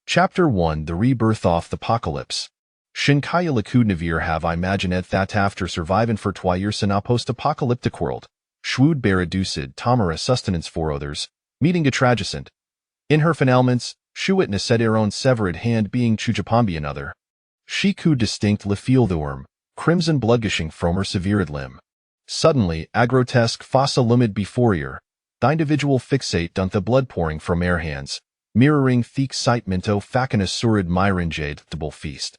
Chapter 1 The Rebirth of the Apocalypse. Shinkaya Lakudnavir have imagined that after surviving for 2 years in a post-apocalyptic world, Shwood Baradusid Tamara sustenance for others, meeting a tragicent. In her finalements, Shuit said her own severed hand being Chujapambi another. She could distinct le feel the worm, crimson blood gushing from her severed limb. Suddenly, a grotesque fossa lumid before her, the individual fixate done the blood pouring from her hands, mirroring the excitement of facinus surid myrinjade double feast.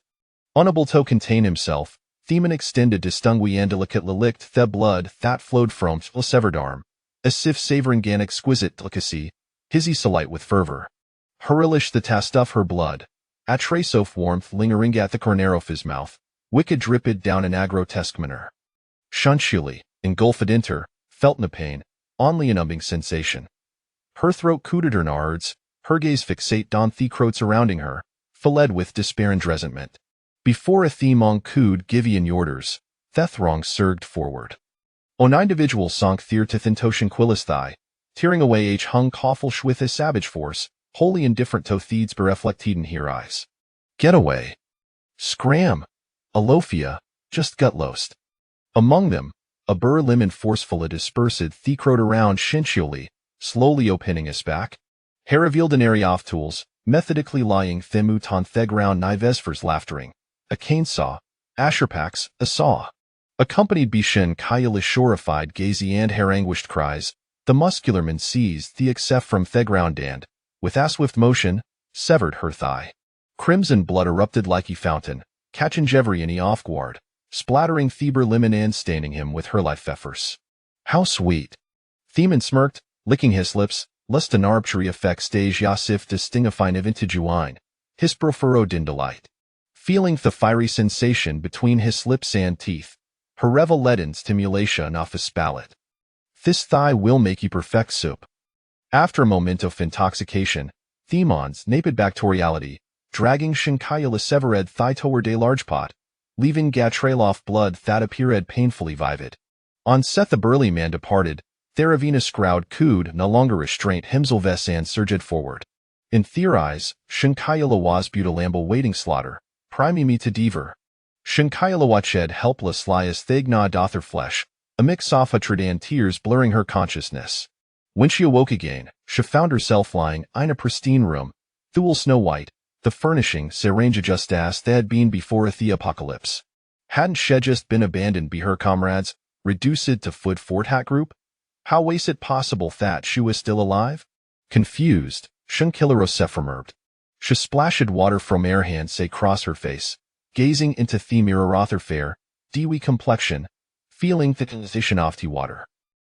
Unable to contain himself, Theman extended distungui and delicate licked the blood that flowed from the severed arm, as if savoring an exquisite delicacy, his solite with fervor. Hurilish the taste of her blood, a trace of warmth lingering at the corner of his mouth, wicked dripped down in a grotesque manner. Shunshuli, engulfed inter, felt no pain, only a numbing sensation. Her throat cooted her nards, her gaze fixate on the crowd surrounding her, fled with despair and resentment. Before a themong could give in orders, the throng surged forward. On individual sunk their to thintoshin quillis thigh, tearing away h hung koffel with a savage force, wholly indifferent to theeds bereflected in her eyes. Get away. Scram. Alophia, just gutlost. Among them, a burr limon forcefully dispersed the crowd around Shinshioli, slowly opening his back. Haravildanary off tools, methodically lying themut on the ground nivesfers laughtering. A cane saw, asherpax, a saw. Accompanied by Shin Kayalish horrified gazy and hair anguished cries, the muscular man seized the except from the ground and, with a swift motion, severed her thigh. Crimson blood erupted like a fountain, catching Jevriani off guard, splattering Theber limon and staining him with her life effers. How sweet! Theman smirked, licking his lips, lest an arbitrary effect stage Yasif distingifying of intijuine, his profurod in delight. Feeling the fiery sensation between his lips and teeth, her revel leaden stimulation off his palate. This thigh will make you perfect soup. After a moment of intoxication, Themon's naked bacteriality, dragging Shinkaya severed thigh toward a large pot, leaving Gatrailoff blood that appeared painfully vivid. On Seth the burly man departed, Theravina crowd could no longer restrain himself and surged forward. In their eyes, Shinkaya was butalamble waiting slaughter, priming me to dever. Shinkaya watched helpless lie as thegna dother flesh, a mix of hatred and tears blurring her consciousness. When she awoke again, she found herself lying in a pristine room, thule snow white, the furnishing arranged just as they had been before the apocalypse. Hadn't she just been abandoned by her comrades, reduced to foot fort hat group? How was it possible that she was still alive? Confused, Shinkilla Rosephremurd. She splashed water from her hand across her face, gazing into the mirror of her fair, dewy complexion, feeling the transition of the water.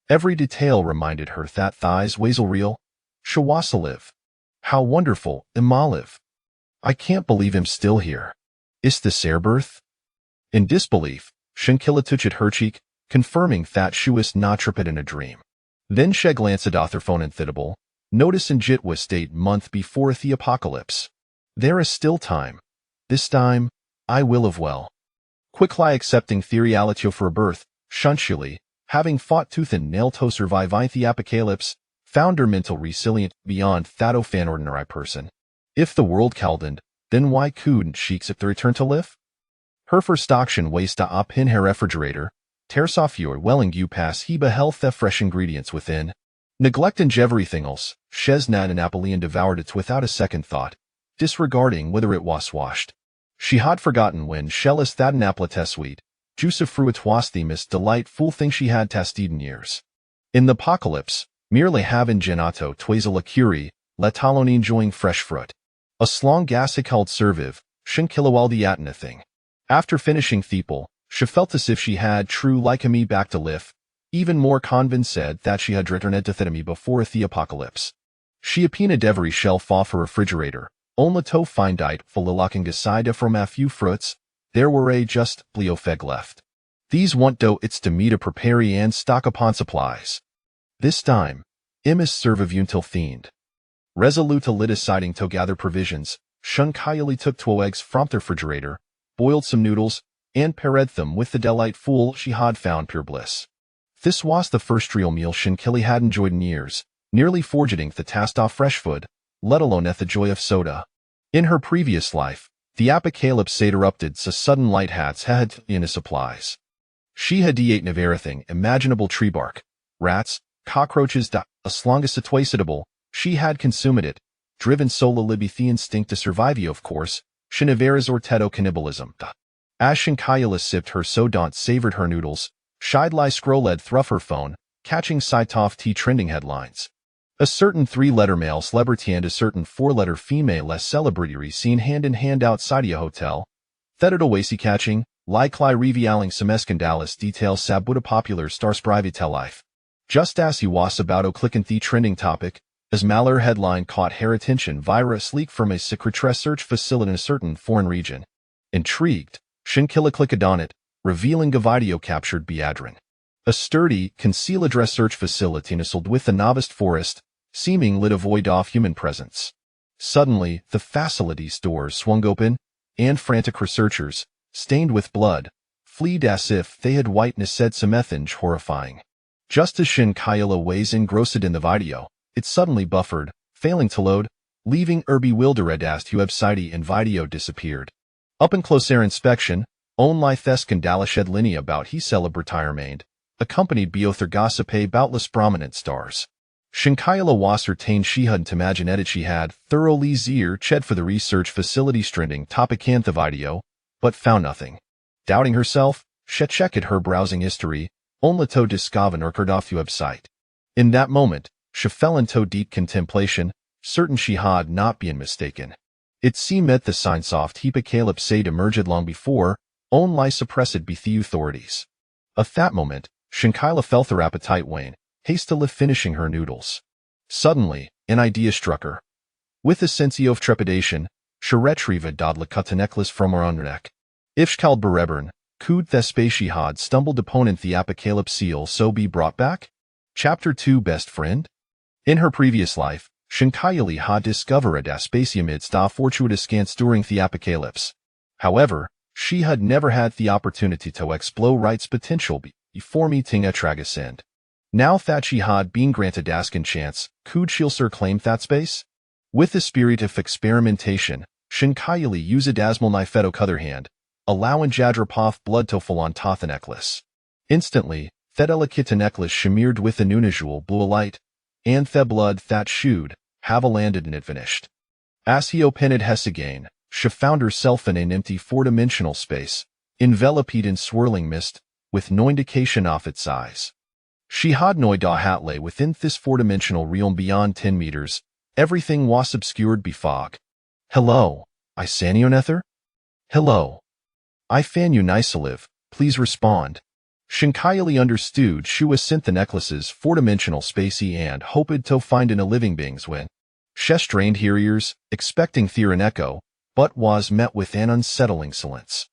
Every detail reminded her that thighs wasel real. She was alive. How wonderful, Imalive. I can't believe I'm still here. Is this air birth? In disbelief, Shinkilla touched her cheek, confirming that she was not tripped in a dream. Then she glanced at her phone and thitable, noticing Jit was state month before the apocalypse. There is still time. This time, I will have well. Quickly accepting the reality of her birth, Shunshili, having fought tooth and nail to survive the apocalypse, found her mental resilient beyond that of an ordinary person. If the world caldened, then why couldn't she accept the return to live? Her first action was to up in her refrigerator, tears off your welling you pass he beheld the fresh ingredients within. Neglecting everything else, Shesnat and Apollyon devoured it without a second thought, disregarding whether it was washed. She had forgotten when Shellis that an apple sweet, juice of fruit was the most delightful thing she had tasted in years. In the apocalypse, merely having genato twazel a curie, let alone enjoying fresh fruit. A slong gassic held servive, Shinkillawaldi atna thing. After finishing Theple, she felt as if she had true likemi back to live, even more convinced that she had returned to Thidami before the apocalypse. She appeared every shelf off her refrigerator, only to find it full of locking aside from a few fruits, there were a just bleofeg left. These want do it's to me to prepare and stock upon supplies. This time, Imis serve until fiend. Resolute to deciding to gather provisions, Shunkayali took 2 eggs from the refrigerator, boiled some noodles, and pared them with the delightful she had found pure bliss. This was the first real meal Shinkili had enjoyed in years, nearly forgetting the taste of fresh food, let alone at the joy of soda. In her previous life, the apocalypse had erupted so sudden light hats had in his supplies. She had eaten of everything imaginable tree bark, rats, cockroaches as long as it was eatable, she had consumed it, driven sola libi the instinct to survive of course, shiniveras orteto cannibalism. As Shinkayala sipped her sodant savored her noodles, Shidlai scrolled through her phone, catching Saitov T trending headlines. A certain three-letter male celebrity and a certain four-letter female celebrity seen hand-in-hand outside a hotel. Thedadawasi catching, likely revealing some scandalous details sabuda popular star's private life. Just as he was about to click on the trending topic, as Malheur headline caught her attention via a leak from a secret research facility in a certain foreign region. Intrigued, Shinkila clicked on it, revealing a video captured Biadrin. A sturdy, concealed research facility nestled with a novice forest, seemingly devoid of human presence. Suddenly, the facility's doors swung open, and frantic researchers, stained with blood, fled as if they had witnessed something horrifying. Just as Shinkayala was engrossed in the video, it suddenly buffered, failing to load, leaving bewildered as to website and video disappeared. Upon closer inspection, only the scandalous linea about he celebrity remained, accompanied by other gossip about prominent stars. Shinkayala was certain she hadn't imagined she had thoroughly checked for the research facility's trending topic and the video, but found nothing. Doubting herself, she checked her browsing history, only to discover an off the website. In that moment, she fell into deep contemplation, certain she had not been mistaken. It seemed that the signs of the apocalypse had emerged long before, only suppressed by the authorities. At that moment, Shinkayala felt her appetite wane, hastily finishing her noodles. Suddenly, an idea struck her. With a sense of trepidation, she retrieved the necklace from her neck. If Shkald Berebern, could the space she had stumbled upon the apocalypse seal so be brought back? Chapter 2 Best Friend? In her previous life, Shinkayala had discovered a space amidst a fortuitous chance during the apocalypse. However, she had never had the opportunity to explore its potential before meeting a tragic end. Now that she had been granted a second chance, could she claim that space? With the spirit of experimentation, Shinkayala used Asmal Nifedo other hand, allowing Jadrapov blood to fall on the necklace. Instantly, that delicate necklace shimmered with an unusual blue light, and the blood that shewed, have landed in it vanished. As he opened it again, she found herself in an empty four-dimensional space, enveloped in swirling mist, with no indication of its size. She had no idea hat lay within this four-dimensional realm beyond 10 meters. Everything was obscured by fog. Hello, I Sanionether? Hello. I fan you Nisaliv, please respond. Shinkayala understood she was sent the necklace's four-dimensional spacey and hoped to find in a living beings when she strained her ears, expecting their an echo, but was met with an unsettling silence.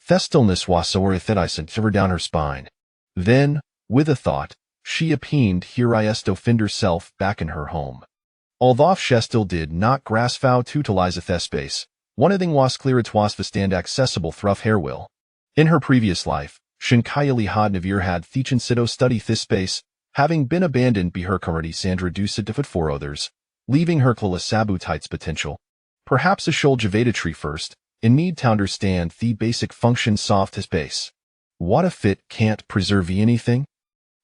The stillness was so that shivered down her spine. Then, with a thought, she appeared here to find herself back in her home. Although she still did not grasp how to utilize the space, one thing was clear it was to stand accessible through her will. In her previous life, Shinkayala had never had the chance to study this space, having been abandoned by her comrade Sandra Dusa to for others, leaving her sabotite's potential. Perhaps a should Javeda tree first, in need to understand the basic functions of this space. What if it can't preserve anything?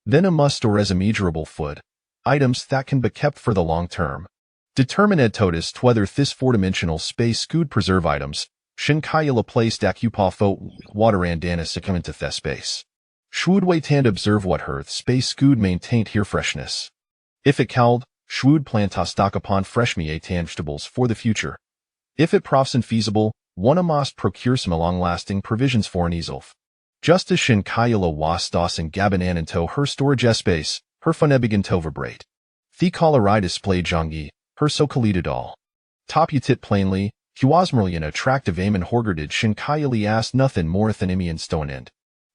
Then a must or as a measurable food, items that can be kept for the long term. Determined to test whether this four-dimensional space could preserve items, Shinkayala placed Akupafo water and Danis into the space. Shwood wait and observe what her space could maintain here freshness. If it called, Shwood plant to stock upon fresh meat and vegetables for the future. If it proves infeasible, one must procure some long-lasting provisions for an eaself. Just as Shinkayala was tossing Gabanan into her storage space, her fune began to vibrate. The Kalarai displayed Zhangyi, her so khalided all. Top utit plainly, he was merely an attractive aim and horgarded Shinkayala asked nothing more than Imi and Stonend.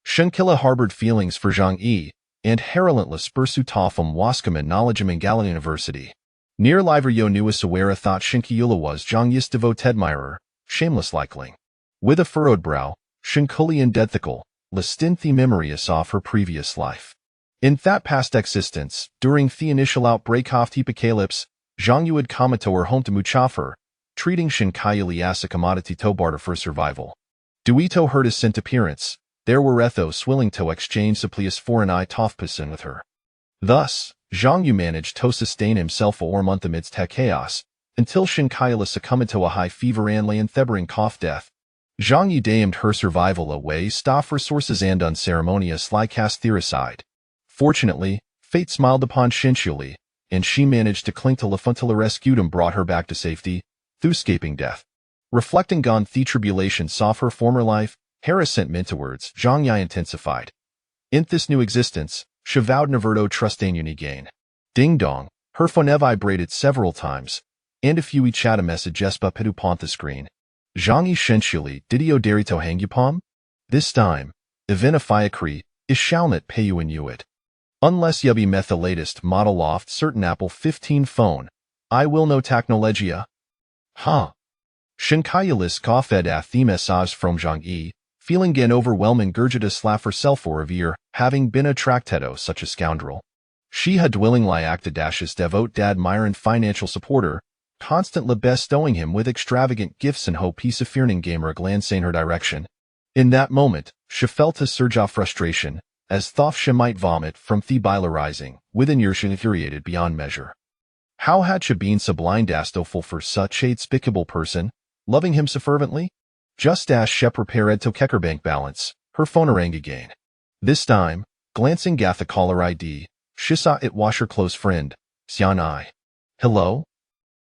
Shinkila harbored feelings for Zhangyi, and relentless pursuit from Waskam and knowledge in Galan University. Near Liveryo Nuasawara thought Shinkayala was Zhangyi's devoted admirer, shameless likeling. With a furrowed brow, Shinkulian dethical, listinth the memories of her previous life. In that past existence, during the initial outbreak of the apocalypse, Zhang Yu had come to her home to Muchafer, treating Shinkayali as a commodity to barter for survival. Duito heard his scent appearance. There were ethos willing to exchange supplies for an eye-tofpasin with her. Thus, Zhang Yu managed to sustain himself for a month amidst chaos, until Shinkayala succumbed to a high fever and lay in thebering cough death. Zhang Yu damned her survival away, staff resources and unceremoniously cast theoricide. Fortunately, fate smiled upon Shinshuli, and she managed to cling to Lafuntila rescued and brought her back to safety, through escaping death. Reflecting on the tribulation saw her former life, Hera's sentimentwords Zhang Yi intensified. In this new existence, she vowed never to trust any gain. Ding dong, her phone vibrated several times, and a few chat a message espa pitu upon the screen. Zhang Yi Shenshuli didio derito hangupom? This time, Evenifyakri, is shalnet payu in it. Unless you be metha latest model loft certain Apple 15 phone, I will no technologia. Huh. Shinkayalis coughed at the message from Zhang Yi, feeling an overwhelming gurgita slap herself for revere, having been attracted to such a scoundrel. She had willingly acted as devote dad admiring financial supporter, constantly bestowing him with extravagant gifts and hope he's a fearing gamer glance in her direction. In that moment, she felt a surge of frustration, as though she might vomit from the bile rising, with inertia infuriated beyond measure. How had she been so blind as to fall for such a despicable person, loving him so fervently? Just as she prepared to check her bank balance, her phone rang again. This time, glancing at the caller ID, she saw it was her close friend, Xianai. Hello?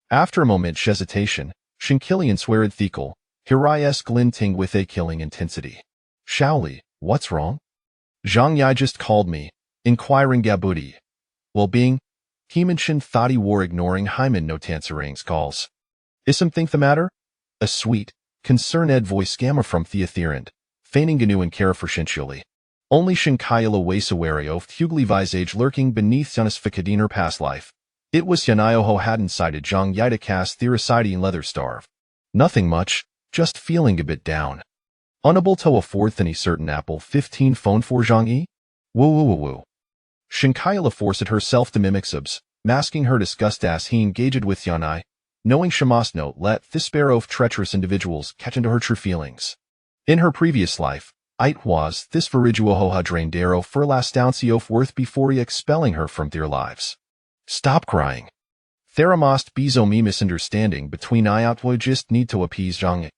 After a moment's hesitation, Shinkilian sweared thecal, Hirai glinting with a killing intensity. Shaoli, what's wrong? Zhang Yi just called me, inquiring Gabuti. Well-being? Himenshin thought he were ignoring Hyman no answering calls. Is something the matter? A sweet, concerned voice scammer from Theatherand, feigning Gnu and care for Shinshuli. Only Shinkayala Wasawario of Hugli visage lurking beneath Sunasficadine her past life. It was Yanayoho hadn't cited Zhang Yi to cast Theoricide and leather starve. Nothing much, just feeling a bit down. Unable to afford any certain Apple 15 phone for Zhang Yi? Woo. Shinkayala forced herself to mimic subs, masking her disgust as he engaged with Yanai, knowing she must not let this sparrow of treacherous individuals catch into her true feelings. In her previous life, it was this Viriduohoha drainedero for lastauncio worth before expelling her from their lives. Stop crying. Theramost bezomi misunderstanding between iotwoy just need to appease Zhang Yi.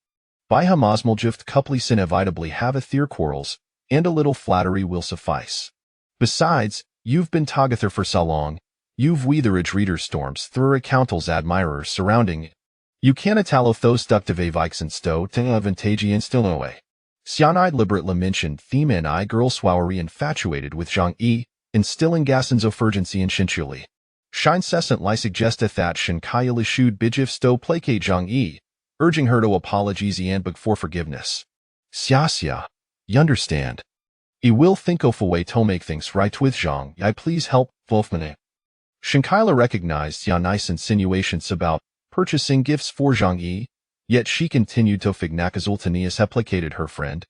By Hamasmal jift couples inevitably have a their quarrels, and a little flattery will suffice. Besides, you've been Tagather for so long, you've weathered reader storms through accountals admirers surrounding it. You can italo those ductive vikes and sto to avantagi and still away. Xianai deliberately mentioned theme and I girl swawery infatuated with Zhang Yi, instilling Gassen's urgency in Shinshuli. Shine cessantly suggested that Shinkayala should bijif sto placate Zhang Yi, urging her to apologize and beg for forgiveness. Xia, you understand. I will think of a way to make things right with Zhang Yi, please help, Wolfman. Shinkayala recognized Yanai's insinuations about purchasing gifts for Zhang Yi, yet she continued to fignakazultanias have placated her friend.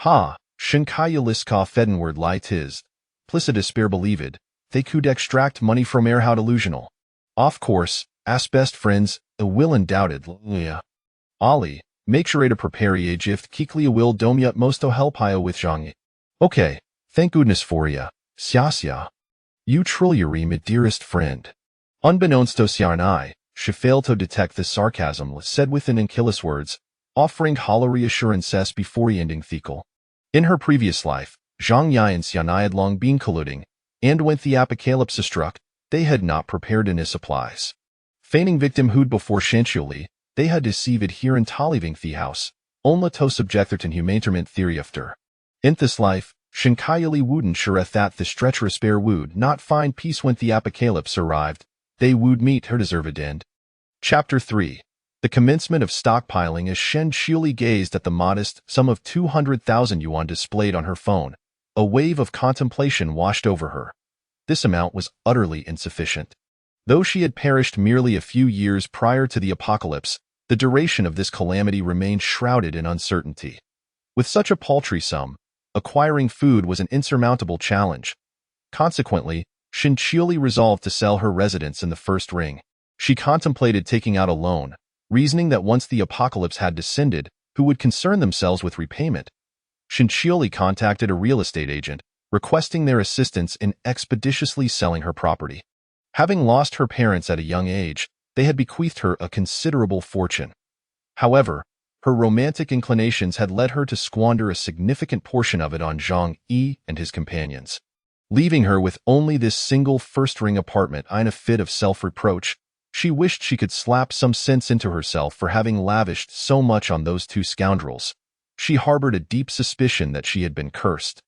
Ha, Shinkayaliska fedenward lie tis, plicit despair believed, they could extract money from air how delusional. Of course, as best friends, a will undoubted, Ali, make sure to prepare a gift kiklia will dome utmost to help Hio with Zhang Yi. Okay, thank goodness for ya, Xia. You truly are my dearest friend. Unbeknownst to Xianai, she failed to detect the sarcasm said within Ankylus words, offering hollow reassurances before ending thecal. In her previous life, Zhang Yi and Xianai had long been colluding, and when the apocalypse struck, they had not prepared any supplies. Feigning victimhood before Shanshuli, they had deceived here in leaving the house, only to subject her to humanterment theory after. In this life, Shinkayali wouldn't sure that the treacherous bear would not find peace when the apocalypse arrived, they would meet her deserved end. Chapter 3. The commencement of stockpiling as Shen Shuli gazed at the modest sum of 200,000 yuan displayed on her phone. A wave of contemplation washed over her. This amount was utterly insufficient. Though she had perished merely a few years prior to the apocalypse, the duration of this calamity remained shrouded in uncertainty. With such a paltry sum, acquiring food was an insurmountable challenge. Consequently, Shinchili resolved to sell her residence in the first ring. She contemplated taking out a loan, reasoning that once the apocalypse had descended, who would concern themselves with repayment? Shinchioli contacted a real estate agent, requesting their assistance in expeditiously selling her property. Having lost her parents at a young age, they had bequeathed her a considerable fortune. However, her romantic inclinations had led her to squander a significant portion of it on Zhang Yi and his companions. Leaving her with only this single first-ring apartment in a fit of self-reproach, she wished she could slap some sense into herself for having lavished so much on those two scoundrels. She harbored a deep suspicion that she had been cursed.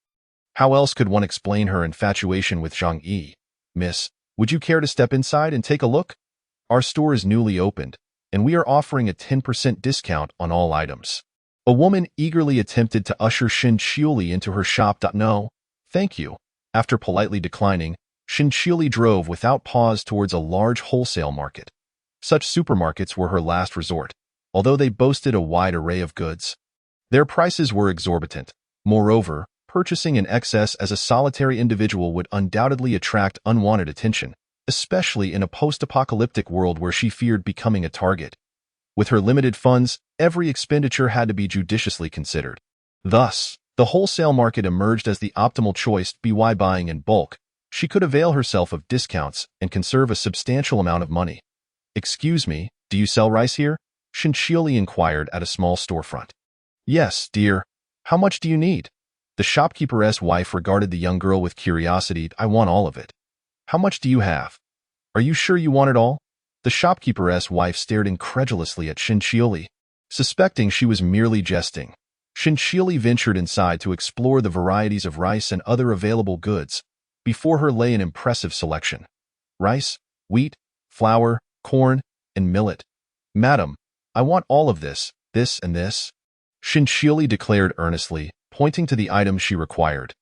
How else could one explain her infatuation with Zhang Yi? "Miss, would you care to step inside and take a look? Our store is newly opened, and we are offering a 10% discount on all items." A woman eagerly attempted to usher Shinchioli into her shop. "No, thank you." After politely declining, Shinchioli drove without pause towards a large wholesale market. Such supermarkets were her last resort, although they boasted a wide array of goods. Their prices were exorbitant. Moreover, purchasing in excess as a solitary individual would undoubtedly attract unwanted attention, especially in a post-apocalyptic world where she feared becoming a target. With her limited funds, every expenditure had to be judiciously considered. Thus, the wholesale market emerged as the optimal choice. By buying in bulk, she could avail herself of discounts and conserve a substantial amount of money. "Excuse me, do you sell rice here?" Shinchioli inquired at a small storefront. "Yes, dear. How much do you need?" The shopkeeper's wife regarded the young girl with curiosity. "I want all of it." "How much do you have?" "Are you sure you want it all?" The shopkeeper's wife stared incredulously at Shinchioli, suspecting she was merely jesting. Shinchioli ventured inside to explore the varieties of rice and other available goods. Before her lay an impressive selection: rice, wheat, flour, corn, and millet. "Madam, I want all of this, and this," Shinchioli declared earnestly, pointing to the items she required.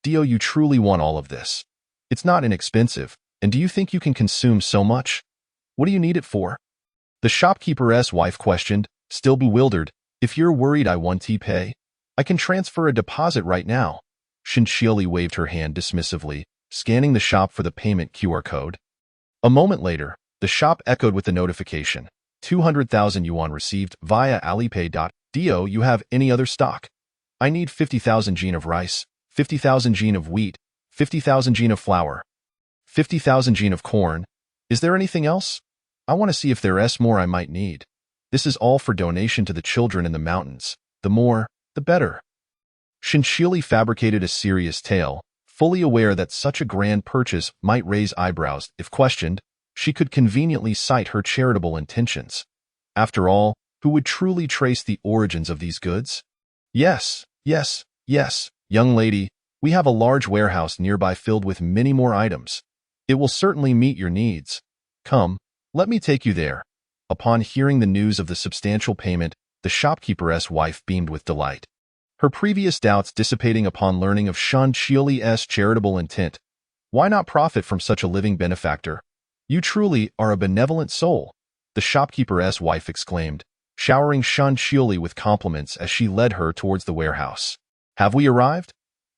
"Dio, you truly want all of this? It's not inexpensive, and do you think you can consume so much? What do you need it for?" The shopkeeper's wife questioned, still bewildered. "If you're worried I want to pay, I can transfer a deposit right now." Shinchioli waved her hand dismissively, scanning the shop for the payment QR code. A moment later, the shop echoed with the notification: 200,000 yuan received via Alipay. "Dio, you have any other stock? I need 50,000 jin of rice, 50,000 jin of wheat, 50,000 jin of flour, 50,000 jin of corn. Is there anything else? I want to see if there's more I might need. This is all for donation to the children in the mountains. The more, the better." Shinchioli fabricated a serious tale, fully aware that such a grand purchase might raise eyebrows. If questioned, she could conveniently cite her charitable intentions. After all, who would truly trace the origins of these goods? Yes, young lady, we have a large warehouse nearby filled with many more items. It will certainly meet your needs. Come, let me take you there." Upon hearing the news of the substantial payment, the shopkeeper's wife beamed with delight. Her previous doubts dissipating upon learning of Shinchioli's charitable intent. Why not profit from such a living benefactor? "You truly are a benevolent soul," the shopkeeper's wife exclaimed, showering Shinchioli with compliments as she led her towards the warehouse. "Have we arrived?"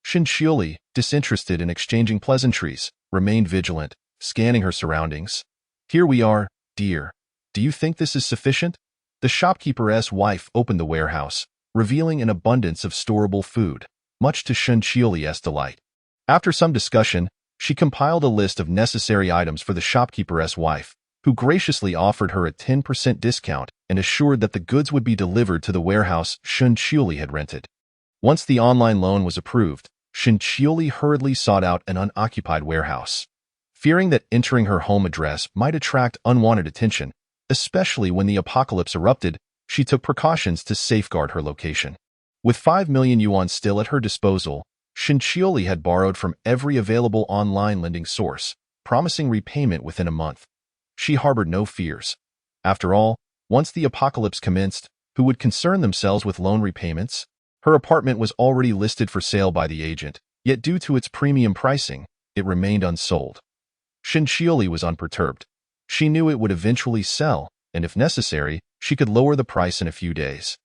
Shinchioli, disinterested in exchanging pleasantries, remained vigilant, scanning her surroundings. "Here we are, dear. Do you think this is sufficient?" The shopkeeper's wife opened the warehouse, revealing an abundance of storable food, much to Shinchioli's delight. After some discussion, she compiled a list of necessary items for the shopkeeper's wife, who graciously offered her a 10% discount and assured that the goods would be delivered to the warehouse Shinchioli had rented. Once the online loan was approved, Shinchioli hurriedly sought out an unoccupied warehouse. Fearing that entering her home address might attract unwanted attention, especially when the apocalypse erupted, she took precautions to safeguard her location. With 5 million yuan still at her disposal, Shinchioli had borrowed from every available online lending source, promising repayment within a month. She harbored no fears. After all, once the apocalypse commenced, who would concern themselves with loan repayments? Her apartment was already listed for sale by the agent, yet due to its premium pricing, it remained unsold. Shinchioli was unperturbed. She knew it would eventually sell, and if necessary, she could lower the price in a few days.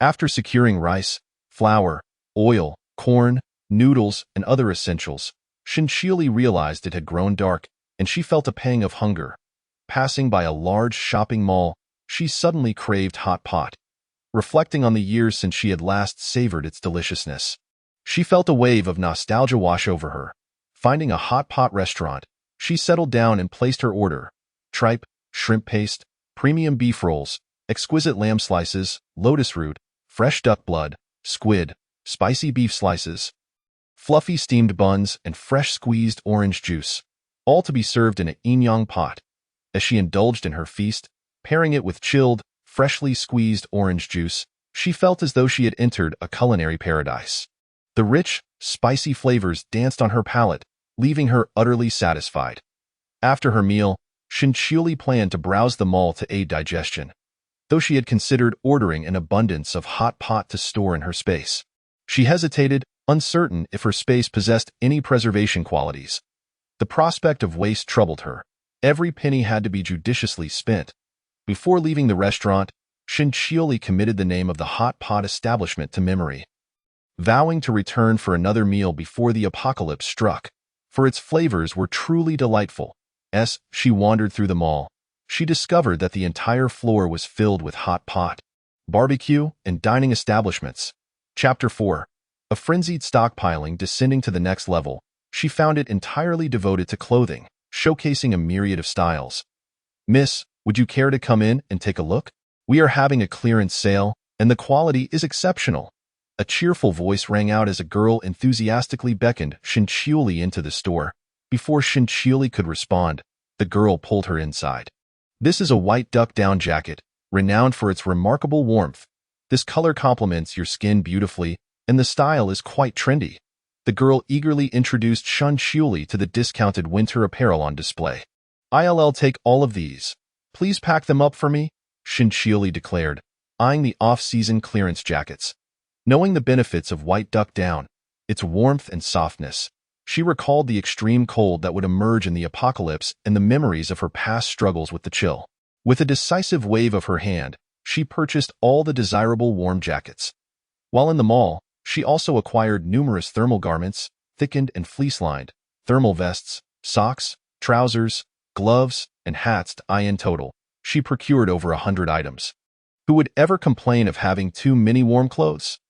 After securing rice, flour, oil, corn, noodles, and other essentials, Shinchioli realized it had grown dark, and she felt a pang of hunger. Passing by a large shopping mall, she suddenly craved hot pot. Reflecting on the years since she had last savored its deliciousness, she felt a wave of nostalgia wash over her. Finding a hot pot restaurant, she settled down and placed her order: tripe, shrimp paste, premium beef rolls, exquisite lamb slices, lotus root, fresh duck blood, squid, spicy beef slices, fluffy steamed buns, and fresh squeezed orange juice, all to be served in a yin-yang pot. As she indulged in her feast, pairing it with chilled, freshly squeezed orange juice, she felt as though she had entered a culinary paradise. The rich, spicy flavors danced on her palate, leaving her utterly satisfied. After her meal, Shinchiuli planned to browse the mall to aid digestion, though she had considered ordering an abundance of hot pot to store in her space. She hesitated, uncertain if her space possessed any preservation qualities. The prospect of waste troubled her. Every penny had to be judiciously spent. Before leaving the restaurant, Shinchiuli committed the name of the hot pot establishment to memory, vowing to return for another meal before the apocalypse struck, for its flavors were truly delightful. As she wandered through the mall, she discovered that the entire floor was filled with hot pot, barbecue, and dining establishments. Chapter 4. A frenzied stockpiling descending to the next level, she found it entirely devoted to clothing, showcasing a myriad of styles. "Miss, would you care to come in and take a look? We are having a clearance sale, and the quality is exceptional." A cheerful voice rang out as a girl enthusiastically beckoned Shinchiuli into the store. Before Shinchiuli could respond, the girl pulled her inside. "This is a white duck down jacket, renowned for its remarkable warmth. This color complements your skin beautifully, and the style is quite trendy." The girl eagerly introduced Shinchiuli to the discounted winter apparel on display. "I'll take all of these. Please pack them up for me," Shinchiuli declared, eyeing the off-season clearance jackets. Knowing the benefits of white duck down, its warmth and softness, she recalled the extreme cold that would emerge in the apocalypse and the memories of her past struggles with the chill. With a decisive wave of her hand, she purchased all the desirable warm jackets. While in the mall, she also acquired numerous thermal garments, thickened and fleece-lined, thermal vests, socks, trousers, gloves, and hats. In total, she procured over 100 items. Who would ever complain of having too many warm clothes?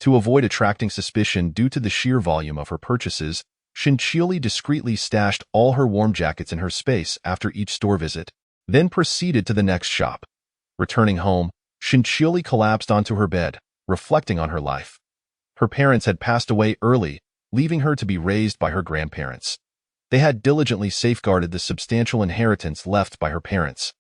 To avoid attracting suspicion due to the sheer volume of her purchases, Shinchiuli discreetly stashed all her warm jackets in her space after each store visit, then proceeded to the next shop. Returning home, Shinchiuli collapsed onto her bed, reflecting on her life. Her parents had passed away early, leaving her to be raised by her grandparents. They had diligently safeguarded the substantial inheritance left by her parents,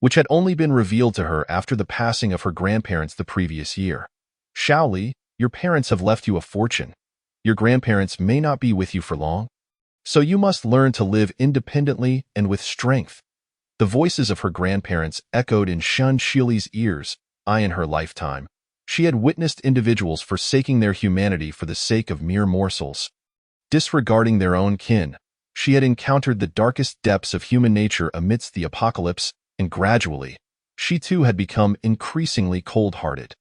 which had only been revealed to her after the passing of her grandparents the previous year. "Shaoli, your parents have left you a fortune. Your grandparents may not be with you for long, so you must learn to live independently and with strength." The voices of her grandparents echoed in Shinchiuli's ears. In her lifetime, she had witnessed individuals forsaking their humanity for the sake of mere morsels, disregarding their own kin. She had encountered the darkest depths of human nature amidst the apocalypse, and gradually, she too had become increasingly cold-hearted.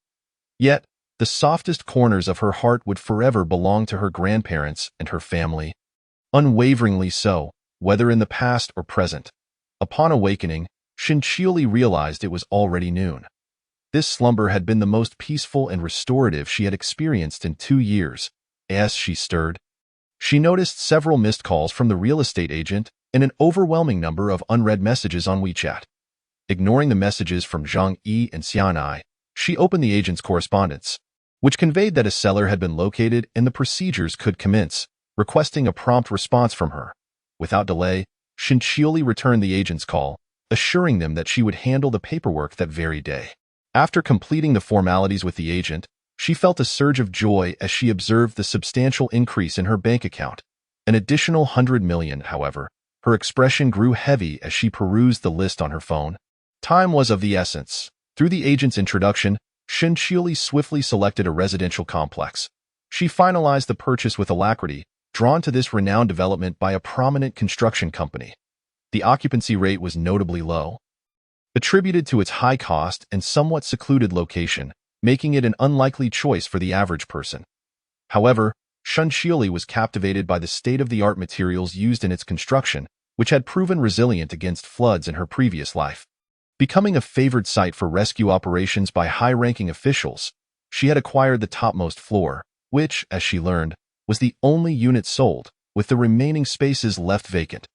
Yet, the softest corners of her heart would forever belong to her grandparents and her family, unwaveringly so, whether in the past or present. Upon awakening, Shinchiuli realized it was already noon. This slumber had been the most peaceful and restorative she had experienced in 2 years. As she stirred, she noticed several missed calls from the real estate agent and an overwhelming number of unread messages on WeChat. Ignoring the messages from Zhang Yi and Xianai, she opened the agent's correspondence, which conveyed that a seller had been located and the procedures could commence, requesting a prompt response from her. Without delay, Shinchiuli returned the agent's call, assuring them that she would handle the paperwork that very day. After completing the formalities with the agent, she felt a surge of joy as she observed the substantial increase in her bank account. An additional 100 million, however. Her expression grew heavy as she perused the list on her phone. Time was of the essence. Through the agent's introduction, Shinchiuli swiftly selected a residential complex. She finalized the purchase with alacrity, drawn to this renowned development by a prominent construction company. The occupancy rate was notably low, attributed to its high cost and somewhat secluded location, making it an unlikely choice for the average person. However, Shinchiuli was captivated by the state-of-the-art materials used in its construction, which had proven resilient against floods in her previous life. Becoming a favored site for rescue operations by high-ranking officials, she had acquired the topmost floor, which, as she learned, was the only unit sold, with the remaining spaces left vacant.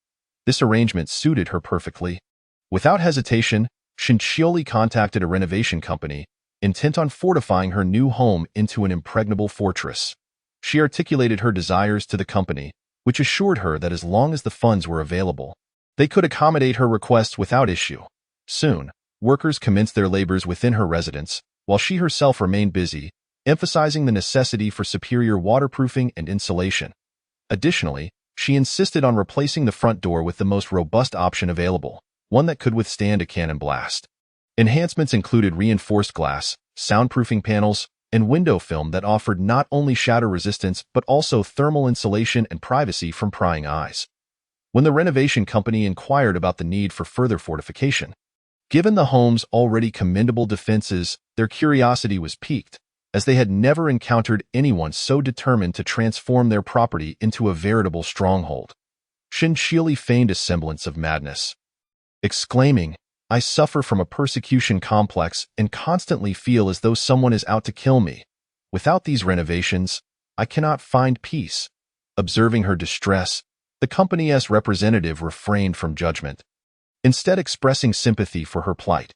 This arrangement suited her perfectly. Without hesitation, Shinchioli contacted a renovation company, intent on fortifying her new home into an impregnable fortress. She articulated her desires to the company, which assured her that as long as the funds were available, they could accommodate her requests without issue. Soon, workers commenced their labors within her residence, while she herself remained busy, emphasizing the necessity for superior waterproofing and insulation. Additionally, she insisted on replacing the front door with the most robust option available, one that could withstand a cannon blast. Enhancements included reinforced glass, soundproofing panels, and window film that offered not only shatter resistance but also thermal insulation and privacy from prying eyes. When the renovation company inquired about the need for further fortification, given the home's already commendable defenses, their curiosity was piqued, as they had never encountered anyone so determined to transform their property into a veritable stronghold. Shinchioli feigned a semblance of madness, exclaiming, "I suffer from a persecution complex and constantly feel as though someone is out to kill me. Without these renovations, I cannot find peace." Observing her distress, the company's representative refrained from judgment, instead expressing sympathy for her plight.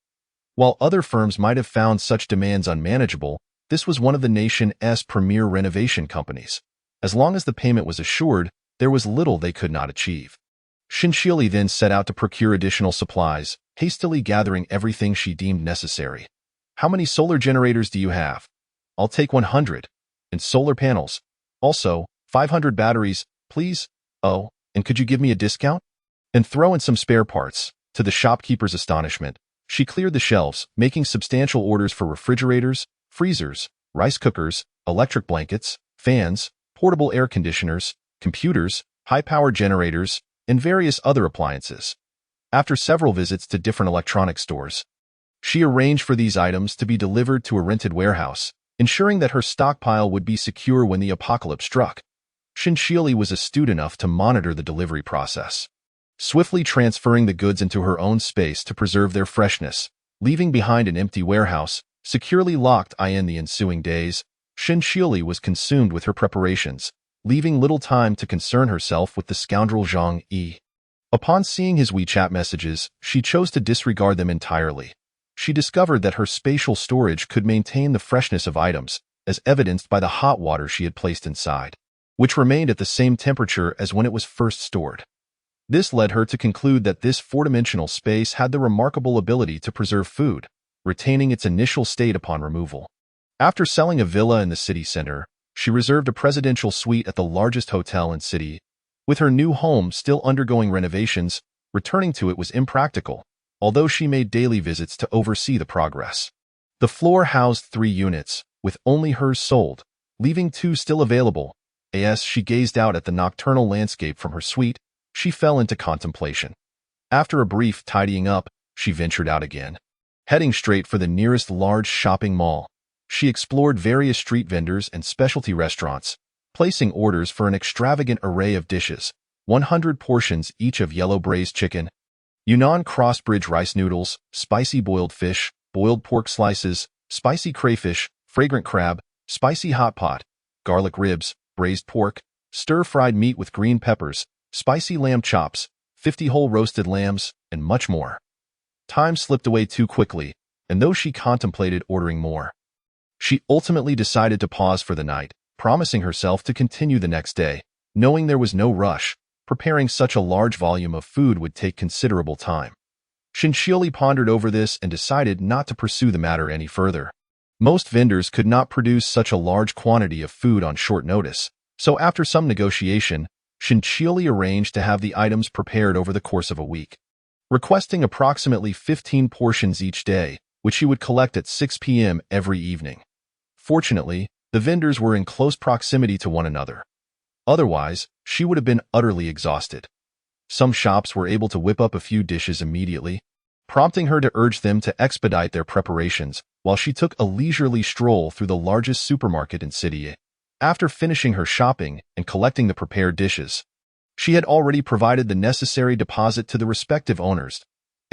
While other firms might have found such demands unmanageable, this was one of the nation's premier renovation companies. As long as the payment was assured, there was little they could not achieve. Shinchioli then set out to procure additional supplies, hastily gathering everything she deemed necessary. "How many solar generators do you have?" "I'll take 100. And solar panels. Also, 500 batteries, please. Oh, and could you give me a discount?" "And throw in some spare parts." To the shopkeeper's astonishment, she cleared the shelves, making substantial orders for refrigerators, freezers, rice cookers, electric blankets, fans, portable air conditioners, computers, high-power generators, and various other appliances. After several visits to different electronic stores, she arranged for these items to be delivered to a rented warehouse, ensuring that her stockpile would be secure when the apocalypse struck. Shinchioli was astute enough to monitor the delivery process, swiftly transferring the goods into her own space to preserve their freshness, leaving behind an empty warehouse, securely locked. In the ensuing days, Shinchioli was consumed with her preparations, leaving little time to concern herself with the scoundrel Zhang Yi. Upon seeing his WeChat messages, she chose to disregard them entirely. She discovered that her spatial storage could maintain the freshness of items, as evidenced by the hot water she had placed inside, which remained at the same temperature as when it was first stored. This led her to conclude that this four-dimensional space had the remarkable ability to preserve food, retaining its initial state upon removal. After selling a villa in the city center, she reserved a presidential suite at the largest hotel in city. With her new home still undergoing renovations, returning to it was impractical, although she made daily visits to oversee the progress. The floor housed 3 units, with only hers sold, leaving 2 still available. As she gazed out at the nocturnal landscape from her suite, she fell into contemplation. After a brief tidying up, she ventured out again. Heading straight for the nearest large shopping mall, she explored various street vendors and specialty restaurants, placing orders for an extravagant array of dishes, 100 portions each of yellow braised chicken, Yunnan crossbridge rice noodles, spicy boiled fish, boiled pork slices, spicy crayfish, fragrant crab, spicy hot pot, garlic ribs, braised pork, stir-fried meat with green peppers, spicy lamb chops, 50 whole roasted lambs, and much more. Time slipped away too quickly, and though she contemplated ordering more, she ultimately decided to pause for the night, promising herself to continue the next day, knowing there was no rush. Preparing such a large volume of food would take considerable time. Shinchioli pondered over this and decided not to pursue the matter any further. Most vendors could not produce such a large quantity of food on short notice, so after some negotiation, Shinchioli arranged to have the items prepared over the course of a week, requesting approximately 15 portions each day, which she would collect at 6 p.m. every evening. Fortunately, the vendors were in close proximity to one another. Otherwise, she would have been utterly exhausted. Some shops were able to whip up a few dishes immediately, prompting her to urge them to expedite their preparations while she took a leisurely stroll through the largest supermarket in city. After finishing her shopping and collecting the prepared dishes, she had already provided the necessary deposit to the respective owners.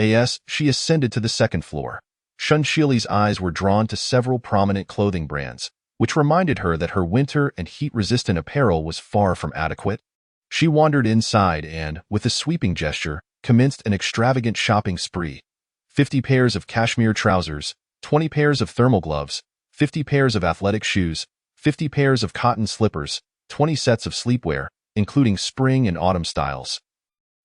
As she ascended to the second floor, Shunshili's eyes were drawn to several prominent clothing brands, which reminded her that her winter and heat-resistant apparel was far from adequate. She wandered inside and, with a sweeping gesture, commenced an extravagant shopping spree. 50 pairs of cashmere trousers, 20 pairs of thermal gloves, 50 pairs of athletic shoes, 50 pairs of cotton slippers, 20 sets of sleepwear, including spring and autumn styles.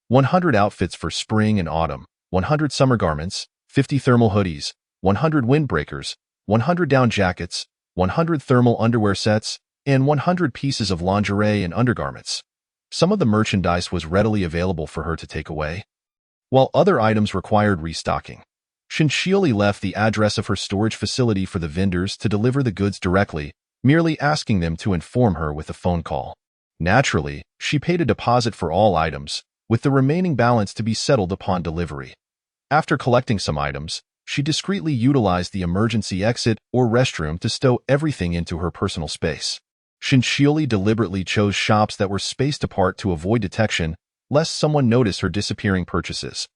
100 outfits for spring and autumn, 100 summer garments, 50 thermal hoodies, 100 windbreakers, 100 down jackets, 100 thermal underwear sets, and 100 pieces of lingerie and undergarments. Some of the merchandise was readily available for her to take away, while other items required restocking. Shunshili left the address of her storage facility for the vendors to deliver the goods directly, merely asking them to inform her with a phone call. Naturally, she paid a deposit for all items, with the remaining balance to be settled upon delivery. After collecting some items, she discreetly utilized the emergency exit or restroom to stow everything into her personal space. Shunshili deliberately chose shops that were spaced apart to avoid detection, lest someone notice her disappearing purchases.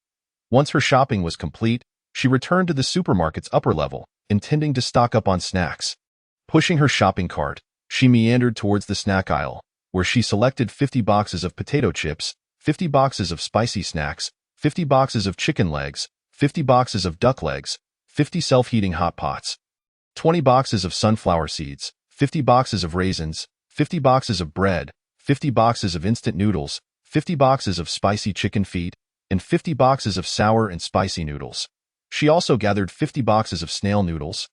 Once her shopping was complete, she returned to the supermarket's upper level, intending to stock up on snacks. Pushing her shopping cart, she meandered towards the snack aisle, where she selected 50 boxes of potato chips, 50 boxes of spicy snacks, 50 boxes of chicken legs, 50 boxes of duck legs, 50 self-heating hot pots, 20 boxes of sunflower seeds, 50 boxes of raisins, 50 boxes of bread, 50 boxes of instant noodles, 50 boxes of spicy chicken feet, and 50 boxes of sour and spicy noodles. She also gathered 50 boxes of snail noodles,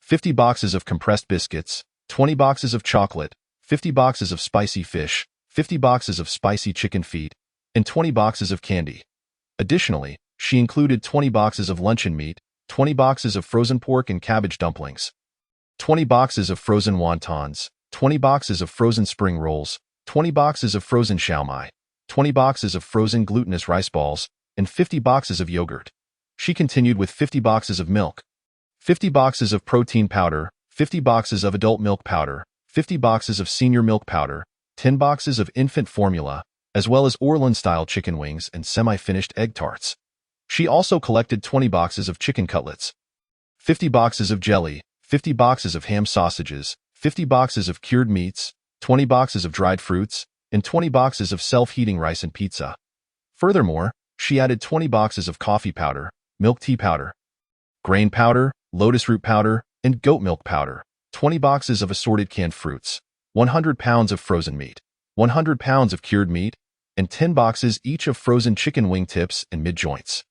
50 boxes of compressed biscuits, 20 boxes of chocolate, 50 boxes of spicy fish, 50 boxes of spicy chicken feet, and 20 boxes of candy. Additionally, she included 20 boxes of luncheon meat, 20 boxes of frozen pork and cabbage dumplings, 20 boxes of frozen wontons, 20 boxes of frozen spring rolls, 20 boxes of frozen xiaomai, 20 boxes of frozen glutinous rice balls, and 50 boxes of yogurt. She continued with 50 boxes of milk, 50 boxes of protein powder, 50 boxes of adult milk powder, 50 boxes of senior milk powder, 10 boxes of infant formula, as well as Orleans-style chicken wings and semi-finished egg tarts. She also collected 20 boxes of chicken cutlets, 50 boxes of jelly, 50 boxes of ham sausages, 50 boxes of cured meats, 20 boxes of dried fruits, and 20 boxes of self-heating rice and pizza. Furthermore, she added 20 boxes of coffee powder, milk tea powder, grain powder, lotus root powder, and goat milk powder, 20 boxes of assorted canned fruits, 100 pounds of frozen meat, 100 pounds of cured meat, and 10 boxes each of frozen chicken wing tips and mid-joints.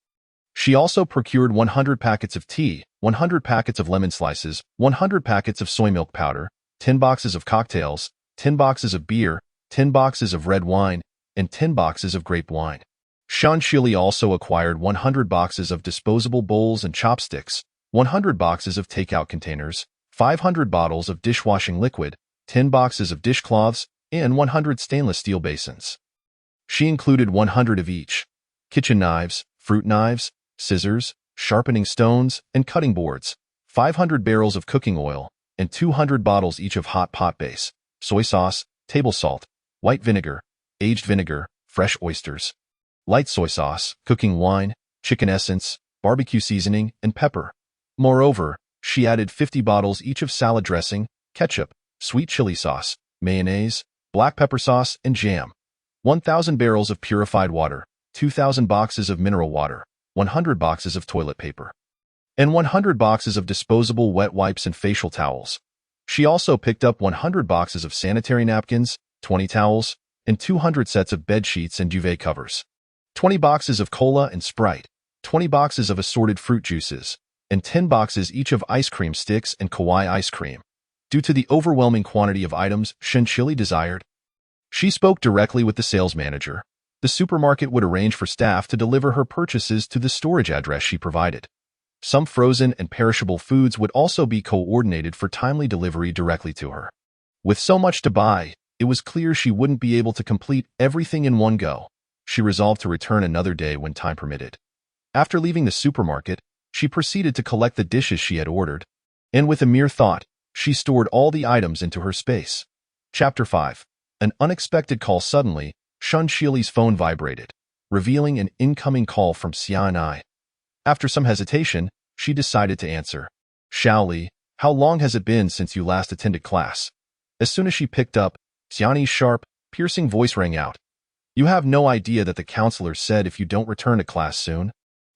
She also procured 100 packets of tea, 100 packets of lemon slices, 100 packets of soy milk powder, 10 boxes of cocktails, 10 boxes of beer, 10 boxes of red wine, and 10 boxes of grape wine. Shunshili also acquired 100 boxes of disposable bowls and chopsticks, 100 boxes of takeout containers, 500 bottles of dishwashing liquid, 10 boxes of dishcloths, and 100 stainless steel basins. She included 100 of each: kitchen knives, fruit knives, scissors, sharpening stones, and cutting boards, 500 barrels of cooking oil, and 200 bottles each of hot pot base, soy sauce, table salt, white vinegar, aged vinegar, fresh oysters, light soy sauce, cooking wine, chicken essence, barbecue seasoning, and pepper. Moreover, she added 50 bottles each of salad dressing, ketchup, sweet chili sauce, mayonnaise, black pepper sauce, and jam, 1,000 barrels of purified water, 2,000 boxes of mineral water, 100 boxes of toilet paper, and 100 boxes of disposable wet wipes and facial towels. She also picked up 100 boxes of sanitary napkins, 20 towels, and 200 sets of bed sheets and duvet covers, 20 boxes of cola and Sprite, 20 boxes of assorted fruit juices, and 10 boxes each of ice cream sticks and kawaii ice cream. Due to the overwhelming quantity of items Shunshili desired, she spoke directly with the sales manager. The supermarket would arrange for staff to deliver her purchases to the storage address she provided. Some frozen and perishable foods would also be coordinated for timely delivery directly to her. With so much to buy, it was clear she wouldn't be able to complete everything in one go. She resolved to return another day when time permitted. After leaving the supermarket, she proceeded to collect the dishes she had ordered, and with a mere thought, she stored all the items into her space. Chapter 5. An unexpected call. Suddenly, Shunshili's phone vibrated, revealing an incoming call from Xianai. After some hesitation, she decided to answer. Xiaoli, how long has it been since you last attended class? As soon as she picked up, Xiani's sharp, piercing voice rang out. You have no idea that the counselor said if you don't return to class soon,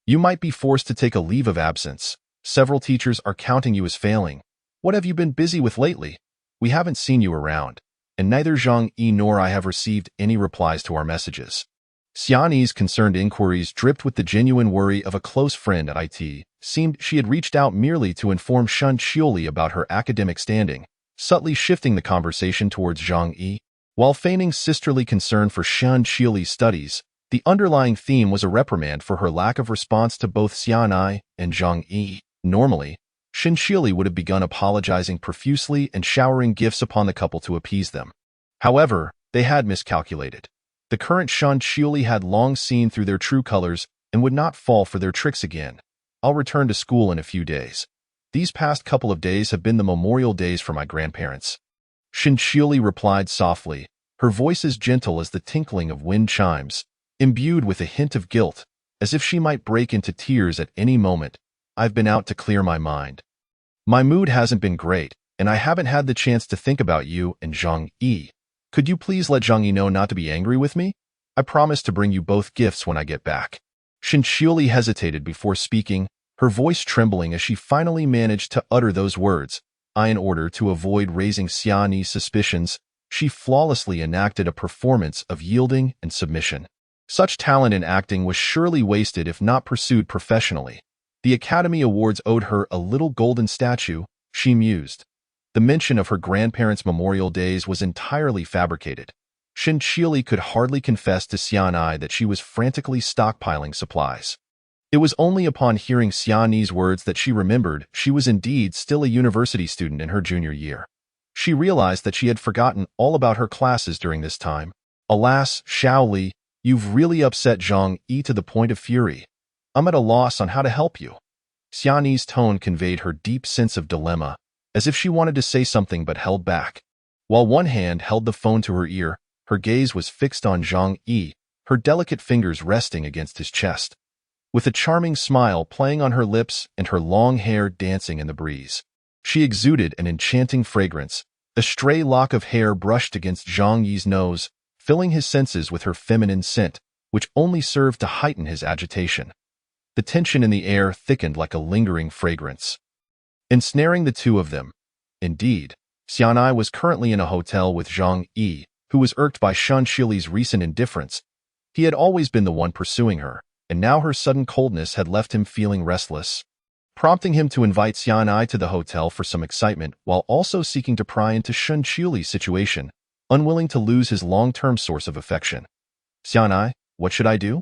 you might be forced to take a leave of absence. Several teachers are counting you as failing. What have you been busy with lately? We haven't seen you around, and neither Zhang Yi nor I have received any replies to our messages. Xiani's concerned inquiries, dripped with the genuine worry of a close friend at IT, seemed she had reached out merely to inform Shen Qiuli about her academic standing, subtly shifting the conversation towards Zhang Yi. While feigning sisterly concern for Shen Qiuli's studies, the underlying theme was a reprimand for her lack of response to both Xianai and Zhang Yi. Normally, Shen Qiuli would have begun apologizing profusely and showering gifts upon the couple to appease them. However, they had miscalculated. The current Shen Qiuli had long seen through their true colors and would not fall for their tricks again. I'll return to school in a few days. These past couple of days have been the memorial days for my grandparents. Shen Qiuli replied softly, her voice as gentle as the tinkling of wind chimes, imbued with a hint of guilt, as if she might break into tears at any moment. I've been out to clear my mind. My mood hasn't been great, and I haven't had the chance to think about you and Zhang Yi. Could you please let Zhang Yi know not to be angry with me? I promise to bring you both gifts when I get back. Shen Qiuli hesitated before speaking, her voice trembling as she finally managed to utter those words. In order to avoid raising Xiani's suspicions, she flawlessly enacted a performance of yielding and submission. Such talent in acting was surely wasted if not pursued professionally. The Academy Awards owed her a little golden statue, she mused. The mention of her grandparents' memorial days was entirely fabricated. Shen Qiuli could hardly confess to Xianai that she was frantically stockpiling supplies. It was only upon hearing Xiani's words that she remembered she was indeed still a university student in her junior year. She realized that she had forgotten all about her classes during this time. Alas, Xiaoli, you've really upset Zhang Yi to the point of fury. I'm at a loss on how to help you. Xiani's tone conveyed her deep sense of dilemma, as if she wanted to say something but held back. While one hand held the phone to her ear, her gaze was fixed on Zhang Yi, her delicate fingers resting against his chest. With a charming smile playing on her lips and her long hair dancing in the breeze, she exuded an enchanting fragrance. A stray lock of hair brushed against Zhang Yi's nose, filling his senses with her feminine scent, which only served to heighten his agitation. The tension in the air thickened like a lingering fragrance, ensnaring the two of them. Indeed, Xianai was currently in a hotel with Zhang Yi, who was irked by Shen Qiuli's recent indifference. He had always been the one pursuing her, and now her sudden coldness had left him feeling restless, prompting him to invite Xianai to the hotel for some excitement while also seeking to pry into Shen Qiuli's situation, unwilling to lose his long-term source of affection. Xianai, what should I do?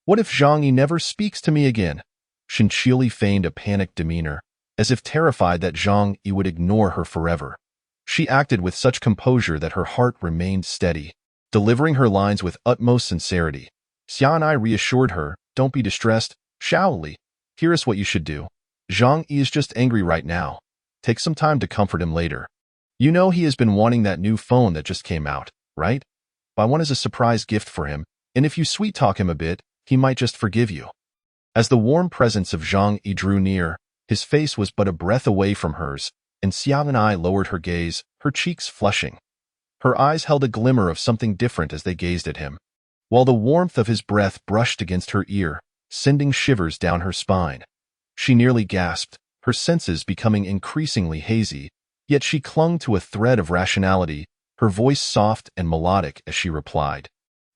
What if Zhang Yi never speaks to me again? Shen Qiuli feigned a panicked demeanor, as if terrified that Zhang Yi would ignore her forever. She acted with such composure that her heart remained steady, delivering her lines with utmost sincerity. Xianai reassured her, don't be distressed, Xiaoli. Here is what you should do. Zhang Yi is just angry right now. Take some time to comfort him later. You know he has been wanting that new phone that just came out, right? Buy one as a surprise gift for him, and if you sweet-talk him a bit, he might just forgive you. As the warm presence of Zhang Yi drew near, his face was but a breath away from hers, and Xianai lowered her gaze, her cheeks flushing. Her eyes held a glimmer of something different as they gazed at him, while the warmth of his breath brushed against her ear, sending shivers down her spine. She nearly gasped, her senses becoming increasingly hazy, yet she clung to a thread of rationality, her voice soft and melodic as she replied.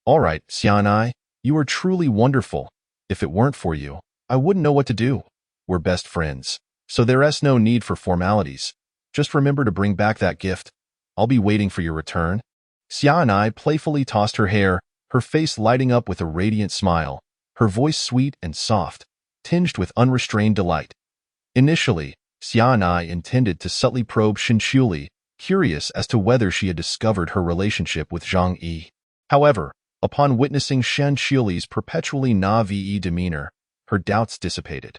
All right, Xianai, you are truly wonderful. If it weren't for you, I wouldn't know what to do. We're best friends, so there's no need for formalities. Just remember to bring back that gift. I'll be waiting for your return. Xianai playfully tossed her hair, her face lighting up with a radiant smile, her voice sweet and soft, tinged with unrestrained delight. Initially, Xianai intended to subtly probe Shen Qiuli, curious as to whether she had discovered her relationship with Zhang Yi. However, upon witnessing Shen Qiuli's perpetually naive demeanor, her doubts dissipated.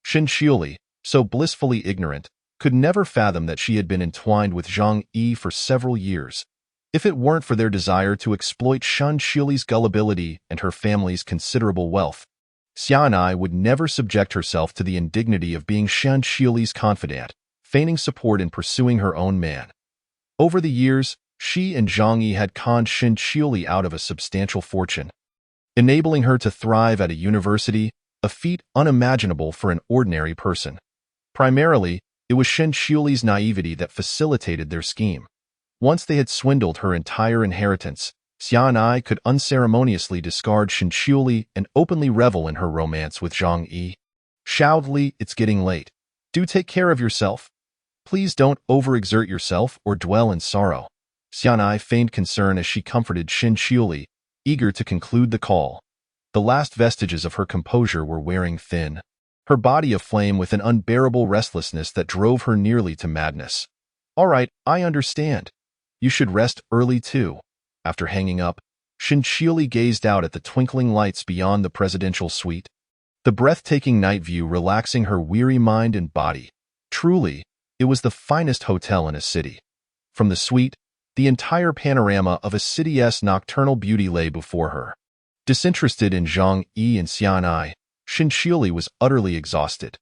Shen Qiuli, so blissfully ignorant, could never fathom that she had been entwined with Zhang Yi for several years. If it weren't for their desire to exploit Shen Qiuli's gullibility and her family's considerable wealth, Xianai would never subject herself to the indignity of being Shan Qiuli's confidant, feigning support in pursuing her own man. Over the years, she and Zhang Yi had conned Shan Qiuli out of a substantial fortune, enabling her to thrive at a university, a feat unimaginable for an ordinary person. Primarily, it was Shan Qiuli's naivety that facilitated their scheme. Once they had swindled her entire inheritance, Xianai could unceremoniously discard Shan Qiuli and openly revel in her romance with Zhang Yi. Shoutedly, it's getting late. Do take care of yourself. Please don't overexert yourself or dwell in sorrow. Xianai feigned concern as she comforted Shan Qiuli, eager to conclude the call. The last vestiges of her composure were wearing thin, her body aflame with an unbearable restlessness that drove her nearly to madness. All right, I understand. You should rest early too. After hanging up, Shan Qiuli gazed out at the twinkling lights beyond the presidential suite, the breathtaking night view relaxing her weary mind and body. Truly, it was the finest hotel in a city. From the suite, the entire panorama of a city's nocturnal beauty lay before her. Disinterested in Zhang Yi and Xianai, Shan Qiuli was utterly exhausted.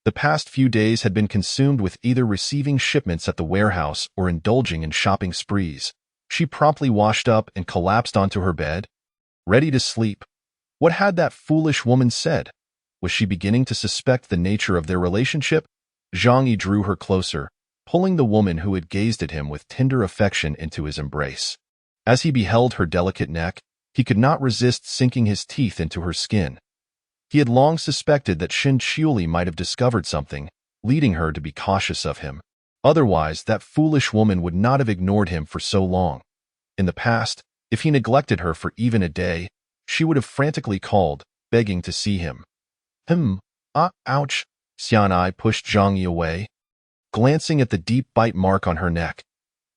The past few days had been consumed with either receiving shipments at the warehouse or indulging in shopping sprees. She promptly washed up and collapsed onto her bed, ready to sleep. What had that foolish woman said? Was she beginning to suspect the nature of their relationship? Zhang Yi drew her closer, pulling the woman who had gazed at him with tender affection into his embrace. As he beheld her delicate neck, he could not resist sinking his teeth into her skin. He had long suspected that Shan Qiuli might have discovered something, leading her to be cautious of him. Otherwise, that foolish woman would not have ignored him for so long. In the past, if he neglected her for even a day, she would have frantically called, begging to see him. Ouch! Xianai pushed Zhang Yi away, glancing at the deep bite mark on her neck.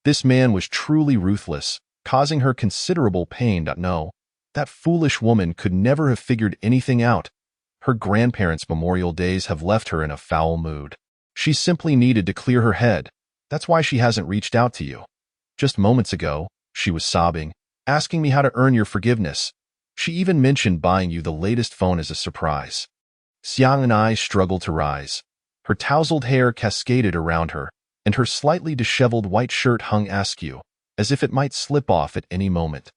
This man was truly ruthless, causing her considerable pain. No, that foolish woman could never have figured anything out. Her grandparents' memorial days have left her in a foul mood. She simply needed to clear her head. That's why she hasn't reached out to you. Just moments ago, she was sobbing, asking me how to earn your forgiveness. She even mentioned buying you the latest phone as a surprise. Xianai struggled to rise. Her tousled hair cascaded around her, and her slightly disheveled white shirt hung askew, as if it might slip off at any moment.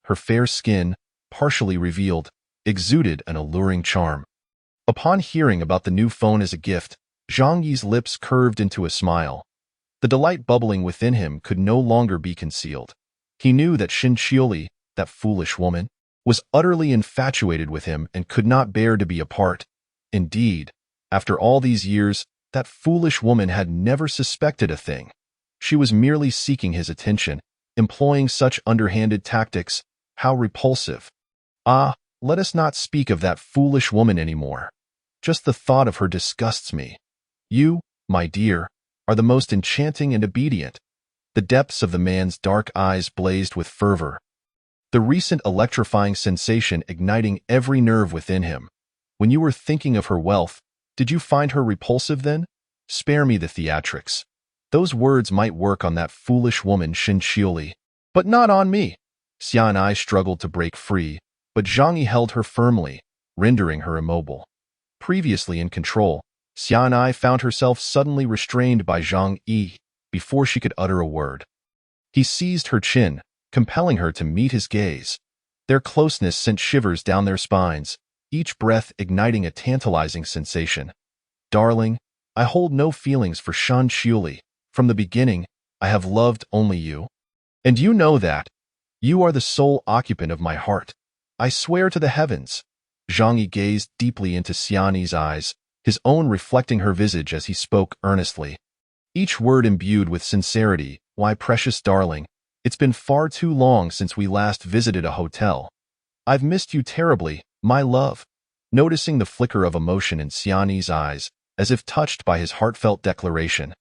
Her fair skin, partially revealed, exuded an alluring charm. Upon hearing about the new phone as a gift, Zhang Yi's lips curved into a smile. The delight bubbling within him could no longer be concealed. He knew that Shan Qiuli, that foolish woman, was utterly infatuated with him and could not bear to be apart. Indeed, after all these years, that foolish woman had never suspected a thing. She was merely seeking his attention, employing such underhanded tactics. How repulsive. Let us not speak of that foolish woman anymore. Just the thought of her disgusts me. You, my dear, are the most enchanting and obedient. The depths of the man's dark eyes blazed with fervor, the recent electrifying sensation igniting every nerve within him. When you were thinking of her wealth, did you find her repulsive then? Spare me the theatrics. Those words might work on that foolish woman Shan Qiuli, but not on me. Xianai struggled to break free, but Zhang Yi held her firmly, rendering her immobile. Previously in control, Xianai found herself suddenly restrained by Zhang Yi before she could utter a word. He seized her chin, compelling her to meet his gaze. Their closeness sent shivers down their spines, each breath igniting a tantalizing sensation. Darling, I hold no feelings for Shan Qiuli. From the beginning, I have loved only you. And you know that. You are the sole occupant of my heart. I swear to the heavens. Zhang Yi gazed deeply into Xianai's eyes, his own reflecting her visage as he spoke earnestly. Each word imbued with sincerity. Why, precious darling, it's been far too long since we last visited a hotel. I've missed you terribly, my love. Noticing the flicker of emotion in Xianai's eyes, as if touched by his heartfelt declaration,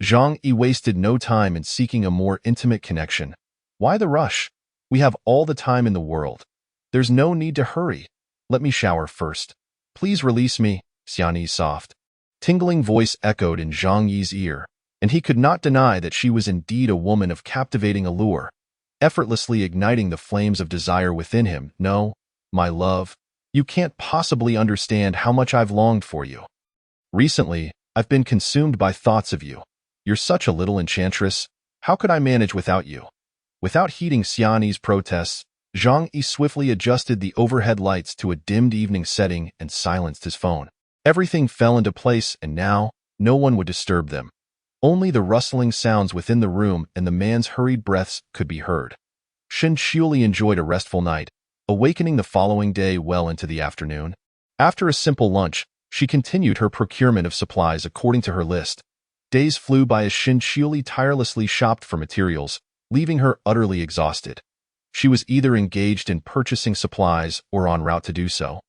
Zhang Yi wasted no time in seeking a more intimate connection. Why the rush? We have all the time in the world. There's no need to hurry. Let me shower first. Please release me, Xianai's soft, tingling voice echoed in Zhang Yi's ear, and he could not deny that she was indeed a woman of captivating allure, effortlessly igniting the flames of desire within him. No, my love, You can't possibly understand how much I've longed for you. Recently, I've been consumed by thoughts of you. You're such a little enchantress. How could I manage without you? Without heeding Xiani's protests, Zhang Yi swiftly adjusted the overhead lights to a dimmed evening setting and silenced his phone. Everything fell into place, and now, no one would disturb them. Only the rustling sounds within the room and the man's hurried breaths could be heard. Shen Qiuli enjoyed a restful night, awakening the following day well into the afternoon. After a simple lunch, she continued her procurement of supplies according to her list. Days flew by as Shen Qiuli tirelessly shopped for materials, leaving her utterly exhausted. She was either engaged in purchasing supplies or en route to do so.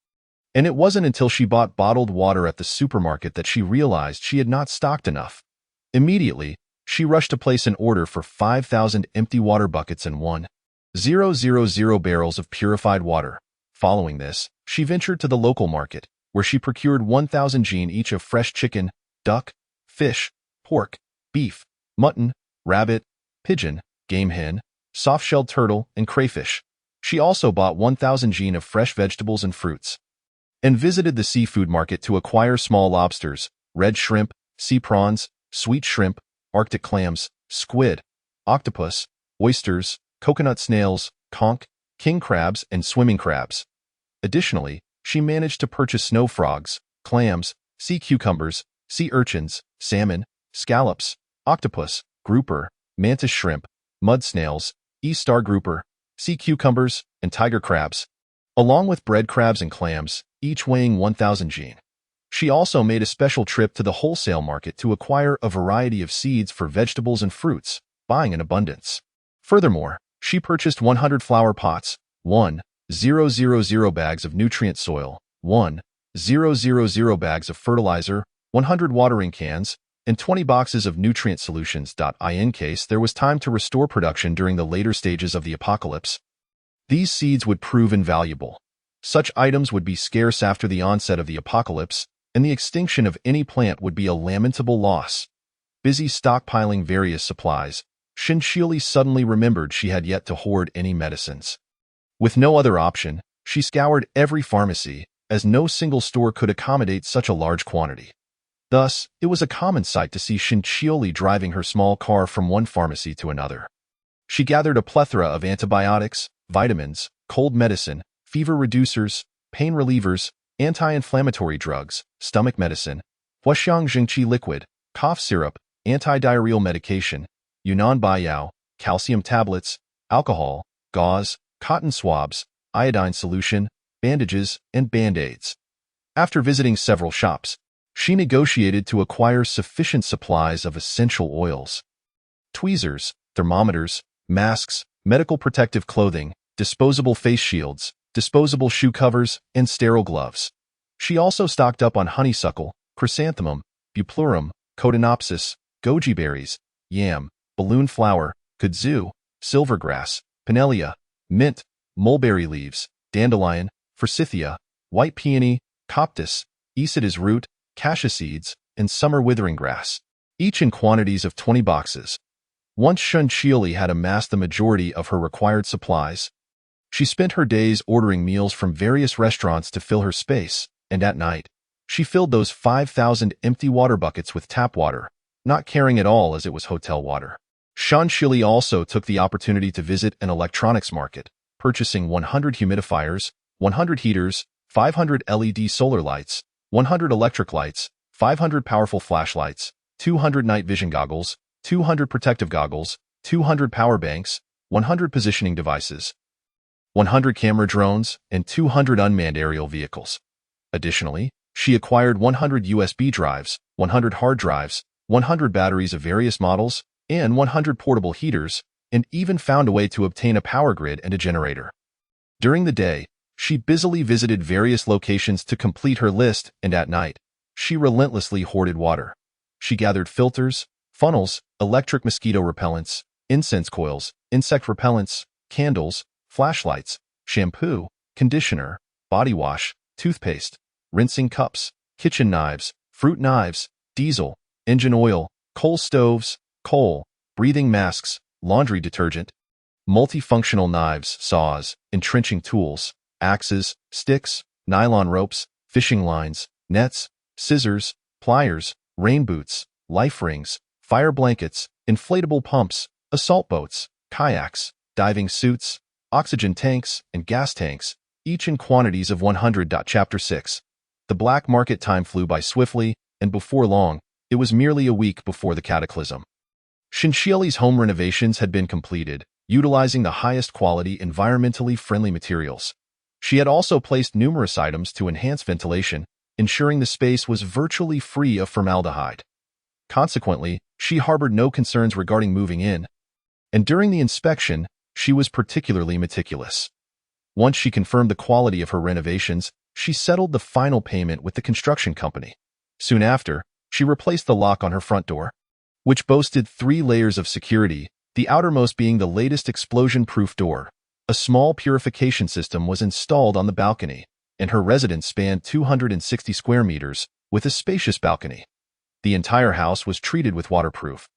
And it wasn't until she bought bottled water at the supermarket that she realized she had not stocked enough. Immediately, she rushed to place an order for 5,000 empty water buckets and 1,000 barrels of purified water. Following this, she ventured to the local market, where she procured 1,000 jin each of fresh chicken, duck, fish, pork, beef, mutton, rabbit, pigeon, game hen, soft-shelled turtle, and crayfish. She also bought 1,000 jin of fresh vegetables and fruits, and visited the seafood market to acquire small lobsters, red shrimp, sea prawns, sweet shrimp, Arctic clams, squid, octopus, oysters, coconut snails, conch, king crabs, and swimming crabs. Additionally, she managed to purchase snow frogs, clams, sea cucumbers, sea urchins, salmon, scallops, octopus, grouper, mantis shrimp, mud snails, E-star grouper, sea cucumbers, and tiger crabs, along with bread crabs and clams, each weighing 1,000 jin. She also made a special trip to the wholesale market to acquire a variety of seeds for vegetables and fruits, buying in abundance. Furthermore, she purchased 100 flower pots, 1,000 bags of nutrient soil, 1,000 bags of fertilizer, 100 watering cans, and 20 boxes of nutrient solutions. In case there was time to restore production during the later stages of the apocalypse, these seeds would prove invaluable. Such items would be scarce after the onset of the apocalypse, and the extinction of any plant would be a lamentable loss. Busy stockpiling various supplies, Shen Qiuli suddenly remembered she had yet to hoard any medicines. With no other option, she scoured every pharmacy, as no single store could accommodate such a large quantity. Thus, it was a common sight to see Shen Qiuli driving her small car from one pharmacy to another. She gathered a plethora of antibiotics, vitamins, cold medicine, fever reducers, pain relievers, anti-inflammatory drugs, stomach medicine, Huaxiang Jingqi liquid, cough syrup, anti-diarrheal medication, Yunnan Baiyao, calcium tablets, alcohol, gauze, cotton swabs, iodine solution, bandages, and band-aids. After visiting several shops, she negotiated to acquire sufficient supplies of essential oils, tweezers, thermometers, masks, medical protective clothing, disposable face shields, disposable shoe covers, and sterile gloves. She also stocked up on honeysuckle, chrysanthemum, bupleurum, cotinopsis, goji berries, yam, balloon flower, kudzu, silvergrass, pinelia, mint, mulberry leaves, dandelion, forsythia, white peony, coptis, Isatis root, cassia seeds, and summer withering grass, each in quantities of 20 boxes. Once Shen Qiuli had amassed the majority of her required supplies, she spent her days ordering meals from various restaurants to fill her space, and at night, she filled those 5,000 empty water buckets with tap water, not caring at all as it was hotel water. Shen Qiuli also took the opportunity to visit an electronics market, purchasing 100 humidifiers, 100 heaters, 500 LED solar lights, 100 electric lights, 500 powerful flashlights, 200 night vision goggles, 200 protective goggles, 200 power banks, 100 positioning devices, 100 camera drones, and 200 unmanned aerial vehicles. Additionally, she acquired 100 USB drives, 100 hard drives, 100 batteries of various models, and 100 portable heaters, and even found a way to obtain a power grid and a generator. During the day, she busily visited various locations to complete her list, and at night, she relentlessly hoarded water. She gathered filters, funnels, electric mosquito repellents, incense coils, insect repellents, candles, flashlights, shampoo, conditioner, body wash, toothpaste, rinsing cups, kitchen knives, fruit knives, diesel, engine oil, coal stoves, coal, breathing masks, laundry detergent, multifunctional knives, saws, entrenching tools, axes, sticks, nylon ropes, fishing lines, nets, scissors, pliers, rain boots, life rings, fire blankets, inflatable pumps, assault boats, kayaks, diving suits, oxygen tanks, and gas tanks, each in quantities of 100. Chapter 6. The black market. Time flew by swiftly, and before long, it was merely a week before the cataclysm. Shinchieli's home renovations had been completed, utilizing the highest quality, environmentally friendly materials. She had also placed numerous items to enhance ventilation, ensuring the space was virtually free of formaldehyde. Consequently, she harbored no concerns regarding moving in, and during the inspection, she was particularly meticulous. Once she confirmed the quality of her renovations, she settled the final payment with the construction company. Soon after, she replaced the lock on her front door, which boasted 3 layers of security, the outermost being the latest explosion-proof door. A small purification system was installed on the balcony, and her residence spanned 260 square meters, with a spacious balcony. The entire house was treated with waterproof,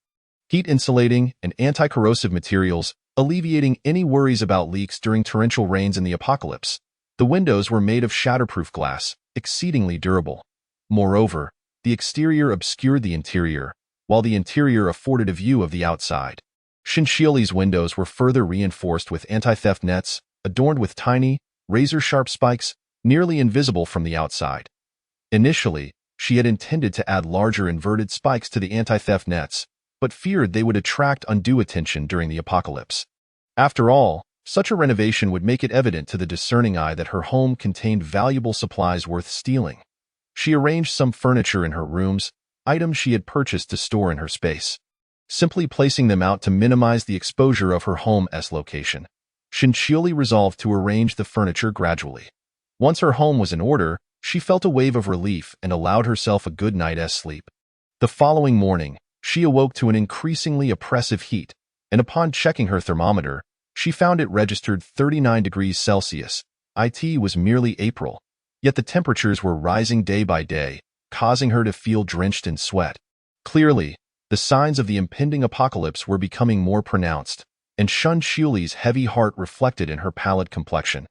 heat-insulating, and anti-corrosive materials, alleviating any worries about leaks during torrential rains in the apocalypse. The windows were made of shatterproof glass, exceedingly durable. Moreover, the exterior obscured the interior, while the interior afforded a view of the outside. Shinchieli's windows were further reinforced with anti-theft nets, adorned with tiny, razor-sharp spikes, nearly invisible from the outside. Initially, she had intended to add larger inverted spikes to the anti-theft nets, but feared they would attract undue attention during the apocalypse. After all, such a renovation would make it evident to the discerning eye that her home contained valuable supplies worth stealing. She arranged some furniture in her rooms, items she had purchased to store in her space, simply placing them out to minimize the exposure of her home's location. Shinchieli resolved to arrange the furniture gradually. Once her home was in order, she felt a wave of relief and allowed herself a good night's sleep. The following morning, she awoke to an increasingly oppressive heat, and upon checking her thermometer, she found it registered 39 degrees Celsius. It was merely April, yet the temperatures were rising day by day, causing her to feel drenched in sweat. Clearly, the signs of the impending apocalypse were becoming more pronounced, and Shinchieli's heavy heart reflected in her pallid complexion.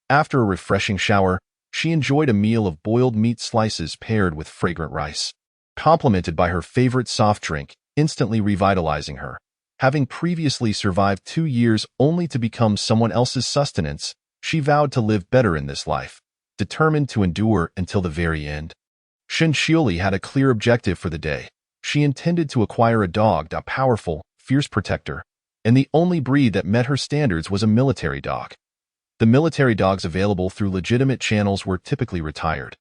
After a refreshing shower, she enjoyed a meal of boiled meat slices paired with fragrant rice, complemented by her favorite soft drink, instantly revitalizing her. Having previously survived 2 years only to become someone else's sustenance, she vowed to live better in this life, determined to endure until the very end. Shinchieli had a clear objective for the day. She intended to acquire a dog, a powerful, fierce protector, and the only breed that met her standards was a military dog. The military dogs available through legitimate channels were typically retired,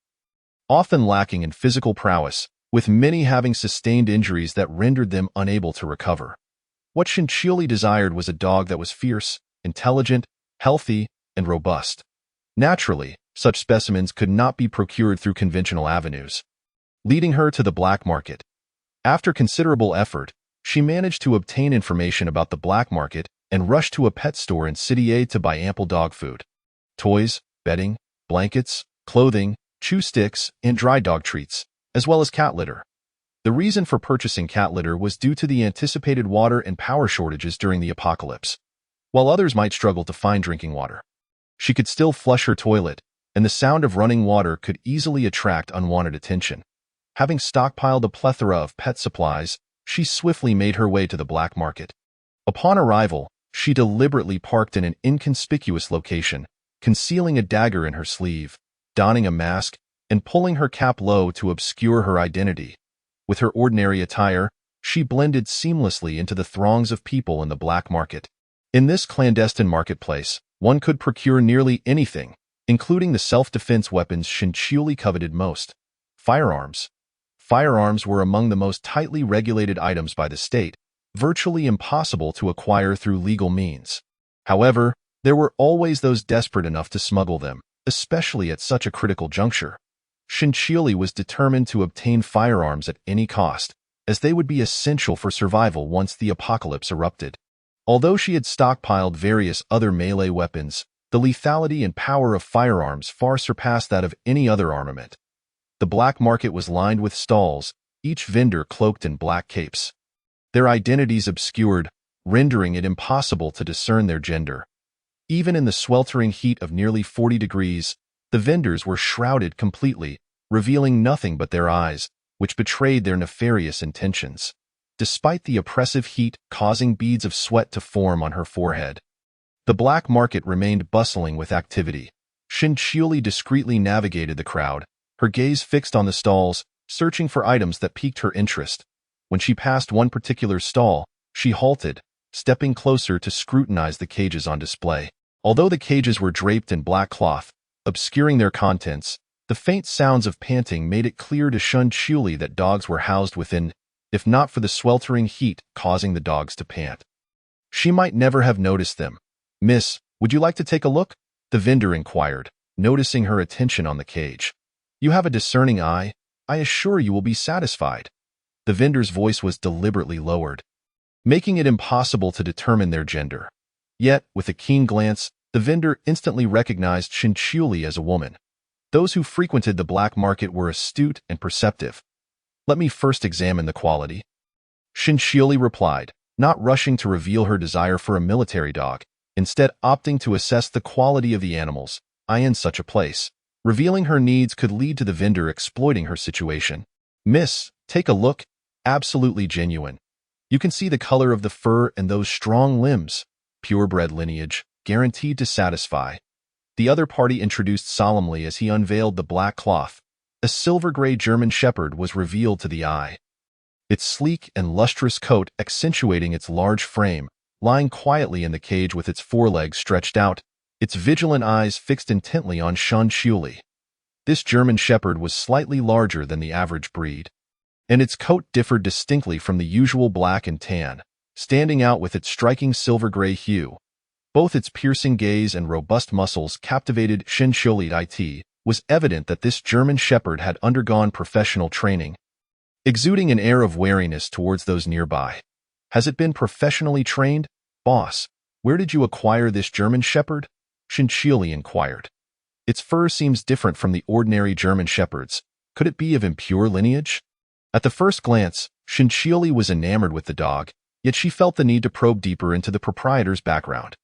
often lacking in physical prowess, with many having sustained injuries that rendered them unable to recover. What Shinchieli desired was a dog that was fierce, intelligent, healthy, and robust. Naturally, such specimens could not be procured through conventional avenues, leading her to the black market. After considerable effort, she managed to obtain information about the black market and rushed to a pet store in City A to buy ample dog food, toys, bedding, blankets, clothing, chew sticks, and dry dog treats, as well as cat litter. The reason for purchasing cat litter was due to the anticipated water and power shortages during the apocalypse. While others might struggle to find drinking water, she could still flush her toilet, and the sound of running water could easily attract unwanted attention. Having stockpiled a plethora of pet supplies, she swiftly made her way to the black market. Upon arrival, she deliberately parked in an inconspicuous location, concealing a dagger in her sleeve, donning a mask, and pulling her cap low to obscure her identity. With her ordinary attire, she blended seamlessly into the throngs of people in the black market. In this clandestine marketplace, one could procure nearly anything, including the self-defense weapons Shinchieli coveted most: firearms. Firearms were among the most tightly regulated items by the state, virtually impossible to acquire through legal means. However, there were always those desperate enough to smuggle them, especially at such a critical juncture. Shinchieli was determined to obtain firearms at any cost, as they would be essential for survival once the apocalypse erupted. Although she had stockpiled various other melee weapons, the lethality and power of firearms far surpassed that of any other armament. The black market was lined with stalls, each vendor cloaked in black capes, their identities obscured, rendering it impossible to discern their gender. Even in the sweltering heat of nearly 40 degrees, The vendors were shrouded completely, revealing nothing but their eyes, which betrayed their nefarious intentions. Despite the oppressive heat causing beads of sweat to form on her forehead, the black market remained bustling with activity. Shinchiuli discreetly navigated the crowd, her gaze fixed on the stalls, searching for items that piqued her interest. When she passed one particular stall, she halted, stepping closer to scrutinize the cages on display. Although the cages were draped in black cloth, obscuring their contents, the faint sounds of panting made it clear to Shinchiuli that dogs were housed within, if not for the sweltering heat causing the dogs to pant. She might never have noticed them. "Miss, would you like to take a look?" the vendor inquired, noticing her attention on the cage. "You have a discerning eye. I assure you will be satisfied." The vendor's voice was deliberately lowered, making it impossible to determine their gender. Yet, with a keen glance, the vendor instantly recognized Shinchiuli as a woman. Those who frequented the black market were astute and perceptive. "Let me first examine the quality," Shinchiuli replied, not rushing to reveal her desire for a military dog, instead opting to assess the quality of the animals. In such a place, revealing her needs could lead to the vendor exploiting her situation. "Miss, take a look. Absolutely genuine. You can see the color of the fur and those strong limbs. Purebred lineage, guaranteed to satisfy." The other party introduced solemnly as he unveiled the black cloth. A silver-gray German Shepherd was revealed to the eye, its sleek and lustrous coat accentuating its large frame, lying quietly in the cage with its forelegs stretched out, its vigilant eyes fixed intently on Shinchiuli. This German Shepherd was slightly larger than the average breed, and its coat differed distinctly from the usual black and tan, standing out with its striking silver-gray hue. Both its piercing gaze and robust muscles captivated Shinchiuli. It was evident that this German Shepherd had undergone professional training, exuding an air of wariness towards those nearby. "Has it been professionally trained? Boss, where did you acquire this German Shepherd?" Shinchiuli inquired. "Its fur seems different from the ordinary German Shepherds. Could it be of impure lineage?" At the first glance, Shinchiuli was enamored with the dog, yet she felt the need to probe deeper into the proprietor's background.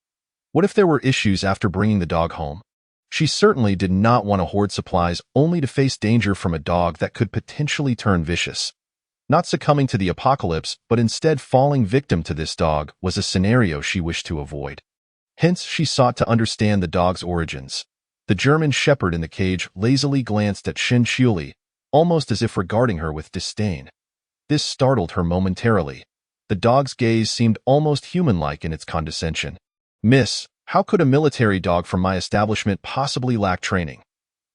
What if there were issues after bringing the dog home? She certainly did not want to hoard supplies only to face danger from a dog that could potentially turn vicious. Not succumbing to the apocalypse, but instead falling victim to this dog was a scenario she wished to avoid. Hence, she sought to understand the dog's origins. The German Shepherd in the cage lazily glanced at Shinchiuli, almost as if regarding her with disdain. This startled her momentarily. The dog's gaze seemed almost human-like in its condescension. "Miss, how could a military dog from my establishment possibly lack training?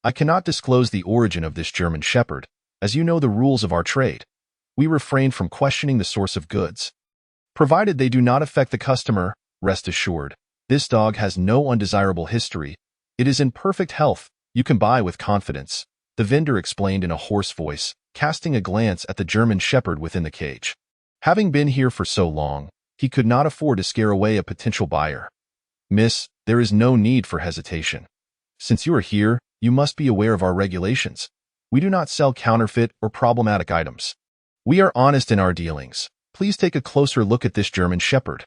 I cannot disclose the origin of this German Shepherd, as you know the rules of our trade. We refrain from questioning the source of goods. Provided they do not affect the customer, rest assured. This dog has no undesirable history. It is in perfect health. You can buy with confidence," the vendor explained in a hoarse voice, casting a glance at the German Shepherd within the cage. Having been here for so long, he could not afford to scare away a potential buyer. "Miss, there is no need for hesitation. Since you are here, you must be aware of our regulations. We do not sell counterfeit or problematic items. We are honest in our dealings. Please take a closer look at this German Shepherd."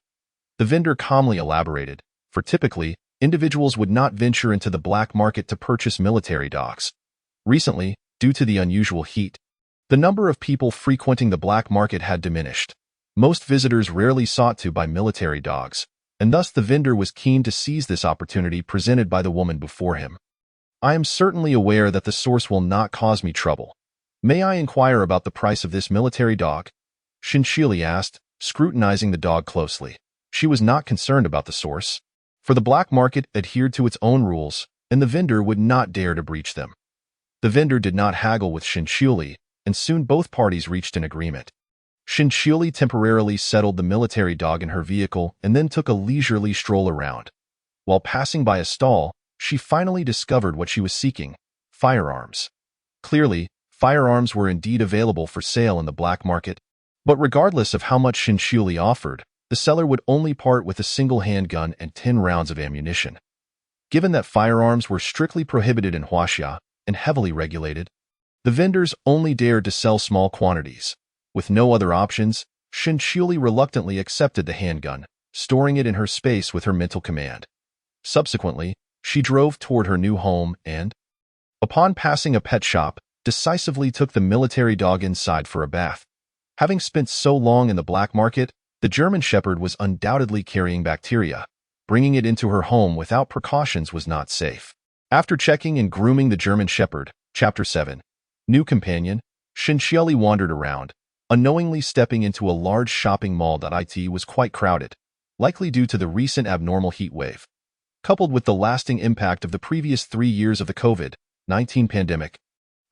The vendor calmly elaborated, for typically, individuals would not venture into the black market to purchase military dogs. Recently, due to the unusual heat, the number of people frequenting the black market had diminished. Most visitors rarely sought to buy military dogs, and thus the vendor was keen to seize this opportunity presented by the woman before him. "I am certainly aware that the source will not cause me trouble. May I inquire about the price of this military dog?" Shinchiuli asked, scrutinizing the dog closely. She was not concerned about the source, for the black market adhered to its own rules, and the vendor would not dare to breach them. The vendor did not haggle with Shinchiuli, and soon both parties reached an agreement. Shinchiuli temporarily settled the military dog in her vehicle and then took a leisurely stroll around. While passing by a stall, she finally discovered what she was seeking: firearms. Clearly, firearms were indeed available for sale in the black market, but regardless of how much Shinchiuli offered, the seller would only part with a single handgun and 10 rounds of ammunition. Given that firearms were strictly prohibited in Huaxia and heavily regulated, the vendors only dared to sell small quantities. With no other options, Shinchiuli reluctantly accepted the handgun, storing it in her space with her mental command. Subsequently, she drove toward her new home and, Upon passing a pet shop, decisively took the military dog inside for a bath. Having spent so long in the black market, the German Shepherd was undoubtedly carrying bacteria. Bringing it into her home without precautions was not safe. After checking and grooming the German Shepherd, Chapter 7, New Companion, Shinchieli wandered around, unknowingly stepping into a large shopping mall that was quite crowded, likely due to the recent abnormal heat wave. Coupled with the lasting impact of the previous 3 years of the COVID-19 pandemic,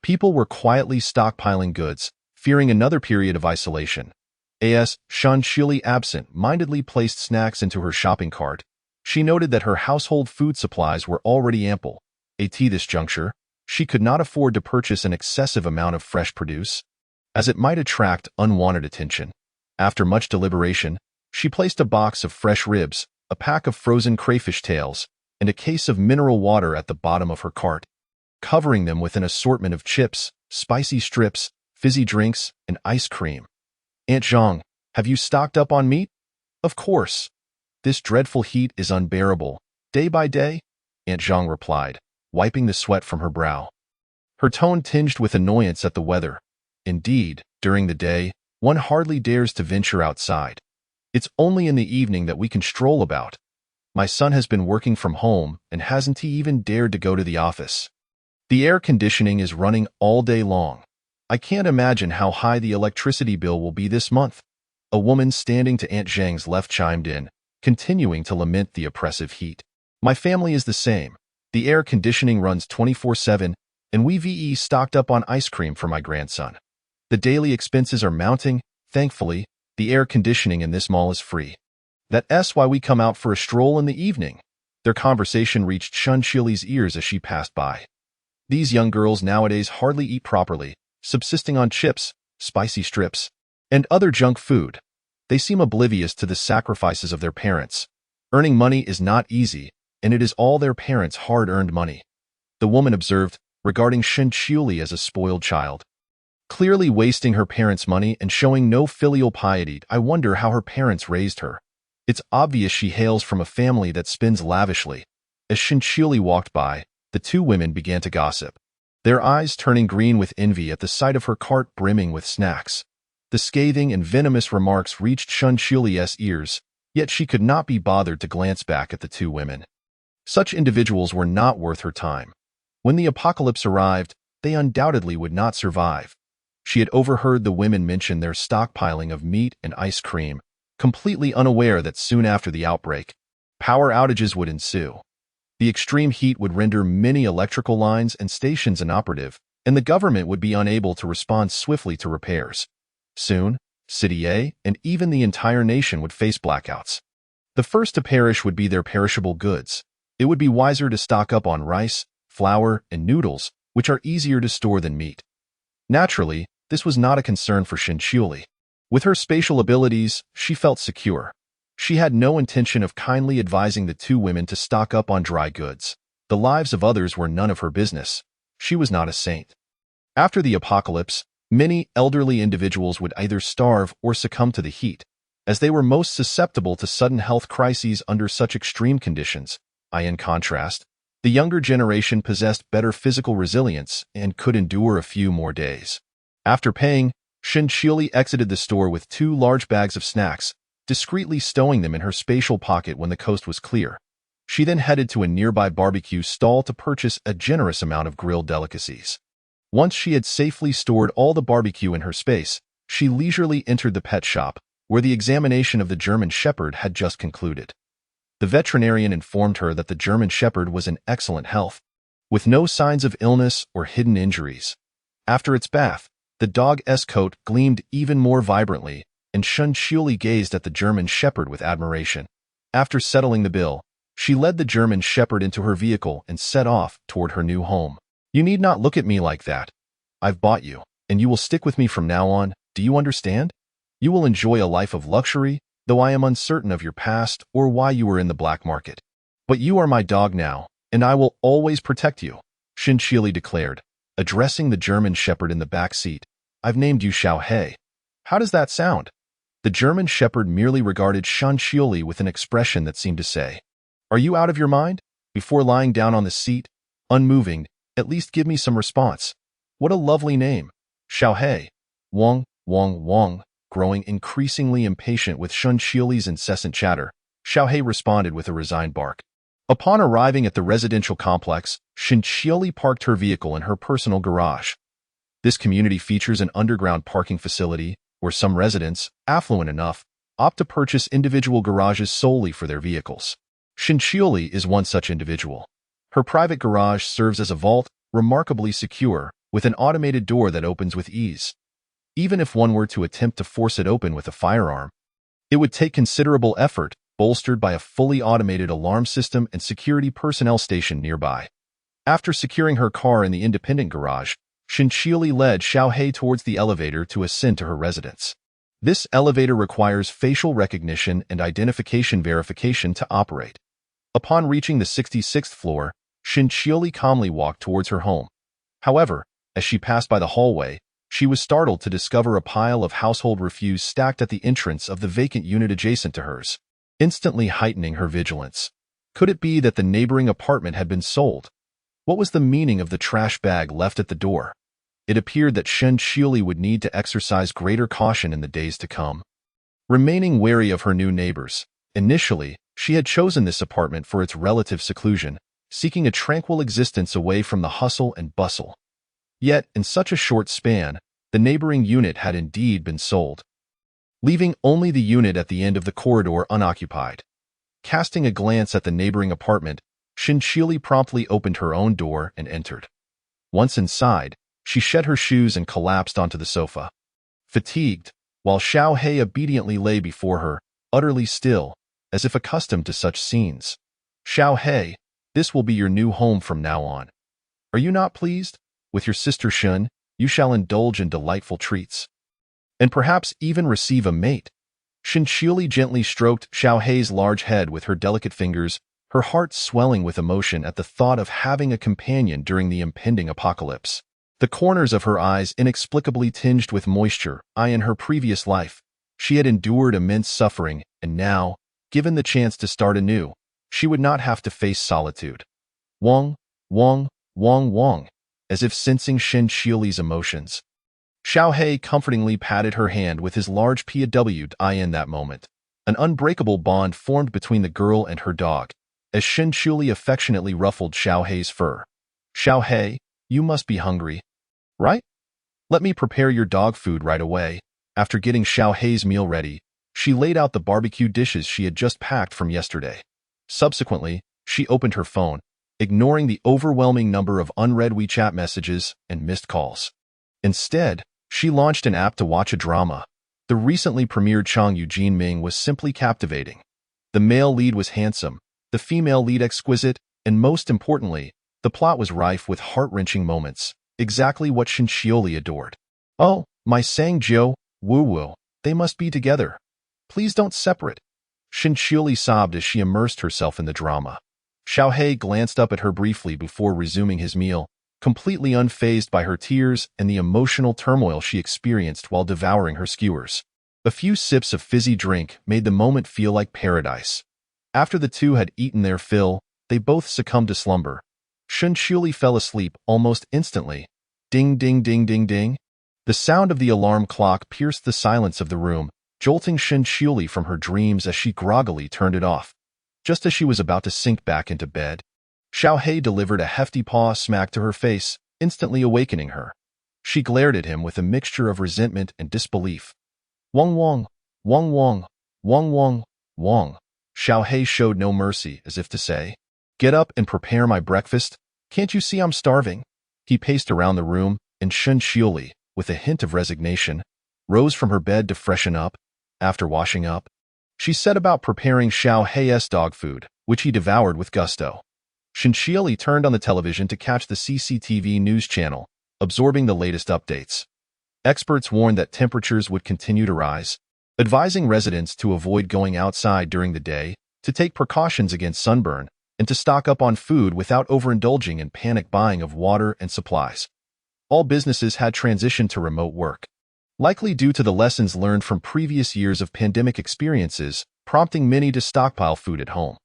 people were quietly stockpiling goods, fearing another period of isolation. As Shinchieli absent-mindedly placed snacks into her shopping cart, she noted that her household food supplies were already ample. At this juncture, she could not afford to purchase an excessive amount of fresh produce, as it might attract unwanted attention. After much deliberation, she placed a box of fresh ribs, a pack of frozen crayfish tails, and a case of mineral water at the bottom of her cart, covering them with an assortment of chips, spicy strips, fizzy drinks, and ice cream. "Aunt Zhang, have you stocked up on meat?" "Of course. This dreadful heat is unbearable, day by day," Aunt Zhang replied, wiping the sweat from her brow. Her tone tinged with annoyance at the weather. "Indeed, during the day, one hardly dares to venture outside. It's only in the evening that we can stroll about. My son has been working from home and hasn't he even dared to go to the office. The air conditioning is running all day long. I can't imagine how high the electricity bill will be this month." A woman standing to Aunt Zhang's left chimed in, continuing to lament the oppressive heat. "My family is the same. The air conditioning runs 24/7, and we've stocked up on ice cream for my grandson. The daily expenses are mounting. Thankfully, the air conditioning in this mall is free. That's why we come out for a stroll in the evening." Their conversation reached Shinchieli's ears as she passed by. These young girls nowadays hardly eat properly, subsisting on chips, spicy strips, and other junk food. They seem oblivious to the sacrifices of their parents. Earning money is not easy, and it is all their parents' hard-earned money, the woman observed, regarding Shinchieli as a spoiled child. Clearly wasting her parents' money and showing no filial piety. I wonder how her parents raised her. It's obvious she hails from a family that spends lavishly. As Shinchieli walked by, the two women began to gossip, their eyes turning green with envy at the sight of her cart brimming with snacks. The scathing and venomous remarks reached Shinchieli's ears, yet she could not be bothered to glance back at the two women. Such individuals were not worth her time. When the apocalypse arrived, they undoubtedly would not survive. She had overheard the women mention their stockpiling of meat and ice cream, completely unaware that soon after the outbreak, power outages would ensue. The extreme heat would render many electrical lines and stations inoperative, and the government would be unable to respond swiftly to repairs. Soon, City A and even the entire nation would face blackouts. The first to perish would be their perishable goods. It would be wiser to stock up on rice, flour, and noodles, which are easier to store than meat. Naturally, this was not a concern for Shinchieli. With her spatial abilities, she felt secure. She had no intention of kindly advising the two women to stock up on dry goods. The lives of others were none of her business. She was not a saint. After the apocalypse, many elderly individuals would either starve or succumb to the heat, as they were most susceptible to sudden health crises under such extreme conditions. In contrast, the younger generation possessed better physical resilience and could endure a few more days. After paying, Shinchieli exited the store with 2 large bags of snacks, discreetly stowing them in her spatial pocket when the coast was clear. She then headed to a nearby barbecue stall to purchase a generous amount of grilled delicacies. Once she had safely stored all the barbecue in her space, she leisurely entered the pet shop, where the examination of the German Shepherd had just concluded. The veterinarian informed her that the German Shepherd was in excellent health, with no signs of illness or hidden injuries. After its bath, the dog's coat gleamed even more vibrantly, and Shinchieli gazed at the German Shepherd with admiration. After settling the bill, she led the German Shepherd into her vehicle and set off toward her new home. "You need not look at me like that. I've bought you, and you will stick with me from now on, do you understand? You will enjoy a life of luxury, though I am uncertain of your past or why you were in the black market. But you are my dog now, and I will always protect you," Shinchieli declared, addressing the German Shepherd in the back seat. "I've named you Xiao He. How does that sound?" The German Shepherd merely regarded Shinchieli with an expression that seemed to say, "Are you out of your mind?" Before lying down on the seat, unmoving, At least give me some response. What a lovely name. Xiaohei. Wong, Wong, Wong. Growing increasingly impatient with Shun Qiuli's incessant chatter, Xiaohei responded with a resigned bark. Upon arriving at the residential complex, Shun Qiuli parked her vehicle in her personal garage. This community features an underground parking facility where some residents, affluent enough, opt to purchase individual garages solely for their vehicles. Shun Qiuli is one such individual. Her private garage serves as a vault, remarkably secure, with an automated door that opens with ease. Even if one were to attempt to force it open with a firearm, it would take considerable effort, bolstered by a fully automated alarm system and security personnel stationed nearby. After securing her car in the independent garage, Shun Qiuli led Xiaohei towards the elevator to ascend to her residence. This elevator requires facial recognition and identification verification to operate. Upon reaching the 66th floor, Shun Qiuli calmly walked towards her home. However, as she passed by the hallway, she was startled to discover a pile of household refuse stacked at the entrance of the vacant unit adjacent to hers, instantly heightening her vigilance. Could it be that the neighboring apartment had been sold? What was the meaning of the trash bag left at the door? It appeared that Shun Qiuli would need to exercise greater caution in the days to come. Remaining wary of her new neighbors, initially, she had chosen this apartment for its relative seclusion, seeking a tranquil existence away from the hustle and bustle. Yet, in such a short span, the neighboring unit had indeed been sold, leaving only the unit at the end of the corridor unoccupied. Casting a glance at the neighboring apartment, Shun Qiuli promptly opened her own door and entered. Once inside, she shed her shoes and collapsed onto the sofa. Fatigued, while Xiaohei obediently lay before her, utterly still, as if accustomed to such scenes. Xiaohei, this will be your new home from now on. Are you not pleased? With your sister Shun, you shall indulge in delightful treats, and perhaps even receive a mate. Shun Qiuli gently stroked Xiaohei's large head with her delicate fingers, her heart swelling with emotion at the thought of having a companion during the impending apocalypse. The corners of her eyes inexplicably tinged with moisture. In her previous life, she had endured immense suffering, and now, given the chance to start anew, she would not have to face solitude. Wong, Wong, Wong, Wong. As if sensing Shun Qiuli's emotions, Xiaohei comfortingly patted her hand with his large paw. In that moment, an unbreakable bond formed between the girl and her dog, as Shun Qiuli affectionately ruffled Xiaohei's fur. Xiaohei, you must be hungry, right? Let me prepare your dog food right away. After getting Xiaohei's meal ready, she laid out the barbecue dishes she had just packed from yesterday. Subsequently, she opened her phone, ignoring the overwhelming number of unread WeChat messages and missed calls. Instead, she launched an app to watch a drama. The recently premiered Chang Eugene Ming was simply captivating. The male lead was handsome, the female lead exquisite, and most importantly, the plot was rife with heart-wrenching moments, exactly what Shun Qiuli adored. Oh, my Sang-jiu, woo-woo, they must be together. Please don't separate. Shun Qiuli sobbed as she immersed herself in the drama. Xiaohei glanced up at her briefly before resuming his meal, completely unfazed by her tears and the emotional turmoil she experienced while devouring her skewers. A few sips of fizzy drink made the moment feel like paradise. After the two had eaten their fill, they both succumbed to slumber. Shun Qiuli fell asleep almost instantly. Ding, ding, ding, ding, ding. The sound of the alarm clock pierced the silence of the room, jolting Shun Qiuli from her dreams as she groggily turned it off. Just as she was about to sink back into bed, Xiaohei delivered a hefty paw smack to her face, instantly awakening her. She glared at him with a mixture of resentment and disbelief. Wong Wong, Wong Wong, Wong Wong, Wong. Xiaohei showed no mercy, as if to say, "Get up and prepare my breakfast. Can't you see I'm starving?" He paced around the room, and Shun Qiuli, with a hint of resignation, rose from her bed to freshen up. After washing up, she set about preparing Xiaohei's dog food, which he devoured with gusto. Shun Qiuli turned on the television to catch the CCTV news channel, absorbing the latest updates. Experts warned that temperatures would continue to rise, advising residents to avoid going outside during the day, to take precautions against sunburn, and to stock up on food without overindulging in panic buying of water and supplies. All businesses had transitioned to remote work, likely due to the lessons learned from previous years of pandemic experiences, prompting many to stockpile food at home.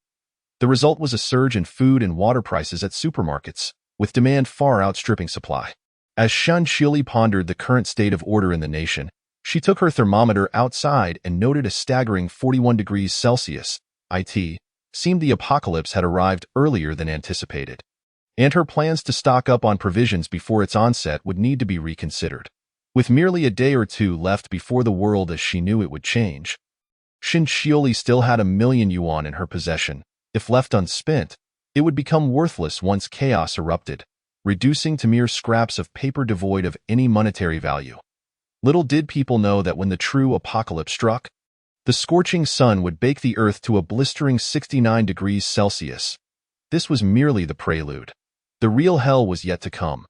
The result was a surge in food and water prices at supermarkets, with demand far outstripping supply. As Shen Shili pondered the current state of order in the nation, she took her thermometer outside and noted a staggering 41 degrees Celsius. It seemed the apocalypse had arrived earlier than anticipated, and her plans to stock up on provisions before its onset would need to be reconsidered. With merely a day or two left before the world as she knew it would change, Shen Shili still had 1,000,000 yuan in her possession. If left unspent, it would become worthless once chaos erupted, reducing to mere scraps of paper devoid of any monetary value. Little did people know that when the true apocalypse struck, the scorching sun would bake the earth to a blistering 69 degrees Celsius. This was merely the prelude. The real hell was yet to come.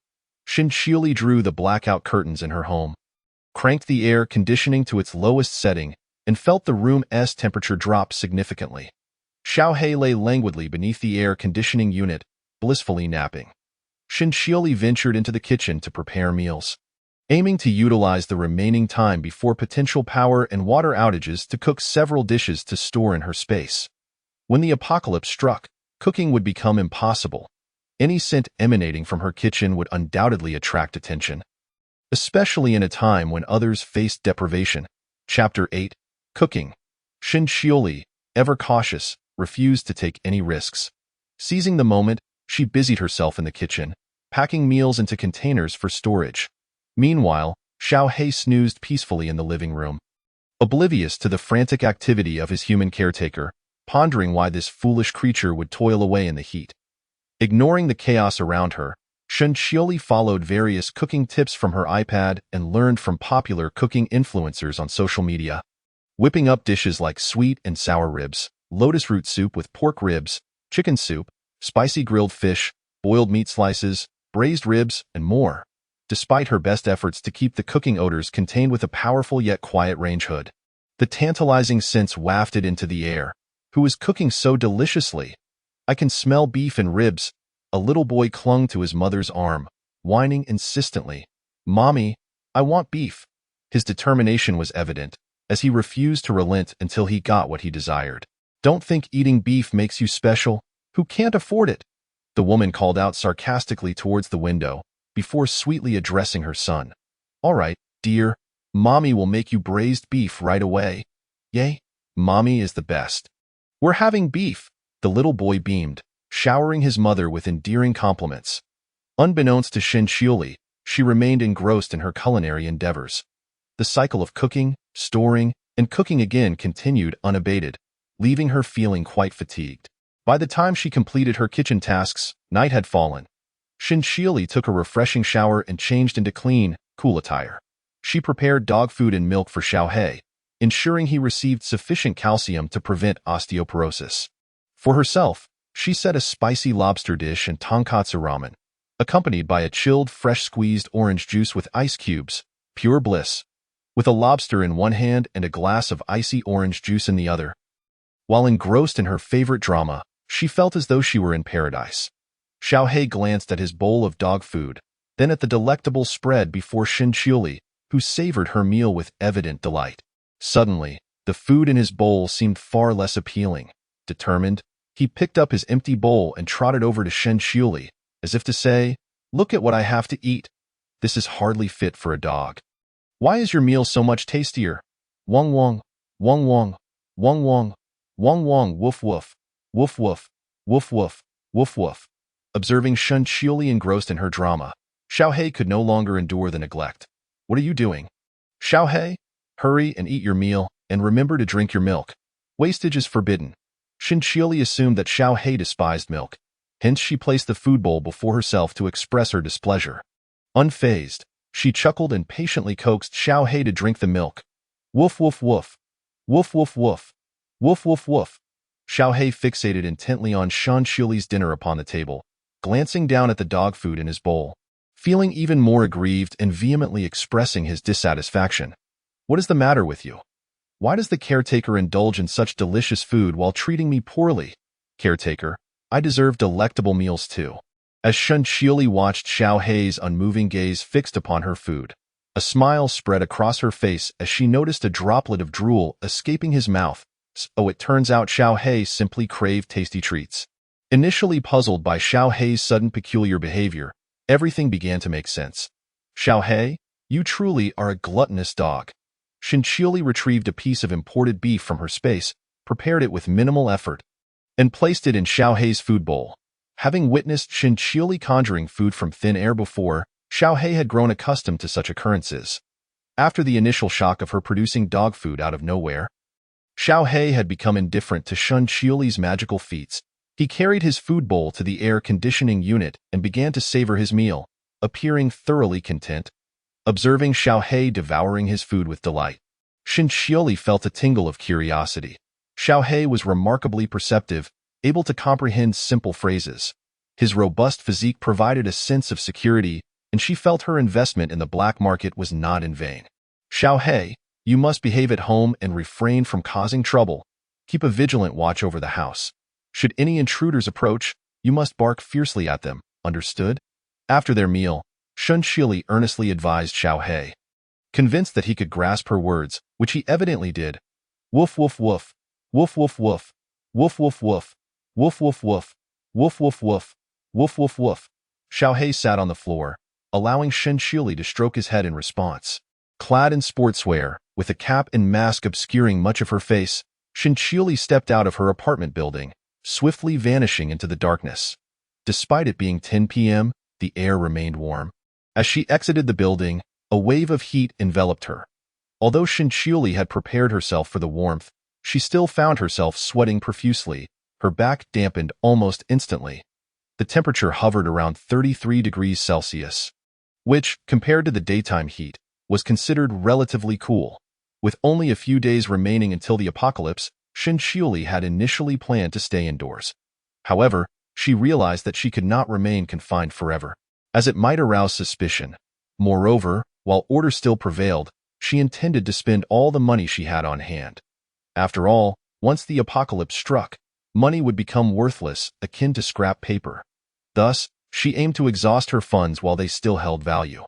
Shen Shili drew the blackout curtains in her home, cranked the air conditioning to its lowest setting, and felt the room's temperature drop significantly. Xiaohei lay languidly beneath the air conditioning unit, blissfully napping. Shen Shili ventured into the kitchen to prepare meals, aiming to utilize the remaining time before potential power and water outages to cook several dishes to store in her space. When the apocalypse struck, cooking would become impossible. Any scent emanating from her kitchen would undoubtedly attract attention, especially in a time when others faced deprivation. Chapter 8. Cooking. Shen Shili, ever cautious, refused to take any risks. Seizing the moment, she busied herself in the kitchen, packing meals into containers for storage. Meanwhile, Xiaohei snoozed peacefully in the living room, oblivious to the frantic activity of his human caretaker, pondering why this foolish creature would toil away in the heat. Ignoring the chaos around her, Shen Shili followed various cooking tips from her iPad and learned from popular cooking influencers on social media, whipping up dishes like sweet and sour ribs, lotus root soup with pork ribs, chicken soup, spicy grilled fish, boiled meat slices, braised ribs, and more. Despite her best efforts to keep the cooking odors contained with a powerful yet quiet range hood, the tantalizing scents wafted into the air. Who is cooking so deliciously? I can smell beef and ribs. A little boy clung to his mother's arm, whining insistently. Mommy, I want beef. His determination was evident, as he refused to relent until he got what he desired. Don't think eating beef makes you special. Who can't afford it? The woman called out sarcastically towards the window, before sweetly addressing her son. All right, dear, Mommy will make you braised beef right away. Yay, Mommy is the best. We're having beef. The little boy beamed, showering his mother with endearing compliments. Unbeknownst to Shen Shili, she remained engrossed in her culinary endeavors. The cycle of cooking, storing, and cooking again continued unabated, leaving her feeling quite fatigued. By the time she completed her kitchen tasks, night had fallen. Shen Shili took a refreshing shower and changed into clean, cool attire. She prepared dog food and milk for Xiaohei, ensuring he received sufficient calcium to prevent osteoporosis. For herself, she set a spicy lobster dish and tonkatsu ramen, accompanied by a chilled, fresh-squeezed orange juice with ice cubes, pure bliss. With a lobster in one hand and a glass of icy orange juice in the other. While engrossed in her favorite drama, she felt as though she were in paradise. Xiaohei glanced at his bowl of dog food, then at the delectable spread before Shen Shili, who savored her meal with evident delight. Suddenly, the food in his bowl seemed far less appealing. Determined, he picked up his empty bowl and trotted over to Shen Shili, as if to say, "Look at what I have to eat. This is hardly fit for a dog. Why is your meal so much tastier? Wong wong, wong wong, wong wong, wong wong, woof woof, woof woof, woof woof, woof woof." Observing Shen Shili engrossed in her drama, Xiaohei could no longer endure the neglect. "What are you doing? Xiaohei, hurry and eat your meal, and remember to drink your milk. Wastage is forbidden." Shen Shili assumed that Xiaohei despised milk, hence she placed the food bowl before herself to express her displeasure. Unfazed, she chuckled and patiently coaxed Xiaohei to drink the milk. Woof woof woof, woof woof woof, woof woof woof. Xiaohei fixated intently on Shen Shili's dinner upon the table, glancing down at the dog food in his bowl, feeling even more aggrieved and vehemently expressing his dissatisfaction. "What is the matter with you? Why does the caretaker indulge in such delicious food while treating me poorly? Caretaker, I deserve delectable meals too." As Shen Shili watched Xiaohei's unmoving gaze fixed upon her food, a smile spread across her face as she noticed a droplet of drool escaping his mouth. Oh, it turns out Xiaohei simply craved tasty treats. Initially puzzled by Xiao Hei's sudden peculiar behavior, everything began to make sense. Xiao Hei, you truly are a gluttonous dog. Shinchiuli retrieved a piece of imported beef from her space, prepared it with minimal effort, and placed it in Xiao Hei's food bowl. Having witnessed Shinchiuli conjuring food from thin air before, Xiao Hei had grown accustomed to such occurrences. After the initial shock of her producing dog food out of nowhere, Xiao Hei had become indifferent to Shinchiuli's magical feats. He carried his food bowl to the air conditioning unit and began to savor his meal, appearing thoroughly content. Observing Xiao Hei devouring his food with delight, Shinchiuli felt a tingle of curiosity. Xiao Hei was remarkably perceptive, able to comprehend simple phrases. His robust physique provided a sense of security, and she felt her investment in the black market was not in vain. Xiao Hei, you must behave at home and refrain from causing trouble. Keep a vigilant watch over the house. Should any intruders approach, you must bark fiercely at them, understood? After their meal, Shinchiuli earnestly advised Xiao Hei. Convinced that he could grasp her words, which he evidently did. Woof woof woof, woof woof woof, woof woof woof, woof woof woof, woof woof woof, woof woof woof. Xiao Hei sat on the floor, allowing Shinchiuli to stroke his head in response. Clad in sportswear, with a cap and mask obscuring much of her face, Shinchiuli stepped out of her apartment building, swiftly vanishing into the darkness. Despite it being 10 p.m., the air remained warm. As she exited the building, a wave of heat enveloped her. Although Shinchiuli had prepared herself for the warmth, she still found herself sweating profusely, her back dampened almost instantly. The temperature hovered around 33 degrees Celsius, which, compared to the daytime heat, was considered relatively cool. With only a few days remaining until the apocalypse, Shinchiuli had initially planned to stay indoors. However, she realized that she could not remain confined forever, as it might arouse suspicion. Moreover, while order still prevailed, she intended to spend all the money she had on hand. After all, once the apocalypse struck, money would become worthless, akin to scrap paper. Thus, she aimed to exhaust her funds while they still held value.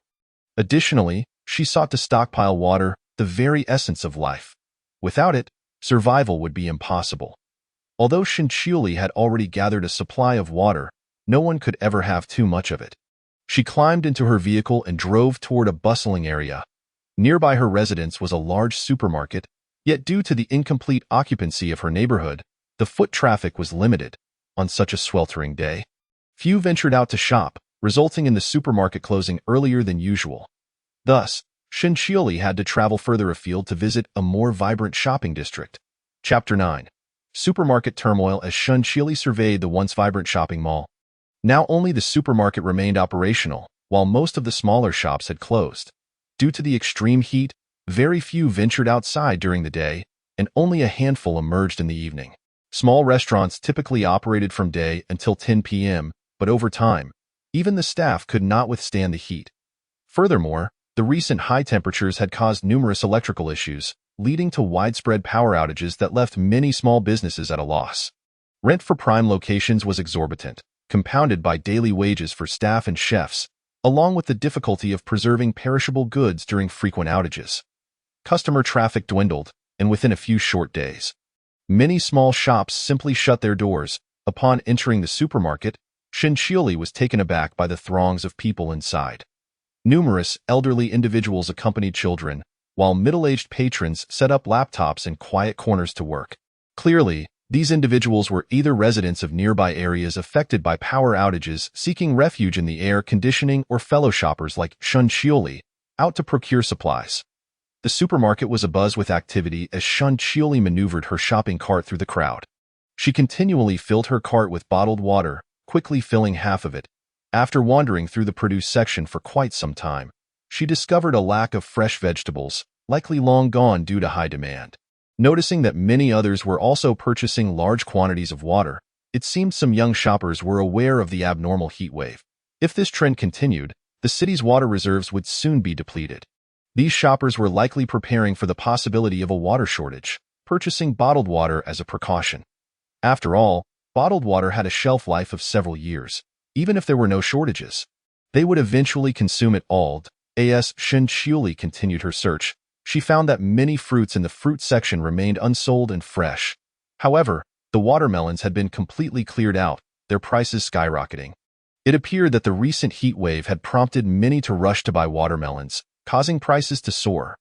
Additionally, she sought to stockpile water, the very essence of life. Without it, survival would be impossible. Although Shinchiuli had already gathered a supply of water, no one could ever have too much of it. She climbed into her vehicle and drove toward a bustling area. Nearby her residence was a large supermarket, yet due to the incomplete occupancy of her neighborhood, the foot traffic was limited. On such a sweltering day, few ventured out to shop, resulting in the supermarket closing earlier than usual. Thus, Shinchiuli had to travel further afield to visit a more vibrant shopping district. Chapter 9. Supermarket turmoil. As Shinchiuli surveyed the once vibrant shopping mall, now only the supermarket remained operational, while most of the smaller shops had closed. Due to the extreme heat, very few ventured outside during the day, and only a handful emerged in the evening. Small restaurants typically operated from day until 10 p.m., but over time, even the staff could not withstand the heat. Furthermore, the recent high temperatures had caused numerous electrical issues, leading to widespread power outages that left many small businesses at a loss. Rent for prime locations was exorbitant, compounded by daily wages for staff and chefs, along with the difficulty of preserving perishable goods during frequent outages. Customer traffic dwindled, and within a few short days, many small shops simply shut their doors. Upon entering the supermarket, Shinchiuli was taken aback by the throngs of people inside. Numerous elderly individuals accompanied children, while middle-aged patrons set up laptops in quiet corners to work. Clearly, these individuals were either residents of nearby areas affected by power outages seeking refuge in the air conditioning or fellow shoppers like Shinchiuli, out to procure supplies. The supermarket was abuzz with activity as Shinchiuli maneuvered her shopping cart through the crowd. She continually filled her cart with bottled water, quickly filling half of it. After wandering through the produce section for quite some time, she discovered a lack of fresh vegetables, likely long gone due to high demand. Noticing that many others were also purchasing large quantities of water, it seemed some young shoppers were aware of the abnormal heat wave. If this trend continued, the city's water reserves would soon be depleted. These shoppers were likely preparing for the possibility of a water shortage, purchasing bottled water as a precaution. After all, bottled water had a shelf life of several years. Even if there were no shortages, they would eventually consume it all. As Shinchiuli continued her search, she found that many fruits in the fruit section remained unsold and fresh. However, the watermelons had been completely cleared out, their prices skyrocketing. It appeared that the recent heat wave had prompted many to rush to buy watermelons, causing prices to soar.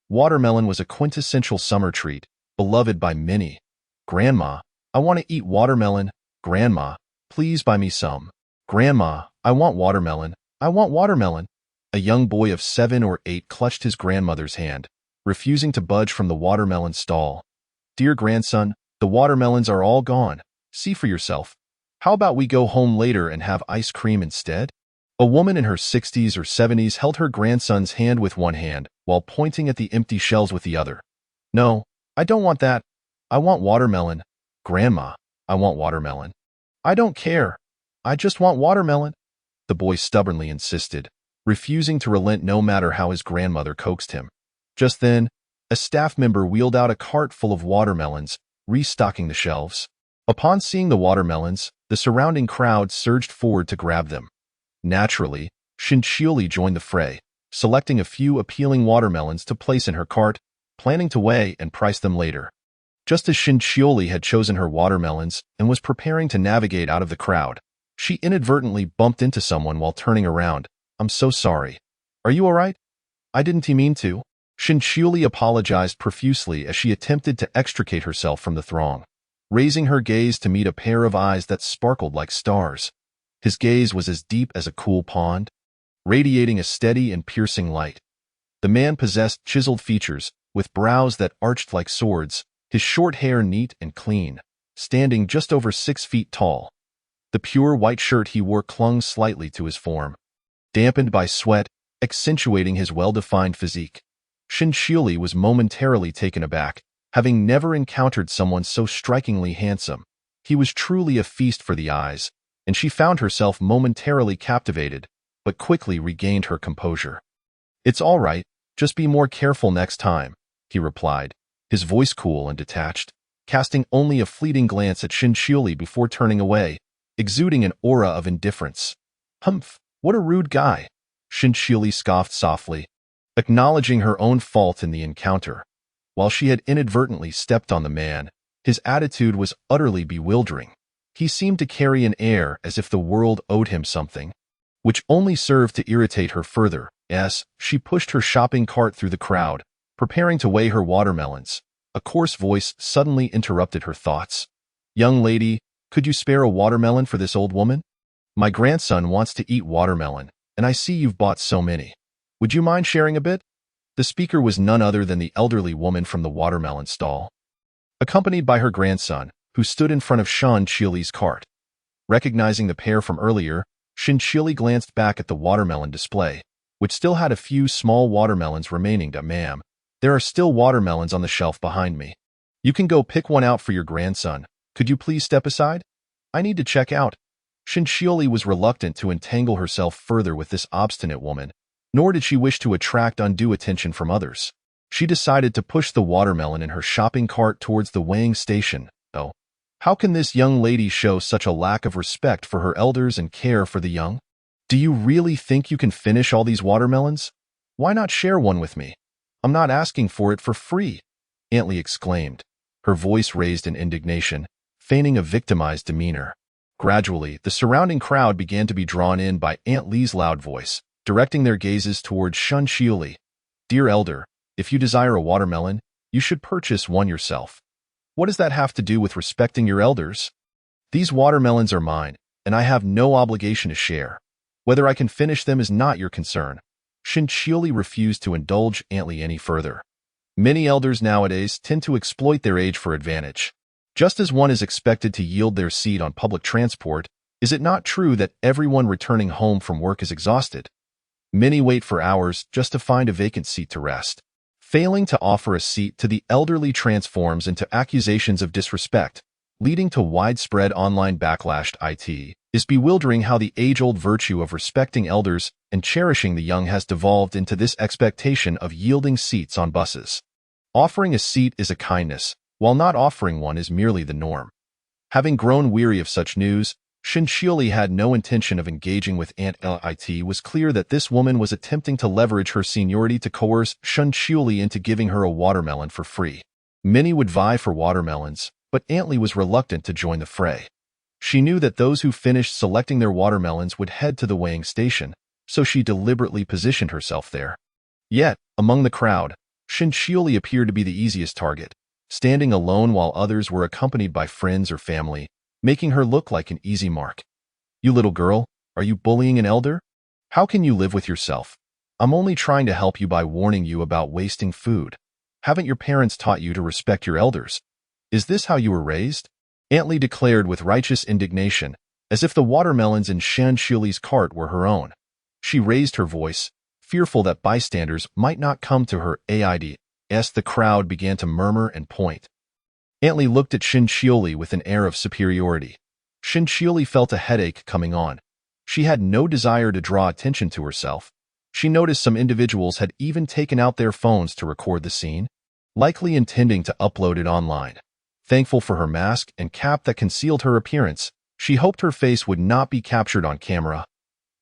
Watermelon was a quintessential summer treat, beloved by many. "Grandma, I want to eat watermelon. Grandma, please buy me some. Grandma, I want watermelon. I want watermelon." A young boy of 7 or 8 clutched his grandmother's hand, refusing to budge from the watermelon stall. "Dear grandson, the watermelons are all gone. See for yourself. How about we go home later and have ice cream instead?" A woman in her 60s or 70s held her grandson's hand with one hand while pointing at the empty shelves with the other. "No, I don't want that. I want watermelon. Grandma, I want watermelon." "I don't care. I just want watermelon," the boy stubbornly insisted, refusing to relent no matter how his grandmother coaxed him. Just then, a staff member wheeled out a cart full of watermelons, restocking the shelves. Upon seeing the watermelons, the surrounding crowd surged forward to grab them. Naturally, Shinchioli joined the fray, selecting a few appealing watermelons to place in her cart, planning to weigh and price them later. Just as Shinchioli had chosen her watermelons and was preparing to navigate out of the crowd, she inadvertently bumped into someone while turning around. "I'm so sorry. Are you all right? I didn't mean to." Shinchioli apologized profusely as she attempted to extricate herself from the throng, raising her gaze to meet a pair of eyes that sparkled like stars. His gaze was as deep as a cool pond, radiating a steady and piercing light. The man possessed chiseled features, with brows that arched like swords, his short hair neat and clean, standing just over 6 feet tall. The pure white shirt he wore clung slightly to his form, dampened by sweat, accentuating his well-defined physique. Shinchioli was momentarily taken aback, having never encountered someone so strikingly handsome. He was truly a feast for the eyes, and she found herself momentarily captivated, but quickly regained her composure. "It's all right, just be more careful next time," he replied, his voice cool and detached, casting only a fleeting glance at Shinchioli before turning away, exuding an aura of indifference. "Humph, what a rude guy," Shinchioli scoffed softly, acknowledging her own fault in the encounter. While she had inadvertently stepped on the man, his attitude was utterly bewildering. He seemed to carry an air as if the world owed him something, which only served to irritate her further as she pushed her shopping cart through the crowd, preparing to weigh her watermelons. A coarse voice suddenly interrupted her thoughts. "Young lady, could you spare a watermelon for this old woman? My grandson wants to eat watermelon, and I see you've bought so many. Would you mind sharing a bit?" The speaker was none other than the elderly woman from the watermelon stall, accompanied by her grandson, who stood in front of Shinchioli's cart. Recognizing the pair from earlier, Shinchioli glanced back at the watermelon display, which still had a few small watermelons remaining. "Ma'am, there are still watermelons on the shelf behind me. You can go pick one out for your grandson. Could you please step aside? I need to check out." Shinchioli was reluctant to entangle herself further with this obstinate woman, nor did she wish to attract undue attention from others. She decided to push the watermelon in her shopping cart towards the weighing station. Oh, how can this young lady show such a lack of respect for her elders and care for the young? "Do you really think you can finish all these watermelons? Why not share one with me? I'm not asking for it for free," Aunt Lee exclaimed, her voice raised in indignation, feigning a victimized demeanor. Gradually, the surrounding crowd began to be drawn in by Aunt Lee's loud voice, directing their gazes towards Shinchioli. "Dear elder, if you desire a watermelon, you should purchase one yourself. What does that have to do with respecting your elders? These watermelons are mine, and I have no obligation to share. Whether I can finish them is not your concern." Shinchioli refused to indulge Aunt Lee any further. Many elders nowadays tend to exploit their age for advantage. Just as one is expected to yield their seat on public transport, is it not true that everyone returning home from work is exhausted? Many wait for hours just to find a vacant seat to rest. Failing to offer a seat to the elderly transforms into accusations of disrespect, leading to widespread online backlash. It is bewildering how the age-old virtue of respecting elders and cherishing the young has devolved into this expectation of yielding seats on buses. Offering a seat is a kindness, while not offering one is merely the norm. Having grown weary of such news, Shinchioli had no intention of engaging with Aunt Lee. It was clear that this woman was attempting to leverage her seniority to coerce Shinchioli into giving her a watermelon for free. Many would vie for watermelons, but Aunt Lee was reluctant to join the fray. She knew that those who finished selecting their watermelons would head to the weighing station, so she deliberately positioned herself there. Yet, among the crowd, Shinchioli appeared to be the easiest target, standing alone while others were accompanied by friends or family, making her look like an easy mark. You little girl, are you bullying an elder? How can you live with yourself? I'm only trying to help you by warning you about wasting food. Haven't your parents taught you to respect your elders? Is this how you were raised? Aunt Lee declared with righteous indignation, as if the watermelons in Shinchioli's cart were her own. She raised her voice, fearful that bystanders might not come to her aid as the crowd began to murmur and point. Aunt Lee looked at Shinchioli with an air of superiority. Shinchioli felt a headache coming on. She had no desire to draw attention to herself. She noticed some individuals had even taken out their phones to record the scene, likely intending to upload it online. Thankful for her mask and cap that concealed her appearance, she hoped her face would not be captured on camera.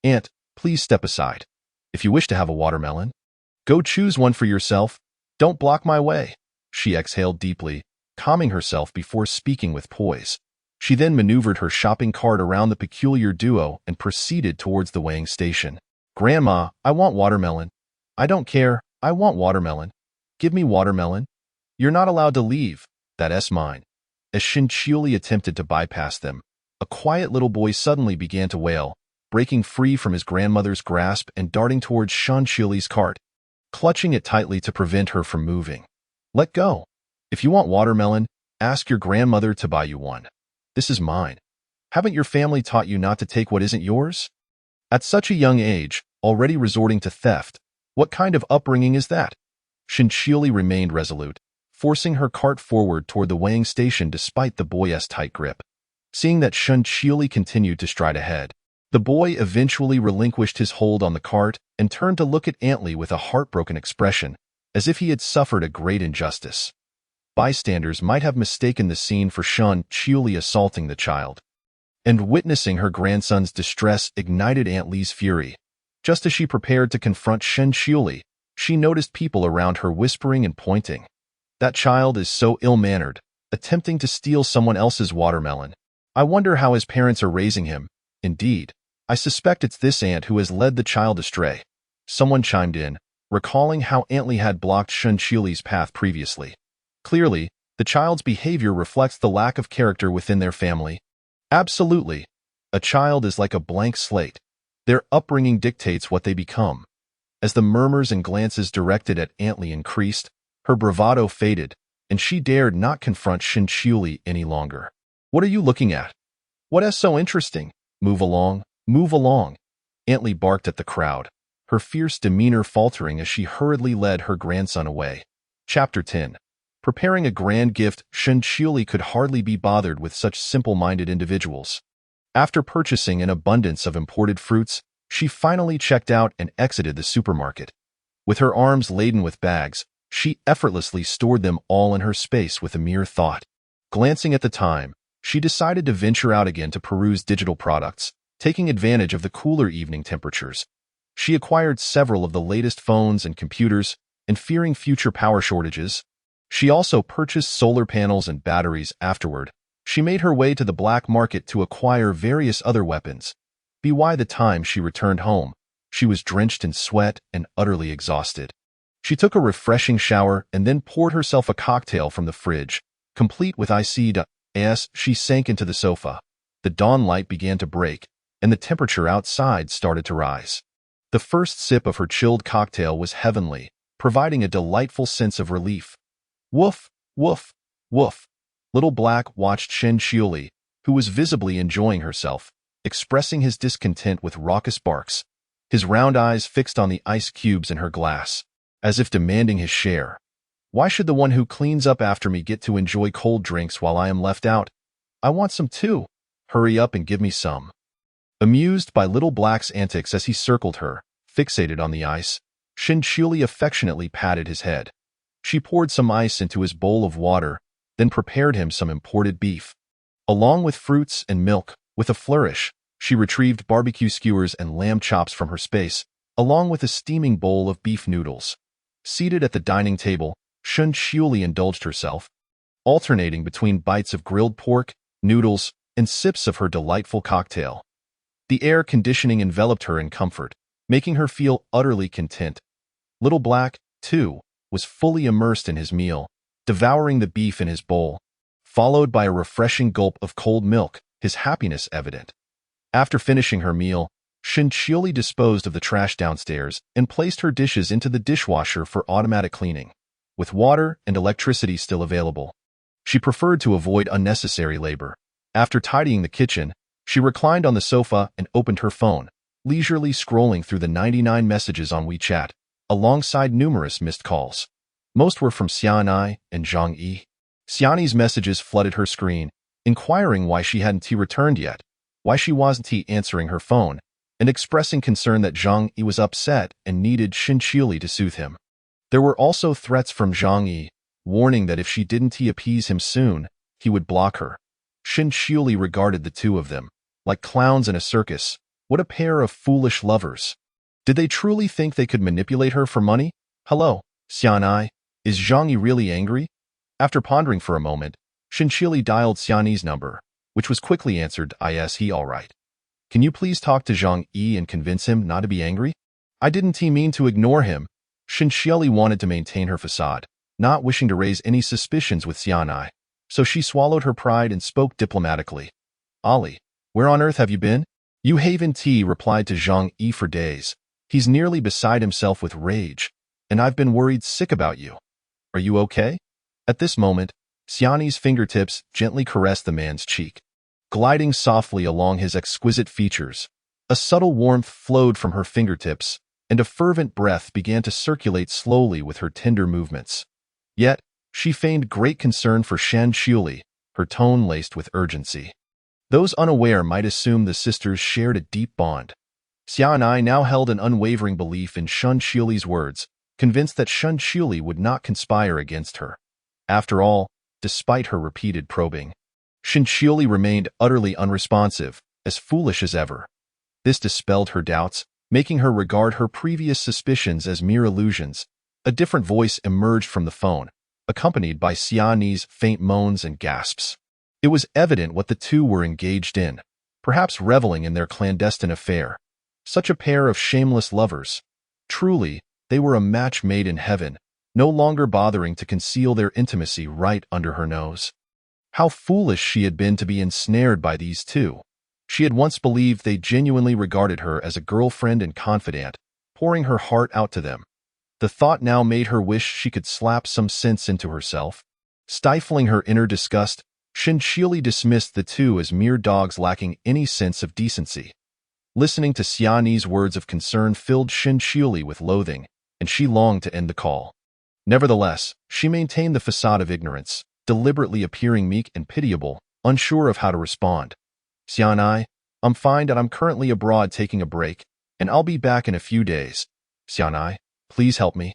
Aunt, please step aside. If you wish to have a watermelon, go choose one for yourself. Don't block my way. She exhaled deeply, calming herself before speaking with poise. She then maneuvered her shopping cart around the peculiar duo and proceeded towards the weighing station. Grandma, I want watermelon. I don't care, I want watermelon. Give me watermelon. You're not allowed to leave. That's mine. As Shinchioli attempted to bypass them, a quiet little boy suddenly began to wail, breaking free from his grandmother's grasp and darting towards Shinchioli's cart, clutching it tightly to prevent her from moving. Let go. If you want watermelon, ask your grandmother to buy you one. This is mine. Haven't your family taught you not to take what isn't yours? At such a young age, already resorting to theft, what kind of upbringing is that? Shinchioli remained resolute, forcing her cart forward toward the weighing station despite the boy's tight grip. Seeing that Shinchioli continued to stride ahead, the boy eventually relinquished his hold on the cart and turned to look at Aunt Lee with a heartbroken expression, as if he had suffered a great injustice. Bystanders might have mistaken the scene for Shinchioli assaulting the child, and witnessing her grandson's distress ignited Aunt Lee's fury. Just as she prepared to confront Shinchioli, she noticed people around her whispering and pointing. That child is so ill-mannered, attempting to steal someone else's watermelon. I wonder how his parents are raising him. Indeed, I suspect it's this aunt who has led the child astray. Someone chimed in, recalling how Aunt Lee had blocked Shinchioli's path previously. Clearly, the child's behavior reflects the lack of character within their family. Absolutely. A child is like a blank slate. Their upbringing dictates what they become. As the murmurs and glances directed at Aunt Lee increased, her bravado faded, and she dared not confront Shinchioli any longer. What are you looking at? What is so interesting? Move along, move along. Aunt Lee barked at the crowd, her fierce demeanor faltering as she hurriedly led her grandson away. Chapter 10. Preparing a grand gift, Shinchioli could hardly be bothered with such simple-minded individuals. After purchasing an abundance of imported fruits, she finally checked out and exited the supermarket. With her arms laden with bags, she effortlessly stored them all in her space with a mere thought. Glancing at the time, she decided to venture out again to peruse digital products, taking advantage of the cooler evening temperatures. She acquired several of the latest phones and computers, and fearing future power shortages, she also purchased solar panels and batteries afterward. She made her way to the black market to acquire various other weapons. By the time she returned home, she was drenched in sweat and utterly exhausted. She took a refreshing shower and then poured herself a cocktail from the fridge, complete with iced. As she sank into the sofa, the dawn light began to break, and the temperature outside started to rise. The first sip of her chilled cocktail was heavenly, providing a delightful sense of relief. Woof, woof, woof. Little Black watched Shinchioli, who was visibly enjoying herself, expressing his discontent with raucous barks, his round eyes fixed on the ice cubes in her glass, as if demanding his share. Why should the one who cleans up after me get to enjoy cold drinks while I am left out? I want some too. Hurry up and give me some. Amused by Little Black's antics as he circled her, fixated on the ice, Shinchioli affectionately patted his head. She poured some ice into his bowl of water, then prepared him some imported beef. Along with fruits and milk, with a flourish, she retrieved barbecue skewers and lamb chops from her space, along with a steaming bowl of beef noodles. Seated at the dining table, Shinchioli indulged herself, alternating between bites of grilled pork, noodles, and sips of her delightful cocktail. The air conditioning enveloped her in comfort, making her feel utterly content. Little Black, too, was fully immersed in his meal, devouring the beef in his bowl, followed by a refreshing gulp of cold milk, his happiness evident. After finishing her meal, Shinchioli disposed of the trash downstairs and placed her dishes into the dishwasher for automatic cleaning. With water and electricity still available, she preferred to avoid unnecessary labor. After tidying the kitchen, she reclined on the sofa and opened her phone, leisurely scrolling through the 99 messages on WeChat, alongside numerous missed calls. Most were from Xianai and Zhang Yi. Xiani's messages flooded her screen, inquiring why she hadn't returned yet, why she wasn't answering her phone, and expressing concern that Zhang Yi was upset and needed Shinchioli to soothe him. There were also threats from Zhang Yi, warning that if she didn't appease him soon, he would block her. Shinchioli regarded the two of them like clowns in a circus. What a pair of foolish lovers. Did they truly think they could manipulate her for money? Hello, Xianai. Is Zhang Yi really angry? After pondering for a moment, Shinchioli dialed Xiani's number, which was quickly answered. Is he all right? Can you please talk to Zhang Yi and convince him not to be angry? I didn't mean to ignore him. Shinchioli wanted to maintain her facade, not wishing to raise any suspicions with Xianai, so she swallowed her pride and spoke diplomatically. Ali, where on earth have you been? You haven't replied to Zhang Yi for days. He's nearly beside himself with rage, and I've been worried sick about you. Are you okay? At this moment, Xiani's fingertips gently caressed the man's cheek, gliding softly along his exquisite features. A subtle warmth flowed from her fingertips, and a fervent breath began to circulate slowly with her tender movements. Yet, she feigned great concern for Shinchioli, her tone laced with urgency. Those unaware might assume the sisters shared a deep bond. Xianai now held an unwavering belief in Shinchioli's words, convinced that Shinchioli would not conspire against her. After all, despite her repeated probing, Shinchioli remained utterly unresponsive, as foolish as ever. This dispelled her doubts, making her regard her previous suspicions as mere illusions. A different voice emerged from the phone, accompanied by Xiani's faint moans and gasps. It was evident what the two were engaged in, perhaps reveling in their clandestine affair. Such a pair of shameless lovers. Truly, they were a match made in heaven, no longer bothering to conceal their intimacy right under her nose. How foolish she had been to be ensnared by these two. She had once believed they genuinely regarded her as a girlfriend and confidant, pouring her heart out to them. The thought now made her wish she could slap some sense into herself. Stifling her inner disgust, Shinchioli dismissed the two as mere dogs lacking any sense of decency. Listening to Xiani's words of concern filled Shinchioli with loathing, and she longed to end the call. Nevertheless, she maintained the facade of ignorance, deliberately appearing meek and pitiable, unsure of how to respond. Xianai, I'm fine and I'm currently abroad taking a break, and I'll be back in a few days. Xianai, please help me.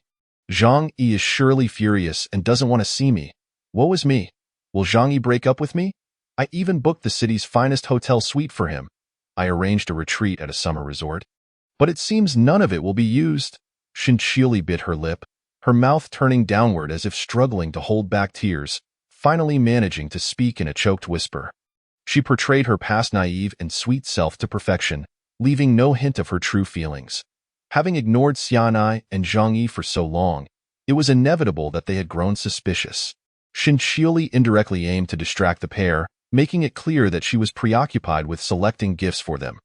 Zhang Yi is surely furious and doesn't want to see me. Woe is me. Will Zhang Yi break up with me? I even booked the city's finest hotel suite for him. I arranged a retreat at a summer resort. But it seems none of it will be used. Shinchioli bit her lip, her mouth turning downward as if struggling to hold back tears, finally managing to speak in a choked whisper. She portrayed her past naive and sweet self to perfection, leaving no hint of her true feelings. Having ignored Xianai and Zhang Yi for so long, it was inevitable that they had grown suspicious. Shinchioli indirectly aimed to distract the pair, making it clear that she was preoccupied with selecting gifts for them.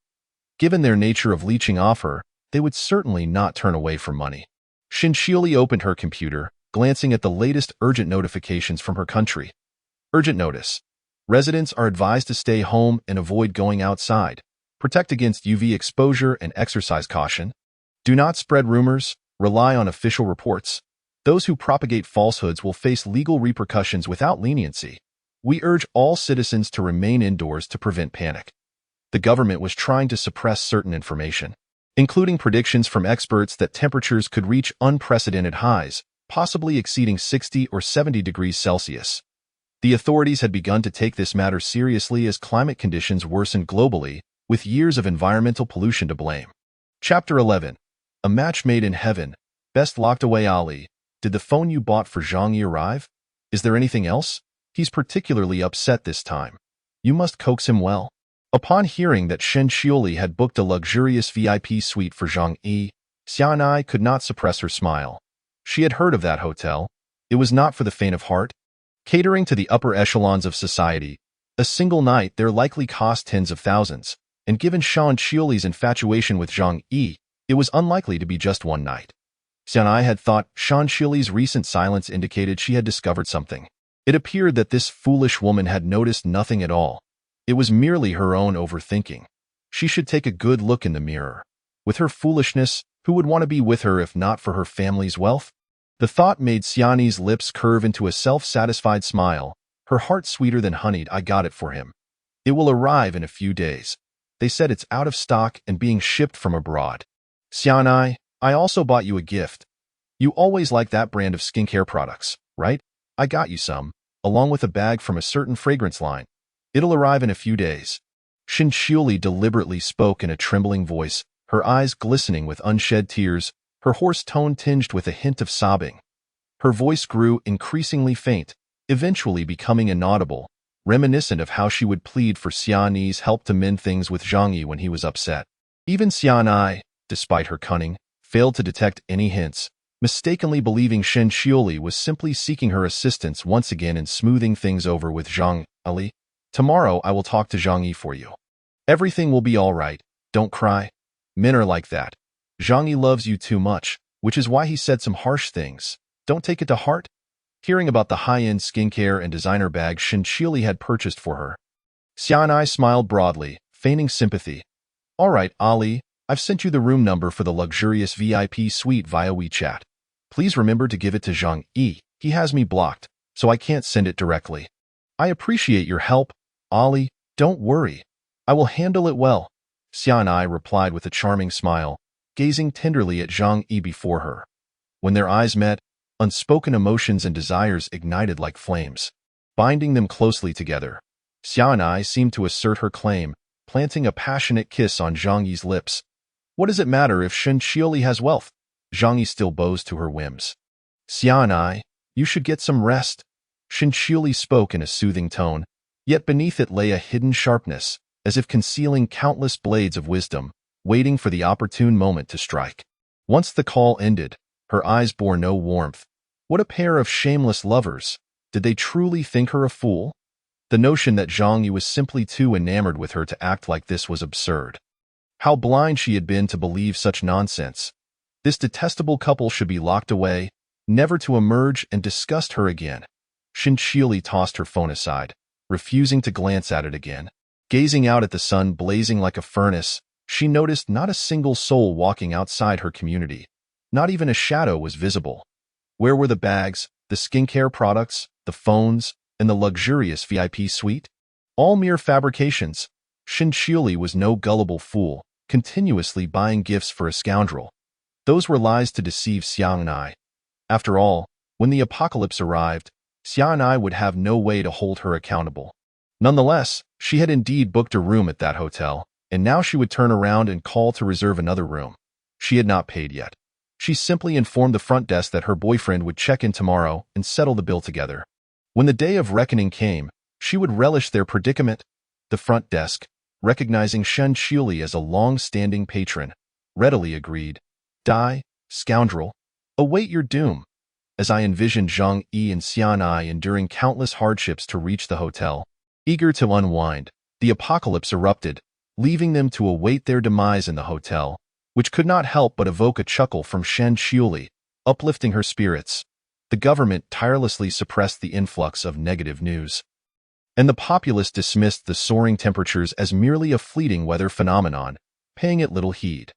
Given their nature of leeching off her, they would certainly not turn away from money. Shinchioli opened her computer, glancing at the latest urgent notifications from her country. Urgent notice. Residents are advised to stay home and avoid going outside. Protect against UV exposure and exercise caution. Do not spread rumors. Rely on official reports. Those who propagate falsehoods will face legal repercussions without leniency. We urge all citizens to remain indoors to prevent panic. The government was trying to suppress certain information, including predictions from experts that temperatures could reach unprecedented highs, possibly exceeding 60 or 70 degrees Celsius. The authorities had begun to take this matter seriously as climate conditions worsened globally, with years of environmental pollution to blame. Chapter 11. A match made in heaven. Best locked away. Ali, did the phone you bought for Zhang Yi arrive? Is there anything else? He's particularly upset this time. You must coax him well. Upon hearing that Shen Xiuli had booked a luxurious VIP suite for Zhang Yi, Xianai could not suppress her smile. She had heard of that hotel. It was not for the faint of heart. Catering to the upper echelons of society, a single night there likely cost tens of thousands, and given Shen Xiuli's infatuation with Zhang Yi, it was unlikely to be just one night. Xianai had thought Shen Xiuli's recent silence indicated she had discovered something. It appeared that this foolish woman had noticed nothing at all. It was merely her own overthinking. She should take a good look in the mirror. With her foolishness, who would want to be with her if not for her family's wealth? The thought made Xiani's lips curve into a self-satisfied smile, her heart sweeter than honeyed. I got it for him. It will arrive in a few days. They said it's out of stock and being shipped from abroad. Xianai, I also bought you a gift. You always like that brand of skincare products, right? I got you some, along with a bag from a certain fragrance line. It'll arrive in a few days. Shen Xiuli deliberately spoke in a trembling voice, her eyes glistening with unshed tears, her hoarse tone tinged with a hint of sobbing. Her voice grew increasingly faint, eventually becoming inaudible, reminiscent of how she would plead for Xiani's help to mend things with Zhang Yi when he was upset. Even Xianai, despite her cunning, failed to detect any hints, mistakenly believing Shen Xiuli was simply seeking her assistance once again in smoothing things over with Zhang Yi. Tomorrow I will talk to Zhang Yi for you. Everything will be all right. Don't cry. Men are like that. Zhang Yi loves you too much, which is why he said some harsh things. Don't take it to heart. Hearing about the high-end skincare and designer bag Shen Xiuli had purchased for her, Xianai smiled broadly, feigning sympathy. All right, Ali, I've sent you the room number for the luxurious VIP suite via WeChat. Please remember to give it to Zhang Yi. He has me blocked, so I can't send it directly. I appreciate your help, Ali. Don't worry. I will handle it well. Xianai replied with a charming smile, gazing tenderly at Zhang Yi before her. When their eyes met, unspoken emotions and desires ignited like flames, binding them closely together. Xianai seemed to assert her claim, planting a passionate kiss on Zhang Yi's lips. What does it matter if Shen Xiuli has wealth? Zhang Yi still bows to her whims. Xianai, you should get some rest. Shen Xiuli spoke in a soothing tone, yet beneath it lay a hidden sharpness, as if concealing countless blades of wisdom, waiting for the opportune moment to strike. Once the call ended, her eyes bore no warmth. What a pair of shameless lovers! Did they truly think her a fool? The notion that Zhang Yi was simply too enamored with her to act like this was absurd. How blind she had been to believe such nonsense. This detestable couple should be locked away, never to emerge and disgust her again. Shen Xiuli tossed her phone aside, refusing to glance at it again. Gazing out at the sun blazing like a furnace, she noticed not a single soul walking outside her community. Not even a shadow was visible. Where were the bags, the skincare products, the phones, and the luxurious VIP suite? All mere fabrications. Shen Xiuli was no gullible fool, continuously buying gifts for a scoundrel. Those were lies to deceive Xianai. After all, when the apocalypse arrived, Xianai would have no way to hold her accountable. Nonetheless, she had indeed booked a room at that hotel, and now she would turn around and call to reserve another room. She had not paid yet. She simply informed the front desk that her boyfriend would check in tomorrow and settle the bill together. When the day of reckoning came, she would relish their predicament. The front desk, recognizing Shen Xiuli as a long-standing patron, readily agreed. Die, scoundrel. Await your doom. As I envisioned Zhang Yi and Xianai enduring countless hardships to reach the hotel, eager to unwind, the apocalypse erupted, leaving them to await their demise in the hotel, which could not help but evoke a chuckle from Shen Xiuli, uplifting her spirits. The government tirelessly suppressed the influx of negative news, and the populace dismissed the soaring temperatures as merely a fleeting weather phenomenon, paying it little heed.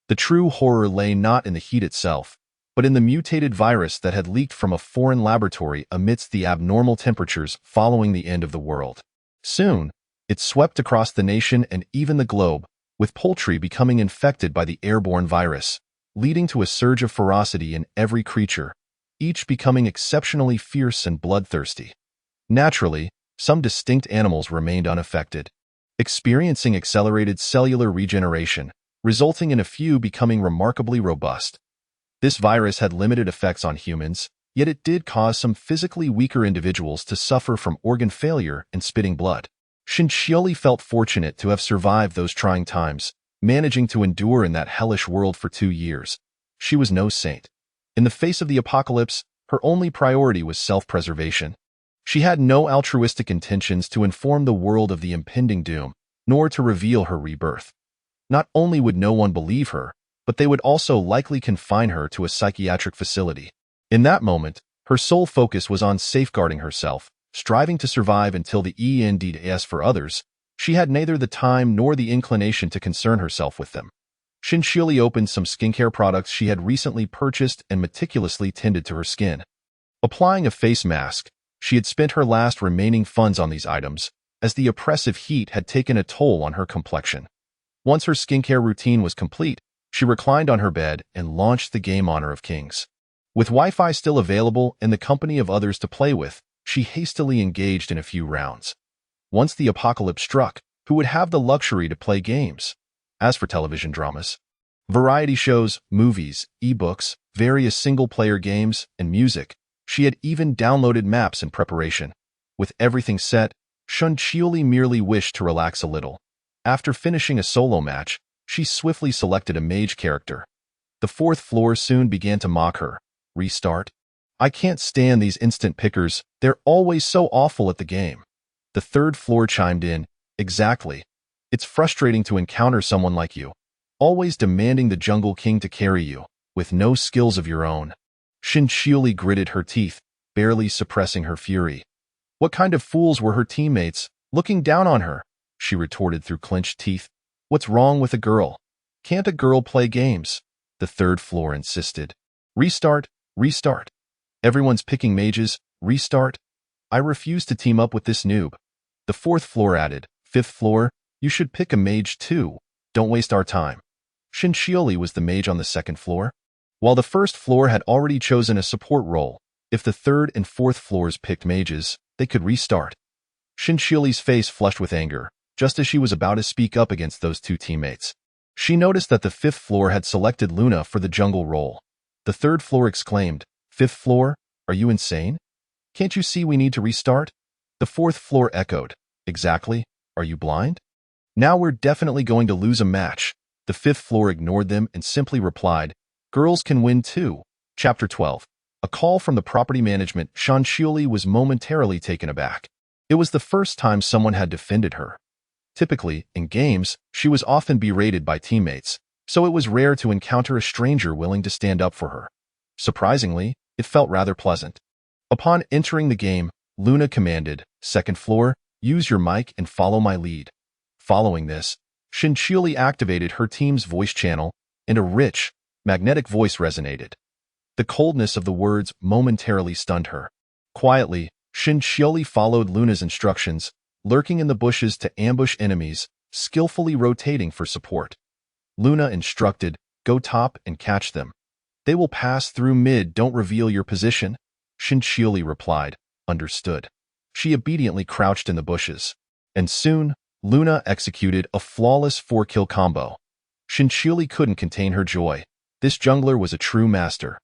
The true horror lay not in the heat itself, but in the mutated virus that had leaked from a foreign laboratory amidst the abnormal temperatures following the end of the world. Soon, it swept across the nation and even the globe, with poultry becoming infected by the airborne virus, leading to a surge of ferocity in every creature, each becoming exceptionally fierce and bloodthirsty. Naturally, some distinct animals remained unaffected, experiencing accelerated cellular regeneration, resulting in a few becoming remarkably robust. This virus had limited effects on humans, yet it did cause some physically weaker individuals to suffer from organ failure and spitting blood. Shinchioli felt fortunate to have survived those trying times, managing to endure in that hellish world for 2 years. She was no saint. In the face of the apocalypse, her only priority was self-preservation. She had no altruistic intentions to inform the world of the impending doom, nor to reveal her rebirth. Not only would no one believe her, but they would also likely confine her to a psychiatric facility. In that moment, her sole focus was on safeguarding herself, striving to survive until the end. As for others, she had neither the time nor the inclination to concern herself with them. Shinchioli opened some skincare products she had recently purchased and meticulously tended to her skin. Applying a face mask, she had spent her last remaining funds on these items, as the oppressive heat had taken a toll on her complexion. Once her skincare routine was complete, she reclined on her bed and launched the game Honor of Kings. With Wi-Fi still available and the company of others to play with, she hastily engaged in a few rounds. Once the apocalypse struck, who would have the luxury to play games? As for television dramas, variety shows, movies, ebooks, various single-player games, and music, she had even downloaded maps in preparation. With everything set, Shinchioli merely wished to relax a little. After finishing a solo match, she swiftly selected a mage character. The 4th floor soon began to mock her. Restart? I can't stand these instant pickers, they're always so awful at the game. The 3rd floor chimed in, exactly. It's frustrating to encounter someone like you, always demanding the Jungle King to carry you, with no skills of your own. Shinchioli gritted her teeth, barely suppressing her fury. What kind of fools were her teammates, looking down on her? She retorted through clenched teeth. What's wrong with a girl? Can't a girl play games? The 3rd floor insisted. Restart, restart. Everyone's picking mages, restart. I refuse to team up with this noob. The 4th floor added, 5th floor, you should pick a mage too. Don't waste our time. Shinchioli was the mage on the 2nd floor. While the 1st floor had already chosen a support role, if the 3rd and 4th floors picked mages, they could restart. Shinchioli's face flushed with anger, just as she was about to speak up against those two teammates. She noticed that the 5th floor had selected Luna for the jungle role. The 3rd floor exclaimed, 5th floor, are you insane? Can't you see we need to restart? The 4th floor echoed, exactly, are you blind? Now we're definitely going to lose a match. The 5th floor ignored them and simply replied, girls can win too. Chapter 12. A call from the property management. Shinchioli was momentarily taken aback. It was the first time someone had defended her. Typically, in games, she was often berated by teammates, so it was rare to encounter a stranger willing to stand up for her. Surprisingly, it felt rather pleasant. Upon entering the game, Luna commanded, 2nd floor, use your mic and follow my lead. Following this, Shinchioli activated her team's voice channel, and a rich, magnetic voice resonated. The coldness of the words momentarily stunned her. Quietly, Shinchioli followed Luna's instructions, lurking in the bushes to ambush enemies, skillfully rotating for support. Luna instructed, go top and catch them. They will pass through mid, don't reveal your position. Shinchioli replied, understood. She obediently crouched in the bushes. And soon, Luna executed a flawless 4-kill combo. Shinchioli couldn't contain her joy. This jungler was a true master.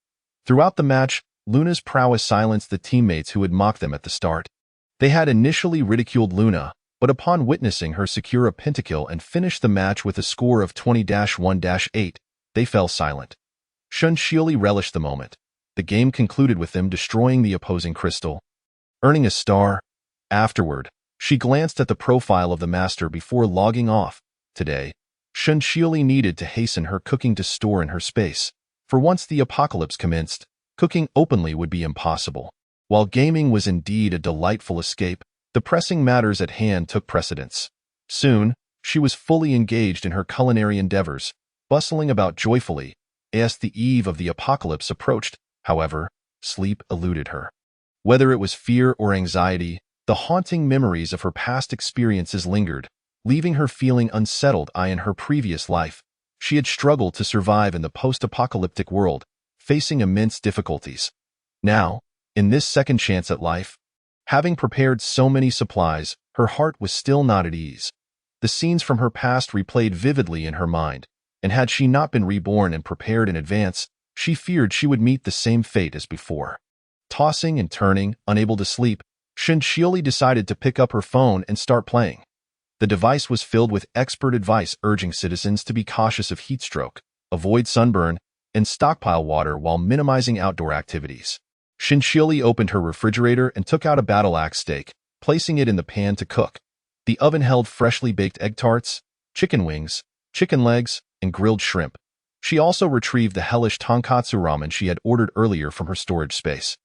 Throughout the match, Luna's prowess silenced the teammates who had mocked them at the start. They had initially ridiculed Luna, but upon witnessing her secure a pentakill and finish the match with a score of 20-1-8, they fell silent. Shinchioli relished the moment. The game concluded with them destroying the opposing crystal, earning a star. Afterward, she glanced at the profile of the master before logging off. Today, Shinchioli needed to hasten her cooking to store in her space, for once the apocalypse commenced, cooking openly would be impossible. While gaming was indeed a delightful escape, the pressing matters at hand took precedence. Soon, she was fully engaged in her culinary endeavors, bustling about joyfully. As the eve of the apocalypse approached, however, sleep eluded her. Whether it was fear or anxiety, the haunting memories of her past experiences lingered, leaving her feeling unsettled. In her previous life, she had struggled to survive in the post-apocalyptic world, facing immense difficulties. Now, in this second chance at life, having prepared so many supplies, her heart was still not at ease. The scenes from her past replayed vividly in her mind, and had she not been reborn and prepared in advance, she feared she would meet the same fate as before. Tossing and turning, unable to sleep, Shinchioli decided to pick up her phone and start playing. The device was filled with expert advice urging citizens to be cautious of heat stroke, avoid sunburn, and stockpile water while minimizing outdoor activities. Shinchioli opened her refrigerator and took out a battle axe steak, placing it in the pan to cook. The oven held freshly baked egg tarts, chicken wings, chicken legs, and grilled shrimp. She also retrieved the hellish tonkatsu ramen she had ordered earlier from her storage space,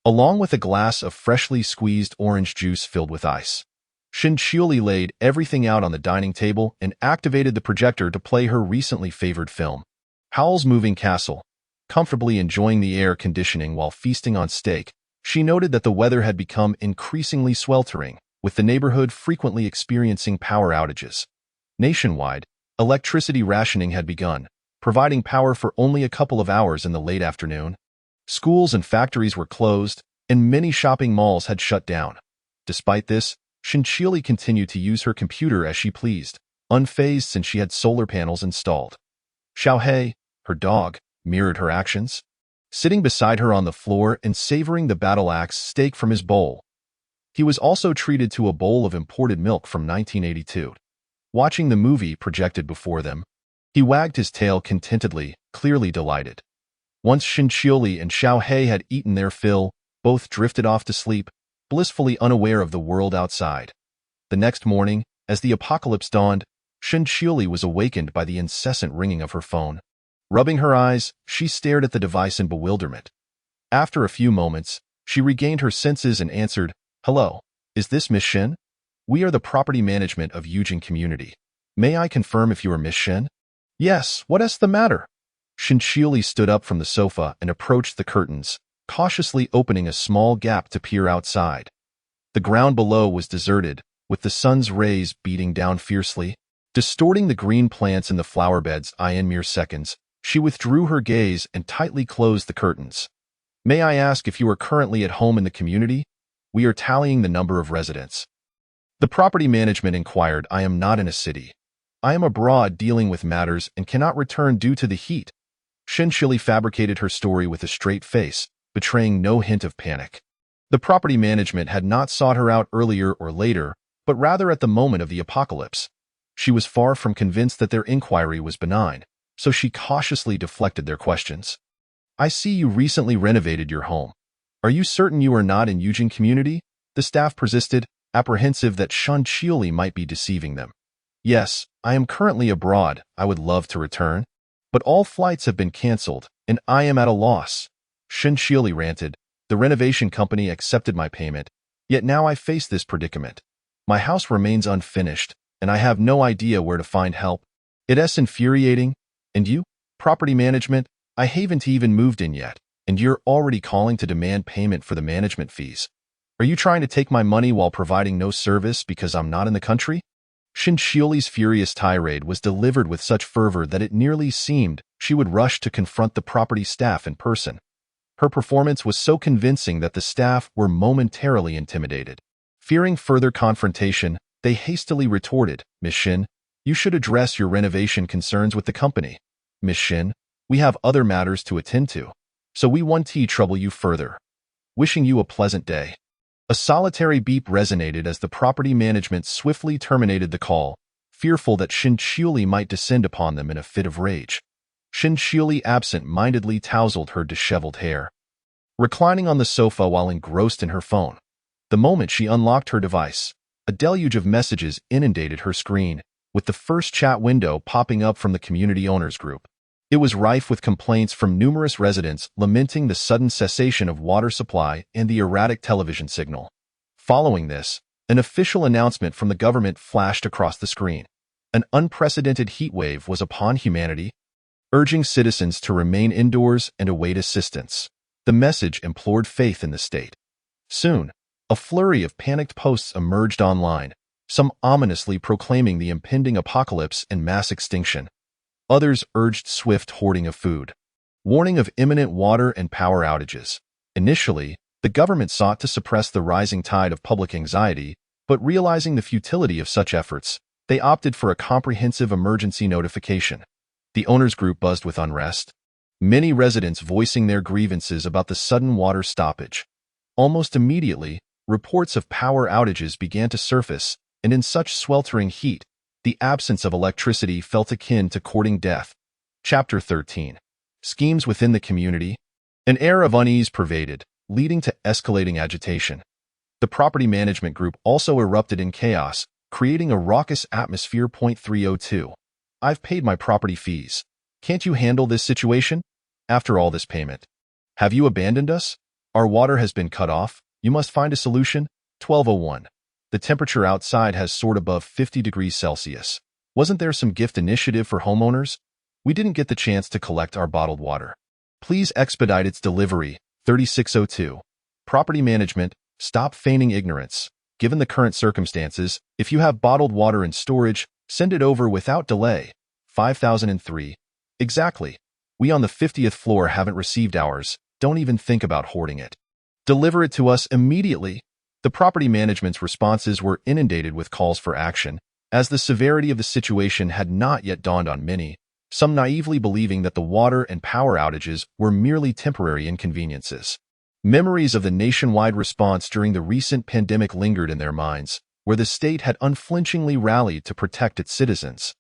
along with a glass of freshly squeezed orange juice filled with ice. Shinchioli laid everything out on the dining table and activated the projector to play her recently favored film, Howl's Moving Castle. Comfortably enjoying the air conditioning while feasting on steak, she noted that the weather had become increasingly sweltering, with the neighborhood frequently experiencing power outages. Nationwide, electricity rationing had begun, providing power for only a couple of hours in the late afternoon. Schools and factories were closed, and many shopping malls had shut down. Despite this, Shinchioli continued to use her computer as she pleased, unfazed since she had solar panels installed. Xiaohei, her dog, mirrored her actions, sitting beside her on the floor and savoring the battle axe steak from his bowl. He was also treated to a bowl of imported milk from 1982. Watching the movie projected before them, he wagged his tail contentedly, clearly delighted. Once Shinchioli and Xiaohei had eaten their fill, both drifted off to sleep, blissfully unaware of the world outside. The next morning, as the apocalypse dawned, Shinchioli was awakened by the incessant ringing of her phone. Rubbing her eyes, she stared at the device in bewilderment. After a few moments, she regained her senses and answered, "Hello, is this Miss Shin? We are the property management of Yujin Community. May I confirm if you are Miss Shin?" "Yes, what is the matter?" Shinchioli stood up from the sofa and approached the curtains, cautiously opening a small gap to peer outside. The ground below was deserted, with the sun's rays beating down fiercely, distorting the green plants in the flower beds. In mere seconds, she withdrew her gaze and tightly closed the curtains. "May I ask if you are currently at home in the community? We are tallying the number of residents." The property management inquired. "I am not in a city. I am abroad dealing with matters and cannot return due to the heat." Shinchioli fabricated her story with a straight face, betraying no hint of panic. The property management had not sought her out earlier or later, but rather at the moment of the apocalypse. She was far from convinced that their inquiry was benign, so she cautiously deflected their questions. "I see you recently renovated your home. Are you certain you are not in Yujin Community?" The staff persisted, apprehensive that Shinchioli might be deceiving them. "Yes, I am currently abroad. I would love to return, but all flights have been cancelled, and I am at a loss." Shinchioli ranted. "The renovation company accepted my payment, yet now I face this predicament. My house remains unfinished, and I have no idea where to find help. It is infuriating. And you, property management, I haven't even moved in yet, and you're already calling to demand payment for the management fees. Are you trying to take my money while providing no service because I'm not in the country?" Shinchioli's furious tirade was delivered with such fervor that it nearly seemed she would rush to confront the property staff in person. Her performance was so convincing that the staff were momentarily intimidated. Fearing further confrontation, they hastily retorted, "Miss Shin, you should address your renovation concerns with the company. Miss Shin, we have other matters to attend to, so we won't trouble you further. Wishing you a pleasant day." A solitary beep resonated as the property management swiftly terminated the call, fearful that Shinchioli might descend upon them in a fit of rage. Shinchioli absent-mindedly tousled her disheveled hair, reclining on the sofa while engrossed in her phone. The moment she unlocked her device, a deluge of messages inundated her screen, with the first chat window popping up from the community owners group. It was rife with complaints from numerous residents lamenting the sudden cessation of water supply and the erratic television signal. Following this, an official announcement from the government flashed across the screen. An unprecedented heat wave was upon humanity, urging citizens to remain indoors and await assistance. The message implored faith in the state. Soon, a flurry of panicked posts emerged online, some ominously proclaiming the impending apocalypse and mass extinction. Others urged swift hoarding of food, warning of imminent water and power outages. Initially, the government sought to suppress the rising tide of public anxiety, but realizing the futility of such efforts, they opted for a comprehensive emergency notification. The owners' group buzzed with unrest, many residents voicing their grievances about the sudden water stoppage. Almost immediately, reports of power outages began to surface, and in such sweltering heat, the absence of electricity felt akin to courting death. Chapter 13. Schemes within the community. An air of unease pervaded, leading to escalating agitation. The property management group also erupted in chaos, creating a raucous atmosphere. 302. I've paid my property fees. Can't you handle this situation? After all this payment. Have you abandoned us? Our water has been cut off. You must find a solution. 1201. The temperature outside has soared above 50 degrees Celsius. Wasn't there some gift initiative for homeowners? We didn't get the chance to collect our bottled water. Please expedite its delivery. 3602. Property management, stop feigning ignorance. Given the current circumstances, if you have bottled water in storage, send it over without delay. 5003. Exactly. We on the 50th floor haven't received ours. Don't even think about hoarding it. Deliver it to us immediately. The property management's responses were inundated with calls for action, as the severity of the situation had not yet dawned on many, some naively believing that the water and power outages were merely temporary inconveniences. Memories of the nationwide response during the recent pandemic lingered in their minds, where the state had unflinchingly rallied to protect its citizens.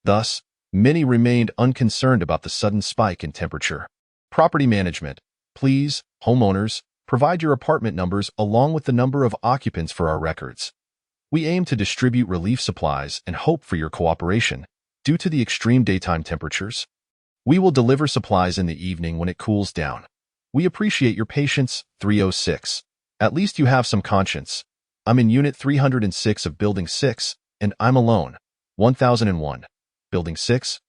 Thus, many remained unconcerned about the sudden spike in temperature. Property management. Please, homeowners, provide your apartment numbers along with the number of occupants for our records. We aim to distribute relief supplies and hope for your cooperation. Due to the extreme daytime temperatures, we will deliver supplies in the evening when it cools down. We appreciate your patience. 306. At least you have some conscience. I'm in Unit 306 of Building 6, and I'm alone. 1001. Building 6.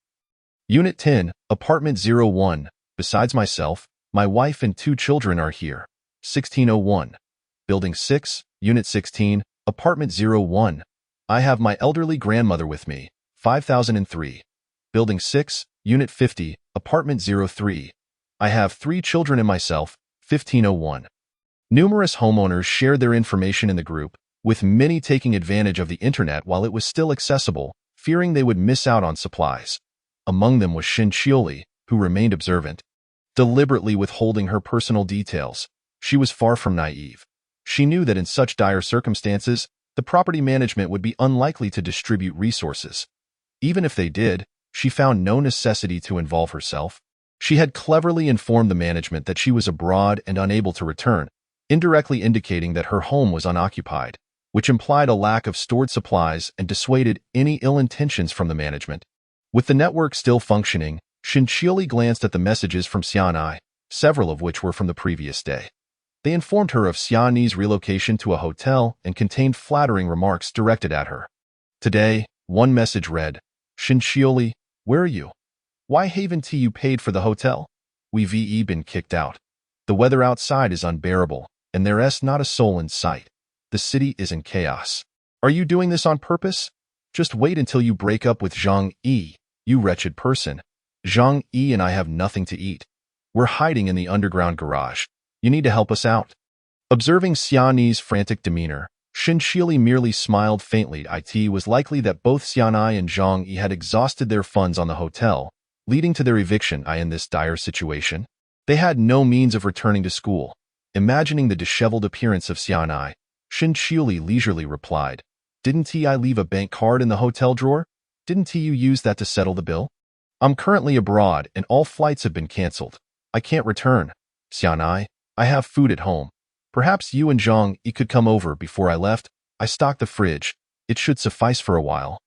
Unit 10, Apartment 01. Besides myself, my wife and 2 children are here. 1601. Building 6, Unit 16, Apartment 01. I have my elderly grandmother with me. 5003. Building 6, Unit 50, Apartment 03. I have 3 children and myself. 1501. Numerous homeowners shared their information in the group, with many taking advantage of the internet while it was still accessible, fearing they would miss out on supplies. Among them was Shin Chioli, who remained observant, deliberately withholding her personal details. She was far from naive. She knew that in such dire circumstances, the property management would be unlikely to distribute resources. Even if they did, she found no necessity to involve herself. She had cleverly informed the management that she was abroad and unable to return, indirectly indicating that her home was unoccupied, which implied a lack of stored supplies and dissuaded any ill intentions from the management. With the network still functioning, Shin Chioli glanced at the messages from Xianai, several of which were from the previous day. They informed her of Xianai's relocation to a hotel and contained flattering remarks directed at her. Today, one message read, Shin Chioli, where are you? Why haven't you paid for the hotel? We've been kicked out. The weather outside is unbearable, and there's not a soul in sight. The city is in chaos. Are you doing this on purpose? Just wait until you break up with Zhang Yi, you wretched person. Zhang Yi and I have nothing to eat. We're hiding in the underground garage. You need to help us out. Observing Xianai's frantic demeanor, Shin Chioli merely smiled faintly. It was likely that both Xianai and Zhang Yi had exhausted their funds on the hotel, leading to their eviction. In this dire situation, they had no means of returning to school. Imagining the disheveled appearance of Xianai, Shin Chioli leisurely replied, Didn't I leave a bank card in the hotel drawer? Didn't you use that to settle the bill? I'm currently abroad and all flights have been cancelled. I can't return. Xianai, I have food at home. Perhaps you and Zhang Yi could come over before I left. I stocked the fridge. It should suffice for a while.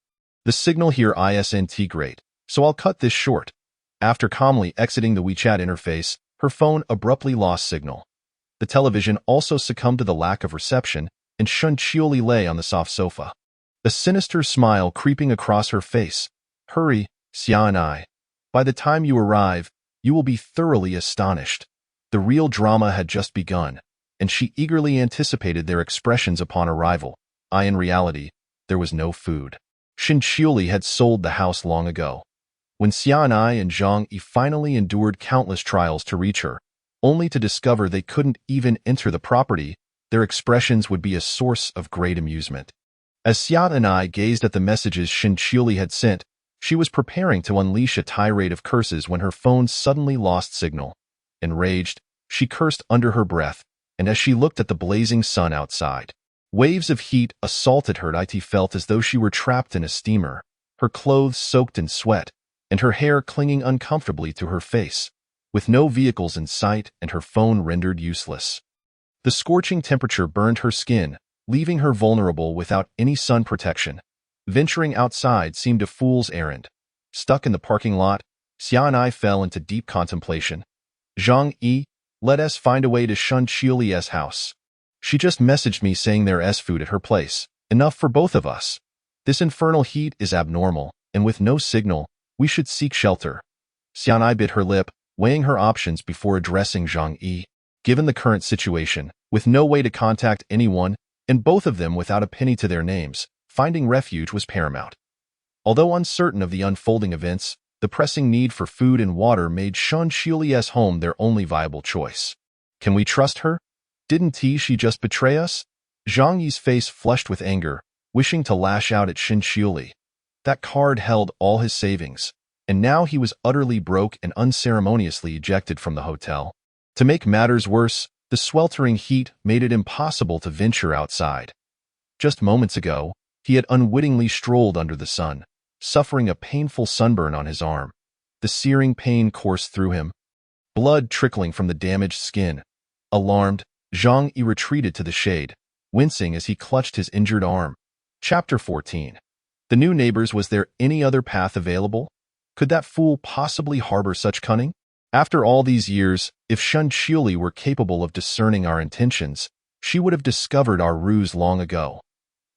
The signal here isn't great, so I'll cut this short. After calmly exiting the WeChat interface, her phone abruptly lost signal. The television also succumbed to the lack of reception, and Shin Chioli lay on the soft sofa, a sinister smile creeping across her face. Hurry, Xianai. By the time you arrive, you will be thoroughly astonished. The real drama had just begun, and she eagerly anticipated their expressions upon arrival. In reality, there was no food. Shin Chioli had sold the house long ago. When Xianai and Zhang Yi finally endured countless trials to reach her, only to discover they couldn't even enter the property, their expressions would be a source of great amusement. As Xianai gazed at the messages Shin Chioli had sent, she was preparing to unleash a tirade of curses when her phone suddenly lost signal. Enraged, she cursed under her breath, and as she looked at the blazing sun outside, Waves of heat assaulted her. It felt as though she were trapped in a steamer, her clothes soaked in sweat, and her hair clinging uncomfortably to her face, with no vehicles in sight and her phone rendered useless. The scorching temperature burned her skin, leaving her vulnerable without any sun protection. Venturing outside seemed a fool's errand. Stuck in the parking lot, Xian'ai fell into deep contemplation. Zhang Yi, let us find a way to shun Qiuli's house. She just messaged me saying there's food at her place. Enough for both of us. This infernal heat is abnormal, and with no signal, we should seek shelter. Xian'ai bit her lip, weighing her options before addressing Zhang Yi. Given the current situation, with no way to contact anyone, and both of them without a penny to their names, finding refuge was paramount. Although uncertain of the unfolding events, the pressing need for food and water made Shun Qiuli's home their only viable choice. Can we trust her? Didn't she just betray us? Zhang Yi's face flushed with anger, wishing to lash out at Shin Qiuli. That card held all his savings, and now he was utterly broke and unceremoniously ejected from the hotel. To make matters worse, the sweltering heat made it impossible to venture outside. Just moments ago, he had unwittingly strolled under the sun, suffering a painful sunburn on his arm. The searing pain coursed through him, blood trickling from the damaged skin. Alarmed, Zhang Yi retreated to the shade, wincing as he clutched his injured arm. Chapter 14. The new neighbors. Was there any other path available? Could that fool possibly harbor such cunning? After all these years, if Shun Qiuli were capable of discerning our intentions, she would have discovered our ruse long ago.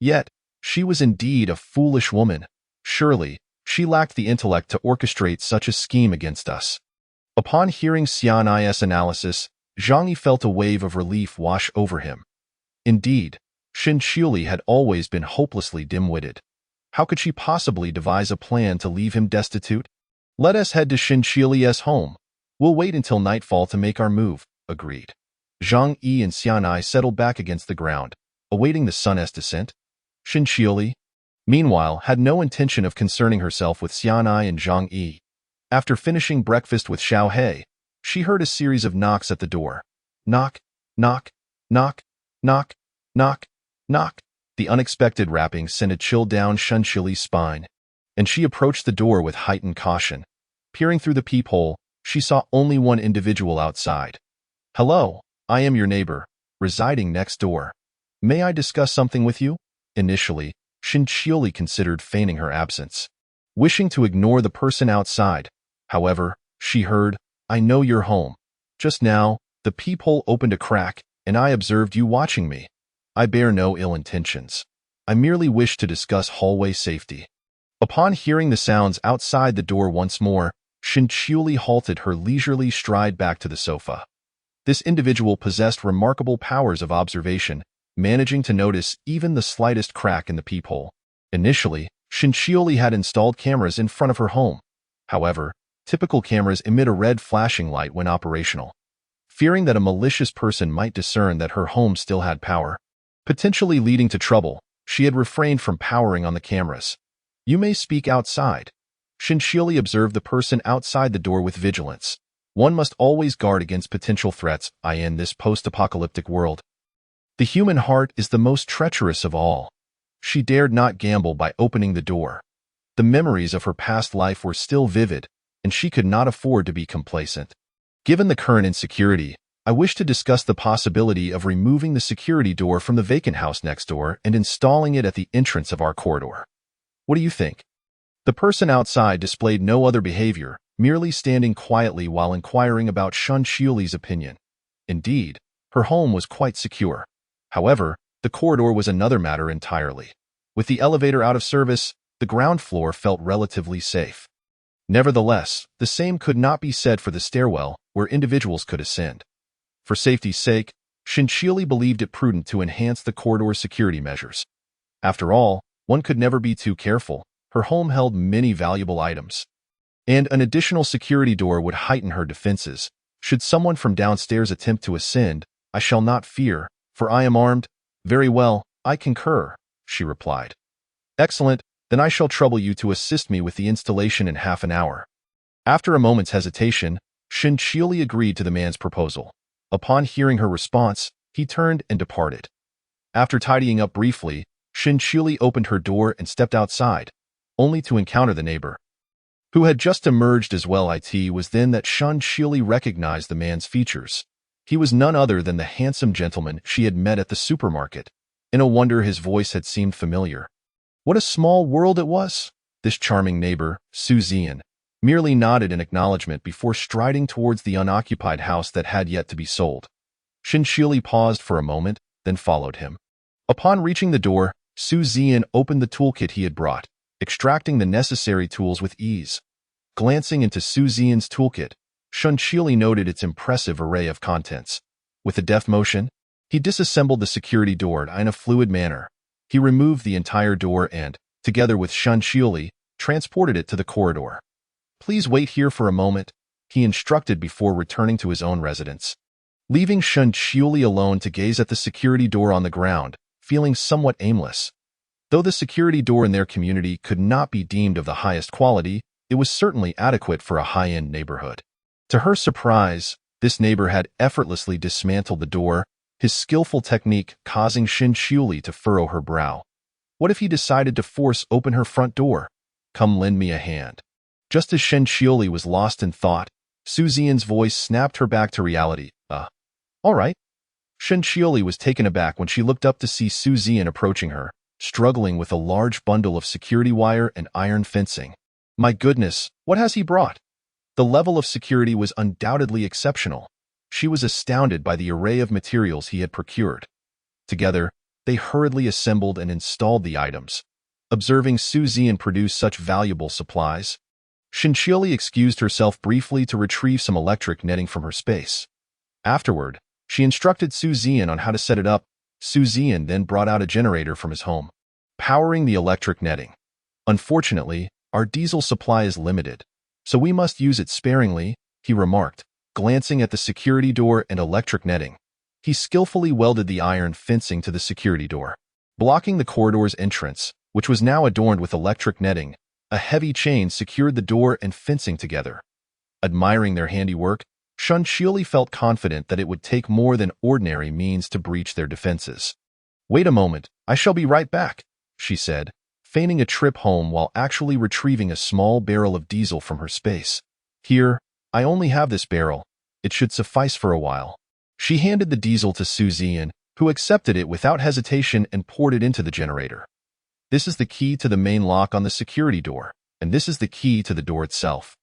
Yet, she was indeed a foolish woman. Surely, she lacked the intellect to orchestrate such a scheme against us. Upon hearing Xian'ai's analysis, Zhang Yi felt a wave of relief wash over him. Indeed, Shin Qiuli had always been hopelessly dim-witted. How could she possibly devise a plan to leave him destitute? Let us head to Shin Qiuli's home. We'll wait until nightfall to make our move, agreed. Zhang Yi and Xian'ai settled back against the ground, awaiting the sun's descent. Shin Qiuli, meanwhile, had no intention of concerning herself with Xian'ai and Zhang Yi. After finishing breakfast with Xiao He, she heard a series of knocks at the door. Knock, knock, knock, knock, knock, knock. The unexpected rapping sent a chill down Shun Qiuli's spine, and she approached the door with heightened caution. Peering through the peephole, she saw only one individual outside. Hello, I am your neighbor, residing next door. May I discuss something with you? Initially, Shin Qiuli considered feigning her absence, wishing to ignore the person outside. However, she heard, I know you're home. Just now, the peephole opened a crack, and I observed you watching me. I bear no ill intentions. I merely wish to discuss hallway safety. Upon hearing the sounds outside the door once more, Shin Qiuli halted her leisurely stride back to the sofa. This individual possessed remarkable powers of observation, managing to notice even the slightest crack in the peephole. Initially, Shin Qiuli had installed cameras in front of her home. However, typical cameras emit a red flashing light when operational. Fearing that a malicious person might discern that her home still had power, potentially leading to trouble, she had refrained from powering on the cameras. You may speak outside. Shin Qiuli observed the person outside the door with vigilance. One must always guard against potential threats in this post-apocalyptic world. The human heart is the most treacherous of all. She dared not gamble by opening the door. The memories of her past life were still vivid, and she could not afford to be complacent. Given the current insecurity, I wish to discuss the possibility of removing the security door from the vacant house next door and installing it at the entrance of our corridor. What do you think? The person outside displayed no other behavior, merely standing quietly while inquiring about Shun Qiuli's opinion. Indeed, her home was quite secure. However, the corridor was another matter entirely. With the elevator out of service, the ground floor felt relatively safe. Nevertheless, the same could not be said for the stairwell, where individuals could ascend. For safety's sake, Shin Qiuli believed it prudent to enhance the corridor's security measures. After all, one could never be too careful. Her home held many valuable items, and an additional security door would heighten her defenses. Should someone from downstairs attempt to ascend, I shall not fear, for I am armed. Very well, I concur, she replied. Excellent, then I shall trouble you to assist me with the installation in half an hour. After a moment's hesitation, Shin Qiuli agreed to the man's proposal. Upon hearing her response, he turned and departed. After tidying up briefly, Shinchuli opened her door and stepped outside, only to encounter the neighbor, who had just emerged as well. It was then that Shinchuli recognized the man's features. He was none other than the handsome gentleman she had met at the supermarket. In a wonder his voice had seemed familiar. What a small world it was! This charming neighbor, Su Zian, merely nodded in acknowledgement before striding towards the unoccupied house that had yet to be sold. Shinchuli paused for a moment, then followed him. Upon reaching the door, Su Zian opened the toolkit he had brought, extracting the necessary tools with ease. Glancing into Su Zian's toolkit, Shinchuli noted its impressive array of contents. With a deft motion, he disassembled the security door in a fluid manner. He removed the entire door and, together with Shinchuli, transported it to the corridor. Please wait here for a moment, he instructed before returning to his own residence. Leaving Shinchuli alone to gaze at the security door on the ground, feeling somewhat aimless. Though the security door in their community could not be deemed of the highest quality, it was certainly adequate for a high-end neighborhood. To her surprise, this neighbor had effortlessly dismantled the door, his skillful technique causing Shinchuli to furrow her brow. What if he decided to force open her front door? Come lend me a hand. Just as Shinchuli was lost in thought, Su Zian's voice snapped her back to reality. All right. Shinchuli was taken aback when she looked up to see Su Zian approaching her, struggling with a large bundle of security wire and iron fencing. My goodness, what has he brought? The level of security was undoubtedly exceptional. She was astounded by the array of materials he had procured. Together, they hurriedly assembled and installed the items. Observing Su Zian produce such valuable supplies, Shinchuli excused herself briefly to retrieve some electric netting from her space. Afterward, she instructed Su Zian on how to set it up. Su Zian then brought out a generator from his home, powering the electric netting. Unfortunately, our diesel supply is limited, so we must use it sparingly, he remarked, glancing at the security door and electric netting. He skillfully welded the iron fencing to the security door, blocking the corridor's entrance, which was now adorned with electric netting. A heavy chain secured the door and fencing together. Admiring their handiwork, Shinchuli felt confident that it would take more than ordinary means to breach their defenses. Wait a moment, I shall be right back, she said, feigning a trip home while actually retrieving a small barrel of diesel from her space. Here, I only have this barrel. It should suffice for a while. She handed the diesel to Su Zian, who accepted it without hesitation and poured it into the generator. This is the key to the main lock on the security door, and this is the key to the door itself.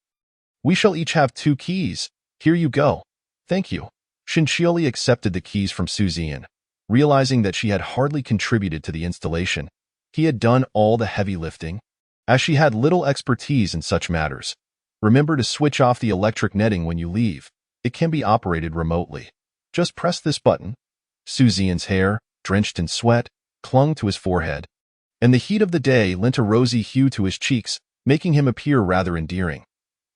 We shall each have 2 keys. Here you go. Thank you. Shinchuli accepted the keys from Su Zian, realizing that she had hardly contributed to the installation. He had done all the heavy lifting. As she had little expertise in such matters, remember to switch off the electric netting when you leave. It can be operated remotely. Just press this button. Su Zian's hair, drenched in sweat, clung to his forehead, and the heat of the day lent a rosy hue to his cheeks, making him appear rather endearing.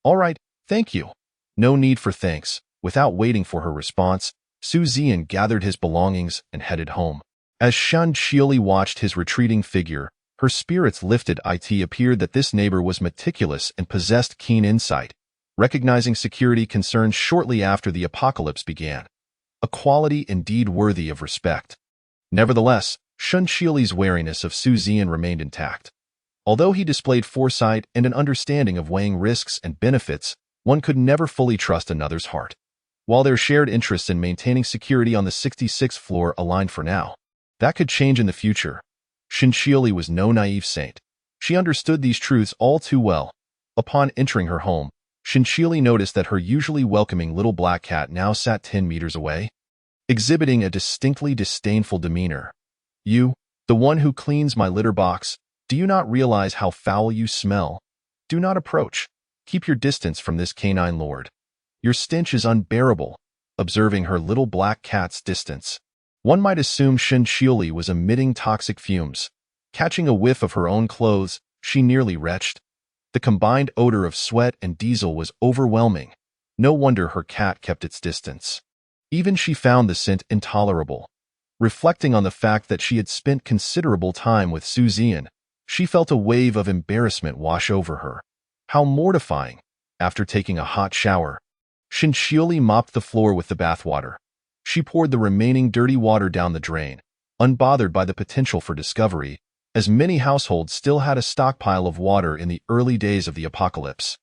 All right, thank you. No need for thanks. Without waiting for her response, Su Zian gathered his belongings and headed home. As Shinchuli watched his retreating figure, her spirits lifted. It appeared that this neighbor was meticulous and possessed keen insight, recognizing security concerns shortly after the apocalypse began. A quality indeed worthy of respect. Nevertheless, Shinchuli's wariness of Su Zian remained intact. Although he displayed foresight and an understanding of weighing risks and benefits, one could never fully trust another's heart. While their shared interests in maintaining security on the 66th floor aligned for now, that could change in the future. Shinchuli was no naive saint. She understood these truths all too well. Upon entering her home, Shinchuli noticed that her usually welcoming little black cat now sat 10 meters away, exhibiting a distinctly disdainful demeanor. You, the one who cleans my litter box, do you not realize how foul you smell? Do not approach. Keep your distance from this canine lord. Your stench is unbearable. Observing her little black cat's distance, one might assume Shinchuli was emitting toxic fumes. Catching a whiff of her own clothes, she nearly retched. The combined odor of sweat and diesel was overwhelming. No wonder her cat kept its distance. Even she found the scent intolerable. Reflecting on the fact that she had spent considerable time with Su Zian, she felt a wave of embarrassment wash over her. How mortifying! After taking a hot shower, Shinchuli mopped the floor with the bathwater. She poured the remaining dirty water down the drain, unbothered by the potential for discovery, as many households still had a stockpile of water in the early days of the apocalypse.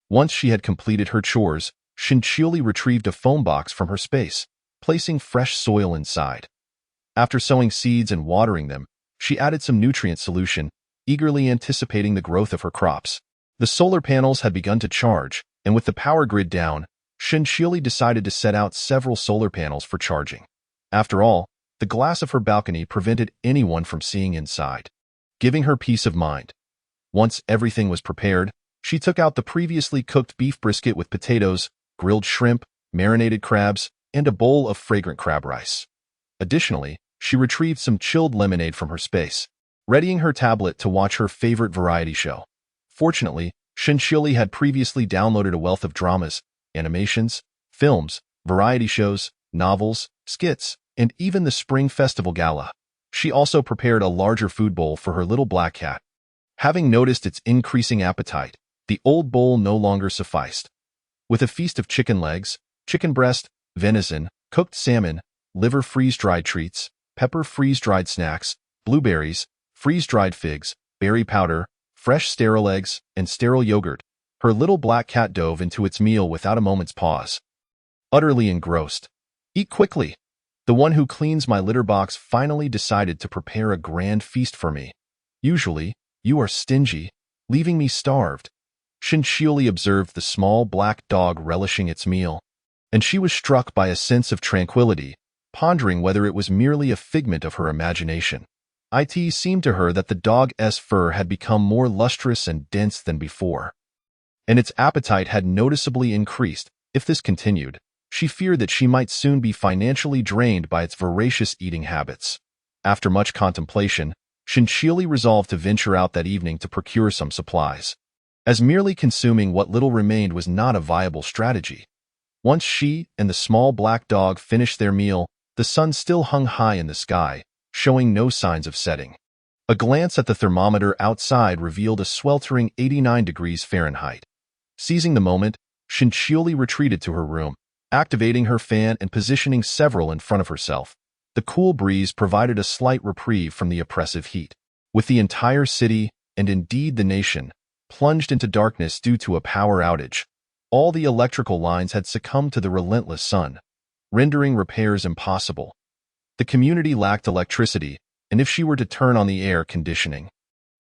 Once she had completed her chores, Shinchioli retrieved a foam box from her space, placing fresh soil inside. After sowing seeds and watering them, she added some nutrient solution, eagerly anticipating the growth of her crops. The solar panels had begun to charge, and with the power grid down, Shinchioli decided to set out several solar panels for charging. After all, the glass of her balcony prevented anyone from seeing inside, giving her peace of mind. Once everything was prepared, she took out the previously cooked beef brisket with potatoes, grilled shrimp, marinated crabs, and a bowl of fragrant crab rice. Additionally, she retrieved some chilled lemonade from her space, readying her tablet to watch her favorite variety show. Fortunately, Shinchioli had previously downloaded a wealth of dramas, animations, films, variety shows, novels, skits, and even the Spring Festival Gala. She also prepared a larger food bowl for her little black cat. Having noticed its increasing appetite, the old bowl no longer sufficed. With a feast of chicken legs, chicken breast, venison, cooked salmon, liver freeze-dried treats, pepper freeze-dried snacks, blueberries, freeze-dried figs, berry powder, fresh sterile eggs, and sterile yogurt, her little black cat dove into its meal without a moment's pause. Utterly engrossed. Eat quickly. The one who cleans my litter box finally decided to prepare a grand feast for me. Usually, you are stingy, leaving me starved. Shinchioli observed the small black dog relishing its meal, and she was struck by a sense of tranquility, pondering whether it was merely a figment of her imagination. It seemed to her that the dog's fur had become more lustrous and dense than before, and its appetite had noticeably increased. If this continued, she feared that she might soon be financially drained by its voracious eating habits. After much contemplation, Shinchioli resolved to venture out that evening to procure some supplies, as merely consuming what little remained was not a viable strategy. Once she and the small black dog finished their meal, the sun still hung high in the sky, showing no signs of setting. A glance at the thermometer outside revealed a sweltering 89 degrees Fahrenheit. Seizing the moment, Shinchioli retreated to her room, activating her fan and positioning several in front of herself. The cool breeze provided a slight reprieve from the oppressive heat. With the entire city, and indeed the nation, plunged into darkness due to a power outage, all the electrical lines had succumbed to the relentless sun, rendering repairs impossible. The community lacked electricity, and if she were to turn on the air conditioning,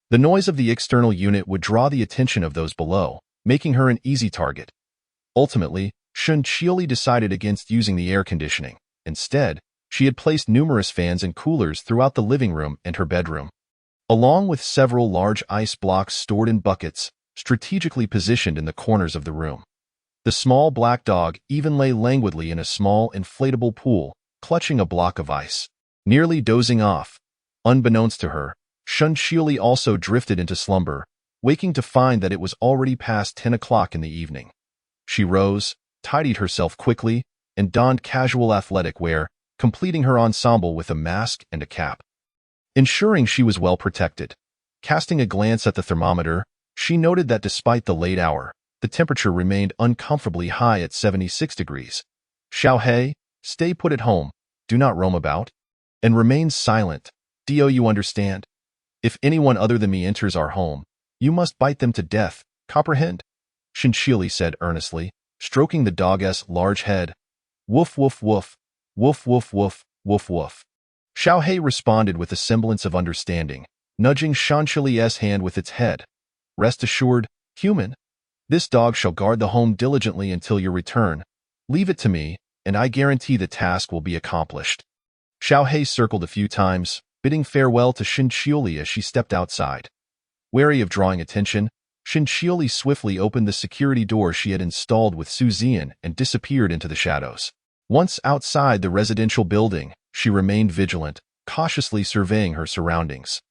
the noise of the external unit would draw the attention of those below, making her an easy target. Ultimately, Shinchioli decided against using the air conditioning. Instead, she had placed numerous fans and coolers throughout the living room and her bedroom, along with several large ice blocks stored in buckets, strategically positioned in the corners of the room. The small black dog even lay languidly in a small inflatable pool, clutching a block of ice, nearly dozing off. Unbeknownst to her, Shinchioli also drifted into slumber, waking to find that it was already past 10 o'clock in the evening. She rose, tidied herself quickly, and donned casual athletic wear, completing her ensemble with a mask and a cap, ensuring she was well protected. Casting a glance at the thermometer, she noted that despite the late hour, the temperature remained uncomfortably high at 76 degrees. Xiaohei, stay put at home, do not roam about, and remain silent. Do you understand? If anyone other than me enters our home, you must bite them to death, comprehend? Shinchioli said earnestly, stroking the dog's large head. Woof woof woof, woof woof woof, woof woof. Xiaohei responded with a semblance of understanding, nudging Shinchioli's hand with its head. Rest assured, human, this dog shall guard the home diligently until your return. Leave it to me, and I guarantee the task will be accomplished. Xiaohei circled a few times, bidding farewell to Shinchioli as she stepped outside. Wary of drawing attention, Shinchioli swiftly opened the security door she had installed with Su Zian and disappeared into the shadows. Once outside the residential building, she remained vigilant, cautiously surveying her surroundings.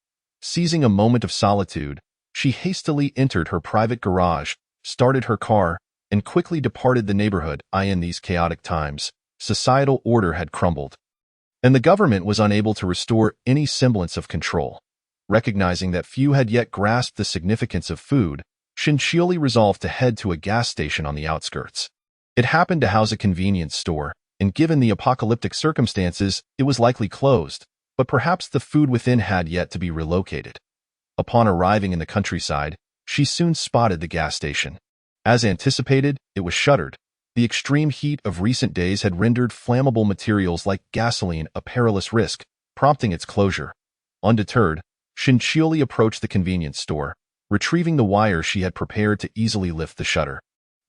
Seizing a moment of solitude, she hastily entered her private garage, started her car, and quickly departed the neighborhood. In these chaotic times, societal order had crumbled, and the government was unable to restore any semblance of control. Recognizing that few had yet grasped the significance of food, Shinchioli resolved to head to a gas station on the outskirts. It happened to house a convenience store, and given the apocalyptic circumstances, it was likely closed, but perhaps the food within had yet to be relocated. Upon arriving in the countryside, she soon spotted the gas station. As anticipated, it was shuttered. The extreme heat of recent days had rendered flammable materials like gasoline a perilous risk, prompting its closure. Undeterred, Shinchioli approached the convenience store, retrieving the wire she had prepared to easily lift the shutter.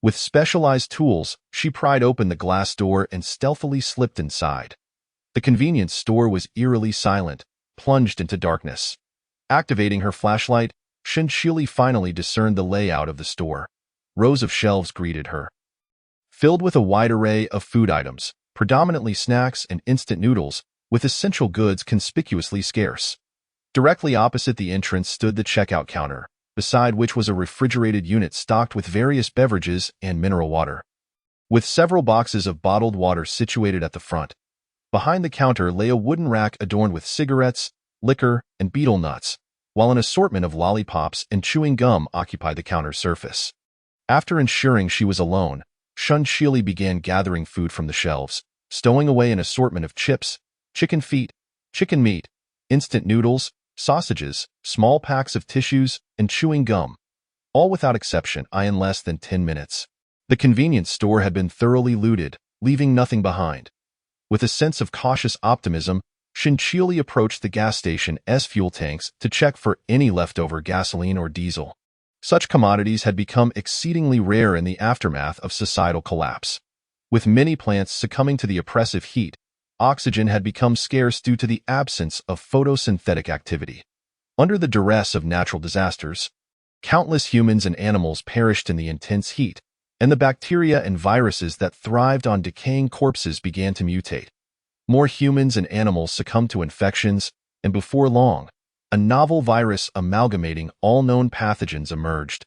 With specialized tools, she pried open the glass door and stealthily slipped inside. The convenience store was eerily silent, plunged into darkness. Activating her flashlight, Shinchioli finally discerned the layout of the store. Rows of shelves greeted her, filled with a wide array of food items, predominantly snacks and instant noodles, with essential goods conspicuously scarce. Directly opposite the entrance stood the checkout counter, beside which was a refrigerated unit stocked with various beverages and mineral water. With several boxes of bottled water situated at the front, behind the counter lay a wooden rack adorned with cigarettes, liquor, and betel nuts, while an assortment of lollipops and chewing gum occupied the counter surface. After ensuring she was alone, Shinchioli began gathering food from the shelves, stowing away an assortment of chips, chicken feet, chicken meat, instant noodles, sausages, small packs of tissues, and chewing gum, all without exception in less than 10 minutes. The convenience store had been thoroughly looted, leaving nothing behind. With a sense of cautious optimism, Shinchioli approached the gas station's fuel tanks to check for any leftover gasoline or diesel. Such commodities had become exceedingly rare in the aftermath of societal collapse. With many plants succumbing to the oppressive heat, oxygen had become scarce due to the absence of photosynthetic activity. Under the duress of natural disasters, countless humans and animals perished in the intense heat, and the bacteria and viruses that thrived on decaying corpses began to mutate. More humans and animals succumbed to infections, and before long, a novel virus amalgamating all known pathogens emerged,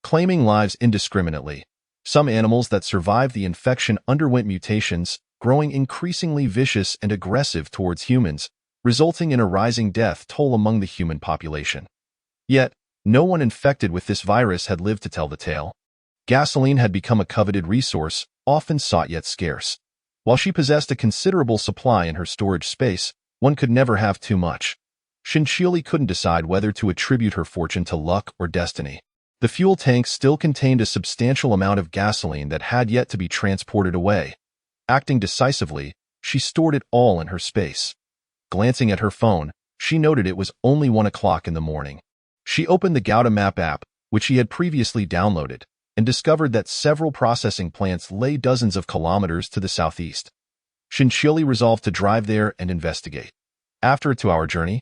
claiming lives indiscriminately. Some animals that survived the infection underwent mutations, growing increasingly vicious and aggressive towards humans, resulting in a rising death toll among the human population. Yet, no one infected with this virus had lived to tell the tale. Gasoline had become a coveted resource, often sought yet scarce. While she possessed a considerable supply in her storage space, one could never have too much. Shinchioli couldn't decide whether to attribute her fortune to luck or destiny. The fuel tank still contained a substantial amount of gasoline that had yet to be transported away. Acting decisively, she stored it all in her space. Glancing at her phone, she noted it was only 1 o'clock in the morning. She opened the Gouda Map app, which she had previously downloaded, and discovered that several processing plants lay dozens of kilometers to the southeast. Shinchioli resolved to drive there and investigate. After a 2-hour journey,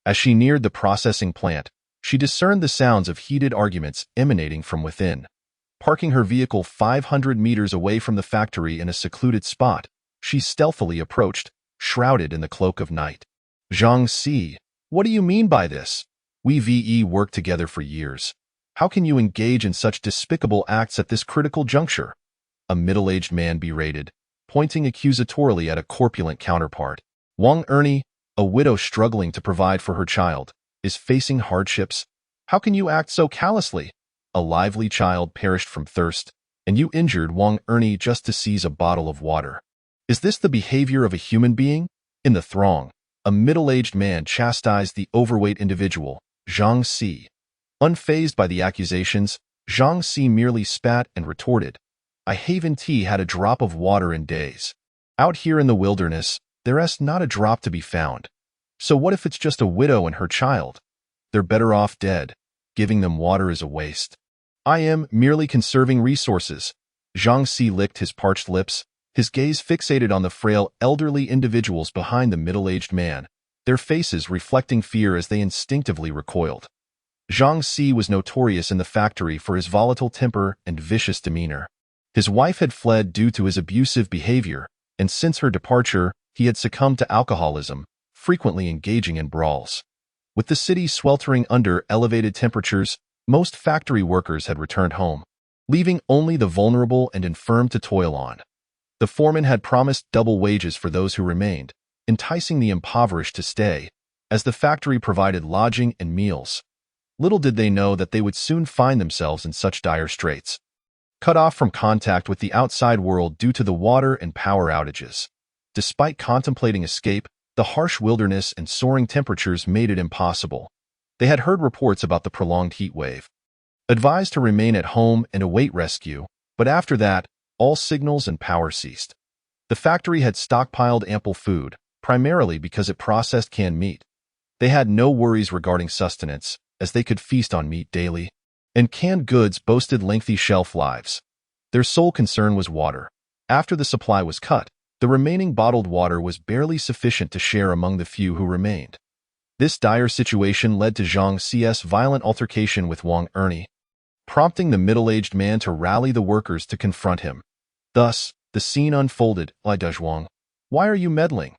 as she neared the processing plant, she discerned the sounds of heated arguments emanating from within. Parking her vehicle 500 meters away from the factory in a secluded spot, she stealthily approached, shrouded in the cloak of night. "Zhang Si, what do you mean by this? We've worked together for years. How can you engage in such despicable acts at this critical juncture?" A middle-aged man berated, pointing accusatorily at a corpulent counterpart. "Wang Ernie, a widow struggling to provide for her child, is facing hardships. How can you act so callously? A lively child perished from thirst, and you injured Wang Ernie just to seize a bottle of water. Is this the behavior of a human being?" In the throng, a middle-aged man chastised the overweight individual, Zhang Si. Unfazed by the accusations, Zhang Si merely spat and retorted, "I haven't had a drop of water in days. Out here in the wilderness, there's not a drop to be found. So what if it's just a widow and her child? They're better off dead. Giving them water is a waste. I am merely conserving resources." Zhang Si licked his parched lips, his gaze fixated on the frail elderly individuals behind the middle-aged man, their faces reflecting fear as they instinctively recoiled. Zhang Si was notorious in the factory for his volatile temper and vicious demeanor. His wife had fled due to his abusive behavior, and since her departure, he had succumbed to alcoholism, frequently engaging in brawls. With the city sweltering under elevated temperatures, most factory workers had returned home, leaving only the vulnerable and infirm to toil on. The foreman had promised double wages for those who remained, enticing the impoverished to stay, as the factory provided lodging and meals. Little did they know that they would soon find themselves in such dire straits, cut off from contact with the outside world due to the water and power outages. Despite contemplating escape, The harsh wilderness and soaring temperatures made it impossible. They had heard reports about the prolonged heat wave. Advised to remain at home and await rescue, but after that, all signals and power ceased. The factory had stockpiled ample food, primarily because it processed canned meat. They had no worries regarding sustenance, as they could feast on meat daily, and canned goods boasted lengthy shelf lives. Their sole concern was water. After the supply was cut, the remaining bottled water was barely sufficient to share among the few who remained. This dire situation led to Zhang Xi's violent altercation with Wang Ernie, prompting the middle-aged man to rally the workers to confront him. Thus, the scene unfolded. "Li Dezhuang, why are you meddling?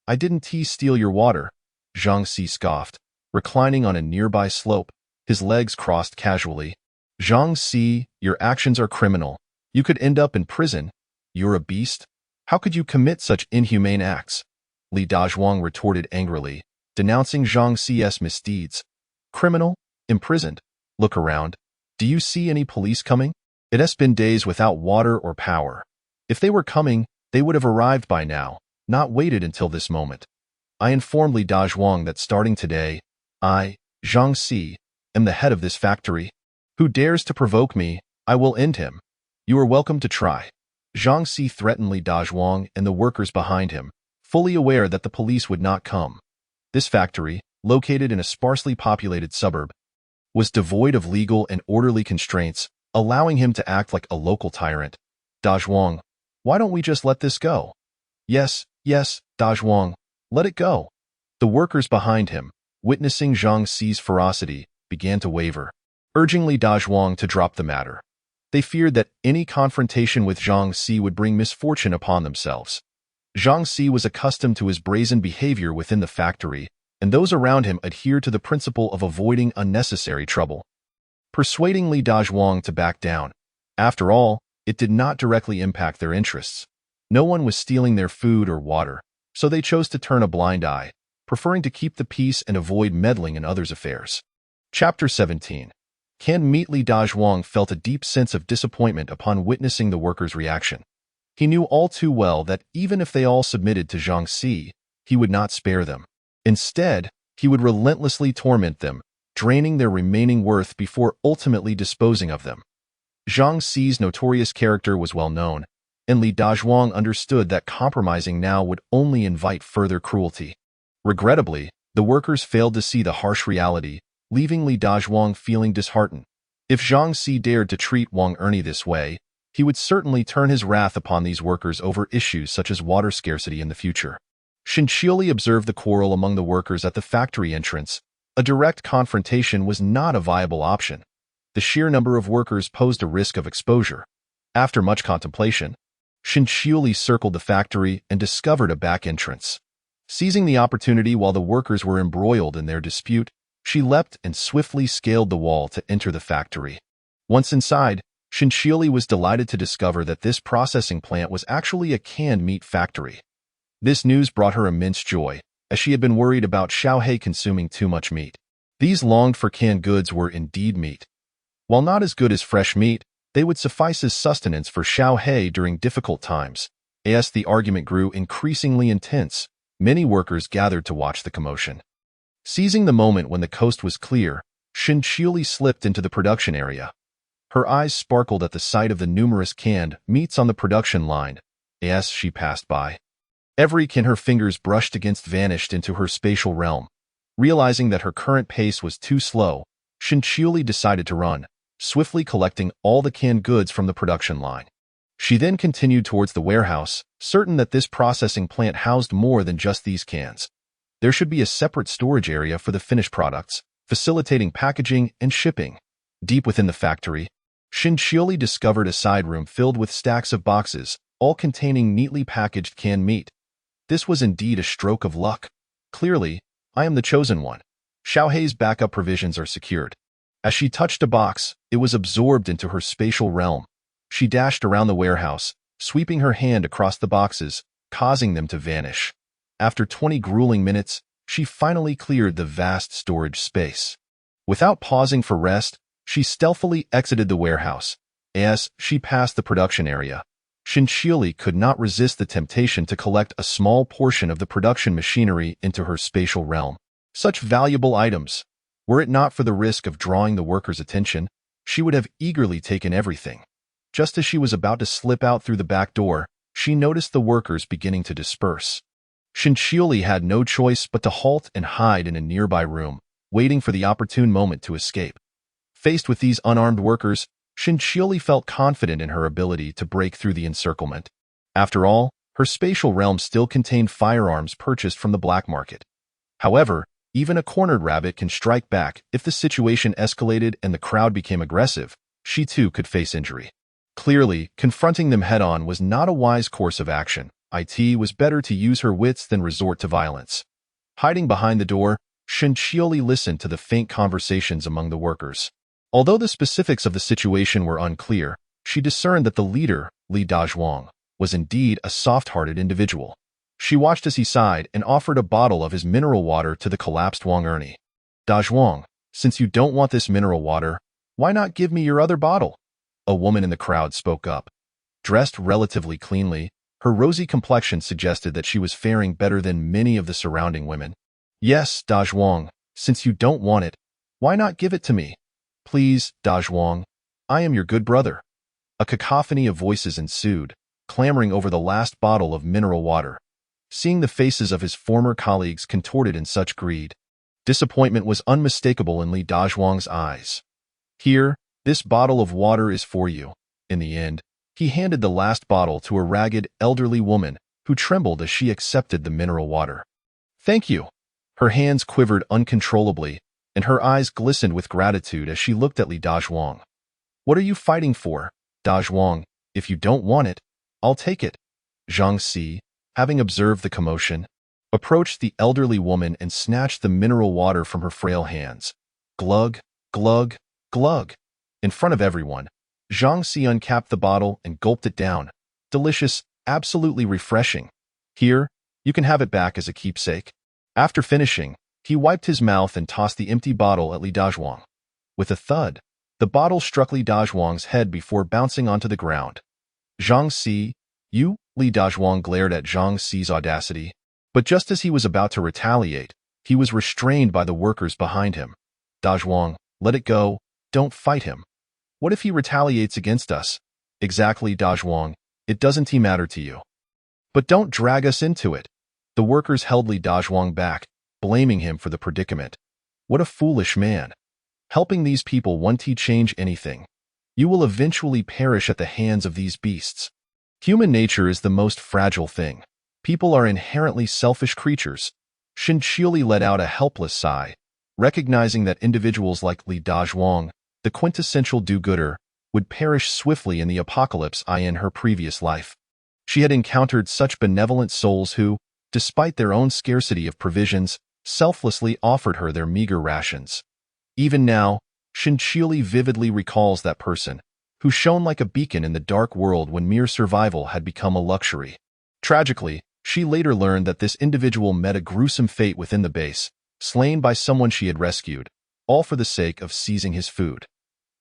I didn't steal your water," Zhang Xi scoffed, reclining on a nearby slope, his legs crossed casually. "Zhang Xi, your actions are criminal. You could end up in prison. You're a beast. How could you commit such inhumane acts?" Li Dezhuang retorted angrily, denouncing Zhang Xi's misdeeds. "Criminal? Imprisoned? Look around. Do you see any police coming? It has been days without water or power. If they were coming, they would have arrived by now, not waited until this moment. I informed Li Dezhuang that starting today, I, Zhang Xi, am the head of this factory. Who dares to provoke me, I will end him. You are welcome to try." Zhang Xi threatened Li Dezhuang and the workers behind him, fully aware that the police would not come. This factory, located in a sparsely populated suburb, was devoid of legal and orderly constraints, allowing him to act like a local tyrant. "Dezhuang, why don't we just let this go?" Yes, Dezhuang, let it go." The workers behind him, witnessing Zhang Xi's ferocity, began to waver, urging Li Dezhuang to drop the matter. They feared that any confrontation with Zhang Xi would bring misfortune upon themselves. Zhang Xi was accustomed to his brazen behavior within the factory, and those around him adhered to the principle of avoiding unnecessary trouble. Persuading Li Dezhuang to back down. After all, it did not directly impact their interests. No one was stealing their food or water, so they chose to turn a blind eye, preferring to keep the peace and avoid meddling in others' affairs. Chapter 17. Canned meat. Li Dezhuang felt a deep sense of disappointment upon witnessing the workers' reaction. He knew all too well that even if they all submitted to Zhang Xi, he would not spare them. Instead, he would relentlessly torment them, draining their remaining worth before ultimately disposing of them. Zhang Xi's notorious character was well known, and Li Dezhuang understood that compromising now would only invite further cruelty. Regrettably, the workers failed to see the harsh reality, leaving Li Dezhuang feeling disheartened. If Zhang Xi dared to treat Wang Ernie this way, he would certainly turn his wrath upon these workers over issues such as water scarcity in the future. Xin Qiuli observed the quarrel among the workers at the factory entrance. A direct confrontation was not a viable option. The sheer number of workers posed a risk of exposure. After much contemplation, Xin Qiuli circled the factory and discovered a back entrance. Seizing the opportunity while the workers were embroiled in their dispute, she leapt and swiftly scaled the wall to enter the factory. Once inside, Xin Qiuli was delighted to discover that this processing plant was actually a canned meat factory. This news brought her immense joy, as she had been worried about Xiaohei consuming too much meat. These longed-for canned goods were indeed meat. While not as good as fresh meat, they would suffice as sustenance for Xiaohei during difficult times. As the argument grew increasingly intense, many workers gathered to watch the commotion. Seizing the moment when the coast was clear, Xin Qiuli slipped into the production area. Her eyes sparkled at the sight of the numerous canned meats on the production line as she passed by. Every can her fingers brushed against vanished into her spatial realm. Realizing that her current pace was too slow, Xin Qiuli decided to run, swiftly collecting all the canned goods from the production line. She then continued towards the warehouse, certain that this processing plant housed more than just these cans. There should be a separate storage area for the finished products, facilitating packaging and shipping. Deep within the factory, Xin Qiuli discovered a side room filled with stacks of boxes, all containing neatly packaged canned meat. This was indeed a stroke of luck. Clearly, I am the chosen one. Xiaohei's backup provisions are secured. As she touched a box, it was absorbed into her spatial realm. She dashed around the warehouse, sweeping her hand across the boxes, causing them to vanish. After 20 grueling minutes, she finally cleared the vast storage space. Without pausing for rest, she stealthily exited the warehouse. As she passed the production area, Shinchiuli could not resist the temptation to collect a small portion of the production machinery into her spatial realm. Such valuable items. Were it not for the risk of drawing the workers' attention, she would have eagerly taken everything. Just as she was about to slip out through the back door, she noticed the workers beginning to disperse. Shinchiuli had no choice but to halt and hide in a nearby room, waiting for the opportune moment to escape. Faced with these unarmed workers, Shinchiuli felt confident in her ability to break through the encirclement. After all, her spatial realm still contained firearms purchased from the black market. However, even a cornered rabbit can strike back. If the situation escalated and the crowd became aggressive, she too could face injury. Clearly, confronting them head-on was not a wise course of action. It was better to use her wits than resort to violence. Hiding behind the door, Shinchiuli listened to the faint conversations among the workers. Although the specifics of the situation were unclear, she discerned that the leader, Li Dazhuang, was indeed a soft-hearted individual. She watched as he sighed and offered a bottle of his mineral water to the collapsed Wang Ernie. "Dazhuang, since you don't want this mineral water, why not give me your other bottle?" A woman in the crowd spoke up. Dressed relatively cleanly, her rosy complexion suggested that she was faring better than many of the surrounding women. "Yes, Dazhuang, since you don't want it, why not give it to me? Please, Dazhuang, I am your good brother." A cacophony of voices ensued, clamoring over the last bottle of mineral water. Seeing the faces of his former colleagues contorted in such greed, disappointment was unmistakable in Li Dazhuang's eyes. "Here, this bottle of water is for you." In the end, he handed the last bottle to a ragged, elderly woman who trembled as she accepted the mineral water. "Thank you." Her hands quivered uncontrollably, and her eyes glistened with gratitude as she looked at Li Dazhuang. "What are you fighting for, Dazhuang? If you don't want it, I'll take it." Zhang Si, having observed the commotion, approached the elderly woman and snatched the mineral water from her frail hands. Glug, glug, glug. In front of everyone, Zhang Si uncapped the bottle and gulped it down. "Delicious, absolutely refreshing. Here, you can have it back as a keepsake." After finishing, he wiped his mouth and tossed the empty bottle at Li Dazhuang. With a thud, the bottle struck Li Dazhuang's head before bouncing onto the ground. "Zhang Si, you?" Li Dazhuang glared at Zhang Si's audacity. But just as he was about to retaliate, he was restrained by the workers behind him. "Dazhuang, let it go. Don't fight him. What if he retaliates against us?" "Exactly, Dazhuang. It doesn't matter to you. But don't drag us into it." The workers held Li Dazhuang back, blaming him for the predicament. "What a foolish man. Helping these people won't change anything. You will eventually perish at the hands of these beasts." Human nature is the most fragile thing. People are inherently selfish creatures. Shinchiuli let out a helpless sigh, recognizing that individuals like Li Dazhuang, the quintessential do-gooder, would perish swiftly in the apocalypse in her previous life. She had encountered such benevolent souls who, despite their own scarcity of provisions, selflessly offered her their meager rations. Even now, Shinchiuli vividly recalls that person, who shone like a beacon in the dark world when mere survival had become a luxury. Tragically, she later learned that this individual met a gruesome fate within the base, slain by someone she had rescued, all for the sake of seizing his food.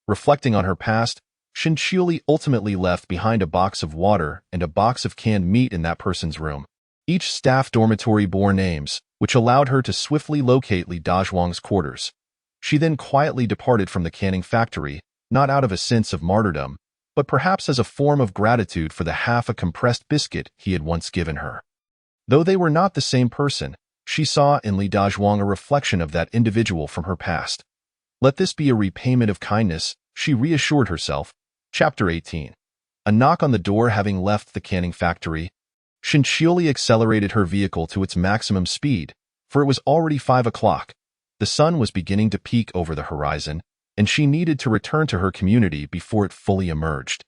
Reflecting on her past, Shinchiuli ultimately left behind a box of water and a box of canned meat in that person's room. Each staff dormitory bore names, which allowed her to swiftly locate Li Dazhuang's quarters. She then quietly departed from the canning factory, not out of a sense of martyrdom, but perhaps as a form of gratitude for the half a compressed biscuit he had once given her. Though they were not the same person, she saw in Li Dazhuang a reflection of that individual from her past. Let this be a repayment of kindness, she reassured herself. Chapter 18. A knock on the door. Having left the canning factory, Shinchiuli accelerated her vehicle to its maximum speed, for it was already 5 o'clock. The sun was beginning to peak over the horizon, and she needed to return to her community before it fully emerged.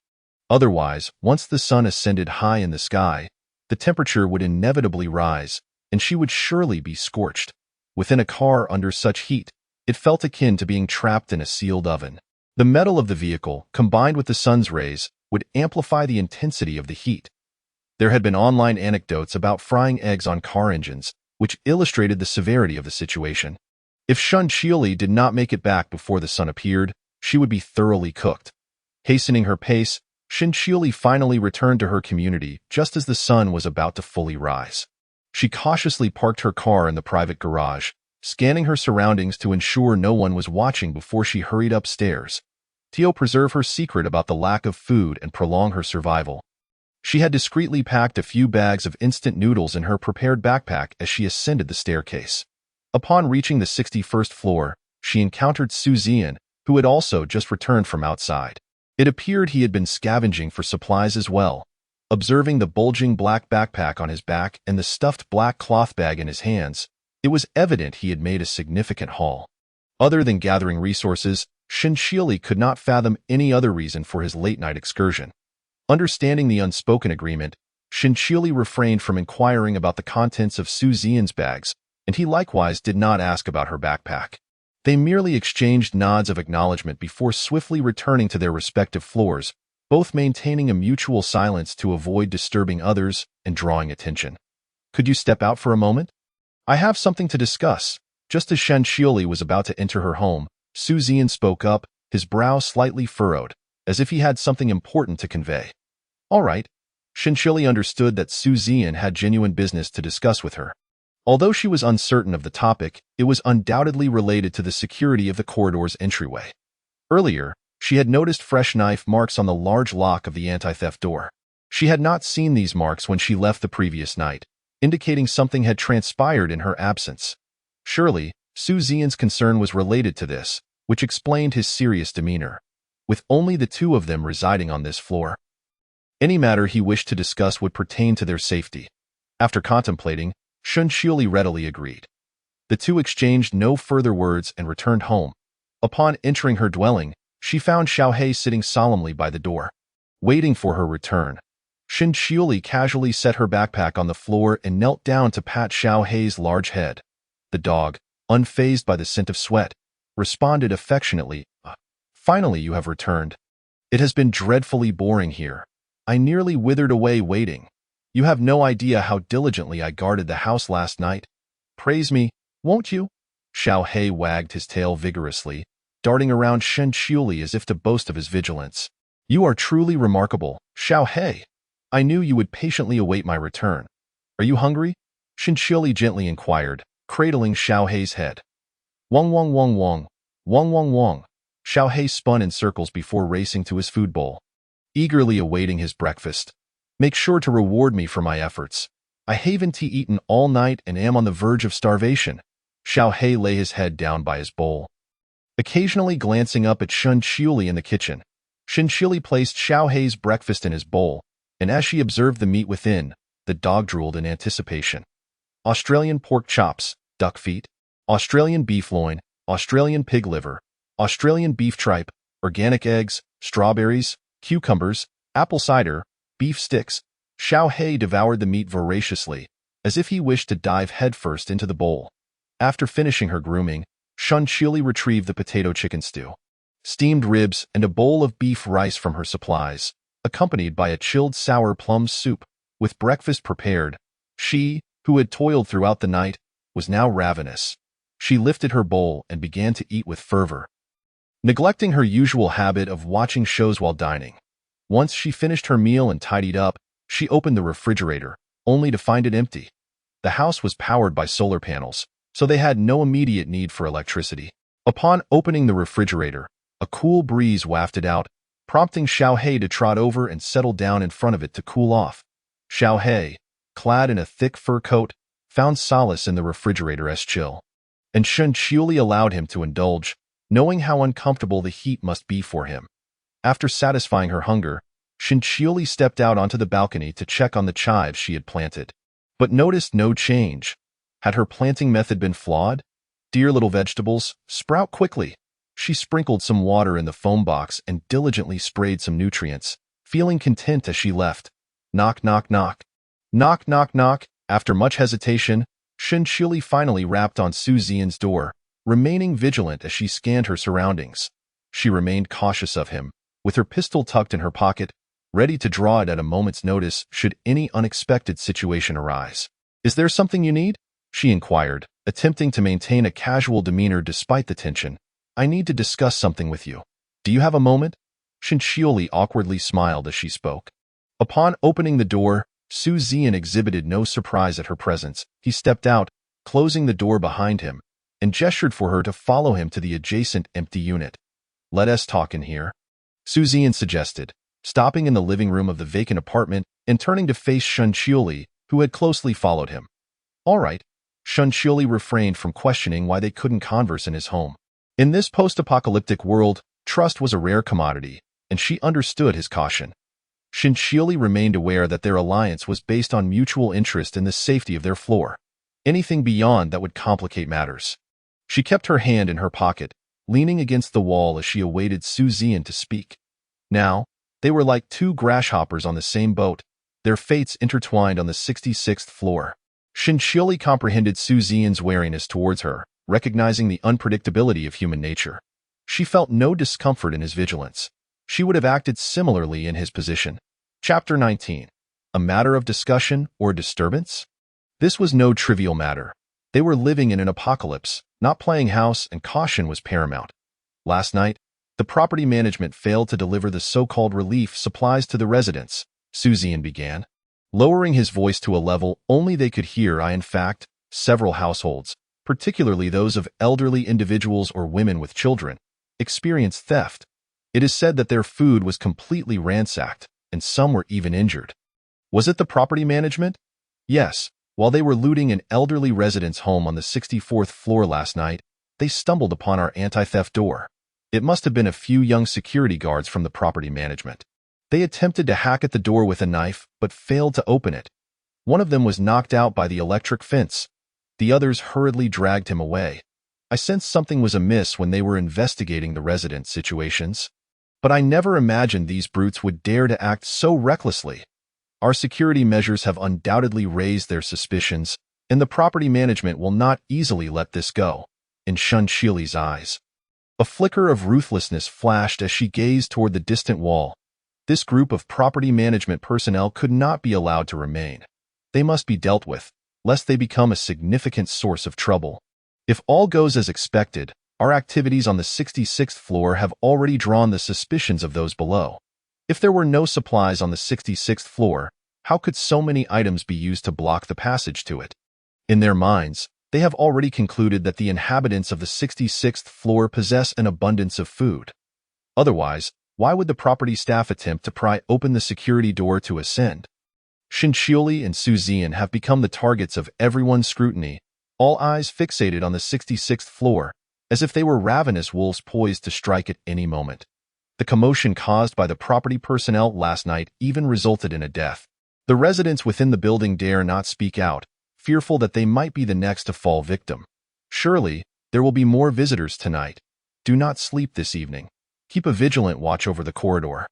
Otherwise, once the sun ascended high in the sky, the temperature would inevitably rise, and she would surely be scorched. Within a car under such heat, it felt akin to being trapped in a sealed oven. The metal of the vehicle, combined with the sun's rays, would amplify the intensity of the heat. There had been online anecdotes about frying eggs on car engines, which illustrated the severity of the situation. If Shinchiuli did not make it back before the sun appeared, she would be thoroughly cooked. Hastening her pace, Shinchiuli finally returned to her community just as the sun was about to fully rise. She cautiously parked her car in the private garage, scanning her surroundings to ensure no one was watching before she hurried upstairs to preserve her secret about the lack of food and prolong her survival. She had discreetly packed a few bags of instant noodles in her prepared backpack as she ascended the staircase. Upon reaching the 61st floor, she encountered Su Zian, who had also just returned from outside. It appeared he had been scavenging for supplies as well. Observing the bulging black backpack on his back and the stuffed black cloth bag in his hands, it was evident he had made a significant haul. Other than gathering resources, Shinchiuli could not fathom any other reason for his late-night excursion. Understanding the unspoken agreement, Shinchiuli refrained from inquiring about the contents of Su Zian's bags, and he likewise did not ask about her backpack. They merely exchanged nods of acknowledgement before swiftly returning to their respective floors, both maintaining a mutual silence to avoid disturbing others and drawing attention. "Could you step out for a moment? I have something to discuss." Just as Shinchiuli was about to enter her home, Su Zian spoke up, his brow slightly furrowed, as if he had something important to convey. "All right." Shinchiuli understood that Su Zian had genuine business to discuss with her. Although she was uncertain of the topic, it was undoubtedly related to the security of the corridor's entryway. Earlier, she had noticed fresh knife marks on the large lock of the anti-theft door. She had not seen these marks when she left the previous night, indicating something had transpired in her absence. Surely, Su Zian's concern was related to this, which explained his serious demeanor. With only the two of them residing on this floor, any matter he wished to discuss would pertain to their safety. After contemplating, Shinchiuli readily agreed. The two exchanged no further words and returned home. Upon entering her dwelling, she found Xiaohei sitting solemnly by the door, waiting for her return. Shinchiuli casually set her backpack on the floor and knelt down to pat Xiaohei's large head. The dog, unfazed by the scent of sweat, responded affectionately, "Finally you have returned. It has been dreadfully boring here. I nearly withered away waiting. You have no idea how diligently I guarded the house last night. Praise me, won't you?" Xiaohei wagged his tail vigorously, darting around Shinchiuli as if to boast of his vigilance. "You are truly remarkable, Xiaohei. I knew you would patiently await my return. Are you hungry?" Shinchiuli gently inquired, cradling Xiaohei's head. "Wong wong wong wong, wong wong wong." Xiaohei spun in circles before racing to his food bowl, eagerly awaiting his breakfast. "Make sure to reward me for my efforts. I haven't eaten all night and am on the verge of starvation." Xiaohei lay his head down by his bowl, occasionally glancing up at Shinchiuli in the kitchen. Shinchiuli placed Xiaohei's breakfast in his bowl, and as she observed the meat within, the dog drooled in anticipation. Australian pork chops, duck feet, Australian beef loin, Australian pig liver, Australian beef tripe, organic eggs, strawberries, cucumbers, apple cider, beef sticks. Xiaohei devoured the meat voraciously, as if he wished to dive headfirst into the bowl. After finishing her grooming, Shinchiuli retrieved the potato chicken stew, steamed ribs, and a bowl of beef rice from her supplies, accompanied by a chilled sour plum soup. With breakfast prepared, she, who had toiled throughout the night, was now ravenous. She lifted her bowl and began to eat with fervor, neglecting her usual habit of watching shows while dining. Once she finished her meal and tidied up, she opened the refrigerator, only to find it empty. The house was powered by solar panels, so they had no immediate need for electricity. Upon opening the refrigerator, a cool breeze wafted out, prompting Xiaohei to trot over and settle down in front of it to cool off. Xiaohei, clad in a thick fur coat, found solace in the refrigerator's chill, and Shinchiuli allowed him to indulge, knowing how uncomfortable the heat must be for him. After satisfying her hunger, Shinchiuli stepped out onto the balcony to check on the chives she had planted, but noticed no change. Had her planting method been flawed? Dear little vegetables, sprout quickly. She sprinkled some water in the foam box and diligently sprayed some nutrients, feeling content as she left. Knock, knock, knock. Knock, knock, knock. After much hesitation, Shinchiuli finally rapped on Su Zian's door, remaining vigilant as she scanned her surroundings. She remained cautious of him, with her pistol tucked in her pocket, ready to draw it at a moment's notice should any unexpected situation arise. "Is there something you need?" she inquired, attempting to maintain a casual demeanor despite the tension. "I need to discuss something with you. Do you have a moment?" Shinchioli awkwardly smiled as she spoke. Upon opening the door, Su Zian exhibited no surprise at her presence. He stepped out, closing the door behind him, and gestured for her to follow him to the adjacent empty unit. "Let us talk in here," Su Zian suggested, stopping in the living room of the vacant apartment and turning to face Shinchioli, who had closely followed him. "All right." Shinchioli refrained from questioning why they couldn't converse in his home. In this post-apocalyptic world, trust was a rare commodity, and she understood his caution. Shinchioli remained aware that their alliance was based on mutual interest in the safety of their floor. Anything beyond that would complicate matters. She kept her hand in her pocket, leaning against the wall as she awaited Su Zian to speak. Now, they were like two grasshoppers on the same boat, their fates intertwined on the 66th floor. Shinchioli comprehended Su Zian's wariness towards her, recognizing the unpredictability of human nature. She felt no discomfort in his vigilance. She would have acted similarly in his position. Chapter 19. A matter of discussion or disturbance? This was no trivial matter. They were living in an apocalypse, not playing house, and caution was paramount. Last night, the property management failed to deliver the so-called relief supplies to the residents, Su Zian began, lowering his voice to a level only they could hear. In fact, several households, particularly those of elderly individuals or women with children, experienced theft. It is said that their food was completely ransacked, and some were even injured. Was it the property management? Yes. While they were looting an elderly resident's home on the 64th floor last night, they stumbled upon our anti-theft door. It must have been a few young security guards from the property management. They attempted to hack at the door with a knife, but failed to open it. One of them was knocked out by the electric fence. The others hurriedly dragged him away. I sensed something was amiss when they were investigating the resident situations. But I never imagined these brutes would dare to act so recklessly. Our security measures have undoubtedly raised their suspicions, and the property management will not easily let this go. In Shinchioli's eyes, a flicker of ruthlessness flashed as she gazed toward the distant wall. This group of property management personnel could not be allowed to remain. They must be dealt with, lest they become a significant source of trouble. If all goes as expected, our activities on the 66th floor have already drawn the suspicions of those below. If there were no supplies on the 66th floor, how could so many items be used to block the passage to it? In their minds, they have already concluded that the inhabitants of the 66th floor possess an abundance of food. Otherwise, why would the property staff attempt to pry open the security door to ascend? Shinchioli and Su Zian have become the targets of everyone's scrutiny, all eyes fixated on the 66th floor, as if they were ravenous wolves poised to strike at any moment. The commotion caused by the property personnel last night even resulted in a death. The residents within the building dare not speak out, fearful that they might be the next to fall victim. Surely, there will be more visitors tonight. Do not sleep this evening. Keep a vigilant watch over the corridor.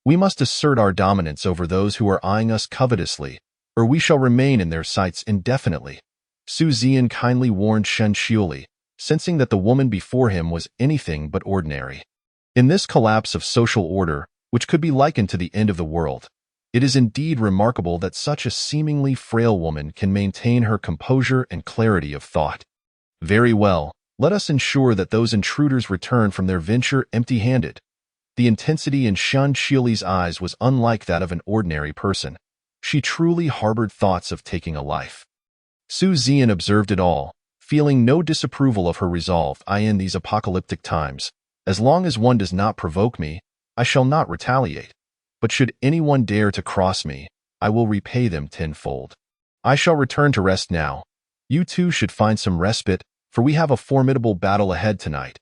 We must assert our dominance over those who are eyeing us covetously, or we shall remain in their sights indefinitely. Su Zian kindly warned Shinchioli, sensing that the woman before him was anything but ordinary. In this collapse of social order, which could be likened to the end of the world, it is indeed remarkable that such a seemingly frail woman can maintain her composure and clarity of thought. Very well, let us ensure that those intruders return from their venture empty-handed. The intensity in Shinchioli's eyes was unlike that of an ordinary person. She truly harbored thoughts of taking a life. Su Zian observed it all, feeling no disapproval of her resolve. In these apocalyptic times, as long as one does not provoke me, I shall not retaliate. But should anyone dare to cross me, I will repay them tenfold. I shall return to rest now. You too should find some respite, for we have a formidable battle ahead tonight.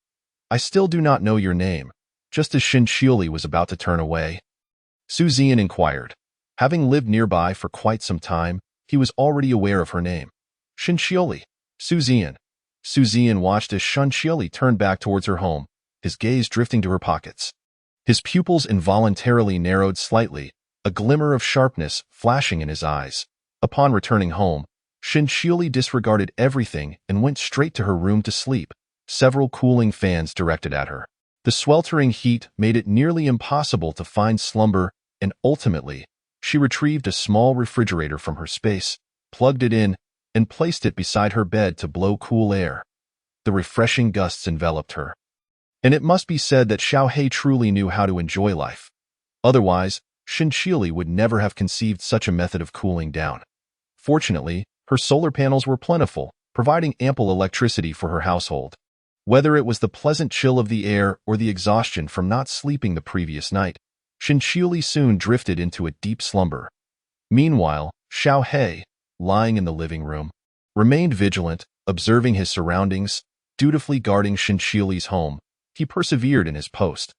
I still do not know your name. Just as Shinchioli was about to turn away, Su Zian inquired. Having lived nearby for quite some time, he was already aware of her name. Shinchioli. Su Zian. Su Zian watched as Shinchioli turned back towards her home, his gaze drifting to her pockets. His pupils involuntarily narrowed slightly, a glimmer of sharpness flashing in his eyes. Upon returning home, Shinchioli disregarded everything and went straight to her room to sleep, several cooling fans directed at her. The sweltering heat made it nearly impossible to find slumber, and ultimately, she retrieved a small refrigerator from her space, plugged it in, and placed it beside her bed to blow cool air. The refreshing gusts enveloped her. And it must be said that Xiao He truly knew how to enjoy life. Otherwise, Shinchili would never have conceived such a method of cooling down. Fortunately, her solar panels were plentiful, providing ample electricity for her household. Whether it was the pleasant chill of the air or the exhaustion from not sleeping the previous night, Shinchili soon drifted into a deep slumber. Meanwhile, Xiao He, lying in the living room, remained vigilant, observing his surroundings, dutifully guarding Shinchili's home. He persevered in his post.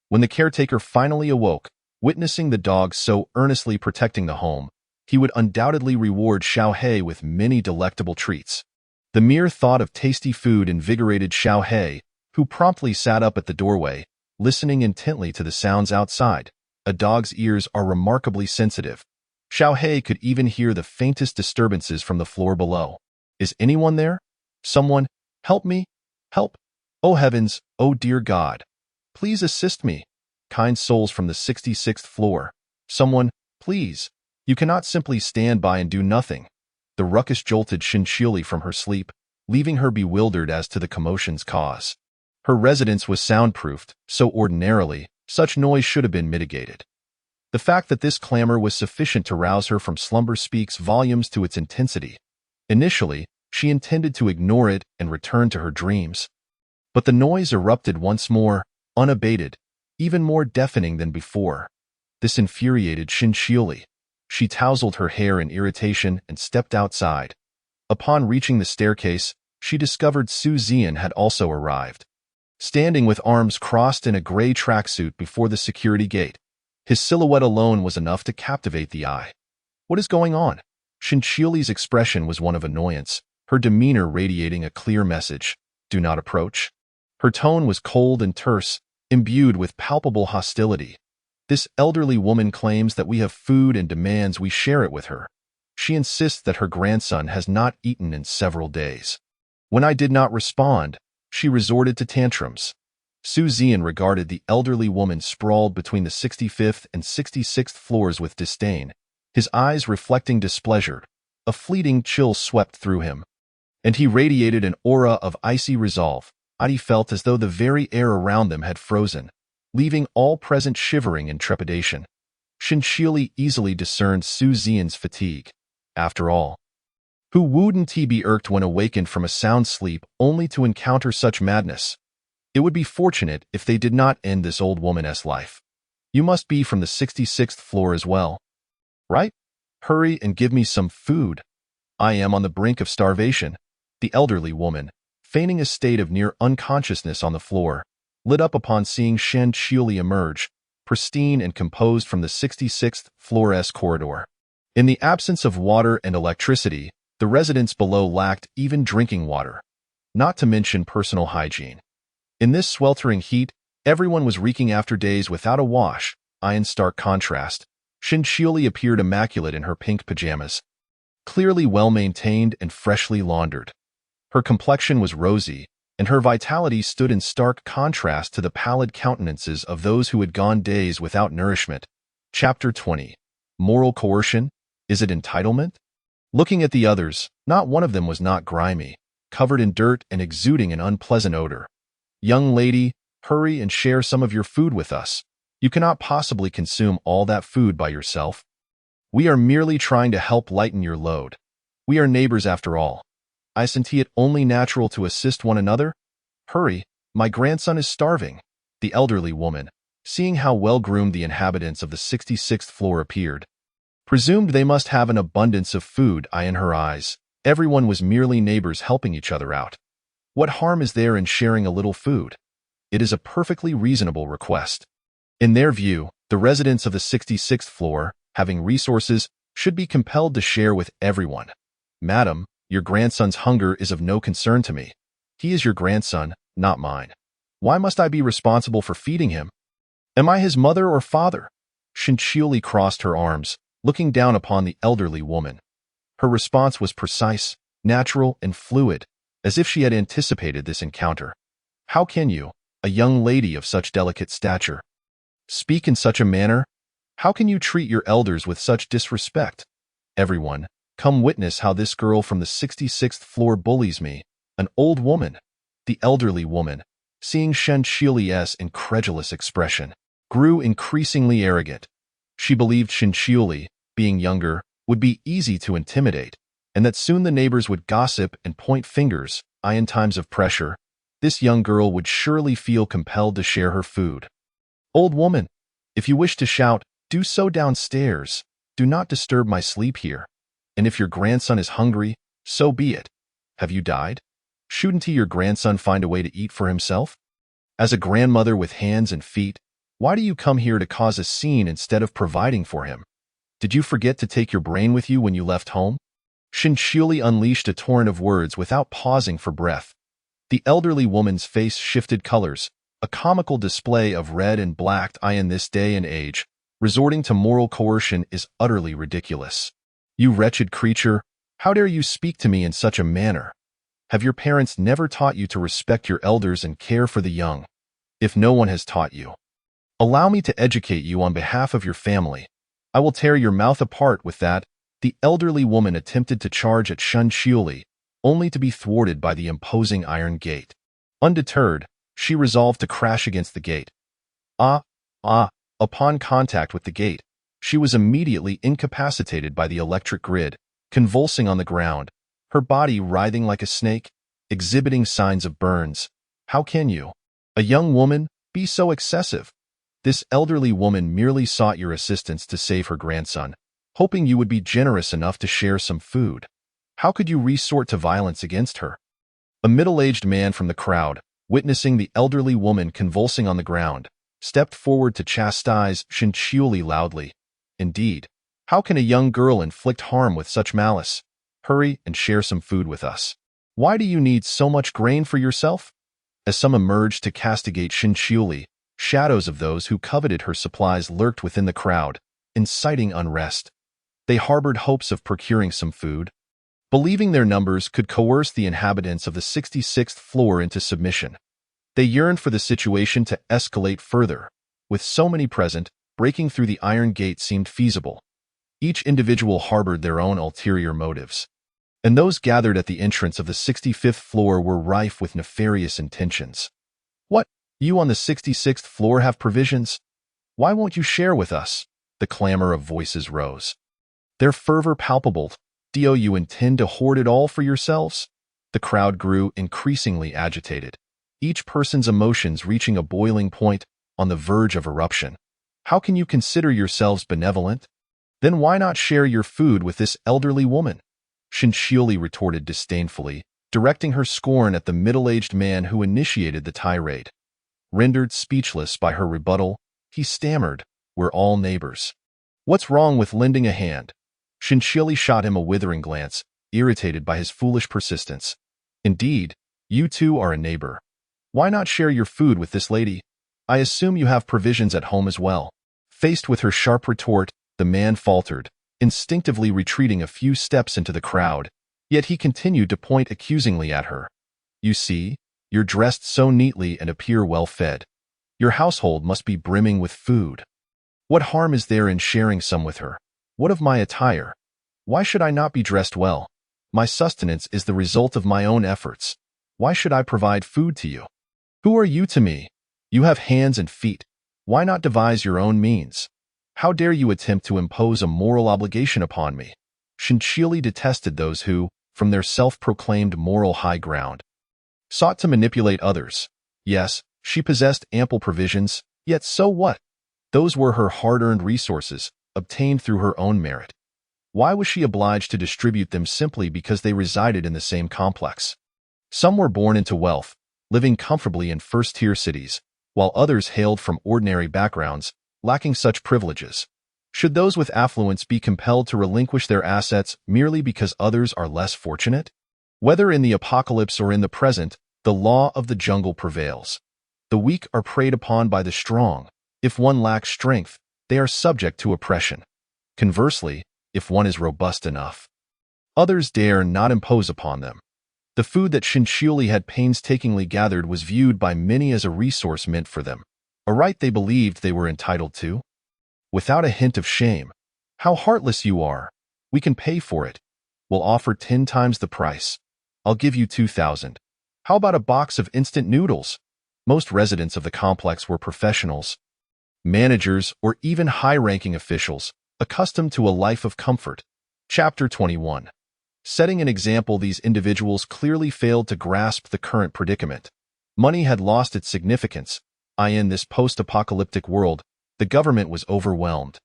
When the caretaker finally awoke, witnessing the dog so earnestly protecting the home, he would undoubtedly reward Xiao He with many delectable treats. The mere thought of tasty food invigorated Xiao He, who promptly sat up at the doorway, listening intently to the sounds outside. A dog's ears are remarkably sensitive. Xiao He could even hear the faintest disturbances from the floor below. Is anyone there? Someone, help me! Help! Oh heavens, oh dear God! Please assist me! Kind souls from the 66th floor. Someone, please! You cannot simply stand by and do nothing. The ruckus jolted Shinchili from her sleep, leaving her bewildered as to the commotion's cause. Her residence was soundproofed, so ordinarily, such noise should have been mitigated. The fact that this clamor was sufficient to rouse her from slumber speaks volumes to its intensity. Initially, she intended to ignore it and return to her dreams. But the noise erupted once more, unabated, even more deafening than before. This infuriated Shinchili. She tousled her hair in irritation and stepped outside. Upon reaching the staircase, she discovered Su Zian had also arrived. Standing with arms crossed in a gray tracksuit before the security gate, his silhouette alone was enough to captivate the eye. What is going on? Shinchili's expression was one of annoyance, her demeanor radiating a clear message: do not approach. Her tone was cold and terse, imbued with palpable hostility. This elderly woman claims that we have food and demands we share it with her. She insists that her grandson has not eaten in several days. When I did not respond, she resorted to tantrums. Su Zian regarded the elderly woman sprawled between the 65th and 66th floors with disdain, his eyes reflecting displeasure. A fleeting chill swept through him, and he radiated an aura of icy resolve. He felt as though the very air around them had frozen, leaving all present shivering in trepidation. Shinchili easily discerned Su Zian's fatigue. After all, who wouldn't he be irked when awakened from a sound sleep only to encounter such madness? It would be fortunate if they did not end this old woman's life. You must be from the 66th floor as well, right? Hurry and give me some food. I am on the brink of starvation. The elderly woman, feigning a state of near unconsciousness on the floor, lit up upon seeing Shinchili emerge, pristine and composed from the 66th floor's corridor. In the absence of water and electricity, the residents below lacked even drinking water, not to mention personal hygiene. In this sweltering heat, everyone was reeking after days without a wash. In stark contrast, Shinchili appeared immaculate in her pink pajamas, clearly well-maintained and freshly laundered. Her complexion was rosy, and her vitality stood in stark contrast to the pallid countenances of those who had gone days without nourishment. Chapter 20. Moral coercion? Is it entitlement? Looking at the others, not one of them was not grimy, covered in dirt and exuding an unpleasant odor. Young lady, hurry and share some of your food with us. You cannot possibly consume all that food by yourself. We are merely trying to help lighten your load. We are neighbors after all. Isn't it only natural to assist one another? Hurry, my grandson is starving. The elderly woman, seeing how well-groomed the inhabitants of the 66th floor appeared, presumed they must have an abundance of food. In her eyes, everyone was merely neighbors helping each other out. What harm is there in sharing a little food? It is a perfectly reasonable request. In their view, the residents of the 66th floor, having resources, should be compelled to share with everyone. Madam, your grandson's hunger is of no concern to me. He is your grandson, not mine. Why must I be responsible for feeding him? Am I his mother or father? Shinchili crossed her arms, looking down upon the elderly woman. Her response was precise, natural, and fluid, as if she had anticipated this encounter. How can you, a young lady of such delicate stature, speak in such a manner? How can you treat your elders with such disrespect? Everyone, come witness how this girl from the 66th floor bullies me, an old woman. The elderly woman, seeing Shen Qiuli's incredulous expression, grew increasingly arrogant. She believed Shen Qiuli, being younger, would be easy to intimidate, and that soon the neighbors would gossip and point fingers. In times of pressure, this young girl would surely feel compelled to share her food. Old woman, if you wish to shout, do so downstairs. Do not disturb my sleep here. And if your grandson is hungry, so be it. Have you died? Shouldn't your grandson find a way to eat for himself? As a grandmother with hands and feet, why do you come here to cause a scene instead of providing for him? Did you forget to take your brain with you when you left home? Shen Qiuli unleashed a torrent of words without pausing for breath. The elderly woman's face shifted colors, a comical display of red and black. In this day and age, resorting to moral coercion is utterly ridiculous. You wretched creature, how dare you speak to me in such a manner? Have your parents never taught you to respect your elders and care for the young? If no one has taught you, allow me to educate you on behalf of your family. I will tear your mouth apart with that. The elderly woman attempted to charge at Shen Qiuli, only to be thwarted by the imposing iron gate. Undeterred, she resolved to crash against the gate. Upon contact with the gate, she was immediately incapacitated by the electric grid, convulsing on the ground, her body writhing like a snake, exhibiting signs of burns. How can you, a young woman, be so excessive? This elderly woman merely sought your assistance to save her grandson, hoping you would be generous enough to share some food. How could you resort to violence against her? A middle-aged man from the crowd, witnessing the elderly woman convulsing on the ground, stepped forward to chastise Shen Qiuli loudly. Indeed, how can a young girl inflict harm with such malice? Hurry and share some food with us. Why do you need so much grain for yourself? As some emerged to castigate Shen Qiuli, shadows of those who coveted her supplies lurked within the crowd, inciting unrest. They harbored hopes of procuring some food, believing their numbers could coerce the inhabitants of the 66th floor into submission. They yearned for the situation to escalate further. With so many present, breaking through the iron gate seemed feasible. Each individual harbored their own ulterior motives, and those gathered at the entrance of the 65th floor were rife with nefarious intentions. What, you on the 66th floor have provisions? Why won't you share with us? The clamor of voices rose, their fervor palpable. Do you intend to hoard it all for yourselves? The crowd grew increasingly agitated, each person's emotions reaching a boiling point, on the verge of eruption. How can you consider yourselves benevolent? Then why not share your food with this elderly woman? Shen Qiuli retorted disdainfully, directing her scorn at the middle-aged man who initiated the tirade. Rendered speechless by her rebuttal, he stammered, "We're all neighbors. What's wrong with lending a hand?" Shen Qiuli shot him a withering glance, irritated by his foolish persistence. Indeed, you too are a neighbor. Why not share your food with this lady? I assume you have provisions at home as well. Faced with her sharp retort, the man faltered, instinctively retreating a few steps into the crowd, yet he continued to point accusingly at her. You see, you're dressed so neatly and appear well-fed. Your household must be brimming with food. What harm is there in sharing some with her? What of my attire? Why should I not be dressed well? My sustenance is the result of my own efforts. Why should I provide food to you? Who are you to me? You have hands and feet. Why not devise your own means? How dare you attempt to impose a moral obligation upon me? Shen Qiuli detested those who, from their self-proclaimed moral high ground, sought to manipulate others. Yes, she possessed ample provisions, yet so what? Those were her hard-earned resources, obtained through her own merit. Why was she obliged to distribute them simply because they resided in the same complex? Some were born into wealth, living comfortably in first-tier cities, while others hailed from ordinary backgrounds, lacking such privileges. Should those with affluence be compelled to relinquish their assets merely because others are less fortunate? Whether in the apocalypse or in the present, the law of the jungle prevails. The weak are preyed upon by the strong. If one lacks strength, they are subject to oppression. Conversely, if one is robust enough, others dare not impose upon them. The food that Shen Qiuli had painstakingly gathered was viewed by many as a resource meant for them, a right they believed they were entitled to. Without a hint of shame, "How heartless you are! We can pay for it. We'll offer 10 times the price. I'll give you 2,000. How about a box of instant noodles? Most residents of the complex were professionals, managers, or even high-ranking officials, accustomed to a life of comfort. Chapter 21. Setting an example, these individuals clearly failed to grasp the current predicament. Money had lost its significance. In this post-apocalyptic world, the government was overwhelmed.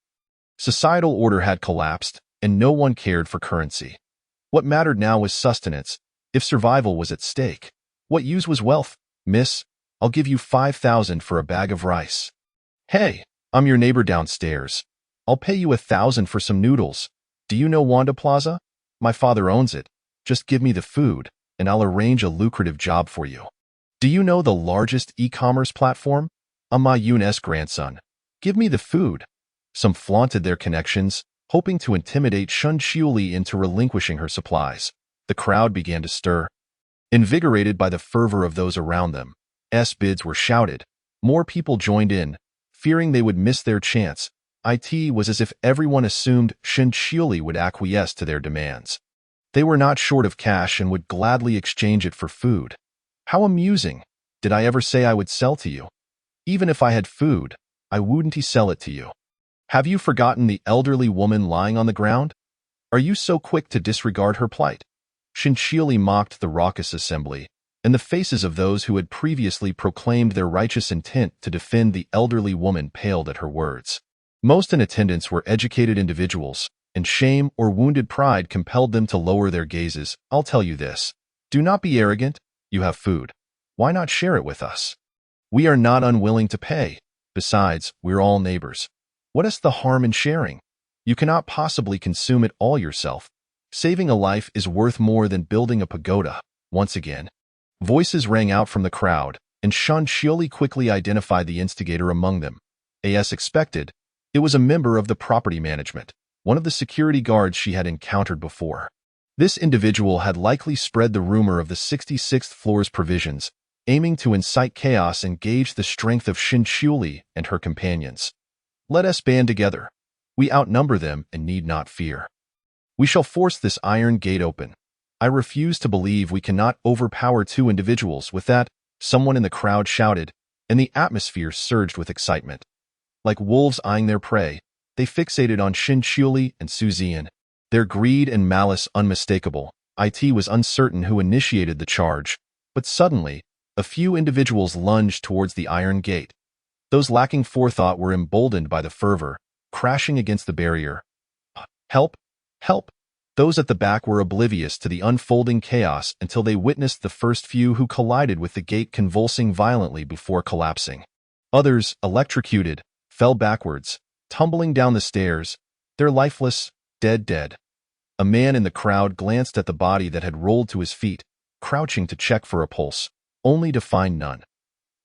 Societal order had collapsed, and no one cared for currency. What mattered now was sustenance, if survival was at stake. What use was wealth? Miss, I'll give you 5,000 for a bag of rice. Hey, I'm your neighbor downstairs. I'll pay you 1,000 for some noodles. Do you know Wanda Plaza? My father owns it. Just give me the food, and I'll arrange a lucrative job for you. Do you know the largest e-commerce platform? I'm Ma Yun's grandson. Give me the food. Some flaunted their connections, hoping to intimidate Shun Qiuli into relinquishing her supplies. The crowd began to stir. Invigorated by the fervor of those around them, bids were shouted. More people joined in, fearing they would miss their chance. It was as if everyone assumed Shun Qiuli would acquiesce to their demands. They were not short of cash and would gladly exchange it for food. How amusing! Did I ever say I would sell to you? Even if I had food, I wouldn't sell it to you. Have you forgotten the elderly woman lying on the ground? Are you so quick to disregard her plight? Shun Qiuli mocked the raucous assembly, and the faces of those who had previously proclaimed their righteous intent to defend the elderly woman paled at her words. Most in attendance were educated individuals, and shame or wounded pride compelled them to lower their gazes. I'll tell you this. Do not be arrogant. You have food. Why not share it with us? We are not unwilling to pay. Besides, we're all neighbors. What is the harm in sharing? You cannot possibly consume it all yourself. Saving a life is worth more than building a pagoda. Once again, voices rang out from the crowd, and Shun Qiuli quickly identified the instigator among them. As expected, it was a member of the property management, one of the security guards she had encountered before. This individual had likely spread the rumor of the 66th floor's provisions, aiming to incite chaos and gauge the strength of Shun Qiuli and her companions. Let us band together. We outnumber them and need not fear. We shall force this iron gate open. I refuse to believe we cannot overpower two individuals. With that, someone in the crowd shouted, and the atmosphere surged with excitement. Like wolves eyeing their prey, they fixated on Shun Qiuli and Su Zian, their greed and malice unmistakable. It was uncertain who initiated the charge, but suddenly, a few individuals lunged towards the iron gate. Those lacking forethought were emboldened by the fervor, crashing against the barrier. Help! Help! Those at the back were oblivious to the unfolding chaos until they witnessed the first few who collided with the gate convulsing violently before collapsing. Others, electrocuted, fell backwards, tumbling down the stairs, their lifeless, dead. A man in the crowd glanced at the body that had rolled to his feet, crouching to check for a pulse, only to find none.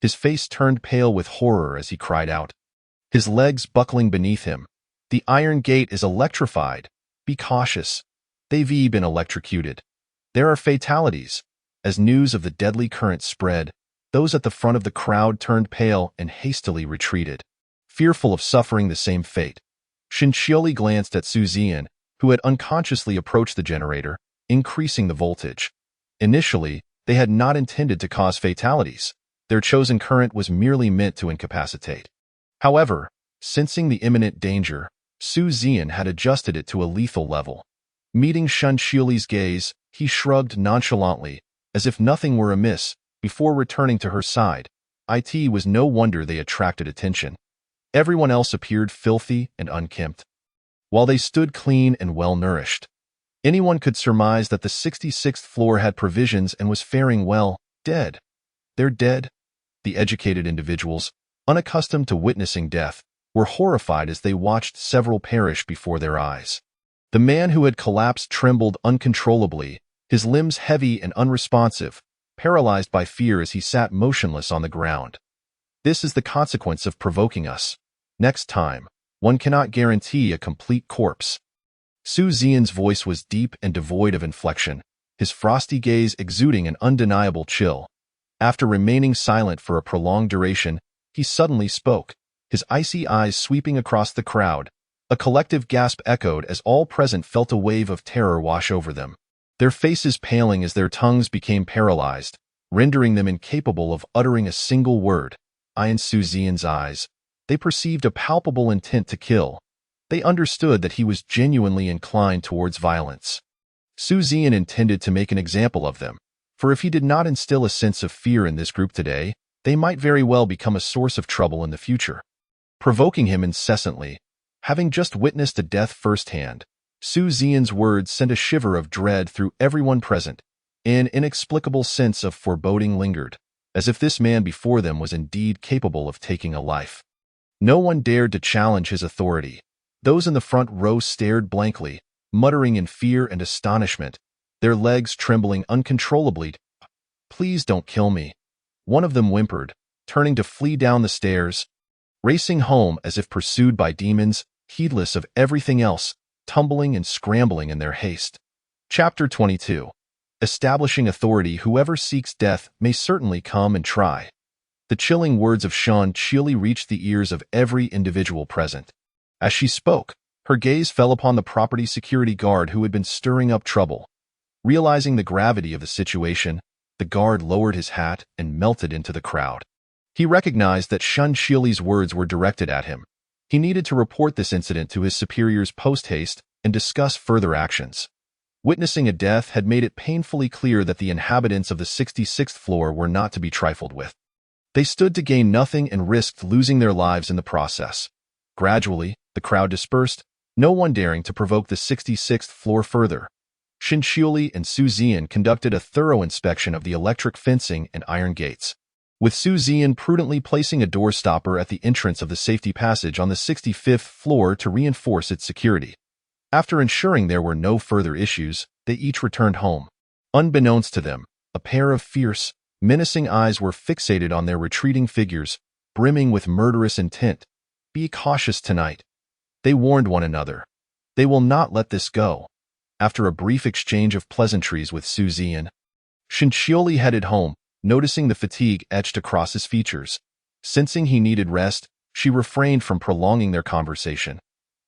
His face turned pale with horror as he cried out, his legs buckling beneath him. The iron gate is electrified. Be cautious. They've been electrocuted. There are fatalities. As news of the deadly current spread, those at the front of the crowd turned pale and hastily retreated, fearful of suffering the same fate. Shun Qiuli glanced at Su Zian, who had unconsciously approached the generator, increasing the voltage. Initially, they had not intended to cause fatalities. Their chosen current was merely meant to incapacitate. However, sensing the imminent danger, Su Zian had adjusted it to a lethal level. Meeting Shun Qiuli's gaze, he shrugged nonchalantly, as if nothing were amiss, before returning to her side. It was no wonder they attracted attention. Everyone else appeared filthy and unkempt, while they stood clean and well-nourished. Anyone could surmise that the 66th floor had provisions and was faring well. Dead. They're dead. The educated individuals, unaccustomed to witnessing death, were horrified as they watched several perish before their eyes. The man who had collapsed trembled uncontrollably, his limbs heavy and unresponsive, paralyzed by fear as he sat motionless on the ground. This is the consequence of provoking us. Next time, one cannot guarantee a complete corpse. Su Zian's voice was deep and devoid of inflection, his frosty gaze exuding an undeniable chill. After remaining silent for a prolonged duration, he suddenly spoke, his icy eyes sweeping across the crowd. A collective gasp echoed as all present felt a wave of terror wash over them, their faces paling as their tongues became paralyzed. rendering them incapable of uttering a single word. In Su Zian's eyes, they perceived a palpable intent to kill. They understood that he was genuinely inclined towards violence. Su Zian intended to make an example of them, for if he did not instill a sense of fear in this group today, they might very well become a source of trouble in the future. Provoking him incessantly, having just witnessed a death firsthand, Su Zian's words sent a shiver of dread through everyone present. An inexplicable sense of foreboding lingered, as if this man before them was indeed capable of taking a life. No one dared to challenge his authority. Those in the front row stared blankly, muttering in fear and astonishment, their legs trembling uncontrollably. "Please don't kill me," one of them whimpered, turning to flee down the stairs, racing home as if pursued by demons, heedless of everything else, tumbling and scrambling in their haste. Chapter 22. Establishing authority. Whoever seeks death may certainly come and try. The chilling words of Shan Qiuli reached the ears of every individual present. As she spoke, her gaze fell upon the property security guard who had been stirring up trouble. Realizing the gravity of the situation, the guard lowered his hat and melted into the crowd. He recognized that Shan Qiuli's words were directed at him. He needed to report this incident to his superiors post-haste and discuss further actions. Witnessing a death had made it painfully clear that the inhabitants of the 66th floor were not to be trifled with. They stood to gain nothing and risked losing their lives in the process. Gradually, the crowd dispersed, no one daring to provoke the 66th floor further. Shan Qiuli and Su Zian conducted a thorough inspection of the electric fencing and iron gates, with Su Zian prudently placing a door stopper at the entrance of the safety passage on the 65th floor to reinforce its security. After ensuring there were no further issues, they each returned home. Unbeknownst to them, a pair of fierce, menacing eyes were fixated on their retreating figures, brimming with murderous intent. "Be cautious tonight," they warned one another. "They will not let this go." After a brief exchange of pleasantries with Su Zian, Shan Qiuli headed home, noticing the fatigue etched across his features. Sensing he needed rest, she refrained from prolonging their conversation.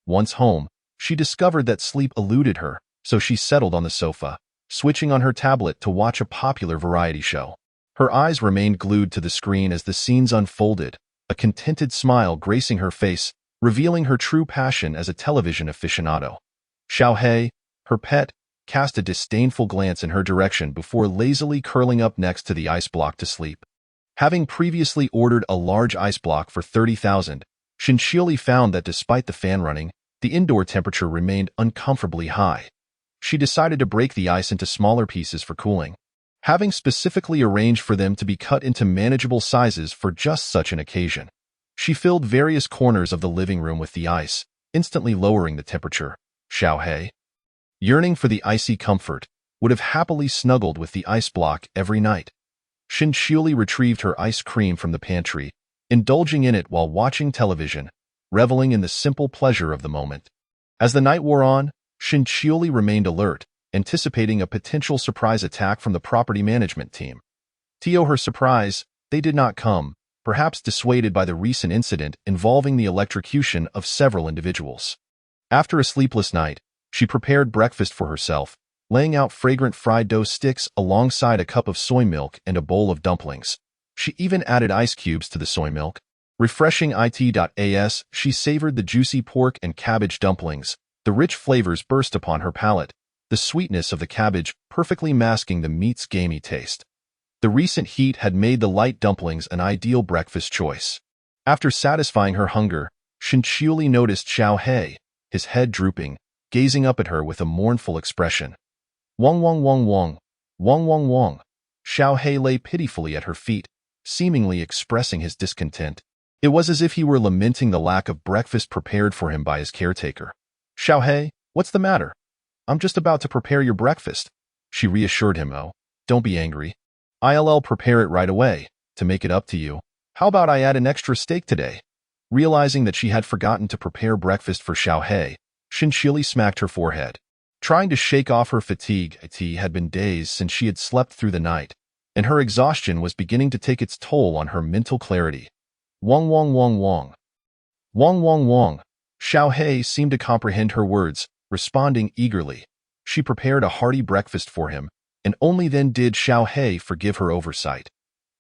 Once home, she discovered that sleep eluded her, so she settled on the sofa, switching on her tablet to watch a popular variety show. Her eyes remained glued to the screen as the scenes unfolded, a contented smile gracing her face, revealing her true passion as a television aficionado. Xiaohei, her pet, cast a disdainful glance in her direction before lazily curling up next to the ice block to sleep. Having previously ordered a large ice block for 30,000, Shan Qiuli found that despite the fan running, the indoor temperature remained uncomfortably high. She decided to break the ice into smaller pieces for cooling, having specifically arranged for them to be cut into manageable sizes for just such an occasion. She filled various corners of the living room with the ice, instantly lowering the temperature. Xiaohei, yearning for the icy comfort, would have happily snuggled with the ice block every night. Shan Qiuli retrieved her ice cream from the pantry, indulging in it while watching television, reveling in the simple pleasure of the moment. As the night wore on, Shan Qiuli remained alert, anticipating a potential surprise attack from the property management team. To her surprise, they did not come, perhaps dissuaded by the recent incident involving the electrocution of several individuals. After a sleepless night, she prepared breakfast for herself, laying out fragrant fried dough sticks alongside a cup of soy milk and a bowl of dumplings. She even added ice cubes to the soy milk. Refreshing it.as, she savored the juicy pork and cabbage dumplings. The rich flavors burst upon her palate, the sweetness of the cabbage perfectly masking the meat's gamey taste. The recent heat had made the light dumplings an ideal breakfast choice. After satisfying her hunger, Shan Qiuli noticed Xiaohei, his head drooping, gazing up at her with a mournful expression. "Wong wong wong wong, wong wong wong." Xiaohei lay pitifully at her feet, seemingly expressing his discontent. It was as if he were lamenting the lack of breakfast prepared for him by his caretaker. "Xiaohei, what's the matter?" "I'm just about to prepare your breakfast," she reassured him. "Oh, don't be angry. I'll prepare it right away, to make it up to you. How about I add an extra steak today?" Realizing that she had forgotten to prepare breakfast for Xiaohei, Shan Qiuli smacked her forehead. Trying to shake off her fatigue, it had been days since she had slept through the night, and her exhaustion was beginning to take its toll on her mental clarity. "Wong wong wong wong. Wong wong wong." Xiaohei seemed to comprehend her words, responding eagerly. She prepared a hearty breakfast for him, and only then did Xiao He forgive her oversight.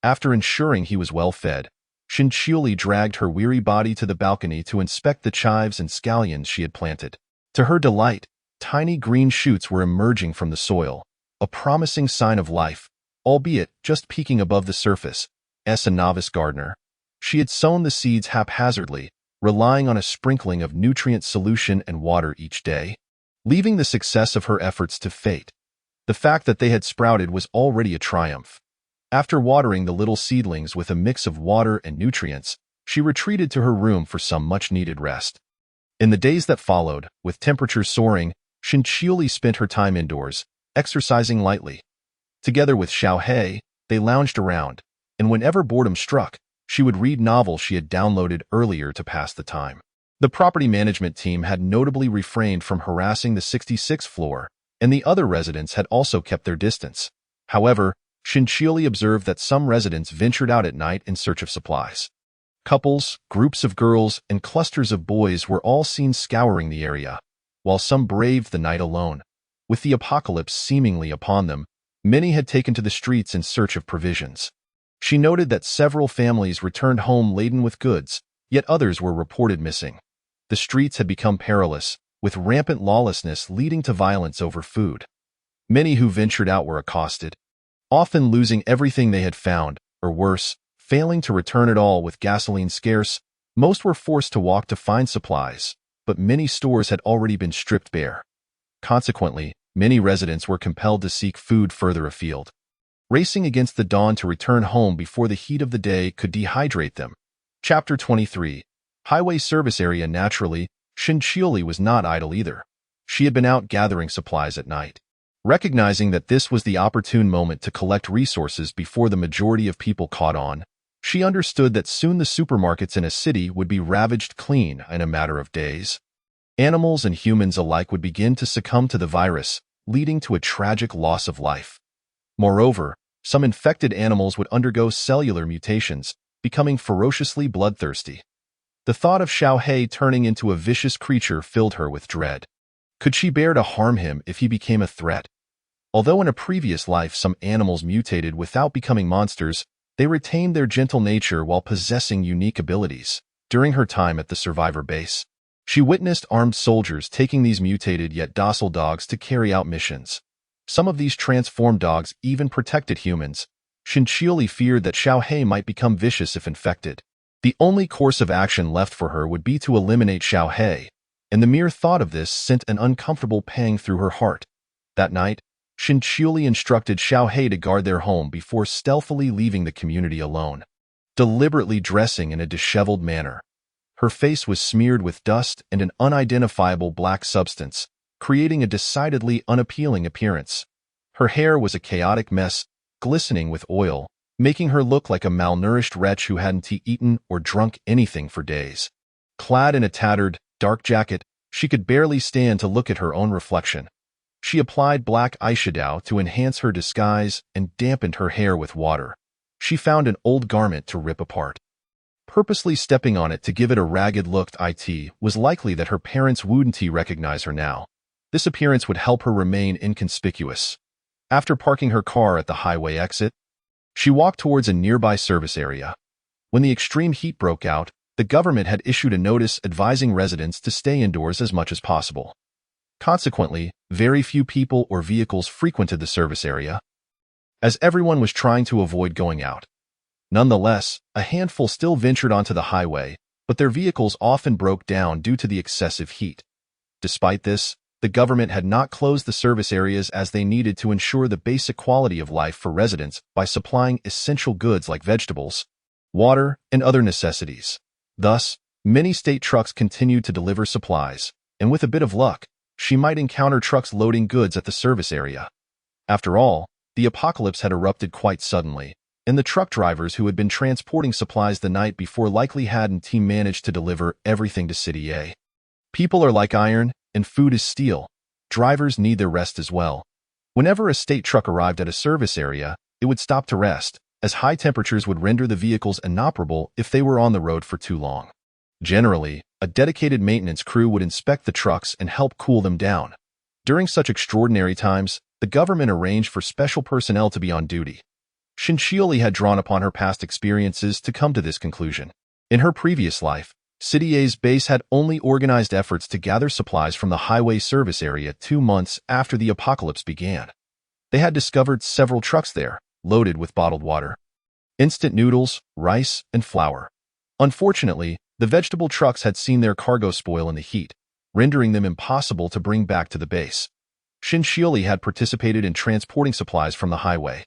After ensuring he was well fed, Shinchiuli dragged her weary body to the balcony to inspect the chives and scallions she had planted. To her delight, tiny green shoots were emerging from the soil, a promising sign of life, albeit just peeking above the surface. As a novice gardener, she had sown the seeds haphazardly, relying on a sprinkling of nutrient solution and water each day, leaving the success of her efforts to fate. The fact that they had sprouted was already a triumph. After watering the little seedlings with a mix of water and nutrients, she retreated to her room for some much-needed rest. In the days that followed, with temperatures soaring, Shinchiuli spent her time indoors, exercising lightly. Together with Xiao He, they lounged around, and whenever boredom struck, she would read novels she had downloaded earlier to pass the time. The property management team had notably refrained from harassing the 66th floor, and the other residents had also kept their distance. However, Shinchiuli observed that some residents ventured out at night in search of supplies. Couples, groups of girls, and clusters of boys were all seen scouring the area, while some braved the night alone. With the apocalypse seemingly upon them, many had taken to the streets in search of provisions. She noted that several families returned home laden with goods, yet others were reported missing. The streets had become perilous, with rampant lawlessness leading to violence over food. Many who ventured out were accosted, often losing everything they had found, or worse, failing to return at all with gasoline scarce. Most were forced to walk to find supplies, but many stores had already been stripped bare. Consequently, many residents were compelled to seek food further afield, racing against the dawn to return home before the heat of the day could dehydrate them. Chapter 23. Highway Service Area. Naturally, Shinchiuli was not idle either. She had been out gathering supplies at night. Recognizing that this was the opportune moment to collect resources before the majority of people caught on, she understood that soon the supermarkets in a city would be ravaged clean in a matter of days. Animals and humans alike would begin to succumb to the virus, leading to a tragic loss of life. Moreover, some infected animals would undergo cellular mutations, becoming ferociously bloodthirsty. The thought of Xiao He turning into a vicious creature filled her with dread. Could she bear to harm him if he became a threat? Although in a previous life some animals mutated without becoming monsters, they retained their gentle nature while possessing unique abilities. During her time at the survivor base, she witnessed armed soldiers taking these mutated yet docile dogs to carry out missions. Some of these transformed dogs even protected humans. Shinchiuli feared that Xiao He might become vicious if infected. The only course of action left for her would be to eliminate Xiao He, and the mere thought of this sent an uncomfortable pang through her heart. That night, Shinchiuli instructed Xiao He to guard their home before stealthily leaving the community alone. Deliberately dressing in a disheveled manner, her face was smeared with dust and an unidentifiable black substance, creating a decidedly unappealing appearance. Her hair was a chaotic mess, glistening with oil, making her look like a malnourished wretch who hadn't eaten or drunk anything for days. Clad in a tattered, dark jacket, she could barely stand to look at her own reflection. She applied black eyeshadow to enhance her disguise and dampened her hair with water. She found an old garment to rip apart. Purposely stepping on it to give it a ragged look, it was likely that her parents wouldn't recognize her now. This appearance would help her remain inconspicuous. After parking her car at the highway exit, she walked towards a nearby service area. When the extreme heat broke out, the government had issued a notice advising residents to stay indoors as much as possible. Consequently, very few people or vehicles frequented the service area, as everyone was trying to avoid going out. Nonetheless, a handful still ventured onto the highway, but their vehicles often broke down due to the excessive heat. Despite this, the government had not closed the service areas as they needed to ensure the basic quality of life for residents by supplying essential goods like vegetables, water, and other necessities. Thus, many state trucks continued to deliver supplies, and with a bit of luck, she might encounter trucks loading goods at the service area. After all, the apocalypse had erupted quite suddenly, and the truck drivers who had been transporting supplies the night before likely hadn't managed to deliver everything to City A. People are like iron, and food is steel. Drivers need their rest as well. Whenever a state truck arrived at a service area, it would stop to rest, as high temperatures would render the vehicles inoperable if they were on the road for too long. Generally, a dedicated maintenance crew would inspect the trucks and help cool them down. During such extraordinary times, The government arranged for special personnel to be on duty. Shinchioli had drawn upon her past experiences to come to this conclusion. In her previous life, City A's base had only organized efforts to gather supplies from the highway service area 2 months after the apocalypse began. They had discovered several trucks there, loaded with bottled water, instant noodles, rice, and flour. Unfortunately, the vegetable trucks had seen their cargo spoil in the heat, rendering them impossible to bring back to the base. Shinchioli had participated in transporting supplies from the highway,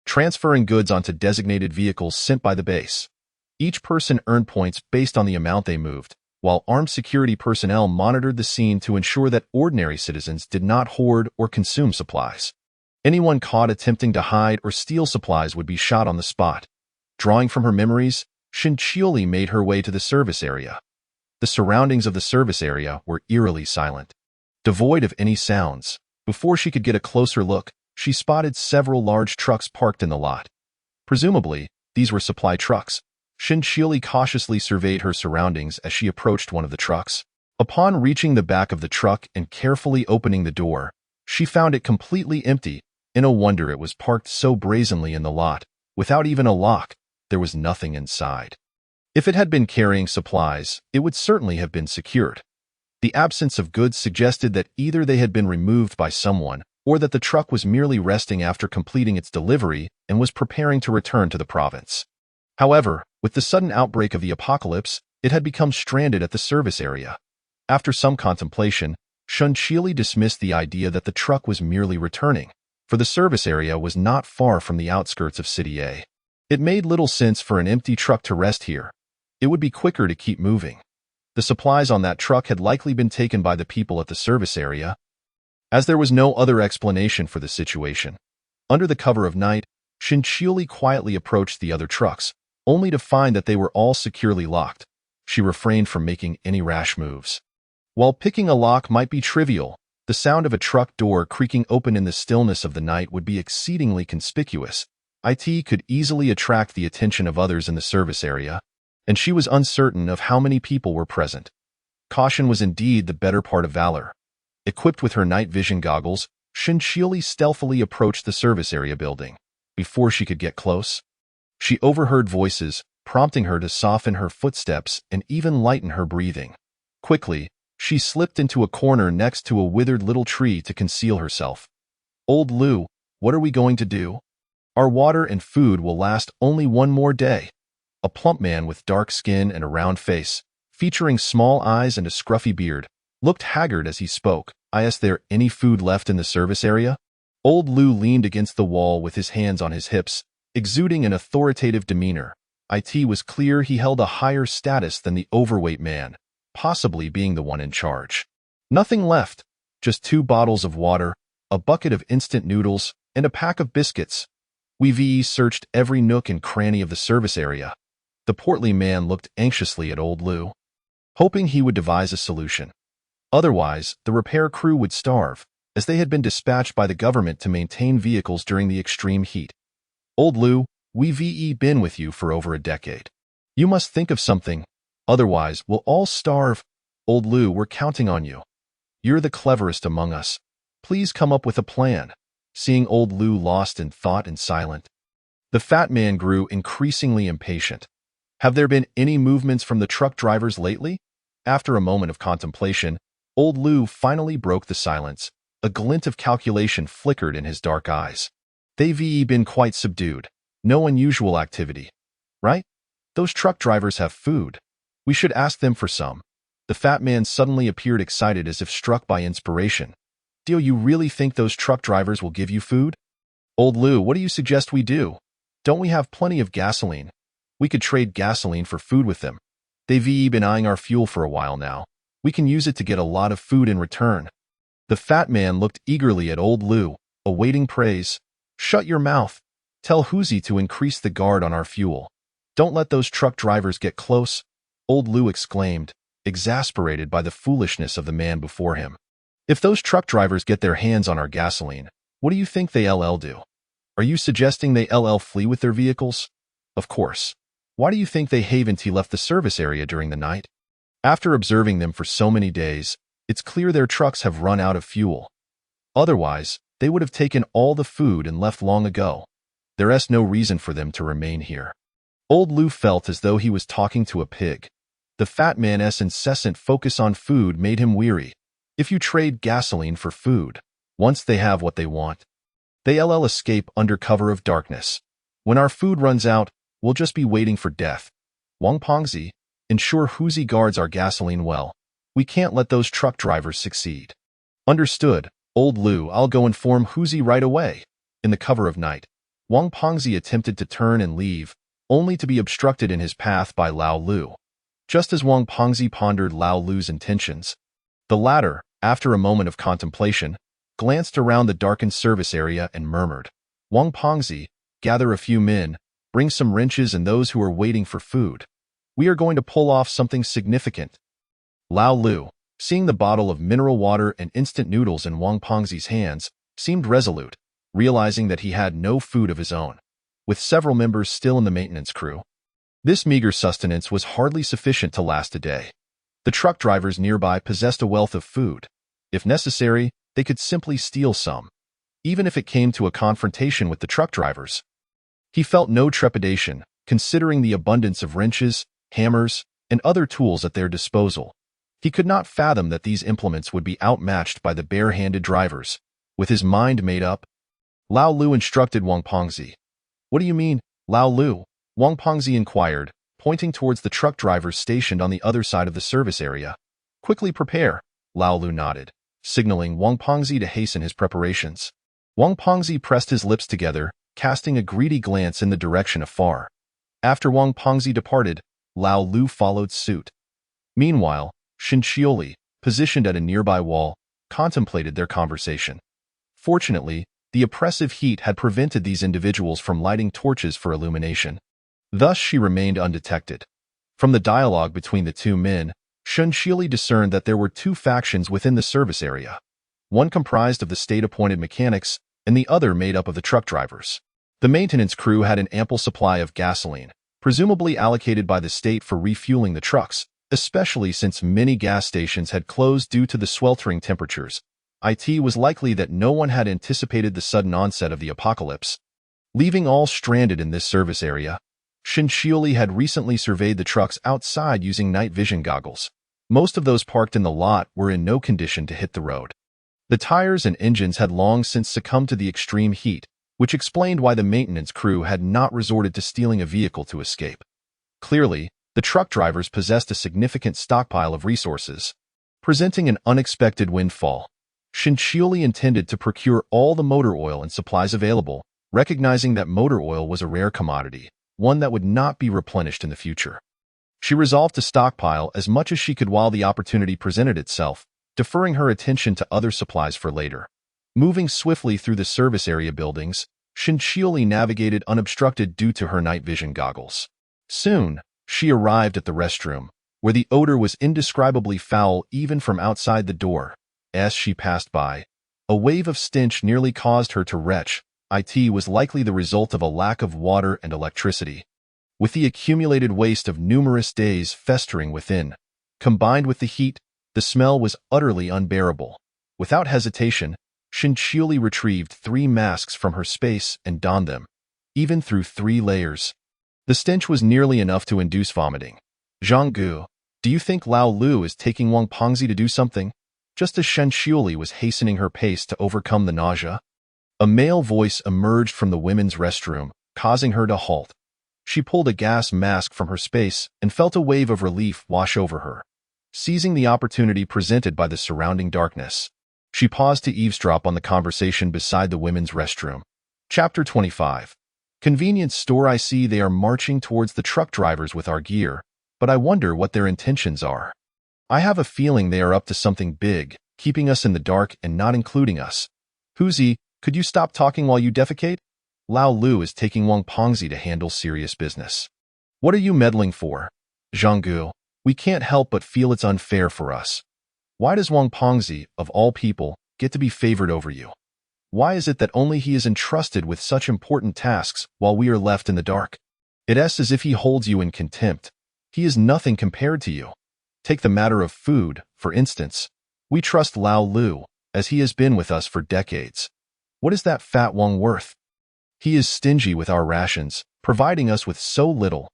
transferring goods onto designated vehicles sent by the base. Each person earned points based on the amount they moved, while armed security personnel monitored the scene to ensure that ordinary citizens did not hoard or consume supplies. Anyone caught attempting to hide or steal supplies would be shot on the spot. Drawing from her memories, Shinchioli made her way to the service area. The surroundings of the service area were eerily silent, devoid of any sounds. Before she could get a closer look, she spotted several large trucks parked in the lot. Presumably, these were supply trucks. Shinchioli cautiously surveyed her surroundings as she approached one of the trucks. Upon reaching the back of the truck and carefully opening the door, she found it completely empty. No wonder it was parked so brazenly in the lot. Without even a lock, there was nothing inside. If it had been carrying supplies, it would certainly have been secured. The absence of goods suggested that either they had been removed by someone or that the truck was merely resting after completing its delivery and was preparing to return to the province. However, with the sudden outbreak of the apocalypse, it had become stranded at the service area. After some contemplation, Shinchioli dismissed the idea that the truck was merely returning, for the service area was not far from the outskirts of City A. It made little sense for an empty truck to rest here. It would be quicker to keep moving. The supplies on that truck had likely been taken by the people at the service area, as there was no other explanation for the situation. Under the cover of night, Shinchioli quietly approached the other trucks, only to find that they were all securely locked. She refrained from making any rash moves. While picking a lock might be trivial, the sound of a truck door creaking open in the stillness of the night would be exceedingly conspicuous. It could easily attract the attention of others in the service area, and she was uncertain of how many people were present. Caution was indeed the better part of valor. Equipped with her night vision goggles, Shinchioli stealthily approached the service area building. Before she could get close, she overheard voices, prompting her to soften her footsteps and even lighten her breathing. Quickly, she slipped into a corner next to a withered little tree to conceal herself. "Old Lou, what are we going to do? Our water and food will last only one more day." A plump man with dark skin and a round face, featuring small eyes and a scruffy beard, looked haggard as he spoke. "Is there any food left in the service area?" Old Lou leaned against the wall with his hands on his hips, exuding an authoritative demeanor. It was clear he held a higher status than the overweight man, possibly being the one in charge. "Nothing left, just 2 bottles of water, a bucket of instant noodles, and a pack of biscuits. We've searched every nook and cranny of the service area." The portly man looked anxiously at old Lou, hoping he would devise a solution. Otherwise, the repair crew would starve, as they had been dispatched by the government to maintain vehicles during the extreme heat. "Old Lou, we've been with you for over a decade. You must think of something, otherwise we'll all starve. Old Lou, we're counting on you. You're the cleverest among us. Please come up with a plan." Seeing old Lou lost in thought and silent, the fat man grew increasingly impatient. "Have there been any movements from the truck drivers lately?" After a moment of contemplation, old Lou finally broke the silence. A glint of calculation flickered in his dark eyes. "They've been quite subdued. No unusual activity. Right? Those truck drivers have food. We should ask them for some." The fat man suddenly appeared excited as if struck by inspiration. "Do you really think those truck drivers will give you food?" "Old Lou, what do you suggest we do? Don't we have plenty of gasoline? We could trade gasoline for food with them. They've been eyeing our fuel for a while now. We can use it to get a lot of food in return." The fat man looked eagerly at old Lou, awaiting praise. "Shut your mouth. Tell Hoosie to increase the guard on our fuel. Don't let those truck drivers get close," old Lou exclaimed, exasperated by the foolishness of the man before him. "If those truck drivers get their hands on our gasoline, what do you think they'll do? Are you suggesting they'll flee with their vehicles? Of course. Why do you think they haven't left the service area during the night? After observing them for so many days, it's clear their trucks have run out of fuel. Otherwise, they would have taken all the food and left long ago. There's no reason for them to remain here. Old Lu felt as though he was talking to a pig. The fat man's incessant focus on food made him weary. If you trade gasoline for food, once they have what they want, they'll escape under cover of darkness. When our food runs out, we'll just be waiting for death. Wang Pengzi, ensure Huzi guards our gasoline well. We can't let those truck drivers succeed. Understood, Old Lu. I'll go inform Huzi right away. In the cover of night, Wang Pengzi attempted to turn and leave, only to be obstructed in his path by Lao Lu. Just as Wang Pengzi pondered Lao Lu's intentions, the latter, after a moment of contemplation, glanced around the darkened service area and murmured, Wang Pengzi, gather a few men, bring some wrenches and those who are waiting for food. We are going to pull off something significant. Lao Lu, seeing the bottle of mineral water and instant noodles in Wang Pengzi's hands, seemed resolute, realizing that he had no food of his own. With several members still in the maintenance crew, this meager sustenance was hardly sufficient to last a day. The truck drivers nearby possessed a wealth of food. If necessary, they could simply steal some, even if it came to a confrontation with the truck drivers. He felt no trepidation, considering the abundance of wrenches, hammers, and other tools at their disposal. He could not fathom that these implements would be outmatched by the bare-handed drivers. With his mind made up, Lao Lu instructed Wang Pengzi. What do you mean, Lao Lu? Wang Pengzi inquired, pointing towards the truck drivers stationed on the other side of the service area. Quickly prepare, Lao Lu nodded, signaling Wang Pengzi to hasten his preparations. Wang Pengzi pressed his lips together, casting a greedy glance in the direction afar. After Wang Pengzi departed, Lao Lu followed suit. Meanwhile, Shen Xioli, positioned at a nearby wall, contemplated their conversation. Fortunately, the oppressive heat had prevented these individuals from lighting torches for illumination. Thus she remained undetected. From the dialogue between the two men, Shen Xioli discerned that there were two factions within the service area. One comprised of the state-appointed mechanics, and the other made up of the truck drivers. The maintenance crew had an ample supply of gasoline, presumably allocated by the state for refueling the trucks, especially since many gas stations had closed due to the sweltering temperatures. It was likely that no one had anticipated the sudden onset of the apocalypse. Leaving all stranded in this service area, Shen Xioli had recently surveyed the trucks outside using night vision goggles. Most of those parked in the lot were in no condition to hit the road. The tires and engines had long since succumbed to the extreme heat, which explained why the maintenance crew had not resorted to stealing a vehicle to escape. Clearly, the truck drivers possessed a significant stockpile of resources. Presenting an unexpected windfall, Shen Xioli intended to procure all the motor oil and supplies available, recognizing that motor oil was a rare commodity, one that would not be replenished in the future. She resolved to stockpile as much as she could while the opportunity presented itself, deferring her attention to other supplies for later. Moving swiftly through the service area buildings, Shen Xioli navigated unobstructed due to her night vision goggles. Soon, she arrived at the restroom, where the odor was indescribably foul even from outside the door. As she passed by, a wave of stench nearly caused her to retch. It was likely the result of a lack of water and electricity. With the accumulated waste of numerous days festering within, combined with the heat, the smell was utterly unbearable. Without hesitation, Shen Xioli retrieved 3 masks from her space and donned them, even through 3 layers. The stench was nearly enough to induce vomiting. Zhang Gu, do you think Lao Lu is taking Wang Pengzi to do something? Just as Shen Xioli was hastening her pace to overcome the nausea, a male voice emerged from the women's restroom, causing her to halt. She pulled a gas mask from her space and felt a wave of relief wash over her. Seizing the opportunity presented by the surrounding darkness, she paused to eavesdrop on the conversation beside the women's restroom. Chapter 25. Convenience store. I see they are marching towards the truck drivers with our gear, but I wonder what their intentions are. I have a feeling they are up to something big, keeping us in the dark and not including us. Huzi, could you stop talking while you defecate? Lao Lu is taking Wang Pengzi to handle serious business. What are you meddling for? Zhang Gu, we can't help but feel it's unfair for us. Why does Wang Pengzi, of all people, get to be favored over you? Why is it that only he is entrusted with such important tasks while we are left in the dark? It's as if he holds you in contempt. He is nothing compared to you. Take the matter of food, for instance. We trust Lao Lu, as he has been with us for decades. What is that fat Wang worth? He is stingy with our rations, providing us with so little.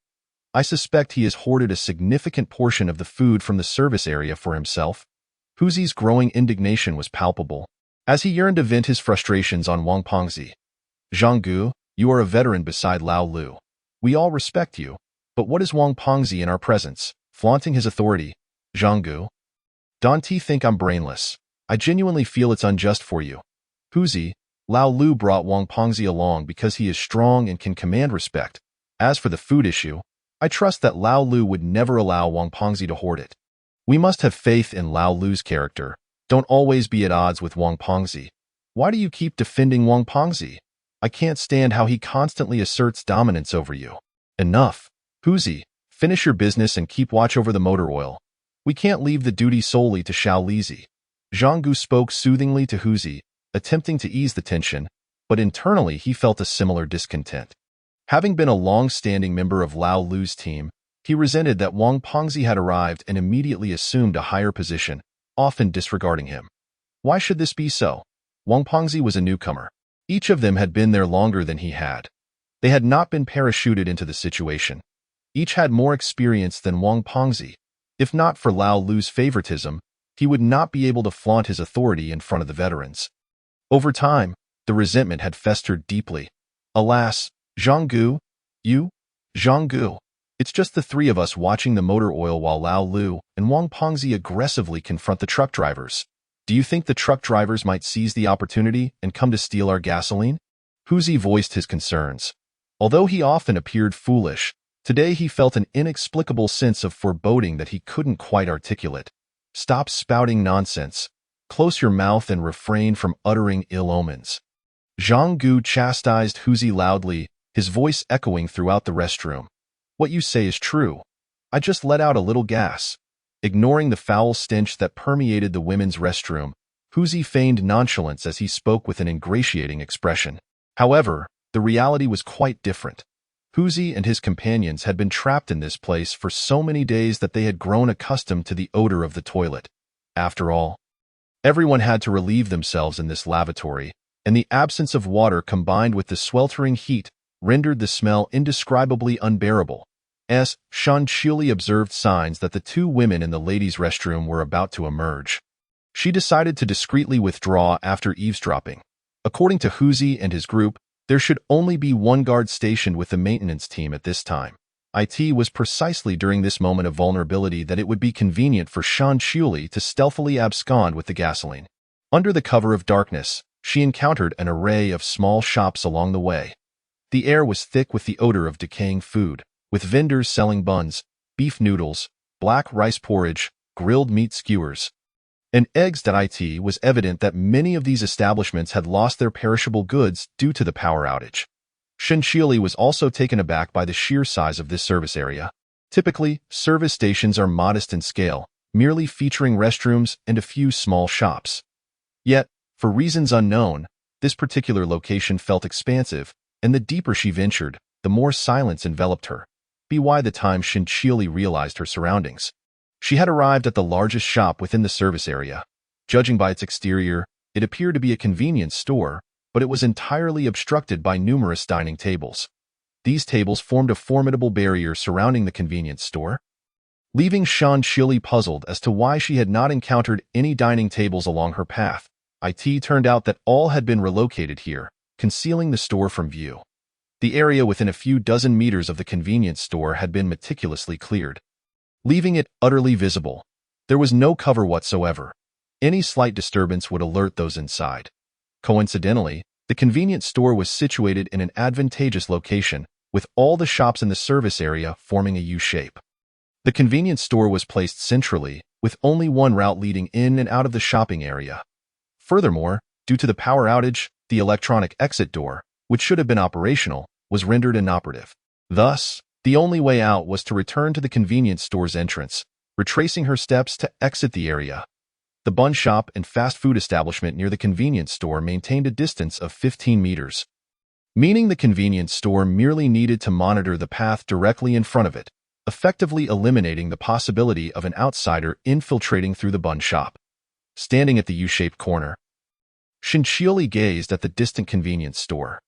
I suspect he has hoarded a significant portion of the food from the service area for himself. Huzi's growing indignation was palpable, as he yearned to vent his frustrations on Wang Pengzi. Zhang, you are a veteran beside Lao Lu. We all respect you, but what is Wang Pengzi in our presence, flaunting his authority? Zhang, don't think I'm brainless. I genuinely feel it's unjust for you. Huzi, Lao Lu brought Wang Pengzi along because he is strong and can command respect. As for the food issue, I trust that Lao Lu would never allow Wang Pengzi to hoard it. We must have faith in Lao Lu's character. Don't always be at odds with Wang Pengzi. Why do you keep defending Wang Pengzi? I can't stand how he constantly asserts dominance over you. Enough. Huzi, finish your business and keep watch over the motor oil. We can't leave the duty solely to Xiao Lizi. Zhang spoke soothingly to Huzi, attempting to ease the tension, but internally he felt a similar discontent. Having been a long-standing member of Lao Lu's team, he resented that Wang Pengzi had arrived and immediately assumed a higher position, often disregarding him. Why should this be so? Wang Pengzi was a newcomer. Each of them had been there longer than he had. They had not been parachuted into the situation. Each had more experience than Wang Pengzi. If not for Lao Lu's favoritism, he would not be able to flaunt his authority in front of the veterans. Over time, the resentment had festered deeply. Alas, Zhang, Zhang, it's just the three of us watching the motor oil while Lao Lu and Wang Pengzi aggressively confront the truck drivers. Do you think the truck drivers might seize the opportunity and come to steal our gasoline? Huzi voiced his concerns. Although he often appeared foolish, today he felt an inexplicable sense of foreboding that he couldn't quite articulate. Stop spouting nonsense. Close your mouth and refrain from uttering ill omens. Zhang chastised Huzi loudly, his voice echoing throughout the restroom. What you say is true. I just let out a little gas. Ignoring the foul stench that permeated the women's restroom, Huzi feigned nonchalance as he spoke with an ingratiating expression. However, the reality was quite different. Huzi and his companions had been trapped in this place for so many days that they had grown accustomed to the odor of the toilet. After all, everyone had to relieve themselves in this lavatory, and the absence of water combined with the sweltering heat rendered the smell indescribably unbearable. As Shan Chiuli observed signs that the two women in the ladies' restroom were about to emerge, she decided to discreetly withdraw after eavesdropping. According to Huzi and his group, there should only be one guard stationed with the maintenance team at this time. It was precisely during this moment of vulnerability that it would be convenient for Shan Chiuli to stealthily abscond with the gasoline. Under the cover of darkness, she encountered an array of small shops along the way. The air was thick with the odor of decaying food, with vendors selling buns, beef noodles, black rice porridge, grilled meat skewers, and eggs. It was evident that many of these establishments had lost their perishable goods due to the power outage. Shenchili was also taken aback by the sheer size of this service area. Typically, service stations are modest in scale, merely featuring restrooms and a few small shops. Yet, for reasons unknown, this particular location felt expansive, and the deeper she ventured, the more silence enveloped her. By the time Shenchili realized her surroundings, she had arrived at the largest shop within the service area. Judging by its exterior, it appeared to be a convenience store, but it was entirely obstructed by numerous dining tables. These tables formed a formidable barrier surrounding the convenience store, leaving Shenchili puzzled as to why she had not encountered any dining tables along her path. It turned out that all had been relocated here, concealing the store from view. The area within a few dozen meters of the convenience store had been meticulously cleared, leaving it utterly visible. There was no cover whatsoever. Any slight disturbance would alert those inside. Coincidentally, the convenience store was situated in an advantageous location, with all the shops in the service area forming a U-shape. The convenience store was placed centrally, with only one route leading in and out of the shopping area. Furthermore, due to the power outage, the electronic exit door, which should have been operational, was rendered inoperative. Thus, the only way out was to return to the convenience store's entrance, retracing her steps to exit the area. The bun shop and fast food establishment near the convenience store maintained a distance of 15 meters, meaning the convenience store merely needed to monitor the path directly in front of it, effectively eliminating the possibility of an outsider infiltrating through the bun shop. Standing at the U-shaped corner, Shinchioli gazed at the distant convenience store.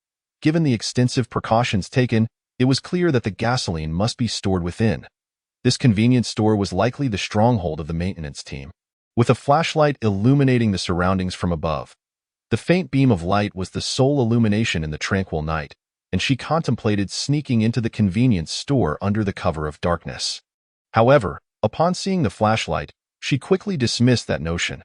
Given the extensive precautions taken, it was clear that the gasoline must be stored within. This convenience store was likely the stronghold of the maintenance team. With a flashlight illuminating the surroundings from above, the faint beam of light was the sole illumination in the tranquil night, and she contemplated sneaking into the convenience store under the cover of darkness. However, upon seeing the flashlight, she quickly dismissed that notion.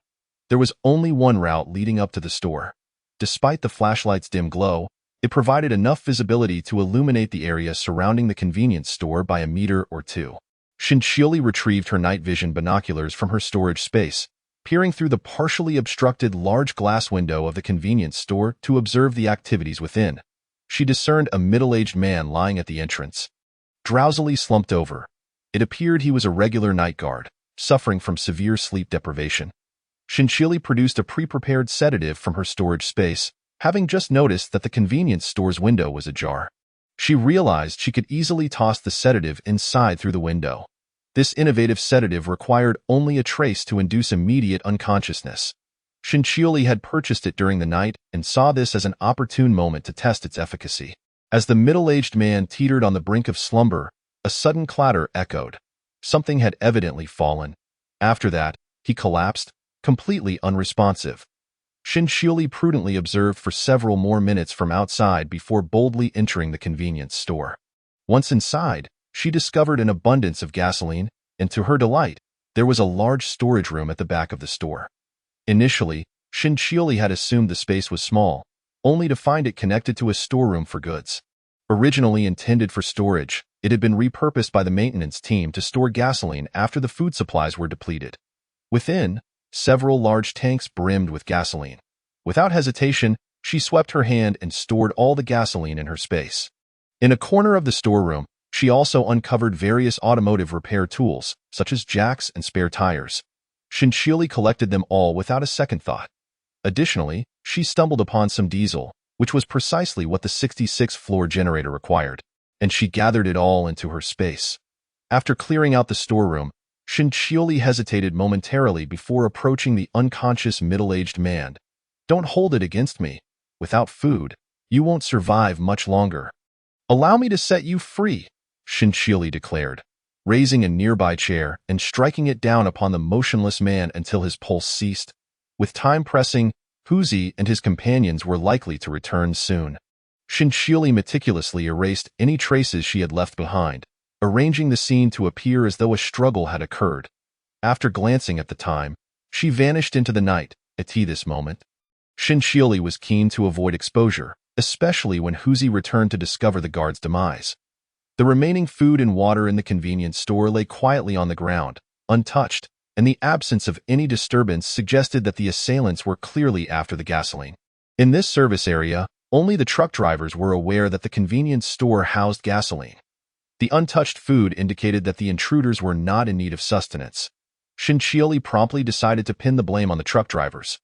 There was only one route leading up to the store. Despite the flashlight's dim glow, it provided enough visibility to illuminate the area surrounding the convenience store by a meter or two. Shinchioli retrieved her night vision binoculars from her storage space, peering through the partially obstructed large glass window of the convenience store to observe the activities within. She discerned a middle-aged man lying at the entrance, drowsily slumped over. It appeared he was a regular night guard, suffering from severe sleep deprivation. Shinchioli produced a pre-prepared sedative from her storage space, having just noticed that the convenience store's window was ajar. She realized she could easily toss the sedative inside through the window. This innovative sedative required only a trace to induce immediate unconsciousness. Shinchioli had purchased it during the night and saw this as an opportune moment to test its efficacy. As the middle-aged man teetered on the brink of slumber, a sudden clatter echoed. Something had evidently fallen. After that, he collapsed, completely unresponsive. Shinchioli prudently observed for several more minutes from outside before boldly entering the convenience store. Once inside, she discovered an abundance of gasoline, and to her delight, there was a large storage room at the back of the store. Initially, Shinchioli had assumed the space was small, only to find it connected to a storeroom for goods. Originally intended for storage, it had been repurposed by the maintenance team to store gasoline after the food supplies were depleted. Within, several large tanks brimmed with gasoline. Without hesitation, she swept her hand and stored all the gasoline in her space. In a corner of the storeroom, she also uncovered various automotive repair tools, such as jacks and spare tires. Shinchioli collected them all without a second thought. Additionally, she stumbled upon some diesel, which was precisely what the 66th floor generator required, and she gathered it all into her space. After clearing out the storeroom, Shinchioli hesitated momentarily before approaching the unconscious middle-aged man. "Don't hold it against me. Without food, you won't survive much longer." "Allow me to set you free," Shinchioli declared, raising a nearby chair and striking it down upon the motionless man until his pulse ceased. With time pressing, Huzi and his companions were likely to return soon. Shinchioli meticulously erased any traces she had left behind, arranging the scene to appear as though a struggle had occurred. After glancing at the time, she vanished into the night. At this moment, Shinchioli was keen to avoid exposure, especially when Huzi returned to discover the guard's demise. The remaining food and water in the convenience store lay quietly on the ground, untouched, and the absence of any disturbance suggested that the assailants were clearly after the gasoline. In this service area, only the truck drivers were aware that the convenience store housed gasoline. The untouched food indicated that the intruders were not in need of sustenance. Shinchioli promptly decided to pin the blame on the truck drivers,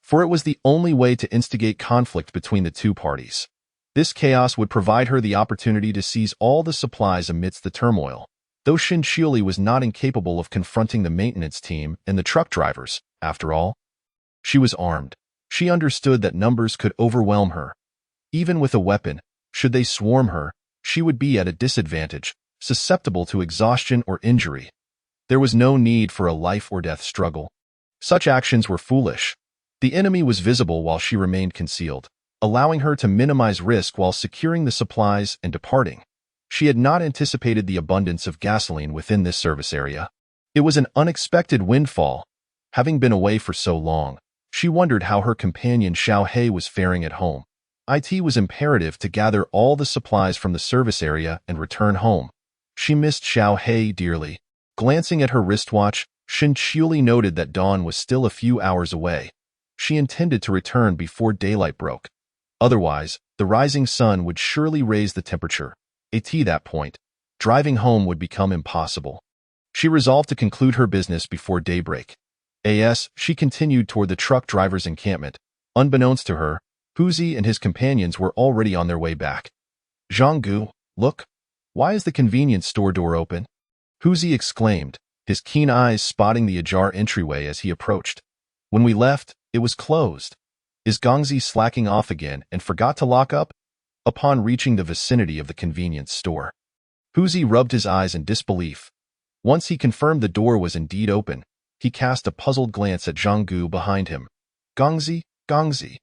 for it was the only way to instigate conflict between the two parties. This chaos would provide her the opportunity to seize all the supplies amidst the turmoil. Though Shinchioli was not incapable of confronting the maintenance team and the truck drivers, after all, she was armed. She understood that numbers could overwhelm her. Even with a weapon, should they swarm her, she would be at a disadvantage, susceptible to exhaustion or injury. There was no need for a life-or-death struggle. Such actions were foolish. The enemy was visible while she remained concealed, allowing her to minimize risk while securing the supplies and departing. She had not anticipated the abundance of gasoline within this service area. It was an unexpected windfall. Having been away for so long, she wondered how her companion Xiao He was faring at home. It was imperative to gather all the supplies from the service area and return home. She missed Xiao He dearly. Glancing at her wristwatch, Shinchioli noted that dawn was still a few hours away. She intended to return before daylight broke. Otherwise, the rising sun would surely raise the temperature. At that point, driving home would become impossible. She resolved to conclude her business before daybreak. She continued toward the truck driver's encampment. Unbeknownst to her, Huzi and his companions were already on their way back. "Zhanggu, look! Why is the convenience store door open?" Huzi exclaimed, his keen eyes spotting the ajar entryway as he approached. "When we left, it was closed." Is Gongzi slacking off again and forgot to lock up? Upon reaching the vicinity of the convenience store, Huzi rubbed his eyes in disbelief. Once he confirmed the door was indeed open, he cast a puzzled glance at Zhang Gu behind him. Gongzi, Gongzi,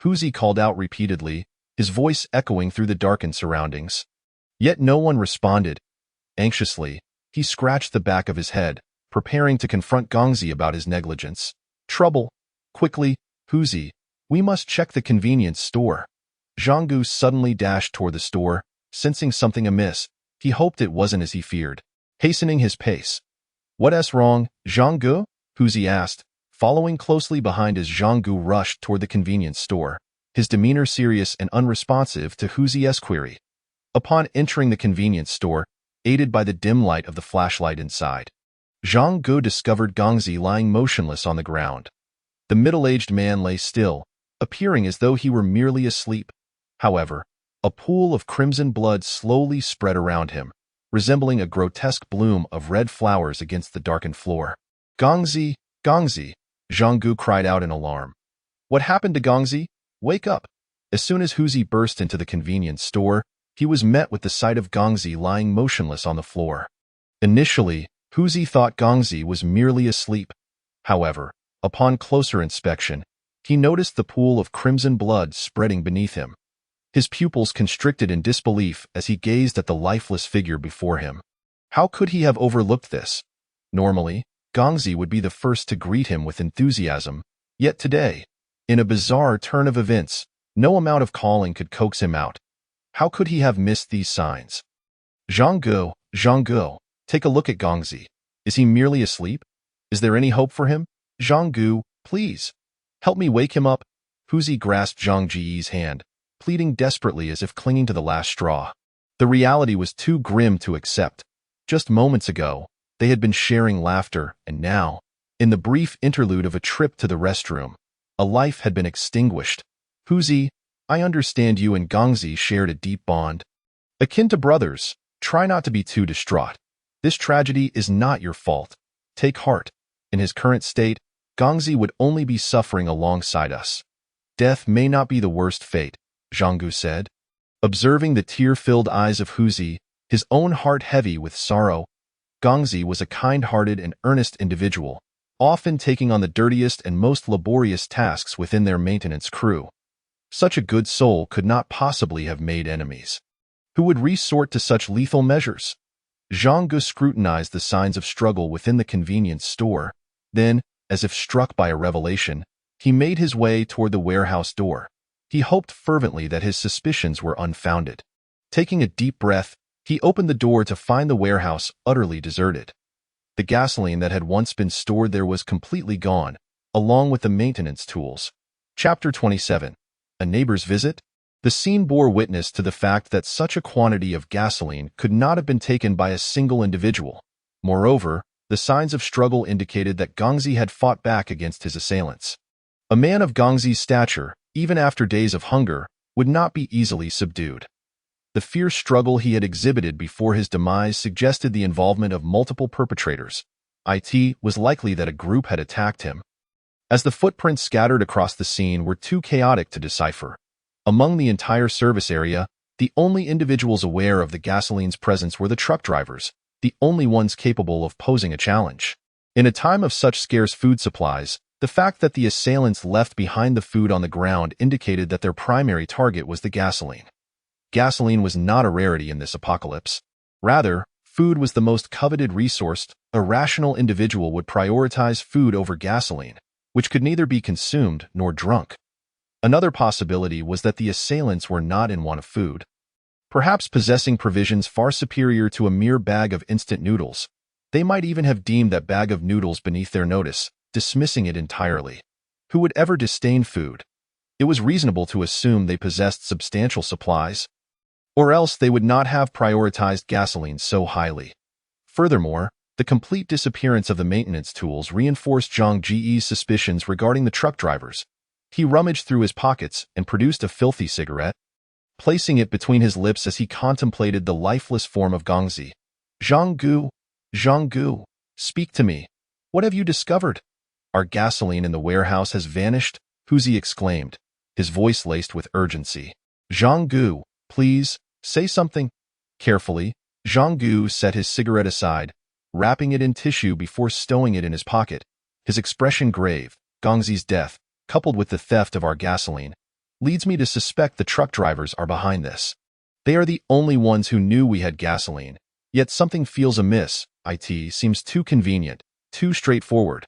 Huzi called out repeatedly, his voice echoing through the darkened surroundings. Yet no one responded. Anxiously, he scratched the back of his head, preparing to confront Gongzi about his negligence. Trouble! Quickly, Huzi, we must check the convenience store. Zhang Gu suddenly dashed toward the store, sensing something amiss. He hoped it wasn't as he feared, hastening his pace. What's wrong, Zhang Gu? Huzi asked, following closely behind as Zhang Gu rushed toward the convenience store, his demeanor serious and unresponsive to Huzi's query. Upon entering the convenience store, aided by the dim light of the flashlight inside, Zhang Gu discovered Gongzi lying motionless on the ground. The middle-aged man lay still, appearing as though he were merely asleep. However, a pool of crimson blood slowly spread around him, resembling a grotesque bloom of red flowers against the darkened floor. Gongzi, Gongzi, Zhang Gu cried out in alarm. What happened to Gongzi? Wake up! As soon as Huzi burst into the convenience store, he was met with the sight of Gongzi lying motionless on the floor. Initially, Huzi thought Gongzi was merely asleep. However, upon closer inspection, he noticed the pool of crimson blood spreading beneath him. His pupils constricted in disbelief as he gazed at the lifeless figure before him. How could he have overlooked this? Normally, Gongzi would be the first to greet him with enthusiasm, yet today, in a bizarre turn of events, no amount of calling could coax him out. How could he have missed these signs? Zhang Gu, take a look at Gongzi. Is he merely asleep? Is there any hope for him? Zhang Gu, please, help me wake him up. Huzi grasped Zhang Ji's hand, pleading desperately as if clinging to the last straw. The reality was too grim to accept. Just moments ago, they had been sharing laughter, and now, in the brief interlude of a trip to the restroom, a life had been extinguished. Huzi, I understand you and Gongzi shared a deep bond. Akin to brothers, try not to be too distraught. This tragedy is not your fault. Take heart. In his current state, Gongzi would only be suffering alongside us. Death may not be the worst fate, Zhang Gu said. Observing the tear-filled eyes of Huzi, his own heart heavy with sorrow, Gongzi was a kind-hearted and earnest individual, often taking on the dirtiest and most laborious tasks within their maintenance crew. Such a good soul could not possibly have made enemies. Who would resort to such lethal measures? Zhang Gu scrutinized the signs of struggle within the convenience store. Then, as if struck by a revelation, he made his way toward the warehouse door. He hoped fervently that his suspicions were unfounded. Taking a deep breath, he opened the door to find the warehouse utterly deserted. The gasoline that had once been stored there was completely gone, along with the maintenance tools. Chapter 27. A neighbor's visit? The scene bore witness to the fact that such a quantity of gasoline could not have been taken by a single individual. Moreover, the signs of struggle indicated that Gongzi had fought back against his assailants. A man of Gongzi's stature, even after days of hunger, would not be easily subdued. The fierce struggle he had exhibited before his demise suggested the involvement of multiple perpetrators. It was likely that a group had attacked him. As the footprints scattered across the scene were too chaotic to decipher. Among the entire service area, the only individuals aware of the gasoline's presence were the truck drivers, the only ones capable of posing a challenge. In a time of such scarce food supplies, the fact that the assailants left behind the food on the ground indicated that their primary target was the gasoline. Gasoline was not a rarity in this apocalypse. Rather, food was the most coveted resource. A rational individual would prioritize food over gasoline, which could neither be consumed nor drunk. Another possibility was that the assailants were not in want of food, perhaps possessing provisions far superior to a mere bag of instant noodles. They might even have deemed that bag of noodles beneath their notice, dismissing it entirely. Who would ever disdain food? It was reasonable to assume they possessed substantial supplies, or else they would not have prioritized gasoline so highly. Furthermore, the complete disappearance of the maintenance tools reinforced Zhang Ji's suspicions regarding the truck drivers. He rummaged through his pockets and produced a filthy cigarette, placing it between his lips as he contemplated the lifeless form of Gongzi. Zhang Gu, speak to me. What have you discovered? Our gasoline in the warehouse has vanished, Huzi exclaimed, his voice laced with urgency. Zhang Gu, please, say something. Carefully, Zhang Gu set his cigarette aside, wrapping it in tissue before stowing it in his pocket. His expression grave. Gongzi's death, coupled with the theft of our gasoline, leads me to suspect the truck drivers are behind this. They are the only ones who knew we had gasoline. Yet something feels amiss. It seems too convenient, too straightforward.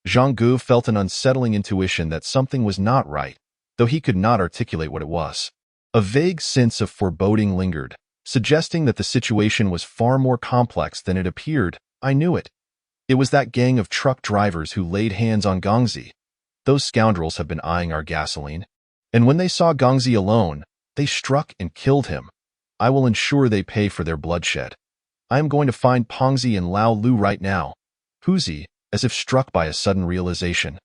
Zhang Gu felt an unsettling intuition that something was not right, though he could not articulate what it was. A vague sense of foreboding lingered, suggesting that the situation was far more complex than it appeared. I knew it. It was that gang of truck drivers who laid hands on Gongzi. Those scoundrels have been eyeing our gasoline, and when they saw Gongzi alone, they struck and killed him. I will ensure they pay for their bloodshed. I am going to find Pongzi and Lao Lu right now. Huzi, as if struck by a sudden realization,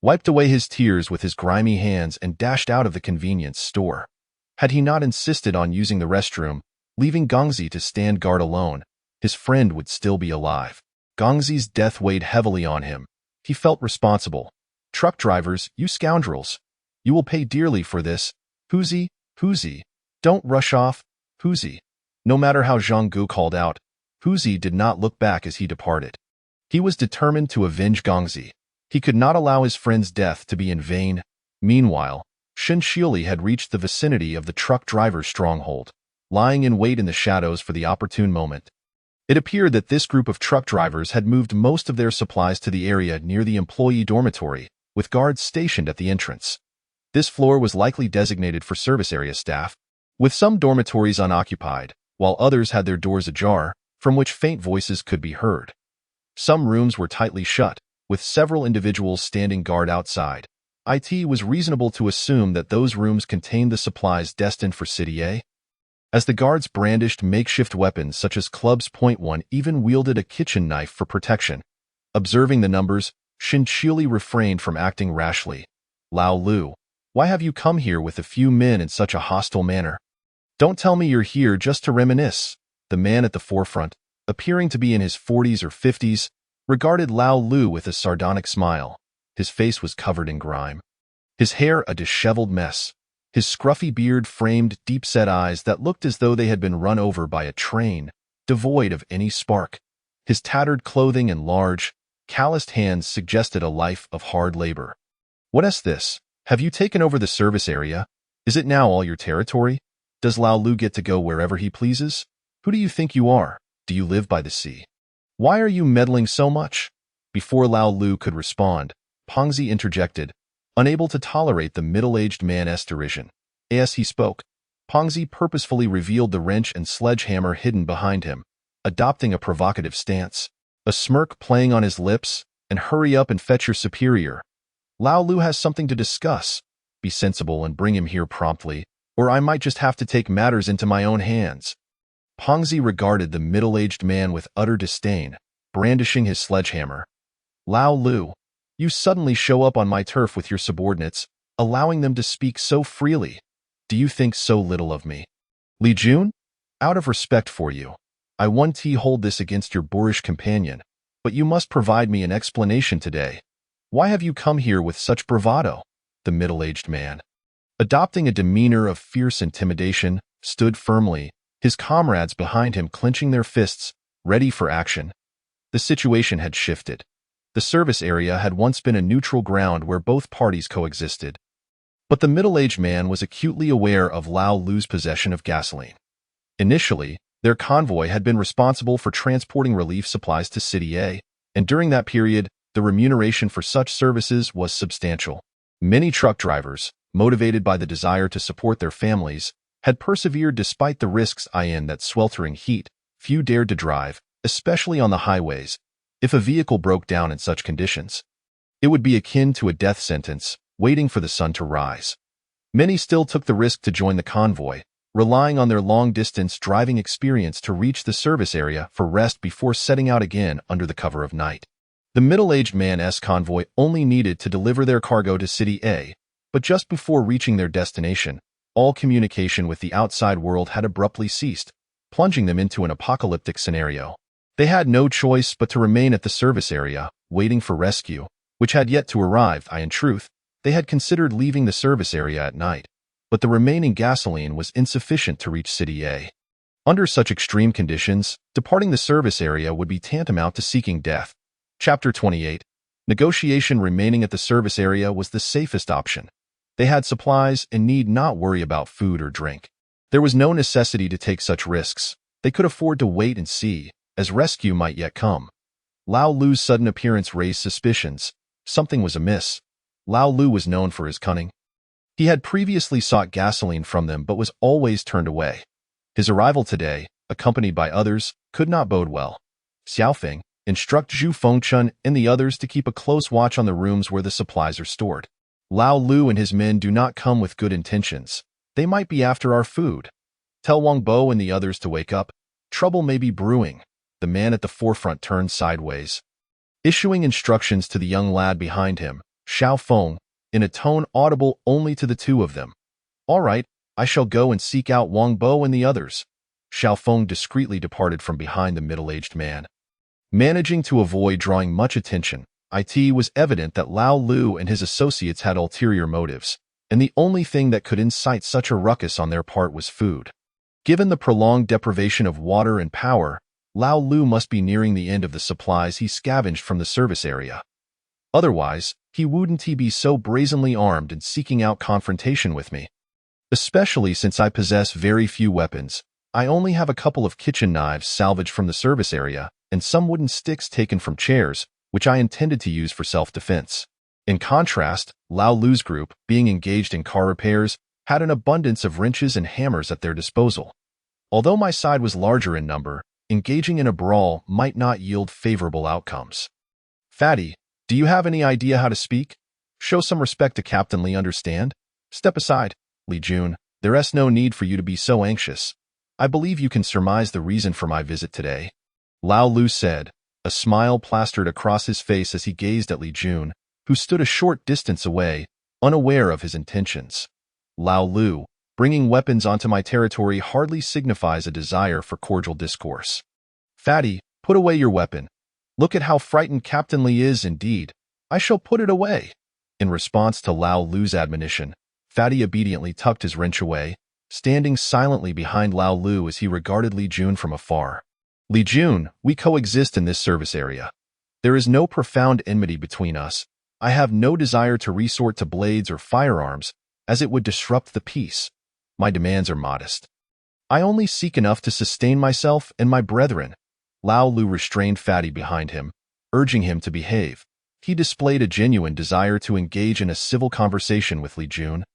wiped away his tears with his grimy hands and dashed out of the convenience store. Had he not insisted on using the restroom, leaving Gongzi to stand guard alone, his friend would still be alive. Gongzi's death weighed heavily on him. He felt responsible. Truck drivers, you scoundrels. You will pay dearly for this. Huzi, don't rush off. Huzi. No matter how Zhang Gu called out, Huzi did not look back as he departed. He was determined to avenge Gongzi. He could not allow his friend's death to be in vain. Meanwhile, Shen Xiuli had reached the vicinity of the truck driver's stronghold, lying in wait in the shadows for the opportune moment. It appeared that this group of truck drivers had moved most of their supplies to the area near the employee dormitory, with guards stationed at the entrance. This floor was likely designated for service area staff, with some dormitories unoccupied, while others had their doors ajar, from which faint voices could be heard. Some rooms were tightly shut, with several individuals standing guard outside. It was reasonable to assume that those rooms contained the supplies destined for City A. As the guards brandished makeshift weapons such as clubs, one even wielded a kitchen knife for protection. Observing the numbers, Shen Xiuli refrained from acting rashly. Lao Lu, why have you come here with a few men in such a hostile manner? Don't tell me you're here just to reminisce. The man at the forefront, appearing to be in his 40s or 50s, regarded Lao Lu with a sardonic smile. His face was covered in grime, his hair a disheveled mess. His scruffy beard framed deep-set eyes that looked as though they had been run over by a train, devoid of any spark. His tattered clothing and large, calloused hands suggested a life of hard labor. What is this? Have you taken over the service area? Is it now all your territory? Does Lao Lu get to go wherever he pleases? Who do you think you are? Do you live by the sea? Why are you meddling so much? Before Lao Lu could respond, Pongzi interjected, unable to tolerate the middle-aged man's derision. As he spoke, Pongzi purposefully revealed the wrench and sledgehammer hidden behind him, adopting a provocative stance, a smirk playing on his lips, and hurry up and fetch your superior. Lao Lu has something to discuss. Be sensible and bring him here promptly, or I might just have to take matters into my own hands. Pongzi regarded the middle-aged man with utter disdain, brandishing his sledgehammer. Lao Lu, you suddenly show up on my turf with your subordinates, allowing them to speak so freely. Do you think so little of me? Li Jun? Out of respect for you, I won't hold this against your boorish companion, but you must provide me an explanation today. Why have you come here with such bravado? The middle-aged man, adopting a demeanor of fierce intimidation, stood firmly, his comrades behind him clenching their fists, ready for action. The situation had shifted. The service area had once been a neutral ground where both parties coexisted. But the middle-aged man was acutely aware of Lao Lu's possession of gasoline. Initially, their convoy had been responsible for transporting relief supplies to City A, and during that period, the remuneration for such services was substantial. Many truck drivers, motivated by the desire to support their families, had persevered despite the risks in that sweltering heat. Few dared to drive, especially on the highways. If a vehicle broke down in such conditions, it would be akin to a death sentence, waiting for the sun to rise. Many still took the risk to join the convoy, relying on their long-distance driving experience to reach the service area for rest before setting out again under the cover of night. The middle-aged man's convoy only needed to deliver their cargo to City A, but just before reaching their destination, all communication with the outside world had abruptly ceased, plunging them into an apocalyptic scenario. They had no choice but to remain at the service area, waiting for rescue, which had yet to arrive. In truth, They had considered leaving the service area at night, but the remaining gasoline was insufficient to reach City A. Under such extreme conditions, departing the service area would be tantamount to seeking death. Chapter 28. Negotiation. Remaining at the service area was the safest option. They had supplies and need not worry about food or drink. There was no necessity to take such risks. They could afford to wait and see, as rescue might yet come. Lao Lu's sudden appearance raised suspicions. Something was amiss. Lao Lu was known for his cunning. He had previously sought gasoline from them but was always turned away. His arrival today, accompanied by others, could not bode well. Xiaofeng, instruct Zhu Fengchun and the others to keep a close watch on the rooms where the supplies are stored. Lao Lu and his men do not come with good intentions. They might be after our food. Tell Wang Bo and the others to wake up. Trouble may be brewing. The man at the forefront turned sideways. Issuing instructions to the young lad behind him, Xiao Feng, in a tone audible only to the two of them. All right, I shall go and seek out Wang Bo and the others. Xiao Feng discreetly departed from behind the middle-aged man. Managing to avoid drawing much attention, it was evident that Lao Lu and his associates had ulterior motives, and the only thing that could incite such a ruckus on their part was food. Given the prolonged deprivation of water and power, Lao Lu must be nearing the end of the supplies he scavenged from the service area. Otherwise, he wouldn't be so brazenly armed and seeking out confrontation with me. Especially since I possess very few weapons. I only have a couple of kitchen knives salvaged from the service area and some wooden sticks taken from chairs, which I intended to use for self-defense. In contrast, Lao Lu's group, being engaged in car repairs, had an abundance of wrenches and hammers at their disposal. Although my side was larger in number, engaging in a brawl might not yield favorable outcomes. Fatty, do you have any idea how to speak? Show some respect to Captain Li, understand? Step aside, Li Jun. There's no need for you to be so anxious. I believe you can surmise the reason for my visit today. Lao Lu said, a smile plastered across his face as he gazed at Li Jun, who stood a short distance away, unaware of his intentions. Lao Lu, bringing weapons onto my territory hardly signifies a desire for cordial discourse. Fatty, put away your weapon. Look at how frightened Captain Li is indeed. I shall put it away. In response to Lao Lu's admonition, Fatty obediently tucked his wrench away, standing silently behind Lao Lu as he regarded Li Jun from afar. Li Jun, we coexist in this service area. There is no profound enmity between us. I have no desire to resort to blades or firearms, as it would disrupt the peace. My demands are modest. I only seek enough to sustain myself and my brethren. Lao Lu restrained Fatty behind him, urging him to behave. He displayed a genuine desire to engage in a civil conversation with Li Jun.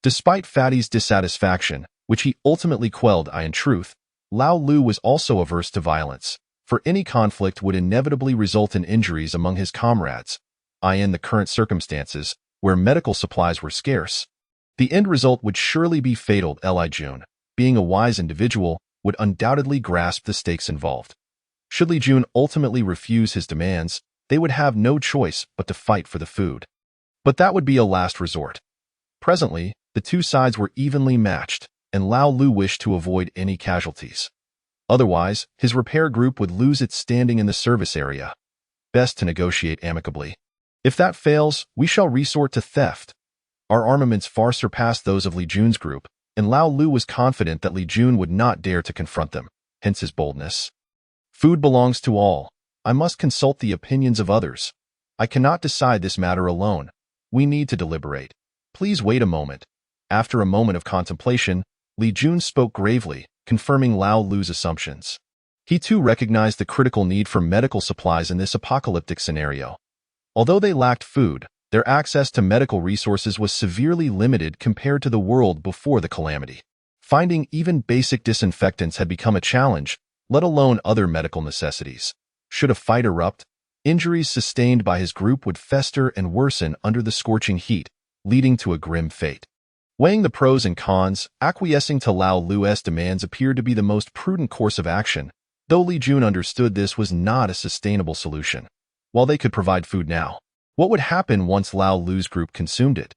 Despite Fatty's dissatisfaction, which he ultimately quelled, in truth, Lao Lu was also averse to violence, for any conflict would inevitably result in injuries among his comrades, in the current circumstances, where medical supplies were scarce. The end result would surely be fatal. Li Jun, being a wise individual, would undoubtedly grasp the stakes involved. Should Li Jun ultimately refuse his demands, they would have no choice but to fight for the food. But that would be a last resort. Presently, the two sides were evenly matched, and Lao Lu wished to avoid any casualties. Otherwise, his repair group would lose its standing in the service area. Best to negotiate amicably. If that fails, we shall resort to theft. Our armaments far surpassed those of Li Jun's group, and Lao Lu was confident that Li Jun would not dare to confront them, hence his boldness. Food belongs to all. I must consult the opinions of others. I cannot decide this matter alone. We need to deliberate. Please wait a moment. After a moment of contemplation, Li Jun spoke gravely, confirming Lao Lu's assumptions. He too recognized the critical need for medical supplies in this apocalyptic scenario. Although they lacked food, their access to medical resources was severely limited compared to the world before the calamity. Finding even basic disinfectants had become a challenge, let alone other medical necessities. Should a fight erupt, injuries sustained by his group would fester and worsen under the scorching heat, leading to a grim fate. Weighing the pros and cons, acquiescing to Lao Lu's demands appeared to be the most prudent course of action, though Li Jun understood this was not a sustainable solution. While they could provide food now, what would happen once Lao Lu's group consumed it?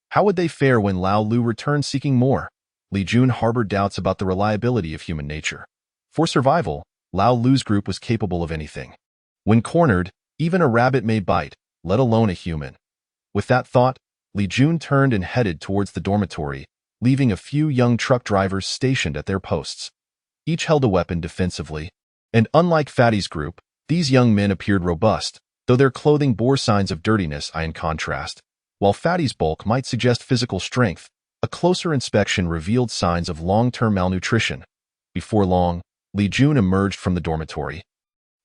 How would they fare when Lao Lu returned seeking more? Li Jun harbored doubts about the reliability of human nature. For survival, Lao Lu's group was capable of anything. When cornered, even a rabbit may bite, let alone a human. With that thought, Li Jun turned and headed towards the dormitory, leaving a few young truck drivers stationed at their posts. Each held a weapon defensively, and unlike Fatty's group, these young men appeared robust, though their clothing bore signs of dirtiness. In contrast, while Fatty's bulk might suggest physical strength, a closer inspection revealed signs of long-term malnutrition. Before long, Li Jun emerged from the dormitory,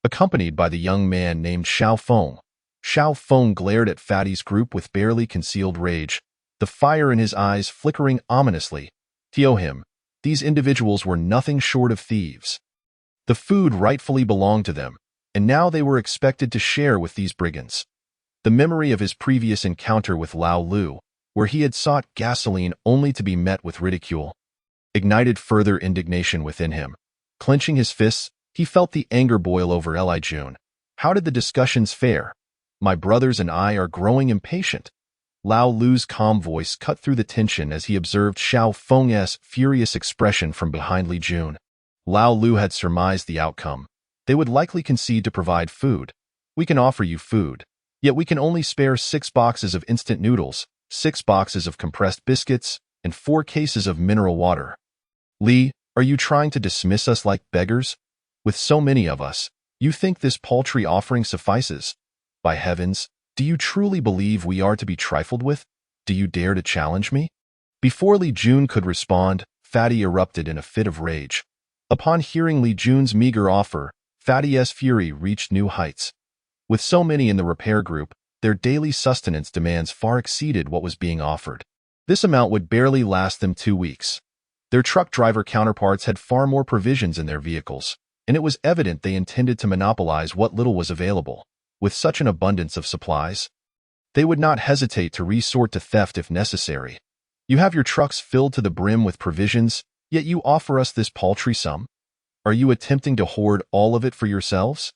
accompanied by the young man named Xiao Feng. Xiao Feng glared at Fatty's group with barely concealed rage, the fire in his eyes flickering ominously. To him, these individuals were nothing short of thieves. The food rightfully belonged to them, and now they were expected to share with these brigands. The memory of his previous encounter with Lao Lu, where he had sought gasoline only to be met with ridicule, ignited further indignation within him. Clenching his fists, he felt the anger boil over Li Jun. How did the discussions fare? My brothers and I are growing impatient. Lao Lu's calm voice cut through the tension as he observed Xiao Feng's furious expression from behind Li Jun. Lao Lu had surmised the outcome. They would likely concede to provide food. We can offer you food, yet we can only spare 6 boxes of instant noodles, 6 boxes of compressed biscuits, and 4 cases of mineral water. Li, are you trying to dismiss us like beggars? With so many of us, you think this paltry offering suffices? By heavens, do you truly believe we are to be trifled with? Do you dare to challenge me? Before Li Jun could respond, Fatty erupted in a fit of rage. Upon hearing Li Jun's meager offer, Fatty's fury reached new heights. With so many in the repair group, their daily sustenance demands far exceeded what was being offered. This amount would barely last them 2 weeks. Their truck driver counterparts had far more provisions in their vehicles, and it was evident they intended to monopolize what little was available. With such an abundance of supplies, they would not hesitate to resort to theft if necessary. You have your trucks filled to the brim with provisions, yet you offer us this paltry sum? Are you attempting to hoard all of it for yourselves?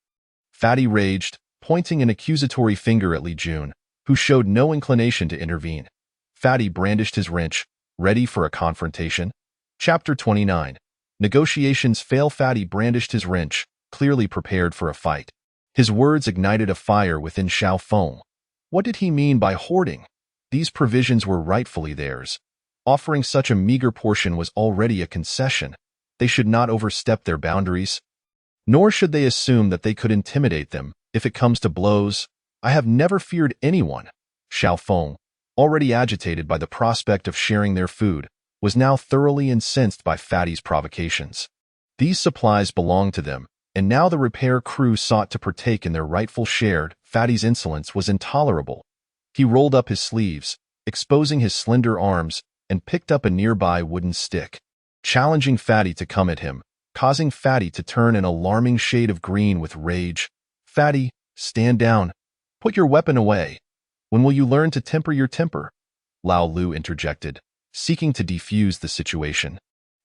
Fatty raged, pointing an accusatory finger at Li Jun, who showed no inclination to intervene. Fatty brandished his wrench, ready for a confrontation. Chapter 29. Negotiations fail. Fatty brandished his wrench, clearly prepared for a fight. His words ignited a fire within Xiao Feng. What did he mean by hoarding? These provisions were rightfully theirs. Offering such a meager portion was already a concession. They should not overstep their boundaries. Nor should they assume that they could intimidate them. If it comes to blows, I have never feared anyone. Xiao Feng, already agitated by the prospect of sharing their food, was now thoroughly incensed by Fatty's provocations. These supplies belonged to them, and now the repair crew sought to partake in their rightful share. Fatty's insolence was intolerable. He rolled up his sleeves, exposing his slender arms, and picked up a nearby wooden stick, challenging Fatty to come at him, causing Fatty to turn an alarming shade of green with rage. Fatty, stand down. Put your weapon away. When will you learn to temper your temper? Lao Lu interjected, seeking to defuse the situation.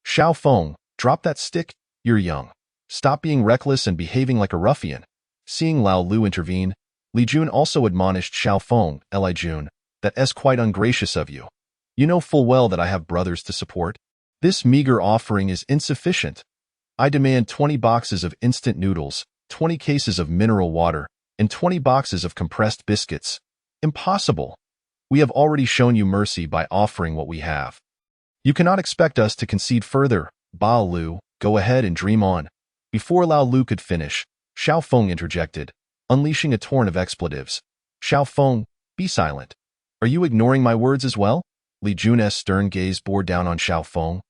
Xiao Feng, drop that stick. You're young. Stop being reckless and behaving like a ruffian. Seeing Lao Lu intervene, Li Jun also admonished Xiao Feng, Li Jun, that's quite ungracious of you. You know full well that I have brothers to support. This meager offering is insufficient. I demand 20 boxes of instant noodles, 20 cases of mineral water, and 20 boxes of compressed biscuits. Impossible. We have already shown you mercy by offering what we have. You cannot expect us to concede further. Ba Lu, go ahead and dream on. Before Lao Lu could finish, Xiao Feng interjected, unleashing a torrent of expletives. Xiao Feng, be silent. Are you ignoring my words as well? Li Jun's stern gaze bore down on Xiao Feng,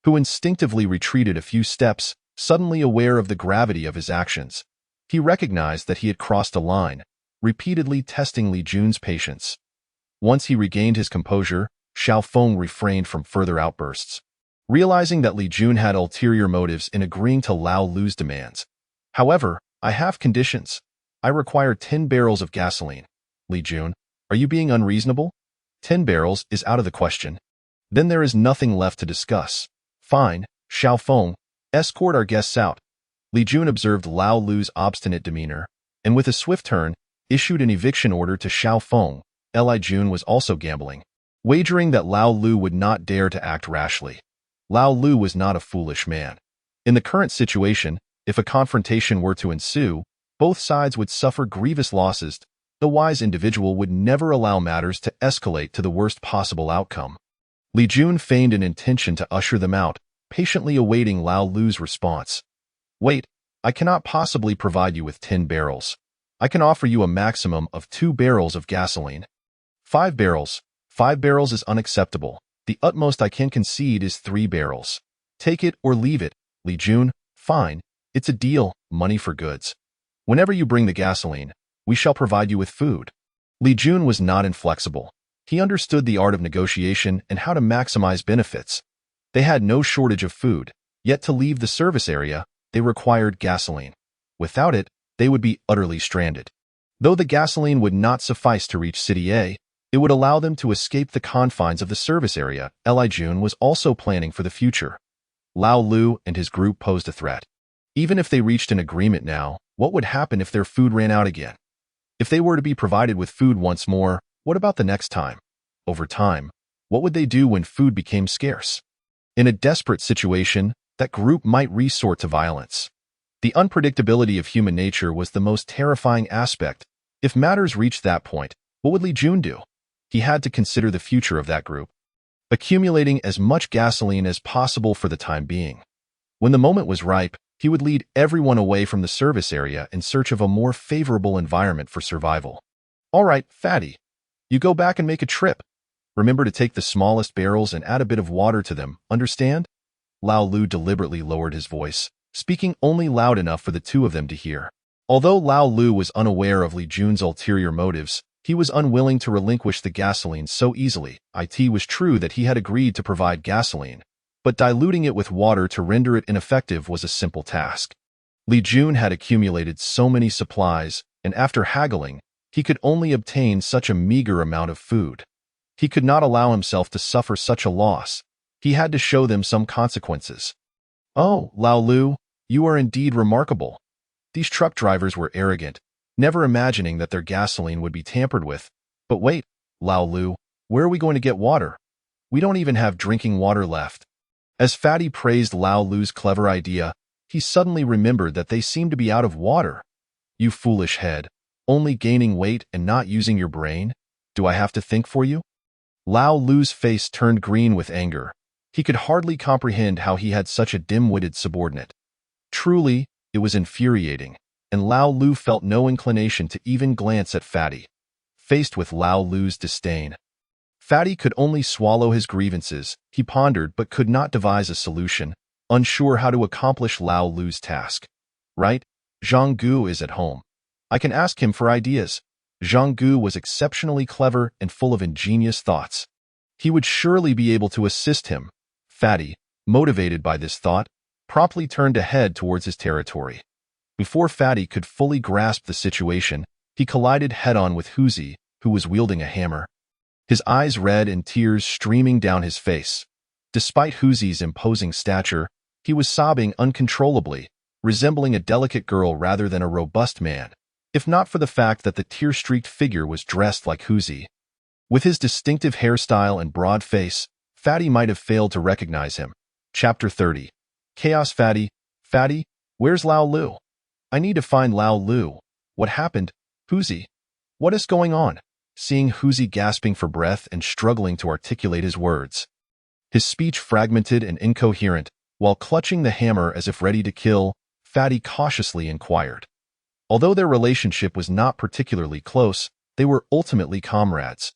who instinctively retreated a few steps, suddenly aware of the gravity of his actions. He recognized that he had crossed a line, repeatedly testing Li Jun's patience. Once he regained his composure, Xiao Feng refrained from further outbursts, realizing that Li Jun had ulterior motives in agreeing to Lao Lu's demands. However, I have conditions. I require 10 barrels of gasoline. Li Jun, are you being unreasonable? 10 barrels is out of the question. Then there is nothing left to discuss. Fine, Xiao Feng, escort our guests out. Li Jun observed Lao Lu's obstinate demeanor, and with a swift turn, issued an eviction order to Xiao Feng. Li Jun was also gambling, wagering that Lao Lu would not dare to act rashly. Lao Lu was not a foolish man. In the current situation, if a confrontation were to ensue, both sides would suffer grievous losses. The wise individual would never allow matters to escalate to the worst possible outcome. Li Jun feigned an intention to usher them out, patiently awaiting Lao Lu's response. Wait, I cannot possibly provide you with 10 barrels. I can offer you a maximum of 2 barrels of gasoline. 5 barrels. 5 barrels is unacceptable. The utmost I can concede is 3 barrels. Take it or leave it, Li Jun. Fine. It's a deal, money for goods. Whenever you bring the gasoline, we shall provide you with food. Li Jun was not inflexible. He understood the art of negotiation and how to maximize benefits. They had no shortage of food, yet to leave the service area, they required gasoline. Without it, they would be utterly stranded. Though the gasoline would not suffice to reach City A, it would allow them to escape the confines of the service area. Li Jun was also planning for the future. Lao Lu and his group posed a threat. Even if they reached an agreement now, what would happen if their food ran out again? If they were to be provided with food once more, what about the next time? Over time, what would they do when food became scarce? In a desperate situation, that group might resort to violence. The unpredictability of human nature was the most terrifying aspect. If matters reached that point, what would Li Jun do? He had to consider the future of that group, accumulating as much gasoline as possible for the time being. When the moment was ripe, he would lead everyone away from the service area in search of a more favorable environment for survival. All right, fatty. You go back and make a trip. Remember to take the smallest barrels and add a bit of water to them, understand? Lao Lu deliberately lowered his voice, speaking only loud enough for the two of them to hear. Although Lao Lu was unaware of Li Jun's ulterior motives, he was unwilling to relinquish the gasoline so easily. It was true that he had agreed to provide gasoline, but diluting it with water to render it ineffective was a simple task. Li Jun had accumulated so many supplies, and after haggling, he could only obtain such a meager amount of food. He could not allow himself to suffer such a loss. He had to show them some consequences. Oh, Lao Lu, you are indeed remarkable. These truck drivers were arrogant, never imagining that their gasoline would be tampered with. But wait, Lao Lu, where are we going to get water? We don't even have drinking water left. As Fatty praised Lao Lu's clever idea, he suddenly remembered that they seemed to be out of water. You foolish head, only gaining weight and not using your brain? Do I have to think for you? Lao Lu's face turned green with anger. He could hardly comprehend how he had such a dim-witted subordinate. Truly, it was infuriating, and Lao Lu felt no inclination to even glance at Fatty. Faced with Lao Lu's disdain, Fatty could only swallow his grievances. He pondered but could not devise a solution, unsure how to accomplish Lao Lu's task. Right? Zhang Gu is at home. I can ask him for ideas. Zhang Gu was exceptionally clever and full of ingenious thoughts. He would surely be able to assist him. Fatty, motivated by this thought, promptly turned to head towards his territory. Before Fatty could fully grasp the situation, he collided head-on with Huzi, who was wielding a hammer. His eyes red and tears streaming down his face. Despite Huzi's imposing stature, he was sobbing uncontrollably, resembling a delicate girl rather than a robust man, if not for the fact that the tear-streaked figure was dressed like Huzi. With his distinctive hairstyle and broad face, Fatty might have failed to recognize him. Chapter 30. Chaos. Fatty, where's Lao Lu? I need to find Lao Lu. What happened? Huzi? What is going on? Seeing Huzi gasping for breath and struggling to articulate his words. His speech fragmented and incoherent, while clutching the hammer as if ready to kill, Fatty cautiously inquired. Although their relationship was not particularly close, they were ultimately comrades.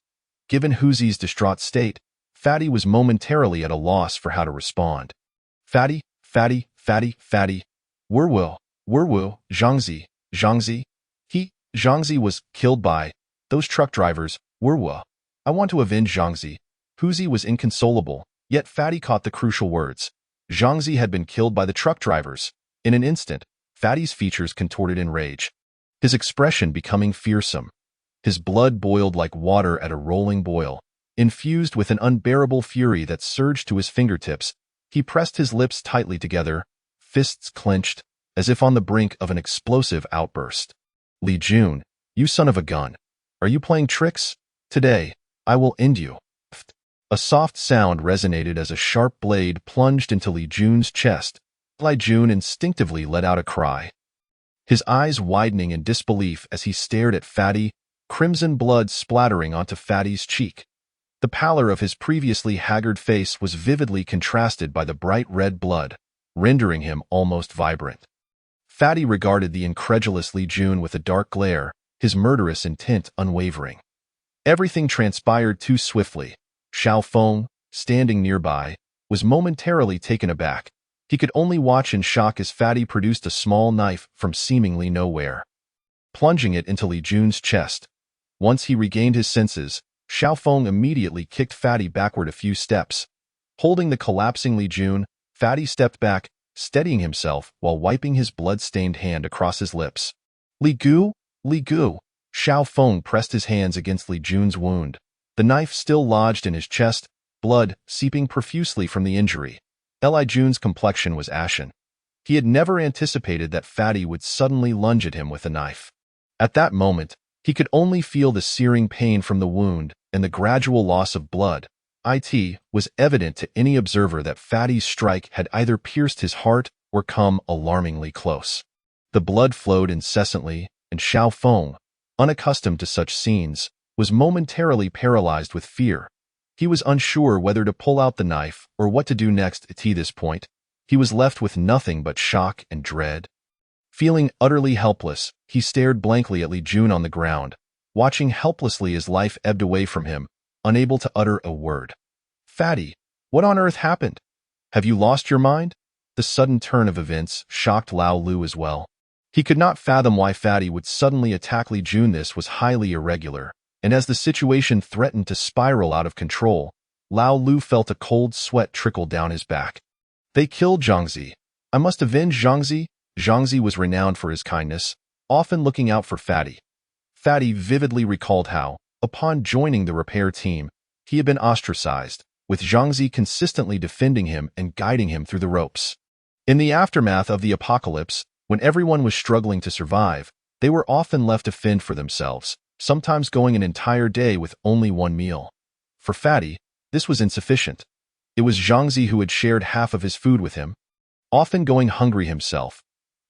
Given Huzi's distraught state, Fatty was momentarily at a loss for how to respond. Fatty, Werwu, Zhangzi, Zhangzi was killed by those truck drivers, Werwu. I want to avenge Zhangzi. Huzi was inconsolable, yet Fatty caught the crucial words. Zhangzi had been killed by the truck drivers. In an instant, Fatty's features contorted in rage, his expression becoming fearsome. His blood boiled like water at a rolling boil. Infused with an unbearable fury that surged to his fingertips, he pressed his lips tightly together, fists clenched, as if on the brink of an explosive outburst. Li Jun, you son of a gun. Are you playing tricks? Today, I will end you. A soft sound resonated as a sharp blade plunged into Li Jun's chest. Li Jun instinctively let out a cry, his eyes widening in disbelief as he stared at Fatty, crimson blood splattering onto Fatty's cheek. The pallor of his previously haggard face was vividly contrasted by the bright red blood, rendering him almost vibrant. Fatty regarded the incredulous Li Jun with a dark glare, his murderous intent unwavering. Everything transpired too swiftly. Xiao Feng, standing nearby, was momentarily taken aback. He could only watch in shock as Fatty produced a small knife from seemingly nowhere, plunging it into Li Jun's chest. Once he regained his senses, Xiao Feng immediately kicked Fatty backward a few steps. Holding the collapsing Li Jun, Fatty stepped back, steadying himself while wiping his blood-stained hand across his lips. Li Gu! Li Gu! Xiao Feng pressed his hands against Li Jun's wound. The knife still lodged in his chest, blood seeping profusely from the injury. Li Jun's complexion was ashen. He had never anticipated that Fatty would suddenly lunge at him with a knife. At that moment, he could only feel the searing pain from the wound and the gradual loss of blood. It was evident to any observer that Fatty's strike had either pierced his heart or come alarmingly close. The blood flowed incessantly, and Xiao Feng, unaccustomed to such scenes, was momentarily paralyzed with fear. He was unsure whether to pull out the knife or what to do next. At this point, he was left with nothing but shock and dread. Feeling utterly helpless, he stared blankly at Li Jun on the ground, watching helplessly as life ebbed away from him, unable to utter a word. Fatty, what on earth happened? Have you lost your mind? The sudden turn of events shocked Lao Lu as well. He could not fathom why Fatty would suddenly attack Li Jun. This was highly irregular, and as the situation threatened to spiral out of control, Lao Lu felt a cold sweat trickle down his back. They killed Zhangzi. I must avenge Zhangzi. Zhangzi was renowned for his kindness, often looking out for Fatty. Fatty vividly recalled how, upon joining the repair team, he had been ostracized, with Zhangzi consistently defending him and guiding him through the ropes. In the aftermath of the apocalypse, when everyone was struggling to survive, they were often left to fend for themselves, sometimes going an entire day with only one meal. For Fatty, this was insufficient. It was Zhangzi who had shared half of his food with him, often going hungry himself.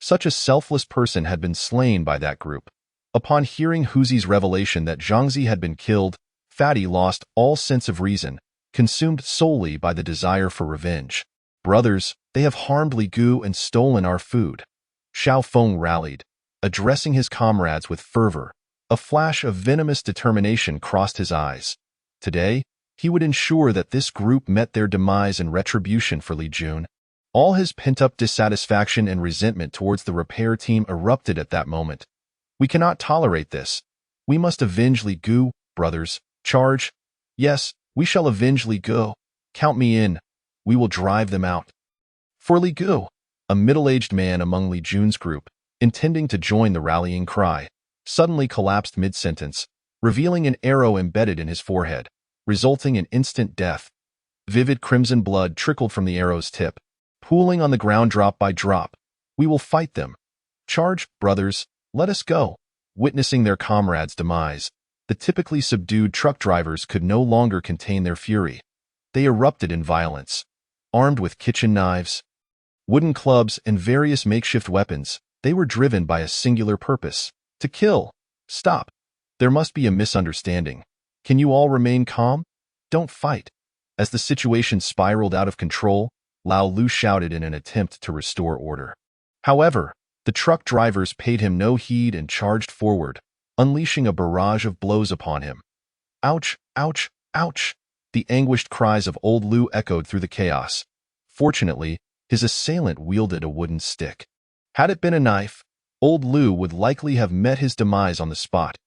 Such a selfless person had been slain by that group. Upon hearing Huzi's revelation that Zhangzi had been killed, Fatty lost all sense of reason, consumed solely by the desire for revenge. Brothers, they have harmed Li Gu and stolen our food. Xiao Feng rallied, addressing his comrades with fervor. A flash of venomous determination crossed his eyes. Today, he would ensure that this group met their demise in retribution for Li Jun. All his pent-up dissatisfaction and resentment towards the repair team erupted at that moment. We cannot tolerate this. We must avenge Li Gu, brothers. Charge. Yes, we shall avenge Li Gu. Count me in. We will drive them out. For Li Gu, a middle-aged man among Li Jun's group, intending to join the rallying cry, suddenly collapsed mid-sentence, revealing an arrow embedded in his forehead, resulting in instant death. Vivid crimson blood trickled from the arrow's tip, pooling on the ground drop by drop. We will fight them. Charge, brothers. Let us go. Witnessing their comrades' demise, the typically subdued truck drivers could no longer contain their fury. They erupted in violence. Armed with kitchen knives, wooden clubs, and various makeshift weapons, they were driven by a singular purpose: to kill. Stop. There must be a misunderstanding. Can you all remain calm? Don't fight. As the situation spiraled out of control, Lao Lu shouted in an attempt to restore order. However, the truck drivers paid him no heed and charged forward, unleashing a barrage of blows upon him. Ouch, ouch, ouch! The anguished cries of old Lu echoed through the chaos. Fortunately, his assailant wielded a wooden stick. Had it been a knife, old Lu would likely have met his demise on the spot.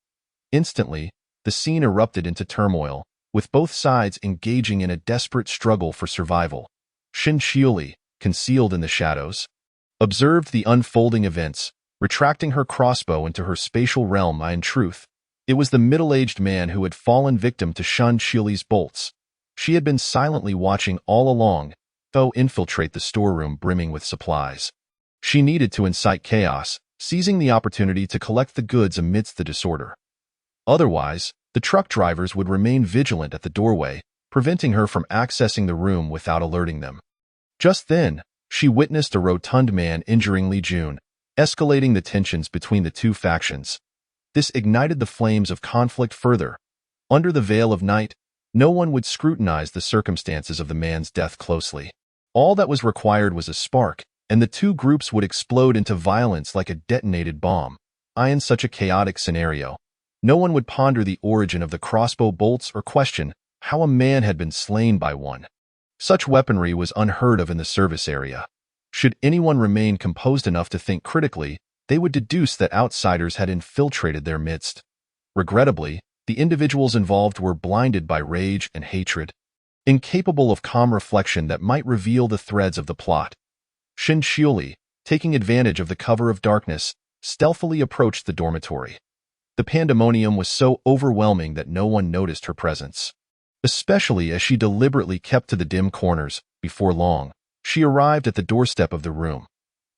Instantly, the scene erupted into turmoil, with both sides engaging in a desperate struggle for survival. Shin Qiuli, concealed in the shadows, observed the unfolding events, retracting her crossbow into her spatial realm. In truth, it was the middle-aged man who had fallen victim to Shin Qiuli's bolts. She had been silently watching all along, though infiltrate the storeroom brimming with supplies. She needed to incite chaos, seizing the opportunity to collect the goods amidst the disorder. Otherwise, the truck drivers would remain vigilant at the doorway, preventing her from accessing the room without alerting them. Just then, she witnessed a rotund man injuring Li Jun, escalating the tensions between the two factions. This ignited the flames of conflict further. Under the veil of night, no one would scrutinize the circumstances of the man's death closely. All that was required was a spark, and the two groups would explode into violence like a detonated bomb. In such a chaotic scenario, no one would ponder the origin of the crossbow bolts or question how a man had been slain by one. Such weaponry was unheard of in the service area. Should anyone remain composed enough to think critically, they would deduce that outsiders had infiltrated their midst. Regrettably, the individuals involved were blinded by rage and hatred, incapable of calm reflection that might reveal the threads of the plot. Shin Shioli, taking advantage of the cover of darkness, stealthily approached the dormitory. The pandemonium was so overwhelming that no one noticed her presence. Especially as she deliberately kept to the dim corners. Before long, she arrived at the doorstep of the room.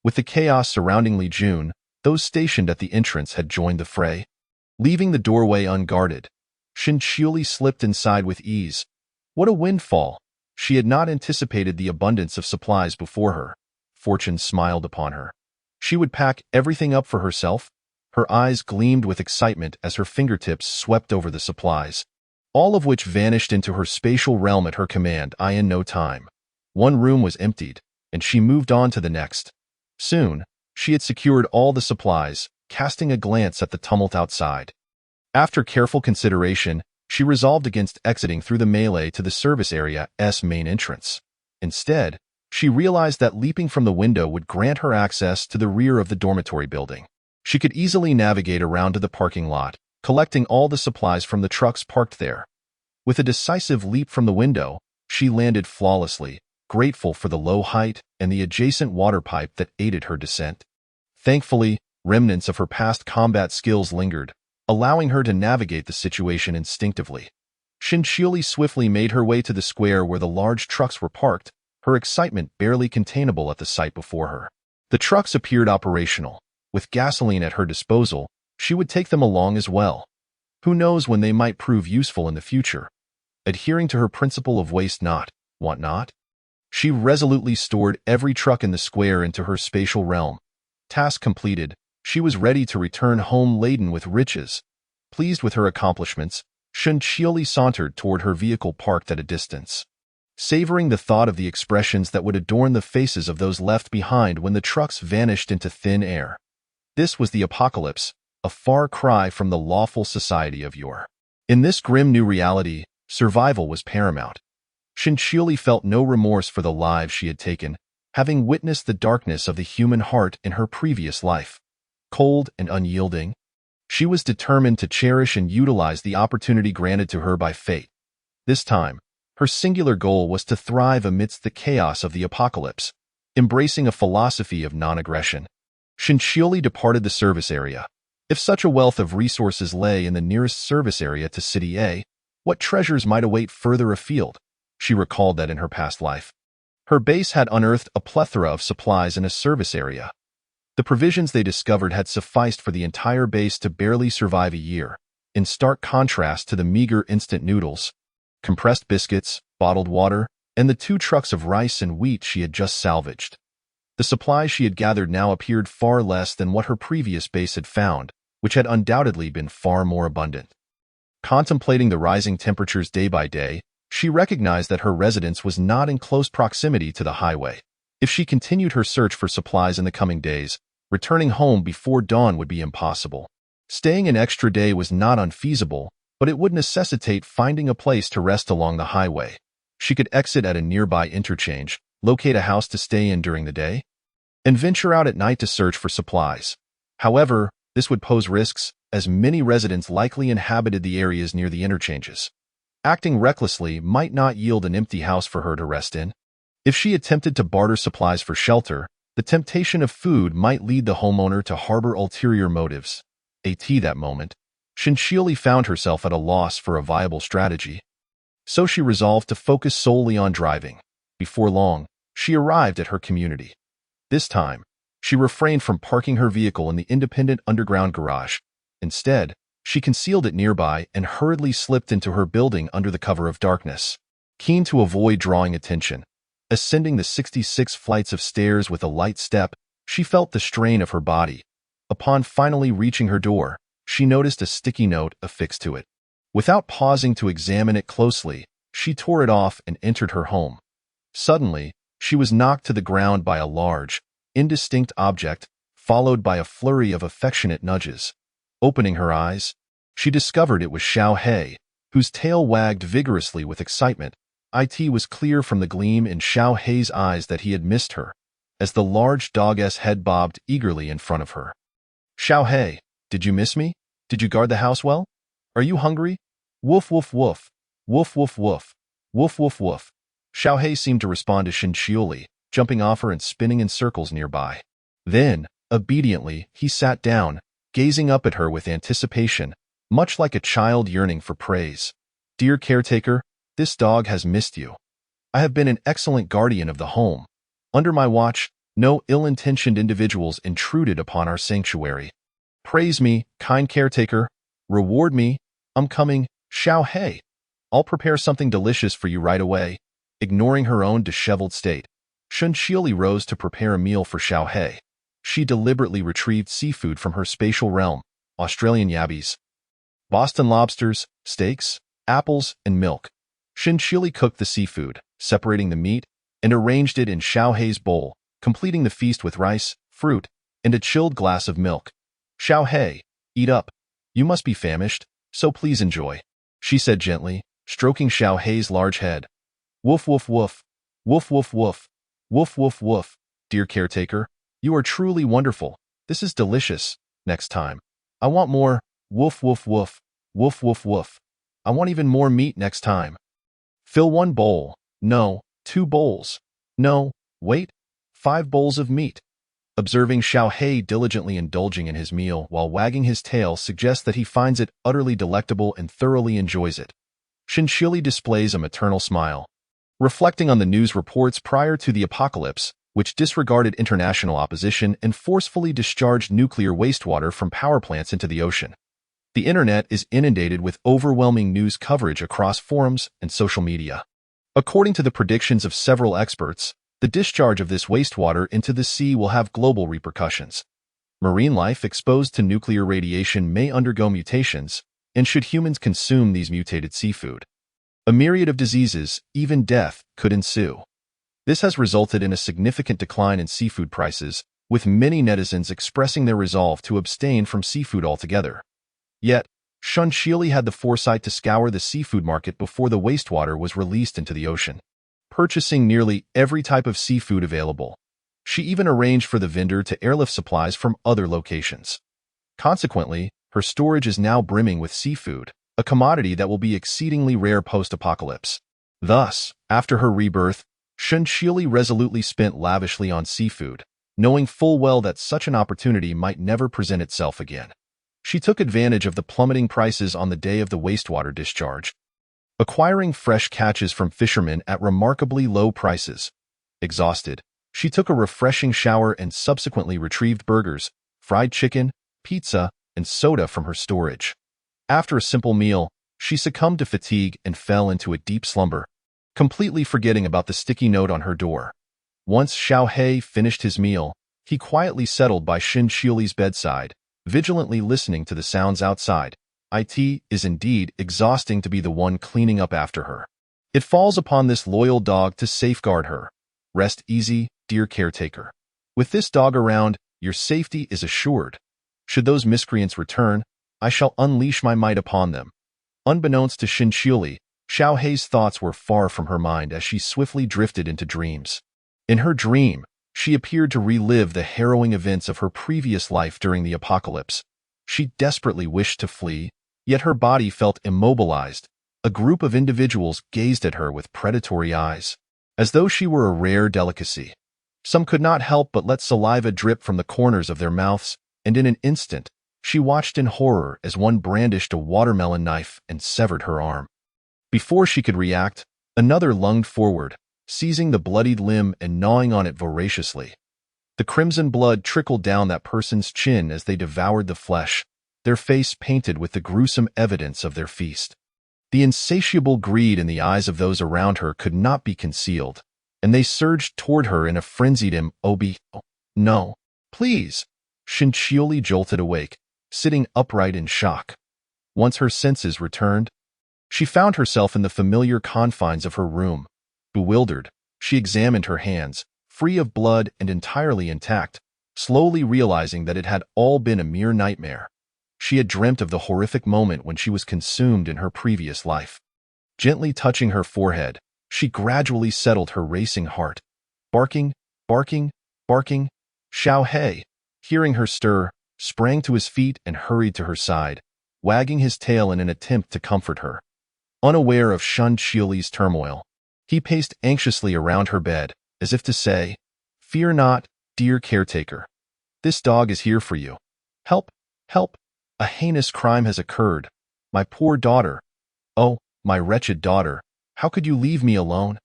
With the chaos surrounding Li Jun, those stationed at the entrance had joined the fray. Leaving the doorway unguarded, Shin Shioli slipped inside with ease. What a windfall! She had not anticipated the abundance of supplies before her. Fortune smiled upon her. She would pack everything up for herself. Her eyes gleamed with excitement as her fingertips swept over the supplies, all of which vanished into her spatial realm at her command. In no time, one room was emptied, and she moved on to the next. Soon, she had secured all the supplies, casting a glance at the tumult outside. After careful consideration, she resolved against exiting through the melee to the service area's main entrance. Instead, she realized that leaping from the window would grant her access to the rear of the dormitory building. She could easily navigate around to the parking lot, collecting all the supplies from the trucks parked there. With a decisive leap from the window, she landed flawlessly, grateful for the low height and the adjacent water pipe that aided her descent. Thankfully, remnants of her past combat skills lingered, allowing her to navigate the situation instinctively. Shin Shioli swiftly made her way to the square where the large trucks were parked, her excitement barely containable at the sight before her. The trucks appeared operational. With gasoline at her disposal, she would take them along as well. Who knows when they might prove useful in the future? Adhering to her principle of waste not, want not, she resolutely stored every truck in the square into her spatial realm. Task completed, she was ready to return home laden with riches. Pleased with her accomplishments, Shin Shioli sauntered toward her vehicle parked at a distance, savoring the thought of the expressions that would adorn the faces of those left behind when the trucks vanished into thin air. This was the apocalypse, a far cry from the lawful society of yore. In this grim new reality, survival was paramount. Shin Shioli felt no remorse for the lives she had taken, having witnessed the darkness of the human heart in her previous life. Cold and unyielding, she was determined to cherish and utilize the opportunity granted to her by fate. This time, her singular goal was to thrive amidst the chaos of the apocalypse, embracing a philosophy of non-aggression. Shin Shioli departed the service area. If such a wealth of resources lay in the nearest service area to City A, what treasures might await further afield? She recalled that in her past life, her base had unearthed a plethora of supplies in a service area. The provisions they discovered had sufficed for the entire base to barely survive a year, in stark contrast to the meager instant noodles, compressed biscuits, bottled water, and the 2 trucks of rice and wheat she had just salvaged. The supplies she had gathered now appeared far less than what her previous base had found, which had undoubtedly been far more abundant. Contemplating the rising temperatures day by day, she recognized that her residence was not in close proximity to the highway. If she continued her search for supplies in the coming days, returning home before dawn would be impossible. Staying an extra day was not unfeasible, but it would necessitate finding a place to rest along the highway. She could exit at a nearby interchange, locate a house to stay in during the day, and venture out at night to search for supplies. However, this would pose risks, as many residents likely inhabited the areas near the interchanges. Acting recklessly might not yield an empty house for her to rest in. If she attempted to barter supplies for shelter, the temptation of food might lead the homeowner to harbor ulterior motives. At that moment, Shin Shioli found herself at a loss for a viable strategy. So she resolved to focus solely on driving. Before long, she arrived at her community. This time, she refrained from parking her vehicle in the independent underground garage. Instead, she concealed it nearby and hurriedly slipped into her building under the cover of darkness. Keen to avoid drawing attention, ascending the 66 flights of stairs with a light step, she felt the strain of her body. Upon finally reaching her door, she noticed a sticky note affixed to it. Without pausing to examine it closely, she tore it off and entered her home. Suddenly, she was knocked to the ground by a large, indistinct object, followed by a flurry of affectionate nudges. Opening her eyes, she discovered it was Xiao He, whose tail wagged vigorously with excitement. It was clear from the gleam in Xiao He's eyes that he had missed her, as the large dog's head bobbed eagerly in front of her. Xiao He, did you miss me? Did you guard the house well? Are you hungry? Woof woof woof. Woof woof woof. Woof woof woof. Xiao He seemed to respond to Xin Qiuli, jumping off her and spinning in circles nearby. Then, obediently, he sat down, gazing up at her with anticipation, much like a child yearning for praise. Dear caretaker, this dog has missed you. I have been an excellent guardian of the home. Under my watch, no ill-intentioned individuals intruded upon our sanctuary. Praise me, kind caretaker. Reward me. I'm coming, Xiao He. I'll prepare something delicious for you right away. Ignoring her own disheveled state, Xin Qiuli rose to prepare a meal for Xiao He. She deliberately retrieved seafood from her spatial realm, Australian yabbies, Boston lobsters, steaks, apples, and milk. Xin Qiuli cooked the seafood, separating the meat, and arranged it in Xiao He's bowl, completing the feast with rice, fruit, and a chilled glass of milk. Xiao He, eat up. You must be famished, so please enjoy, she said gently, stroking Xiao He's large head. Woof woof woof. Woof woof woof. Woof woof woof. Dear caretaker, you are truly wonderful. This is delicious. Next time, I want more. Woof woof woof. Woof woof woof. I want even more meat next time. Fill 1 bowl. No, 2 bowls. No, wait, 5 bowls of meat. Observing Xiao He diligently indulging in his meal while wagging his tail suggests that he finds it utterly delectable and thoroughly enjoys it. Xin Qiuli displays a maternal smile. Reflecting on the news reports prior to the apocalypse, which disregarded international opposition and forcefully discharged nuclear wastewater from power plants into the ocean. The internet is inundated with overwhelming news coverage across forums and social media. According to the predictions of several experts, the discharge of this wastewater into the sea will have global repercussions. Marine life exposed to nuclear radiation may undergo mutations, and should humans consume these mutated seafood, a myriad of diseases, even death, could ensue. This has resulted in a significant decline in seafood prices, with many netizens expressing their resolve to abstain from seafood altogether. Yet, Xin Qiuli had the foresight to scour the seafood market before the wastewater was released into the ocean, purchasing nearly every type of seafood available. She even arranged for the vendor to airlift supplies from other locations. Consequently, her storage is now brimming with seafood, a commodity that will be exceedingly rare post-apocalypse. Thus, after her rebirth, Xin Qiuli resolutely spent lavishly on seafood, knowing full well that such an opportunity might never present itself again. She took advantage of the plummeting prices on the day of the wastewater discharge, acquiring fresh catches from fishermen at remarkably low prices. Exhausted, she took a refreshing shower and subsequently retrieved burgers, fried chicken, pizza, and soda from her storage. After a simple meal, she succumbed to fatigue and fell into a deep slumber, completely forgetting about the sticky note on her door. Once Xiao He finished his meal, he quietly settled by Xin Qiuli's bedside, vigilantly listening to the sounds outside. It is indeed exhausting to be the one cleaning up after her. It falls upon this loyal dog to safeguard her. Rest easy, dear caretaker. With this dog around, your safety is assured. Should those miscreants return, I shall unleash my might upon them. Unbeknownst to Xin Qiuli, Xiao He's thoughts were far from her mind as she swiftly drifted into dreams. In her dream, she appeared to relive the harrowing events of her previous life during the apocalypse. She desperately wished to flee, yet her body felt immobilized. A group of individuals gazed at her with predatory eyes, as though she were a rare delicacy. Some could not help but let saliva drip from the corners of their mouths, and in an instant, she watched in horror as one brandished a watermelon knife and severed her arm. Before she could react, another lunged forward, seizing the bloodied limb and gnawing on it voraciously. The crimson blood trickled down that person's chin as they devoured the flesh, their face painted with the gruesome evidence of their feast. The insatiable greed in the eyes of those around her could not be concealed, and they surged toward her in a frenzied "Oh, no, please!" Xin Qiuli jolted awake, sitting upright in shock. Once her senses returned, she found herself in the familiar confines of her room. Bewildered, she examined her hands, free of blood and entirely intact, slowly realizing that it had all been a mere nightmare. She had dreamt of the horrific moment when she was consumed in her previous life. Gently touching her forehead, she gradually settled her racing heart. Barking, barking, barking. Xiao He, hearing her stir, sprang to his feet and hurried to her side, wagging his tail in an attempt to comfort her. Unaware of Shun Qiuli's turmoil, he paced anxiously around her bed, as if to say, "Fear not, dear caretaker. This dog is here for you. Help, help. A heinous crime has occurred. My poor daughter. Oh, my wretched daughter. How could you leave me alone?"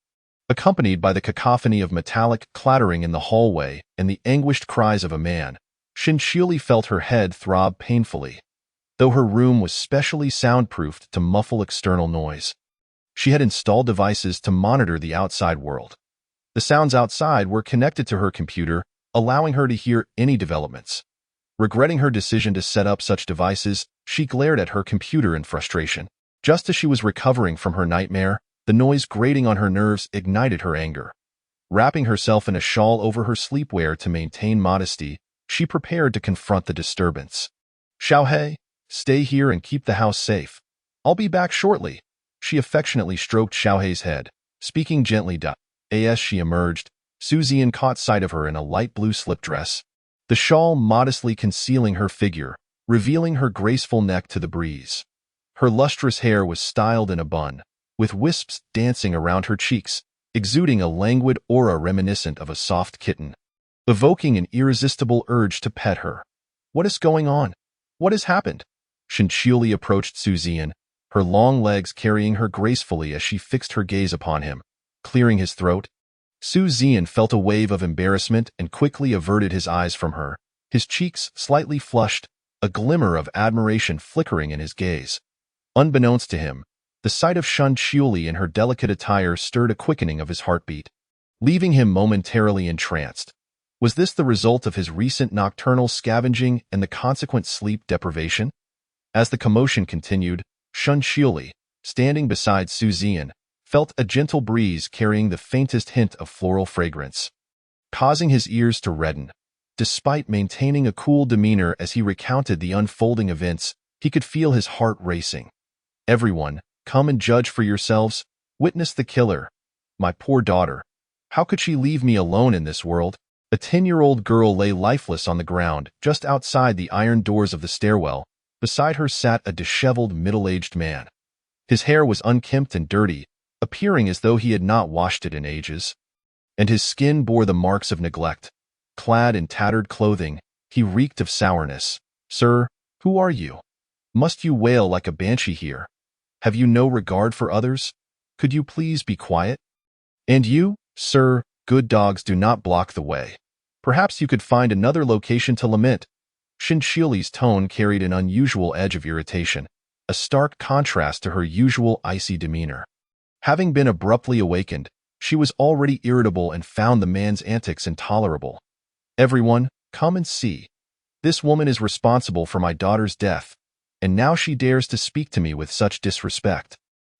Accompanied by the cacophony of metallic clattering in the hallway and the anguished cries of a man, Shun Qiuli felt her head throb painfully. Though her room was specially soundproofed to muffle external noise, she had installed devices to monitor the outside world. The sounds outside were connected to her computer, allowing her to hear any developments. Regretting her decision to set up such devices, she glared at her computer in frustration. Just as she was recovering from her nightmare, the noise grating on her nerves ignited her anger. Wrapping herself in a shawl over her sleepwear to maintain modesty, she prepared to confront the disturbance. "Xiao He, stay here and keep the house safe. I'll be back shortly." She affectionately stroked Xiao He's head, speaking gently. As she emerged, Su Zian caught sight of her in a light blue slip dress, the shawl modestly concealing her figure, revealing her graceful neck to the breeze. Her lustrous hair was styled in a bun, with wisps dancing around her cheeks, exuding a languid aura reminiscent of a soft kitten, evoking an irresistible urge to pet her. "What is going on? What has happened?" Shun Qiuli approached Su Zian, her long legs carrying her gracefully as she fixed her gaze upon him, clearing his throat. Su Zian felt a wave of embarrassment and quickly averted his eyes from her, his cheeks slightly flushed, a glimmer of admiration flickering in his gaze. Unbeknownst to him, the sight of Shun Qiuli in her delicate attire stirred a quickening of his heartbeat, leaving him momentarily entranced. Was this the result of his recent nocturnal scavenging and the consequent sleep deprivation? As the commotion continued, Shun Qiuli, standing beside Su Zian, felt a gentle breeze carrying the faintest hint of floral fragrance, causing his ears to redden. Despite maintaining a cool demeanor as he recounted the unfolding events, he could feel his heart racing. "Everyone, come and judge for yourselves. Witness the killer. My poor daughter. How could she leave me alone in this world?" A 10-year-old girl lay lifeless on the ground just outside the iron doors of the stairwell. Beside her sat a disheveled middle-aged man. His hair was unkempt and dirty, appearing as though he had not washed it in ages, and his skin bore the marks of neglect. Clad in tattered clothing, he reeked of sourness. "Sir, who are you? Must you wail like a banshee here? Have you no regard for others? Could you please be quiet? And you, sir, good dogs do not block the way. Perhaps you could find another location to lament." Shun Qiuli's tone carried an unusual edge of irritation, a stark contrast to her usual icy demeanor. Having been abruptly awakened, she was already irritable and found the man's antics intolerable. "Everyone, come and see. This woman is responsible for my daughter's death, and now she dares to speak to me with such disrespect.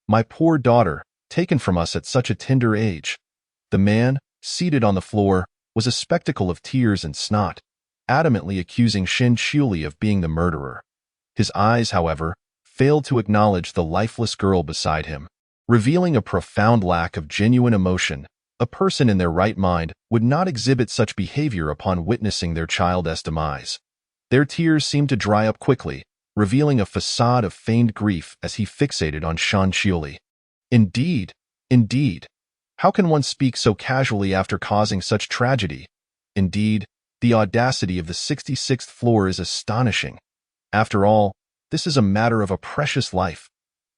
My poor daughter, taken from us at such a tender age." The man, seated on the floor, was a spectacle of tears and snot, adamantly accusing Shun Qiuli of being the murderer. His eyes, however, failed to acknowledge the lifeless girl beside him, revealing a profound lack of genuine emotion. A person in their right mind would not exhibit such behavior upon witnessing their child's demise. Their tears seemed to dry up quickly, revealing a facade of feigned grief as he fixated on Shun Qiuli. Indeed, indeed. How can one speak so casually after causing such tragedy? Indeed, the audacity of the 66th floor is astonishing. After all, this is a matter of a precious life.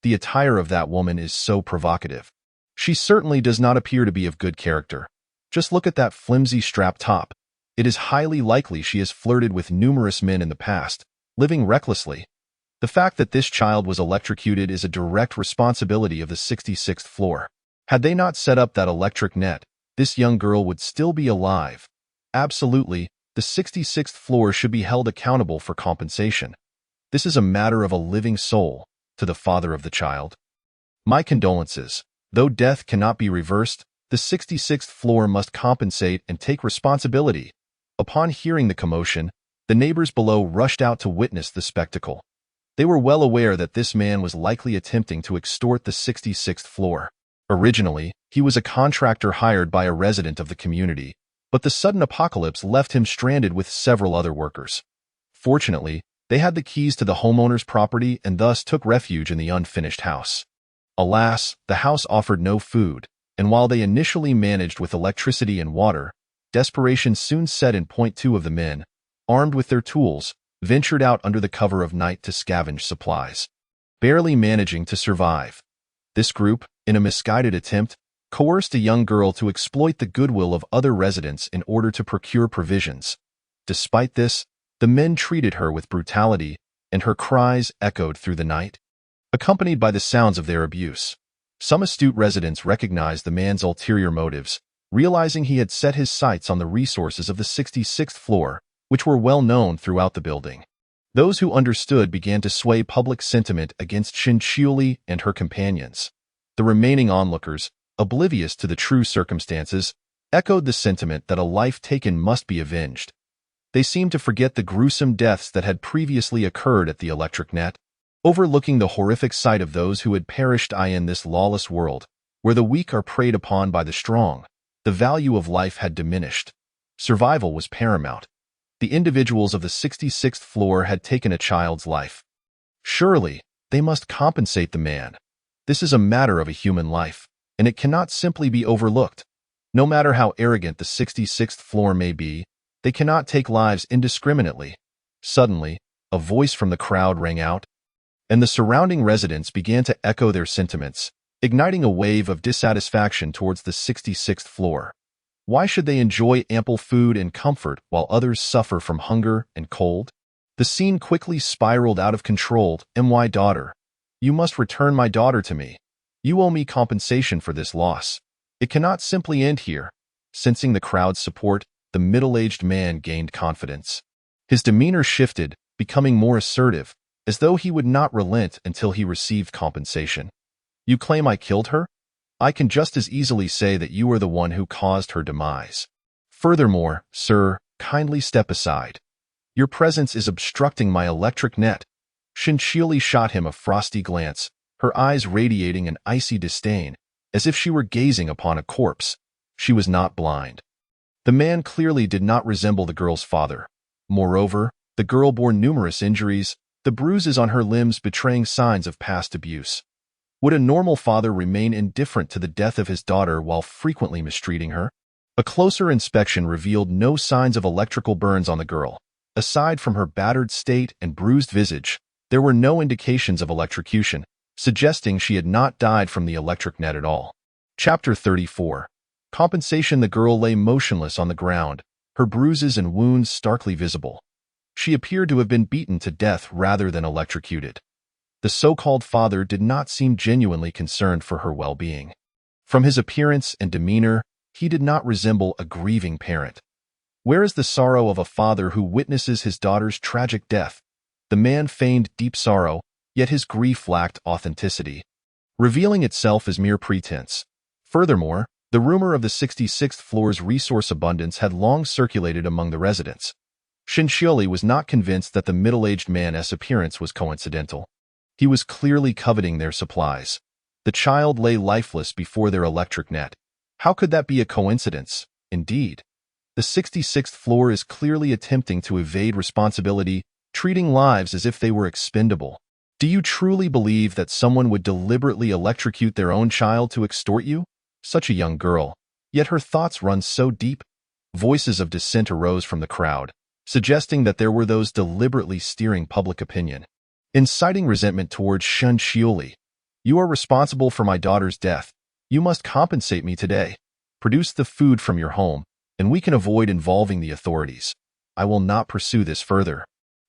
The attire of that woman is so provocative. She certainly does not appear to be of good character. Just look at that flimsy strap top. It is highly likely she has flirted with numerous men in the past, living recklessly. The fact that this child was electrocuted is a direct responsibility of the 66th floor. Had they not set up that electric net, this young girl would still be alive. Absolutely, the 66th floor should be held accountable for compensation. This is a matter of a living soul, to the father of the child. My condolences. Though death cannot be reversed, the 66th floor must compensate and take responsibility. Upon hearing the commotion, the neighbors below rushed out to witness the spectacle. They were well aware that this man was likely attempting to extort the 66th floor. Originally, he was a contractor hired by a resident of the community, but the sudden apocalypse left him stranded with several other workers. Fortunately, they had the keys to the homeowner's property and thus took refuge in the unfinished house. Alas, the house offered no food, and while they initially managed with electricity and water, desperation soon set in. Two of the men, armed with their tools, ventured out under the cover of night to scavenge supplies, barely managing to survive. This group, in a misguided attempt, coerced a young girl to exploit the goodwill of other residents in order to procure provisions. Despite this, the men treated her with brutality, and her cries echoed through the night, accompanied by the sounds of their abuse. Some astute residents recognized the man's ulterior motives, realizing he had set his sights on the resources of the 66th floor, which were well known throughout the building. Those who understood began to sway public sentiment against Shinchiuli and her companions. The remaining onlookers, oblivious to the true circumstances, echoed the sentiment that a life taken must be avenged. They seemed to forget the gruesome deaths that had previously occurred at the electric net, overlooking the horrific sight of those who had perished in this lawless world, where the weak are preyed upon by the strong. The value of life had diminished. Survival was paramount. The individuals of the 66th floor had taken a child's life. Surely, they must compensate the man. This is a matter of a human life, and it cannot simply be overlooked. No matter how arrogant the 66th floor may be, they cannot take lives indiscriminately. Suddenly, a voice from the crowd rang out, and the surrounding residents began to echo their sentiments, igniting a wave of dissatisfaction towards the 66th floor. Why should they enjoy ample food and comfort while others suffer from hunger and cold? The scene quickly spiraled out of control. My daughter. You must return my daughter to me. You owe me compensation for this loss. It cannot simply end here. Sensing the crowd's support, the middle-aged man gained confidence. His demeanor shifted, becoming more assertive, as though he would not relent until he received compensation. You claim I killed her? I can just as easily say that you are the one who caused her demise. Furthermore, sir, kindly step aside. Your presence is obstructing my electric net. Shinchiuli shot him a frosty glance, her eyes radiating an icy disdain, as if she were gazing upon a corpse. She was not blind. The man clearly did not resemble the girl's father. Moreover, the girl bore numerous injuries, the bruises on her limbs betraying signs of past abuse. Would a normal father remain indifferent to the death of his daughter while frequently mistreating her? A closer inspection revealed no signs of electrical burns on the girl. Aside from her battered state and bruised visage, there were no indications of electrocution, suggesting she had not died from the electric net at all. Chapter 34. Compensation. The girl lay motionless on the ground, her bruises and wounds starkly visible. She appeared to have been beaten to death rather than electrocuted. The so-called father did not seem genuinely concerned for her well-being. From his appearance and demeanor, he did not resemble a grieving parent. Where is the sorrow of a father who witnesses his daughter's tragic death? The man feigned deep sorrow, yet his grief lacked authenticity, revealing itself as mere pretense. Furthermore, the rumor of the 66th floor's resource abundance had long circulated among the residents. Shinchiuli was not convinced that the middle-aged man's appearance was coincidental. He was clearly coveting their supplies. The child lay lifeless before their electric net. How could that be a coincidence? Indeed, the 66th floor is clearly attempting to evade responsibility, treating lives as if they were expendable. Do you truly believe that someone would deliberately electrocute their own child to extort you? Such a young girl, yet her thoughts run so deep. Voices of dissent arose from the crowd, suggesting that there were those deliberately steering public opinion, inciting resentment towards Shinchiuli. You are responsible for my daughter's death. You must compensate me today. Produce the food from your home, and we can avoid involving the authorities. I will not pursue this further.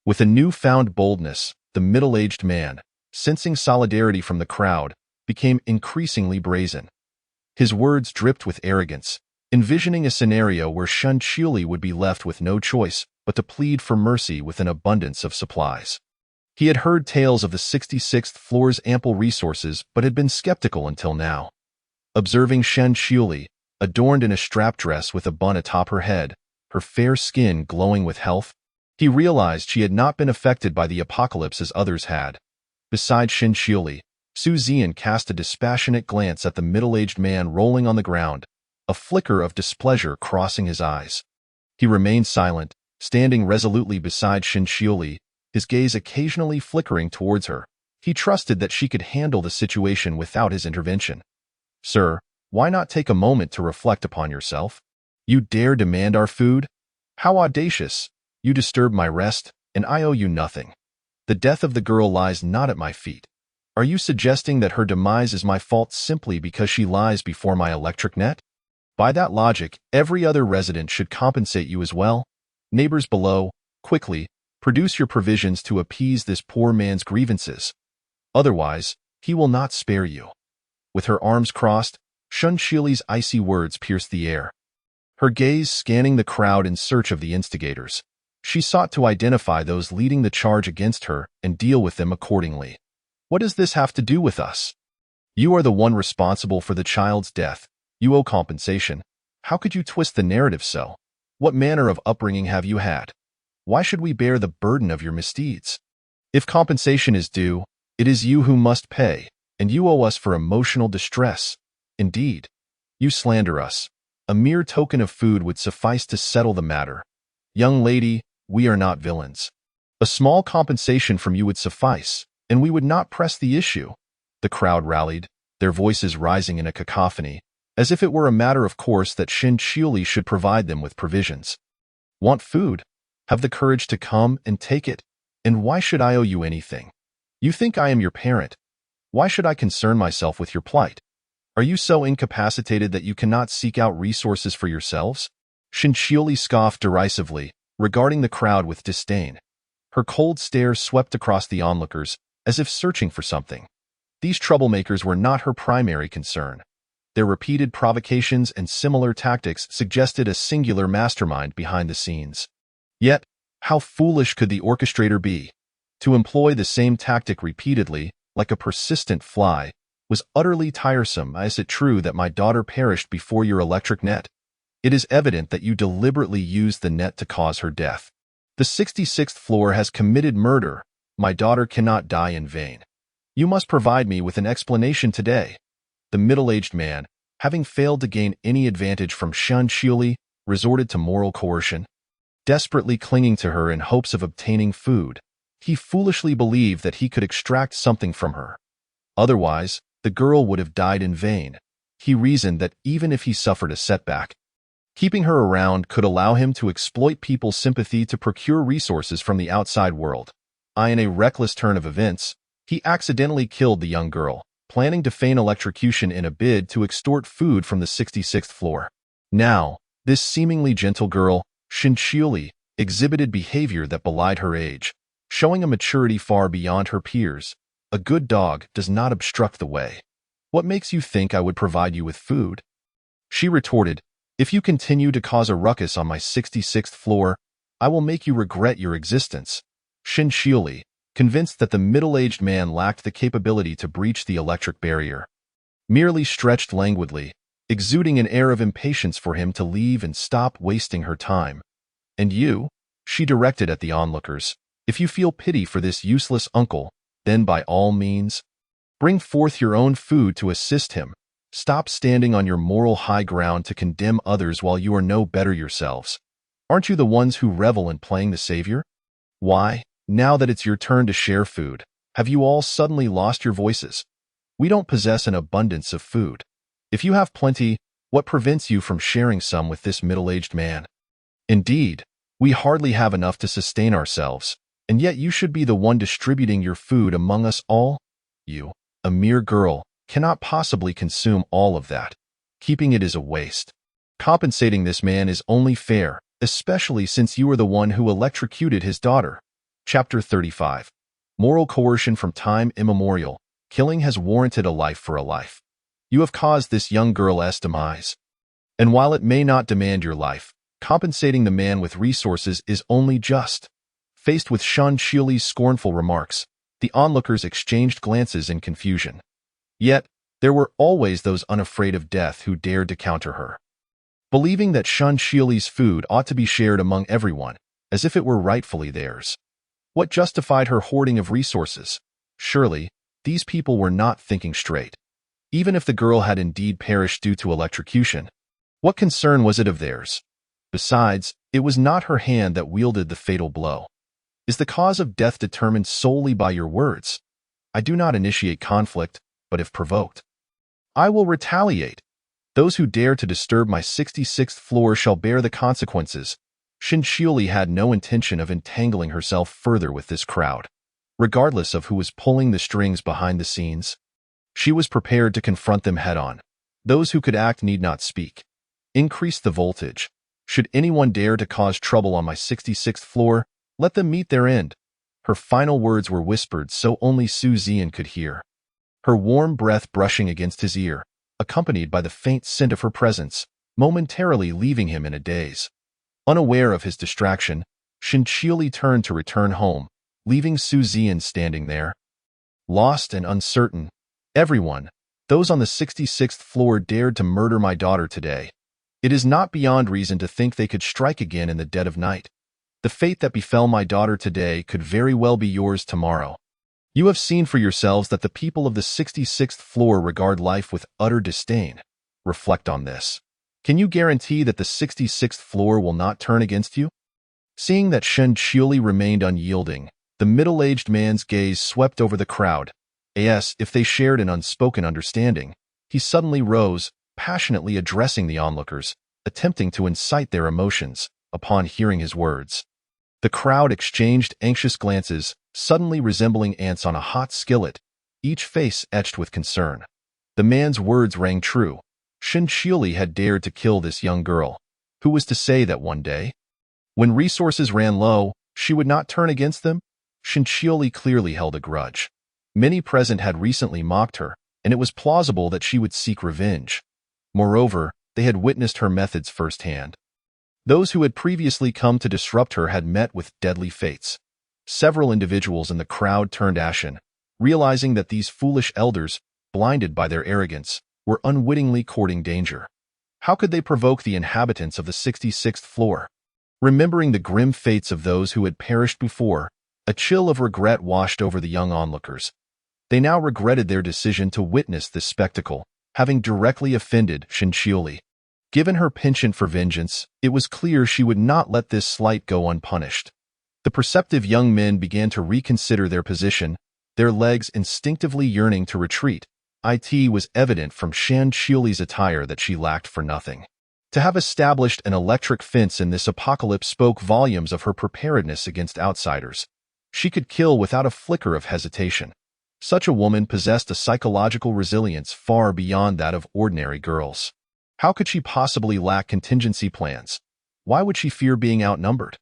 With a newfound boldness, the middle-aged man, sensing solidarity from the crowd, became increasingly brazen. His words dripped with arrogance, envisioning a scenario where Shinchiuli would be left with no choice but to plead for mercy with an abundance of supplies. He had heard tales of the 66th floor's ample resources but had been skeptical until now. Observing Shen Xiuli, adorned in a strap dress with a bun atop her head, her fair skin glowing with health, he realized she had not been affected by the apocalypse as others had. Beside Shen Xiuli, Su Zian cast a dispassionate glance at the middle-aged man rolling on the ground, a flicker of displeasure crossing his eyes. He remained silent, standing resolutely beside Shen Xiuli, his gaze occasionally flickering towards her. He trusted that she could handle the situation without his intervention. Sir, why not take a moment to reflect upon yourself? You dare demand our food? How audacious! You disturb my rest, and I owe you nothing. The death of the girl lies not at my feet. Are you suggesting that her demise is my fault simply because she lies before my electric net? By that logic, every other resident should compensate you as well. Neighbors below, quickly, produce your provisions to appease this poor man's grievances. Otherwise, he will not spare you. With her arms crossed, Shen Xiuli's icy words pierced the air. Her gaze scanning the crowd in search of the instigators. She sought to identify those leading the charge against her and deal with them accordingly. What does this have to do with us? You are the one responsible for the child's death. You owe compensation. How could you twist the narrative so? What manner of upbringing have you had? Why should we bear the burden of your misdeeds? If compensation is due, it is you who must pay, and you owe us for emotional distress. Indeed, you slander us. A mere token of food would suffice to settle the matter. Young lady, we are not villains. A small compensation from you would suffice, and we would not press the issue. The crowd rallied, their voices rising in a cacophony, as if it were a matter of course that Shen Xiuli should provide them with provisions. Want food? Have the courage to come and take it. And why should I owe you anything? You think I am your parent. Why should I concern myself with your plight? Are you so incapacitated that you cannot seek out resources for yourselves? Shen Xiuli scoffed derisively, regarding the crowd with disdain. Her cold stare swept across the onlookers, as if searching for something. These troublemakers were not her primary concern. Their repeated provocations and similar tactics suggested a singular mastermind behind the scenes. Yet, how foolish could the orchestrator be? To employ the same tactic repeatedly, like a persistent fly, was utterly tiresome. Is it true that my daughter perished before your electric net? It is evident that you deliberately used the net to cause her death. The 66th floor has committed murder. My daughter cannot die in vain. You must provide me with an explanation today. The middle-aged man, having failed to gain any advantage from Shen Xiuli, resorted to moral coercion. Desperately clinging to her in hopes of obtaining food, he foolishly believed that he could extract something from her. Otherwise, the girl would have died in vain. He reasoned that even if he suffered a setback, keeping her around could allow him to exploit people's sympathy to procure resources from the outside world. In a reckless turn of events, he accidentally killed the young girl, planning to feign electrocution in a bid to extort food from the 66th floor. Now, this seemingly gentle girl, Shen Xiuli, exhibited behavior that belied her age, showing a maturity far beyond her peers. A good dog does not obstruct the way. What makes you think I would provide you with food? She retorted, if you continue to cause a ruckus on my 66th floor, I will make you regret your existence. Shen Xiuli, convinced that the middle-aged man lacked the capability to breach the electric barrier, merely stretched languidly, exuding an air of impatience for him to leave and stop wasting her time. And you, she directed at the onlookers, if you feel pity for this useless uncle, then by all means, bring forth your own food to assist him. Stop standing on your moral high ground to condemn others while you are no better yourselves. Aren't you the ones who revel in playing the savior? Why, now that it's your turn to share food, have you all suddenly lost your voices? We don't possess an abundance of food. If you have plenty, what prevents you from sharing some with this middle-aged man? Indeed, we hardly have enough to sustain ourselves, and yet you should be the one distributing your food among us all? You, a mere girl, cannot possibly consume all of that. Keeping it is a waste. Compensating this man is only fair, especially since you are the one who electrocuted his daughter. Chapter 35. Moral coercion from time immemorial. Killing has warranted a life for a life. You have caused this young girl's demise. And while it may not demand your life, compensating the man with resources is only just. Faced with Shun Qiuli's scornful remarks, the onlookers exchanged glances in confusion. Yet, there were always those unafraid of death who dared to counter her. Believing that Shun Qiuli's food ought to be shared among everyone, as if it were rightfully theirs. What justified her hoarding of resources? Surely, these people were not thinking straight. Even if the girl had indeed perished due to electrocution, what concern was it of theirs? Besides, it was not her hand that wielded the fatal blow. Is the cause of death determined solely by your words? I do not initiate conflict, but if provoked, I will retaliate. Those who dare to disturb my 66th floor shall bear the consequences. Shun Qiuli had no intention of entangling herself further with this crowd. Regardless of who was pulling the strings behind the scenes, she was prepared to confront them head-on. Those who could act need not speak. Increase the voltage. Should anyone dare to cause trouble on my 66th floor, let them meet their end. Her final words were whispered so only Su Zian could hear. Her warm breath brushing against his ear, accompanied by the faint scent of her presence, momentarily leaving him in a daze. Unaware of his distraction, Shun Qiuli turned to return home, leaving Su Zian standing there. Lost and uncertain, everyone, those on the 66th floor dared to murder my daughter today. It is not beyond reason to think they could strike again in the dead of night. The fate that befell my daughter today could very well be yours tomorrow. You have seen for yourselves that the people of the 66th floor regard life with utter disdain. Reflect on this. Can you guarantee that the 66th floor will not turn against you? Seeing that Shun Qiuli remained unyielding, the middle-aged man's gaze swept over the crowd. As if they shared an unspoken understanding, he suddenly rose, passionately addressing the onlookers, attempting to incite their emotions, upon hearing his words. The crowd exchanged anxious glances, suddenly resembling ants on a hot skillet, each face etched with concern. The man's words rang true. Shun Qiuli had dared to kill this young girl. Who was to say that one day, when resources ran low, she would not turn against them? Shun Qiuli clearly held a grudge. Many present had recently mocked her, and it was plausible that she would seek revenge. Moreover, they had witnessed her methods firsthand. Those who had previously come to disrupt her had met with deadly fates. Several individuals in the crowd turned ashen, realizing that these foolish elders, blinded by their arrogance, were unwittingly courting danger. How could they provoke the inhabitants of the 66th floor? Remembering the grim fates of those who had perished before, a chill of regret washed over the young onlookers. They now regretted their decision to witness this spectacle, having directly offended Shun Qiuli. Given her penchant for vengeance, it was clear she would not let this slight go unpunished. The perceptive young men began to reconsider their position, their legs instinctively yearning to retreat. It was evident from Shun Qiuli's attire that she lacked for nothing. To have established an electric fence in this apocalypse spoke volumes of her preparedness against outsiders. She could kill without a flicker of hesitation. Such a woman possessed a psychological resilience far beyond that of ordinary girls. How could she possibly lack contingency plans? Why would she fear being outnumbered?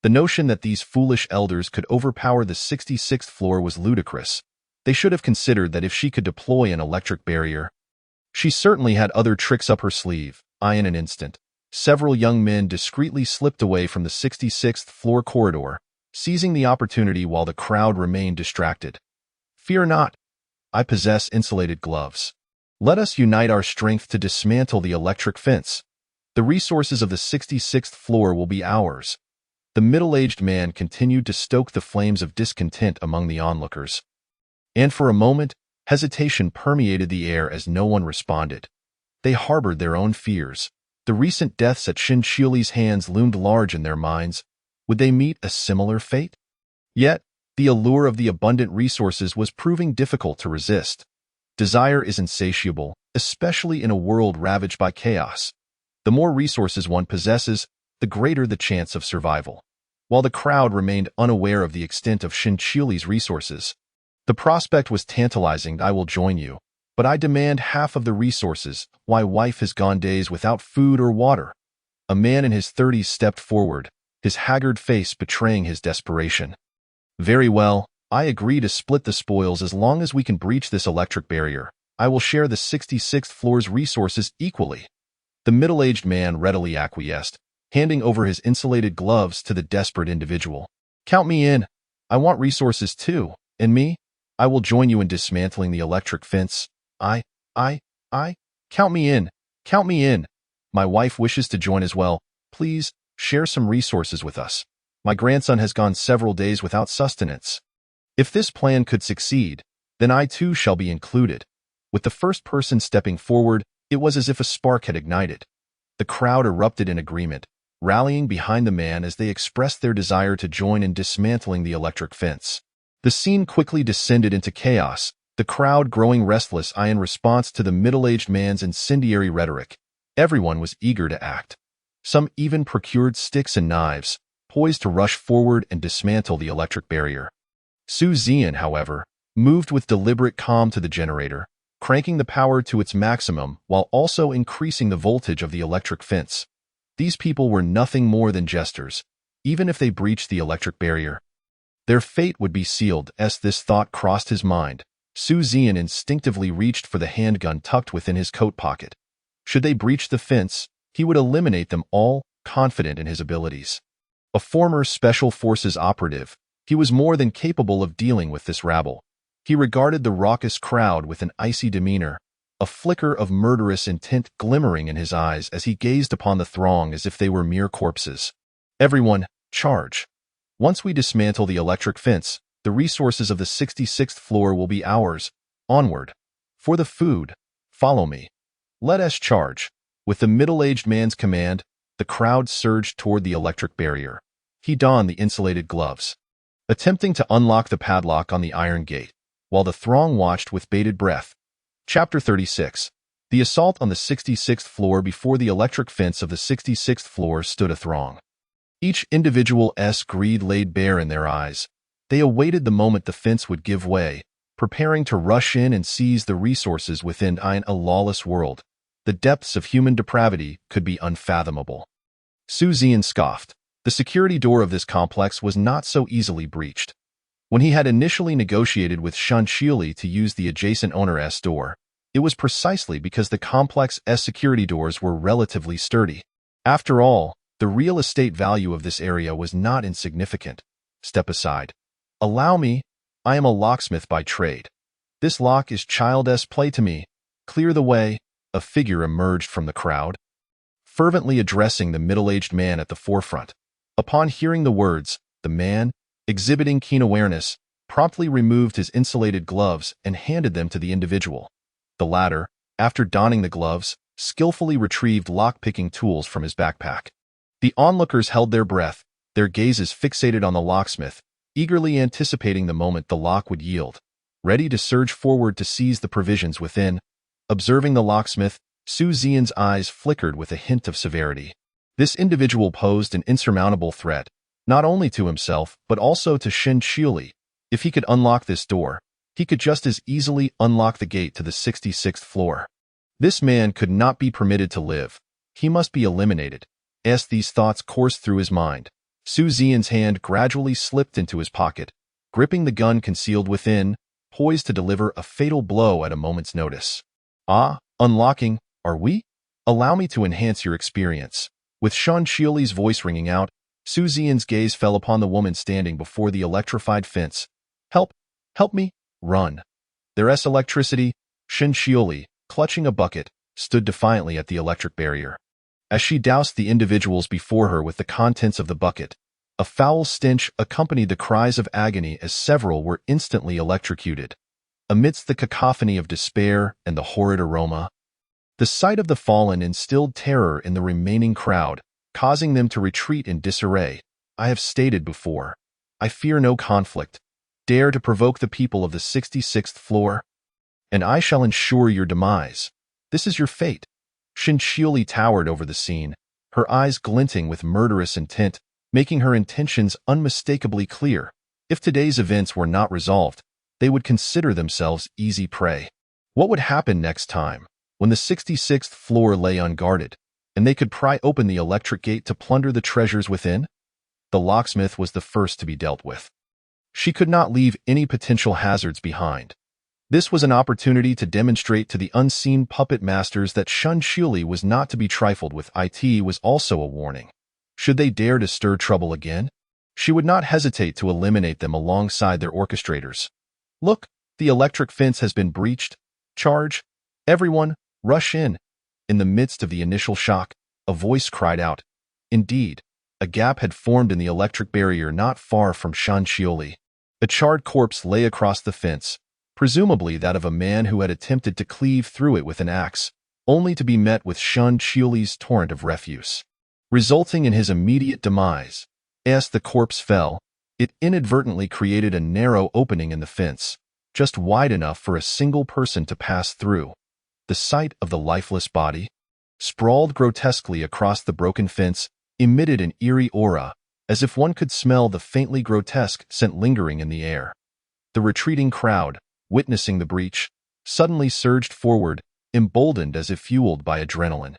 The notion that these foolish elders could overpower the 66th floor was ludicrous. They should have considered that if she could deploy an electric barrier. She certainly had other tricks up her sleeve. In an instant, several young men discreetly slipped away from the 66th floor corridor, seizing the opportunity while the crowd remained distracted. Fear not. I possess insulated gloves. Let us unite our strength to dismantle the electric fence. The resources of the 66th floor will be ours. The middle-aged man continued to stoke the flames of discontent among the onlookers. And for a moment, hesitation permeated the air as no one responded. They harbored their own fears. The recent deaths at Shun Qiuli's hands loomed large in their minds. Would they meet a similar fate? Yet, the allure of the abundant resources was proving difficult to resist. Desire is insatiable, especially in a world ravaged by chaos. The more resources one possesses, the greater the chance of survival. While the crowd remained unaware of the extent of Shun Qiuli's resources, the prospect was tantalizing. I will join you, but I demand half of the resources. My wife has gone days without food or water. A man in his 30s stepped forward, his haggard face betraying his desperation. Very well, I agree to split the spoils as long as we can breach this electric barrier. I will share the 66th floor's resources equally. The middle-aged man readily acquiesced, handing over his insulated gloves to the desperate individual. Count me in. I want resources too. And me? I will join you in dismantling the electric fence. I, I. Count me in. Count me in. My wife wishes to join as well. Please, share some resources with us. My grandson has gone several days without sustenance. If this plan could succeed, then I too shall be included. With the first person stepping forward, it was as if a spark had ignited. The crowd erupted in agreement, rallying behind the man as they expressed their desire to join in dismantling the electric fence. The scene quickly descended into chaos, the crowd growing restless in response to the middle-aged man's incendiary rhetoric. Everyone was eager to act. Some even procured sticks and knives, poised to rush forward and dismantle the electric barrier. Su Zian, however, moved with deliberate calm to the generator, cranking the power to its maximum while also increasing the voltage of the electric fence. These people were nothing more than jesters, even if they breached the electric barrier. Their fate would be sealed. As this thought crossed his mind, Su Zian instinctively reached for the handgun tucked within his coat pocket. Should they breach the fence, he would eliminate them all, confident in his abilities. A former Special Forces operative, he was more than capable of dealing with this rabble. He regarded the raucous crowd with an icy demeanor, a flicker of murderous intent glimmering in his eyes as he gazed upon the throng as if they were mere corpses. Everyone, charge. Once we dismantle the electric fence, the resources of the 66th floor will be ours. Onward. For the food, follow me. Let us charge. With the middle-aged man's command, the crowd surged toward the electric barrier. He donned the insulated gloves, attempting to unlock the padlock on the iron gate, while the throng watched with bated breath. Chapter 36. The assault on the 66th floor. Before the electric fence of the 66th floor stood a throng. Each individual's greed laid bare in their eyes. They awaited the moment the fence would give way, preparing to rush in and seize the resources within a lawless world. The depths of human depravity could be unfathomable. Su Zian scoffed. The security door of this complex was not so easily breached. When he had initially negotiated with Shan Xiuli to use the adjacent owner's door, it was precisely because the complex's security doors were relatively sturdy. After all, the real estate value of this area was not insignificant. Step aside. Allow me. I am a locksmith by trade. This lock is child's play to me. Clear the way. A figure emerged from the crowd, fervently addressing the middle-aged man at the forefront. Upon hearing the words, the man, exhibiting keen awareness, promptly removed his insulated gloves and handed them to the individual. The latter, after donning the gloves, skillfully retrieved lock-picking tools from his backpack. The onlookers held their breath, their gazes fixated on the locksmith, eagerly anticipating the moment the lock would yield, ready to surge forward to seize the provisions within. Observing the locksmith, Su Zian's eyes flickered with a hint of severity. This individual posed an insurmountable threat, not only to himself but also to Shan Xiuli. If he could unlock this door, he could just as easily unlock the gate to the 66th floor. This man could not be permitted to live. He must be eliminated. As these thoughts coursed through his mind, Su Zian's hand gradually slipped into his pocket, gripping the gun concealed within, poised to deliver a fatal blow at a moment's notice. Unlocking, are we? Allow me to enhance your experience. With Shan Xiuli's voice ringing out, Su Zian's gaze fell upon the woman standing before the electrified fence. Help me, run. There's electricity. Shan Xiuli, clutching a bucket, stood defiantly at the electric barrier. As she doused the individuals before her with the contents of the bucket, a foul stench accompanied the cries of agony as several were instantly electrocuted. Amidst the cacophony of despair and the horrid aroma, the sight of the fallen instilled terror in the remaining crowd, causing them to retreat in disarray. I have stated before, I fear no conflict. Dare to provoke the people of the 66th floor, and I shall ensure your demise. This is your fate. Shan Xiuli towered over the scene, her eyes glinting with murderous intent, making her intentions unmistakably clear. If today's events were not resolved, they would consider themselves easy prey. What would happen next time, when the 66th floor lay unguarded, and they could pry open the electric gate to plunder the treasures within? The locksmith was the first to be dealt with. She could not leave any potential hazards behind. This was an opportunity to demonstrate to the unseen puppet masters that Shan Xiuli was not to be trifled with. It was also a warning. Should they dare to stir trouble again, She would not hesitate to eliminate them alongside their orchestrators. Look, the electric fence has been breached. Charge! Everyone, rush in! In the midst of the initial shock, a voice cried out. Indeed, a gap had formed in the electric barrier not far from Shan Xioli. A charred corpse lay across the fence, presumably that of a man who had attempted to cleave through it with an axe, only to be met with Shan Xioli's torrent of refuse, resulting in his immediate demise. As the corpse fell, it inadvertently created a narrow opening in the fence, just wide enough for a single person to pass through. The sight of the lifeless body, sprawled grotesquely across the broken fence, emitted an eerie aura, as if one could smell the faintly grotesque scent lingering in the air. The retreating crowd, witnessing the breach, suddenly surged forward, emboldened as if fueled by adrenaline.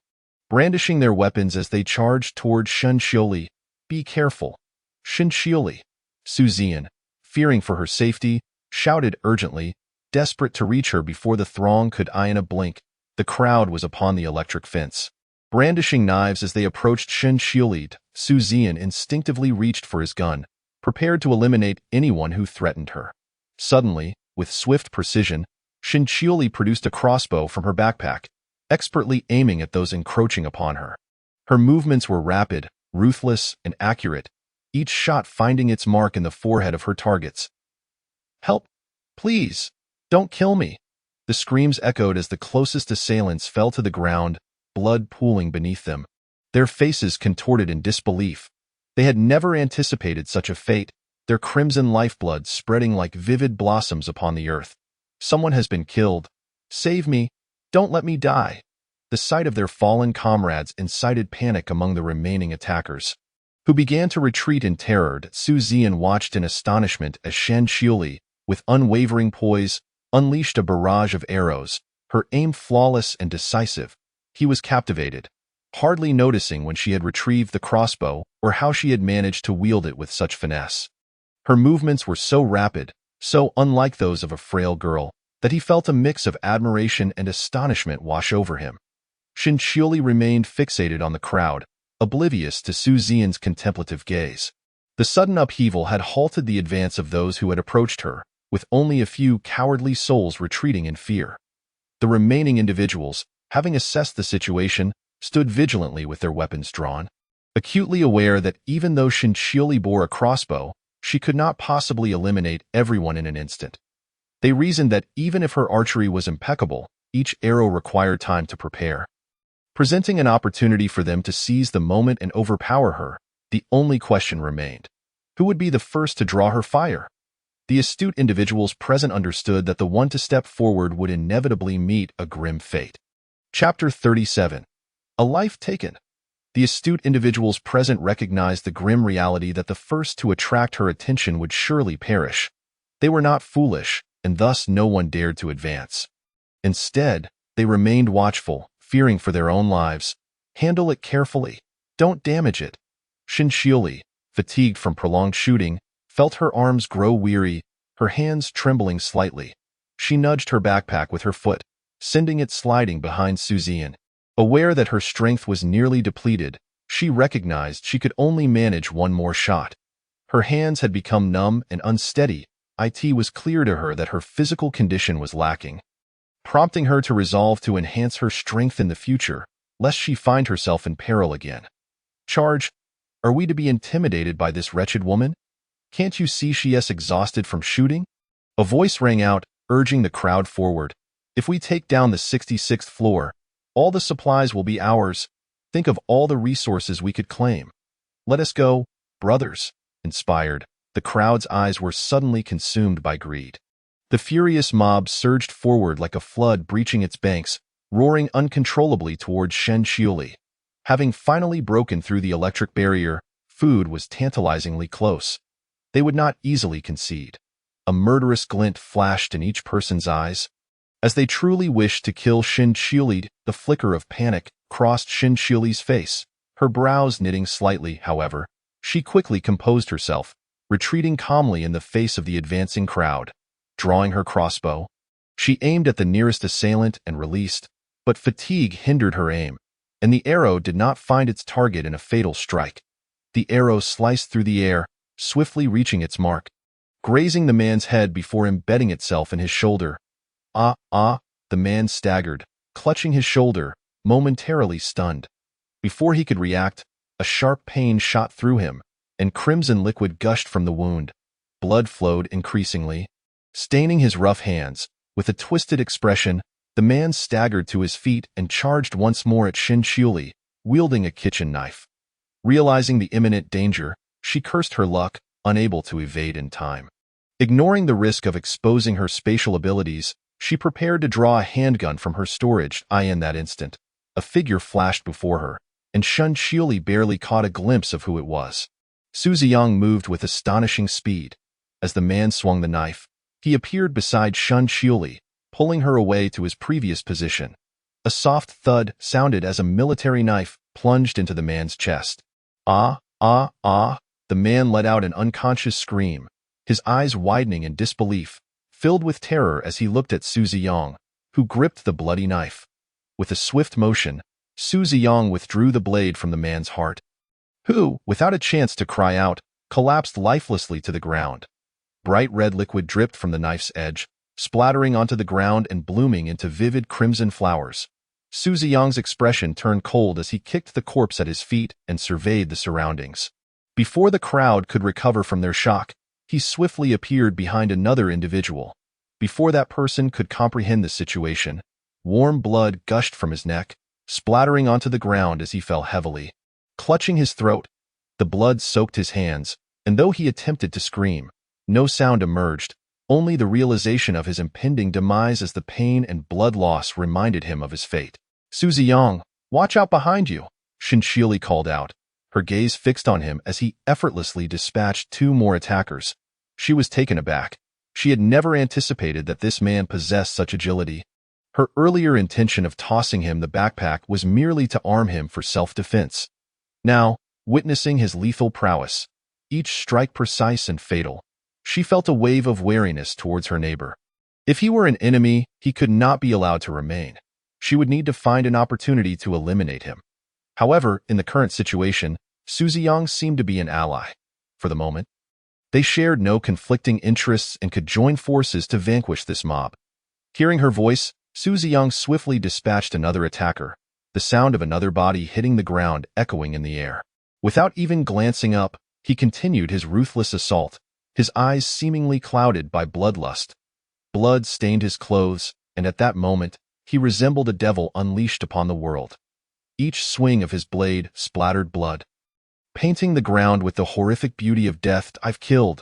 Brandishing their weapons as they charged toward Shan Xioli. Be careful. Shan Xioli. Su Zian, fearing for her safety, shouted urgently, desperate to reach her before the throng could eye in a blink. The crowd was upon the electric fence. Brandishing knives as they approached Shan Xioli, Su Zian instinctively reached for his gun, prepared to eliminate anyone who threatened her. Suddenly, with swift precision, Shan Xioli produced a crossbow from her backpack, expertly aiming at those encroaching upon her. Her movements were rapid, ruthless, and accurate, each shot finding its mark in the forehead of her targets. Help! Please! Don't kill me! The screams echoed as the closest assailants fell to the ground, blood pooling beneath them. Their faces contorted in disbelief. They had never anticipated such a fate, their crimson lifeblood spreading like vivid blossoms upon the earth. Someone has been killed. Save me! Don't let me die! The sight of their fallen comrades incited panic among the remaining attackers, who began to retreat in terror. Su Zian watched in astonishment as Shan Xioli, with unwavering poise, unleashed a barrage of arrows, her aim flawless and decisive. He was captivated, hardly noticing when she had retrieved the crossbow or how she had managed to wield it with such finesse. Her movements were so rapid, so unlike those of a frail girl, that he felt a mix of admiration and astonishment wash over him. Shan Xioli remained fixated on the crowd, oblivious to Su Zian's contemplative gaze. The sudden upheaval had halted the advance of those who had approached her, with only a few cowardly souls retreating in fear. The remaining individuals, having assessed the situation, stood vigilantly with their weapons drawn, acutely aware that even though Shan Xioli bore a crossbow, she could not possibly eliminate everyone in an instant. They reasoned that even if her archery was impeccable, each arrow required time to prepare. Presenting an opportunity for them to seize the moment and overpower her, the only question remained: who would be the first to draw her fire? The astute individuals present understood that the one to step forward would inevitably meet a grim fate. Chapter 37. A Life Taken. The astute individuals present recognized the grim reality that the first to attract her attention would surely perish. They were not foolish, and thus no one dared to advance. Instead, they remained watchful, fearing for their own lives. Handle it carefully. Don't damage it. Shan Xioli, fatigued from prolonged shooting, felt her arms grow weary, her hands trembling slightly. She nudged her backpack with her foot, sending it sliding behind Su Zian. Aware that her strength was nearly depleted, she recognized she could only manage one more shot. Her hands had become numb and unsteady. It was clear to her that her physical condition was lacking, prompting her to resolve to enhance her strength in the future, lest she find herself in peril again. Charge! Are we to be intimidated by this wretched woman? Can't you see she is exhausted from shooting? A voice rang out, urging the crowd forward. If we take down the 66th floor, all the supplies will be ours. Think of all the resources we could claim. Let us go, brothers. Inspired, the crowd's eyes were suddenly consumed by greed. The furious mob surged forward like a flood breaching its banks, roaring uncontrollably towards Shan Xioli. Having finally broken through the electric barrier, food was tantalizingly close. They would not easily concede. A murderous glint flashed in each person's eyes. As they truly wished to kill Shan Xioli, the flicker of panic crossed Shan Xioli's face. Her brows knitting slightly, however, she quickly composed herself, retreating calmly in the face of the advancing crowd. Drawing her crossbow, she aimed at the nearest assailant and released, but fatigue hindered her aim, and the arrow did not find its target in a fatal strike. The arrow sliced through the air, swiftly reaching its mark, grazing the man's head before embedding itself in his shoulder. Ah! The man staggered, clutching his shoulder, momentarily stunned. Before he could react, a sharp pain shot through him, and crimson liquid gushed from the wound. Blood flowed increasingly, staining his rough hands. With a twisted expression, the man staggered to his feet and charged once more at Shin Qiuli, wielding a kitchen knife. Realizing the imminent danger, she cursed her luck, unable to evade in time. Ignoring the risk of exposing her spatial abilities, she prepared to draw a handgun from her storage. In that instant, a figure flashed before her, and Shin Qiuli barely caught a glimpse of who it was. Su Ziyang moved with astonishing speed. As the man swung the knife, he appeared beside Shin Qiuli, pulling her away to his previous position. A soft thud sounded as a military knife plunged into the man's chest. Ah! The man let out an unconscious scream, his eyes widening in disbelief, filled with terror as he looked at Su Ziyang, who gripped the bloody knife. With a swift motion, Su Ziyang withdrew the blade from the man's heart, who, without a chance to cry out, collapsed lifelessly to the ground. Bright red liquid dripped from the knife's edge, splattering onto the ground and blooming into vivid crimson flowers. Su Ziyang's expression turned cold as he kicked the corpse at his feet and surveyed the surroundings. Before the crowd could recover from their shock, he swiftly appeared behind another individual. Before that person could comprehend the situation, warm blood gushed from his neck, splattering onto the ground as he fell heavily. Clutching his throat, the blood soaked his hands, and though he attempted to scream, no sound emerged, only the realization of his impending demise as the pain and blood loss reminded him of his fate. Su Ziyang, watch out behind you, Shin Qiuli called out, her gaze fixed on him as he effortlessly dispatched 2 more attackers. She was taken aback. She had never anticipated that this man possessed such agility. Her earlier intention of tossing him the backpack was merely to arm him for self-defense. Now, witnessing his lethal prowess, each strike precise and fatal, she felt a wave of wariness towards her neighbor. If he were an enemy, he could not be allowed to remain. She would need to find an opportunity to eliminate him. However, in the current situation, Su Ziyang seemed to be an ally. For the moment, they shared no conflicting interests and could join forces to vanquish this mob. Hearing her voice, Su Ziyang swiftly dispatched another attacker, the sound of another body hitting the ground echoing in the air. Without even glancing up, he continued his ruthless assault, his eyes seemingly clouded by bloodlust. Blood stained his clothes, and at that moment, he resembled a devil unleashed upon the world. Each swing of his blade splattered blood, painting the ground with the horrific beauty of death. I've killed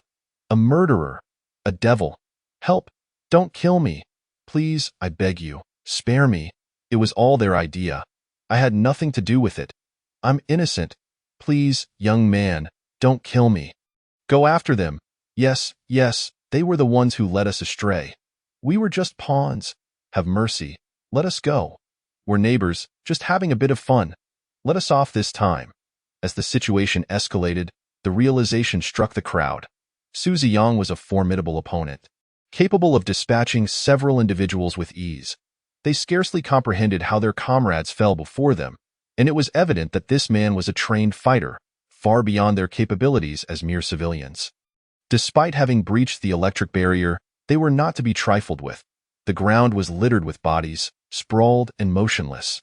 a murderer, a devil. Help! Don't kill me. Please, I beg you, spare me. It was all their idea. I had nothing to do with it. I'm innocent. Please, young man, don't kill me. Go after them. Yes, they were the ones who led us astray. We were just pawns. Have mercy. Let us go. We're neighbors, just having a bit of fun. Let us off this time. As the situation escalated, the realization struck the crowd. Su Ziyang was a formidable opponent, capable of dispatching several individuals with ease. They scarcely comprehended how their comrades fell before them, and it was evident that this man was a trained fighter, far beyond their capabilities as mere civilians. Despite having breached the electric barrier, they were not to be trifled with. The ground was littered with bodies, sprawled and motionless.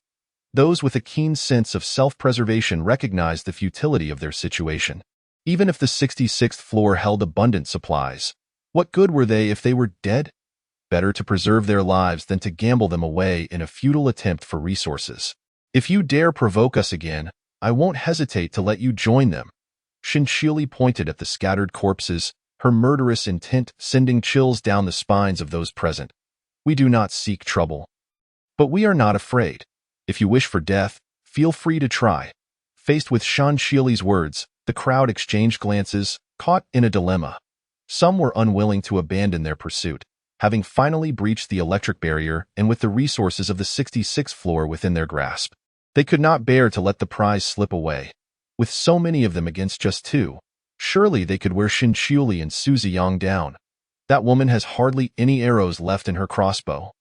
Those with a keen sense of self-preservation recognized the futility of their situation. Even if the 66th floor held abundant supplies, what good were they if they were dead? Better to preserve their lives than to gamble them away in a futile attempt for resources. If you dare provoke us again, I won't hesitate to let you join them. Shin Qiuli pointed at the scattered corpses, her murderous intent sending chills down the spines of those present. We do not seek trouble, but we are not afraid. If you wish for death, feel free to try. Faced with Shin Qiuli's words, the crowd exchanged glances, caught in a dilemma. Some were unwilling to abandon their pursuit, having finally breached the electric barrier and with the resources of the 66th floor within their grasp. They could not bear to let the prize slip away. With so many of them against just 2, surely they could wear Shin Qiuli and Su Ziyang down. That woman has hardly any arrows left in her crossbow.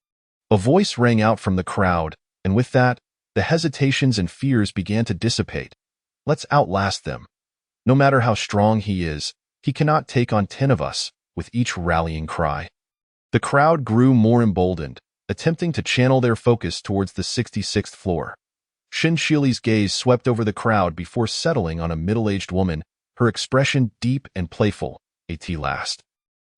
A voice rang out from the crowd, and with that, the hesitations and fears began to dissipate. Let's outlast them. No matter how strong he is, He cannot take on 10 of us, with each rallying cry. The crowd grew more emboldened, attempting to channel their focus towards the 66th floor. Shin Shili's gaze swept over the crowd before settling on a middle-aged woman, her expression deep and playful. At last.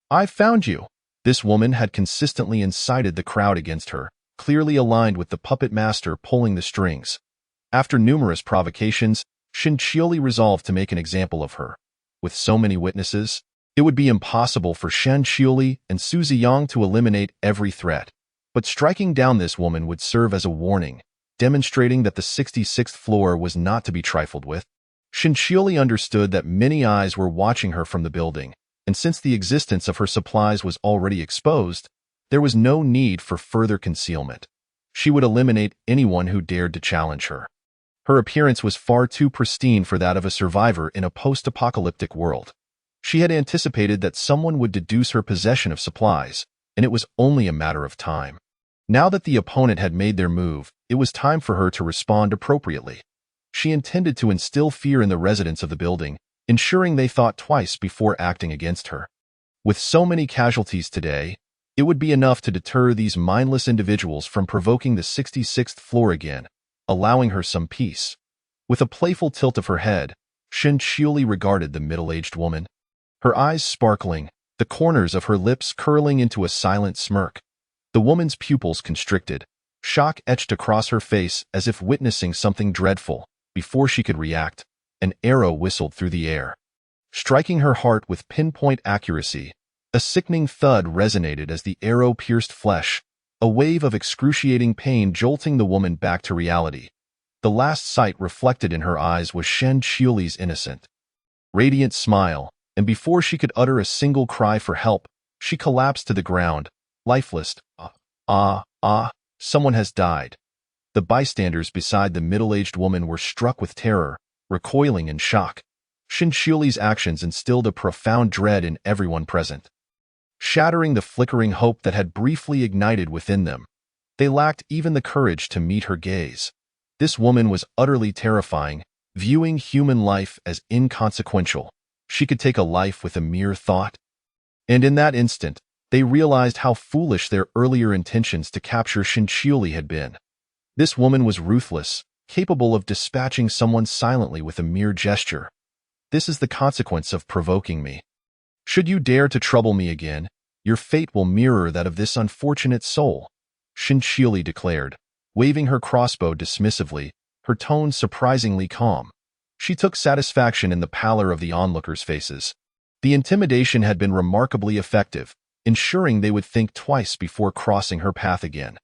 "I found you." This woman had consistently incited the crowd against her, clearly aligned with the puppet master pulling the strings. After numerous provocations, Shin Shili resolved to make an example of her. With so many witnesses, it would be impossible for Shin Shili and Su Ziyang to eliminate every threat. But striking down this woman would serve as a warning, demonstrating that the 66th floor was not to be trifled with. Shin Shili understood that many eyes were watching her from the building, and since the existence of her supplies was already exposed, there was no need for further concealment. She would eliminate anyone who dared to challenge her. Her appearance was far too pristine for that of a survivor in a post-apocalyptic world. She had anticipated that someone would deduce her possession of supplies, and it was only a matter of time. Now that the opponent had made their move, it was time for her to respond appropriately. She intended to instill fear in the residents of the building, ensuring they thought twice before acting against her. With so many casualties today, it would be enough to deter these mindless individuals from provoking the 66th floor again, allowing her some peace. With a playful tilt of her head, Shin Shili regarded the middle-aged woman. Her eyes sparkling, the corners of her lips curling into a silent smirk. The woman's pupils constricted, shock etched across her face as if witnessing something dreadful. Before she could react, an arrow whistled through the air. Striking her heart with pinpoint accuracy, a sickening thud resonated as the arrow pierced flesh, a wave of excruciating pain jolting the woman back to reality. The last sight reflected in her eyes was Shin Shili's innocent, radiant smile, and before she could utter a single cry for help, she collapsed to the ground, lifeless. Someone has died. The bystanders beside the middle-aged woman were struck with terror, recoiling in shock. Shin Shili's actions instilled a profound dread in everyone present, shattering the flickering hope that had briefly ignited within them. They lacked even the courage to meet her gaze. This woman was utterly terrifying, viewing human life as inconsequential. She could take a life with a mere thought. And in that instant, they realized how foolish their earlier intentions to capture Shin Shili had been. This woman was ruthless, capable of dispatching someone silently with a mere gesture. This is the consequence of provoking me. Should you dare to trouble me again, your fate will mirror that of this unfortunate soul, Shin Shili declared, waving her crossbow dismissively, her tone surprisingly calm. She took satisfaction in the pallor of the onlookers' faces. The intimidation had been remarkably effective, ensuring they would think twice before crossing her path again.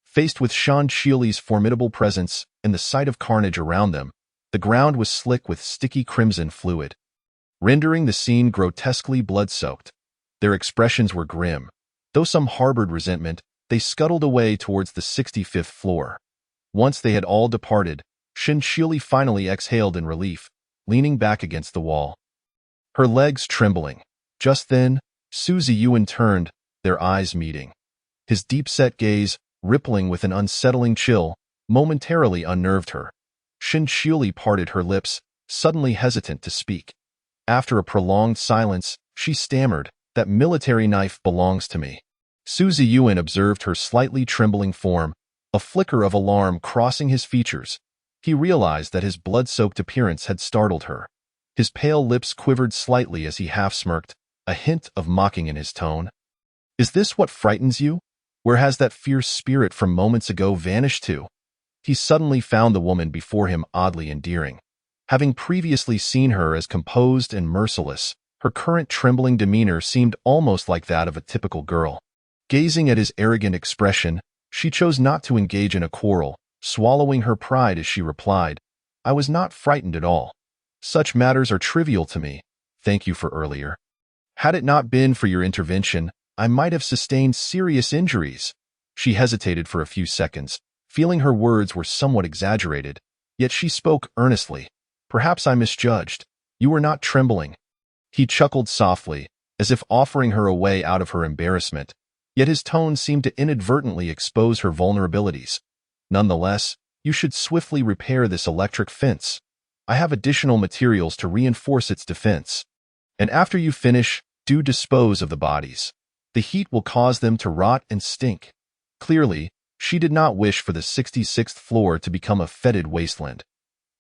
Faced with Shin Shili's formidable presence and the sight of carnage around them, the ground was slick with sticky crimson fluid, rendering the scene grotesquely blood-soaked. Their expressions were grim. Though some harbored resentment, they scuttled away towards the 65th floor. Once they had all departed, Shin Shili finally exhaled in relief, leaning back against the wall, her legs trembling. Just then, Su Ziyuan turned, their eyes meeting. His deep-set gaze, rippling with an unsettling chill, momentarily unnerved her. Shin Shili parted her lips, suddenly hesitant to speak. After a prolonged silence, she stammered, "That military knife belongs to me." Su Ziyuan observed her slightly trembling form, a flicker of alarm crossing his features. He realized that his blood-soaked appearance had startled her. His pale lips quivered slightly as he half-smirked, a hint of mocking in his tone. "Is this what frightens you? Where has that fierce spirit from moments ago vanished to?" He suddenly found the woman before him oddly endearing. Having previously seen her as composed and merciless, her current trembling demeanor seemed almost like that of a typical girl. Gazing at his arrogant expression, she chose not to engage in a quarrel, swallowing her pride as she replied, "I was not frightened at all. Such matters are trivial to me. Thank you for earlier. Had it not been for your intervention, I might have sustained serious injuries." She hesitated for a few seconds, feeling her words were somewhat exaggerated, yet she spoke earnestly. "Perhaps I misjudged. You were not trembling." He chuckled softly, as if offering her a way out of her embarrassment, yet his tone seemed to inadvertently expose her vulnerabilities. "Nonetheless, you should swiftly repair this electric fence. I have additional materials to reinforce its defense." And after you finish, do dispose of the bodies. The heat will cause them to rot and stink. Clearly, she did not wish for the 66th floor to become a fetid wasteland.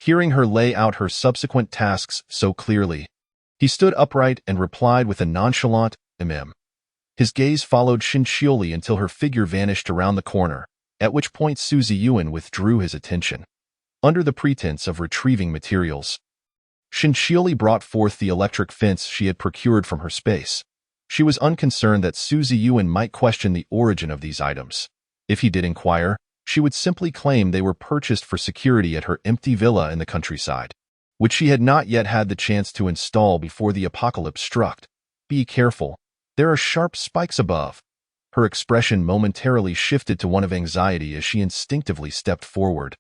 Hearing her lay out her subsequent tasks so clearly, he stood upright and replied with a nonchalant, His gaze followed Shinchioli until her figure vanished around the corner, at which point Suzy Yuan withdrew his attention. Under the pretense of retrieving materials, Shinchioli brought forth the electric fence she had procured from her space. She was unconcerned that Suzy Yuan might question the origin of these items. If he did inquire, she would simply claim they were purchased for security at her empty villa in the countryside, which she had not yet had the chance to install before the apocalypse struck. Be careful. There are sharp spikes above. Her expression momentarily shifted to one of anxiety as she instinctively stepped forward,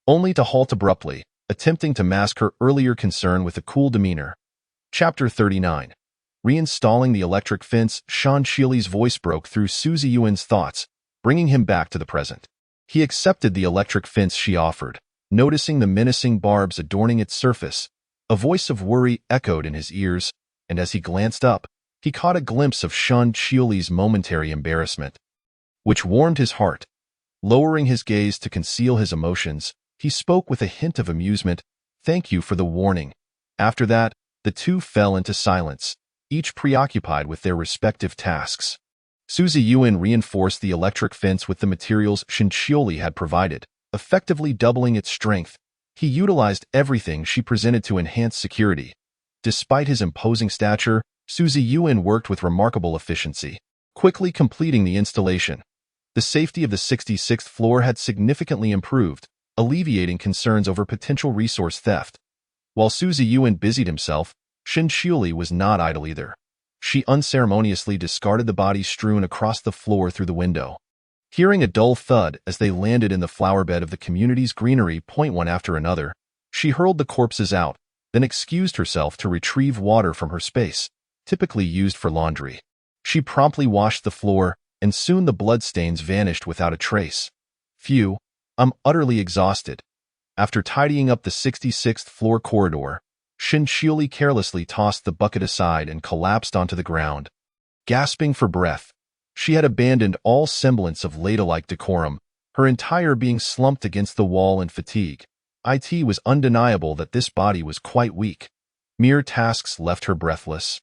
only to halt abruptly, attempting to mask her earlier concern with a cool demeanor. Chapter 39. Reinstalling the electric fence. Shinchioli's voice broke through Suzy Yuan's thoughts, bringing him back to the present. He accepted the electric fence she offered, noticing the menacing barbs adorning its surface. A voice of worry echoed in his ears, and as he glanced up, he caught a glimpse of Shinchioli's momentary embarrassment, which warmed his heart. Lowering his gaze to conceal his emotions, he spoke with a hint of amusement, "Thank you for the warning." After that, the two fell into silence, each preoccupied with their respective tasks. Suzy Yuan reinforced the electric fence with the materials Shinchioli had provided, effectively doubling its strength. He utilized everything she presented to enhance security. Despite his imposing stature, Suzy Yuan worked with remarkable efficiency, quickly completing the installation. The safety of the 66th floor had significantly improved, alleviating concerns over potential resource theft. While Suzy Yuan busied himself, Shinchioli was not idle either. She unceremoniously discarded the bodies strewn across the floor through the window. Hearing a dull thud as they landed in the flowerbed of the community's greenery one after another, she hurled the corpses out, then excused herself to retrieve water from her space, typically used for laundry. She promptly washed the floor, and soon the bloodstains vanished without a trace. Phew, I'm utterly exhausted. After tidying up the 66th floor corridor, Shinchioli carelessly tossed the bucket aside and collapsed onto the ground. Gasping for breath, she had abandoned all semblance of ladylike decorum, her entire being slumped against the wall in fatigue. It was undeniable that this body was quite weak. Mere tasks left her breathless,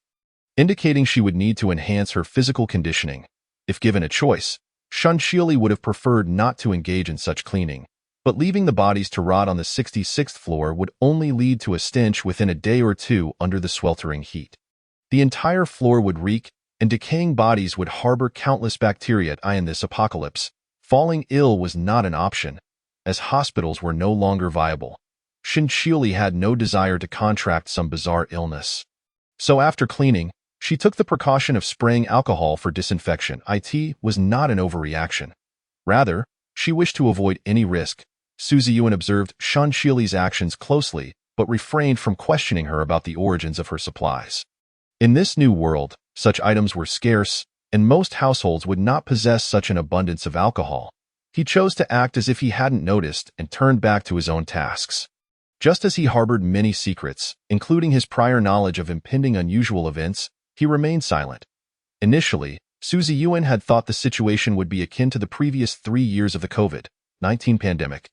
indicating she would need to enhance her physical conditioning. If given a choice, Shinchioli would have preferred not to engage in such cleaning, but leaving the bodies to rot on the 66th floor would only lead to a stench within a day or two under the sweltering heat. The entire floor would reek, and decaying bodies would harbor countless bacteria in this apocalypse. Falling ill was not an option, as hospitals were no longer viable. Shinchioli had no desire to contract some bizarre illness. So after cleaning, she took the precaution of spraying alcohol for disinfection. It was not an overreaction. Rather, she wished to avoid any risk. Suzy Yuan observed Shinchioli's actions closely, but refrained from questioning her about the origins of her supplies. In this new world, such items were scarce, and most households would not possess such an abundance of alcohol. He chose to act as if he hadn't noticed and turned back to his own tasks. Just as he harbored many secrets, including his prior knowledge of impending unusual events, he remained silent. Initially, Suzy Yuan had thought the situation would be akin to the previous 3 years of the COVID-19 pandemic,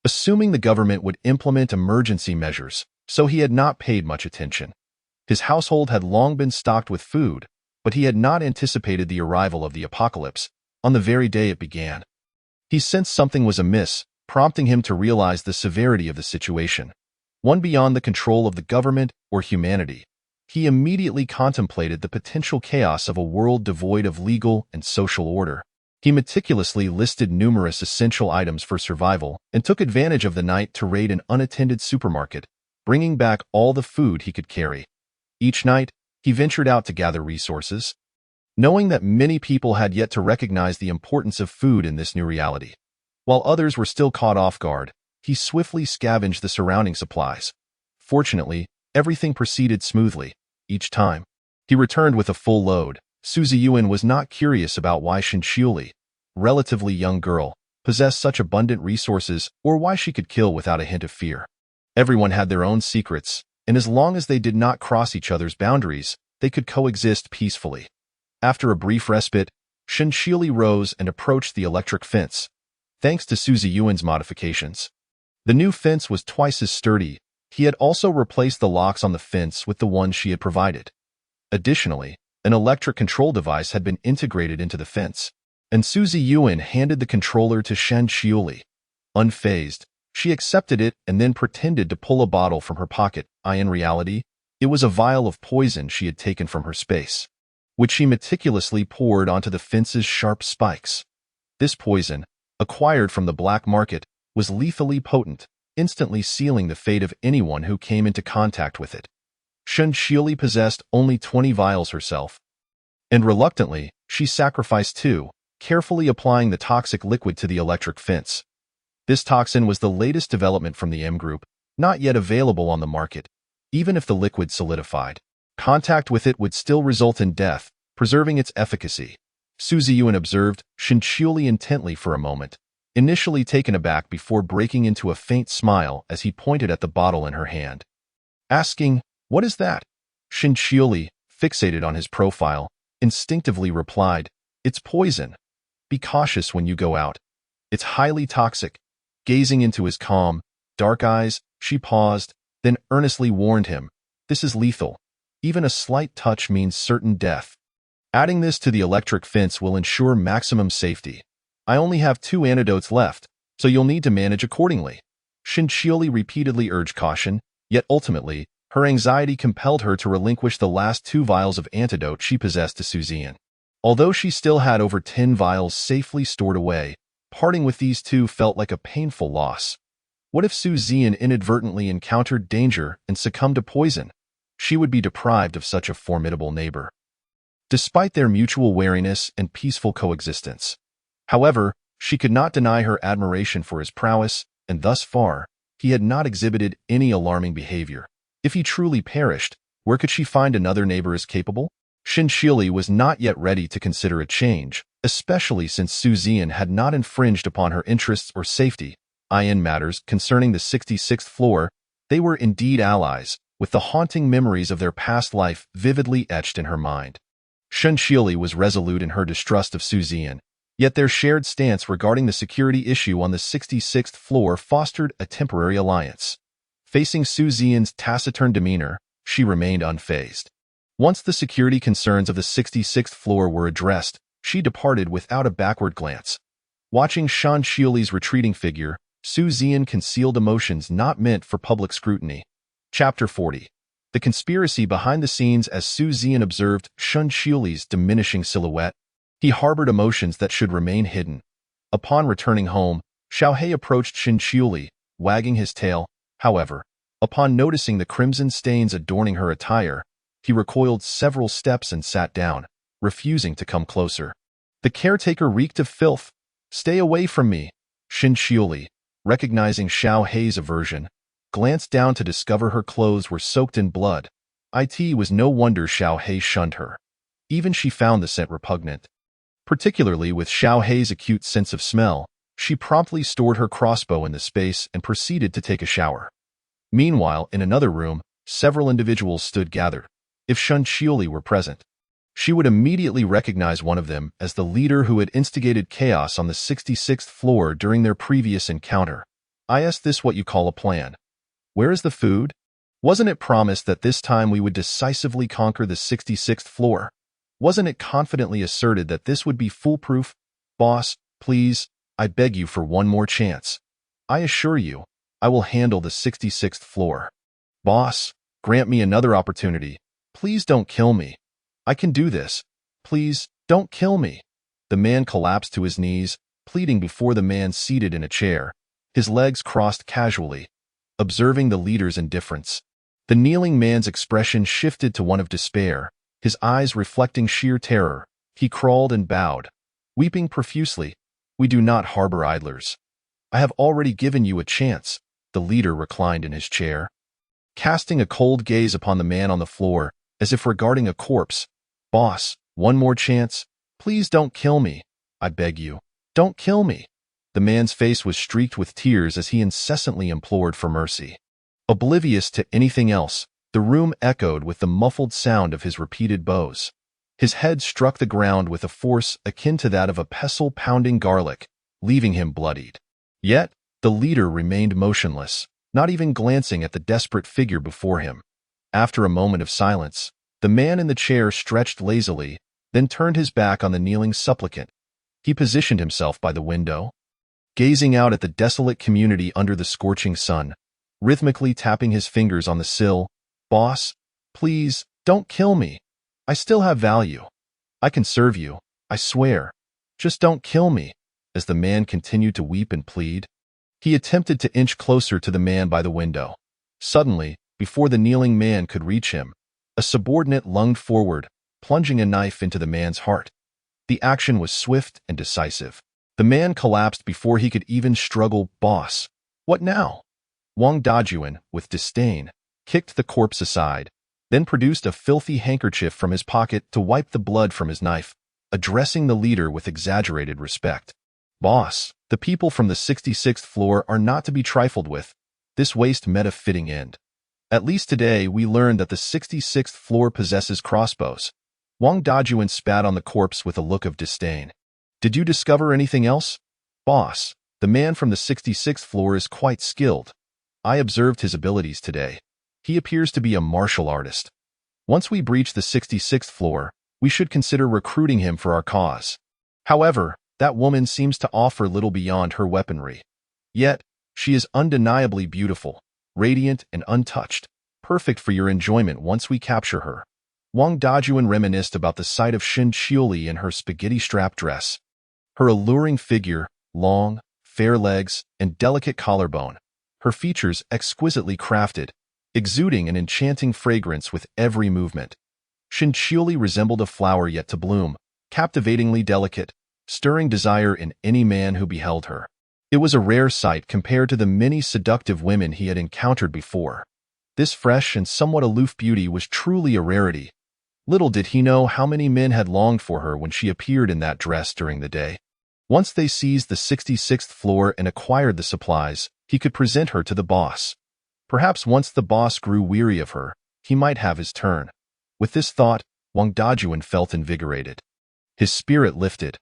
assuming the government would implement emergency measures, so he had not paid much attention. His household had long been stocked with food, but he had not anticipated the arrival of the apocalypse on the very day it began. He sensed something was amiss, prompting him to realize the severity of the situation, one beyond the control of the government or humanity. He immediately contemplated the potential chaos of a world devoid of legal and social order. He meticulously listed numerous essential items for survival and took advantage of the night to raid an unattended supermarket, bringing back all the food he could carry. Each night, he ventured out to gather resources, knowing that many people had yet to recognize the importance of food in this new reality. While others were still caught off guard, he swiftly scavenged the surrounding supplies. Fortunately, everything proceeded smoothly. Each time he returned with a full load, Suzy Yuan was not curious about why Shinchioli, relatively young girl, possessed such abundant resources or why she could kill without a hint of fear. Everyone had their own secrets, and as long as they did not cross each other's boundaries, they could coexist peacefully. After a brief respite, Shinshili rose and approached the electric fence. Thanks to Suzy Yuan's modifications, the new fence was twice as sturdy. He had also replaced the locks on the fence with the ones she had provided. Additionally, an electric control device had been integrated into the fence, and Suzy Yuan handed the controller to Shinshili. Unfazed, she accepted it and then pretended to pull a bottle from her pocket. In reality, it was a vial of poison she had taken from her space, which she meticulously poured onto the fence's sharp spikes. This poison, acquired from the black market, was lethally potent, instantly sealing the fate of anyone who came into contact with it. Shinshili possessed only 20 vials herself, and reluctantly, she sacrificed 2, carefully applying the toxic liquid to the electric fence. This toxin was the latest development from the M Group, not yet available on the market. Even if the liquid solidified, contact with it would still result in death, preserving its efficacy. Suzy Yuan observed Shinshili intently for a moment, initially taken aback before breaking into a faint smile as he pointed at the bottle in her hand. Asking, "What is that?" Shinshili, fixated on his profile, instinctively replied, "It's poison. Be cautious when you go out. It's highly toxic." Gazing into his calm, dark eyes, she paused, then earnestly warned him, "This is lethal. Even a slight touch means certain death. Adding this to the electric fence will ensure maximum safety. I only have 2 antidotes left, so you'll need to manage accordingly." Shinshili repeatedly urged caution, yet ultimately, her anxiety compelled her to relinquish the last 2 vials of antidote she possessed to Suzian. Although she still had over 10 vials safely stored away, parting with these 2 felt like a painful loss. What if Suzian inadvertently encountered danger and succumbed to poison? She would be deprived of such a formidable neighbor. Despite their mutual wariness and peaceful coexistence, however, she could not deny her admiration for his prowess, and thus far, he had not exhibited any alarming behavior. If he truly perished, where could she find another neighbor as capable? Shinshili was not yet ready to consider a change, especially since Suzian had not infringed upon her interests or safety. In matters concerning the 66th floor, they were indeed allies, with the haunting memories of their past life vividly etched in her mind. Shinshili was resolute in her distrust of Suzian, yet their shared stance regarding the security issue on the 66th floor fostered a temporary alliance. Facing Suzian's taciturn demeanor, she remained unfazed. Once the security concerns of the 66th floor were addressed, she departed without a backward glance. Watching Shinshili's retreating figure, Suzian concealed emotions not meant for public scrutiny. Chapter 40. The conspiracy behind the scenes. As Suzian observed Shinshili's diminishing silhouette, he harbored emotions that should remain hidden. Upon returning home, Xiaohei approached Shinshili, wagging his tail. However, upon noticing the crimson stains adorning her attire, he recoiled several steps and sat down, refusing to come closer. The caretaker reeked of filth. "Stay away from me." Shinshili, recognizing Xiaohei's aversion, glanced down to discover her clothes were soaked in blood. It was no wonder Xiaohei shunned her. Even she found the scent repugnant. Particularly with Xiaohei's acute sense of smell, she promptly stored her crossbow in the space and proceeded to take a shower. Meanwhile, in another room, several individuals stood gathered. If Shinshili were present, she would immediately recognize one of them as the leader who had instigated chaos on the 66th floor during their previous encounter. "Is this what you call a plan? Where is the food? Wasn't it promised that this time we would decisively conquer the 66th floor? Wasn't it confidently asserted that this would be foolproof? Boss, please, I beg you for one more chance. I assure you, I will handle the 66th floor. Boss, grant me another opportunity. Please don't kill me. I can do this. Please, don't kill me." The man collapsed to his knees, pleading before the man seated in a chair, his legs crossed casually. Observing the leader's indifference, the kneeling man's expression shifted to one of despair, his eyes reflecting sheer terror. He crawled and bowed, weeping profusely. "We do not harbor idlers. I have already given you a chance." The leader reclined in his chair, casting a cold gaze upon the man on the floor, as if regarding a corpse. "Boss, one more chance. Please don't kill me. I beg you, don't kill me." The man's face was streaked with tears as he incessantly implored for mercy. Oblivious to anything else, The room echoed with the muffled sound of his repeated blows. His head struck the ground with a force akin to that of a pestle pounding garlic, leaving him bloodied. Yet, the leader remained motionless, not even glancing at the desperate figure before him. After a moment of silence, the man in the chair stretched lazily, then turned his back on the kneeling supplicant. He positioned himself by the window, gazing out at the desolate community under the scorching sun, rhythmically tapping his fingers on the sill. "Boss, please, don't kill me. I still have value. I can serve you, I swear. Just don't kill me." As the man continued to weep and plead, he attempted to inch closer to the man by the window. Suddenly, before the kneeling man could reach him, a subordinate lunged forward, plunging a knife into the man's heart. The action was swift and decisive. The man collapsed before he could even struggle. "Boss, what now?" Wang Dajuan, with disdain, kicked the corpse aside, then produced a filthy handkerchief from his pocket to wipe the blood from his knife, addressing the leader with exaggerated respect. "Boss, the people from the 66th floor are not to be trifled with. This waste met a fitting end. At least today we learned that the 66th floor possesses crossbows." Wang Dajuan spat on the corpse with a look of disdain. "Did you discover anything else?" "Boss, the man from the 66th floor is quite skilled. I observed his abilities today. He appears to be a martial artist. Once we breach the 66th floor, we should consider recruiting him for our cause. However, that woman seems to offer little beyond her weaponry. Yet, she is undeniably beautiful, radiant and untouched, perfect for your enjoyment once we capture her." Wang Dajuan reminisced about the sight of Xin Qiuli in her spaghetti-strap dress. Her alluring figure, long, fair legs, and delicate collarbone, her features exquisitely crafted, exuding an enchanting fragrance with every movement. Xin Qiuli resembled a flower yet to bloom, captivatingly delicate, stirring desire in any man who beheld her. It was a rare sight compared to the many seductive women he had encountered before. This fresh and somewhat aloof beauty was truly a rarity. Little did he know how many men had longed for her when she appeared in that dress during the day. Once they seized the 66th floor and acquired the supplies, he could present her to the boss. Perhaps once the boss grew weary of her, he might have his turn. With this thought, Wang Dajuan felt invigorated. His spirit lifted.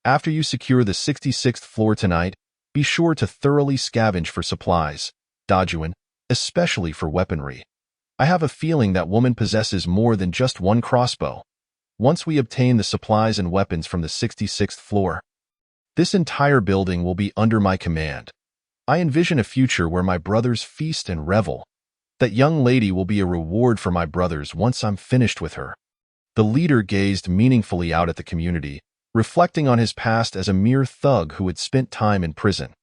"After you secure the 66th floor tonight, be sure to thoroughly scavenge for supplies, Dajuan, especially for weaponry. I have a feeling that woman possesses more than just one crossbow. Once we obtain the supplies and weapons from the 66th floor, this entire building will be under my command. I envision a future where my brothers feast and revel. That young lady will be a reward for my brothers once I'm finished with her." The leader gazed meaningfully out at the community, reflecting on his past as a mere thug who had spent time in prison.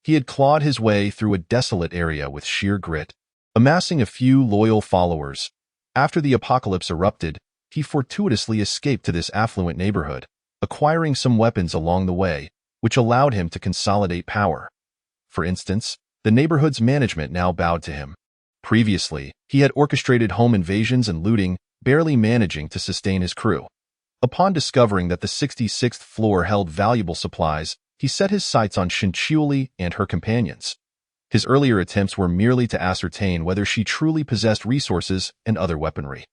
He had clawed his way through a desolate area with sheer grit, amassing a few loyal followers. After the apocalypse erupted, he fortuitously escaped to this affluent neighborhood, acquiring some weapons along the way, which allowed him to consolidate power. For instance, the neighborhood's management now bowed to him. Previously, he had orchestrated home invasions and looting, barely managing to sustain his crew. Upon discovering that the 66th floor held valuable supplies, he set his sights on Xin Qiuli and her companions. His earlier attempts were merely to ascertain whether she truly possessed resources and other weaponry.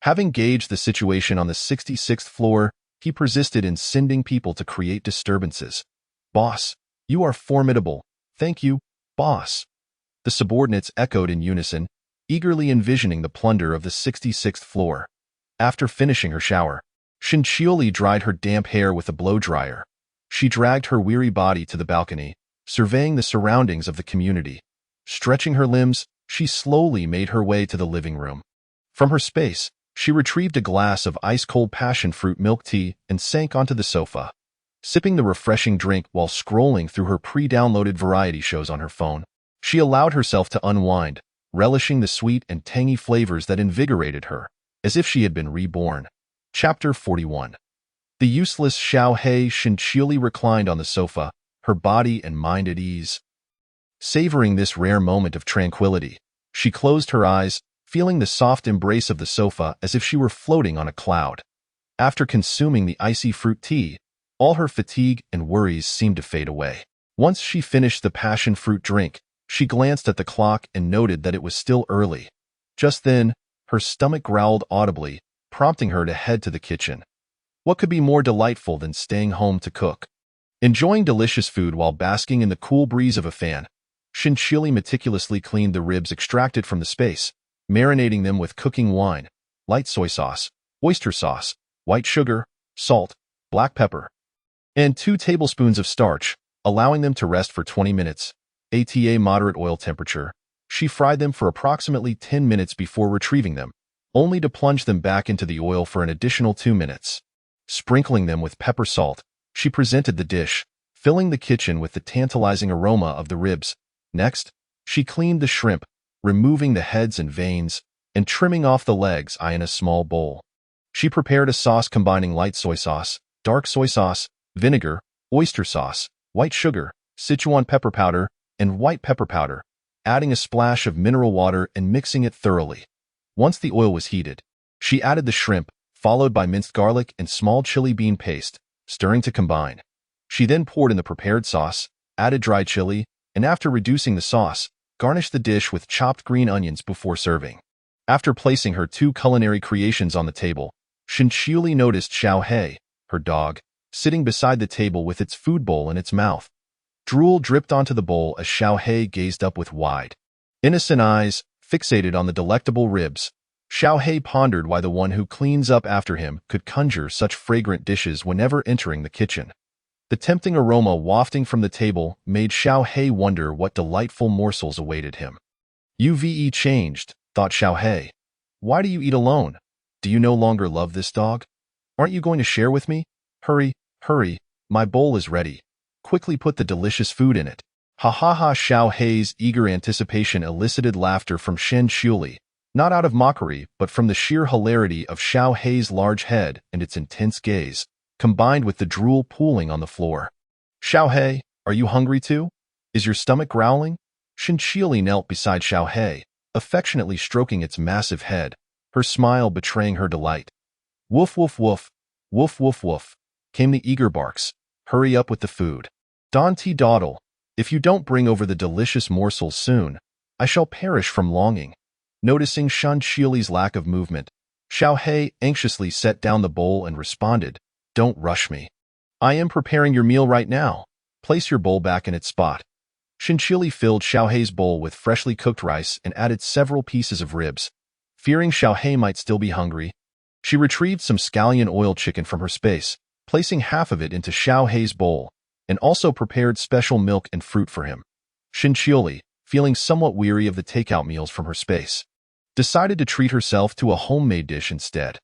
Having gauged the situation on the 66th floor, he persisted in sending people to create disturbances. "Boss, you are formidable. Thank you, boss." The subordinates echoed in unison, eagerly envisioning the plunder of the 66th floor. After finishing her shower, Xin Qiuli dried her damp hair with a blow-dryer. She dragged her weary body to the balcony, surveying the surroundings of the community. Stretching her limbs, she slowly made her way to the living room. From her space, she retrieved a glass of ice-cold passion fruit milk tea and sank onto the sofa, sipping the refreshing drink while scrolling through her pre-downloaded variety shows on her phone. She allowed herself to unwind, relishing the sweet and tangy flavors that invigorated her, as if she had been reborn. Chapter 41. The useless Xiao He. Xin Qiuli reclined on the sofa, her body and mind at ease. Savoring this rare moment of tranquility, she closed her eyes, feeling the soft embrace of the sofa as if she were floating on a cloud. After consuming the icy fruit tea, all her fatigue and worries seemed to fade away. Once she finished the passion fruit drink, she glanced at the clock and noted that it was still early. Just then, her stomach growled audibly, prompting her to head to the kitchen. What could be more delightful than staying home to cook? Enjoying delicious food while basking in the cool breeze of a fan, Shinchili meticulously cleaned the ribs extracted from the space, marinating them with cooking wine, light soy sauce, oyster sauce, white sugar, salt, black pepper, and 2 tablespoons of starch, allowing them to rest for 20 minutes. At a moderate oil temperature, she fried them for approximately 10 minutes before retrieving them, only to plunge them back into the oil for an additional 2 minutes. Sprinkling them with pepper salt, she presented the dish, filling the kitchen with the tantalizing aroma of the ribs. Next, she cleaned the shrimp, removing the heads and veins, and trimming off the legs in a small bowl. She prepared a sauce combining light soy sauce, dark soy sauce, vinegar, oyster sauce, white sugar, Sichuan pepper powder, and white pepper powder, adding a splash of mineral water and mixing it thoroughly. Once the oil was heated, she added the shrimp, followed by minced garlic and small chili bean paste, stirring to combine. She then poured in the prepared sauce, added dried chili, and after reducing the sauce, garnished the dish with chopped green onions before serving. After placing her 2 culinary creations on the table, Shinchili noticed Xiaohei, her dog, sitting beside the table with its food bowl in its mouth. Drool dripped onto the bowl as Xiaohei gazed up with wide, innocent eyes, fixated on the delectable ribs. Xiaohei pondered why the one who cleans up after him could conjure such fragrant dishes whenever entering the kitchen. The tempting aroma wafting from the table made Xiaohei wonder what delightful morsels awaited him. Uve changed, thought Xiaohei. Why do you eat alone? Do you no longer love this dog? Aren't you going to share with me? Hurry, hurry, my bowl is ready. Quickly put the delicious food in it. Ha ha ha! Xiaohei's eager anticipation elicited laughter from Shinchili, not out of mockery, but from the sheer hilarity of Xiaohei's large head and its intense gaze, combined with the drool pooling on the floor. Xiaohei, are you hungry too? Is your stomach growling? Shinchili knelt beside Xiaohei, affectionately stroking its massive head, her smile betraying her delight. Woof woof woof, woof woof woof, came the eager barks. Hurry up with the food. Dante dawdle, if you don't bring over the delicious morsels soon, I shall perish from longing. Noticing Shinchili's lack of movement, Xiaohei anxiously set down the bowl and responded, Don't rush me. I am preparing your meal right now. Place your bowl back in its spot. Shinchili filled Xiaohei's bowl with freshly cooked rice and added several pieces of ribs. Fearing Xiaohei might still be hungry, she retrieved some scallion oil chicken from her space, placing half of it into Xiaohei's bowl, and also prepared special milk and fruit for him. Shinchili, feeling somewhat weary of the takeout meals from her space, decided to treat herself to a homemade dish instead.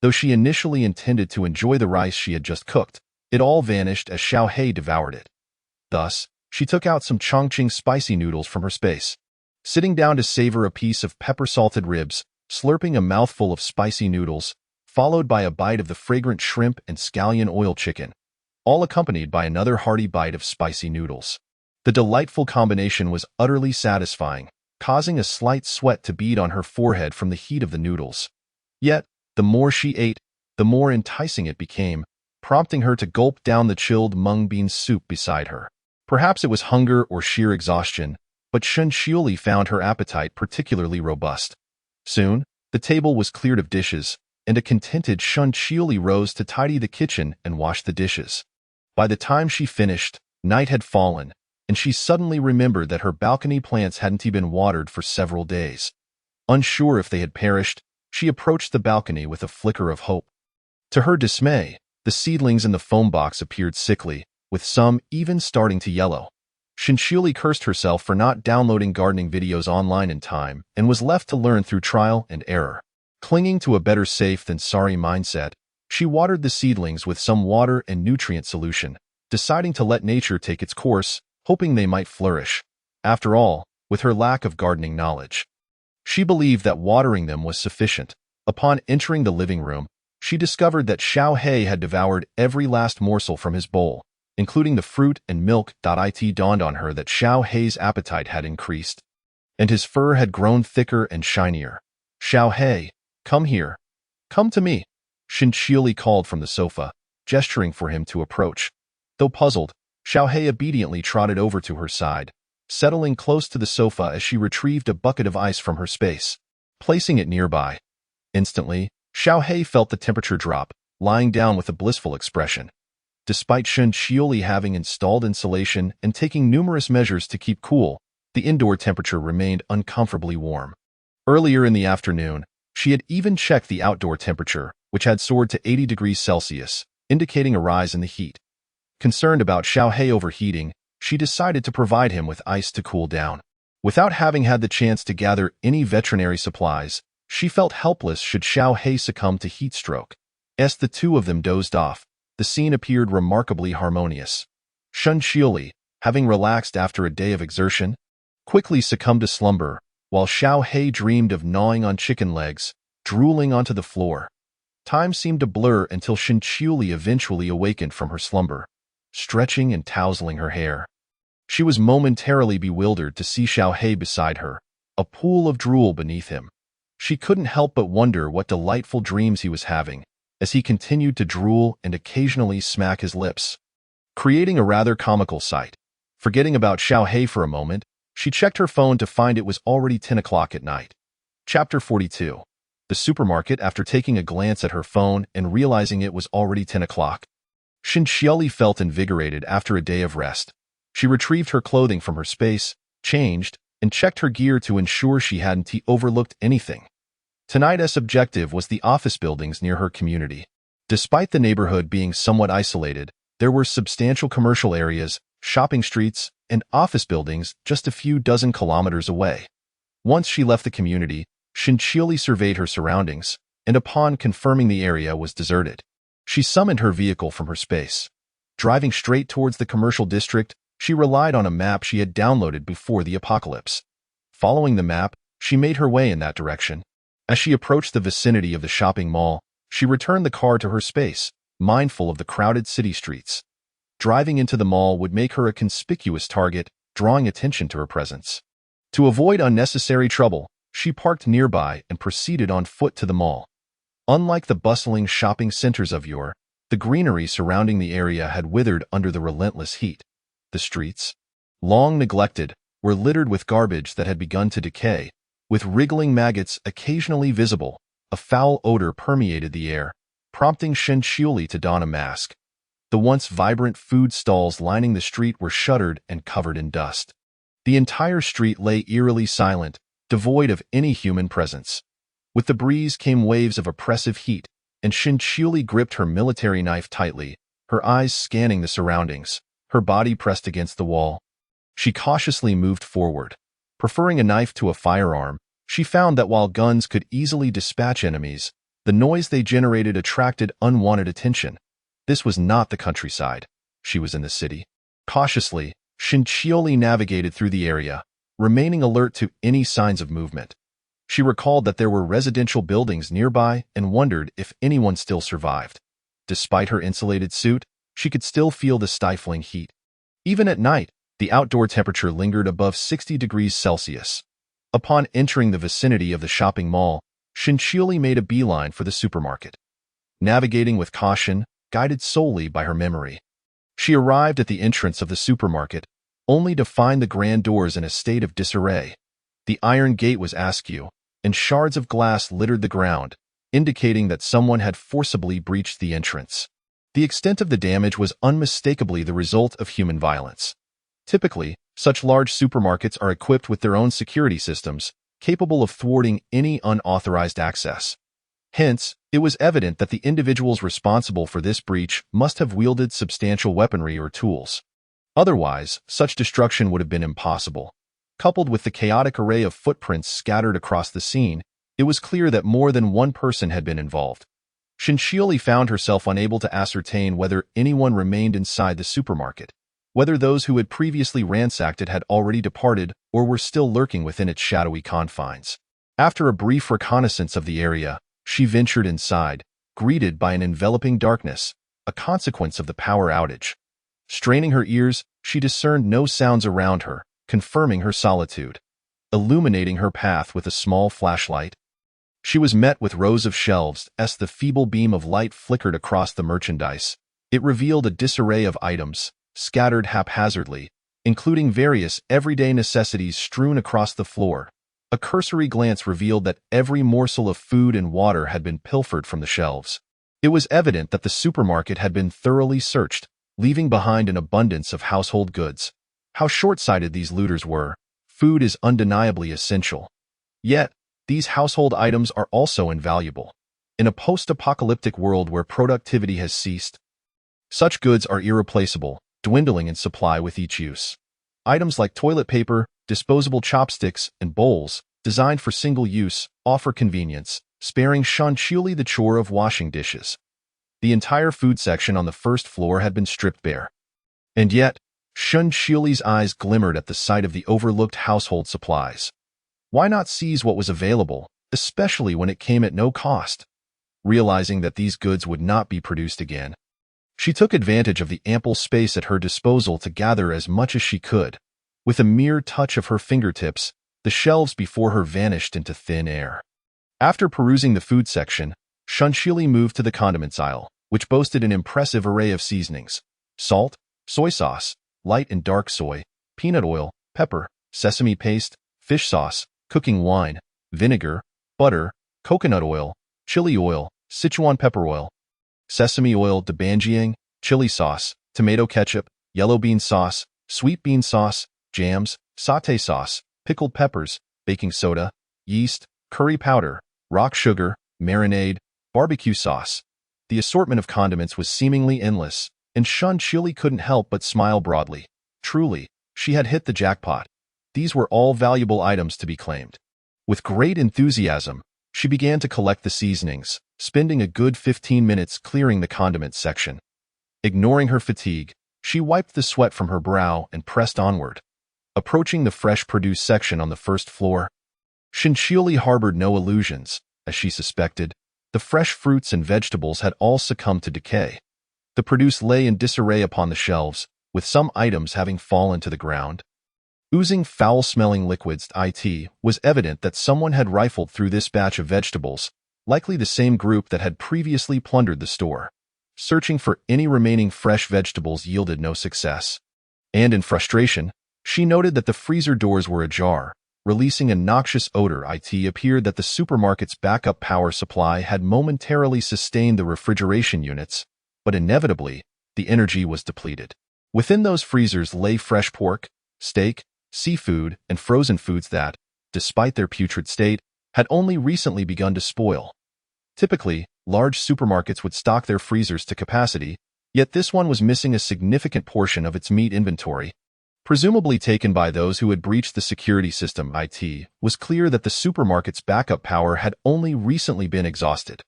Though she initially intended to enjoy the rice she had just cooked, it all vanished as Xiaohei devoured it. Thus, she took out some Chongqing spicy noodles from her space. Sitting down to savor a piece of pepper-salted ribs, slurping a mouthful of spicy noodles, followed by a bite of the fragrant shrimp and scallion oil chicken, all accompanied by another hearty bite of spicy noodles. The delightful combination was utterly satisfying, causing a slight sweat to bead on her forehead from the heat of the noodles. Yet, the more she ate, the more enticing it became, prompting her to gulp down the chilled mung bean soup beside her. Perhaps it was hunger or sheer exhaustion, but Shinchili found her appetite particularly robust. Soon, the table was cleared of dishes, and a contented Shinchili rose to tidy the kitchen and wash the dishes. By the time she finished, night had fallen, and she suddenly remembered that her balcony plants hadn't been watered for several days. Unsure if they had perished, she approached the balcony with a flicker of hope. To her dismay, the seedlings in the foam box appeared sickly, with some even starting to yellow. Shinchili cursed herself for not downloading gardening videos online in time and was left to learn through trial and error. Clinging to a better safe than sorry mindset, she watered the seedlings with some water and nutrient solution, deciding to let nature take its course, hoping they might flourish. After all, with her lack of gardening knowledge, she believed that watering them was sufficient. Upon entering the living room, she discovered that Xiaohei had devoured every last morsel from his bowl, including the fruit and milk. It dawned on her that Xiaohei's appetite had increased, and his fur had grown thicker and shinier. Xiaohei, come here. Come to me, Shinchili called from the sofa, gesturing for him to approach. Though puzzled, Xiaohei obediently trotted over to her side, settling close to the sofa as she retrieved a bucket of ice from her space. placing it nearby. Instantly, Xiaohei felt the temperature drop, lying down with a blissful expression. Despite Shen Qiuli having installed insulation and taking numerous measures to keep cool, the indoor temperature remained uncomfortably warm. Earlier in the afternoon, she had even checked the outdoor temperature, which had soared to 80 degrees Celsius, indicating a rise in the heat. Concerned about Xiaohei overheating, she decided to provide him with ice to cool down. Without having had the chance to gather any veterinary supplies, she felt helpless should Xiaohei succumb to heat stroke. As the two of them dozed off, the scene appeared remarkably harmonious. Shen Qiuli, having relaxed after a day of exertion, quickly succumbed to slumber, while Xiaohei dreamed of gnawing on chicken legs, drooling onto the floor. Time seemed to blur until Shen Qiuli eventually awakened from her slumber, stretching and tousling her hair. She was momentarily bewildered to see Xiaohei beside her, a pool of drool beneath him. She couldn't help but wonder what delightful dreams he was having, as he continued to drool and occasionally smack his lips, creating a rather comical sight. Forgetting about Xiaohei for a moment, she checked her phone to find it was already 10 o'clock at night. Chapter 42. The supermarket. After taking a glance at her phone and realizing it was already 10 o'clock, Shen Qiuli felt invigorated after a day of rest. She retrieved her clothing from her space, changed, and checked her gear to ensure she hadn't overlooked anything. Tonight's objective was the office buildings near her community. Despite the neighborhood being somewhat isolated, there were substantial commercial areas, shopping streets, and office buildings just a few dozen kilometers away. Once she left the community, Shen Qiuli surveyed her surroundings, and upon confirming the area was deserted, she summoned her vehicle from her space. Driving straight towards the commercial district, she relied on a map she had downloaded before the apocalypse. Following the map, she made her way in that direction. As she approached the vicinity of the shopping mall, she returned the car to her space, mindful of the crowded city streets. Driving into the mall would make her a conspicuous target, drawing attention to her presence. To avoid unnecessary trouble, she parked nearby and proceeded on foot to the mall. Unlike the bustling shopping centers of yore, the greenery surrounding the area had withered under the relentless heat. The streets, long neglected, were littered with garbage that had begun to decay, with wriggling maggots occasionally visible. A foul odor permeated the air, prompting Shen Qiuli to don a mask. The once vibrant food stalls lining the street were shuttered and covered in dust. The entire street lay eerily silent, devoid of any human presence. With the breeze came waves of oppressive heat, and Shen Qiuli gripped her military knife tightly, her eyes scanning the surroundings, her body pressed against the wall. She cautiously moved forward. Preferring a knife to a firearm, she found that while guns could easily dispatch enemies, the noise they generated attracted unwanted attention. This was not the countryside. She was in the city. Cautiously, Shen Qiuli navigated through the area, remaining alert to any signs of movement. She recalled that there were residential buildings nearby and wondered if anyone still survived. Despite her insulated suit, she could still feel the stifling heat. Even at night, the outdoor temperature lingered above 60 degrees Celsius. Upon entering the vicinity of the shopping mall, Shen Qiuli made a beeline for the supermarket. Navigating with caution, guided solely by her memory, she arrived at the entrance of the supermarket, only to find the grand doors in a state of disarray. The iron gate was askew, and shards of glass littered the ground, indicating that someone had forcibly breached the entrance. The extent of the damage was unmistakably the result of human violence. Typically, such large supermarkets are equipped with their own security systems, capable of thwarting any unauthorized access. Hence, it was evident that the individuals responsible for this breach must have wielded substantial weaponry or tools. Otherwise, such destruction would have been impossible. Coupled with the chaotic array of footprints scattered across the scene, it was clear that more than one person had been involved. Shen Qiuli found herself unable to ascertain whether anyone remained inside the supermarket, whether those who had previously ransacked it had already departed or were still lurking within its shadowy confines. After a brief reconnaissance of the area, she ventured inside, greeted by an enveloping darkness, a consequence of the power outage. Straining her ears, she discerned no sounds around her, confirming her solitude. Illuminating her path with a small flashlight, she was met with rows of shelves. As the feeble beam of light flickered across the merchandise, it revealed a disarray of items, scattered haphazardly, including various everyday necessities strewn across the floor. A cursory glance revealed that every morsel of food and water had been pilfered from the shelves. It was evident that the supermarket had been thoroughly searched, leaving behind an abundance of household goods. How short-sighted these looters were. Food is undeniably essential. Yet, these household items are also invaluable. In a post-apocalyptic world where productivity has ceased, such goods are irreplaceable, dwindling in supply with each use. Items like toilet paper, disposable chopsticks, and bowls, designed for single use, offer convenience, sparing Shanchuli the chore of washing dishes. The entire food section on the first floor had been stripped bare. And yet, Shanchuli's eyes glimmered at the sight of the overlooked household supplies. Why not seize what was available, especially when it came at no cost? Realizing that these goods would not be produced again, she took advantage of the ample space at her disposal to gather as much as she could. With a mere touch of her fingertips, the shelves before her vanished into thin air. After perusing the food section, Shanchuli moved to the condiments aisle, which boasted an impressive array of seasonings: salt, soy sauce, light and dark soy, peanut oil, pepper, sesame paste, fish sauce, cooking wine, vinegar, butter, coconut oil, chili oil, Sichuan pepper oil, sesame oil, debanjiang, chili sauce, tomato ketchup, yellow bean sauce, sweet bean sauce, jams, sauté sauce, pickled peppers, baking soda, yeast, curry powder, rock sugar, marinade, barbecue sauce. The assortment of condiments was seemingly endless, and Shanchuli couldn't help but smile broadly. Truly, she had hit the jackpot. These were all valuable items to be claimed. With great enthusiasm, she began to collect the seasonings, spending a good 15 minutes clearing the condiments section. Ignoring her fatigue, she wiped the sweat from her brow and pressed onward. Approaching the fresh produce section on the first floor, Shanchuli harbored no illusions. As she suspected, the fresh fruits and vegetables had all succumbed to decay. The produce lay in disarray upon the shelves, with some items having fallen to the ground. Oozing foul-smelling liquids, it was evident that someone had rifled through this batch of vegetables, likely the same group that had previously plundered the store. Searching for any remaining fresh vegetables yielded no success. And in frustration, she noted that the freezer doors were ajar, releasing a noxious odor. It appeared that the supermarket's backup power supply had momentarily sustained the refrigeration units, but inevitably, the energy was depleted. Within those freezers lay fresh pork, steak, seafood, and frozen foods that, despite their putrid state, had only recently begun to spoil. Typically, large supermarkets would stock their freezers to capacity, yet this one was missing a significant portion of its meat inventory. Presumably taken by those who had breached the security system, it was clear that the supermarket's backup power had only recently been exhausted.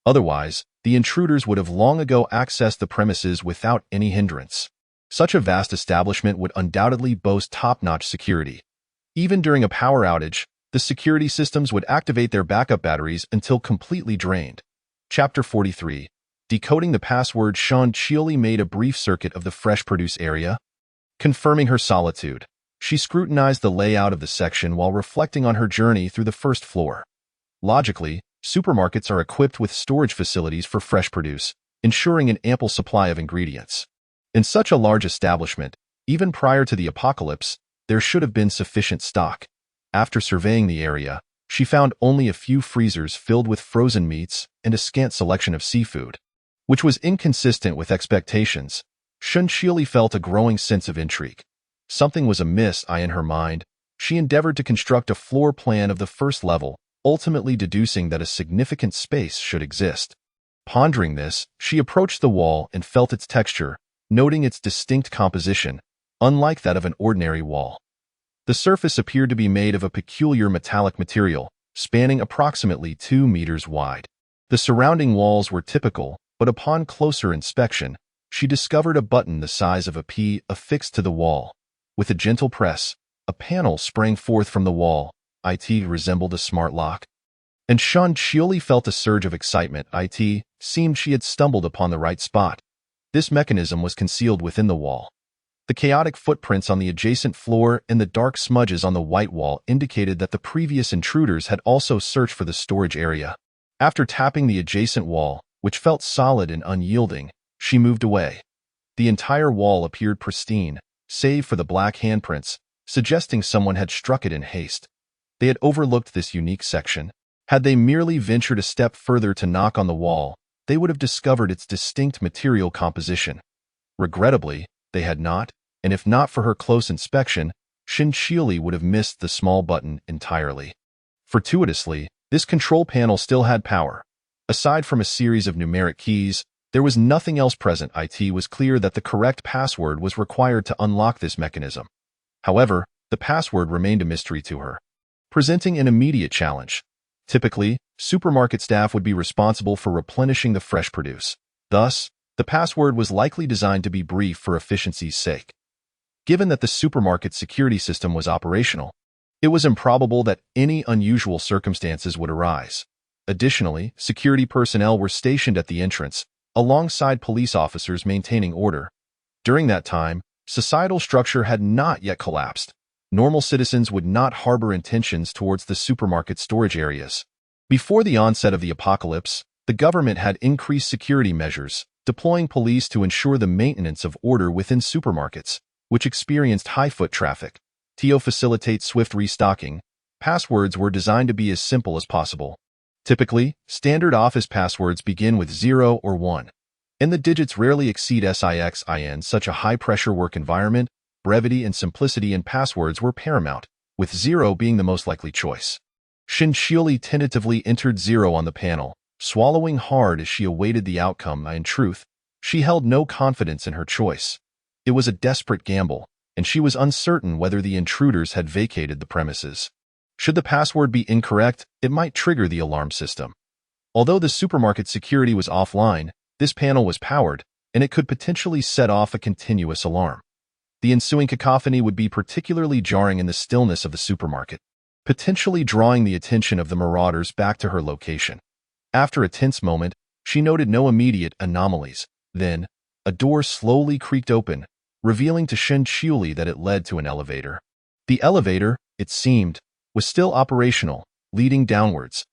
Otherwise, the intruders would have long ago accessed the premises without any hindrance. Such a vast establishment would undoubtedly boast top-notch security. Even during a power outage, the security systems would activate their backup batteries until completely drained. Chapter 43. Decoding the password. Shanchuli made a brief circuit of the fresh produce area. Confirming her solitude, she scrutinized the layout of the section while reflecting on her journey through the first floor. Logically, supermarkets are equipped with storage facilities for fresh produce, ensuring an ample supply of ingredients. In such a large establishment, even prior to the apocalypse, there should have been sufficient stock. After surveying the area, she found only a few freezers filled with frozen meats and a scant selection of seafood, which was inconsistent with expectations. Shanchuli felt a growing sense of intrigue. Something was amiss in her mind. She endeavored to construct a floor plan of the first level, ultimately deducing that a significant space should exist. Pondering this, she approached the wall and felt its texture, noting its distinct composition, unlike that of an ordinary wall. The surface appeared to be made of a peculiar metallic material, spanning approximately 2 meters wide. The surrounding walls were typical, but upon closer inspection, she discovered a button the size of a pea affixed to the wall. With a gentle press, a panel sprang forth from the wall. It resembled a smart lock. And Shanchuli felt a surge of excitement. It seemed she had stumbled upon the right spot. This mechanism was concealed within the wall. The chaotic footprints on the adjacent floor and the dark smudges on the white wall indicated that the previous intruders had also searched for the storage area. After tapping the adjacent wall, which felt solid and unyielding, she moved away. The entire wall appeared pristine, save for the black handprints, suggesting someone had struck it in haste. They had overlooked this unique section. Had they merely ventured a step further to knock on the wall, they would have discovered its distinct material composition. Regrettably, they had not, and if not for her close inspection, Shin would have missed the small button entirely. Fortuitously, this control panel still had power. Aside from a series of numeric keys, there was nothing else present. It was clear that the correct password was required to unlock this mechanism. However, the password remained a mystery to her, presenting an immediate challenge. Typically, supermarket staff would be responsible for replenishing the fresh produce. Thus, the password was likely designed to be brief for efficiency's sake. Given that the supermarket security system was operational, it was improbable that any unusual circumstances would arise. Additionally, security personnel were stationed at the entrance, alongside police officers maintaining order. During that time, societal structure had not yet collapsed. Normal citizens would not harbor intentions towards the supermarket storage areas. Before the onset of the apocalypse, the government had increased security measures, deploying police to ensure the maintenance of order within supermarkets, which experienced high foot traffic. To facilitate swift restocking, passwords were designed to be as simple as possible. Typically, standard office passwords begin with 0 or 1, and the digits rarely exceed SIX. In such a high-pressure work environment, brevity and simplicity in passwords were paramount, with 0 being the most likely choice. Shin tentatively entered 0 on the panel, swallowing hard as she awaited the outcome. In truth, she held no confidence in her choice. It was a desperate gamble, and she was uncertain whether the intruders had vacated the premises. Should the password be incorrect, it might trigger the alarm system. Although the supermarket security was offline, this panel was powered, and it could potentially set off a continuous alarm. The ensuing cacophony would be particularly jarring in the stillness of the supermarket, potentially drawing the attention of the marauders back to her location. After a tense moment, she noted no immediate anomalies. Then, a door slowly creaked open, revealing to Shin that it led to an elevator. The elevator, it seemed, was still operational, leading downwards.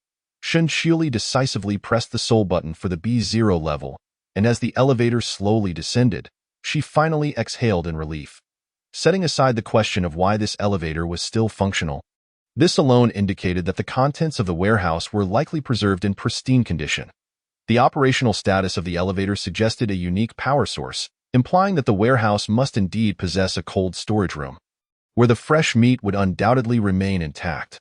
Shin decisively pressed the soul button for the B0 level, and as the elevator slowly descended, she finally exhaled in relief. Setting aside the question of why this elevator was still functional, this alone indicated that the contents of the warehouse were likely preserved in pristine condition. The operational status of the elevator suggested a unique power source, implying that the warehouse must indeed possess a cold storage room, where the fresh meat would undoubtedly remain intact.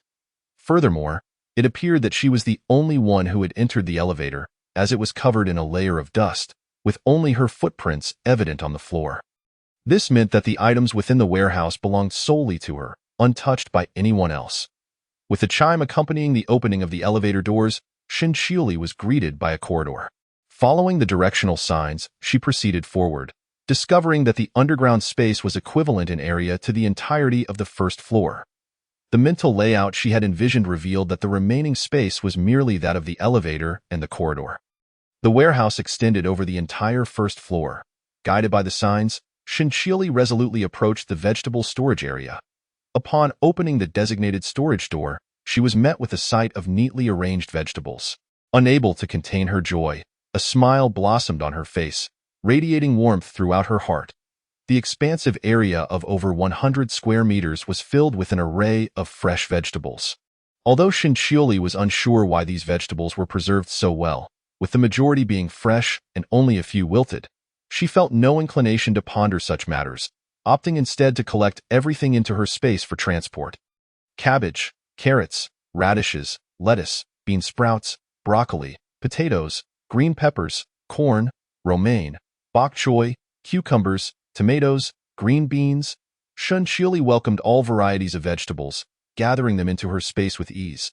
Furthermore, it appeared that she was the only one who had entered the elevator, as it was covered in a layer of dust, with only her footprints evident on the floor. This meant that the items within the warehouse belonged solely to her, untouched by anyone else. With the chime accompanying the opening of the elevator doors, Shin was greeted by a corridor. Following the directional signs, she proceeded forward, discovering that the underground space was equivalent in area to the entirety of the first floor. The mental layout she had envisioned revealed that the remaining space was merely that of the elevator and the corridor. The warehouse extended over the entire first floor. Guided by the signs, Shin resolutely approached the vegetable storage area. Upon opening the designated storage door, she was met with a sight of neatly arranged vegetables. Unable to contain her joy, a smile blossomed on her face, radiating warmth throughout her heart. The expansive area of over 100 square meters was filled with an array of fresh vegetables. Although Shin was unsure why these vegetables were preserved so well, with the majority being fresh and only a few wilted, she felt no inclination to ponder such matters, opting instead to collect everything into her space for transport. Cabbage, carrots, radishes, lettuce, bean sprouts, broccoli, potatoes, green peppers, corn, romaine, bok choy, cucumbers, tomatoes, green beans. Shin welcomed all varieties of vegetables, gathering them into her space with ease.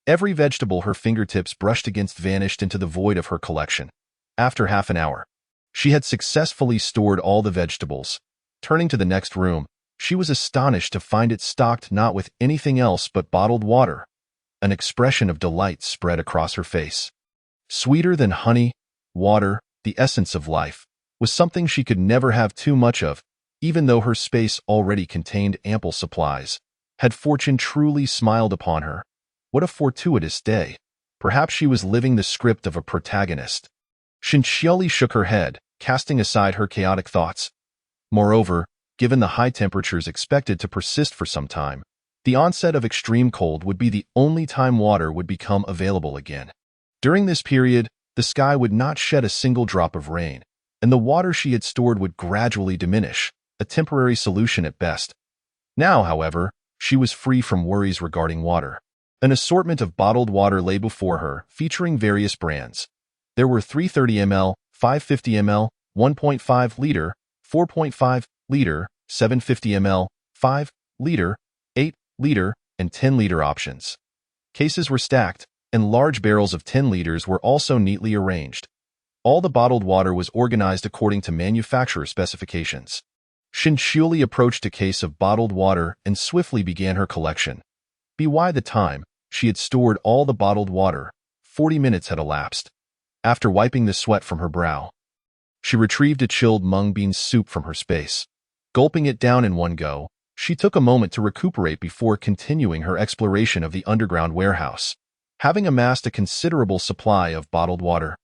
Every vegetable her fingertips brushed against vanished into the void of her collection. After half an hour, she had successfully stored all the vegetables. Turning to the next room, she was astonished to find it stocked not with anything else but bottled water. An expression of delight spread across her face. Sweeter than honey, water, the essence of life, was something she could never have too much of, even though her space already contained ample supplies. Had fortune truly smiled upon her? What a fortuitous day. Perhaps she was living the script of a protagonist. Shin shook her head, casting aside her chaotic thoughts. Moreover, given the high temperatures expected to persist for some time, The onset of extreme cold would be the only time water would become available again. During this period, the sky would not shed a single drop of rain, and the water she had stored would gradually diminish, a temporary solution at best. Now, however, she was free from worries regarding water. An assortment of bottled water lay before her, featuring various brands. There were 330 ml, 550 ml, 1.5 liter, 4.5 liter, 750 ml, 5 liter, 8 liter, and 10 liter options. Cases were stacked, and large barrels of 10 liters were also neatly arranged. All the bottled water was organized according to manufacturer specifications. Shinchiuli approached a case of bottled water and swiftly began her collection. By the time she had stored all the bottled water, 40 minutes had elapsed. After wiping the sweat from her brow, she retrieved a chilled mung bean soup from her space. Gulping it down in one go, she took a moment to recuperate before continuing her exploration of the underground warehouse. Having amassed a considerable supply of bottled water,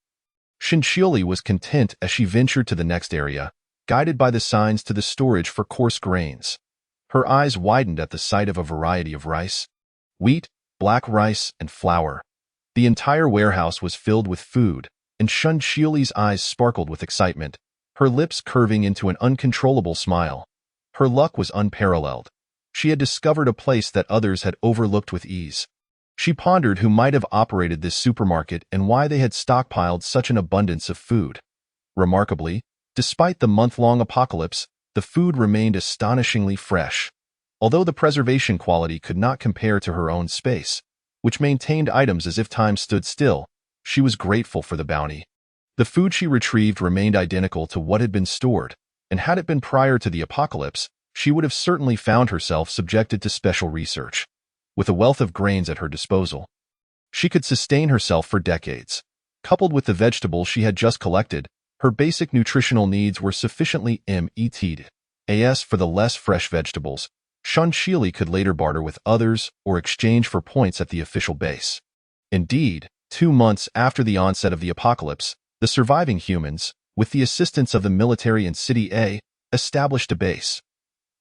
Shinchiuli was content as she ventured to the next area, guided by the signs to the storage for coarse grains. Her eyes widened at the sight of a variety of rice, wheat, black rice, and flour. The entire warehouse was filled with food, and Shinchiuli's eyes sparkled with excitement, her lips curving into an uncontrollable smile. Her luck was unparalleled. She had discovered a place that others had overlooked with ease. She pondered who might have operated this supermarket and why they had stockpiled such an abundance of food. Remarkably, despite the month-long apocalypse, the food remained astonishingly fresh. Although the preservation quality could not compare to her own space, which maintained items as if time stood still, she was grateful for the bounty. The food she retrieved remained identical to what had been stored, and had it been prior to the apocalypse, she would have certainly found herself subjected to special research. With a wealth of grains at her disposal, she could sustain herself for decades. Coupled with the vegetables she had just collected, her basic nutritional needs were sufficiently met. As for the less fresh vegetables, Shinchiuli could later barter with others or exchange for points at the official base. Indeed, 2 months after the onset of the apocalypse, the surviving humans, with the assistance of the military in City A, established a base.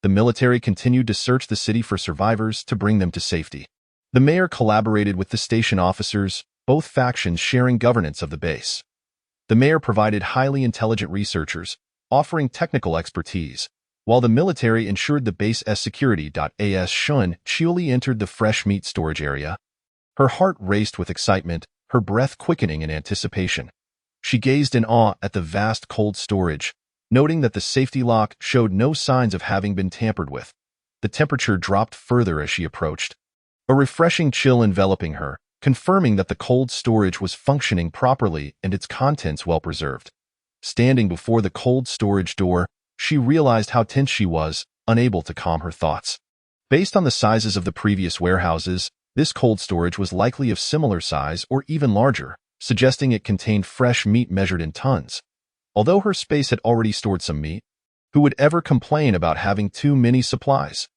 The military continued to search the city for survivors to bring them to safety. The mayor collaborated with the station officers, both factions sharing governance of the base. The mayor provided highly intelligent researchers, offering technical expertise, while the military ensured the base's security. As Shinchiuli entered the fresh meat storage area, her heart raced with excitement, her breath quickening in anticipation. She gazed in awe at the vast cold storage, noting that the safety lock showed no signs of having been tampered with. The temperature dropped further as she approached, a refreshing chill enveloping her, confirming that the cold storage was functioning properly and its contents well preserved. Standing before the cold storage door, she realized how tense she was, unable to calm her thoughts. Based on the sizes of the previous warehouses, this cold storage was likely of similar size or even larger, suggesting it contained fresh meat measured in tons. Although her space had already stored some meat, who would ever complain about having too many supplies?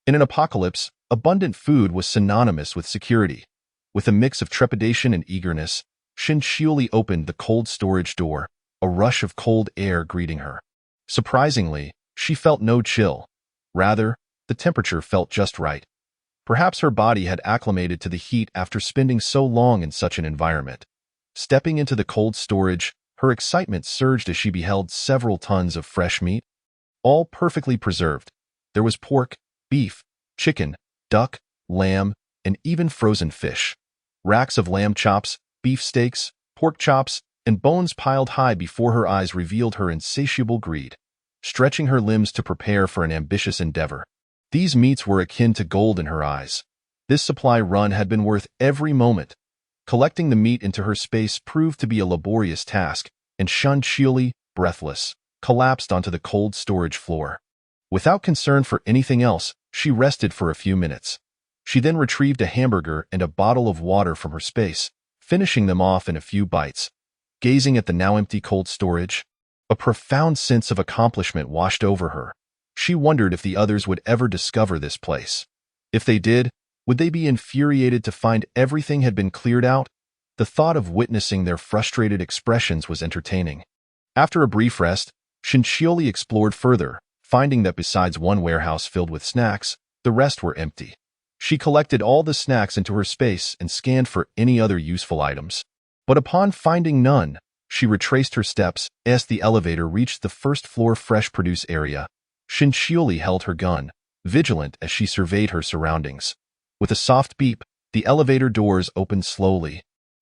In an apocalypse, abundant food was synonymous with security. With a mix of trepidation and eagerness, Shinchiuli opened the cold storage door, a rush of cold air greeting her. Surprisingly, she felt no chill. Rather, the temperature felt just right. Perhaps her body had acclimated to the heat after spending so long in such an environment. Stepping into the cold storage, her excitement surged as she beheld several tons of fresh meat, all perfectly preserved. There was pork, beef, chicken, duck, lamb, and even frozen fish. Racks of lamb chops, beef steaks, pork chops, and bones piled high before her eyes revealed her insatiable greed. Stretching her limbs to prepare for an ambitious endeavor, these meats were akin to gold in her eyes. This supply run had been worth every moment. Collecting the meat into her space proved to be a laborious task, and Shinchiuli, breathless, collapsed onto the cold storage floor. Without concern for anything else, she rested for a few minutes. She then retrieved a hamburger and a bottle of water from her space, finishing them off in a few bites. Gazing at the now empty cold storage, a profound sense of accomplishment washed over her. She wondered if the others would ever discover this place. If they did, would they be infuriated to find everything had been cleared out? The thought of witnessing their frustrated expressions was entertaining. After a brief rest, Shinchiuli explored further, finding that besides one warehouse filled with snacks, the rest were empty. She collected all the snacks into her space and scanned for any other useful items. But upon finding none, she retraced her steps as the elevator reached the first-floor fresh produce area. Shinchioli held her gun, vigilant as she surveyed her surroundings. With a soft beep, the elevator doors opened slowly,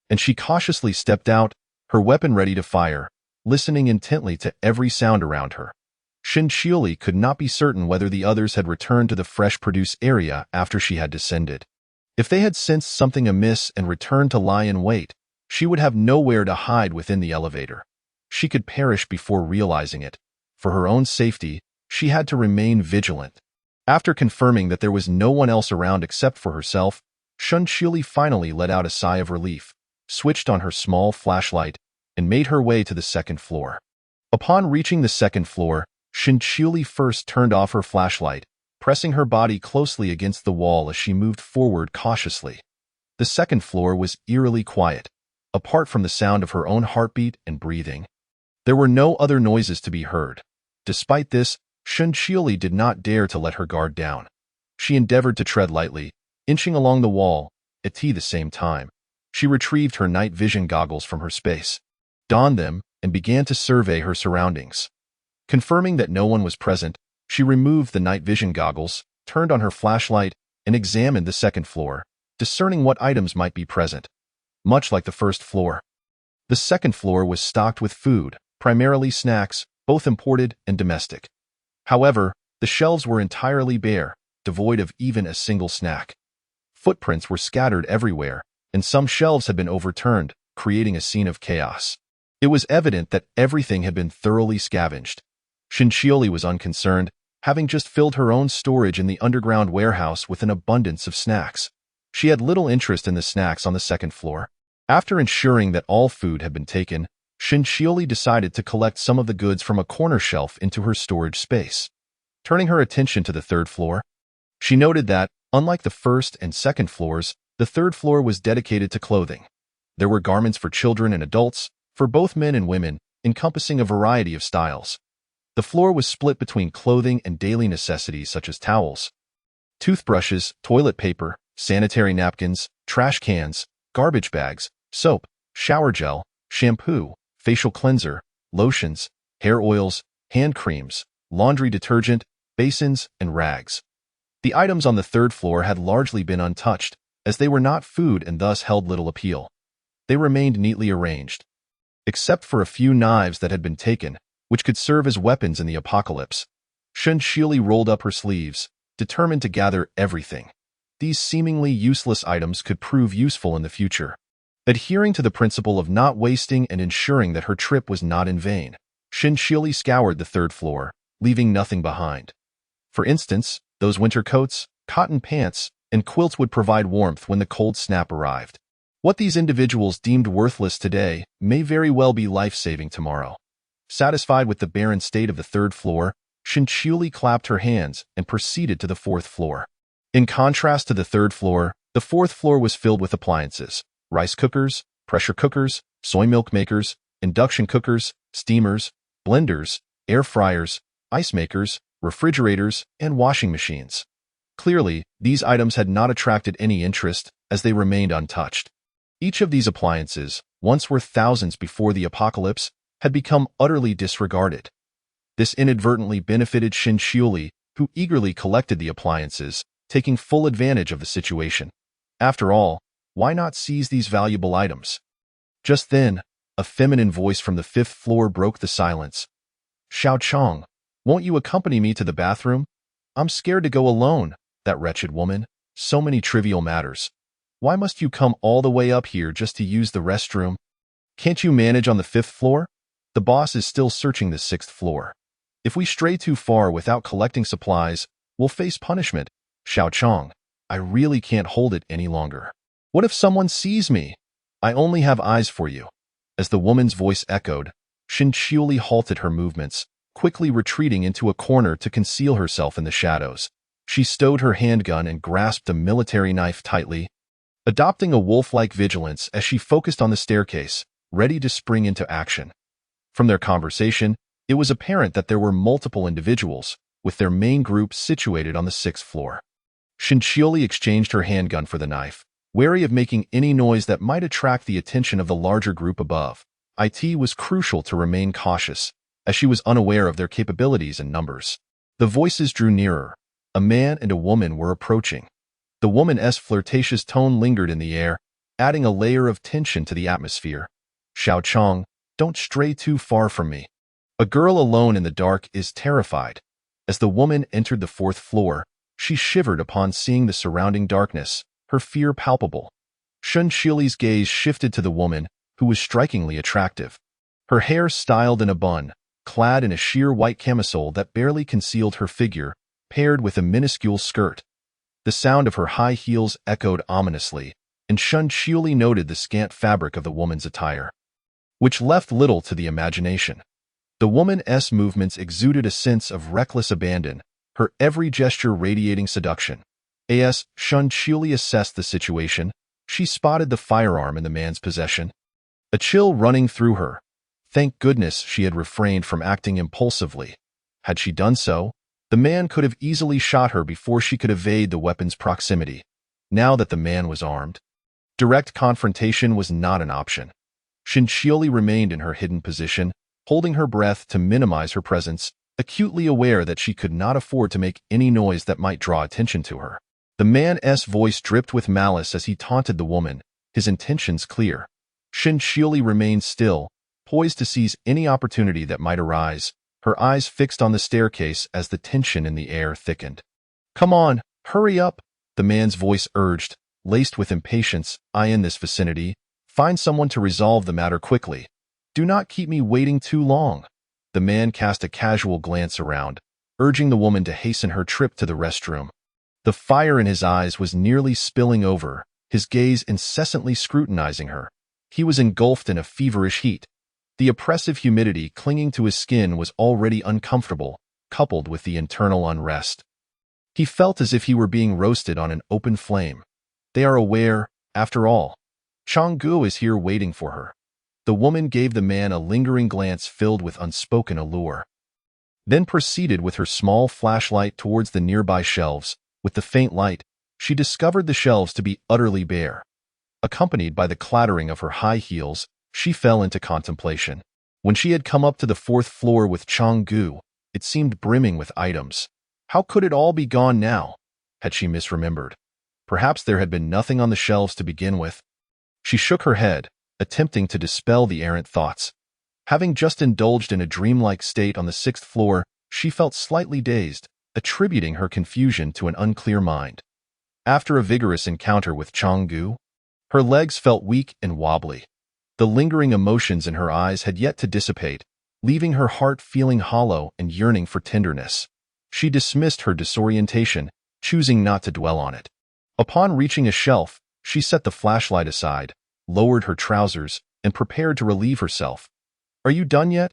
and she cautiously stepped out, her weapon ready to fire, listening intently to every sound around her. Shinchioli could not be certain whether the others had returned to the fresh produce area after she had descended. If they had sensed something amiss and returned to lie in wait, she would have nowhere to hide within the elevator. She could perish before realizing it. For her own safety, she had to remain vigilant. After confirming that there was no one else around except for herself, Shinchioli finally let out a sigh of relief, switched on her small flashlight, and made her way to the second floor. Upon reaching the second floor, Shinchioli first turned off her flashlight, pressing her body closely against the wall as she moved forward cautiously. The second floor was eerily quiet, apart from the sound of her own heartbeat and breathing. There were no other noises to be heard. Despite this, Shinchioli did not dare to let her guard down. She endeavored to tread lightly, inching along the wall. At the same time, she retrieved her night vision goggles from her space, donned them, and began to survey her surroundings. Confirming that no one was present, she removed the night vision goggles, turned on her flashlight, and examined the second floor, discerning what items might be present. Much like the first floor, the second floor was stocked with food, primarily snacks, both imported and domestic. However, the shelves were entirely bare, devoid of even a single snack. Footprints were scattered everywhere, and some shelves had been overturned, creating a scene of chaos. It was evident that everything had been thoroughly scavenged. Shinchioli was unconcerned, having just filled her own storage in the underground warehouse with an abundance of snacks. She had little interest in the snacks on the second floor. After ensuring that all food had been taken, Shinchioli decided to collect some of the goods from a corner shelf into her storage space. Turning her attention to the third floor, she noted that, unlike the first and second floors, the third floor was dedicated to clothing. There were garments for children and adults, for both men and women, encompassing a variety of styles. The floor was split between clothing and daily necessities such as towels, toothbrushes, toilet paper, sanitary napkins, trash cans, garbage bags, soap, shower gel, shampoo, facial cleanser, lotions, hair oils, hand creams, laundry detergent, basins, and rags. The items on the third floor had largely been untouched, as they were not food and thus held little appeal. They remained neatly arranged, except for a few knives that had been taken, which could serve as weapons in the apocalypse. Shinchioli rolled up her sleeves, determined to gather everything. These seemingly useless items could prove useful in the future. Adhering to the principle of not wasting and ensuring that her trip was not in vain, Shinchioli scoured the third floor, leaving nothing behind. For instance, those winter coats, cotton pants, and quilts would provide warmth when the cold snap arrived. What these individuals deemed worthless today may very well be life-saving tomorrow. Satisfied with the barren state of the third floor, Shinchioli clapped her hands and proceeded to the fourth floor. In contrast to the third floor, the fourth floor was filled with appliances: rice cookers, pressure cookers, soy milk makers, induction cookers, steamers, blenders, air fryers, ice makers, refrigerators, and washing machines. Clearly, these items had not attracted any interest, as they remained untouched. Each of these appliances, once worth thousands before the apocalypse, had become utterly disregarded. This inadvertently benefited Shinchioli, who eagerly collected the appliances, taking full advantage of the situation. After all, why not seize these valuable items? Just then, a feminine voice from the fifth floor broke the silence. "Xiao Chong, won't you accompany me to the bathroom? I'm scared to go alone, that wretched woman. So many trivial matters. Why must you come all the way up here just to use the restroom? Can't you manage on the fifth floor? The boss is still searching the sixth floor. If we stray too far without collecting supplies, we'll face punishment. Xiao Chong, I really can't hold it any longer. What if someone sees me? I only have eyes for you." As the woman's voice echoed, Shinchioli halted her movements, quickly retreating into a corner to conceal herself in the shadows. She stowed her handgun and grasped a military knife tightly, adopting a wolf-like vigilance as she focused on the staircase, ready to spring into action. From their conversation, it was apparent that there were multiple individuals, with their main group situated on the sixth floor. Shinchioli exchanged her handgun for the knife, wary of making any noise that might attract the attention of the larger group above. It was crucial to remain cautious, as she was unaware of their capabilities and numbers. The voices drew nearer. A man and a woman were approaching. The woman's flirtatious tone lingered in the air, adding a layer of tension to the atmosphere. "Xiao Chong, don't stray too far from me." A girl alone in the dark is terrified. As the woman entered the 4th floor, she shivered upon seeing the surrounding darkness, her fear palpable. Shinchioli's gaze shifted to the woman, who was strikingly attractive. Her hair styled in a bun, clad in a sheer white camisole that barely concealed her figure, paired with a minuscule skirt. The sound of her high heels echoed ominously, and Shinchioli noted the scant fabric of the woman's attire, which left little to the imagination. The woman's movements exuded a sense of reckless abandon, her every gesture radiating seduction. As Shinchioli assessed the situation, she spotted the firearm in the man's possession. A chill running through her. Thank goodness she had refrained from acting impulsively. Had she done so, the man could have easily shot her before she could evade the weapon's proximity. Now that the man was armed, direct confrontation was not an option. Shinchioli remained in her hidden position, holding her breath to minimize her presence, acutely aware that she could not afford to make any noise that might draw attention to her. The man's voice dripped with malice as he taunted the woman, his intentions clear. Shinchioli remained still, poised to seize any opportunity that might arise, her eyes fixed on the staircase as the tension in the air thickened. "Come on, hurry up," the man's voice urged, laced with impatience. "I in this vicinity. Find someone to resolve the matter quickly. Do not keep me waiting too long." The man cast a casual glance around, urging the woman to hasten her trip to the restroom. The fire in his eyes was nearly spilling over, his gaze incessantly scrutinizing her. He was engulfed in a feverish heat. The oppressive humidity clinging to his skin was already uncomfortable, coupled with the internal unrest. He felt as if he were being roasted on an open flame. They are aware, after all. Changgu is here waiting for her. The woman gave the man a lingering glance filled with unspoken allure, then proceeded with her small flashlight towards the nearby shelves. With the faint light, she discovered the shelves to be utterly bare. Accompanied by the clattering of her high heels, she fell into contemplation. When she had come up to the 4th floor with Changgu, it seemed brimming with items. How could it all be gone now? Had she misremembered? Perhaps there had been nothing on the shelves to begin with. She shook her head, attempting to dispel the errant thoughts. Having just indulged in a dreamlike state on the 6th floor, she felt slightly dazed, attributing her confusion to an unclear mind. After a vigorous encounter with Changgu, her legs felt weak and wobbly. The lingering emotions in her eyes had yet to dissipate, leaving her heart feeling hollow and yearning for tenderness. She dismissed her disorientation, choosing not to dwell on it. Upon reaching a shelf, she set the flashlight aside, lowered her trousers, and prepared to relieve herself. "Are you done yet?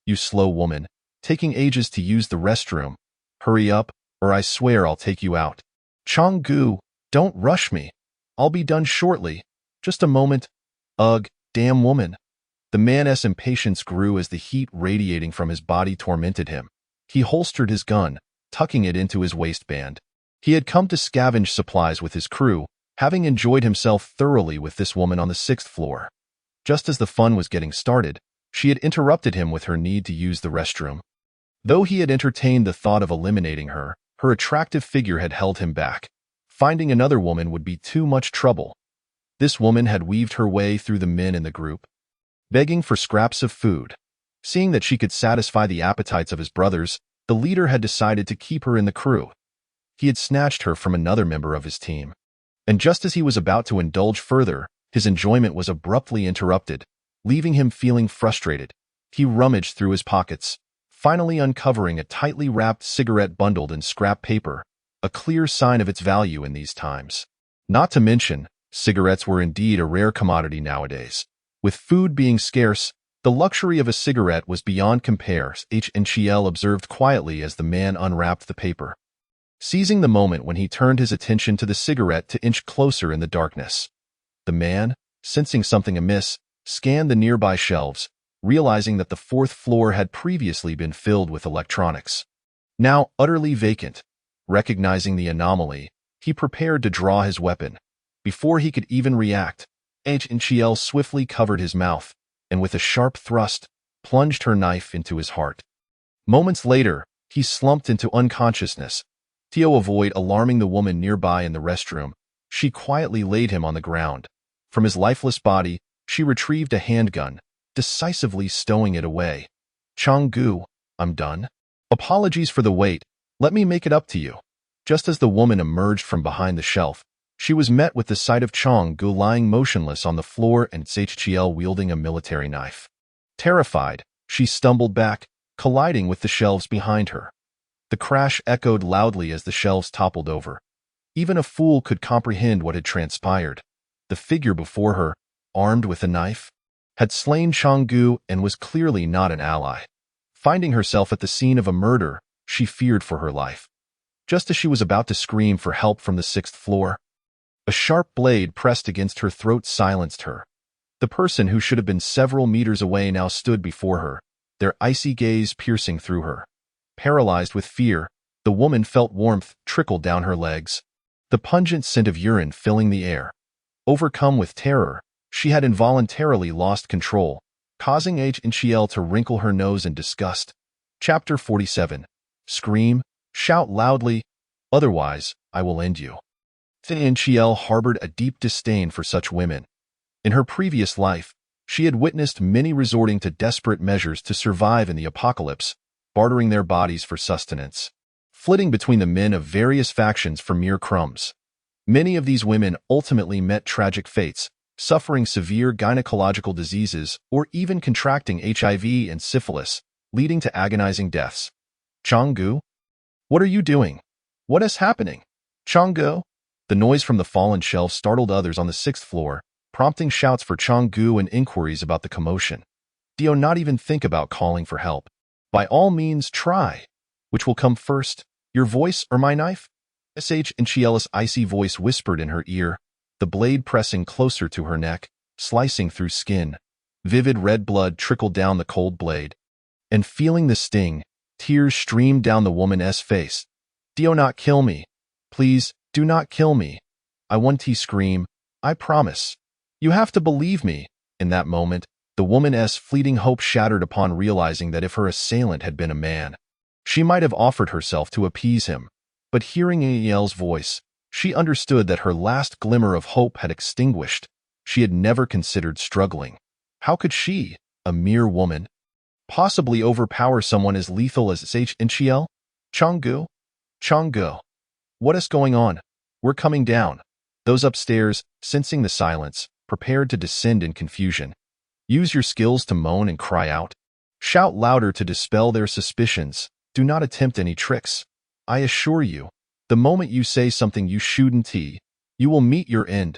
You slow woman, taking ages to use the restroom. Hurry up, or I swear I'll take you out." "Changgu, don't rush me. I'll be done shortly. Just a moment." "Ugh, damn woman." The man's impatience grew as the heat radiating from his body tormented him. He holstered his gun, tucking it into his waistband. He had come to scavenge supplies with his crew, having enjoyed himself thoroughly with this woman on the 6th floor. Just as the fun was getting started, she had interrupted him with her need to use the restroom. Though he had entertained the thought of eliminating her, her attractive figure had held him back. Finding another woman would be too much trouble. This woman had weaved her way through the men in the group, begging for scraps of food. Seeing that she could satisfy the appetites of his brothers, the leader had decided to keep her in the crew. He had snatched her from another member of his team. And just as he was about to indulge further, his enjoyment was abruptly interrupted, leaving him feeling frustrated. He rummaged through his pockets, finally uncovering a tightly wrapped cigarette bundled in scrap paper, a clear sign of its value in these times. Not to mention, cigarettes were indeed a rare commodity nowadays. With food being scarce, the luxury of a cigarette was beyond compare, HNCL observed quietly as the man unwrapped the paper, seizing the moment when he turned his attention to the cigarette to inch closer in the darkness. The man, sensing something amiss, scanned the nearby shelves, realizing that the 4th floor had previously been filled with electronics, now utterly vacant. Recognizing the anomaly, He prepared to draw his weapon. Before he could even react, Chiel swiftly covered his mouth, and with a sharp thrust, plunged her knife into his heart. Moments later, he slumped into unconsciousness. To avoid alarming the woman nearby in the restroom, she quietly laid him on the ground. From his lifeless body, she retrieved a handgun, decisively stowing it away. "Chang-gu, I'm done. Apologies for the wait. Let me make it up to you." Just as the woman emerged from behind the shelf, she was met with the sight of Chang-gu lying motionless on the floor and Chiel wielding a military knife. Terrified, she stumbled back, colliding with the shelves behind her. The crash echoed loudly as the shelves toppled over. Even a fool could comprehend what had transpired. The figure before her, armed with a knife, had slain Chang-gu and was clearly not an ally. Finding herself at the scene of a murder, she feared for her life. Just as she was about to scream for help from the 6th floor, a sharp blade pressed against her throat silenced her. The person who should have been several meters away now stood before her, their icy gaze piercing through her. Paralyzed with fear, the woman felt warmth trickle down her legs, the pungent scent of urine filling the air. Overcome with terror, she had involuntarily lost control, causing Chiel to wrinkle her nose in disgust. Chapter 47. Scream, shout loudly, otherwise I will end you. Chiel harbored a deep disdain for such women. In her previous life, she had witnessed many resorting to desperate measures to survive in the apocalypse, bartering their bodies for sustenance, flitting between the men of various factions for mere crumbs. Many of these women ultimately met tragic fates, suffering severe gynecological diseases or even contracting HIV and syphilis, leading to agonizing deaths. "Chang-gu? What are you doing? What is happening? Chang-gu?" The noise from the fallen shelf startled others on the 6th floor, prompting shouts for Chang-gu and inquiries about the commotion. "Do not even think about calling for help. By all means, try. Which will come first, your voice or my knife?" Chiel's icy voice whispered in her ear, the blade pressing closer to her neck, slicing through skin. Vivid red blood trickled down the cold blade. And feeling the sting, tears streamed down the woman's face. "Do not kill me. Please, do not kill me. I want to scream. I promise. You have to believe me." In that moment, the woman's fleeting hope shattered upon realizing that if her assailant had been a man, she might have offered herself to appease him. But hearing Chiel's voice, she understood that her last glimmer of hope had extinguished. She had never considered struggling. How could she, a mere woman, possibly overpower someone as lethal as Chiel? "Chang-gu? Chang-gu? What is going on? We're coming down." Those upstairs, sensing the silence, prepared to descend in confusion. Use your skills to moan and cry out. Shout louder to dispel their suspicions. Do not attempt any tricks. I assure you, the moment you say something you shouldn't, you will meet your end.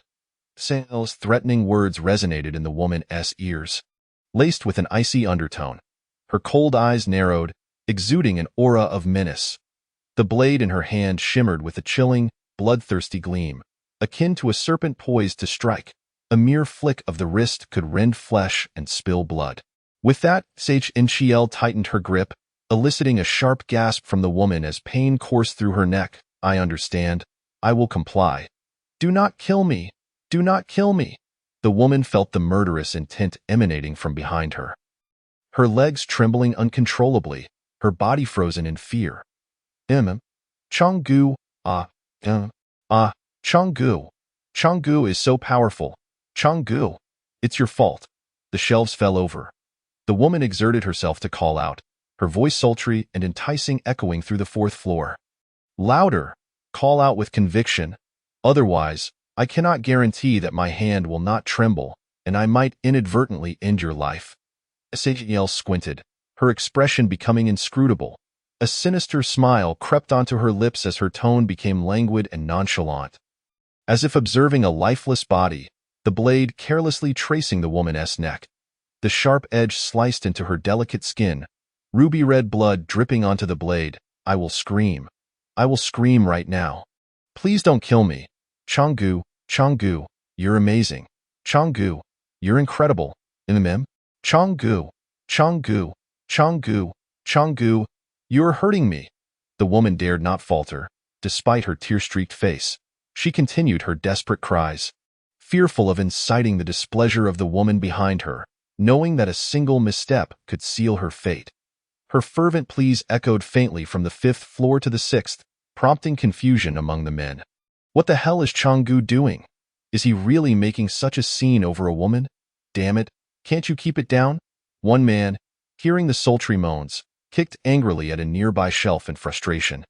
Chiel's threatening words resonated in the woman's ears, laced with an icy undertone. Her cold eyes narrowed, exuding an aura of menace. The blade in her hand shimmered with a chilling, bloodthirsty gleam, akin to a serpent poised to strike. A mere flick of the wrist could rend flesh and spill blood. With that, Chiel tightened her grip, eliciting a sharp gasp from the woman as pain coursed through her neck. "I understand. I will comply. Do not kill me. Do not kill me." The woman felt the murderous intent emanating from behind her. Her legs trembling uncontrollably, her body frozen in fear. Chang-gu, Chang-gu. Chang-gu is so powerful. Chang-gu, it's your fault." The shelves fell over. The woman exerted herself to call out, her voice sultry and enticing echoing through the 4th floor. "Louder! Call out with conviction. Otherwise, I cannot guarantee that my hand will not tremble, and I might inadvertently end your life." Chiel squinted, her expression becoming inscrutable. A sinister smile crept onto her lips as her tone became languid and nonchalant. As if observing a lifeless body, the blade carelessly tracing the woman's neck. The sharp edge sliced into her delicate skin, ruby red blood dripping onto the blade. "I will scream. I will scream right now. Please don't kill me. Chang-gu, Chang-gu, you're amazing. Chang-gu, you're incredible. Chang-gu, Chang-gu, Chang-gu, Chang-gu, you're hurting me." The woman dared not falter, despite her tear-streaked face. She continued her desperate cries, fearful of inciting the displeasure of the woman behind her, knowing that a single misstep could seal her fate. Her fervent pleas echoed faintly from the 5th floor to the 6th, prompting confusion among the men. What the hell is Changgu doing? Is he really making such a scene over a woman? Damn it, can't you keep it down? One man, hearing the sultry moans, kicked angrily at a nearby shelf in frustration.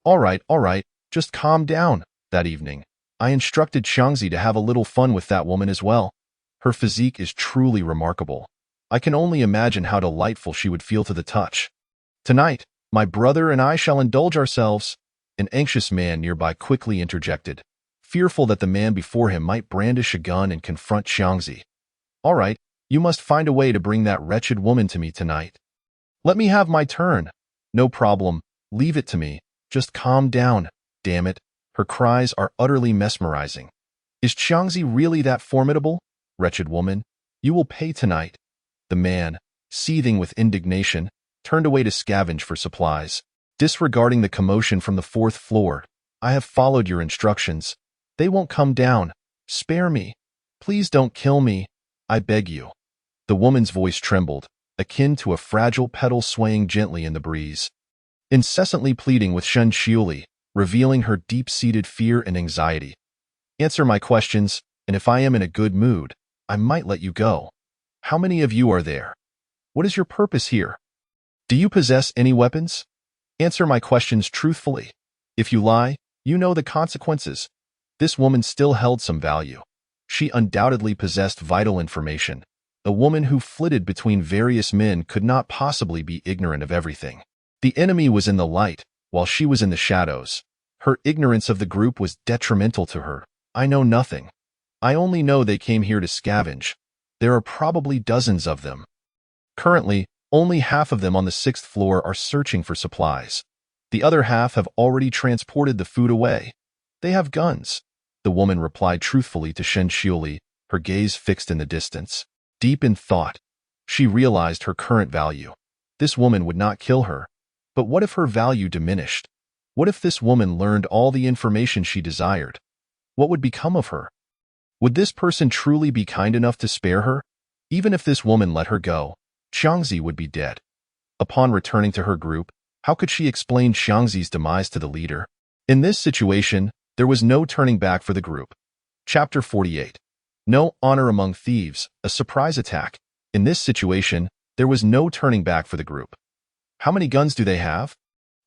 All right, just calm down. That evening, I instructed Xiangzi to have a little fun with that woman as well. Her physique is truly remarkable. I can only imagine how delightful she would feel to the touch. Tonight, my brother and I shall indulge ourselves, an anxious man nearby quickly interjected, fearful that the man before him might brandish a gun and confront Xiangzi. All right, you must find a way to bring that wretched woman to me tonight. Let me have my turn. No problem, leave it to me. Just calm down, damn it. Her cries are utterly mesmerizing. Is Xiangzi really that formidable? Wretched woman, you will pay tonight. The man, seething with indignation, turned away to scavenge for supplies. Disregarding the commotion from the 4th floor, I have followed your instructions. They won't come down. Spare me. Please don't kill me. I beg you. The woman's voice trembled, akin to a fragile petal swaying gently in the breeze. Incessantly pleading with Shen Xiuli, revealing her deep-seated fear and anxiety. Answer my questions, and if I am in a good mood, I might let you go. How many of you are there? What is your purpose here? Do you possess any weapons? Answer my questions truthfully. If you lie, you know the consequences. This woman still held some value. She undoubtedly possessed vital information. A woman who flitted between various men could not possibly be ignorant of everything. The enemy was in the light, while she was in the shadows. Her ignorance of the group was detrimental to her. I know nothing. I only know they came here to scavenge. There are probably dozens of them. Currently, only half of them on the 6th floor are searching for supplies. The other half have already transported the food away. They have guns. The woman replied truthfully to Shen Xiuli, her gaze fixed in the distance. Deep in thought, she realized her current value. This woman would not kill her. But what if her value diminished? What if this woman learned all the information she desired? What would become of her? Would this person truly be kind enough to spare her? Even if this woman let her go, Xiangzi would be dead. Upon returning to her group, how could she explain Xiangzi's demise to the leader? In this situation, there was no turning back for the group. Chapter 48. No honor among thieves, a surprise attack. In this situation, there was no turning back for the group. How many guns do they have?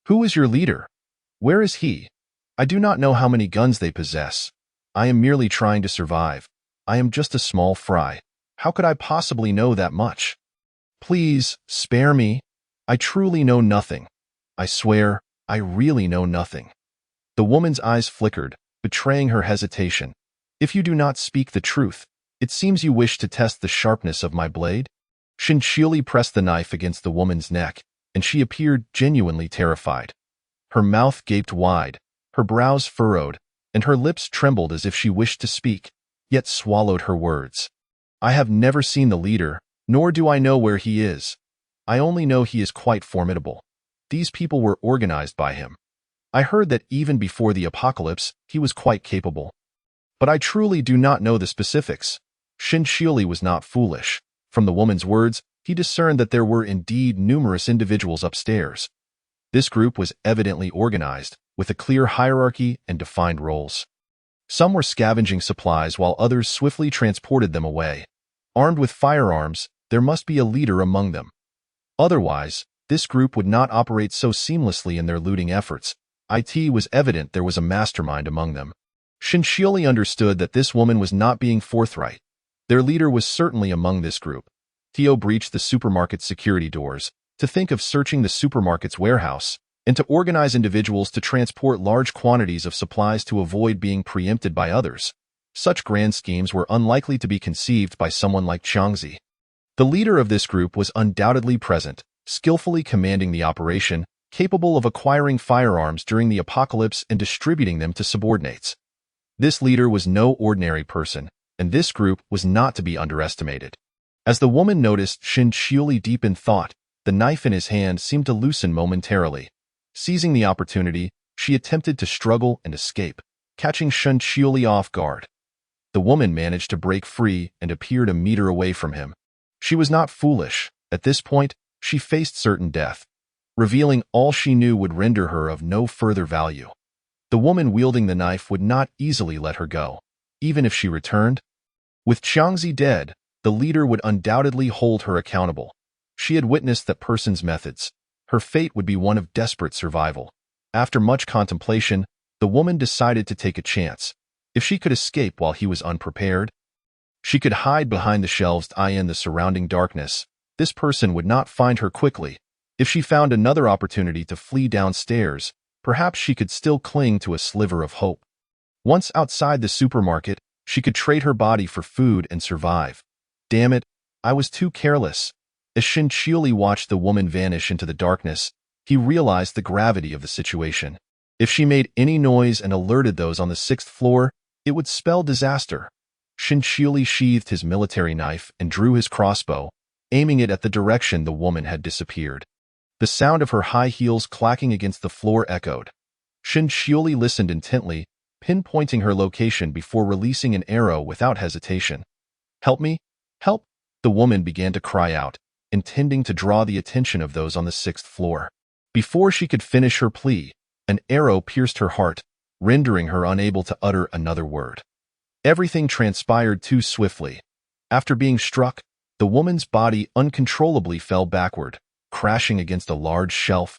Who is your leader? Where is he? I do not know how many guns they possess. I am merely trying to survive. I am just a small fry. How could I possibly know that much? Please, spare me. I truly know nothing. I swear, I really know nothing. The woman's eyes flickered, betraying her hesitation. If you do not speak the truth, it seems you wish to test the sharpness of my blade. Shen Xiuli pressed the knife against the woman's neck, and she appeared genuinely terrified. Her mouth gaped wide, her brows furrowed, and her lips trembled as if she wished to speak, yet swallowed her words. I have never seen the leader, nor do I know where he is. I only know he is quite formidable. These people were organized by him. I heard that even before the apocalypse, he was quite capable. But I truly do not know the specifics. Shen Xiuli was not foolish. From the woman's words, he discerned that there were indeed numerous individuals upstairs. This group was evidently organized, with a clear hierarchy and defined roles. Some were scavenging supplies while others swiftly transported them away. Armed with firearms, there must be a leader among them. Otherwise, this group would not operate so seamlessly in their looting efforts. It was evident there was a mastermind among them. Shen Xiuli understood that this woman was not being forthright. Their leader was certainly among this group. Tio breached the supermarket security doors, to think of searching the supermarket's warehouse, and to organize individuals to transport large quantities of supplies to avoid being preempted by others. Such grand schemes were unlikely to be conceived by someone like Xiangzi. The leader of this group was undoubtedly present, skillfully commanding the operation, capable of acquiring firearms during the apocalypse and distributing them to subordinates. This leader was no ordinary person, and this group was not to be underestimated. As the woman noticed Shen Xiuli deep in thought, the knife in his hand seemed to loosen momentarily. Seizing the opportunity, she attempted to struggle and escape. catching Shen Qiuli off guard. The woman managed to break free and appeared a meter away from him. She was not foolish. At this point, she faced certain death. Revealing all she knew would render her of no further value. The woman wielding the knife would not easily let her go, even if she returned. With Qiangzi dead, the leader would undoubtedly hold her accountable. She had witnessed that person's methods. Her fate would be one of desperate survival. After much contemplation, the woman decided to take a chance. If she could escape while he was unprepared, she could hide behind the shelves in the surrounding darkness. This person would not find her quickly. If she found another opportunity to flee downstairs, perhaps she could still cling to a sliver of hope. Once outside the supermarket, she could trade her body for food and survive. Damn it, I was too careless. As Shen Qiuli watched the woman vanish into the darkness, he realized the gravity of the situation. If she made any noise and alerted those on the 6th floor, it would spell disaster. Shen Qiuli sheathed his military knife and drew his crossbow, aiming it at the direction the woman had disappeared. The sound of her high heels clacking against the floor echoed. Shen Qiuli listened intently, pinpointing her location before releasing an arrow without hesitation. "Help me! Help!" The woman began to cry out, intending to draw the attention of those on the 6th floor. Before she could finish her plea, an arrow pierced her heart, rendering her unable to utter another word. Everything transpired too swiftly. After being struck, the woman's body uncontrollably fell backward, crashing against a large shelf,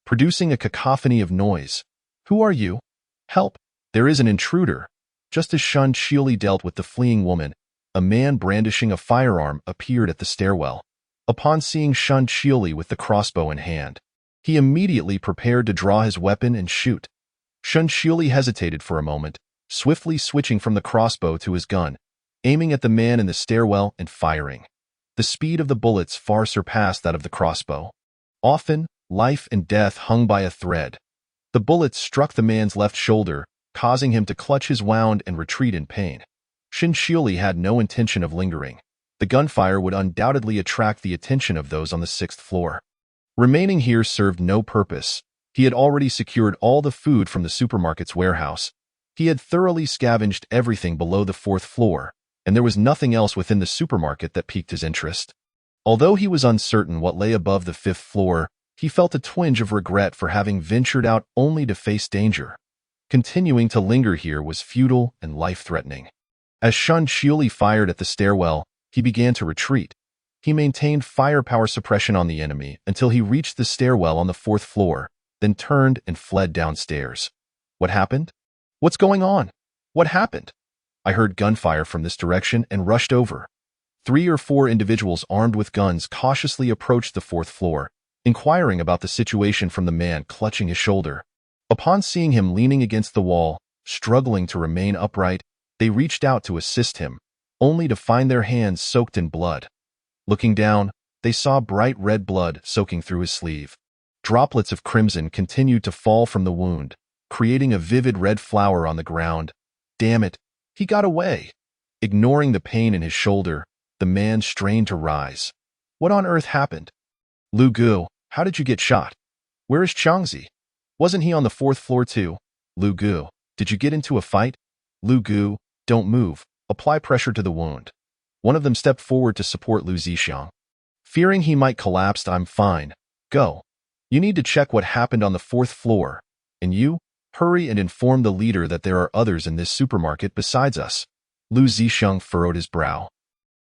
producing a cacophony of noise. "Who are you? Help! There is an intruder." Just as Shen Qiuli dealt with the fleeing woman, a man brandishing a firearm appeared at the stairwell. Upon seeing Shen Qiuli with the crossbow in hand, he immediately prepared to draw his weapon and shoot. Shen Qiuli hesitated for a moment, swiftly switching from the crossbow to his gun, aiming at the man in the stairwell and firing. The speed of the bullets far surpassed that of the crossbow. Often, life and death hung by a thread. The bullets struck the man's left shoulder, causing him to clutch his wound and retreat in pain. Shen Qiuli had no intention of lingering. The gunfire would undoubtedly attract the attention of those on the 6th floor. Remaining here served no purpose. He had already secured all the food from the supermarket's warehouse. He had thoroughly scavenged everything below the 4th floor, and there was nothing else within the supermarket that piqued his interest. Although he was uncertain what lay above the 5th floor, he felt a twinge of regret for having ventured out only to face danger. Continuing to linger here was futile and life-threatening. As Shen Qiuli fired at the stairwell, he began to retreat. He maintained firepower suppression on the enemy until he reached the stairwell on the 4th floor, then turned and fled downstairs. What happened? What's going on? What happened? I heard gunfire from this direction and rushed over. 3 or 4 individuals armed with guns cautiously approached the 4th floor, inquiring about the situation from the man clutching his shoulder. Upon seeing him leaning against the wall, struggling to remain upright, they reached out to assist him, only to find their hands soaked in blood. Looking down, they saw bright red blood soaking through his sleeve. Droplets of crimson continued to fall from the wound, creating a vivid red flower on the ground. Damn it, he got away. Ignoring the pain in his shoulder, the man strained to rise. What on earth happened? Lu Gu, how did you get shot? Where is Qiangzi? Wasn't he on the 4th floor too? Lu Gu, did you get into a fight? Lu Gu, don't move. Apply pressure to the wound. One of them stepped forward to support Lu Zixiang. Fearing he might collapse, I'm fine. Go. You need to check what happened on the 4th floor. And you, hurry and inform the leader that there are others in this supermarket besides us. Lu Zixiang furrowed his brow.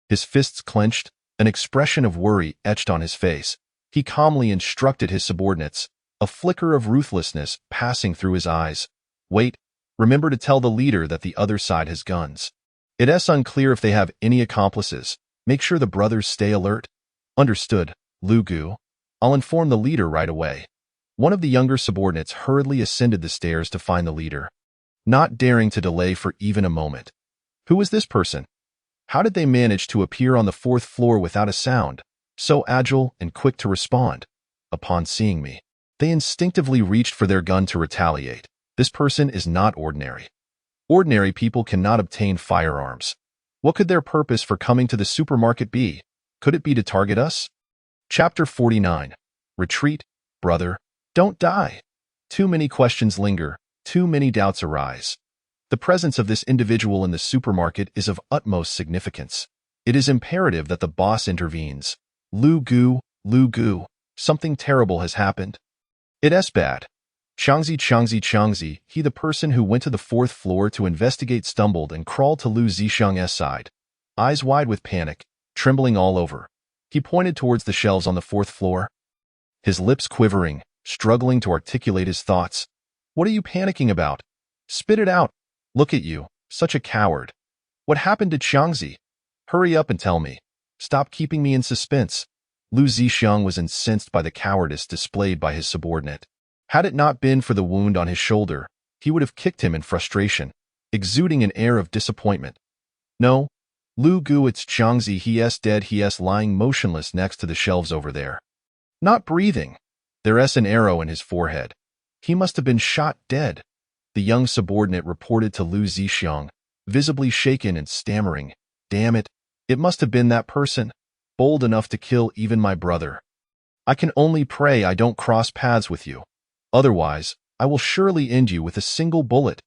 His fists clenched, an expression of worry etched on his face. He calmly instructed his subordinates, a flicker of ruthlessness passing through his eyes. Wait, remember to tell the leader that the other side has guns. It's unclear if they have any accomplices. Make sure the brothers stay alert. Understood, Lu Gu. I'll inform the leader right away. One of the younger subordinates hurriedly ascended the stairs to find the leader, not daring to delay for even a moment. Who was this person? How did they manage to appear on the 4th floor without a sound, so agile and quick to respond? Upon seeing me, they instinctively reached for their gun to retaliate. This person is not ordinary. Ordinary people cannot obtain firearms. What could their purpose for coming to the supermarket be? Could it be to target us? Chapter 49. Retreat, brother. Don't die. Too many questions linger. Too many doubts arise. The presence of this individual in the supermarket is of utmost significance. It is imperative that the boss intervenes. Lu Gu, something terrible has happened. It's bad. Changzi, he the person who went to the 4th floor to investigate stumbled and crawled to Lu Zishang's side. Eyes wide with panic, trembling all over. He pointed towards the shelves on the 4th floor. His lips quivering, struggling to articulate his thoughts. What are you panicking about? Spit it out. Look at you, such a coward. What happened to Changzi? Hurry up and tell me. Stop keeping me in suspense. Lu Zishang was incensed by the cowardice displayed by his subordinate. Had it not been for the wound on his shoulder, he would have kicked him in frustration, exuding an air of disappointment. No, Lu Gu, it's Changzi, he's dead, he's lying motionless next to the shelves over there. Not breathing. There's an arrow in his forehead. He must have been shot dead. The young subordinate reported to Lu Zishang, visibly shaken and stammering. Damn it, it must have been that person, bold enough to kill even my brother. I can only pray I don't cross paths with you. Otherwise, I will surely end you with a single bullet.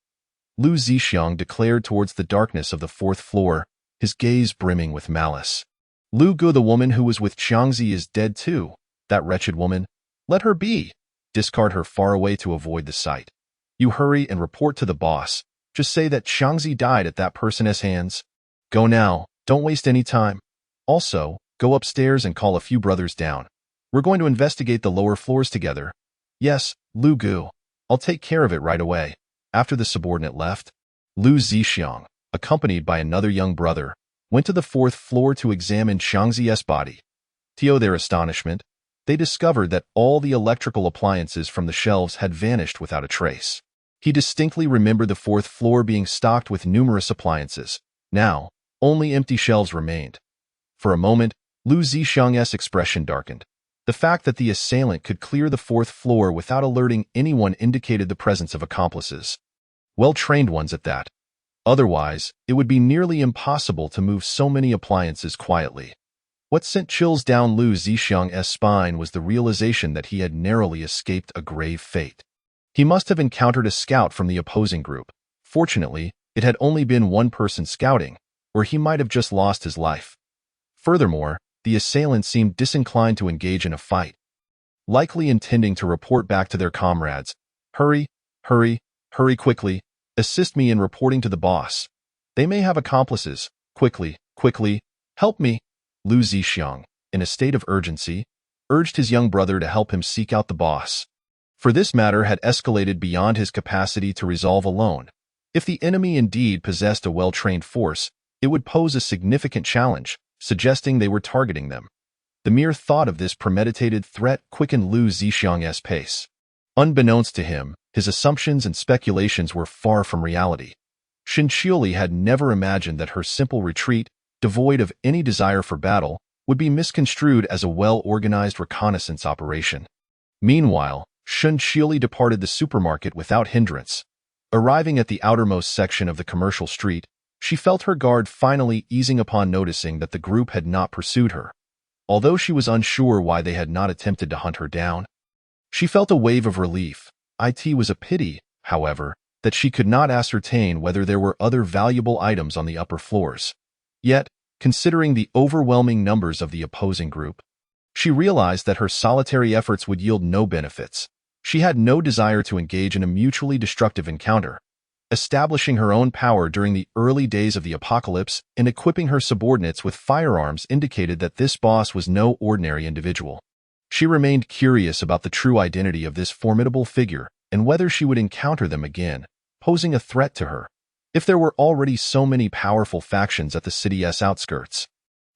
Lu Zishang declared towards the darkness of the 4th floor, his gaze brimming with malice. Lu Gu, the woman who was with Changzi, is dead too. That wretched woman. Let her be. Discard her far away to avoid the sight. You hurry and report to the boss. Just say that Changzi died at that person's hands. Go now, don't waste any time. Also, go upstairs and call a few brothers down. We're going to investigate the lower floors together. Yes, Lu Gu. I'll take care of it right away. After the subordinate left, Lu Zishang, accompanied by another young brother, went to the 4th floor to examine Changzi's body. To their astonishment, they discovered that all the electrical appliances from the shelves had vanished without a trace. He distinctly remembered the 4th floor being stocked with numerous appliances. Now, only empty shelves remained. For a moment, Lu Zishang's expression darkened. The fact that the assailant could clear the 4th floor without alerting anyone indicated the presence of accomplices. Well-trained ones at that. Otherwise, it would be nearly impossible to move so many appliances quietly. What sent chills down Lu Zishang's spine was the realization that he had narrowly escaped a grave fate. He must have encountered a scout from the opposing group. Fortunately, it had only been one person scouting, or he might have just lost his life. Furthermore, the assailant seemed disinclined to engage in a fight, likely intending to report back to their comrades. Hurry quickly, assist me in reporting to the boss. They may have accomplices. Quickly, help me. Lu Zishang, in a state of urgency, urged his young brother to help him seek out the boss. For this matter had escalated beyond his capacity to resolve alone. If the enemy indeed possessed a well-trained force, it would pose a significant challenge, suggesting they were targeting them. The mere thought of this premeditated threat quickened Lu Zishang's pace. Unbeknownst to him, his assumptions and speculations were far from reality. Shinchiuli had never imagined that her simple retreat, devoid of any desire for battle, would be misconstrued as a well-organized reconnaissance operation. Meanwhile, Shinchiuli departed the supermarket without hindrance. Arriving at the outermost section of the commercial street, she felt her guard finally easing upon noticing that the group had not pursued her. Although she was unsure why they had not attempted to hunt her down, she felt a wave of relief. It was a pity, however, that she could not ascertain whether there were other valuable items on the upper floors. Yet, considering the overwhelming numbers of the opposing group, she realized that her solitary efforts would yield no benefits. She had no desire to engage in a mutually destructive encounter. Establishing her own power during the early days of the apocalypse and equipping her subordinates with firearms indicated that this boss was no ordinary individual. She remained curious about the true identity of this formidable figure and whether she would encounter them again, posing a threat to her. If there were already so many powerful factions at the city's outskirts,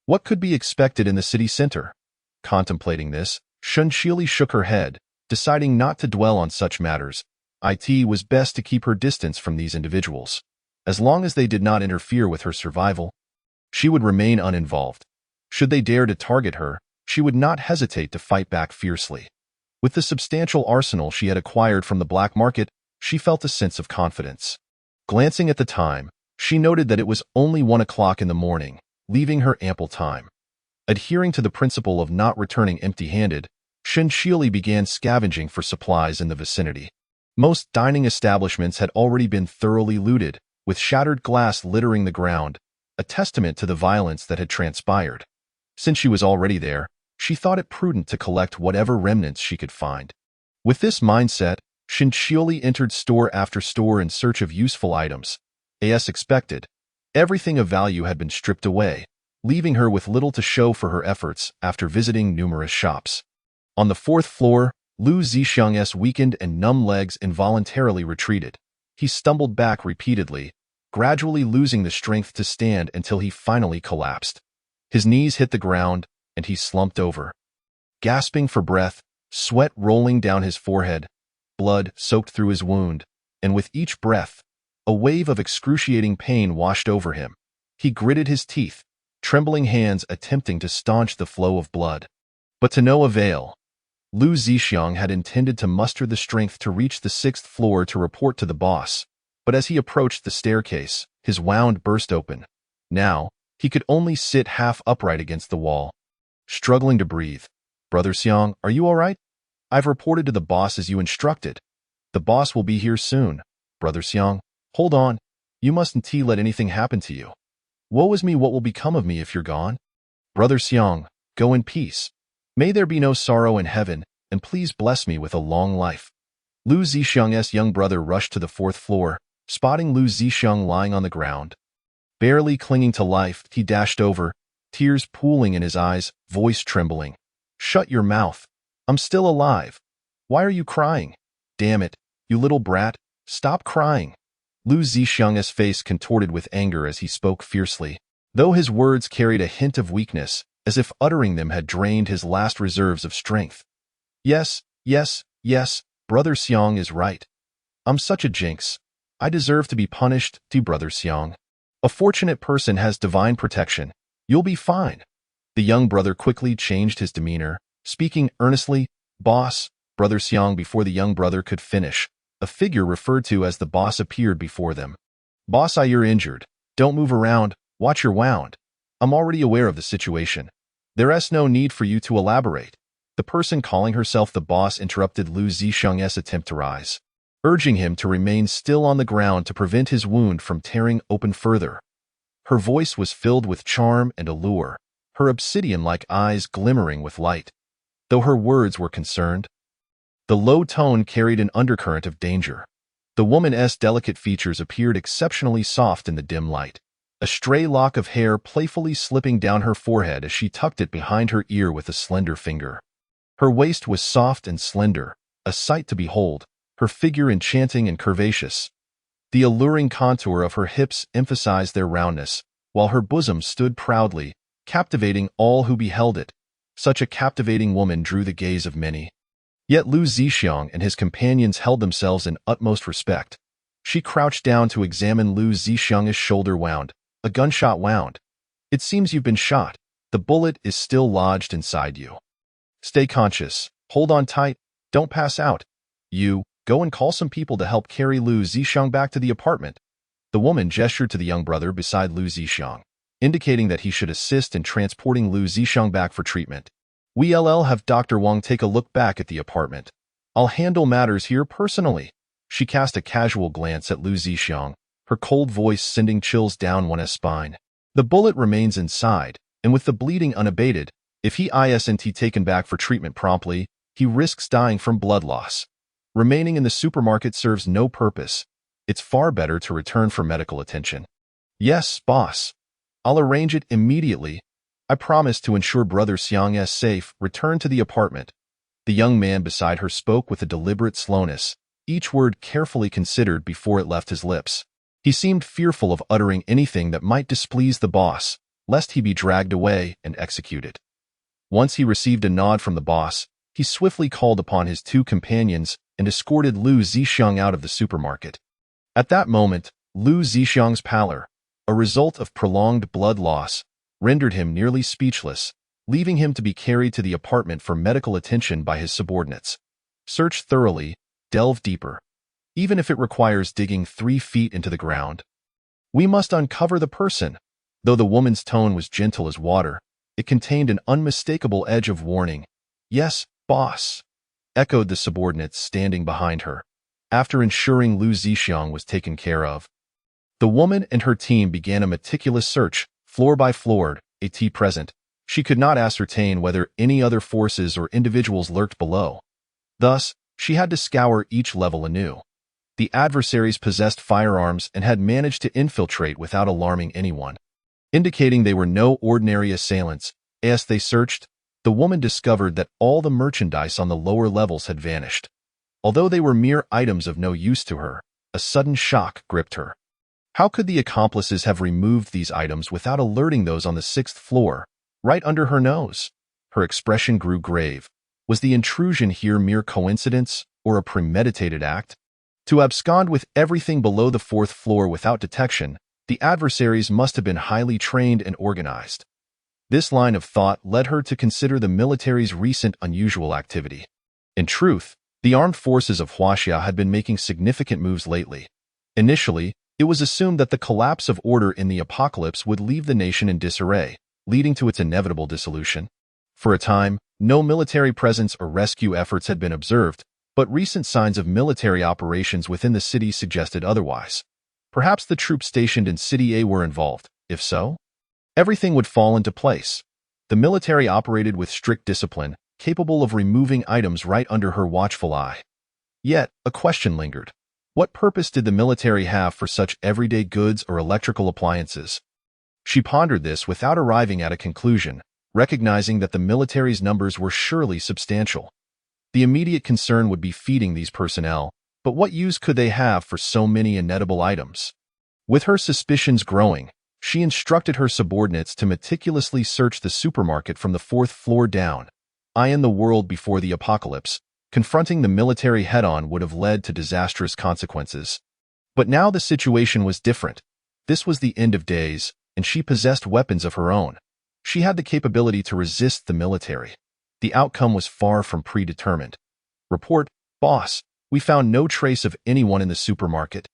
what could be expected in the city center? Contemplating this, Shinchiuli shook her head, deciding not to dwell on such matters. It was best to keep her distance from these individuals. As long as they did not interfere with her survival, she would remain uninvolved. Should they dare to target her, she would not hesitate to fight back fiercely. With the substantial arsenal she had acquired from the black market, she felt a sense of confidence. Glancing at the time, she noted that it was only 1 o'clock in the morning, leaving her ample time. Adhering to the principle of not returning empty-handed, Shinchiuli began scavenging for supplies in the vicinity. Most dining establishments had already been thoroughly looted, with shattered glass littering the ground, a testament to the violence that had transpired. Since she was already there, she thought it prudent to collect whatever remnants she could find. With this mindset, Shinchioli entered store after store in search of useful items. As expected, everything of value had been stripped away, leaving her with little to show for her efforts after visiting numerous shops. On the fourth floor, Lu Zixiang's weakened and numb legs involuntarily retreated. He stumbled back repeatedly, gradually losing the strength to stand until he finally collapsed. His knees hit the ground, and he slumped over. Gasping for breath, sweat rolling down his forehead, blood soaked through his wound, and with each breath, a wave of excruciating pain washed over him. He gritted his teeth, trembling hands attempting to staunch the flow of blood. But to no avail. Lu Zixiang had intended to muster the strength to reach the 6th floor to report to the boss, but as he approached the staircase, his wound burst open. Now, he could only sit half upright against the wall, struggling to breathe. "Brother Xiang, are you all right? I've reported to the boss as you instructed. The boss will be here soon. Brother Xiang, hold on. You mustn't let anything happen to you. Woe is me, what will become of me if you're gone? Brother Xiang, go in peace. May there be no sorrow in heaven, and please bless me with a long life." Lu Zixiang's young brother rushed to the 4th floor, spotting Lu Zixiang lying on the ground. Barely clinging to life, he dashed over, tears pooling in his eyes, voice trembling. "Shut your mouth. I'm still alive. Why are you crying? Damn it, you little brat, stop crying." Lu Zixiang's face contorted with anger as he spoke fiercely, though his words carried a hint of weakness, as if uttering them had drained his last reserves of strength. Yes, Brother Xiang is right. I'm such a jinx. I deserve to be punished, Brother Xiang. A fortunate person has divine protection. You'll be fine. The young brother quickly changed his demeanor, speaking earnestly. "Boss," Brother Xiang. Before the young brother could finish, a figure referred to as the boss appeared before them. "Boss, you're injured. Don't move around. Watch your wound. I'm already aware of the situation. There's no need for you to elaborate." The person calling herself the boss interrupted Lu Zixiang's attempt to rise, urging him to remain still on the ground to prevent his wound from tearing open further. Her voice was filled with charm and allure, her obsidian-like eyes glimmering with light. Though her words were concerned, the low tone carried an undercurrent of danger. The woman's delicate features appeared exceptionally soft in the dim light, a stray lock of hair playfully slipping down her forehead as she tucked it behind her ear with a slender finger. Her waist was soft and slender, a sight to behold, her figure enchanting and curvaceous. The alluring contour of her hips emphasized their roundness, while her bosom stood proudly, captivating all who beheld it. Such a captivating woman drew the gaze of many. Yet Lu Zixiang and his companions held themselves in utmost respect. She crouched down to examine Lu Zixiang's shoulder wound, a gunshot wound. "It seems you've been shot. The bullet is still lodged inside you. Stay conscious. Hold on tight. Don't pass out. You, go and call some people to help carry Lu Zixiang back to the apartment." The woman gestured to the young brother beside Lu Zixiang, indicating that he should assist in transporting Lu Zixiang back for treatment. "We'll have Dr. Wang take a look back at the apartment. I'll handle matters here personally." She cast a casual glance at Lu Zixiang, her cold voice sending chills down one's spine. "The bullet remains inside, and with the bleeding unabated, if he isn't taken back for treatment promptly, he risks dying from blood loss. Remaining in the supermarket serves no purpose. It's far better to return for medical attention." "Yes, boss. I'll arrange it immediately. I promise to ensure Brother Xiang's safe return to the apartment." The young man beside her spoke with a deliberate slowness, each word carefully considered before it left his lips. He seemed fearful of uttering anything that might displease the boss, lest he be dragged away and executed. Once he received a nod from the boss, he swiftly called upon his 2 companions and escorted Lu Zixiang out of the supermarket. At that moment, Lu Zixiang's pallor, a result of prolonged blood loss, rendered him nearly speechless, leaving him to be carried to the apartment for medical attention by his subordinates. "Search thoroughly, delve deeper, even if it requires digging 3 feet into the ground. We must uncover the person." Though the woman's tone was gentle as water, it contained an unmistakable edge of warning. "Yes, boss," echoed the subordinates standing behind her, after ensuring Lu Zixiang was taken care of. The woman and her team began a meticulous search, floor by floor, at present. She could not ascertain whether any other forces or individuals lurked below. Thus, she had to scour each level anew. The adversaries possessed firearms and had managed to infiltrate without alarming anyone, indicating they were no ordinary assailants. As they searched, the woman discovered that all the merchandise on the lower levels had vanished. Although they were mere items of no use to her, a sudden shock gripped her. How could the accomplices have removed these items without alerting those on the 6th floor, right under her nose? Her expression grew grave. Was the intrusion here mere coincidence or a premeditated act? To abscond with everything below the 4th floor without detection, the adversaries must have been highly trained and organized. This line of thought led her to consider the military's recent unusual activity. In truth, the armed forces of Huaxia had been making significant moves lately. Initially, it was assumed that the collapse of order in the apocalypse would leave the nation in disarray, leading to its inevitable dissolution. For a time, no military presence or rescue efforts had been observed, but recent signs of military operations within the city suggested otherwise. Perhaps the troops stationed in City A were involved. If so, everything would fall into place. The military operated with strict discipline, capable of removing items right under her watchful eye. Yet, a question lingered. What purpose did the military have for such everyday goods or electrical appliances? She pondered this without arriving at a conclusion, recognizing that the military's numbers were surely substantial. The immediate concern would be feeding these personnel, but what use could they have for so many inedible items? With her suspicions growing, she instructed her subordinates to meticulously search the supermarket from the 4th floor down. In the world before the apocalypse, confronting the military head-on would have led to disastrous consequences. But now the situation was different. This was the end of days, and she possessed weapons of her own. She had the capability to resist the military. The outcome was far from predetermined. Report, boss, we found no trace of anyone in the supermarket.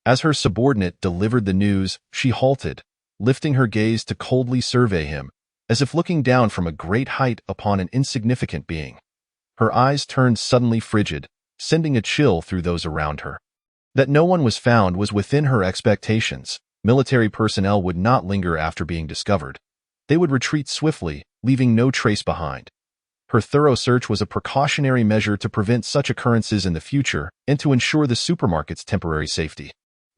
As her subordinate delivered the news, she halted, lifting her gaze to coldly survey him, as if looking down from a great height upon an insignificant being. Her eyes turned suddenly frigid, sending a chill through those around her. That no one was found was within her expectations. Military personnel would not linger after being discovered. They would retreat swiftly, leaving no trace behind. Her thorough search was a precautionary measure to prevent such occurrences in the future and to ensure the supermarket's temporary safety.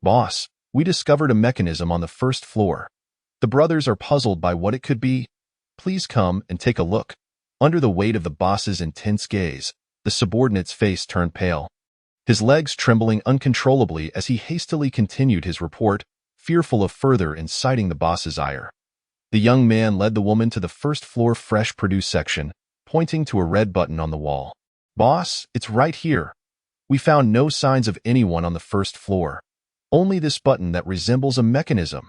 Boss, we discovered a mechanism on the 1st floor. The brothers are puzzled by what it could be. Please come and take a look. Under the weight of the boss's intense gaze, the subordinate's face turned pale, his legs trembling uncontrollably as he hastily continued his report, fearful of further inciting the boss's ire. The young man led the woman to the 1st floor fresh produce section, pointing to a red button on the wall. Boss, it's right here. We found no signs of anyone on the 1st floor. Only this button that resembles a mechanism.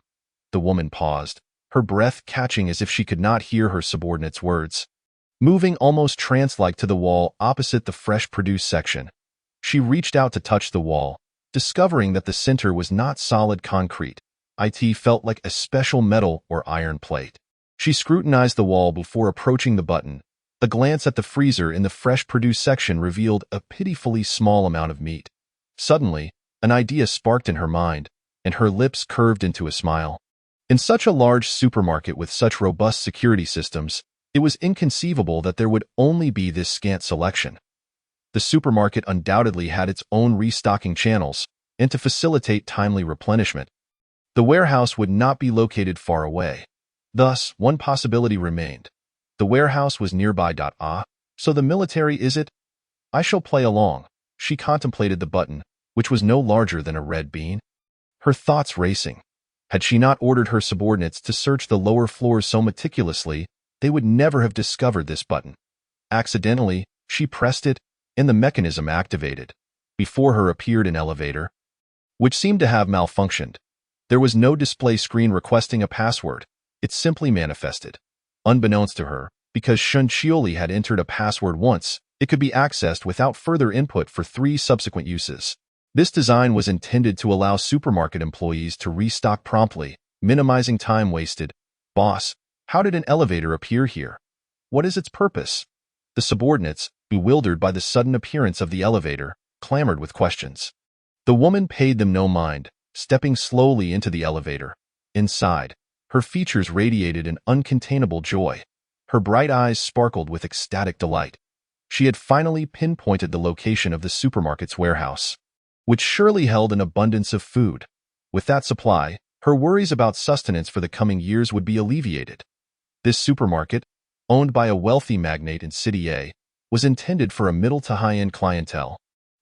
The woman paused, her breath catching as if she could not hear her subordinate's words. Moving almost trance-like to the wall opposite the fresh produce section, she reached out to touch the wall, discovering that the center was not solid concrete. It felt like a special metal or iron plate. She scrutinized the wall before approaching the button. A glance at the freezer in the fresh produce section revealed a pitifully small amount of meat. Suddenly, an idea sparked in her mind, and her lips curved into a smile. In such a large supermarket with such robust security systems, it was inconceivable that there would only be this scant selection. The supermarket undoubtedly had its own restocking channels, and to facilitate timely replenishment, the warehouse would not be located far away. Thus, one possibility remained. The warehouse was nearby. So the military is it? I shall play along. She contemplated the button, which was no larger than a red bean. Her thoughts racing. Had she not ordered her subordinates to search the lower floors so meticulously, they would never have discovered this button. Accidentally, she pressed it, and the mechanism activated. Before her appeared an elevator, which seemed to have malfunctioned. There was no display screen requesting a password. It simply manifested. Unbeknownst to her, because Shunqioli had entered a password once, it could be accessed without further input for 3 subsequent uses. This design was intended to allow supermarket employees to restock promptly, minimizing time wasted. Boss, how did an elevator appear here? What is its purpose? The subordinates, bewildered by the sudden appearance of the elevator, clamored with questions. The woman paid them no mind, stepping slowly into the elevator. Inside, her features radiated an uncontainable joy. Her bright eyes sparkled with ecstatic delight. She had finally pinpointed the location of the supermarket's warehouse, which surely held an abundance of food. With that supply, her worries about sustenance for the coming years would be alleviated. This supermarket, owned by a wealthy magnate in City A, was intended for a middle to high-end clientele.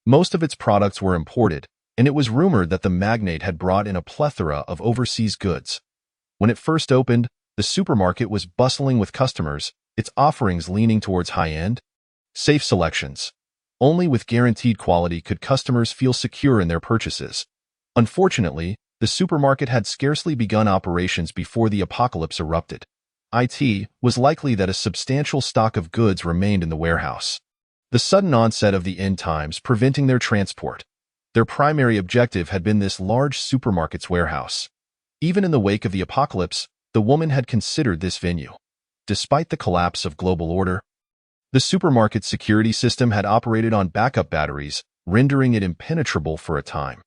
Most of its products were imported, and it was rumored that the magnate had brought in a plethora of overseas goods. When it first opened, the supermarket was bustling with customers, its offerings leaning towards high-end, safe selections. Only with guaranteed quality could customers feel secure in their purchases. Unfortunately, the supermarket had scarcely begun operations before the apocalypse erupted. It was likely that a substantial stock of goods remained in the warehouse. The sudden onset of the end times preventing their transport. Their primary objective had been this large supermarket's warehouse. Even in the wake of the apocalypse, the woman had considered this venue. Despite the collapse of global order, the supermarket's security system had operated on backup batteries, rendering it impenetrable for a time.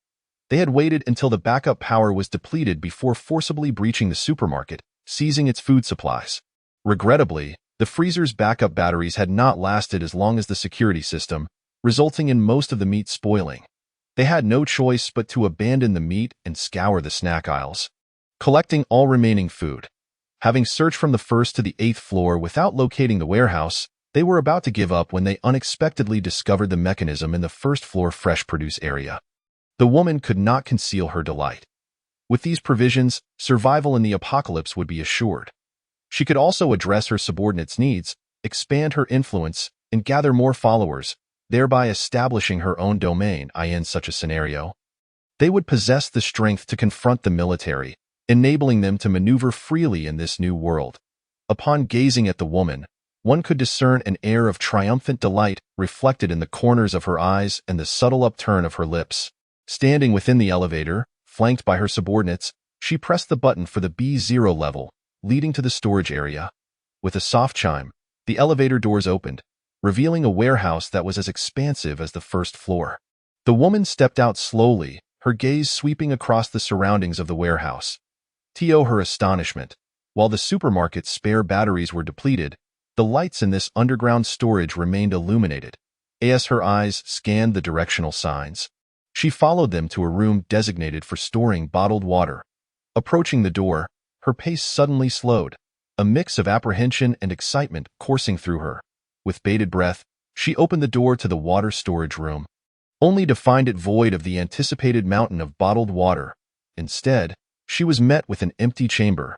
They had waited until the backup power was depleted before forcibly breaching the supermarket, seizing its food supplies. Regrettably, the freezer's backup batteries had not lasted as long as the security system, resulting in most of the meat spoiling. They had no choice but to abandon the meat and scour the snack aisles, collecting all remaining food. Having searched from the 1st to the 8th floor without locating the warehouse, they were about to give up when they unexpectedly discovered the mechanism in the 1st floor fresh produce area. The woman could not conceal her delight. With these provisions, survival in the apocalypse would be assured. She could also address her subordinates' needs, expand her influence, and gather more followers, thereby establishing her own domain. In such a scenario, they would possess the strength to confront the military, enabling them to maneuver freely in this new world. Upon gazing at the woman, one could discern an air of triumphant delight reflected in the corners of her eyes and the subtle upturn of her lips. Standing within the elevator, flanked by her subordinates, she pressed the button for the B0 level, leading to the storage area. With a soft chime, the elevator doors opened, revealing a warehouse that was as expansive as the 1st floor. The woman stepped out slowly, her gaze sweeping across the surroundings of the warehouse. To her astonishment, while the supermarket's spare batteries were depleted, the lights in this underground storage remained illuminated. As her eyes scanned the directional signs, she followed them to a room designated for storing bottled water. Approaching the door, her pace suddenly slowed, a mix of apprehension and excitement coursing through her. With bated breath, she opened the door to the water storage room, only to find it void of the anticipated mountain of bottled water. Instead, she was met with an empty chamber.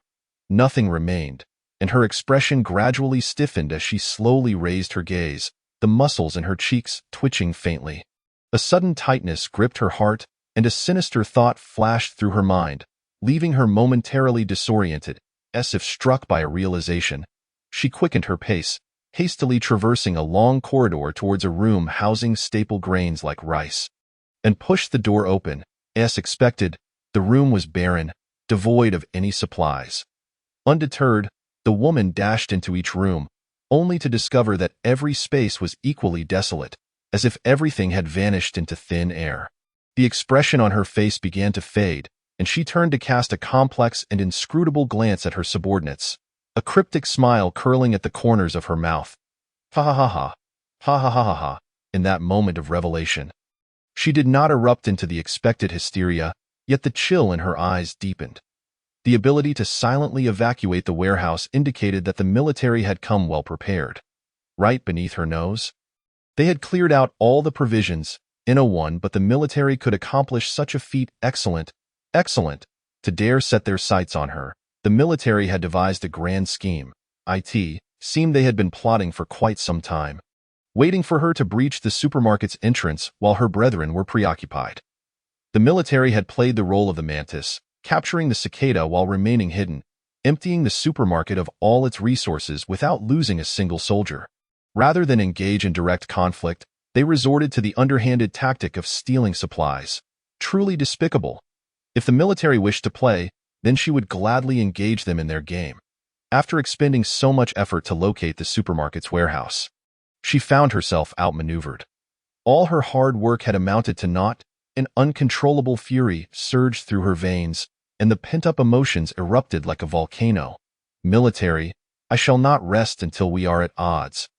Nothing remained, and her expression gradually stiffened as she slowly raised her gaze, the muscles in her cheeks twitching faintly. A sudden tightness gripped her heart, and a sinister thought flashed through her mind, leaving her momentarily disoriented, as if struck by a realization. She quickened her pace, hastily traversing a long corridor towards a room housing staple grains like rice, and pushed the door open. As expected, the room was barren, devoid of any supplies. Undeterred, the woman dashed into each room, only to discover that every space was equally desolate, as if everything had vanished into thin air. The expression on her face began to fade, and she turned to cast a complex and inscrutable glance at her subordinates, a cryptic smile curling at the corners of her mouth. Ha ha ha ha, ha ha ha ha ha. In that moment of revelation, she did not erupt into the expected hysteria, yet the chill in her eyes deepened. The ability to silently evacuate the warehouse indicated that the military had come well prepared. Right beneath her nose, they had cleared out all the provisions, no one but the military could accomplish such a feat. Excellent, excellent. To dare set their sights on her, the military had devised a grand scheme. It seemed they had been plotting for quite some time, waiting for her to breach the supermarket's entrance while her brethren were preoccupied. The military had played the role of the mantis, capturing the cicada while remaining hidden, emptying the supermarket of all its resources without losing a single soldier. Rather than engage in direct conflict, they resorted to the underhanded tactic of stealing supplies. Truly despicable. If the military wished to play, then she would gladly engage them in their game. After expending so much effort to locate the supermarket's warehouse, she found herself outmaneuvered. All her hard work had amounted to naught, An uncontrollable fury surged through her veins, and the pent-up emotions erupted like a volcano. Military, I shall not rest until we are at odds.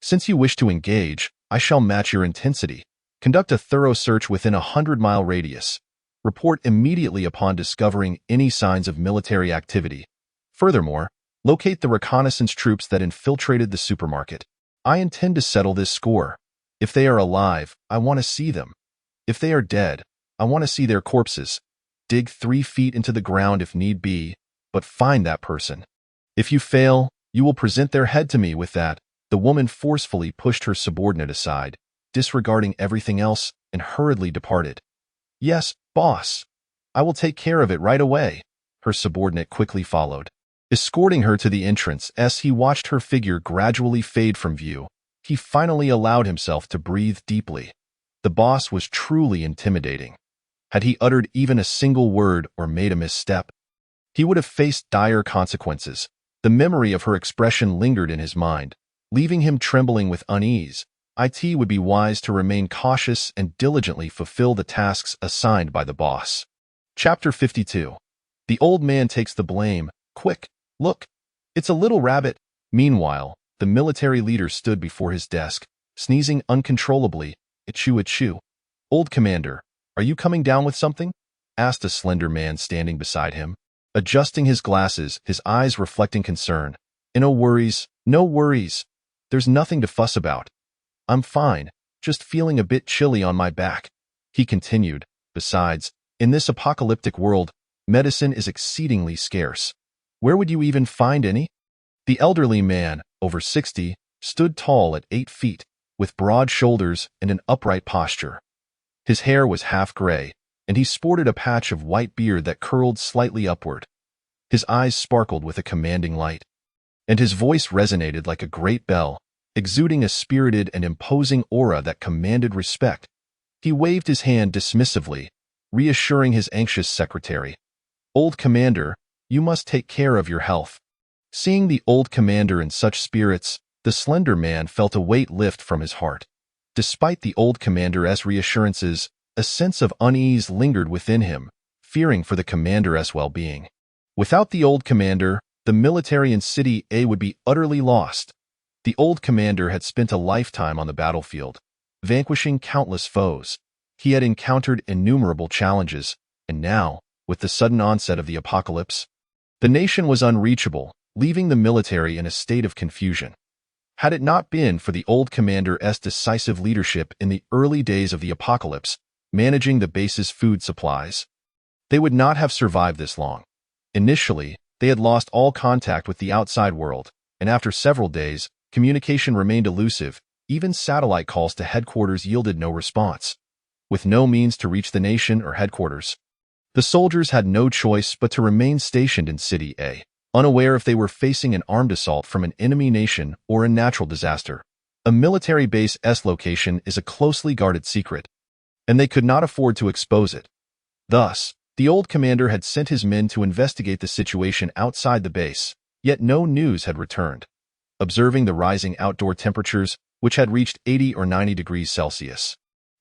Since you wish to engage, I shall match your intensity. Conduct a thorough search within a 100-mile radius. Report immediately upon discovering any signs of military activity. Furthermore, locate the reconnaissance troops that infiltrated the supermarket. I intend to settle this score. If they are alive, I want to see them. If they are dead, I want to see their corpses. Dig 3 feet into the ground if need be, but find that person. If you fail, you will present their head to me. With that, the woman forcefully pushed her subordinate aside, disregarding everything else, and hurriedly departed. Yes, boss. I will take care of it right away. Her subordinate quickly followed, escorting her to the entrance. As he watched her figure gradually fade from view, he finally allowed himself to breathe deeply. The boss was truly intimidating. Had he uttered even a single word or made a misstep, he would have faced dire consequences. The memory of her expression lingered in his mind, leaving him trembling with unease. It would be wise to remain cautious and diligently fulfill the tasks assigned by the boss. Chapter 52. The old man takes the blame. Quick, look. It's a little rabbit. Meanwhile, the military leader stood before his desk, sneezing uncontrollably. Achoo, achoo. Old commander, are you coming down with something? Asked a slender man standing beside him, adjusting his glasses, his eyes reflecting concern. No worries, no worries. There's nothing to fuss about. I'm fine, just feeling a bit chilly on my back. He continued, besides, in this apocalyptic world, medicine is exceedingly scarce. Where would you even find any? The elderly man, over 60, stood tall at 8 feet, with broad shoulders and an upright posture. His hair was half gray, and he sported a patch of white beard that curled slightly upward. His eyes sparkled with a commanding light, and his voice resonated like a great bell, exuding a spirited and imposing aura that commanded respect. He waved his hand dismissively, reassuring his anxious secretary. Old commander, you must take care of your health. Seeing the old commander in such spirits, the slender man felt a weight lift from his heart. Despite the old commander's reassurances, a sense of unease lingered within him, fearing for the commander's well-being. Without the old commander, the military in City A would be utterly lost. The old commander had spent a lifetime on the battlefield, vanquishing countless foes. He had encountered innumerable challenges, and now, with the sudden onset of the apocalypse, the nation was unreachable, leaving the military in a state of confusion. Had it not been for the old commander's decisive leadership in the early days of the apocalypse, managing the base's food supplies, they would not have survived this long. Initially, they had lost all contact with the outside world, and after several days, communication remained elusive. Even satellite calls to headquarters yielded no response. With no means to reach the nation or headquarters, the soldiers had no choice but to remain stationed in City A, unaware if they were facing an armed assault from an enemy nation or a natural disaster. A military base's location is a closely guarded secret, and they could not afford to expose it. Thus, the old commander had sent his men to investigate the situation outside the base, yet no news had returned. Observing the rising outdoor temperatures, which had reached 80 or 90 degrees Celsius,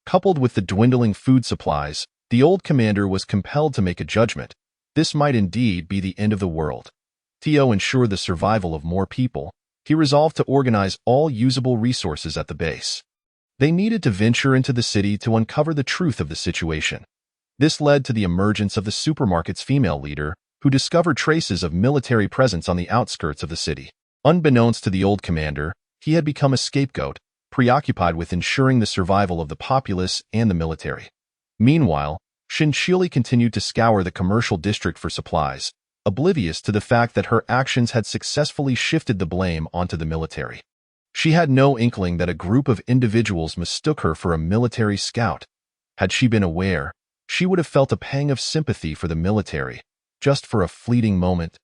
coupled with the dwindling food supplies, the old commander was compelled to make a judgment. This might indeed be the end of the world. To ensure the survival of more people, he resolved to organize all usable resources at the base. They needed to venture into the city to uncover the truth of the situation. This led to the emergence of the supermarket's female leader, who discovered traces of military presence on the outskirts of the city. Unbeknownst to the old commander, he had become a scapegoat, preoccupied with ensuring the survival of the populace and the military. Meanwhile, Shinchioli continued to scour the commercial district for supplies, oblivious to the fact that her actions had successfully shifted the blame onto the military. She had no inkling that a group of individuals mistook her for a military scout. Had she been aware, she would have felt a pang of sympathy for the military, just for a fleeting moment.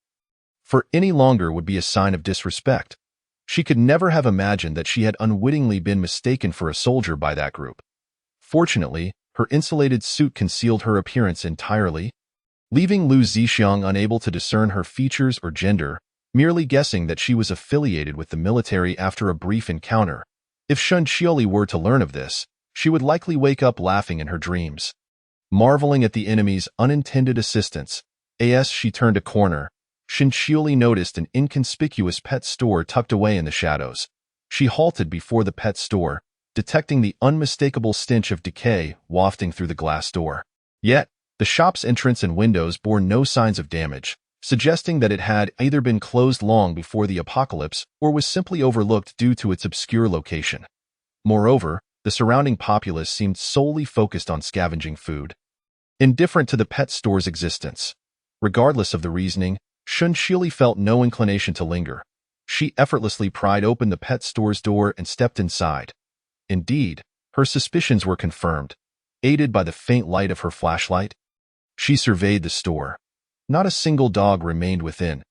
For any longer would be a sign of disrespect. She could never have imagined that she had unwittingly been mistaken for a soldier by that group. Fortunately, her insulated suit concealed her appearance entirely, leaving Lu Zixiang unable to discern her features or gender, merely guessing that she was affiliated with the military after a brief encounter. If Shinchioli were to learn of this, she would likely wake up laughing in her dreams. Marveling at the enemy's unintended assistance, as she turned a corner, Shinchioli noticed an inconspicuous pet store tucked away in the shadows. She halted before the pet store, detecting the unmistakable stench of decay wafting through the glass door. Yet, the shop's entrance and windows bore no signs of damage, suggesting that it had either been closed long before the apocalypse or was simply overlooked due to its obscure location. Moreover, the surrounding populace seemed solely focused on scavenging food, indifferent to the pet store's existence. Regardless of the reasoning, Shinchioli felt no inclination to linger. She effortlessly pried open the pet store's door and stepped inside. Indeed, her suspicions were confirmed. Aided by the faint light of her flashlight, she surveyed the store. Not a single dog remained within.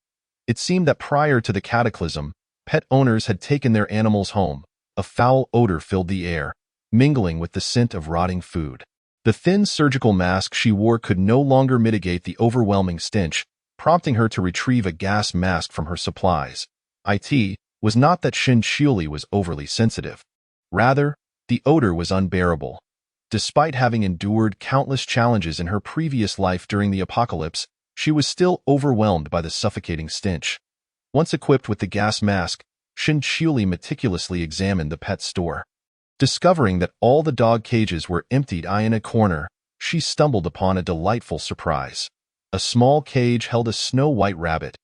It seemed that prior to the cataclysm, pet owners had taken their animals home. A foul odor filled the air, mingling with the scent of rotting food. The thin surgical mask she wore could no longer mitigate the overwhelming stench, prompting her to retrieve a gas mask from her supplies. It was not that Shinchioli was overly sensitive. Rather, the odor was unbearable. Despite having endured countless challenges in her previous life during the apocalypse, she was still overwhelmed by the suffocating stench. Once equipped with the gas mask, Shinchioli meticulously examined the pet store. Discovering that all the dog cages were emptied in a corner, she stumbled upon a delightful surprise. A small cage held a snow-white rabbit.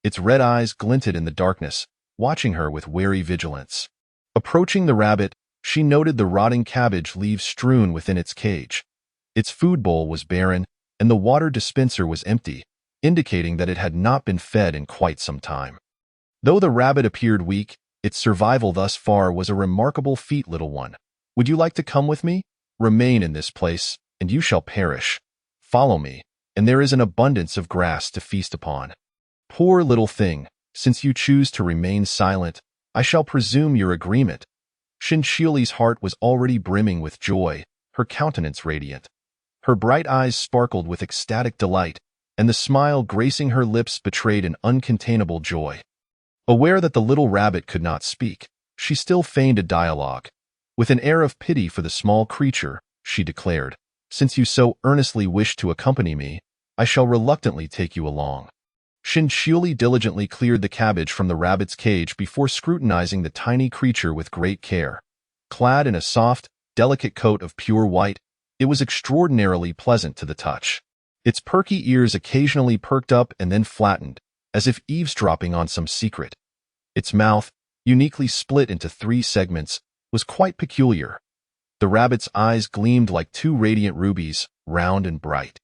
Its red eyes glinted in the darkness, watching her with wary vigilance. Approaching the rabbit, she noted the rotting cabbage leaves strewn within its cage. Its food bowl was barren, and the water dispenser was empty, indicating that it had not been fed in quite some time. Though the rabbit appeared weak, its survival thus far was a remarkable feat, little one. Would you like to come with me? Remain in this place, and you shall perish. Follow me, and there is an abundance of grass to feast upon. Poor little thing, since you choose to remain silent, I shall presume your agreement. Shinchioli's heart was already brimming with joy, her countenance radiant. Her bright eyes sparkled with ecstatic delight, and the smile gracing her lips betrayed an uncontainable joy. Aware that the little rabbit could not speak, she still feigned a dialogue. With an air of pity for the small creature, she declared, "Since you so earnestly wish to accompany me, I shall reluctantly take you along." Shinchioli diligently cleared the cabbage from the rabbit's cage before scrutinizing the tiny creature with great care. Clad in a soft, delicate coat of pure white, it was extraordinarily pleasant to the touch. Its perky ears occasionally perked up and then flattened, as if eavesdropping on some secret. Its mouth, uniquely split into 3 segments, was quite peculiar. The rabbit's eyes gleamed like 2 radiant rubies, round and bright.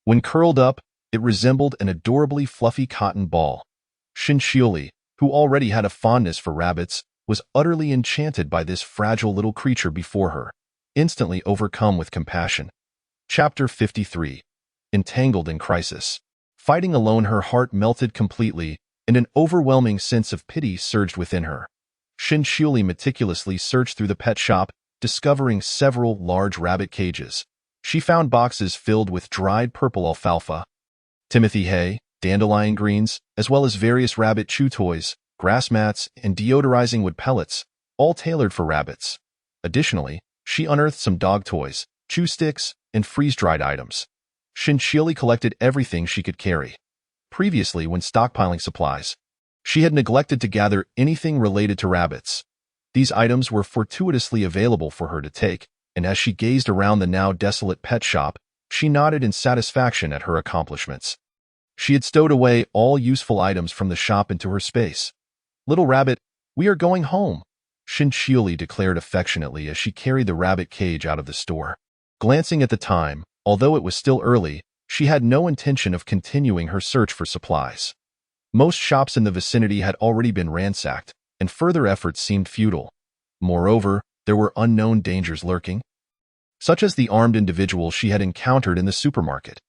When curled up, it resembled an adorably fluffy cotton ball. Shinchioli, who already had a fondness for rabbits, was utterly enchanted by this fragile little creature before her, instantly overcome with compassion. Chapter 53. Entangled in Crisis. Fighting alone, her heart melted completely, and an overwhelming sense of pity surged within her. Shinchioli meticulously searched through the pet shop, discovering several large rabbit cages. She found boxes filled with dried purple alfalfa, timothy hay, dandelion greens, as well as various rabbit chew toys, grass mats, and deodorizing wood pellets, all tailored for rabbits. Additionally, she unearthed some dog toys, chew sticks, and freeze-dried items. Shinchioli collected everything she could carry. Previously, when stockpiling supplies, she had neglected to gather anything related to rabbits. These items were fortuitously available for her to take, and as she gazed around the now desolate pet shop, she nodded in satisfaction at her accomplishments. She had stowed away all useful items from the shop into her space. "Little rabbit, we are going home," Shinchioli declared affectionately as she carried the rabbit cage out of the store. Glancing at the time, although it was still early, she had no intention of continuing her search for supplies. Most shops in the vicinity had already been ransacked, and further efforts seemed futile. Moreover, there were unknown dangers lurking, such as the armed individual she had encountered in the supermarket.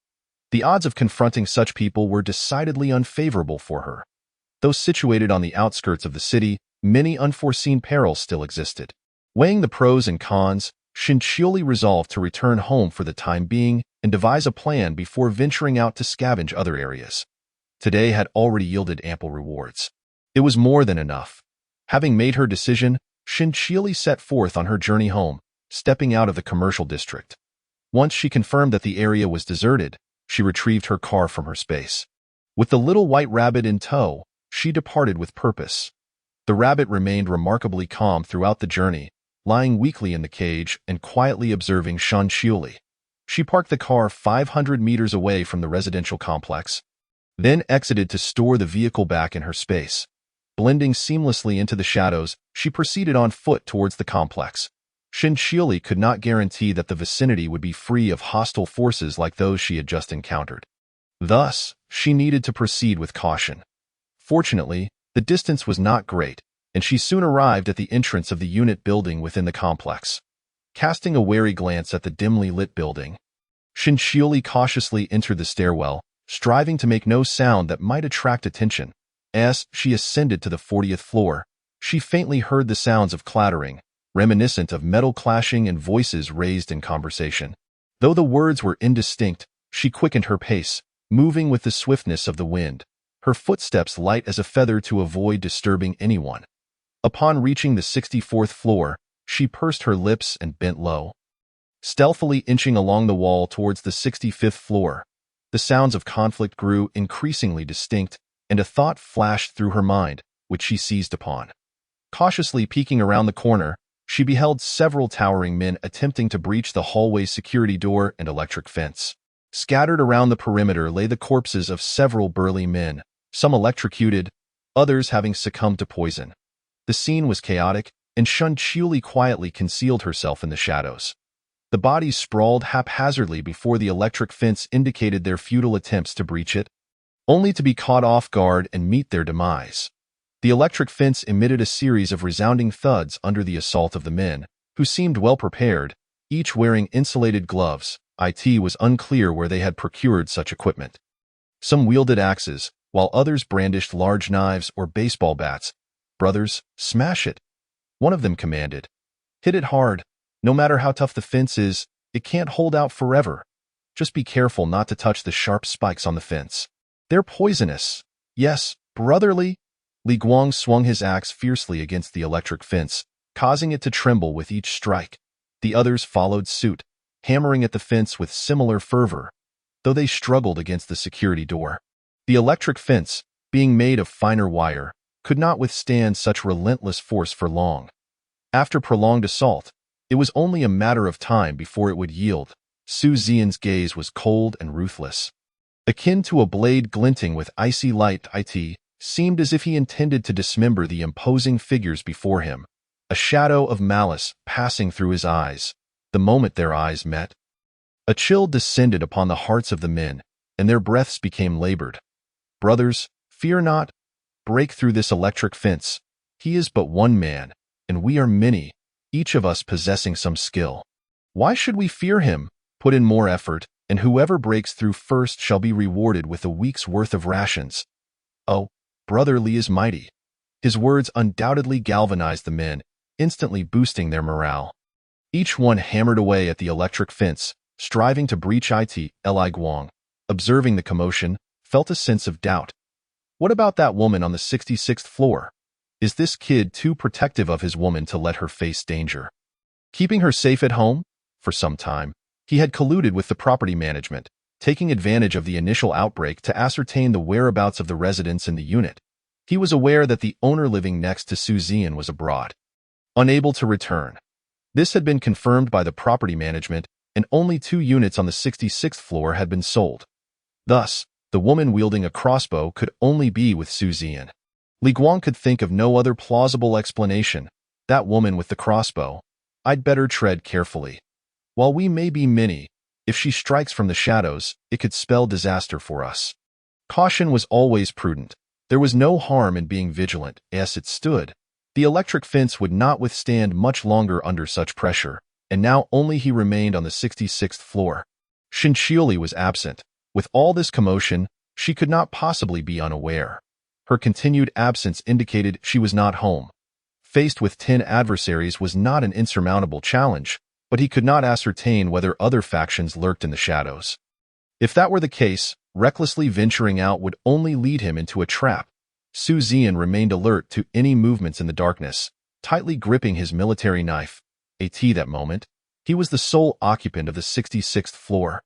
The odds of confronting such people were decidedly unfavorable for her. Though situated on the outskirts of the city, many unforeseen perils still existed. Weighing the pros and cons, Shinchioli resolved to return home for the time being and devise a plan before venturing out to scavenge other areas. Today had already yielded ample rewards. It was more than enough. Having made her decision, Shinchioli set forth on her journey home, stepping out of the commercial district. Once she confirmed that the area was deserted, she retrieved her car from her space. With the little white rabbit in tow, she departed with purpose. The rabbit remained remarkably calm throughout the journey, lying weakly in the cage and quietly observing Shanxiuli. She parked the car 500 meters away from the residential complex, then exited to store the vehicle back in her space. Blending seamlessly into the shadows, she proceeded on foot towards the complex. Shanxiuli could not guarantee that the vicinity would be free of hostile forces like those she had just encountered. Thus, she needed to proceed with caution. Fortunately, the distance was not great, and she soon arrived at the entrance of the unit building within the complex. Casting a wary glance at the dimly lit building, Shanxiuli cautiously entered the stairwell, striving to make no sound that might attract attention. As she ascended to the 40th floor, she faintly heard the sounds of clattering, reminiscent of metal clashing and voices raised in conversation. Though the words were indistinct, she quickened her pace, moving with the swiftness of the wind, her footsteps light as a feather to avoid disturbing anyone. Upon reaching the 64th floor, she pursed her lips and bent low. Stealthily inching along the wall towards the 65th floor, the sounds of conflict grew increasingly distinct, and a thought flashed through her mind, which she seized upon. Cautiously peeking around the corner, she beheld several towering men attempting to breach the hallway's security door and electric fence. Scattered around the perimeter lay the corpses of several burly men, some electrocuted, others having succumbed to poison. The scene was chaotic, and Shanxiuli quietly concealed herself in the shadows. The bodies sprawled haphazardly before the electric fence indicated their futile attempts to breach it, only to be caught off guard and meet their demise. The electric fence emitted a series of resounding thuds under the assault of the men, who seemed well prepared, each wearing insulated gloves. It was unclear where they had procured such equipment. Some wielded axes, while others brandished large knives or baseball bats. "Brothers, smash it," one of them commanded. "Hit it hard. No matter how tough the fence is, it can't hold out forever. Just be careful not to touch the sharp spikes on the fence. They're poisonous." "Yes, brotherly." Li Guang swung his axe fiercely against the electric fence, causing it to tremble with each strike. The others followed suit, hammering at the fence with similar fervor, though they struggled against the security door. The electric fence, being made of finer wire, could not withstand such relentless force for long. After prolonged assault, it was only a matter of time before it would yield. Su Zian's gaze was cold and ruthless. Akin to a blade glinting with icy light, it seemed as if he intended to dismember the imposing figures before him, a shadow of malice passing through his eyes. The moment their eyes met, a chill descended upon the hearts of the men, and their breaths became labored. "Brothers, fear not. Break through this electric fence. He is but one man, and we are many, each of us possessing some skill. Why should we fear him? Put in more effort, and whoever breaks through first shall be rewarded with a week's worth of rations." "Oh, Brother Li is mighty." His words undoubtedly galvanized the men, instantly boosting their morale. Each one hammered away at the electric fence, striving to breach it. Li Guang, observing the commotion, felt a sense of doubt. What about that woman on the 66th floor? Is this kid too protective of his woman to let her face danger? Keeping her safe at home? For some time, he had colluded with the property management, taking advantage of the initial outbreak to ascertain the whereabouts of the residents in the unit. He was aware that the owner living next to Su Zian was abroad, unable to return. This had been confirmed by the property management, and only 2 units on the 66th floor had been sold. Thus, the woman wielding a crossbow could only be with Su Zian. Li Guang could think of no other plausible explanation. That woman with the crossbow. I'd better tread carefully. While we may be many, if she strikes from the shadows, it could spell disaster for us. Caution was always prudent. There was no harm in being vigilant. As it stood, the electric fence would not withstand much longer under such pressure, and now only he remained on the 66th floor. Shanxiuli was absent. With all this commotion, she could not possibly be unaware. Her continued absence indicated she was not home. Faced with 10 adversaries was not an insurmountable challenge, but he could not ascertain whether other factions lurked in the shadows. If that were the case, recklessly venturing out would only lead him into a trap. Su Zian remained alert to any movements in the darkness, tightly gripping his military knife. That moment, He was the sole occupant of the 66th floor.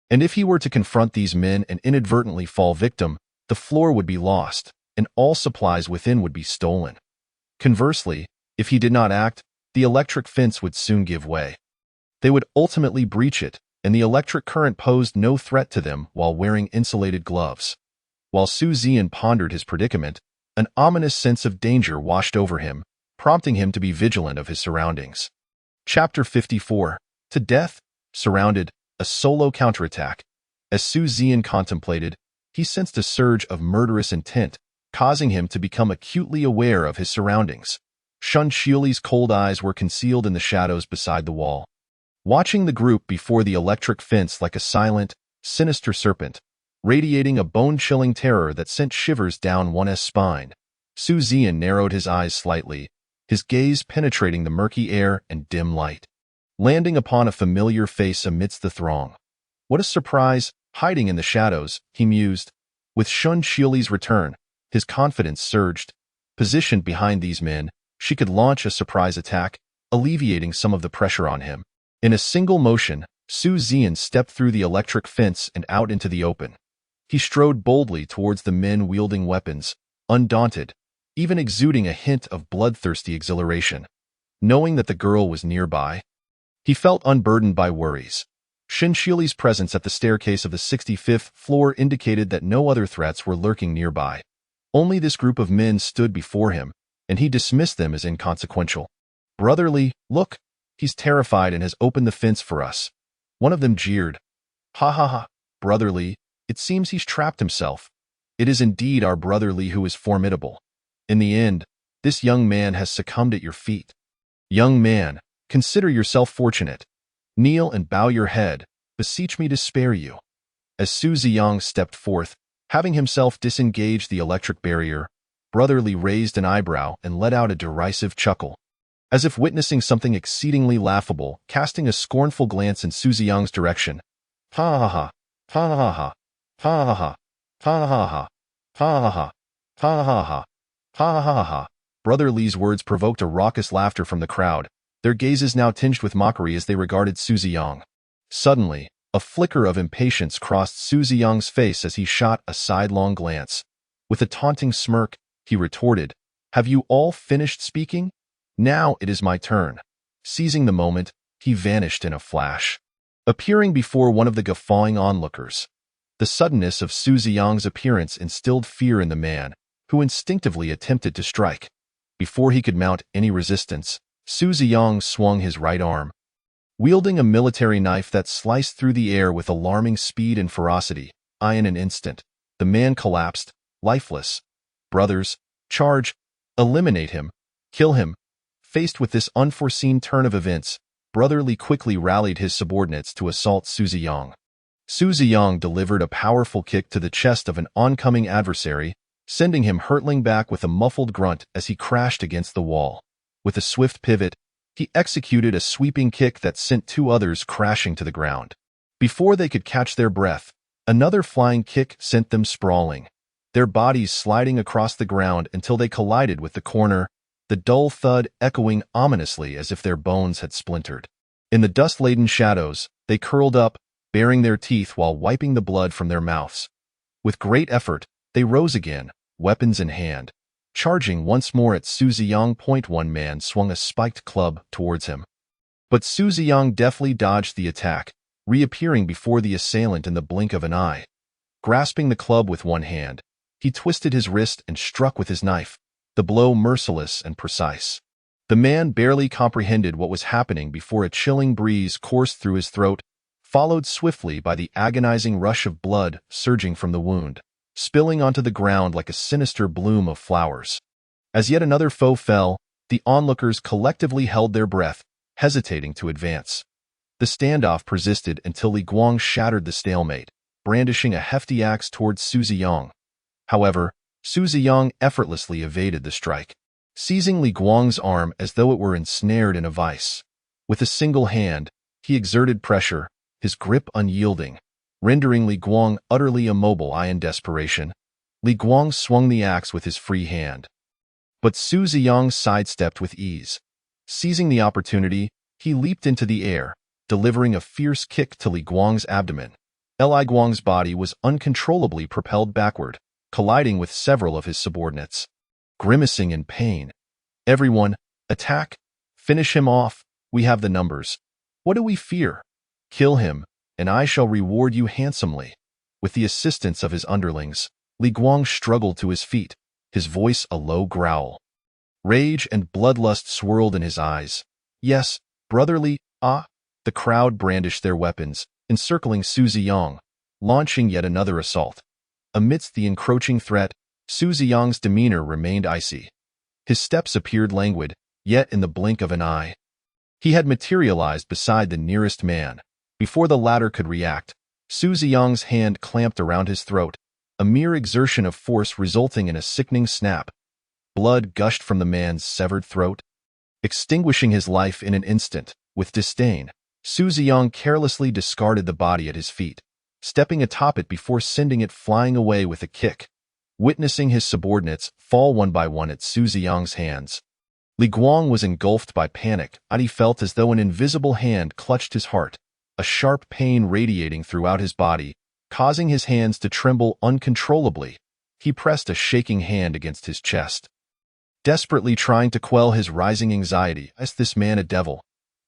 And if he were to confront these men and inadvertently fall victim, the floor would be lost, and all supplies within would be stolen. Conversely, if he did not act, the electric fence would soon give way. They would ultimately breach it, and the electric current posed no threat to them while wearing insulated gloves. While Su Zian pondered his predicament, an ominous sense of danger washed over him, prompting him to be vigilant of his surroundings. Chapter 54. To Death, Surrounded, a Solo Counterattack. As Su Zian contemplated, he sensed a surge of murderous intent, causing him to become acutely aware of his surroundings. Shun Qiuli's cold eyes were concealed in the shadows beside the wall, watching the group before the electric fence like a silent, sinister serpent, radiating a bone-chilling terror that sent shivers down one's spine. Su Zian narrowed his eyes slightly, his gaze penetrating the murky air and dim light, landing upon a familiar face amidst the throng. What a surprise, hiding in the shadows, he mused. With Shun Qiuli's return, his confidence surged. Positioned behind these men, she could launch a surprise attack, alleviating some of the pressure on him. In a single motion, Su Zian stepped through the electric fence and out into the open. He strode boldly towards the men wielding weapons, undaunted, even exuding a hint of bloodthirsty exhilaration. Knowing that the girl was nearby, he felt unburdened by worries. Shun Qiuli's presence at the staircase of the 65th floor indicated that no other threats were lurking nearby. Only this group of men stood before him, and he dismissed them as inconsequential. "Brotherly, look, he's terrified and has opened the fence for us." One of them jeered. "Ha ha ha, Brotherly, it seems he's trapped himself. It is indeed our Brotherly who is formidable. In the end, this young man has succumbed at your feet. Young man, consider yourself fortunate. Kneel and bow your head, beseech me to spare you." As Su Ziyang stepped forth, having himself disengaged the electric barrier, Brotherly raised an eyebrow and let out a derisive chuckle, as if witnessing something exceedingly laughable, casting a scornful glance in Su Ziyang's direction. "Ha ha ha, ha ha ha, ha ha ha, ha ha ha, ha ha ha, ha ha ha, ha ha ha." Brotherly's words provoked a raucous laughter from the crowd, their gazes now tinged with mockery as they regarded Su Ziyang. Suddenly, a flicker of impatience crossed Su Ziyang's face as he shot a sidelong glance. With a taunting smirk, he retorted, "Have you all finished speaking? Now it is my turn." Seizing the moment, he vanished in a flash, appearing before one of the guffawing onlookers. The suddenness of Su Ziyang's appearance instilled fear in the man, who instinctively attempted to strike. Before he could mount any resistance, Su Ziyang swung his right arm, wielding a military knife that sliced through the air with alarming speed and ferocity. In an instant, the man collapsed, lifeless. "Brothers, charge, eliminate him, kill him." Faced with this unforeseen turn of events, Brotherly quickly rallied his subordinates to assault Su Ziyang. Su Ziyang delivered a powerful kick to the chest of an oncoming adversary, sending him hurtling back with a muffled grunt as he crashed against the wall. With a swift pivot, he executed a sweeping kick that sent two others crashing to the ground. Before they could catch their breath, another flying kick sent them sprawling, their bodies sliding across the ground until they collided with the corner, the dull thud echoing ominously as if their bones had splintered. In the dust-laden shadows, they curled up, baring their teeth while wiping the blood from their mouths. With great effort, they rose again, weapons in hand. Charging once more at Su Ziyang. One man swung a spiked club towards him, but Su Ziyang deftly dodged the attack, reappearing before the assailant in the blink of an eye. Grasping the club with one hand, he twisted his wrist and struck with his knife, the blow merciless and precise. The man barely comprehended what was happening before a chilling breeze coursed through his throat, followed swiftly by the agonizing rush of blood surging from the wound, spilling onto the ground like a sinister bloom of flowers. As yet another foe fell, the onlookers collectively held their breath, hesitating to advance. The standoff persisted until Li Guang shattered the stalemate, brandishing a hefty axe towards Su Ziyang. However, Su Ziyang effortlessly evaded the strike, seizing Li Guang's arm as though it were ensnared in a vice. With a single hand, he exerted pressure, his grip unyielding, rendering Li Guang utterly immobile. In desperation, Li Guang swung the axe with his free hand. But Su Ziyang sidestepped with ease. Seizing the opportunity, he leaped into the air, delivering a fierce kick to Li Guang's abdomen. Li Guang's body was uncontrollably propelled backward, colliding with several of his subordinates. Grimacing in pain, "Everyone, attack! Finish him off! We have the numbers. What do we fear? Kill him, and I shall reward you handsomely." With the assistance of his underlings, Li Guang struggled to his feet, his voice a low growl. Rage and bloodlust swirled in his eyes. "Yes, brotherly, ah!" The crowd brandished their weapons, encircling Su Ziyang, launching yet another assault. Amidst the encroaching threat, Su Ziyang's demeanor remained icy. His steps appeared languid, yet in the blink of an eye, he had materialized beside the nearest man. Before the latter could react, Su Ziyang's hand clamped around his throat, a mere exertion of force resulting in a sickening snap. Blood gushed from the man's severed throat. Extinguishing his life in an instant, with disdain, Su Ziyang carelessly discarded the body at his feet, stepping atop it before sending it flying away with a kick. Witnessing his subordinates fall one by one at Su Ziyang's hands, Li Guang was engulfed by panic, and he felt as though an invisible hand clutched his heart, a sharp pain radiating throughout his body, causing his hands to tremble uncontrollably. He pressed a shaking hand against his chest, desperately trying to quell his rising anxiety. "Is this man a devil?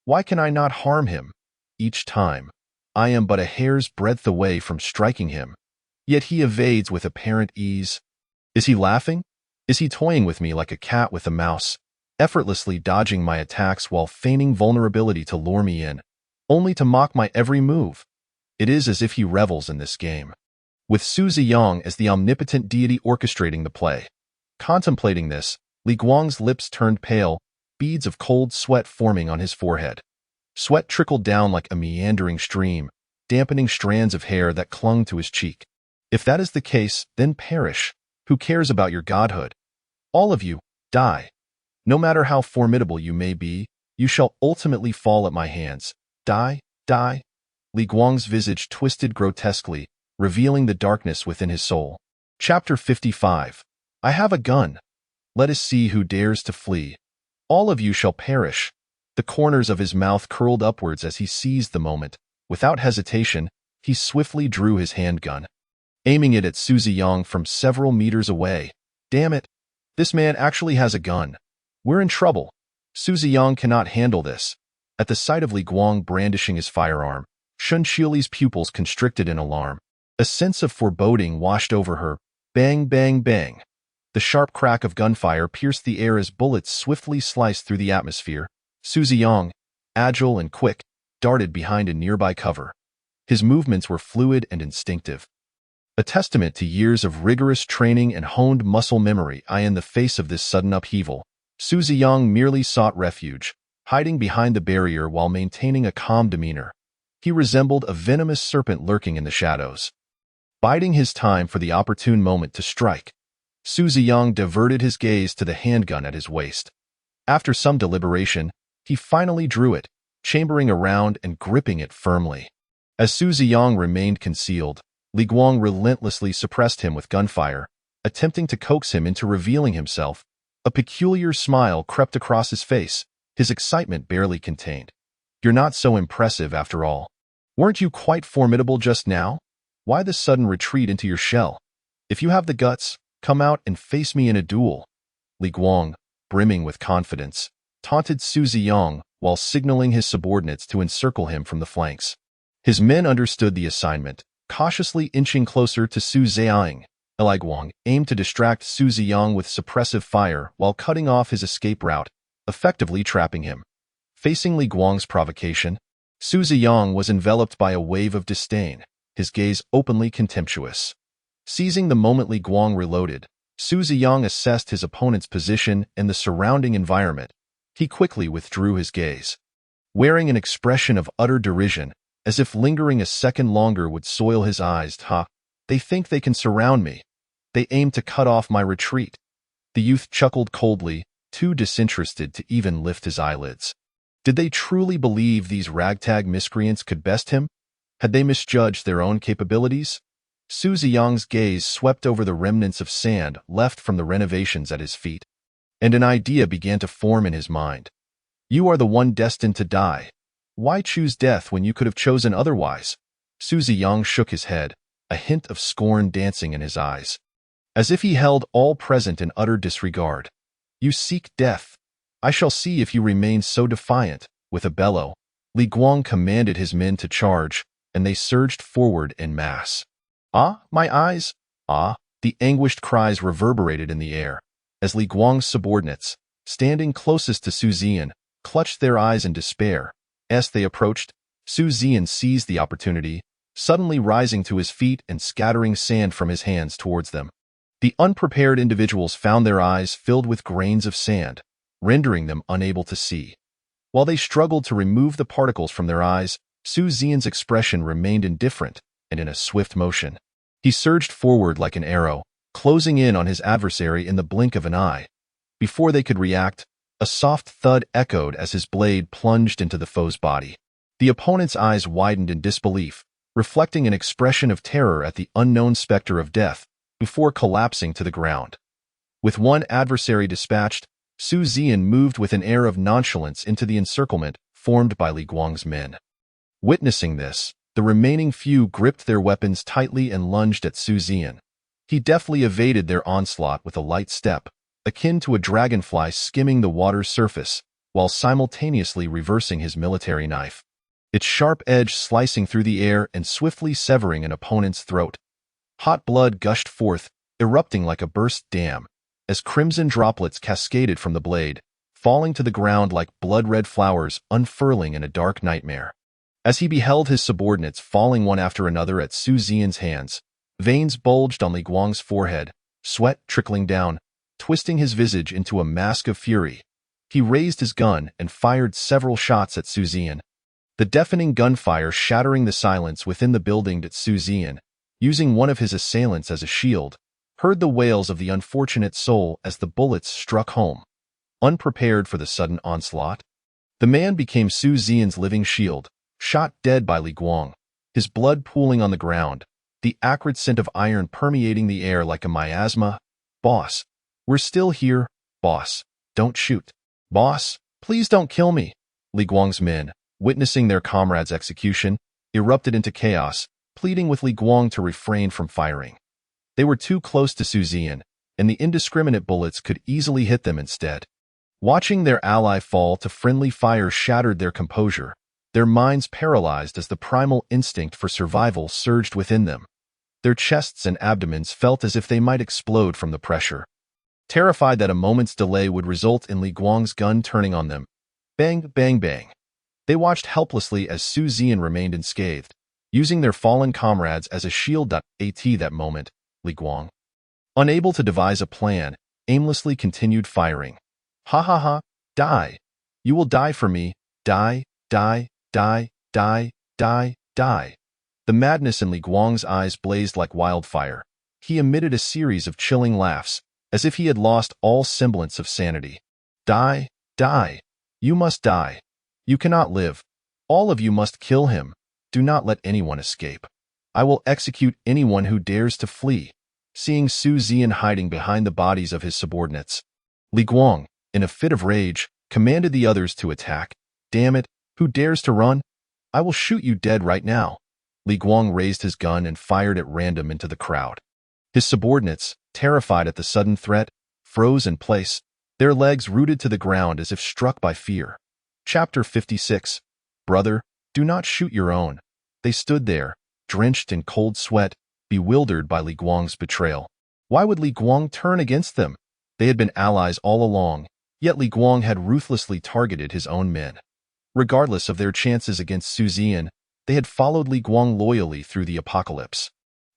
Why can I not harm him? Each time, I am but a hair's breadth away from striking him, yet he evades with apparent ease. Is he laughing? Is he toying with me like a cat with a mouse, effortlessly dodging my attacks while feigning vulnerability to lure me in, only to mock my every move? It is as if he revels in this game." With Su Ziyang as the omnipotent deity orchestrating the play. Contemplating this, Li Guang's lips turned pale, beads of cold sweat forming on his forehead. Sweat trickled down like a meandering stream, dampening strands of hair that clung to his cheek. "If that is the case, then perish. Who cares about your godhood? All of you, die. No matter how formidable you may be, you shall ultimately fall at my hands. Die, die." Li Guang's visage twisted grotesquely, revealing the darkness within his soul. Chapter 55. "I have a gun. Let us see who dares to flee. All of you shall perish." The corners of his mouth curled upwards as he seized the moment. Without hesitation, he swiftly drew his handgun, aiming it at Su Ziyang from several meters away. "Damn it! This man actually has a gun. We're in trouble. Su Ziyang cannot handle this." At the sight of Li Guang brandishing his firearm, Shun Qiuli's pupils constricted in alarm. A sense of foreboding washed over her. Bang, bang, bang. The sharp crack of gunfire pierced the air as bullets swiftly sliced through the atmosphere. Su Ziyang, agile and quick, darted behind a nearby cover. His movements were fluid and instinctive, a testament to years of rigorous training and honed muscle memory. In the face of this sudden upheaval, Su Ziyang merely sought refuge, hiding behind the barrier while maintaining a calm demeanor. He resembled a venomous serpent lurking in the shadows, biding his time for the opportune moment to strike. Su Ziyang diverted his gaze to the handgun at his waist. After some deliberation, he finally drew it, chambering around and gripping it firmly. As Su Ziyang remained concealed, Li Guang relentlessly suppressed him with gunfire, attempting to coax him into revealing himself. A peculiar smile crept across his face, his excitement barely contained. "You're not so impressive after all. Weren't you quite formidable just now? Why the sudden retreat into your shell? If you have the guts, come out and face me in a duel." Li Guang, brimming with confidence, taunted Su Ziyang while signaling his subordinates to encircle him from the flanks. His men understood the assignment, cautiously inching closer to Su Ziyang. Li Guang aimed to distract Su Ziyang with suppressive fire while cutting off his escape route, effectively trapping him. Facing Li Guang's provocation, Su Ziyang was enveloped by a wave of disdain, his gaze openly contemptuous. Seizing the moment Li Guang reloaded, Su Ziyang assessed his opponent's position and the surrounding environment. He quickly withdrew his gaze, wearing an expression of utter derision, as if lingering a second longer would soil his eyes. "Ha! They think they can surround me. They aim to cut off my retreat." The youth chuckled coldly, too disinterested to even lift his eyelids. Did they truly believe these ragtag miscreants could best him? Had they misjudged their own capabilities? Su Ziyang's gaze swept over the remnants of sand left from the renovations at his feet, and an idea began to form in his mind. "You are the one destined to die. Why choose death when you could have chosen otherwise? Su Ziyang shook his head, a hint of scorn dancing in his eyes, as if he held all present in utter disregard. You seek death. I shall see if you remain so defiant. With a bellow, Li Guang commanded his men to charge, and they surged forward en masse. Ah, my eyes! Ah! The anguished cries reverberated in the air, as Li Guang's subordinates, standing closest to Su Ziyan, clutched their eyes in despair. As they approached, Su Ziyan seized the opportunity, suddenly rising to his feet and scattering sand from his hands towards them. The unprepared individuals found their eyes filled with grains of sand, rendering them unable to see. While they struggled to remove the particles from their eyes, Su Ziyan's expression remained indifferent and in a swift motion. He surged forward like an arrow, closing in on his adversary in the blink of an eye. Before they could react, a soft thud echoed as his blade plunged into the foe's body. The opponent's eyes widened in disbelief, reflecting an expression of terror at the unknown specter of death, before collapsing to the ground. With one adversary dispatched, Su Ziyan moved with an air of nonchalance into the encirclement formed by Li Guang's men. Witnessing this, the remaining few gripped their weapons tightly and lunged at Su Ziyan. He deftly evaded their onslaught with a light step, akin to a dragonfly skimming the water's surface, while simultaneously reversing his military knife, its sharp edge slicing through the air and swiftly severing an opponent's throat. Hot blood gushed forth, erupting like a burst dam, as crimson droplets cascaded from the blade, falling to the ground like blood-red flowers unfurling in a dark nightmare. As he beheld his subordinates falling one after another at Su Ziyan's hands, veins bulged on Li Guang's forehead, sweat trickling down, twisting his visage into a mask of fury. He raised his gun and fired several shots at Su Ziyan. The deafening gunfire shattering the silence within the building at Su Ziyan, using one of his assailants as a shield, heard the wails of the unfortunate soul as the bullets struck home. Unprepared for the sudden onslaught, the man became Su Ziyan's living shield, shot dead by Li Guang, his blood pooling on the ground, the acrid scent of iron permeating the air like a miasma. Boss, we're still here. Boss, don't shoot. Boss, please don't kill me. Li Guang's men, witnessing their comrade's execution, erupted into chaos, pleading with Li Guang to refrain from firing. They were too close to Su Ziyan, and the indiscriminate bullets could easily hit them instead. Watching their ally fall to friendly fire shattered their composure, their minds paralyzed as the primal instinct for survival surged within them. Their chests and abdomens felt as if they might explode from the pressure. Terrified that a moment's delay would result in Li Guang's gun turning on them, bang, bang, bang, they watched helplessly as Su Ziyan remained unscathed, using their fallen comrades as a shield. At that moment, Li Guang, unable to devise a plan, aimlessly continued firing. Ha ha ha, die. You will die for me. Die, die, die, die, die, die. The madness in Li Guang's eyes blazed like wildfire. He emitted a series of chilling laughs, as if he had lost all semblance of sanity. Die, die. You must die. You cannot live. All of you must kill him. Do not let anyone escape. I will execute anyone who dares to flee. Seeing Su Ziyan hiding behind the bodies of his subordinates, Li Guang, in a fit of rage, commanded the others to attack. Damn it, who dares to run? I will shoot you dead right now. Li Guang raised his gun and fired at random into the crowd. His subordinates, terrified at the sudden threat, froze in place, their legs rooted to the ground as if struck by fear. Chapter 56. Brother, do not shoot your own. They stood there, drenched in cold sweat, bewildered by Li Guang's betrayal. Why would Li Guang turn against them? They had been allies all along, yet Li Guang had ruthlessly targeted his own men. Regardless of their chances against Su Ziyan, they had followed Li Guang loyally through the apocalypse.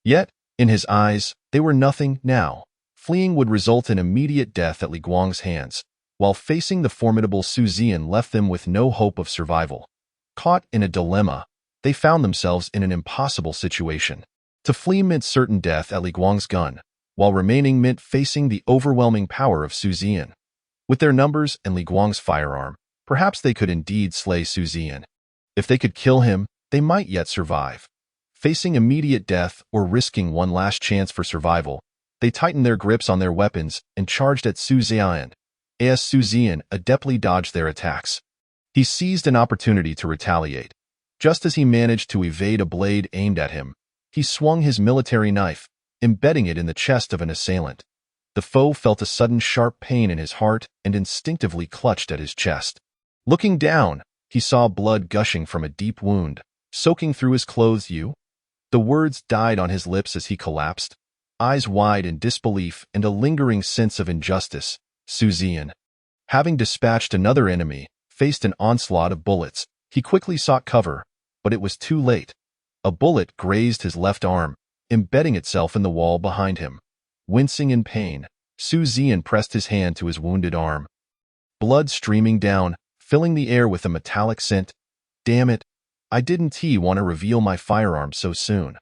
Yet, in his eyes, they were nothing now. Fleeing would result in immediate death at Li Guang's hands, while facing the formidable Su Ziyan left them with no hope of survival. Caught in a dilemma, they found themselves in an impossible situation. To flee meant certain death at Li Guang's gun, while remaining meant facing the overwhelming power of Su Ziyan. With their numbers and Li Guang's firearm, perhaps they could indeed slay Su Ziyan. If they could kill him, they might yet survive. Facing immediate death or risking one last chance for survival, they tightened their grips on their weapons and charged at Su Ziyan. As Su Ziyan adeptly dodged their attacks. He seized an opportunity to retaliate. Just as he managed to evade a blade aimed at him, he swung his military knife, embedding it in the chest of an assailant. The foe felt a sudden sharp pain in his heart and instinctively clutched at his chest. Looking down, he saw blood gushing from a deep wound, soaking through his clothes. "You?" The words died on his lips as he collapsed, eyes wide in disbelief and a lingering sense of injustice. Suzanne, having dispatched another enemy, faced an onslaught of bullets. He quickly sought cover, but it was too late. A bullet grazed his left arm, embedding itself in the wall behind him. Wincing in pain, Suzanne pressed his hand to his wounded arm. Blood streaming down, filling the air with a metallic scent. "Damn it, I didn't want to reveal my firearm so soon.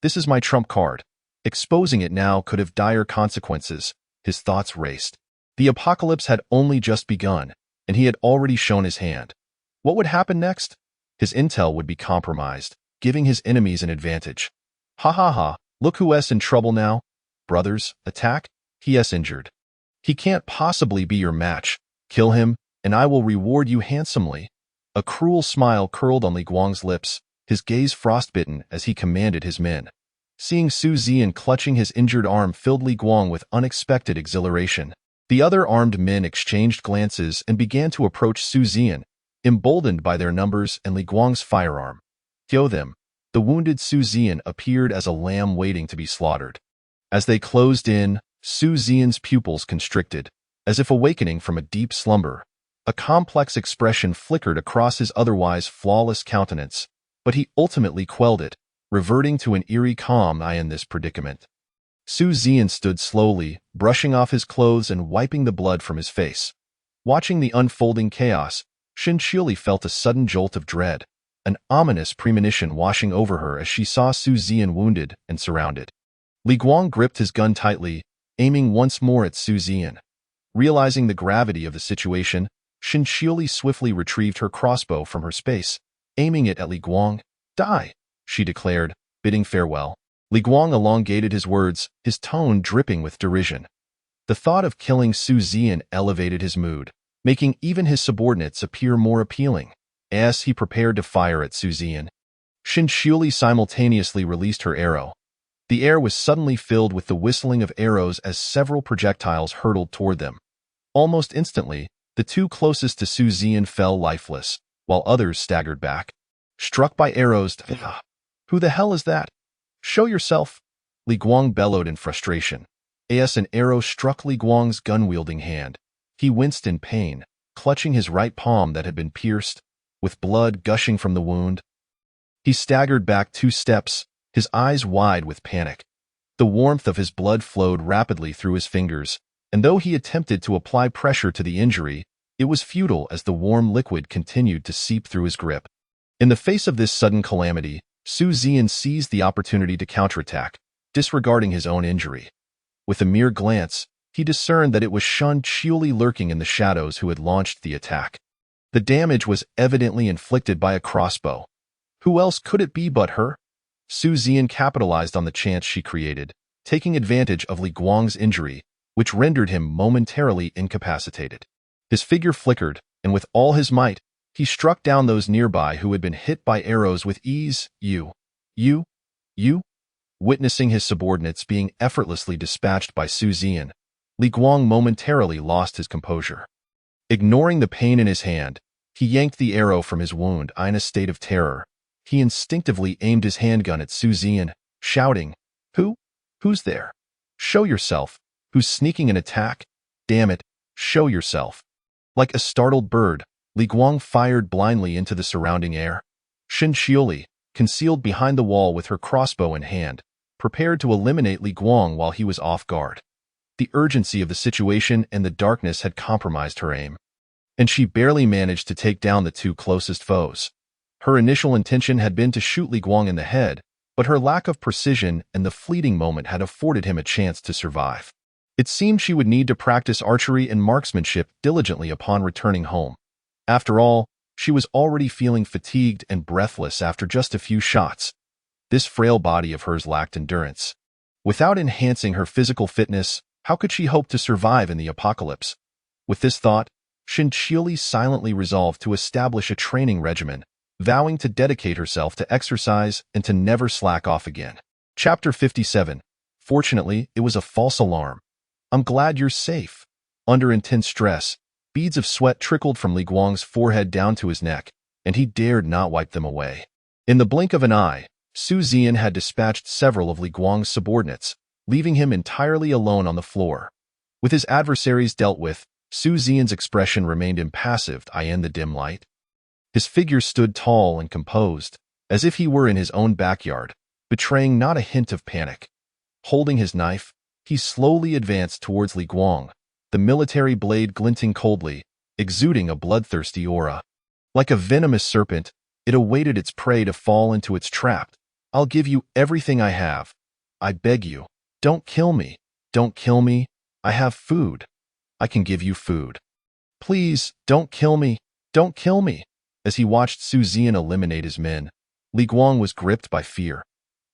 This is my trump card. Exposing it now could have dire consequences." His thoughts raced. The apocalypse had only just begun, and he had already shown his hand. What would happen next? His intel would be compromised, giving his enemies an advantage. Ha ha ha, look who's in trouble now. Brothers, attack? He's injured. He can't possibly be your match. Kill him, and I will reward you handsomely. A cruel smile curled on Li Guang's lips, his gaze frostbitten as he commanded his men. Seeing Suzanne clutching his injured arm filled Li Guang with unexpected exhilaration. The other armed men exchanged glances and began to approach Suzanne, emboldened by their numbers and Li Guang's firearm. "Kill them." The wounded Suzanne appeared as a lamb waiting to be slaughtered. As they closed in, Suzanne's pupils constricted, as if awakening from a deep slumber. A complex expression flickered across his otherwise flawless countenance, but he ultimately quelled it, reverting to an eerie calm. "I in this predicament." Suzanne stood slowly, brushing off his clothes and wiping the blood from his face. Watching the unfolding chaos, Shinchiuli felt a sudden jolt of dread, an ominous premonition washing over her as she saw Suzanne wounded and surrounded. Li Guang gripped his gun tightly, aiming once more at Suzanne. Realizing the gravity of the situation, Shinchiuli swiftly retrieved her crossbow from her space, aiming it at Li Guang. "Die," she declared, bidding farewell. Li Guang elongated his words, his tone dripping with derision. The thought of killing Suzanne elevated his mood, making even his subordinates appear more appealing. As he prepared to fire at Suzanne, Shinchiuli simultaneously released her arrow. The air was suddenly filled with the whistling of arrows as several projectiles hurtled toward them. Almost instantly, the two closest to Suzanne fell lifeless, while others staggered back. Struck by arrows. "Who the hell is that? Show yourself!" Li Guang bellowed in frustration. As an arrow struck Li Guang's gun-wielding hand, he winced in pain, clutching his right palm that had been pierced, with blood gushing from the wound. He staggered back 2 steps, his eyes wide with panic. The warmth of his blood flowed rapidly through his fingers, and though he attempted to apply pressure to the injury, it was futile as the warm liquid continued to seep through his grip. In the face of this sudden calamity, Suzanne seized the opportunity to counterattack, disregarding his own injury. With a mere glance, he discerned that it was Shinchiuli lurking in the shadows who had launched the attack. The damage was evidently inflicted by a crossbow. Who else could it be but her? Suzanne capitalized on the chance she created, taking advantage of Li Guang's injury, which rendered him momentarily incapacitated. His figure flickered, and with all his might, he struck down those nearby who had been hit by arrows with ease. You. Witnessing his subordinates being effortlessly dispatched by Suzanne, Li Guang momentarily lost his composure. Ignoring the pain in his hand, he yanked the arrow from his wound. In a state of terror, he instinctively aimed his handgun at Suzanne, shouting, Who's there? Show yourself. Who's sneaking an attack? Damn it, show yourself." Like a startled bird, Li Guang fired blindly into the surrounding air. Shinchiuli, concealed behind the wall with her crossbow in hand, prepared to eliminate Li Guang while he was off guard. The urgency of the situation and the darkness had compromised her aim, and she barely managed to take down the 2 closest foes. Her initial intention had been to shoot Li Guang in the head, but her lack of precision and the fleeting moment had afforded him a chance to survive. It seemed she would need to practice archery and marksmanship diligently upon returning home. After all, she was already feeling fatigued and breathless after just a few shots. This frail body of hers lacked endurance. Without enhancing her physical fitness, how could she hope to survive in the apocalypse? With this thought, Shinchili silently resolved to establish a training regimen, vowing to dedicate herself to exercise and to never slack off again. Chapter 57. Fortunately, it was a false alarm. I'm glad you're safe. Under intense stress, beads of sweat trickled from Li Guang's forehead down to his neck, and he dared not wipe them away. In the blink of an eye, Su Ziyan had dispatched several of Li Guang's subordinates, leaving him entirely alone on the floor. With his adversaries dealt with, Su Ziyan's expression remained impassive in the dim light. His figure stood tall and composed, as if he were in his own backyard, betraying not a hint of panic. Holding his knife, he slowly advanced towards Li Guang, the military blade glinting coldly, exuding a bloodthirsty aura. Like a venomous serpent, it awaited its prey to fall into its trap. I'll give you everything I have. I beg you, don't kill me. Don't kill me. I have food. I can give you food. Please, don't kill me. Don't kill me. As he watched Su Ziyan eliminate his men, Li Guang was gripped by fear.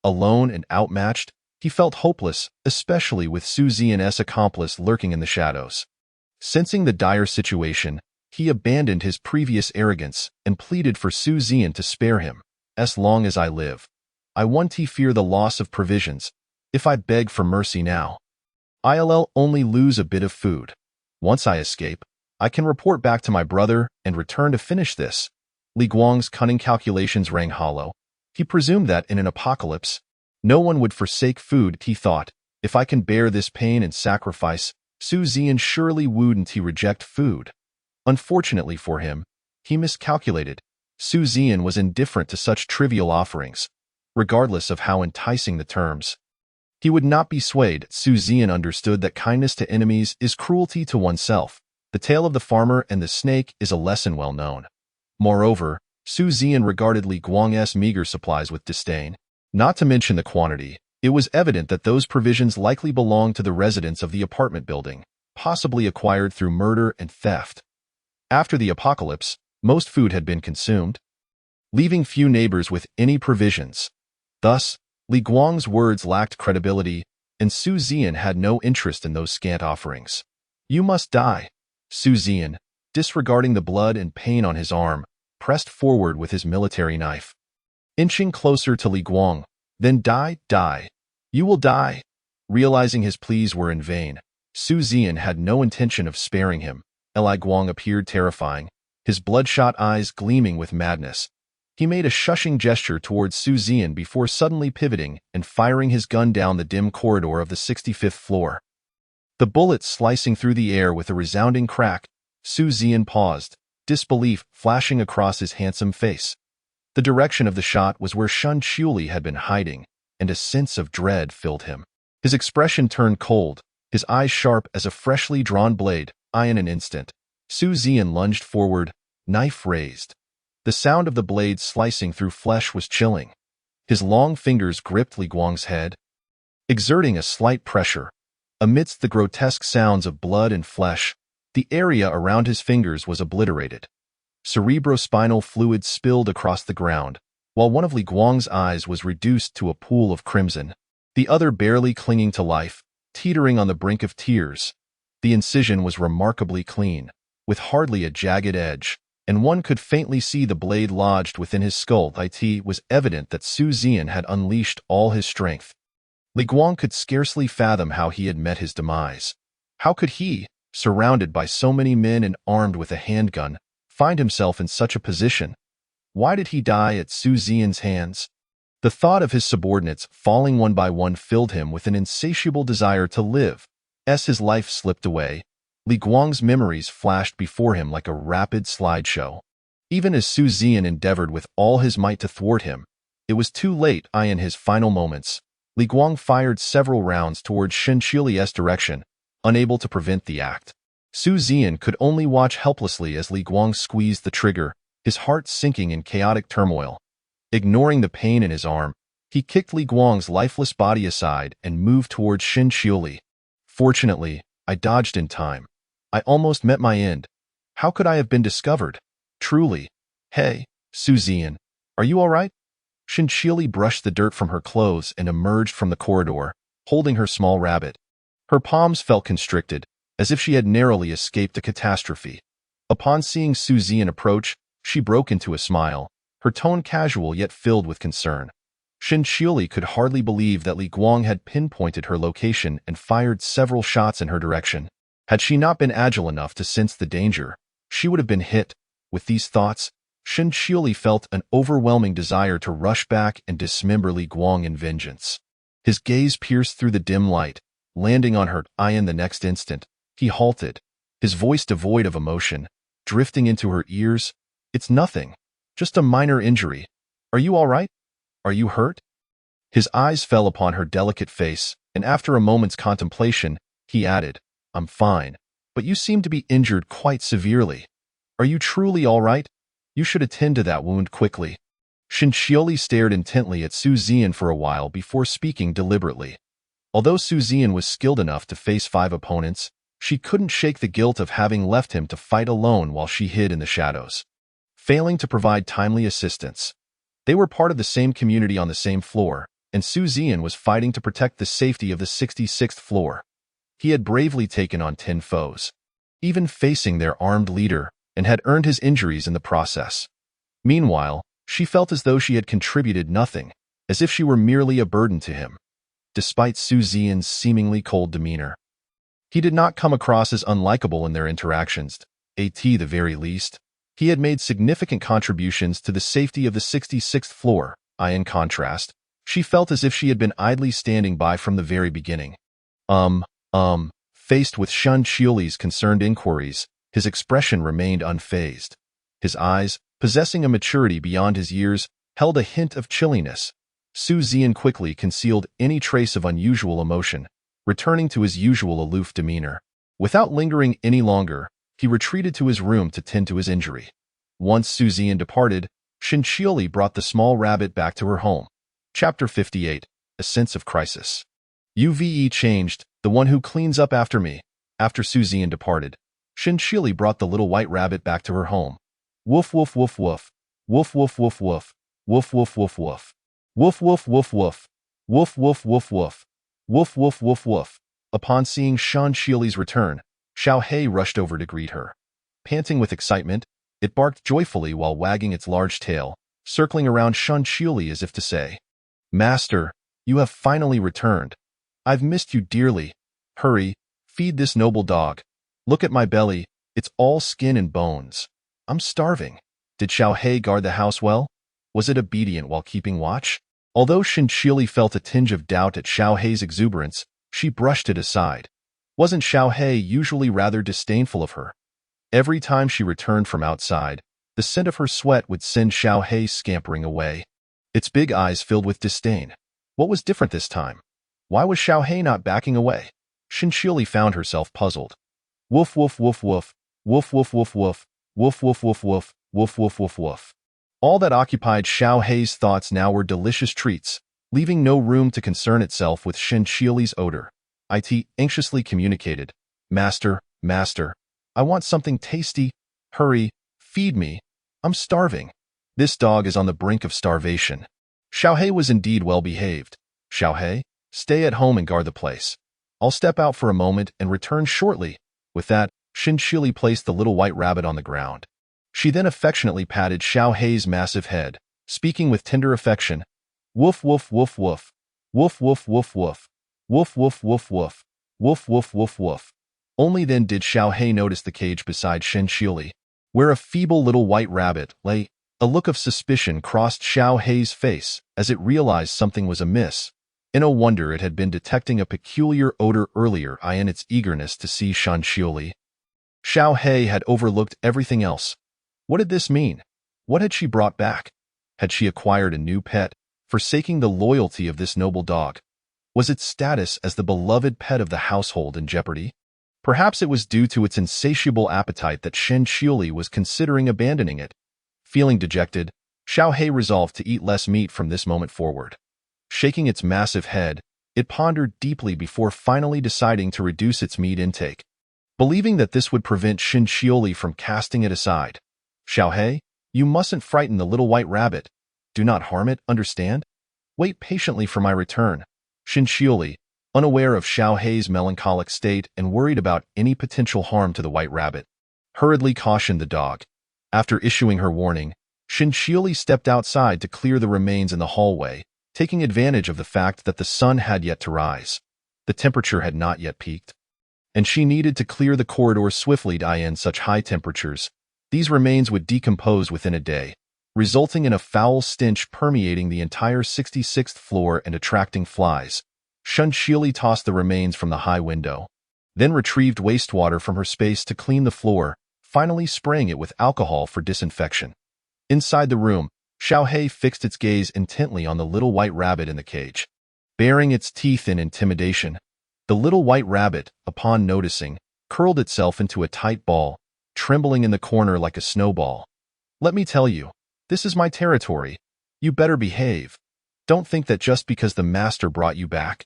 Alone and outmatched, he felt hopeless, especially with Su Ziyan's accomplice lurking in the shadows. Sensing the dire situation, he abandoned his previous arrogance and pleaded for Su Ziyan to spare him. As long as I live, I won't fear the loss of provisions. If I beg for mercy now, I'll only lose a bit of food. Once I escape, I can report back to my brother and return to finish this. Li Guang's cunning calculations rang hollow. He presumed that in an apocalypse, no one would forsake food, he thought. If I can bear this pain and sacrifice, Su Ziyan surely wouldn't reject food. Unfortunately for him, he miscalculated. Su Ziyan was indifferent to such trivial offerings, regardless of how enticing the terms. He would not be swayed. Su Ziyan understood that kindness to enemies is cruelty to oneself. The tale of the farmer and the snake is a lesson well known. Moreover, Su Ziyan regarded Li Guang's meager supplies with disdain. Not to mention the quantity, it was evident that those provisions likely belonged to the residents of the apartment building, possibly acquired through murder and theft. After the apocalypse, most food had been consumed, leaving few neighbors with any provisions. Thus, Li Guang's words lacked credibility, and Su Ziyan had no interest in those scant offerings. You must die. Su Ziyan, disregarding the blood and pain on his arm, pressed forward with his military knife. Inching closer to Li Guang, then die. You will die. Realizing his pleas were in vain, Su Ziyan had no intention of sparing him. Li Guang appeared terrifying, his bloodshot eyes gleaming with madness. He made a shushing gesture towards Su Ziyan before suddenly pivoting and firing his gun down the dim corridor of the 65th floor. The bullet slicing through the air with a resounding crack, Su Ziyan paused, disbelief flashing across his handsome face. The direction of the shot was where Shinchili had been hiding, and a sense of dread filled him. His expression turned cold, his eyes sharp as a freshly drawn blade. In an instant, Su Ziyan lunged forward, knife raised. The sound of the blade slicing through flesh was chilling. His long fingers gripped Li Guang's head, exerting a slight pressure. Amidst the grotesque sounds of blood and flesh, the area around his fingers was obliterated. Cerebrospinal fluid spilled across the ground, while one of Li Guang's eyes was reduced to a pool of crimson, the other barely clinging to life, teetering on the brink of tears. The incision was remarkably clean, with hardly a jagged edge, and one could faintly see the blade lodged within his skull. It was evident that Su Ziyan had unleashed all his strength. Li Guang could scarcely fathom how he had met his demise. How could he, surrounded by so many men and armed with a handgun, find himself in such a position? Why did he die at Su Ziyan's hands? The thought of his subordinates falling one by one filled him with an insatiable desire to live. As his life slipped away, Li Guang's memories flashed before him like a rapid slideshow. Even as Su Ziyan endeavored with all his might to thwart him, it was too late. In his final moments, Li Guang fired several rounds towards Shinchili's direction, unable to prevent the act. Su Ziyan could only watch helplessly as Li Guang squeezed the trigger, his heart sinking in chaotic turmoil. Ignoring the pain in his arm, he kicked Li Guang's lifeless body aside and moved towards Shinchili. Fortunately, I dodged in time. I almost met my end. How could I have been discovered? Truly. Hey, Su Ziyan, are you all right? Shinchili brushed the dirt from her clothes and emerged from the corridor, holding her small rabbit. Her palms felt constricted, as if she had narrowly escaped a catastrophe. Upon seeing Su Zian approach, she broke into a smile, her tone casual yet filled with concern. Shin Qiuli could hardly believe that Li Guang had pinpointed her location and fired several shots in her direction. Had she not been agile enough to sense the danger, she would have been hit. With these thoughts, Shin Qiuli felt an overwhelming desire to rush back and dismember Li Guang in vengeance. His gaze pierced through the dim light, landing on her eye. In the next instant, he halted, his voice devoid of emotion, drifting into her ears. "It's nothing. Just a minor injury. Are you all right? Are you hurt?" His eyes fell upon her delicate face, and after a moment's contemplation, he added, "I'm fine, but you seem to be injured quite severely. Are you truly all right? You should attend to that wound quickly." Shin Qiuli stared intently at Su Zian for a while before speaking deliberately. Although Su Zian was skilled enough to face 5 opponents, she couldn't shake the guilt of having left him to fight alone while she hid in the shadows, failing to provide timely assistance. They were part of the same community on the same floor, and Su Zian was fighting to protect the safety of the 66th floor. He had bravely taken on 10 foes, even facing their armed leader, and had earned his injuries in the process. Meanwhile, she felt as though she had contributed nothing, as if she were merely a burden to him. Despite Su Zian's seemingly cold demeanor, he did not come across as unlikable in their interactions. At the very least, he had made significant contributions to the safety of the 66th floor. In contrast, she felt as if she had been idly standing by from the very beginning. Faced with Shin Qiuli's concerned inquiries, his expression remained unfazed. His eyes, possessing a maturity beyond his years, held a hint of chilliness. Su Zian quickly concealed any trace of unusual emotion, returning to his usual aloof demeanor. Without lingering any longer, he retreated to his room to tend to his injury. Once Su Zian departed, Shin Qiuli brought the small rabbit back to her home. Chapter 58, A Sense of Crisis. UVE changed, the one who cleans up after me. After Su Zian departed, Shin Qiuli brought the little white rabbit back to her home. Woof woof woof woof. Woof woof woof woof. Woof woof woof woof. Woof woof woof woof. Woof woof woof woof. Woof woof woof woof. Upon seeing Shin Qiuli's return, Xiao He rushed over to greet her. Panting with excitement, it barked joyfully while wagging its large tail, circling around Shin Qiuli as if to say, "Master, you have finally returned. I've missed you dearly. Hurry, feed this noble dog. Look at my belly, it's all skin and bones. I'm starving." Did Xiao He guard the house well? Was it obedient while keeping watch? Although Shin Qiuli felt a tinge of doubt at Xiao He's exuberance, she brushed it aside. Wasn't Xiao He usually rather disdainful of her? Every time she returned from outside, the scent of her sweat would send Xiao He scampering away. Its big eyes filled with disdain. What was different this time? Why was Xiao He not backing away? Shin Qiuli found herself puzzled. Woof woof woof woof. Woof woof woof woof. Woof woof woof woof. Woof woof woof woof. All that occupied Xiao He's thoughts now were delicious treats, leaving no room to concern itself with Shin Qiuli's odor. It anxiously communicated, Master, I want something tasty. Hurry, feed me. I'm starving. This dog is on the brink of starvation." Xiao He was indeed well behaved. "Xiao He, stay at home and guard the place. I'll step out for a moment and return shortly." With that, Shin Qiuli placed the little white rabbit on the ground. She then affectionately patted Xiao He's massive head, speaking with tender affection. Woof woof woof woof. Woof woof woof woof. Woof woof woof woof. Woof woof woof woof. Only then did Xiao He notice the cage beside Shin Qiuli, where a feeble little white rabbit lay. A look of suspicion crossed Xiao He's face as it realized something was amiss. No wonder it had been detecting a peculiar odor earlier in its eagerness to see Shin Qiuli. Xiao He had overlooked everything else. What did this mean? What had she brought back? Had she acquired a new pet, forsaking the loyalty of this noble dog? Was its status as the beloved pet of the household in jeopardy? Perhaps it was due to its insatiable appetite that Shin Qiuli was considering abandoning it. Feeling dejected, Xiao He resolved to eat less meat from this moment forward. Shaking its massive head, it pondered deeply before finally deciding to reduce its meat intake, believing that this would prevent Shin Qiuli from casting it aside. "Xiao He, you mustn't frighten the little white rabbit. Do not harm it, understand? Wait patiently for my return." Shin Qiuli, unaware of Xiao He's melancholic state and worried about any potential harm to the white rabbit, hurriedly cautioned the dog. After issuing her warning, Shinchioli stepped outside to clear the remains in the hallway, taking advantage of the fact that the sun had yet to rise. The temperature had not yet peaked, and she needed to clear the corridor swiftly to in such high temperatures. These remains would decompose within a day, resulting in a foul stench permeating the entire 66th floor and attracting flies. Shinchioli tossed the remains from the high window, then retrieved wastewater from her space to clean the floor, finally spraying it with alcohol for disinfection. Inside the room, Xiaohei fixed its gaze intently on the little white rabbit in the cage. Baring its teeth in intimidation, the little white rabbit, upon noticing, curled itself into a tight ball, trembling in the corner like a snowball. "Let me tell you, this is my territory. You better behave. Don't think that just because the master brought you back,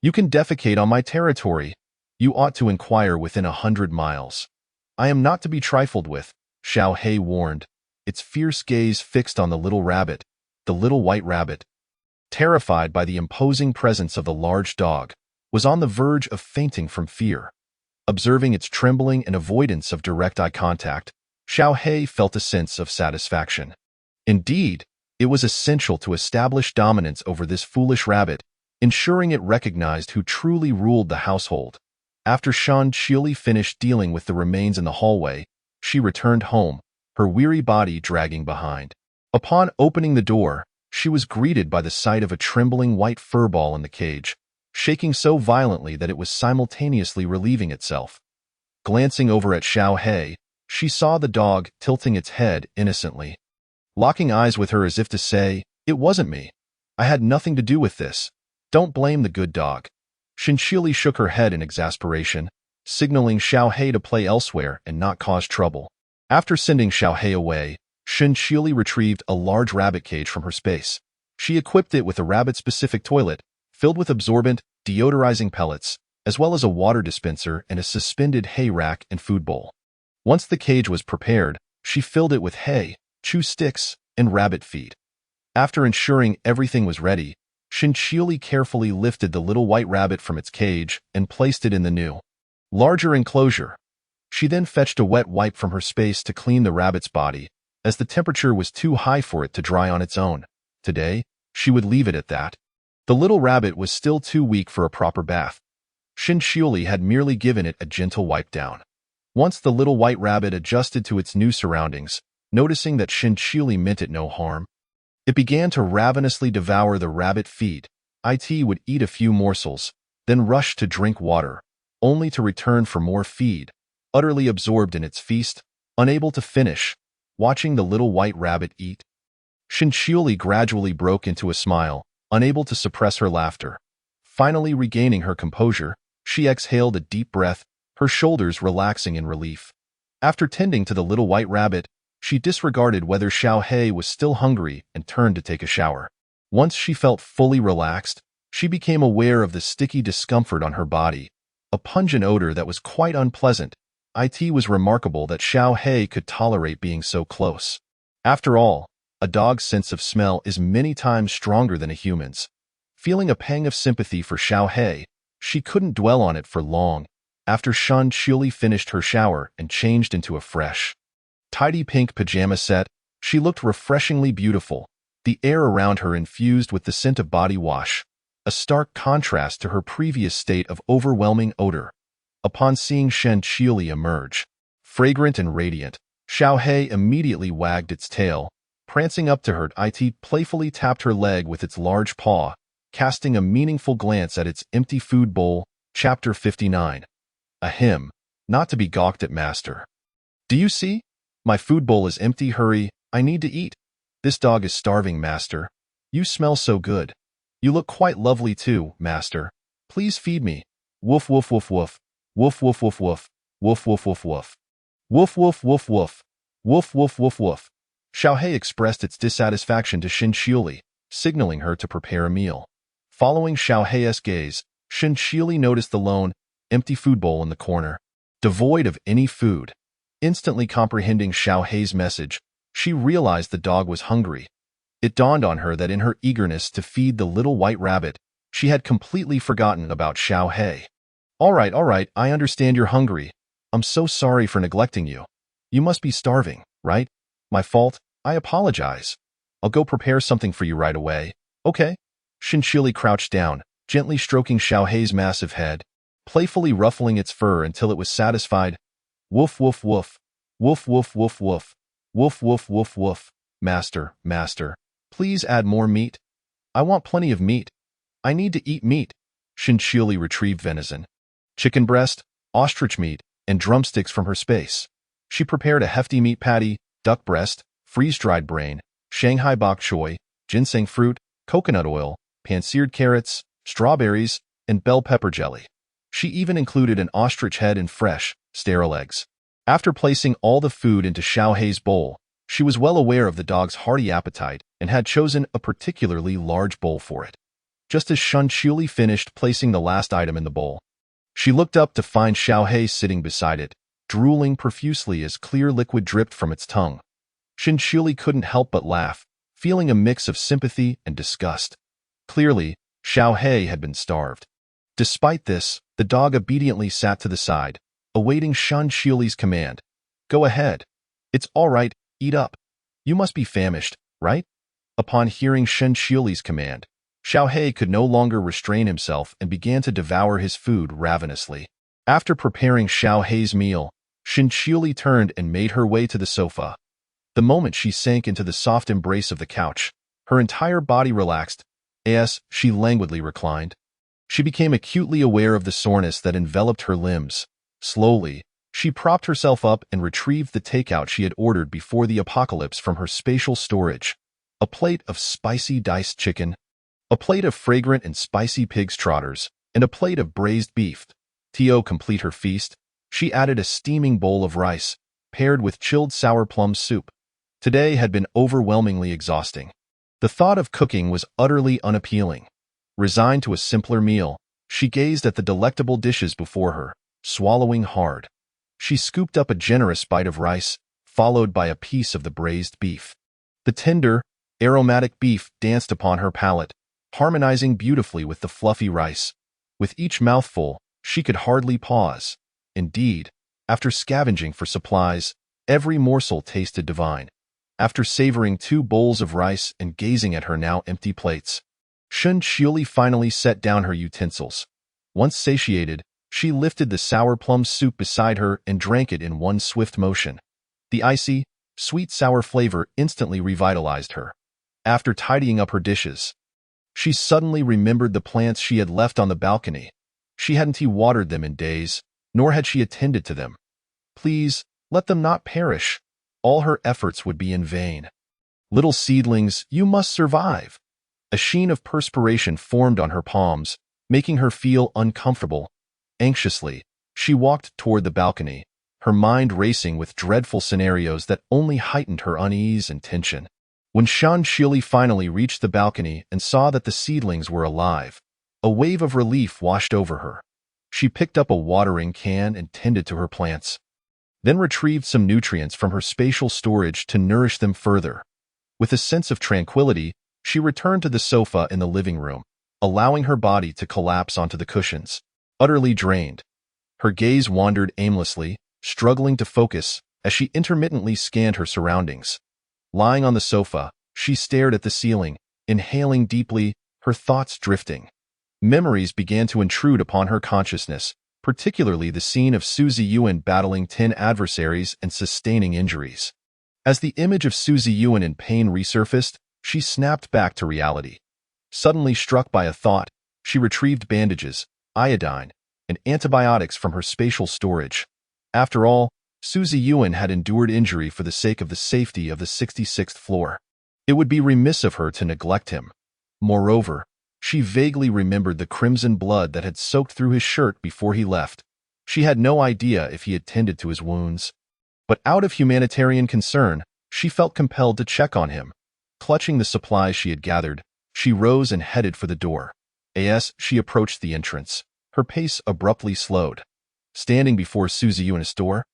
you can defecate on my territory. You ought to inquire within 100 miles. I am not to be trifled with," Xiaohei warned, its fierce gaze fixed on the little rabbit. The little white rabbit, terrified by the imposing presence of the large dog, was on the verge of fainting from fear. Observing its trembling and avoidance of direct eye contact, Xiaohei felt a sense of satisfaction. Indeed, it was essential to establish dominance over this foolish rabbit, ensuring it recognized who truly ruled the household. After Shinchioli finished dealing with the remains in the hallway, she returned home, her weary body dragging behind. Upon opening the door, she was greeted by the sight of a trembling white furball in the cage, shaking so violently that it was simultaneously relieving itself. Glancing over at Xiaohei, she saw the dog tilting its head innocently, locking eyes with her as if to say, "It wasn't me. I had nothing to do with this. Don't blame the good dog." Shinchioli shook her head in exasperation, signaling Xiaohei to play elsewhere and not cause trouble. After sending Xiaohei away, Shinchioli retrieved a large rabbit cage from her space. She equipped it with a rabbit-specific toilet, filled with absorbent, deodorizing pellets, as well as a water dispenser and a suspended hay rack and food bowl. Once the cage was prepared, she filled it with hay, chew sticks, and rabbit feed. After ensuring everything was ready, Shinchioli carefully lifted the little white rabbit from its cage and placed it in the new, larger enclosure. She then fetched a wet wipe from her space to clean the rabbit's body, as the temperature was too high for it to dry on its own. Today, she would leave it at that. The little rabbit was still too weak for a proper bath. Shinchioli had merely given it a gentle wipe down. Once the little white rabbit adjusted to its new surroundings, noticing that Shinchioli meant it no harm, it began to ravenously devour the rabbit feed. It would eat a few morsels, then rush to drink water, only to return for more feed, utterly absorbed in its feast, unable to finish. Watching the little white rabbit eat, Shinchioli gradually broke into a smile, unable to suppress her laughter. Finally regaining her composure, she exhaled a deep breath, her shoulders relaxing in relief. After tending to the little white rabbit, she disregarded whether Xiaohei was still hungry and turned to take a shower. Once she felt fully relaxed, she became aware of the sticky discomfort on her body, a pungent odor that was quite unpleasant. It was remarkable that Xiaohei could tolerate being so close. After all, a dog's sense of smell is many times stronger than a human's. Feeling a pang of sympathy for Xiaohei, she couldn't dwell on it for long. After Shinchioli finished her shower and changed into a fresh, tidy pink pajama set, she looked refreshingly beautiful, the air around her infused with the scent of body wash, a stark contrast to her previous state of overwhelming odor. Upon seeing Shinchioli emerge, fragrant and radiant, Xiaohei immediately wagged its tail. Prancing up to her, it playfully tapped her leg with its large paw, casting a meaningful glance at its empty food bowl. Chapter 59. Ahem. Not to be gawked at, master. Do you see? My food bowl is empty. Hurry, I need to eat. This dog is starving, master. You smell so good. You look quite lovely too, master. Please feed me. Woof woof woof woof. Woof woof woof woof. Woof woof woof woof. Woof woof woof woof. Woof woof woof woof. Xiaohei expressed its dissatisfaction to Shinchioli, signaling her to prepare a meal. Following Xiaohei's gaze, Shinchioli noticed the lone, empty food bowl in the corner, devoid of any food. Instantly comprehending Xiaohei's message, she realized the dog was hungry. It dawned on her that in her eagerness to feed the little white rabbit, she had completely forgotten about Xiaohei. All right, I understand you're hungry. I'm so sorry for neglecting you. You must be starving, right? My fault. I apologize. I'll go prepare something for you right away. Okay? Shinchili crouched down, gently stroking Xiaohei's massive head, playfully ruffling its fur until it was satisfied. Woof, woof, woof. Woof, woof, woof, woof. Woof, woof, woof, woof. Master, master, please add more meat. I want plenty of meat. I need to eat meat. Shinchili retrieved venison, chicken breast, ostrich meat, and drumsticks from her space. She prepared a hefty meat patty, duck breast, freeze-dried brain, Shanghai bok choy, ginseng fruit, coconut oil, pan-seared carrots, strawberries, and bell pepper jelly. She even included an ostrich head and fresh, sterile eggs. After placing all the food into Xiaohei's bowl, she was well aware of the dog's hearty appetite and had chosen a particularly large bowl for it. Just as Shinchili finished placing the last item in the bowl, she looked up to find Xiaohei sitting beside it, drooling profusely as clear liquid dripped from its tongue. Shinchili couldn't help but laugh, feeling a mix of sympathy and disgust. Clearly, Xiaohei had been starved. Despite this, the dog obediently sat to the side, awaiting Shinchili's command. Go ahead. It's all right, eat up. You must be famished, right? Upon hearing Shinchili's command, Xiaohei could no longer restrain himself and began to devour his food ravenously. After preparing Xiaohei's meal, Shinchili turned and made her way to the sofa. The moment she sank into the soft embrace of the couch, her entire body relaxed, as she languidly reclined. She became acutely aware of the soreness that enveloped her limbs. Slowly, she propped herself up and retrieved the takeout she had ordered before the apocalypse from her spatial storage. A plate of spicy diced chicken, a plate of fragrant and spicy pig's trotters, and a plate of braised beef. To complete her feast, she added a steaming bowl of rice, paired with chilled sour plum soup. Today had been overwhelmingly exhausting. The thought of cooking was utterly unappealing. Resigned to a simpler meal, she gazed at the delectable dishes before her, swallowing hard. She scooped up a generous bite of rice, followed by a piece of the braised beef. The tender, aromatic beef danced upon her palate, harmonizing beautifully with the fluffy rice. With each mouthful, she could hardly pause. Indeed, after scavenging for supplies, every morsel tasted divine. After savoring 2 bowls of rice and gazing at her now empty plates, Shinchili finally set down her utensils. Once satiated, she lifted the sour plum soup beside her and drank it in one swift motion. The icy, sweet-sour flavor instantly revitalized her. After tidying up her dishes, she suddenly remembered the plants she had left on the balcony. She hadn't watered them in days, nor had she attended to them. Please, let them not perish. All her efforts would be in vain. Little seedlings, you must survive. A sheen of perspiration formed on her palms, making her feel uncomfortable. Anxiously, she walked toward the balcony, her mind racing with dreadful scenarios that only heightened her unease and tension. When Shinchili finally reached the balcony and saw that the seedlings were alive, a wave of relief washed over her. She picked up a watering can and tended to her plants, then retrieved some nutrients from her spatial storage to nourish them further. With a sense of tranquility, she returned to the sofa in the living room, allowing her body to collapse onto the cushions. Utterly drained, her gaze wandered aimlessly, struggling to focus as she intermittently scanned her surroundings. Lying on the sofa, she stared at the ceiling, inhaling deeply, her thoughts drifting. Memories began to intrude upon her consciousness, particularly the scene of Suzy Yuan battling 10 adversaries and sustaining injuries. As the image of Suzy Yuan in pain resurfaced, she snapped back to reality. Suddenly struck by a thought, she retrieved bandages, iodine, and antibiotics from her spatial storage. After all, Suzy Yuan had endured injury for the sake of the safety of the 66th floor. It would be remiss of her to neglect him. Moreover, she vaguely remembered the crimson blood that had soaked through his shirt before he left. She had no idea if he had tended to his wounds. But out of humanitarian concern, she felt compelled to check on him. Clutching the supplies she had gathered, she rose and headed for the door. As she approached the entrance, her pace abruptly slowed. Standing before Suzy Yuan's door,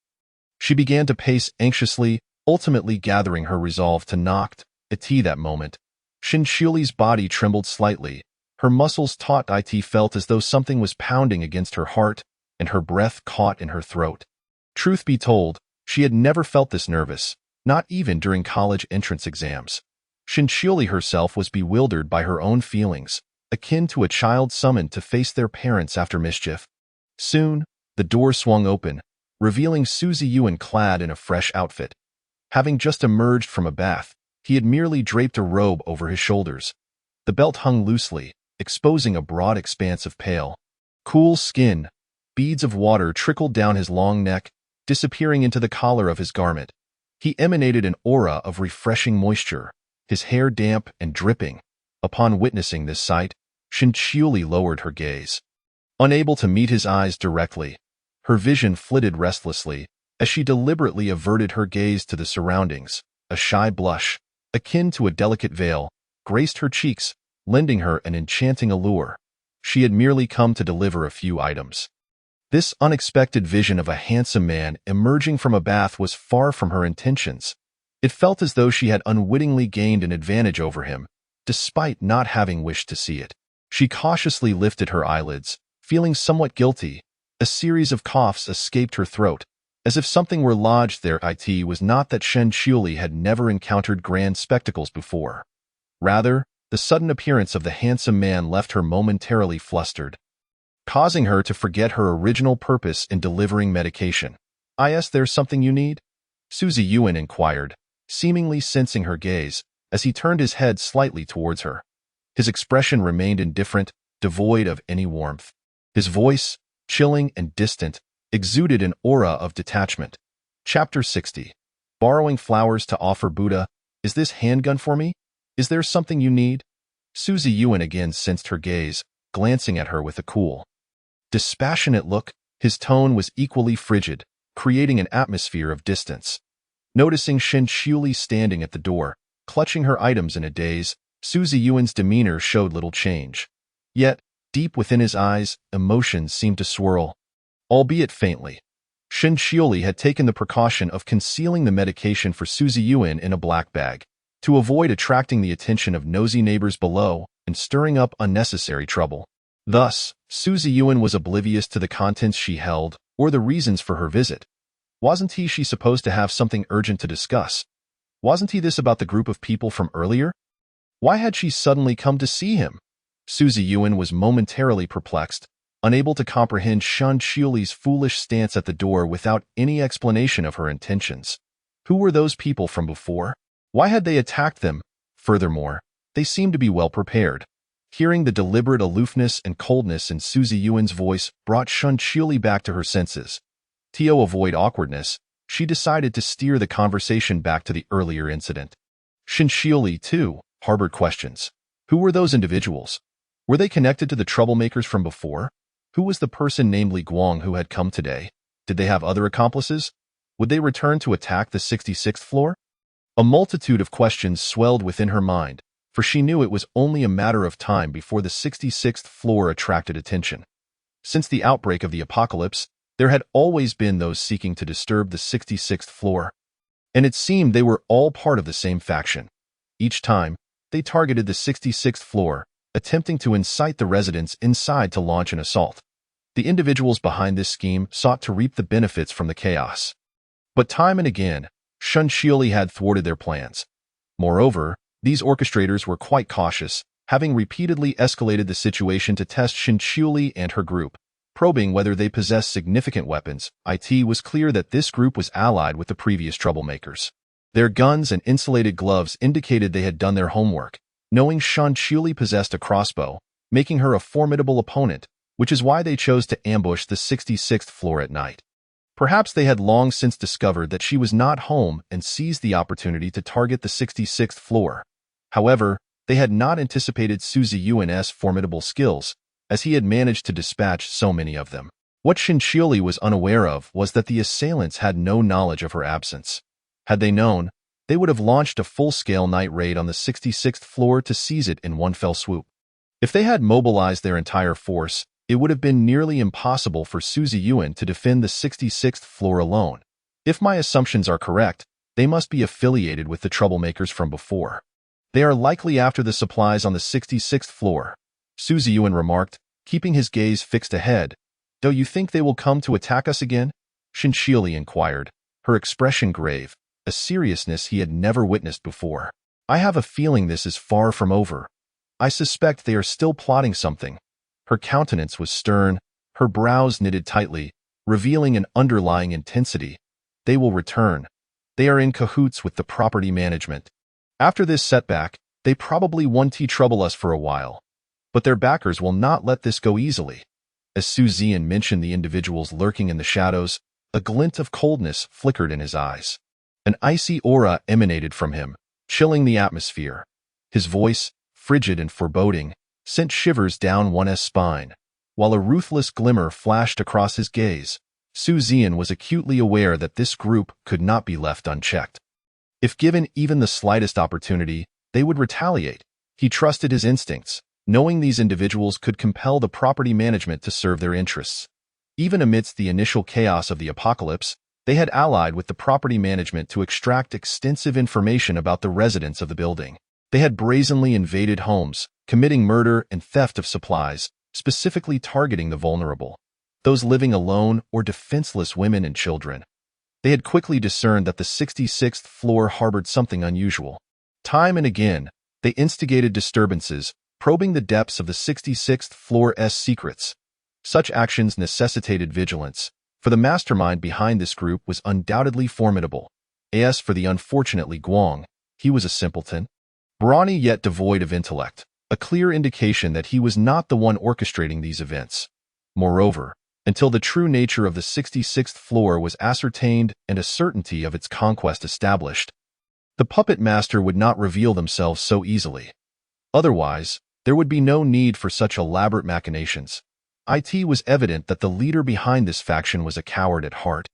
she began to pace anxiously, ultimately gathering her resolve to knock. At that moment, Shinchili's body trembled slightly. Her muscles taut. It felt as though something was pounding against her heart, and her breath caught in her throat. Truth be told, She had never felt this nervous, not even during college entrance exams. Shinchiuli herself was bewildered by her own feelings, akin to a child summoned to face their parents after mischief. Soon, the door swung open, revealing Suzy Yuan clad in a fresh outfit. Having just emerged from a bath, he had merely draped a robe over his shoulders. The belt hung loosely, exposing a broad expanse of pale, cool skin. Beads of water trickled down his long neck, disappearing into the collar of his garment. He emanated an aura of refreshing moisture, his hair damp and dripping. Upon witnessing this sight, Shinchiuli lowered her gaze. Unable to meet his eyes directly, her vision flitted restlessly as she deliberately averted her gaze to the surroundings. A shy blush, akin to a delicate veil, graced her cheeks, lending her an enchanting allure. She had merely come to deliver a few items. This unexpected vision of a handsome man emerging from a bath was far from her intentions. It felt as though she had unwittingly gained an advantage over him, despite not having wished to see it. She cautiously lifted her eyelids, feeling somewhat guilty. A series of coughs escaped her throat, as if something were lodged there. It was not that Shinchiuli had never encountered grand spectacles before. Rather, the sudden appearance of the handsome man left her momentarily flustered, causing her to forget her original purpose in delivering medication. There's something you need?" Suzy Yuan inquired, seemingly sensing her gaze, as he turned his head slightly towards her. His expression remained indifferent, devoid of any warmth. His voice, chilling and distant, exuded an aura of detachment. Chapter 60. Borrowing flowers to offer Buddha. "Is this handgun for me? Is there something you need?" Suzy Yuan again sensed her gaze, glancing at her with a cool, dispassionate look. His tone was equally frigid, creating an atmosphere of distance. Noticing Shinchiuli standing at the door, clutching her items in a daze, Suzy Yuan's demeanor showed little change. Yet, deep within his eyes, emotions seemed to swirl, albeit faintly. Shinchiuli had taken the precaution of concealing the medication for Suzy Yuan in a black bag, to avoid attracting the attention of nosy neighbors below and stirring up unnecessary trouble. Thus, Suzy Yuan was oblivious to the contents she held or the reasons for her visit. Wasn't she supposed to have something urgent to discuss? Wasn't this about the group of people from earlier? Why had she suddenly come to see him? Suzy Yuan was momentarily perplexed, unable to comprehend Shinchiuli's foolish stance at the door without any explanation of her intentions. Who were those people from before? Why had they attacked them? Furthermore, they seemed to be well prepared. Hearing the deliberate aloofness and coldness in Suzy Yuan's voice brought Shinchiuli back to her senses. To avoid awkwardness, she decided to steer the conversation back to the earlier incident. Shinchiuli, too, harbored questions. Who were those individuals? Were they connected to the troublemakers from before? Who was the person named Li Guang who had come today? Did they have other accomplices? Would they return to attack the 66th floor? A multitude of questions swelled within her mind, for she knew it was only a matter of time before the 66th floor attracted attention. Since the outbreak of the apocalypse, there had always been those seeking to disturb the 66th floor, and it seemed they were all part of the same faction. Each time, they targeted the 66th floor, attempting to incite the residents inside to launch an assault. The individuals behind this scheme sought to reap the benefits from the chaos. But time and again, Shinchiuli had thwarted their plans. Moreover, these orchestrators were quite cautious, having repeatedly escalated the situation to test Shinchiuli and her group, probing whether they possessed significant weapons. It was clear that this group was allied with the previous troublemakers. Their guns and insulated gloves indicated they had done their homework, knowing Shinchiuli possessed a crossbow, making her a formidable opponent, which is why they chose to ambush the 66th floor at night. Perhaps they had long since discovered that she was not home and seized the opportunity to target the 66th floor. However, they had not anticipated Suzy Yuan's formidable skills, as he had managed to dispatch so many of them. What Shinchiuli was unaware of was that the assailants had no knowledge of her absence. Had they known, they would have launched a full-scale night raid on the 66th floor to seize it in one fell swoop. If they had mobilized their entire force, it would have been nearly impossible for Suzy Yuan to defend the 66th floor alone. If my assumptions are correct, they must be affiliated with the troublemakers from before. They are likely after the supplies on the 66th floor, Suzy Yuan remarked, keeping his gaze fixed ahead. Do you think they will come to attack us again? Shinchiuli inquired, her expression grave, a seriousness he had never witnessed before. I have a feeling this is far from over. I suspect they are still plotting something. Her countenance was stern, her brows knitted tightly, revealing an underlying intensity. They will return. They are in cahoots with the property management. After this setback, they probably won't trouble us for a while. But their backers will not let this go easily. As Su Zian mentioned the individuals lurking in the shadows, a glint of coldness flickered in his eyes. An icy aura emanated from him, chilling the atmosphere. His voice, frigid and foreboding, sent shivers down one's spine. While a ruthless glimmer flashed across his gaze, Su Zian was acutely aware that this group could not be left unchecked. If given even the slightest opportunity, they would retaliate. He trusted his instincts, knowing these individuals could compel the property management to serve their interests. Even amidst the initial chaos of the apocalypse, they had allied with the property management to extract extensive information about the residents of the building. They had brazenly invaded homes, committing murder and theft of supplies, specifically targeting the vulnerable, those living alone or defenseless women and children. They had quickly discerned that the 66th floor harbored something unusual. Time and again, they instigated disturbances, probing the depths of the 66th floor's secrets. Such actions necessitated vigilance, for the mastermind behind this group was undoubtedly formidable. As for the unfortunate Li Guang, he was a simpleton, brawny yet devoid of intellect, a clear indication that he was not the one orchestrating these events. Moreover, until the true nature of the 66th floor was ascertained and a certainty of its conquest established, the puppet master would not reveal themselves so easily. Otherwise, there would be no need for such elaborate machinations. It was evident that the leader behind this faction was a coward at heart.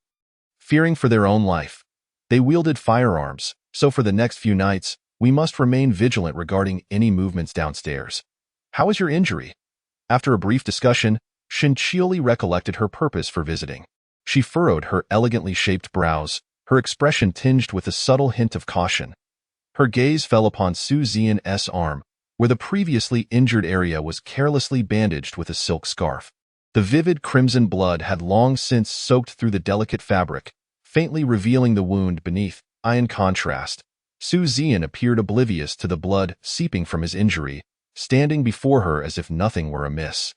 Fearing for their own life, they wielded firearms, so for the next few nights, we must remain vigilant regarding any movements downstairs. How is your injury? After a brief discussion, Shinchioli recollected her purpose for visiting. She furrowed her elegantly shaped brows, her expression tinged with a subtle hint of caution. Her gaze fell upon Su Zian's arm, where the previously injured area was carelessly bandaged with a silk scarf. The vivid crimson blood had long since soaked through the delicate fabric, faintly revealing the wound beneath. In contrast, Su Zian appeared oblivious to the blood seeping from his injury, standing before her as if nothing were amiss.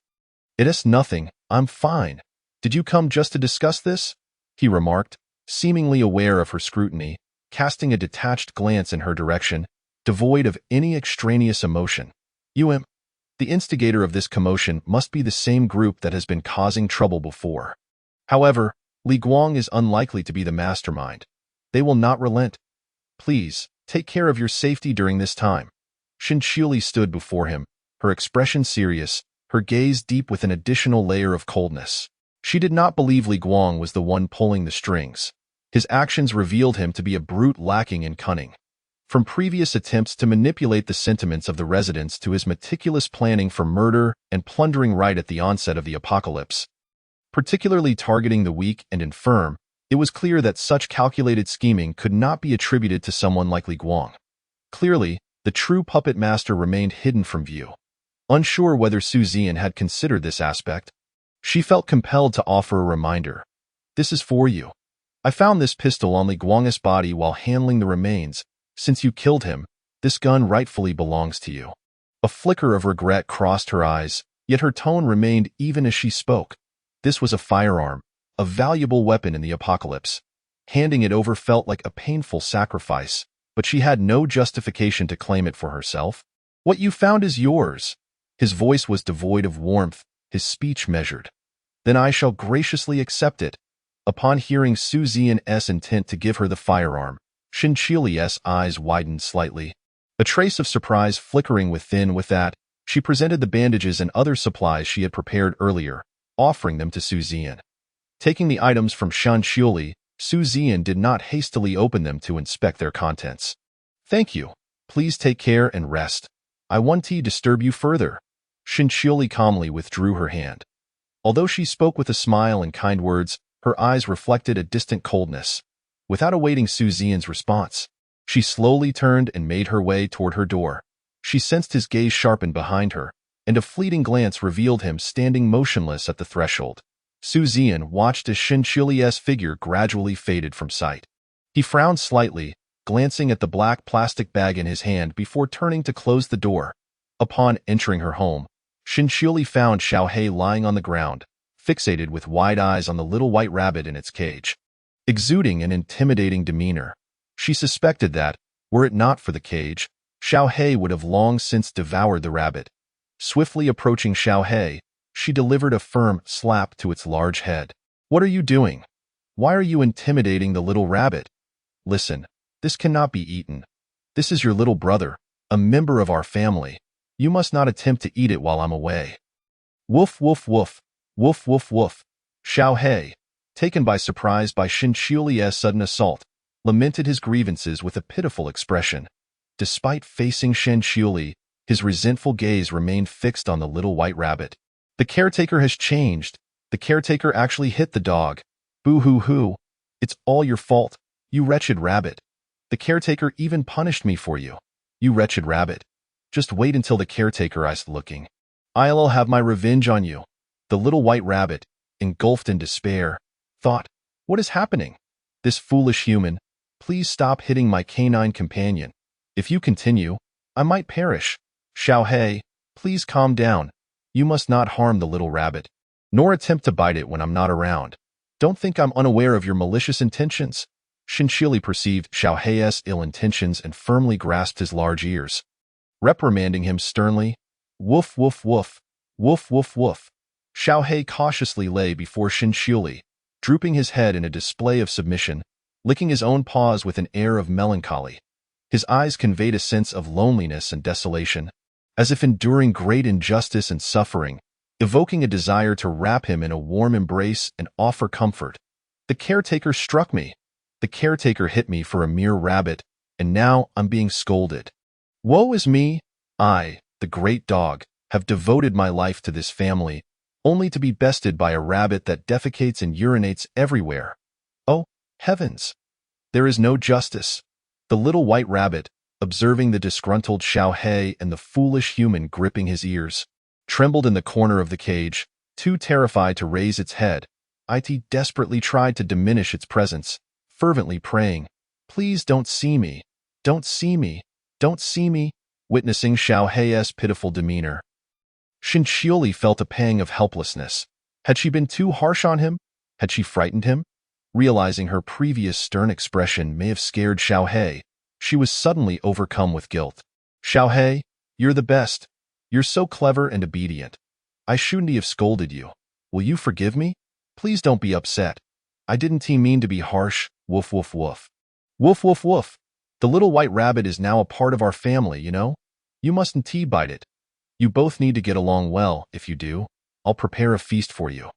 "It is nothing, I'm fine. Did you come just to discuss this?" he remarked, seemingly aware of her scrutiny, casting a detached glance in her direction, devoid of any extraneous emotion. The instigator of this commotion must be the same group that has been causing trouble before. However, Li Guang is unlikely to be the mastermind. They will not relent. Please, take care of your safety during this time. Shinchioli stood before him, her expression serious, her gaze deep with an additional layer of coldness. She did not believe Li Guang was the one pulling the strings. His actions revealed him to be a brute lacking in cunning. From previous attempts to manipulate the sentiments of the residents to his meticulous planning for murder and plundering right at the onset of the apocalypse, particularly targeting the weak and infirm, it was clear that such calculated scheming could not be attributed to someone like Li Guang. Clearly, the true puppet master remained hidden from view. Unsure whether Su Zian had considered this aspect, she felt compelled to offer a reminder. "This is for you. I found this pistol on Li Guang's body while handling the remains. Since you killed him, this gun rightfully belongs to you." A flicker of regret crossed her eyes, yet her tone remained even as she spoke. This was a firearm, a valuable weapon in the apocalypse. Handing it over felt like a painful sacrifice, but she had no justification to claim it for herself. "What you found is yours." His voice was devoid of warmth, his speech measured. "Then I shall graciously accept it." Upon hearing Su Zian's intent to give her the firearm, Shinchioli's eyes widened slightly, a trace of surprise flickering within. With that, she presented the bandages and other supplies she had prepared earlier, offering them to Su Zian. Taking the items from Shinchioli, Su Zian did not hastily open them to inspect their contents. "Thank you. Please take care and rest. I won't disturb you further." Shinchioli calmly withdrew her hand. Although she spoke with a smile and kind words, her eyes reflected a distant coldness. Without awaiting Su Zian's response, she slowly turned and made her way toward her door. She sensed his gaze sharpen behind her, and a fleeting glance revealed him standing motionless at the threshold. Su Zian watched as Shen Qiuli's figure gradually faded from sight. He frowned slightly, glancing at the black plastic bag in his hand before turning to close the door. Upon entering her home, Shen Qiuli found Xiaohei lying on the ground, fixated with wide eyes on the little white rabbit in its cage. Exuding an intimidating demeanor, she suspected that, were it not for the cage, Xiaohei would have long since devoured the rabbit. Swiftly approaching Xiaohei, she delivered a firm slap to its large head. "What are you doing? Why are you intimidating the little rabbit? Listen, this cannot be eaten. This is your little brother, a member of our family. You must not attempt to eat it while I'm away." Woof, woof, woof, woof, woof, woof. Xiaohei, taken by surprise by Shen Qiuli's sudden assault, lamented his grievances with a pitiful expression. Despite facing Shen Qiuli, his resentful gaze remained fixed on the little white rabbit. "The caretaker has changed. The caretaker actually hit the dog. Boo-hoo-hoo. It's all your fault, you wretched rabbit. The caretaker even punished me for you. You wretched rabbit. Just wait until the caretaker is looking. I'll have my revenge on you." The little white rabbit, engulfed in despair, thought, "What is happening? This foolish human, please stop hitting my canine companion. If you continue, I might perish. Xiaohei, please calm down. You must not harm the little rabbit, nor attempt to bite it when I'm not around. Don't think I'm unaware of your malicious intentions." Shen Qiuli perceived Xiaohei's ill intentions and firmly grasped his large ears, reprimanding him sternly. Woof, woof, woof, woof, woof, woof. Xiaohei cautiously lay before Shen Qiuli, drooping his head in a display of submission, licking his own paws with an air of melancholy. His eyes conveyed a sense of loneliness and desolation, as if enduring great injustice and suffering, evoking a desire to wrap him in a warm embrace and offer comfort. "The caretaker struck me. The caretaker hit me for a mere rabbit, and now I'm being scolded. Woe is me! I, the great dog, have devoted my life to this family, only to be bested by a rabbit that defecates and urinates everywhere. Oh, heavens! There is no justice." The little white rabbit, observing the disgruntled Xiaohei and the foolish human gripping his ears, trembled in the corner of the cage, too terrified to raise its head. It desperately tried to diminish its presence, fervently praying, "Please don't see me, don't see me, don't see me." Witnessing Xiaohei's pitiful demeanor, Shen Qiuli felt a pang of helplessness. Had she been too harsh on him? Had she frightened him? Realizing her previous stern expression may have scared Xiaohei, she was suddenly overcome with guilt. "Xiaohei, you're the best. You're so clever and obedient. I shouldn't have scolded you. Will you forgive me? Please don't be upset. I didn't mean to be harsh." Woof, woof, woof. Woof, woof, woof. "The little white rabbit is now a part of our family, you know? You mustn't bite it. You both need to get along well. If you do, I'll prepare a feast for you."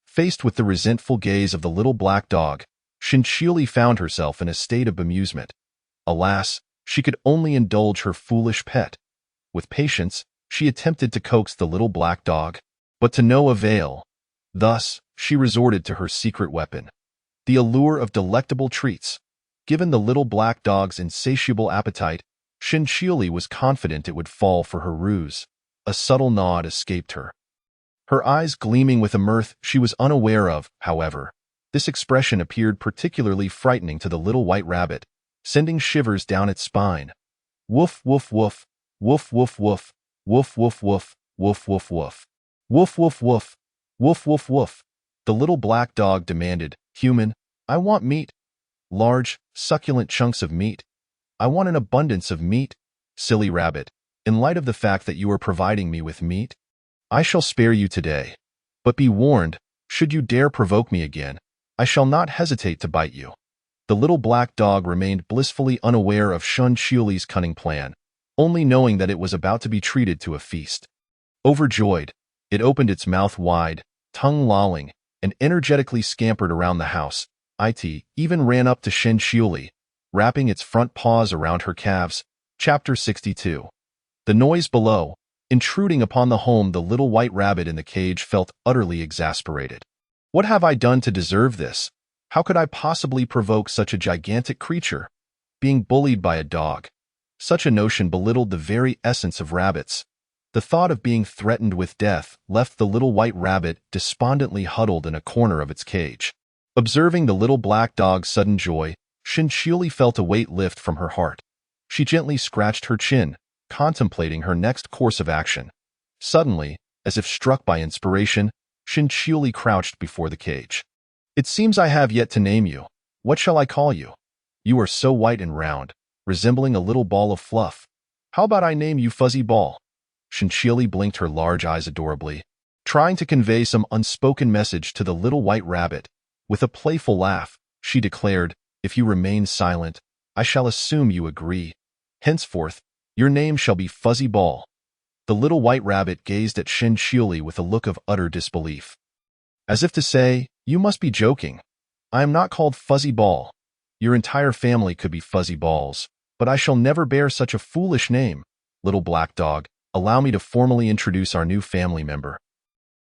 Faced with the resentful gaze of the little black dog, Shen Qiuli found herself in a state of bemusement. Alas, she could only indulge her foolish pet. With patience, she attempted to coax the little black dog, but to no avail. Thus, she resorted to her secret weapon, the allure of delectable treats. Given the little black dog's insatiable appetite, Shen Qiuli was confident it would fall for her ruse. A subtle nod escaped her, her eyes gleaming with a mirth she was unaware of. However, this expression appeared particularly frightening to the little white rabbit, sending shivers down its spine. Woof, woof, woof, woof, woof, woof, woof, woof, woof, woof, woof, woof, woof, woof, woof, woof, woof, woof. The little black dog demanded, "Human, I want meat. Large, succulent chunks of meat. I want an abundance of meat. Silly rabbit, in light of the fact that you are providing me with meat, I shall spare you today. But be warned, should you dare provoke me again, I shall not hesitate to bite you." The little black dog remained blissfully unaware of Shen Qiuli's cunning plan, only knowing that it was about to be treated to a feast. Overjoyed, it opened its mouth wide, tongue lolling, and energetically scampered around the house. It even ran up to Shen Qiuli, wrapping its front paws around her calves. Chapter 62. The noise below, intruding upon the home, the little white rabbit in the cage felt utterly exasperated. What have I done to deserve this? How could I possibly provoke such a gigantic creature? Being bullied by a dog. Such a notion belittled the very essence of rabbits. The thought of being threatened with death left the little white rabbit despondently huddled in a corner of its cage. Observing the little black dog's sudden joy, Shinchiuli felt a weight lift from her heart. She gently scratched her chin, contemplating her next course of action. Suddenly, as if struck by inspiration, Shinchiuli crouched before the cage. "It seems I have yet to name you. What shall I call you? You are so white and round, resembling a little ball of fluff. How about I name you Fuzzy Ball?" Shinchiuli blinked her large eyes adorably, trying to convey some unspoken message to the little white rabbit. With a playful laugh, she declared, "If you remain silent, I shall assume you agree. Henceforth, your name shall be Fuzzy Ball." The little white rabbit gazed at Shinchiuli with a look of utter disbelief. As if to say, "You must be joking. I am not called Fuzzy Ball. Your entire family could be Fuzzy Balls, but I shall never bear such a foolish name. Little black dog, allow me to formally introduce our new family member."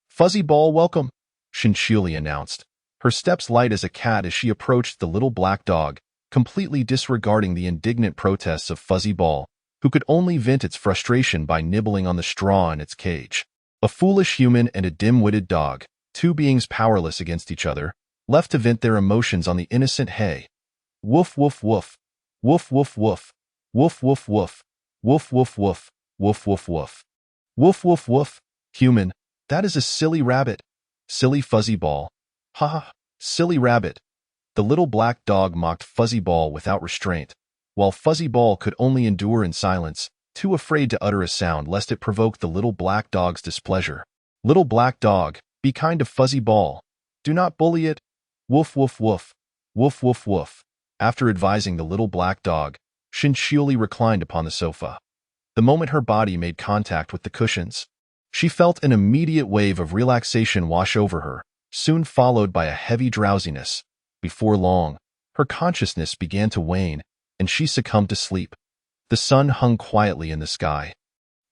"Fuzzy Ball, welcome," Shinchiuli announced, her steps light as a cat as she approached the little black dog, completely disregarding the indignant protests of Fuzzy Ball, who could only vent its frustration by nibbling on the straw in its cage. A foolish human and a dim-witted dog, two beings powerless against each other, left to vent their emotions on the innocent hay. Woof woof woof. Woof woof woof. Woof woof woof. Woof woof woof. Woof woof woof. Woof woof woof. Human, that is a silly rabbit. Silly Fuzzy Ball. Ha ha, silly rabbit. The little black dog mocked Fuzzy Ball without restraint, while Fuzzy Ball could only endure in silence, too afraid to utter a sound lest it provoke the little black dog's displeasure. "Little black dog, be kind to Fuzzy Ball. Do not bully it. Woof woof woof. Woof woof woof." After advising the little black dog, Shinchiuli reclined upon the sofa. The moment her body made contact with the cushions, she felt an immediate wave of relaxation wash over her, soon followed by a heavy drowsiness. Before long, her consciousness began to wane, and she succumbed to sleep. The sun hung quietly in the sky.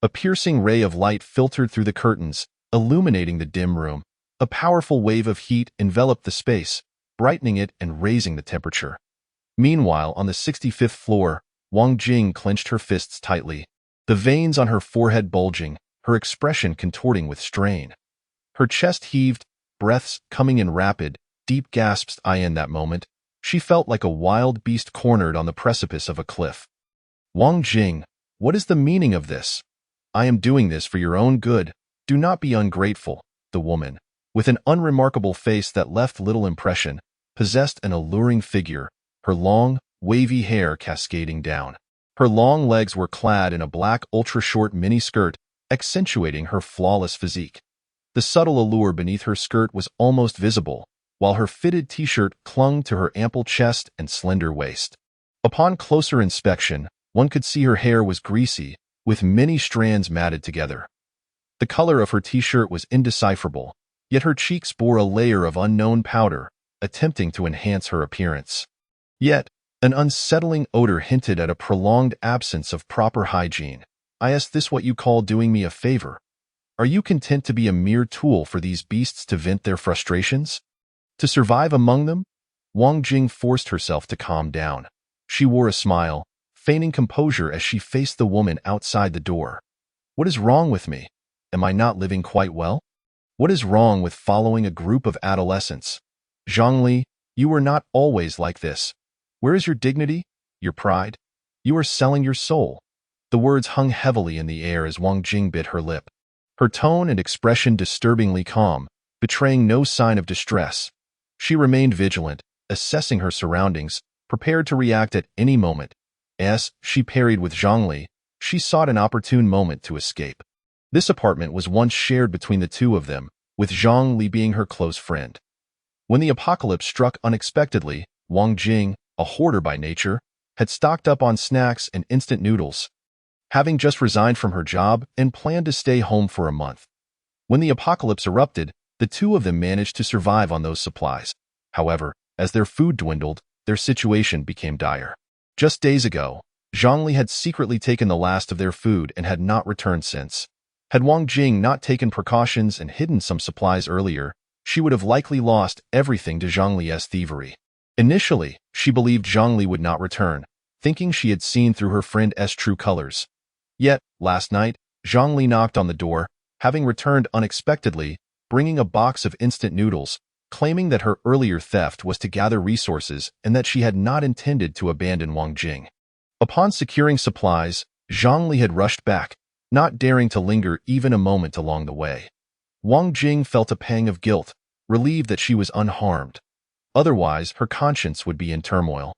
A piercing ray of light filtered through the curtains, illuminating the dim room. A powerful wave of heat enveloped the space, brightening it and raising the temperature. Meanwhile, on the 65th floor, Wang Jing clenched her fists tightly, the veins on her forehead bulging, her expression contorting with strain. Her chest heaved, breaths coming in rapid, deep gasps. In that moment, she felt like a wild beast cornered on the precipice of a cliff. "Wang Jing, what is the meaning of this? I am doing this for your own good. Do not be ungrateful." The woman, with an unremarkable face that left little impression, possessed an alluring figure, her long, wavy hair cascading down. Her long legs were clad in a black ultra-short mini-skirt, accentuating her flawless physique. The subtle allure beneath her skirt was almost visible, while her fitted t-shirt clung to her ample chest and slender waist. Upon closer inspection, one could see her hair was greasy, with many strands matted together. The color of her t-shirt was indecipherable, yet her cheeks bore a layer of unknown powder, attempting to enhance her appearance. Yet, an unsettling odor hinted at a prolonged absence of proper hygiene. "Is this what you call doing me a favor? Are you content to be a mere tool for these beasts to vent their frustrations? To survive among them?" Wang Jing forced herself to calm down. She wore a smile, feigning composure as she faced the woman outside the door. "What is wrong with me? Am I not living quite well? What is wrong with following a group of adolescents? Zhongli, you were not always like this. Where is your dignity, your pride? You are selling your soul." The words hung heavily in the air as Wang Jing bit her lip, her tone and expression disturbingly calm, betraying no sign of distress. She remained vigilant, assessing her surroundings, prepared to react at any moment. As she parried with Zhongli, she sought an opportune moment to escape. This apartment was once shared between the two of them, with Zhongli being her close friend. When the apocalypse struck unexpectedly, Wang Jing, a hoarder by nature, had stocked up on snacks and instant noodles, having just resigned from her job and planned to stay home for a month. When the apocalypse erupted, the two of them managed to survive on those supplies. However, as their food dwindled, their situation became dire. Just days ago, Zhongli had secretly taken the last of their food and had not returned since. Had Wang Jing not taken precautions and hidden some supplies earlier, she would have likely lost everything to Zhongli's thievery. Initially, she believed Zhongli would not return, thinking she had seen through her friend's true colors. Yet, last night, Zhongli knocked on the door, having returned unexpectedly, bringing a box of instant noodles, claiming that her earlier theft was to gather resources and that she had not intended to abandon Wang Jing. Upon securing supplies, Zhongli had rushed back, not daring to linger even a moment along the way. Wang Jing felt a pang of guilt, relieved that she was unharmed. Otherwise, her conscience would be in turmoil.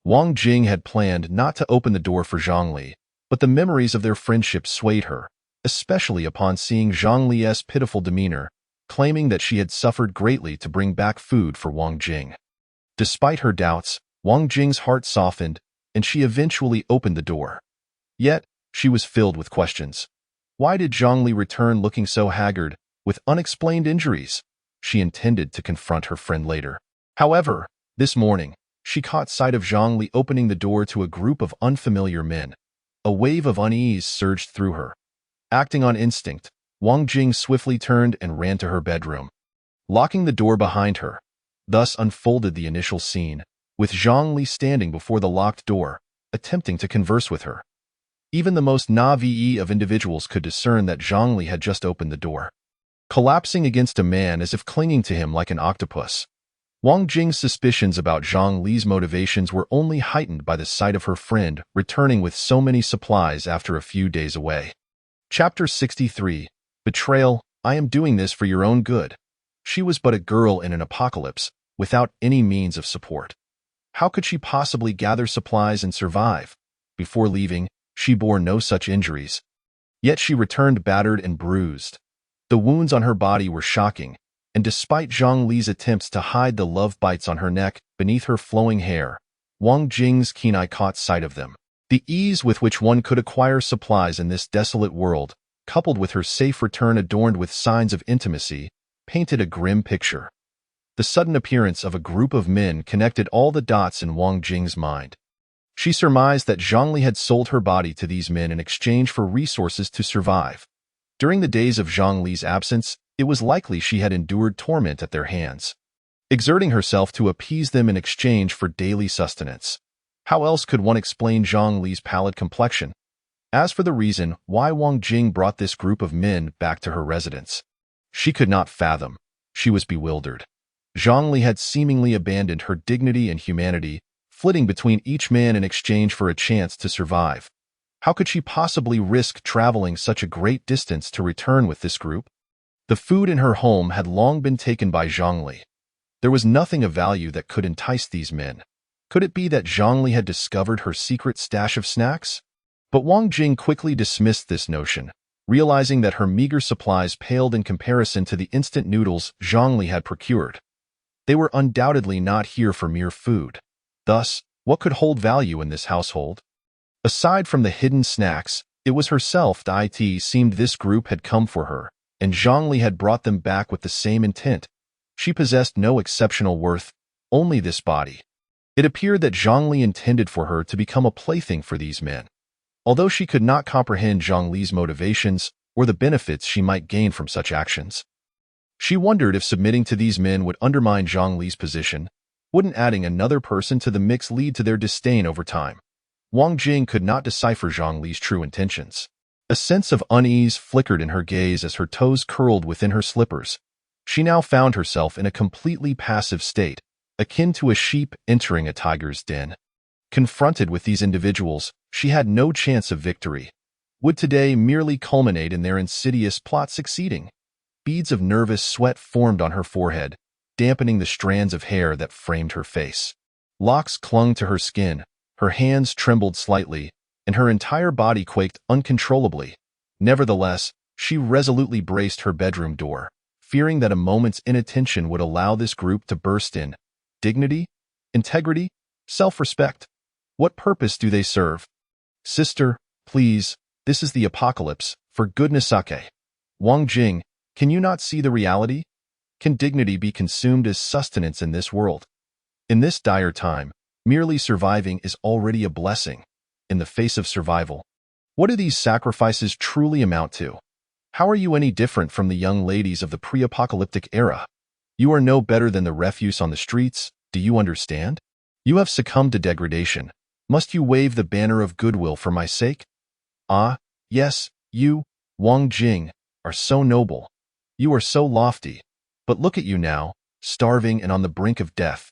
Wang Jing had planned not to open the door for Zhongli, but the memories of their friendship swayed her, especially upon seeing Zhongli's pitiful demeanor, claiming that she had suffered greatly to bring back food for Wang Jing. Despite her doubts, Wang Jing's heart softened, and she eventually opened the door. Yet, she was filled with questions. Why did Zhongli return looking so haggard, with unexplained injuries? She intended to confront her friend later. However, this morning, she caught sight of Zhongli opening the door to a group of unfamiliar men. A wave of unease surged through her. Acting on instinct, Wang Jing swiftly turned and ran to her bedroom. Locking the door behind her, thus unfolded the initial scene, with Zhongli standing before the locked door, attempting to converse with her. Even the most naive of individuals could discern that Zhongli had just opened the door. Collapsing against a man as if clinging to him like an octopus, Wang Jing's suspicions about Zhongli's motivations were only heightened by the sight of her friend returning with so many supplies after a few days away. Chapter 63. Betrayal. I am doing this for your own good. She was but a girl in an apocalypse, without any means of support. How could she possibly gather supplies and survive? Before leaving, she bore no such injuries. Yet she returned battered and bruised. The wounds on her body were shocking, and despite Zhongli's attempts to hide the love bites on her neck beneath her flowing hair, Wang Jing's keen eye caught sight of them. The ease with which one could acquire supplies in this desolate world, coupled with her safe return adorned with signs of intimacy, painted a grim picture. The sudden appearance of a group of men connected all the dots in Wang Jing's mind. She surmised that Zhongli had sold her body to these men in exchange for resources to survive. During the days of Zhongli's absence, it was likely she had endured torment at their hands, exerting herself to appease them in exchange for daily sustenance. How else could one explain Zhongli's pallid complexion? As for the reason why Wang Jing brought this group of men back to her residence, she could not fathom. She was bewildered. Zhongli had seemingly abandoned her dignity and humanity, flitting between each man in exchange for a chance to survive. How could she possibly risk traveling such a great distance to return with this group? The food in her home had long been taken by Zhongli. There was nothing of value that could entice these men. Could it be that Zhongli had discovered her secret stash of snacks? But Wang Jing quickly dismissed this notion, realizing that her meager supplies paled in comparison to the instant noodles Zhongli had procured. They were undoubtedly not here for mere food. Thus, what could hold value in this household? Aside from the hidden snacks, it was herself that it seemed this group had come for her, and Zhongli had brought them back with the same intent. She possessed no exceptional worth, only this body. It appeared that Zhongli intended for her to become a plaything for these men. Although she could not comprehend Zhongli's motivations or the benefits she might gain from such actions, she wondered if submitting to these men would undermine Zhongli's position. Wouldn't adding another person to the mix lead to their disdain over time? Wang Jing could not decipher Zhongli's true intentions. A sense of unease flickered in her gaze as her toes curled within her slippers. She now found herself in a completely passive state, akin to a sheep entering a tiger's den. Confronted with these individuals, she had no chance of victory. Would today merely culminate in their insidious plot succeeding? Beads of nervous sweat formed on her forehead, dampening the strands of hair that framed her face. Locks clung to her skin, her hands trembled slightly, and her entire body quaked uncontrollably. Nevertheless, she resolutely braced her bedroom door, fearing that a moment's inattention would allow this group to burst in. Dignity? Integrity? Self-respect? What purpose do they serve? Sister, please, this is the apocalypse, for goodness sake. Wang Jing, can you not see the reality? Can dignity be consumed as sustenance in this world? In this dire time, merely surviving is already a blessing. In the face of survival, what do these sacrifices truly amount to? How are you any different from the young ladies of the pre-apocalyptic era? You are no better than the refuse on the streets, do you understand? You have succumbed to degradation. Must you wave the banner of goodwill for my sake? Ah, yes, you. Wang Jing, are so noble. You are so lofty. But look at you now, starving and on the brink of death.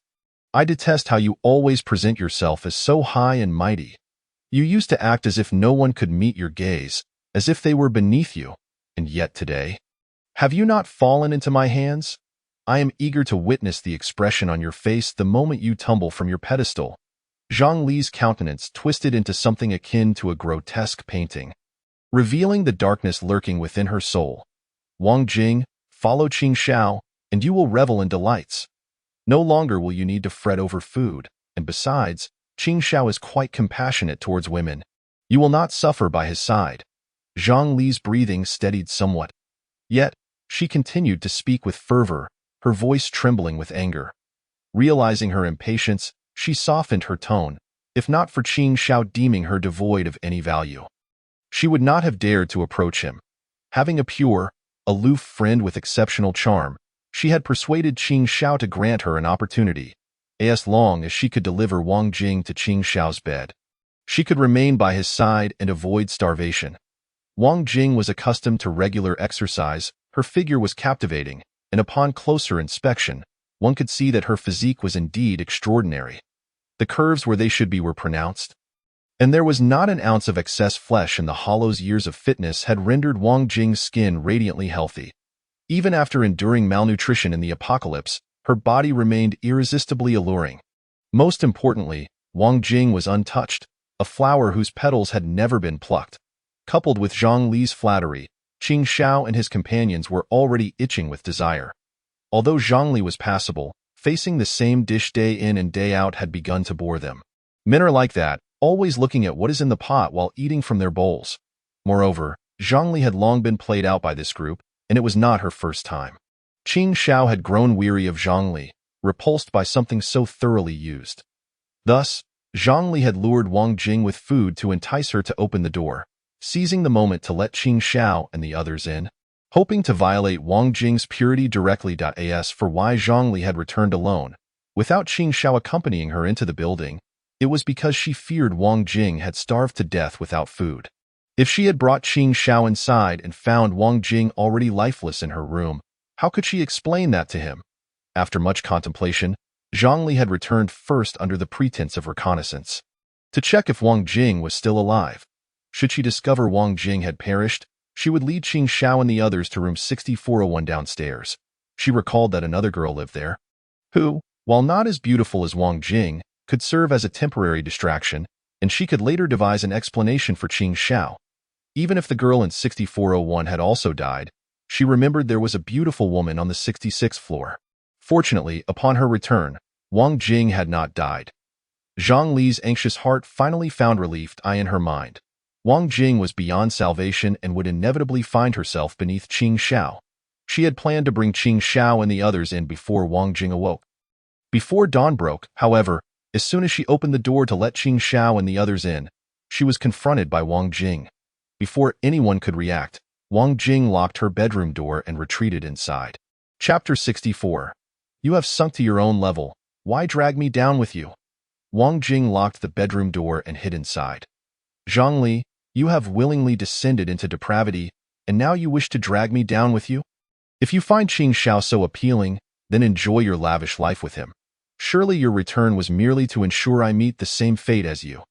I detest how you always present yourself as so high and mighty. You used to act as if no one could meet your gaze, as if they were beneath you, and yet today, have you not fallen into my hands? I am eager to witness the expression on your face the moment you tumble from your pedestal. Zhang Li's countenance twisted into something akin to a grotesque painting, revealing the darkness lurking within her soul. Wang Jing, follow Qing Xiao, and you will revel in delights. No longer will you need to fret over food, and besides, Qing Xiao is quite compassionate towards women. You will not suffer by his side. Zhang Li's breathing steadied somewhat. Yet, she continued to speak with fervor, her voice trembling with anger. Realizing her impatience, she softened her tone, if not for Qing Xiao deeming her devoid of any value. She would not have dared to approach him. Having a pure, aloof friend with exceptional charm, she had persuaded Qing Xiao to grant her an opportunity, as long as she could deliver Wang Jing to Qing Xiao's bed. She could remain by his side and avoid starvation. Wang Jing was accustomed to regular exercise, her figure was captivating, and upon closer inspection, one could see that her physique was indeed extraordinary. The curves where they should be were pronounced, and there was not an ounce of excess flesh in the hollows. Years of fitness had rendered Wang Jing's skin radiantly healthy. Even after enduring malnutrition in the apocalypse, her body remained irresistibly alluring. Most importantly, Wang Jing was untouched, a flower whose petals had never been plucked. Coupled with Zhang Li's flattery, Qing Xiao and his companions were already itching with desire. Although Zhang Li was passable, facing the same dish day in and day out had begun to bore them. Men are like that, always looking at what is in the pot while eating from their bowls. Moreover, Zhang Li had long been played out by this group, and it was not her first time. Qing Xiao had grown weary of Zhang Li, repulsed by something so thoroughly used. Thus, Zhang Li had lured Wang Jing with food to entice her to open the door, seizing the moment to let Qing Xiao and the others in, hoping to violate Wang Jing's purity directly. As for why Zhang Li had returned alone, without Qing Xiao accompanying her into the building, it was because she feared Wang Jing had starved to death without food. If she had brought Qing Xiao inside and found Wang Jing already lifeless in her room, how could she explain that to him? After much contemplation, Zhang Li had returned first under the pretense of reconnaissance, to check if Wang Jing was still alive. Should she discover Wang Jing had perished, she would lead Qing Xiao and the others to room 6401 downstairs. She recalled that another girl lived there, who, while not as beautiful as Wang Jing, could serve as a temporary distraction, and she could later devise an explanation for Qing Xiao. Even if the girl in 6401 had also died, she remembered there was a beautiful woman on the 66th floor. Fortunately, upon her return, Wang Jing had not died. Zhang Li's anxious heart finally found relief in her mind. Wang Jing was beyond salvation and would inevitably find herself beneath Qing Xiao. She had planned to bring Qing Xiao and the others in before Wang Jing awoke. Before dawn broke, however, as soon as she opened the door to let Qing Xiao and the others in, she was confronted by Wang Jing. Before anyone could react, Wang Jing locked her bedroom door and retreated inside. Chapter 64. You have sunk to your own level. Why drag me down with you? Wang Jing locked the bedroom door and hid inside. Zhang Li, you have willingly descended into depravity, and now you wish to drag me down with you? If you find Qing Xiao so appealing, then enjoy your lavish life with him. Surely your return was merely to ensure I meet the same fate as you.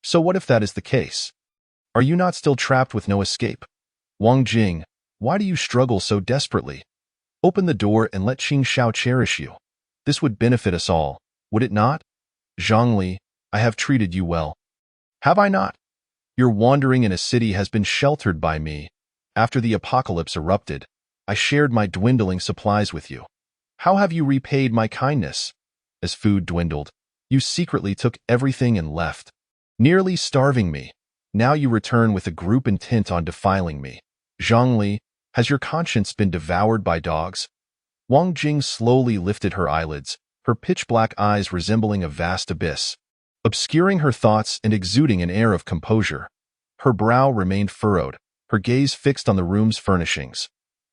So what if that is the case? Are you not still trapped with no escape? Wang Jing, why do you struggle so desperately? Open the door and let Qing Xiao cherish you. This would benefit us all, would it not? Zhang Li, I have treated you well. Have I not? Your wandering in a city has been sheltered by me. After the apocalypse erupted, I shared my dwindling supplies with you. How have you repaid my kindness? As food dwindled, you secretly took everything and left, nearly starving me. Now you return with a group intent on defiling me. Zhang Li, has your conscience been devoured by dogs? Wang Jing slowly lifted her eyelids, her pitch-black eyes resembling a vast abyss, obscuring her thoughts and exuding an air of composure. Her brow remained furrowed, her gaze fixed on the room's furnishings.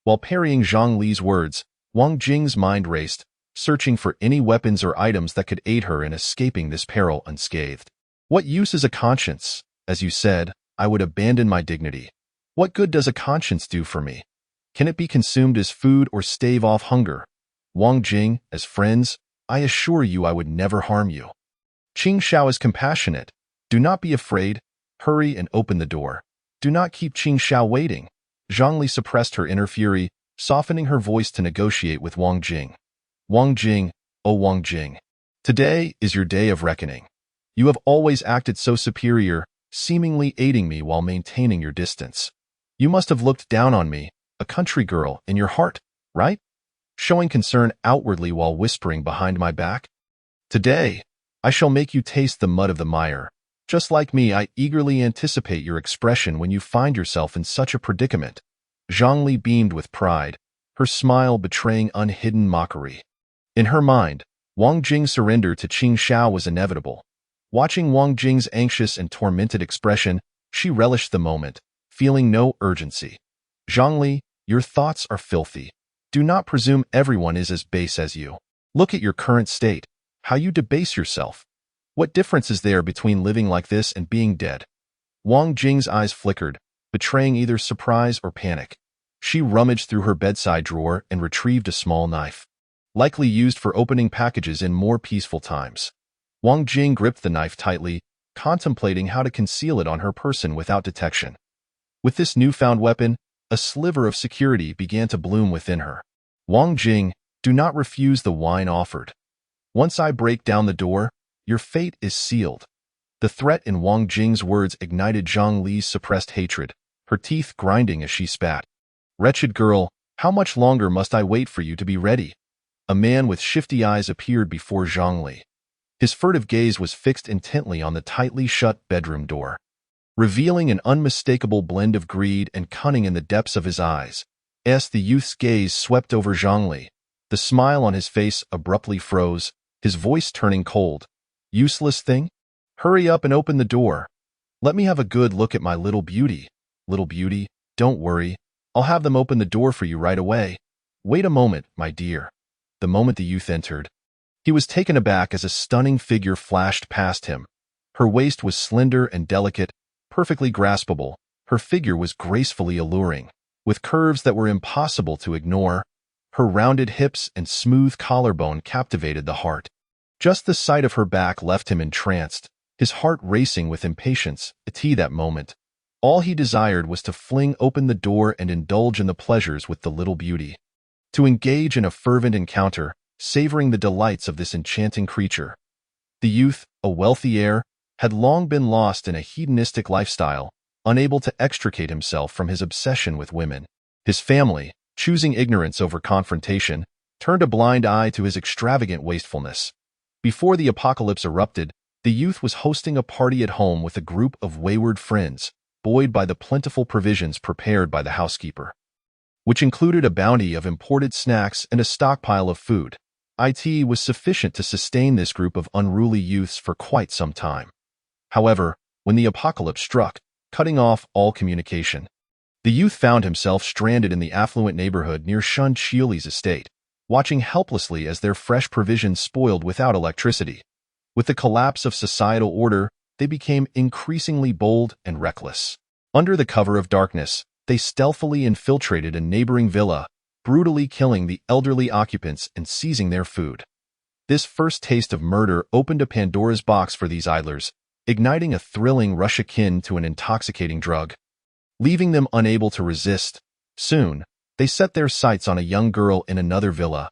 While parrying Zhang Li's words, Wang Jing's mind raced, searching for any weapons or items that could aid her in escaping this peril unscathed. What use is a conscience? As you said, I would abandon my dignity. What good does a conscience do for me? Can it be consumed as food or stave off hunger? Wang Jing, as friends, I assure you I would never harm you. Qing Xiao is compassionate. Do not be afraid. Hurry and open the door. Do not keep Qing Xiao waiting. Zhongli suppressed her inner fury, softening her voice to negotiate with Wang Jing. Wang Jing, oh Wang Jing. Today is your day of reckoning. You have always acted so superior, seemingly aiding me while maintaining your distance. You must have looked down on me, a country girl, in your heart, right? Showing concern outwardly while whispering behind my back. Today, I shall make you taste the mud of the mire. Just like me, I eagerly anticipate your expression when you find yourself in such a predicament. Zhongli beamed with pride, her smile betraying unhidden mockery. In her mind, Wang Jing's surrender to Qing Xiao was inevitable. Watching Wang Jing's anxious and tormented expression, she relished the moment, feeling no urgency. Zhongli, your thoughts are filthy. Do not presume everyone is as base as you. Look at your current state, how you debase yourself. What difference is there between living like this and being dead? Wang Jing's eyes flickered, betraying either surprise or panic. She rummaged through her bedside drawer and retrieved a small knife, likely used for opening packages in more peaceful times. Wang Jing gripped the knife tightly, contemplating how to conceal it on her person without detection. With this newfound weapon, a sliver of security began to bloom within her. Wang Jing, do not refuse the wine offered. Once I break down the door, your fate is sealed. The threat in Wang Jing's words ignited Zhang Li's suppressed hatred, her teeth grinding as she spat. Wretched girl, how much longer must I wait for you to be ready? A man with shifty eyes appeared before Zhang Li. His furtive gaze was fixed intently on the tightly shut bedroom door, revealing an unmistakable blend of greed and cunning in the depths of his eyes. As the youth's gaze swept over Zhang Li, the smile on his face abruptly froze, his voice turning cold. Useless thing? Hurry up and open the door. Let me have a good look at my little beauty. Little beauty, don't worry. I'll have them open the door for you right away. Wait a moment, my dear. The moment the youth entered, he was taken aback as a stunning figure flashed past him. Her waist was slender and delicate, perfectly graspable. Her figure was gracefully alluring, with curves that were impossible to ignore. Her rounded hips and smooth collarbone captivated the heart. Just the sight of her back left him entranced, his heart racing with impatience. At that moment, all he desired was to fling open the door and indulge in the pleasures with the little beauty, to engage in a fervent encounter, savoring the delights of this enchanting creature. The youth, a wealthy heir, had long been lost in a hedonistic lifestyle, unable to extricate himself from his obsession with women. His family, choosing ignorance over confrontation, turned a blind eye to his extravagant wastefulness. Before the apocalypse erupted, the youth was hosting a party at home with a group of wayward friends, buoyed by the plentiful provisions prepared by the housekeeper, which included a bounty of imported snacks and a stockpile of food. It was sufficient to sustain this group of unruly youths for quite some time. However, when the apocalypse struck, cutting off all communication, the youth found himself stranded in the affluent neighborhood near Shun Qiuli's estate, watching helplessly as their fresh provisions spoiled without electricity. With the collapse of societal order, they became increasingly bold and reckless. Under the cover of darkness, they stealthily infiltrated a neighboring villa, brutally killing the elderly occupants and seizing their food. This first taste of murder opened a Pandora's box for these idlers, igniting a thrilling rush akin to an intoxicating drug, leaving them unable to resist. Soon, they set their sights on a young girl in another villa.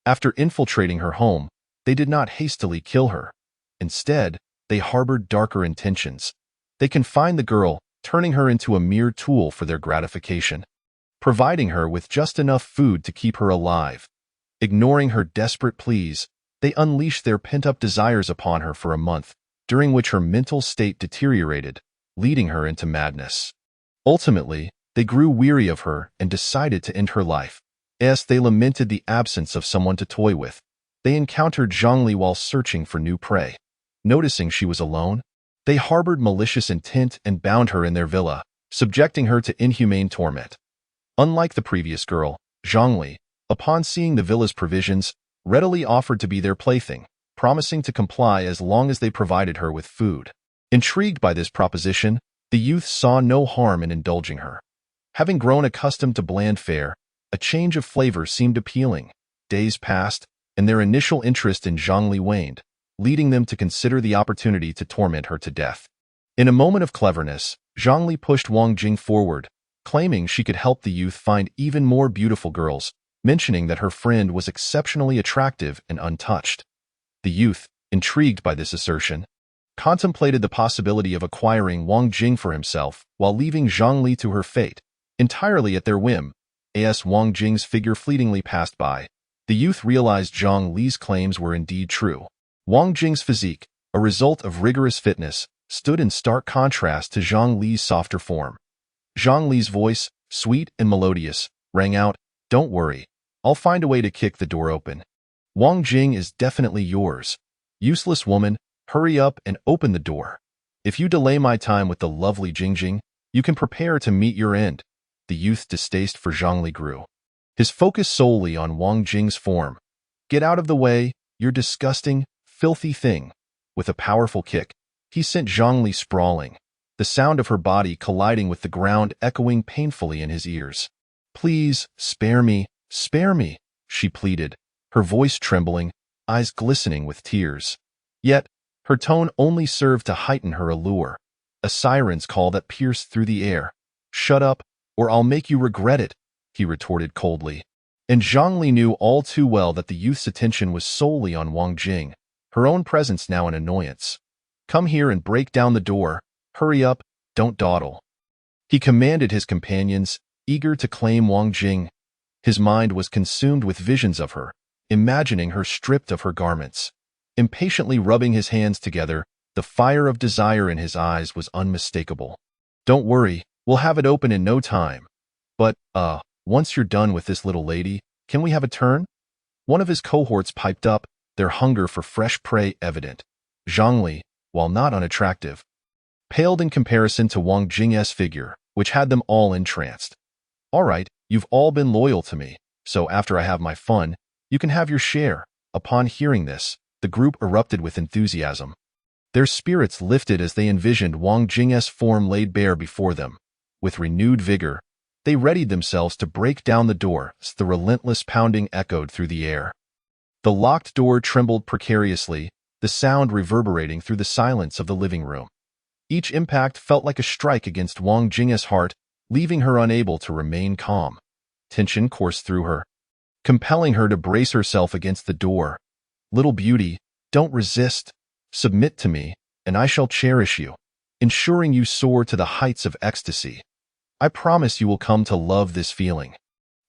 After infiltrating her home, they did not hastily kill her. Instead, they harbored darker intentions. They confined the girl, turning her into a mere tool for their gratification, providing her with just enough food to keep her alive. Ignoring her desperate pleas, they unleashed their pent-up desires upon her for a month, during which her mental state deteriorated, leading her into madness. Ultimately, they grew weary of her and decided to end her life. As they lamented the absence of someone to toy with, they encountered Zhongli while searching for new prey. Noticing she was alone, they harbored malicious intent and bound her in their villa, subjecting her to inhumane torment. Unlike the previous girl, Zhongli, upon seeing the villa's provisions, readily offered to be their plaything, promising to comply as long as they provided her with food. Intrigued by this proposition, the youth saw no harm in indulging her. Having grown accustomed to bland fare, a change of flavor seemed appealing. Days passed, and their initial interest in Zhongli waned, leading them to consider the opportunity to torment her to death. In a moment of cleverness, Zhongli pushed Wang Jing forward, claiming she could help the youth find even more beautiful girls, mentioning that her friend was exceptionally attractive and untouched. The youth, intrigued by this assertion, contemplated the possibility of acquiring Wang Jing for himself while leaving Zhongli to her fate, entirely at their whim. As Wang Jing's figure fleetingly passed by, the youth realized Zhang Li's claims were indeed true. Wang Jing's physique, a result of rigorous fitness, stood in stark contrast to Zhang Li's softer form. Zhang Li's voice, sweet and melodious, rang out, "Don't worry, I'll find a way to kick the door open. Wang Jing is definitely yours. Useless woman, hurry up and open the door. If you delay my time with the lovely Jingjing, you can prepare to meet your end." The youth's distaste for Zhongli grew, his focus solely on Wang Jing's form. "Get out of the way, you disgusting, filthy thing." With a powerful kick, he sent Zhongli sprawling, the sound of her body colliding with the ground echoing painfully in his ears. "Please, spare me, she pleaded, her voice trembling, eyes glistening with tears. Yet, her tone only served to heighten her allure, a siren's call that pierced through the air. "Shut up, or I'll make you regret it," he retorted coldly. And Zhongli knew all too well that the youth's attention was solely on Wang Jing, her own presence now an annoyance. "Come here and break down the door. Hurry up, don't dawdle," he commanded his companions, eager to claim Wang Jing. His mind was consumed with visions of her, imagining her stripped of her garments. Impatiently rubbing his hands together, the fire of desire in his eyes was unmistakable. "Don't worry, we'll have it open in no time. But, once you're done with this little lady, can we have a turn?" One of his cohorts piped up, their hunger for fresh prey evident. Zhongli, while not unattractive, paled in comparison to Wang Jing's figure, which had them all entranced. "All right, you've all been loyal to me, so after I have my fun, you can have your share." Upon hearing this, the group erupted with enthusiasm. Their spirits lifted as they envisioned Wang Jing's form laid bare before them. With renewed vigor, they readied themselves to break down the door as the relentless pounding echoed through the air. The locked door trembled precariously, the sound reverberating through the silence of the living room. Each impact felt like a strike against Wang Jing's heart, leaving her unable to remain calm. Tension coursed through her, compelling her to brace herself against the door. "Little beauty, don't resist. Submit to me, and I shall cherish you, ensuring you soar to the heights of ecstasy. I promise you will come to love this feeling."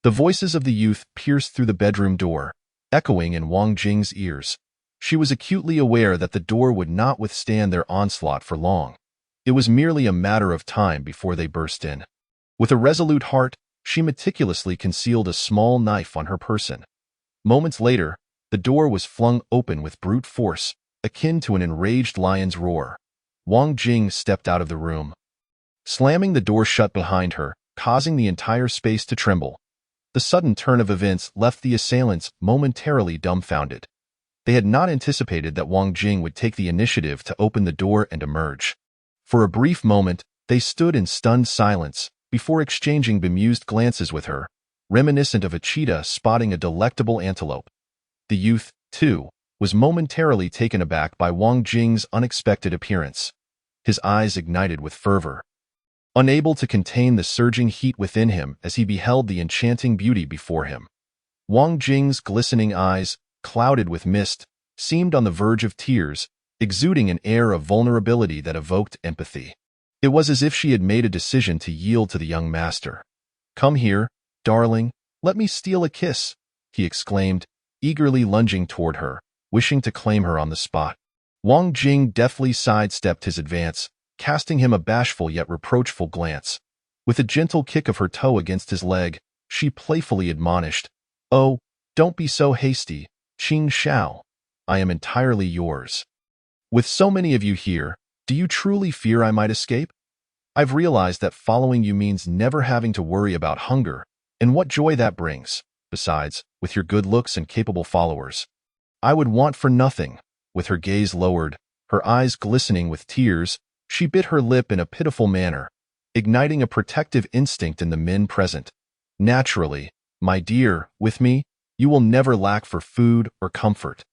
The voices of the youth pierced through the bedroom door, echoing in Wang Jing's ears. She was acutely aware that the door would not withstand their onslaught for long. It was merely a matter of time before they burst in. With a resolute heart, she meticulously concealed a small knife on her person. Moments later, the door was flung open with brute force, akin to an enraged lion's roar. Wang Jing stepped out of the room, slamming the door shut behind her, causing the entire space to tremble. The sudden turn of events left the assailants momentarily dumbfounded. They had not anticipated that Wang Jing would take the initiative to open the door and emerge. For a brief moment, they stood in stunned silence, before exchanging bemused glances with her, reminiscent of a cheetah spotting a delectable antelope. The youth, too, was momentarily taken aback by Wang Jing's unexpected appearance. His eyes ignited with fervor, unable to contain the surging heat within him as he beheld the enchanting beauty before him. Wang Jing's glistening eyes, clouded with mist, seemed on the verge of tears, exuding an air of vulnerability that evoked empathy. It was as if she had made a decision to yield to the young master. "Come here, darling, let me steal a kiss," he exclaimed, eagerly lunging toward her, wishing to claim her on the spot. Wang Jing deftly sidestepped his advance, casting him a bashful yet reproachful glance. With a gentle kick of her toe against his leg, she playfully admonished, "Oh, don't be so hasty, Qing Shao. I am entirely yours. With so many of you here, do you truly fear I might escape? I've realized that following you means never having to worry about hunger, and what joy that brings. Besides, with your good looks and capable followers, I would want for nothing." With her gaze lowered, her eyes glistening with tears, she bit her lip in a pitiful manner. igniting a protective instinct in the men present. Naturally, my dear, with me, you will never lack for food or comfort.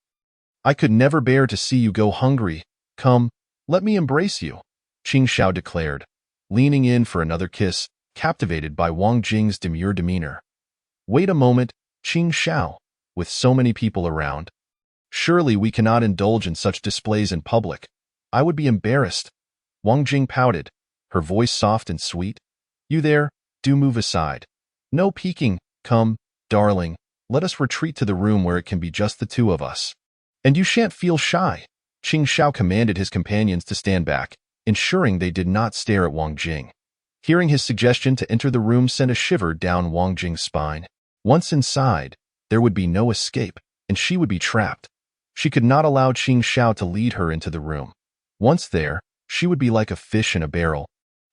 I could never bear to see you go hungry. Come, let me embrace you, Qing Xiao declared, leaning in for another kiss, captivated by Wang Jing's demure demeanor. Wait a moment, Qing Xiao, with so many people around. Surely we cannot indulge in such displays in public. I would be embarrassed. Wang Jing pouted, her voice soft and sweet. You there, do move aside. No peeking, come, darling, let us retreat to the room where it can be just the two of us. And you shan't feel shy. Qing Xiao commanded his companions to stand back, ensuring they did not stare at Wang Jing. Hearing his suggestion to enter the room sent a shiver down Wang Jing's spine. Once inside, there would be no escape, and she would be trapped. She could not allow Qing Xiao to lead her into the room. Once there, she would be like a fish in a barrel.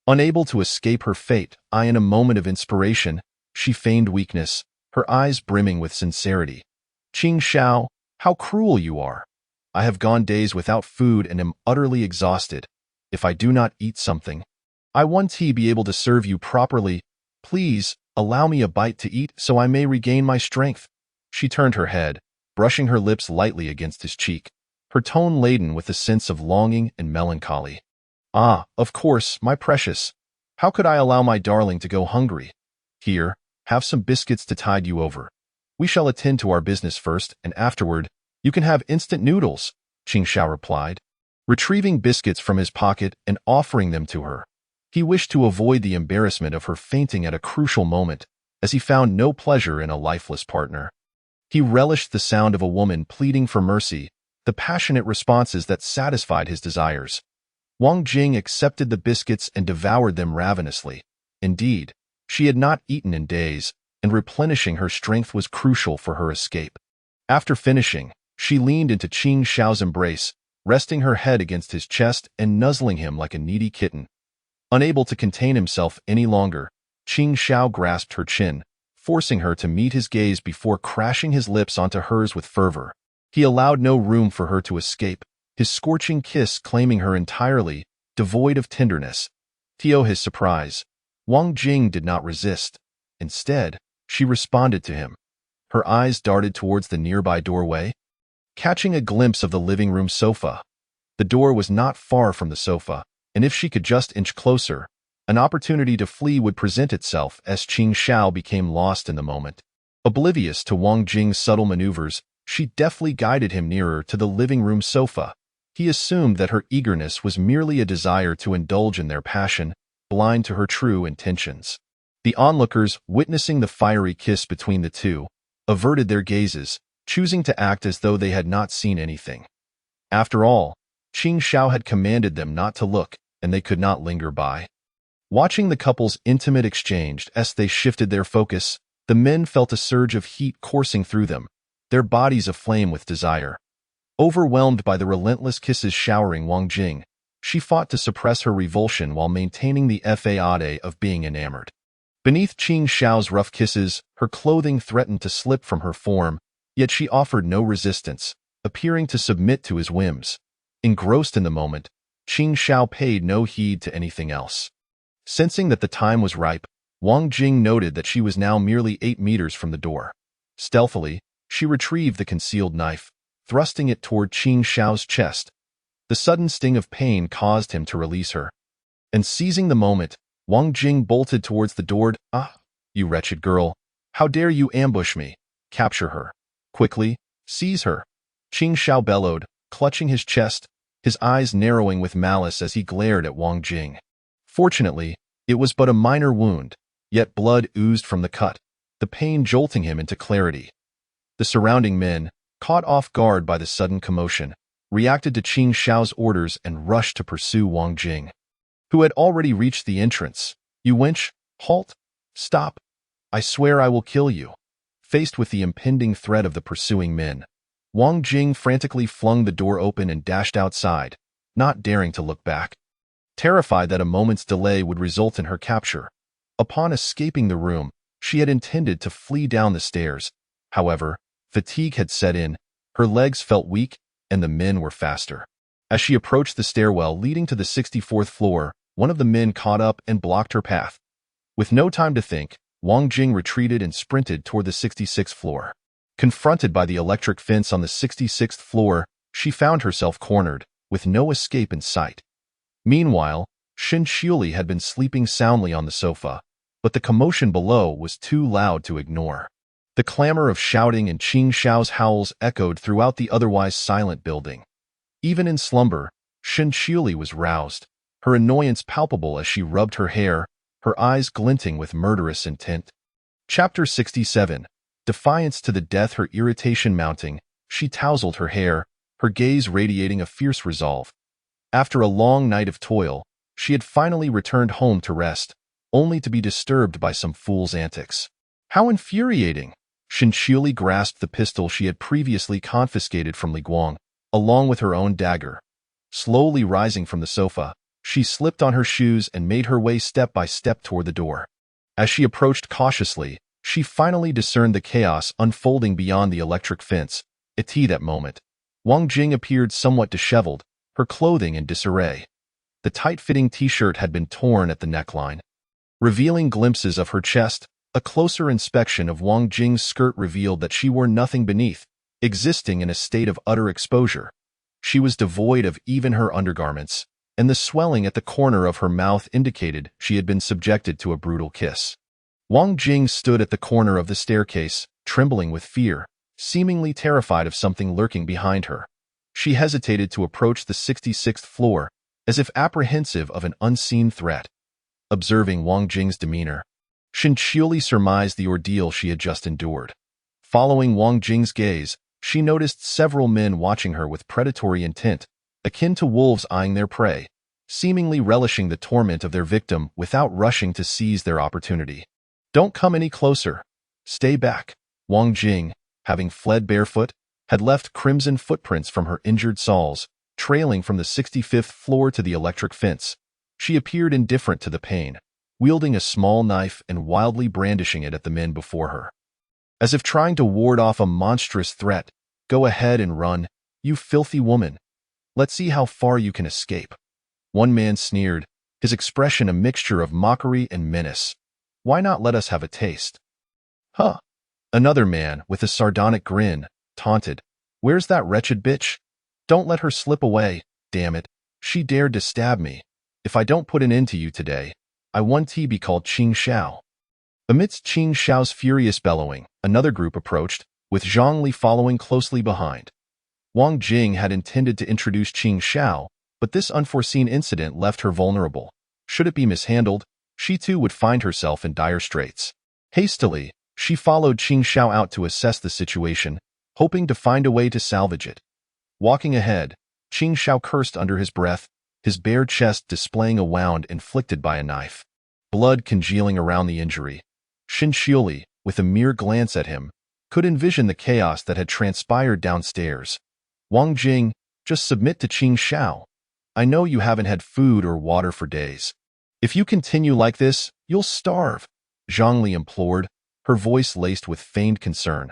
Unable to escape her fate, in a moment of inspiration, she feigned weakness, her eyes brimming with sincerity. Qing Xiao, how cruel you are. I have gone days without food and am utterly exhausted. If I do not eat something, I won't be able to serve you properly. Please, allow me a bite to eat so I may regain my strength. She turned her head, brushing her lips lightly against his cheek, her tone laden with a sense of longing and melancholy. Ah, of course, my precious. How could I allow my darling to go hungry? Here, have some biscuits to tide you over. We shall attend to our business first, and afterward, you can have instant noodles, Qing Xiao replied, retrieving biscuits from his pocket and offering them to her. He wished to avoid the embarrassment of her fainting at a crucial moment, as he found no pleasure in a lifeless partner. He relished the sound of a woman pleading for mercy, the passionate responses that satisfied his desires. Wang Jing accepted the biscuits and devoured them ravenously. Indeed, she had not eaten in days, and replenishing her strength was crucial for her escape. After finishing, she leaned into Qing Xiao's embrace, resting her head against his chest and nuzzling him like a needy kitten. Unable to contain himself any longer, Qing Xiao grasped her chin, forcing her to meet his gaze before crashing his lips onto hers with fervor. He allowed no room for her to escape, his scorching kiss claiming her entirely, devoid of tenderness. To his surprise, Wang Jing did not resist. Instead, she responded to him. Her eyes darted towards the nearby doorway, catching a glimpse of the living room sofa. The door was not far from the sofa, and if she could just inch closer, an opportunity to flee would present itself as Qing Xiao became lost in the moment. Oblivious to Wang Jing's subtle maneuvers, she deftly guided him nearer to the living room sofa. He assumed that her eagerness was merely a desire to indulge in their passion, blind to her true intentions. The onlookers, witnessing the fiery kiss between the two, averted their gazes, choosing to act as though they had not seen anything. After all, Qing Xiao had commanded them not to look, and they could not linger by. Watching the couple's intimate exchange as they shifted their focus, the men felt a surge of heat coursing through them, their bodies aflame with desire. Overwhelmed by the relentless kisses showering Wang Jing, she fought to suppress her revulsion while maintaining the facade of being enamored. Beneath Qing Xiao's rough kisses, her clothing threatened to slip from her form, yet she offered no resistance, appearing to submit to his whims. Engrossed in the moment, Qing Xiao paid no heed to anything else. Sensing that the time was ripe, Wang Jing noted that she was now merely 8 meters from the door. Stealthily, she retrieved the concealed knife, thrusting it toward Qing Xiao's chest. The sudden sting of pain caused him to release her. And seizing the moment, Wang Jing bolted towards the door. Ah, you wretched girl! How dare you ambush me? Capture her. Quickly, seize her! Qing Xiao bellowed, clutching his chest, his eyes narrowing with malice as he glared at Wang Jing. Fortunately, it was but a minor wound, yet blood oozed from the cut, the pain jolting him into clarity. The surrounding men, caught off guard by the sudden commotion, reacted to Qing Xiao's orders and rushed to pursue Wang Jing, who had already reached the entrance. You wench, halt! Stop! I swear I will kill you. Faced with the impending threat of the pursuing men, Wang Jing frantically flung the door open and dashed outside, not daring to look back. Terrified that a moment's delay would result in her capture, upon escaping the room, she had intended to flee down the stairs. However, fatigue had set in, her legs felt weak, and the men were faster. As she approached the stairwell leading to the 64th floor, one of the men caught up and blocked her path. With no time to think, Wang Jing retreated and sprinted toward the 66th floor. Confronted by the electric fence on the 66th floor, she found herself cornered, with no escape in sight. Meanwhile, Xin Xiuli had been sleeping soundly on the sofa, but the commotion below was too loud to ignore. The clamor of shouting and Qing Xiao's howls echoed throughout the otherwise silent building. Even in slumber, Xin Xiuli was roused, her annoyance palpable as she rubbed her hair, her eyes glinting with murderous intent. Chapter 67. Defiance to the death. Her irritation mounting, she tousled her hair, her gaze radiating a fierce resolve. After a long night of toil, she had finally returned home to rest, only to be disturbed by some fool's antics. How infuriating! Xin Xiuli grasped the pistol she had previously confiscated from Li Guang, along with her own dagger. Slowly rising from the sofa, she slipped on her shoes and made her way step by step toward the door. As she approached cautiously, she finally discerned the chaos unfolding beyond the electric fence. At that moment, Wang Jing appeared somewhat disheveled, her clothing in disarray. The tight-fitting t-shirt had been torn at the neckline, revealing glimpses of her chest. A closer inspection of Wang Jing's skirt revealed that she wore nothing beneath, existing in a state of utter exposure. She was devoid of even her undergarments, and the swelling at the corner of her mouth indicated she had been subjected to a brutal kiss. Wang Jing stood at the corner of the staircase, trembling with fear, seemingly terrified of something lurking behind her. She hesitated to approach the 66th floor, as if apprehensive of an unseen threat. Observing Wang Jing's demeanor, Xin Xiuli surmised the ordeal she had just endured. Following Wang Jing's gaze, she noticed several men watching her with predatory intent, akin to wolves eyeing their prey, seemingly relishing the torment of their victim without rushing to seize their opportunity. "Don't come any closer. Stay back." Wang Jing, having fled barefoot, had left crimson footprints from her injured soles, trailing from the 65th floor to the electric fence. She appeared indifferent to the pain, wielding a small knife and wildly brandishing it at the men before her. As if trying to ward off a monstrous threat, "Go ahead and run, you filthy woman. Let's see how far you can escape." One man sneered, his expression a mixture of mockery and menace. "Why not let us have a taste?" "Huh." Another man, with a sardonic grin, taunted, "Where's that wretched bitch? Don't let her slip away, damn it. She dared to stab me. If I don't put an end to you today, I want to be called Qing Xiao." Amidst Qing Xiao's furious bellowing, another group approached, with Zhang Li following closely behind. Wang Jing had intended to introduce Qing Xiao, but this unforeseen incident left her vulnerable. Should it be mishandled, she too would find herself in dire straits. Hastily, she followed Qing Xiao out to assess the situation, hoping to find a way to salvage it. Walking ahead, Qing Xiao cursed under his breath, his bare chest displaying a wound inflicted by a knife, blood congealing around the injury. Xin Xiuli, with a mere glance at him, could envision the chaos that had transpired downstairs. "Wang Jing, just submit to Qing Xiao. I know you haven't had food or water for days. If you continue like this, you'll starve," Zhang Li implored, her voice laced with feigned concern.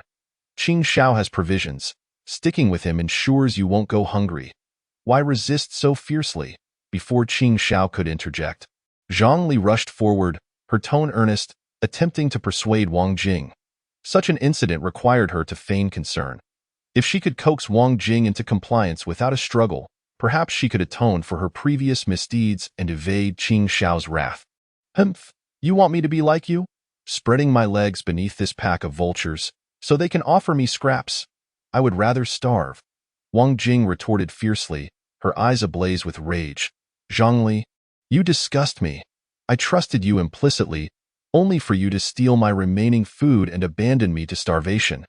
"Qing Xiao has provisions. Sticking with him ensures you won't go hungry. Why resist so fiercely?" Before Qing Xiao could interject, Zhang Li rushed forward, her tone earnest, attempting to persuade Wang Jing. Such an incident required her to feign concern. If she could coax Wang Jing into compliance without a struggle, perhaps she could atone for her previous misdeeds and evade Qing Xiao's wrath. "Humph, you want me to be like you? Spreading my legs beneath this pack of vultures, so they can offer me scraps? I would rather starve," Wang Jing retorted fiercely, her eyes ablaze with rage. "Zhang Li, you disgust me. I trusted you implicitly, only for you to steal my remaining food and abandon me to starvation.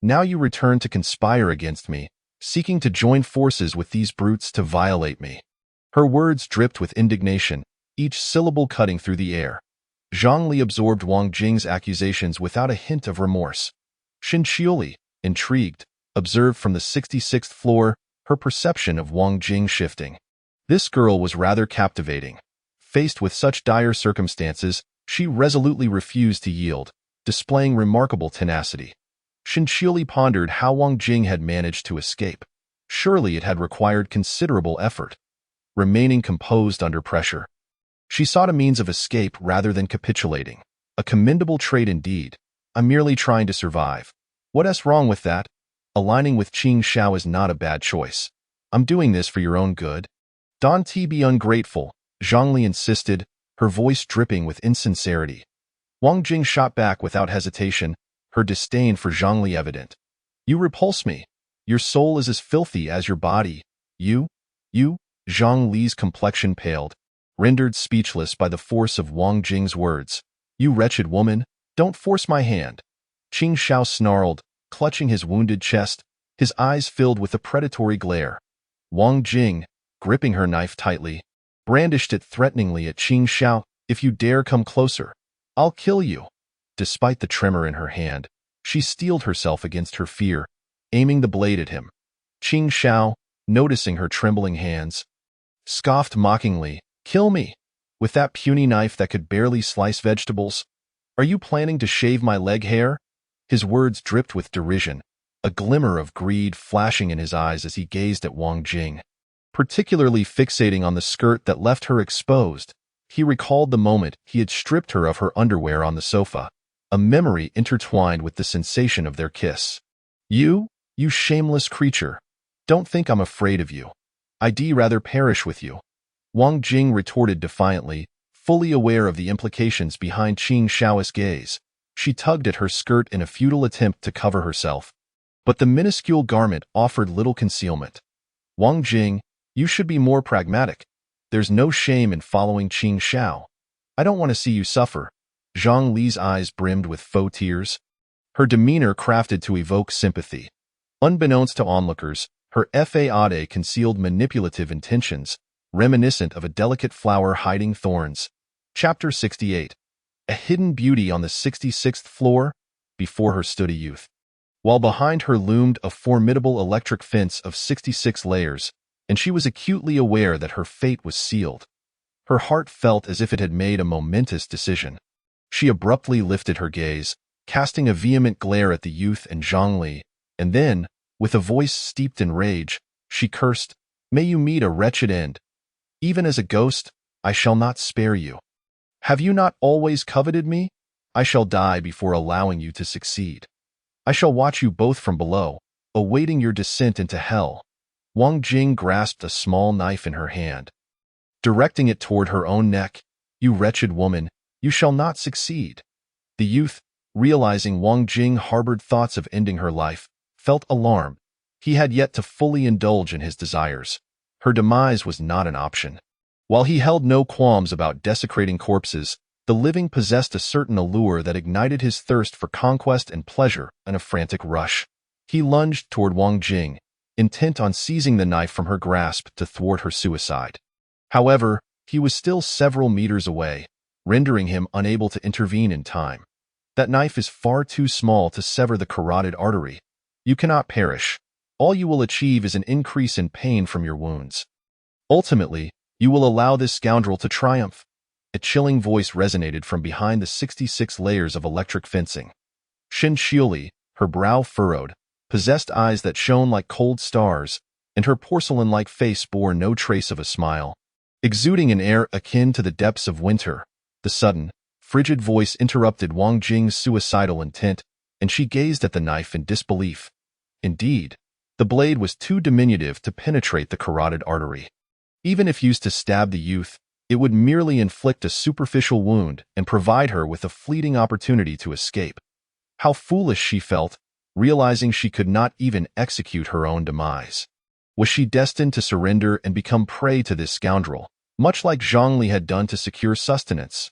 Now you return to conspire against me, seeking to join forces with these brutes to violate me." Her words dripped with indignation, each syllable cutting through the air. Zhang Li absorbed Wang Jing's accusations without a hint of remorse. Xin Xiuli, intrigued, observed from the 66th floor, her perception of Wang Jing shifting. This girl was rather captivating. Faced with such dire circumstances, she resolutely refused to yield, displaying remarkable tenacity. Xin Xiuli pondered how Wang Jing had managed to escape. Surely it had required considerable effort. Remaining composed under pressure, She sought a means of escape rather than capitulating. A commendable trait indeed. I'm merely trying to survive. What's wrong with that? Aligning with Qing Xiao is not a bad choice. I'm doing this for your own good. Don't be ungrateful, Zhongli insisted, her voice dripping with insincerity. Wang Jing shot back without hesitation, her disdain for Zhongli evident. You repulse me. Your soul is as filthy as your body. You? Zhang Li's complexion paled, rendered speechless by the force of Wang Jing's words. You wretched woman, don't force my hand. Qing Xiao snarled, clutching his wounded chest, his eyes filled with a predatory glare. Wang Jing, gripping her knife tightly, brandished it threateningly at Qing Xiao. If you dare come closer, I'll kill you. Despite the tremor in her hand, she steeled herself against her fear, aiming the blade at him. Qing Xiao, noticing her trembling hands, scoffed mockingly, Kill me? With that puny knife that could barely slice vegetables? Are you planning to shave my leg hair? His words dripped with derision, a glimmer of greed flashing in his eyes as he gazed at Wang Jing. Particularly fixating on the skirt that left her exposed, he recalled the moment he had stripped her of her underwear on the sofa, a memory intertwined with the sensation of their kiss. You shameless creature. Don't think I'm afraid of you. I'd rather perish with you. Wang Jing retorted defiantly, fully aware of the implications behind Qing Xiao's gaze. She tugged at her skirt in a futile attempt to cover herself, but the minuscule garment offered little concealment. Wang Jing, you should be more pragmatic. There's no shame in following Qing Xiao. I don't want to see you suffer. Zhang Li's eyes brimmed with faux tears, her demeanor crafted to evoke sympathy. Unbeknownst to onlookers, her fade concealed manipulative intentions, reminiscent of a delicate flower hiding thorns. Chapter 68. A hidden beauty on the 66th floor. Before her stood a youth, while behind her loomed a formidable electric fence of 66 layers, and she was acutely aware that her fate was sealed. Her heart felt as if it had made a momentous decision. She abruptly lifted her gaze, casting a vehement glare at the youth and Zhongli, and then, with a voice steeped in rage, she cursed, May you meet a wretched end. Even as a ghost, I shall not spare you. Have you not always coveted me? I shall die before allowing you to succeed. I shall watch you both from below, awaiting your descent into hell. Wang Jing grasped a small knife in her hand, directing it toward her own neck. You wretched woman, you shall not succeed. The youth, realizing Wang Jing harbored thoughts of ending her life, felt alarmed. He had yet to fully indulge in his desires. Her demise was not an option. While he held no qualms about desecrating corpses, the living possessed a certain allure that ignited his thirst for conquest and pleasure in a frantic rush. He lunged toward Wang Jing, intent on seizing the knife from her grasp to thwart her suicide. However, he was still several meters away, rendering him unable to intervene in time. That knife is far too small to sever the carotid artery. You cannot perish. All you will achieve is an increase in pain from your wounds. Ultimately, you will allow this scoundrel to triumph. A chilling voice resonated from behind the 66 layers of electric fencing. Shin Xiuli, her brow furrowed, possessed eyes that shone like cold stars, and her porcelain-like face bore no trace of a smile. Exuding an air akin to the depths of winter, the sudden, frigid voice interrupted Wang Jing's suicidal intent, and she gazed at the knife in disbelief. Indeed, the blade was too diminutive to penetrate the carotid artery. Even if used to stab the youth, it would merely inflict a superficial wound and provide her with a fleeting opportunity to escape. How foolish she felt, realizing she could not even execute her own demise. Was she destined to surrender and become prey to this scoundrel, much like Zhongli had done to secure sustenance?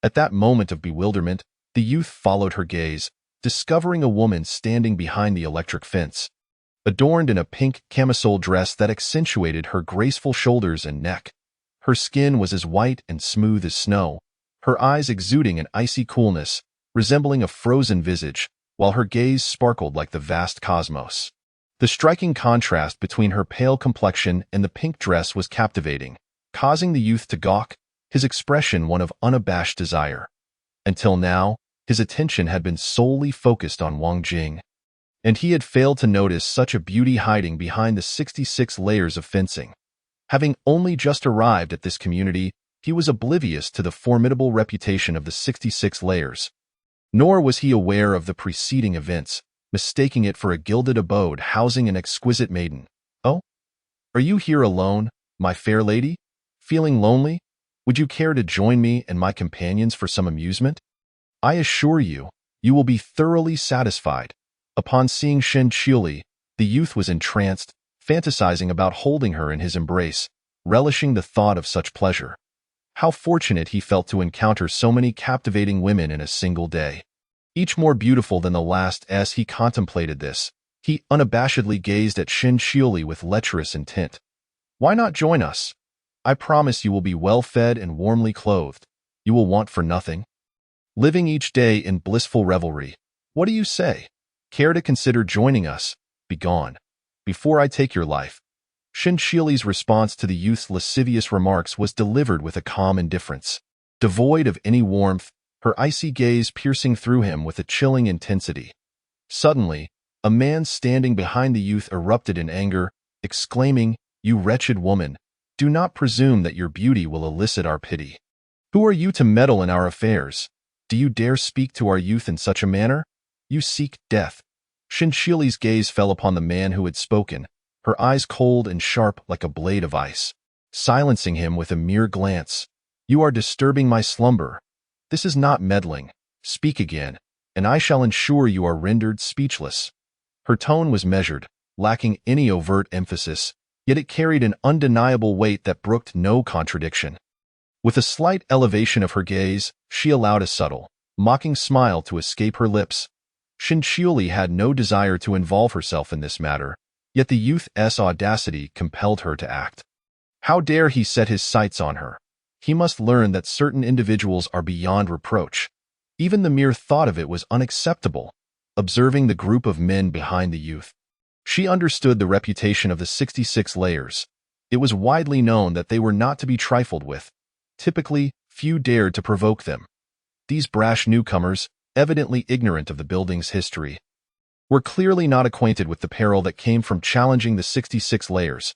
At that moment of bewilderment, the youth followed her gaze, discovering a woman standing behind the electric fence, adorned in a pink camisole dress that accentuated her graceful shoulders and neck. Her skin was as white and smooth as snow, her eyes exuding an icy coolness, resembling a frozen visage, while her gaze sparkled like the vast cosmos. The striking contrast between her pale complexion and the pink dress was captivating, causing the youth to gawk, his expression one of unabashed desire. Until now, his attention had been solely focused on Wang Jing, and he had failed to notice such a beauty hiding behind the 66 layers of fencing. Having only just arrived at this community, He was oblivious to the formidable reputation of the 66 layers. Nor was he aware of the preceding events, mistaking it for a gilded abode housing an exquisite maiden. "Oh? Are you here alone, my fair lady? Feeling lonely? Would you care to join me and my companions for some amusement? I assure you, you will be thoroughly satisfied." Upon seeing Shen Qiuli, the youth was entranced, fantasizing about holding her in his embrace, relishing the thought of such pleasure. How fortunate he felt to encounter so many captivating women in a single day. Each more beautiful than the last. As he contemplated this, he unabashedly gazed at Shen Qiuli with lecherous intent. "Why not join us? I promise you will be well fed and warmly clothed. You will want for nothing. Living each day in blissful revelry. What do you say? Care to consider joining us? Begone, before I take your life." Shen Qiuli's response to the youth's lascivious remarks was delivered with a calm indifference. Devoid of any warmth, her icy gaze piercing through him with a chilling intensity. Suddenly, a man standing behind the youth erupted in anger, exclaiming, "You wretched woman, do not presume that your beauty will elicit our pity. Who are you to meddle in our affairs? Do you dare speak to our youth in such a manner? You seek death." Shen Qiuli's gaze fell upon the man who had spoken, her eyes cold and sharp like a blade of ice, silencing him with a mere glance. "You are disturbing my slumber. This is not meddling. Speak again, and I shall ensure you are rendered speechless." Her tone was measured, lacking any overt emphasis, yet it carried an undeniable weight that brooked no contradiction. With a slight elevation of her gaze, she allowed a subtle, mocking smile to escape her lips. Shen Qiuli had no desire to involve herself in this matter, yet the youth's audacity compelled her to act. How dare he set his sights on her? He must learn that certain individuals are beyond reproach. Even the mere thought of it was unacceptable. Observing the group of men behind the youth, she understood the reputation of the 66 layers. It was widely known that they were not to be trifled with. Typically, few dared to provoke them. These brash newcomers, evidently ignorant of the building's history, were clearly not acquainted with the peril that came from challenging the 66 layers.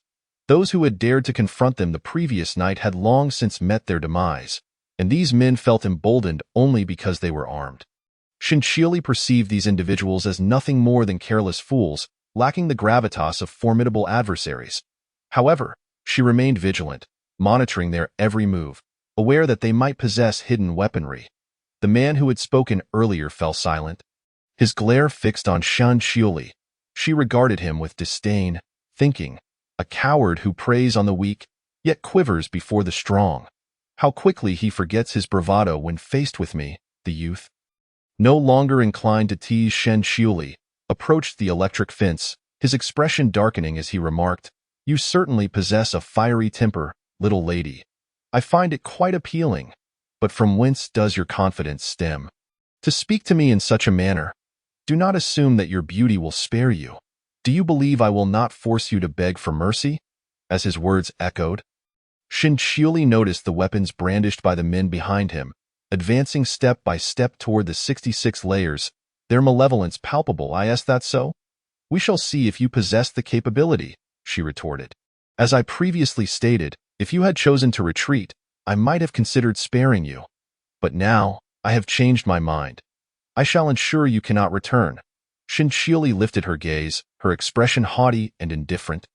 Those who had dared to confront them the previous night had long since met their demise, and these men felt emboldened only because they were armed. Shen Qiuli perceived these individuals as nothing more than careless fools, lacking the gravitas of formidable adversaries. However, she remained vigilant, monitoring their every move, aware that they might possess hidden weaponry. The man who had spoken earlier fell silent, his glare fixed on Shen Qiuli. She regarded him with disdain, thinking, "A coward who preys on the weak, yet quivers before the strong. How quickly he forgets his bravado when faced with me." The youth, no longer inclined to tease Shen Qiuli, approached the electric fence, his expression darkening as he remarked, "You certainly possess a fiery temper, little lady. I find it quite appealing. But from whence does your confidence stem? To speak to me in such a manner? Do not assume that your beauty will spare you. Do you believe I will not force you to beg for mercy?" As his words echoed, Shen Qiuli noticed the weapons brandished by the men behind him, advancing step by step toward the 66 layers, their malevolence palpable. "Is that so? We shall see if you possess the capability," she retorted. "As I previously stated, if you had chosen to retreat, I might have considered sparing you. But now, I have changed my mind. I shall ensure you cannot return." Shen Qiuli lifted her gaze, her expression haughty and indifferent,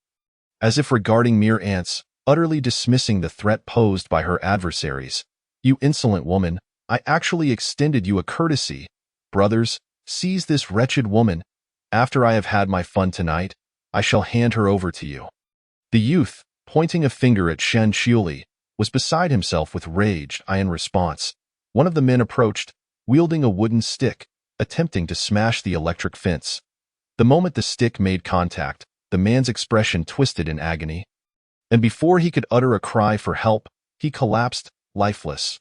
as if regarding mere ants, utterly dismissing the threat posed by her adversaries. "You insolent woman, I actually extended you a courtesy. Brothers, seize this wretched woman. After I have had my fun tonight, I shall hand her over to you." The youth, pointing a finger at Shen Qiuli, was beside himself with rage. In response, one of the men approached, wielding a wooden stick, attempting to smash the electric fence. The moment the stick made contact, the man's expression twisted in agony, and before he could utter a cry for help, he collapsed, lifeless.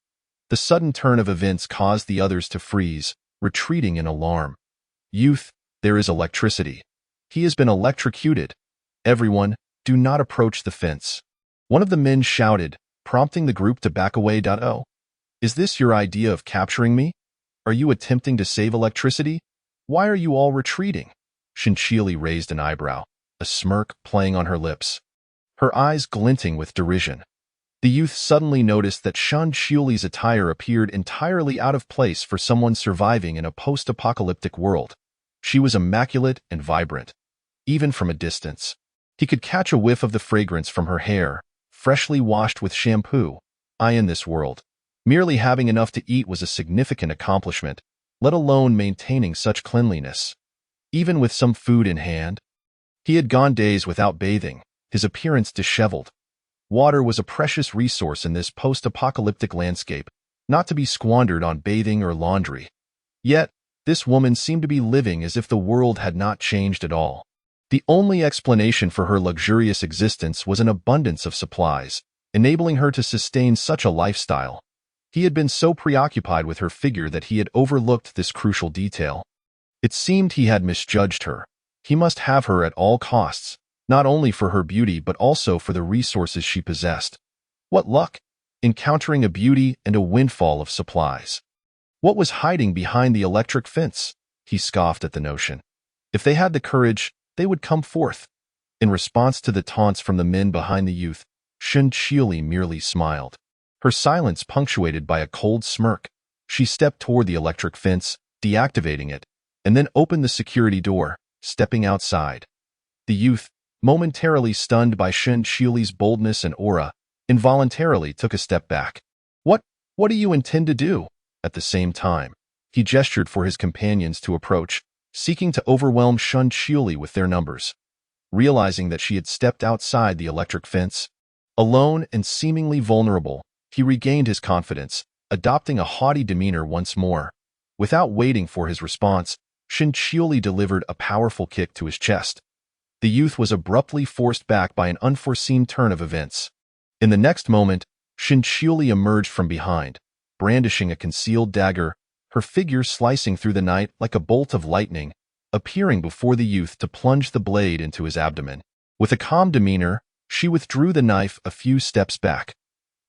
The sudden turn of events caused the others to freeze, retreating in alarm. "Youth, there is electricity. He has been electrocuted. Everyone, do not approach the fence." One of the men shouted, prompting the group to back away. "Oh, is this your idea of capturing me? Are you attempting to save electricity? Why are you all retreating?" Shen Qiuli raised an eyebrow, a smirk playing on her lips, her eyes glinting with derision. The youth suddenly noticed that Shan Xiuli's attire appeared entirely out of place for someone surviving in a post-apocalyptic world. She was immaculate and vibrant, even from a distance. He could catch a whiff of the fragrance from her hair, freshly washed with shampoo. In this world, merely having enough to eat was a significant accomplishment, let alone maintaining such cleanliness. Even with some food in hand, he had gone days without bathing, his appearance disheveled. Water was a precious resource in this post-apocalyptic landscape, not to be squandered on bathing or laundry. Yet, this woman seemed to be living as if the world had not changed at all. The only explanation for her luxurious existence was an abundance of supplies, enabling her to sustain such a lifestyle. He had been so preoccupied with her figure that he had overlooked this crucial detail. It seemed he had misjudged her. He must have her at all costs, not only for her beauty but also for the resources she possessed. What luck, encountering a beauty and a windfall of supplies. What was hiding behind the electric fence? He scoffed at the notion. If they had the courage, they would come forth. In response to the taunts from the men behind the youth, Shan Xiuli merely smiled. Her silence punctuated by a cold smirk. She stepped toward the electric fence, deactivating it, and then opened the security door, stepping outside. The youth, momentarily stunned by Shan Xiuli's boldness and aura, involuntarily took a step back. What do you intend to do? At the same time, he gestured for his companions to approach, seeking to overwhelm Shan Xiuli with their numbers. Realizing that she had stepped outside the electric fence, alone and seemingly vulnerable, he regained his confidence, adopting a haughty demeanor once more. Without waiting for his response, Shan Xiuli delivered a powerful kick to his chest. The youth was abruptly forced back by an unforeseen turn of events. In the next moment, Shan Xiuli emerged from behind, brandishing a concealed dagger, her figure slicing through the night like a bolt of lightning, appearing before the youth to plunge the blade into his abdomen. With a calm demeanor, she withdrew the knife a few steps back.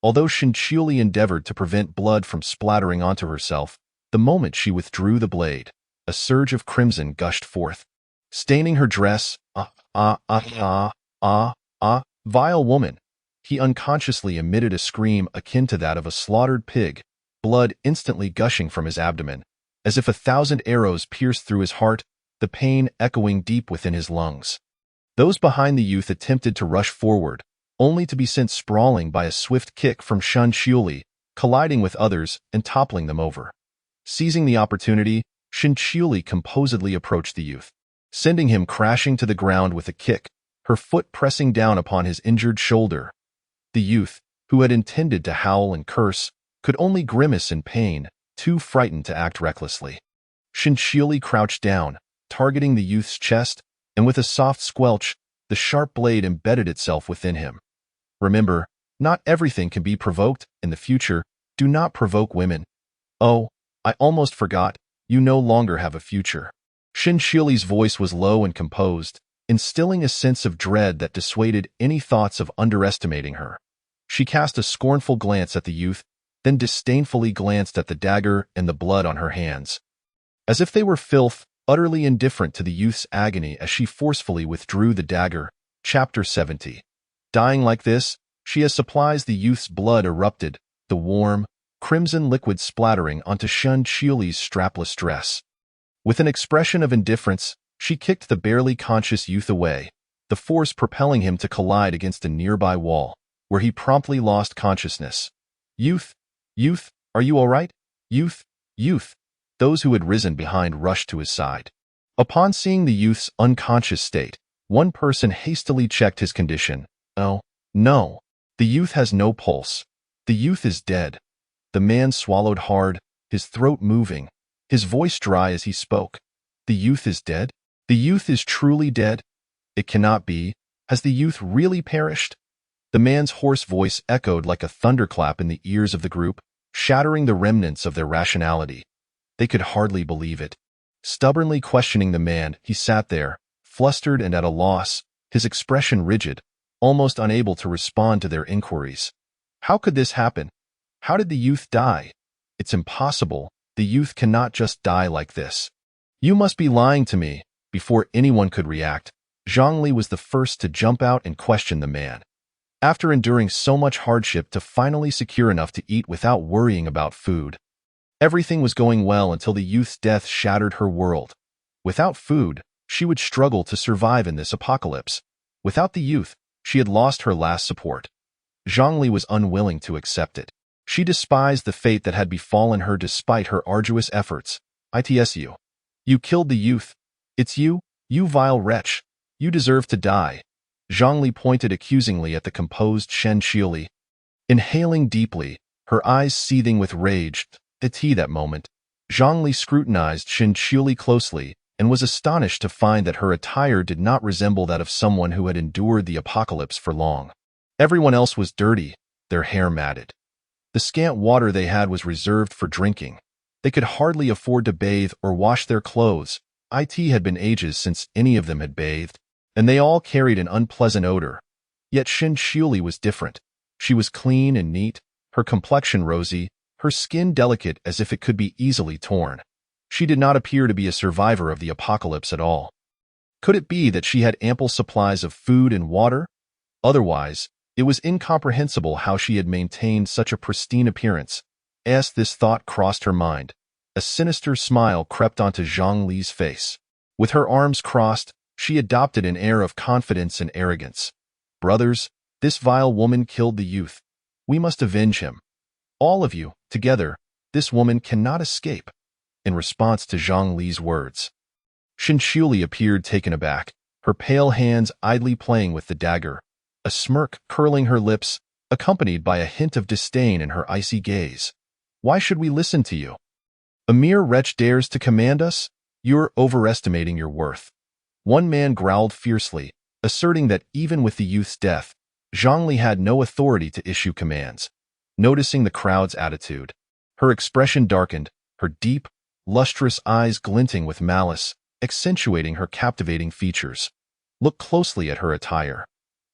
Although Shan Xiuli endeavored to prevent blood from splattering onto herself, the moment she withdrew the blade, a surge of crimson gushed forth, staining her dress. Vile woman! He unconsciously emitted a scream akin to that of a slaughtered pig, blood instantly gushing from his abdomen, as if 1,000 arrows pierced through his heart, the pain echoing deep within his lungs. Those behind the youth attempted to rush forward, only to be sent sprawling by a swift kick from Shan Xiuli, colliding with others and toppling them over. Seizing the opportunity, Shan Xiuli composedly approached the youth, sending him crashing to the ground with a kick, her foot pressing down upon his injured shoulder. The youth, who had intended to howl and curse, could only grimace in pain, too frightened to act recklessly. Shan Xiuli crouched down, targeting the youth's chest, and with a soft squelch, the sharp blade embedded itself within him. Remember, not everything can be provoked. In the future, do not provoke women. Oh, I almost forgot, you no longer have a future. Shan Xiuli's voice was low and composed, instilling a sense of dread that dissuaded any thoughts of underestimating her. She cast a scornful glance at the youth, then disdainfully glanced at the dagger and the blood on her hands. As if they were filth, utterly indifferent to the youth's agony as she forcefully withdrew the dagger. Chapter 70. Dying like this, she as supplies the youth's blood erupted, the warm, crimson liquid splattering onto Shan Xiuli's strapless dress. With an expression of indifference, she kicked the barely conscious youth away, the force propelling him to collide against a nearby wall, where he promptly lost consciousness. Youth, are you all right? Youth. Those who had risen behind rushed to his side. Upon seeing the youth's unconscious state, one person hastily checked his condition. Oh, no. The youth has no pulse. The youth is dead. The man swallowed hard, his throat moving, his voice dry as he spoke. The youth is dead? The youth is truly dead? It cannot be. Has the youth really perished? The man's hoarse voice echoed like a thunderclap in the ears of the group, shattering the remnants of their rationality. They could hardly believe it. Stubbornly questioning the man, he sat there, flustered and at a loss, his expression rigid, almost unable to respond to their inquiries. How could this happen? How did the youth die? It's impossible. The youth cannot just die like this. You must be lying to me. Before anyone could react, Zhongli was the first to jump out and question the man. After enduring so much hardship to finally secure enough to eat without worrying about food. Everything was going well until the youth's death shattered her world. Without food, she would struggle to survive in this apocalypse. Without the youth, she had lost her last support. Zhongli was unwilling to accept it. She despised the fate that had befallen her despite her arduous efforts. "Itsu. You killed the youth. It's you, you vile wretch. You deserve to die." Zhongli pointed accusingly at the composed Shen Qiuli. Inhaling deeply, her eyes seething with rage, that moment, Zhongli scrutinized Shen Qiuli closely and was astonished to find that her attire did not resemble that of someone who had endured the apocalypse for long. Everyone else was dirty, their hair matted. The scant water they had was reserved for drinking. They could hardly afford to bathe or wash their clothes. It had been ages since any of them had bathed, and they all carried an unpleasant odor. Yet Shen Qiuli was different. She was clean and neat, her complexion rosy, her skin delicate as if it could be easily torn. She did not appear to be a survivor of the apocalypse at all. Could it be that she had ample supplies of food and water? Otherwise, it was incomprehensible how she had maintained such a pristine appearance. As this thought crossed her mind, a sinister smile crept onto Zhang Li's face. With her arms crossed, she adopted an air of confidence and arrogance. "Brothers, this vile woman killed the youth. We must avenge him. All of you, together, this woman cannot escape." In response to Zhang Li's words, Shen Qiuli appeared taken aback, her pale hands idly playing with the dagger, a smirk curling her lips, accompanied by a hint of disdain in her icy gaze. "Why should we listen to you? A mere wretch dares to command us? You're overestimating your worth." One man growled fiercely, asserting that even with the youth's death, Zhongli had no authority to issue commands. Noticing the crowd's attitude, her expression darkened, her deep, lustrous eyes glinting with malice, accentuating her captivating features. "Look closely at her attire.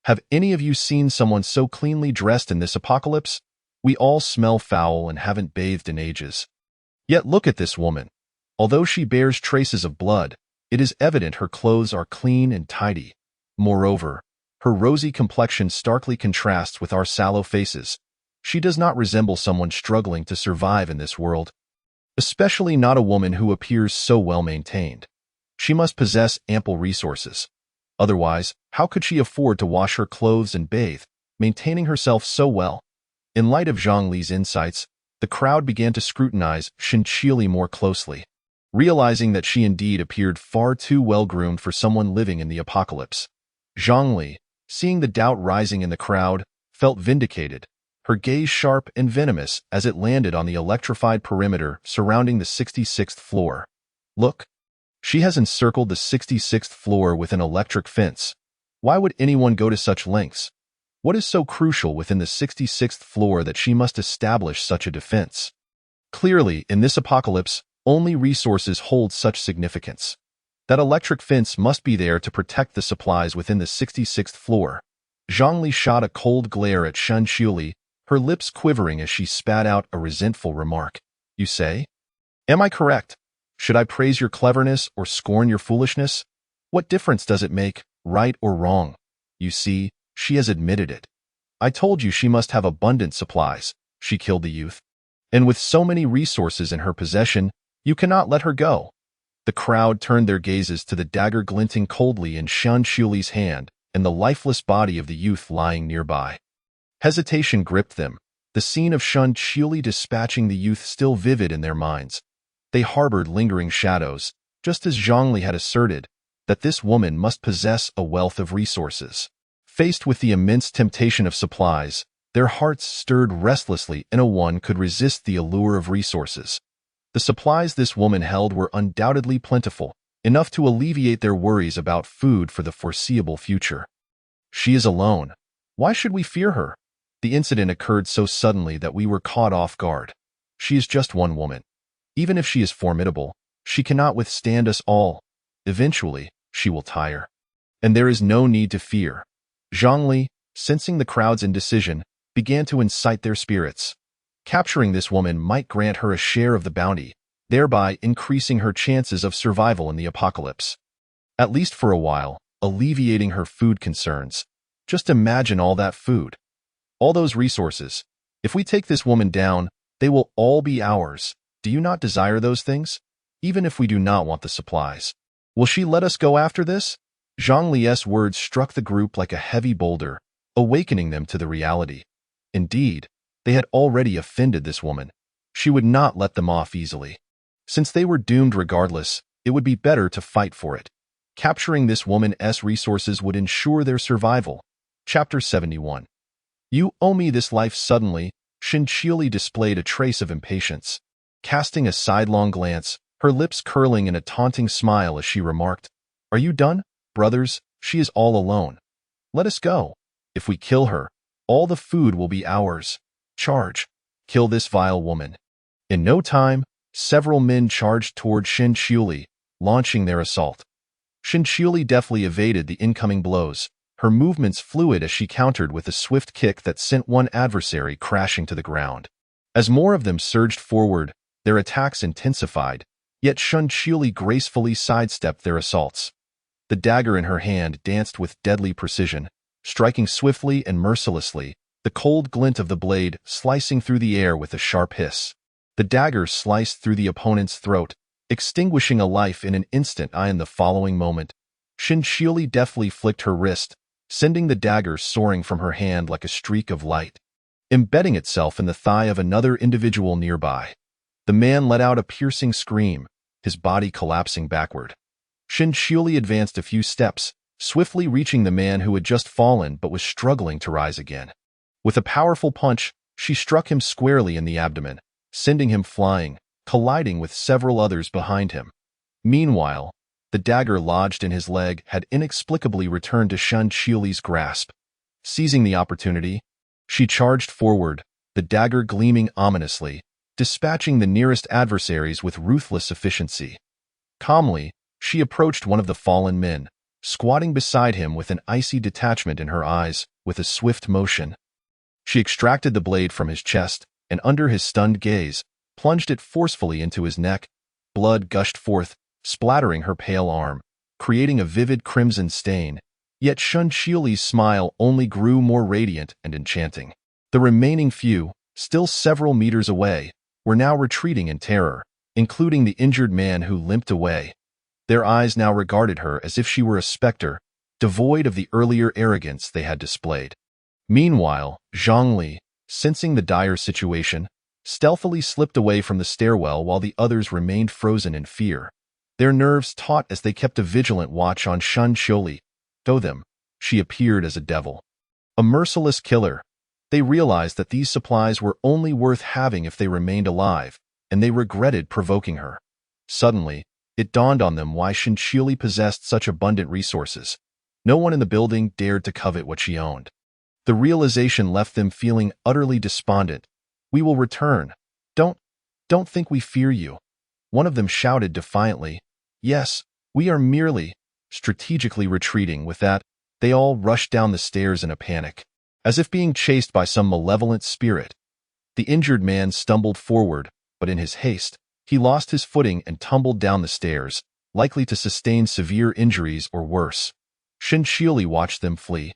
Have any of you seen someone so cleanly dressed in this apocalypse? We all smell foul and haven't bathed in ages. Yet look at this woman. Although she bears traces of blood, it is evident her clothes are clean and tidy. Moreover, her rosy complexion starkly contrasts with our sallow faces. She does not resemble someone struggling to survive in this world, especially not a woman who appears so well maintained. She must possess ample resources. Otherwise, how could she afford to wash her clothes and bathe, maintaining herself so well?" In light of Zhang Li's insights, the crowd began to scrutinize Shen Qiuli more closely, realizing that she indeed appeared far too well-groomed for someone living in the apocalypse. Zhang Li, seeing the doubt rising in the crowd, felt vindicated, her gaze sharp and venomous as it landed on the electrified perimeter surrounding the 66th floor. "Look, she has encircled the 66th floor with an electric fence. Why would anyone go to such lengths? What is so crucial within the 66th floor that she must establish such a defense? Clearly, in this apocalypse, only resources hold such significance. That electric fence must be there to protect the supplies within the 66th floor." Zhang Li shot a cold glare at Shen Qiuli, her lips quivering as she spat out a resentful remark. "You say? Am I correct? Should I praise your cleverness or scorn your foolishness? What difference does it make, right or wrong? You see, she has admitted it. I told you she must have abundant supplies. She killed the youth. And with so many resources in her possession, you cannot let her go." The crowd turned their gazes to the dagger glinting coldly in Shen Qiuli's hand and the lifeless body of the youth lying nearby. Hesitation gripped them, the scene of Shen Qiuli dispatching the youth still vivid in their minds. They harbored lingering shadows, just as Zhongli had asserted, that this woman must possess a wealth of resources. Faced with the immense temptation of supplies, their hearts stirred restlessly, and no one could resist the allure of resources. The supplies this woman held were undoubtedly plentiful, enough to alleviate their worries about food for the foreseeable future. She is alone. Why should we fear her? The incident occurred so suddenly that we were caught off guard. She is just one woman. Even if she is formidable, she cannot withstand us all. Eventually, she will tire. And there is no need to fear. Zhang Li, sensing the crowd's indecision, began to incite their spirits. Capturing this woman might grant her a share of the bounty, thereby increasing her chances of survival in the apocalypse. At least for a while, alleviating her food concerns. Just imagine all that food. All those resources. If we take this woman down, they will all be ours. Do you not desire those things? Even if we do not want the supplies. Will she let us go after this? Zhang Li's words struck the group like a heavy boulder, awakening them to the reality. Indeed, they had already offended this woman. She would not let them off easily. Since they were doomed regardless, it would be better to fight for it. Capturing this woman's resources would ensure their survival. Chapter 71. You owe me this life. Suddenly, Xinqiuli displayed a trace of impatience. Casting a sidelong glance, her lips curling in a taunting smile as she remarked, "Are you done, brothers? She is all alone. Let us go. If we kill her, all the food will be ours. Charge. Kill this vile woman." In no time, several men charged toward Xinqiuli, launching their assault. Xinqiuli deftly evaded the incoming blows, her movements fluid as she countered with a swift kick that sent one adversary crashing to the ground. As more of them surged forward, their attacks intensified, yet Xinqiuli gracefully sidestepped their assaults. The dagger in her hand danced with deadly precision, striking swiftly and mercilessly, the cold glint of the blade slicing through the air with a sharp hiss. The dagger sliced through the opponent's throat, extinguishing a life in an instant. In the following moment, Xinqiuli deftly flicked her wrist, sending the dagger soaring from her hand like a streak of light, embedding itself in the thigh of another individual nearby. The man let out a piercing scream, his body collapsing backward. Xinqiuli advanced a few steps, swiftly reaching the man who had just fallen but was struggling to rise again. With a powerful punch, she struck him squarely in the abdomen, sending him flying, colliding with several others behind him. Meanwhile, the dagger lodged in his leg had inexplicably returned to Xinqiuli's grasp. Seizing the opportunity, she charged forward, the dagger gleaming ominously, dispatching the nearest adversaries with ruthless efficiency. Calmly, she approached one of the fallen men, squatting beside him with an icy detachment in her eyes. With a swift motion, she extracted the blade from his chest, and under his stunned gaze, plunged it forcefully into his neck. Blood gushed forth, splattering her pale arm, creating a vivid crimson stain. Yet Xinqiuli's smile only grew more radiant and enchanting. The remaining few, still several meters away, were now retreating in terror, including the injured man who limped away. Their eyes now regarded her as if she were a specter, devoid of the earlier arrogance they had displayed. Meanwhile, Zhang Li, sensing the dire situation, stealthily slipped away from the stairwell while the others remained frozen in fear. Their nerves taut as they kept a vigilant watch on Xinqiuli. To them, she appeared as a devil, a merciless killer. They realized that these supplies were only worth having if they remained alive, and they regretted provoking her. Suddenly, it dawned on them why Xinqiuli possessed such abundant resources. No one in the building dared to covet what she owned. The realization left them feeling utterly despondent. "We will return. Don't think we fear you." One of them shouted defiantly. "Yes, we are merely strategically retreating." With that, they all rushed down the stairs in a panic, as if being chased by some malevolent spirit. The injured man stumbled forward, but in his haste, he lost his footing and tumbled down the stairs, likely to sustain severe injuries or worse. Xinqiuli watched them flee,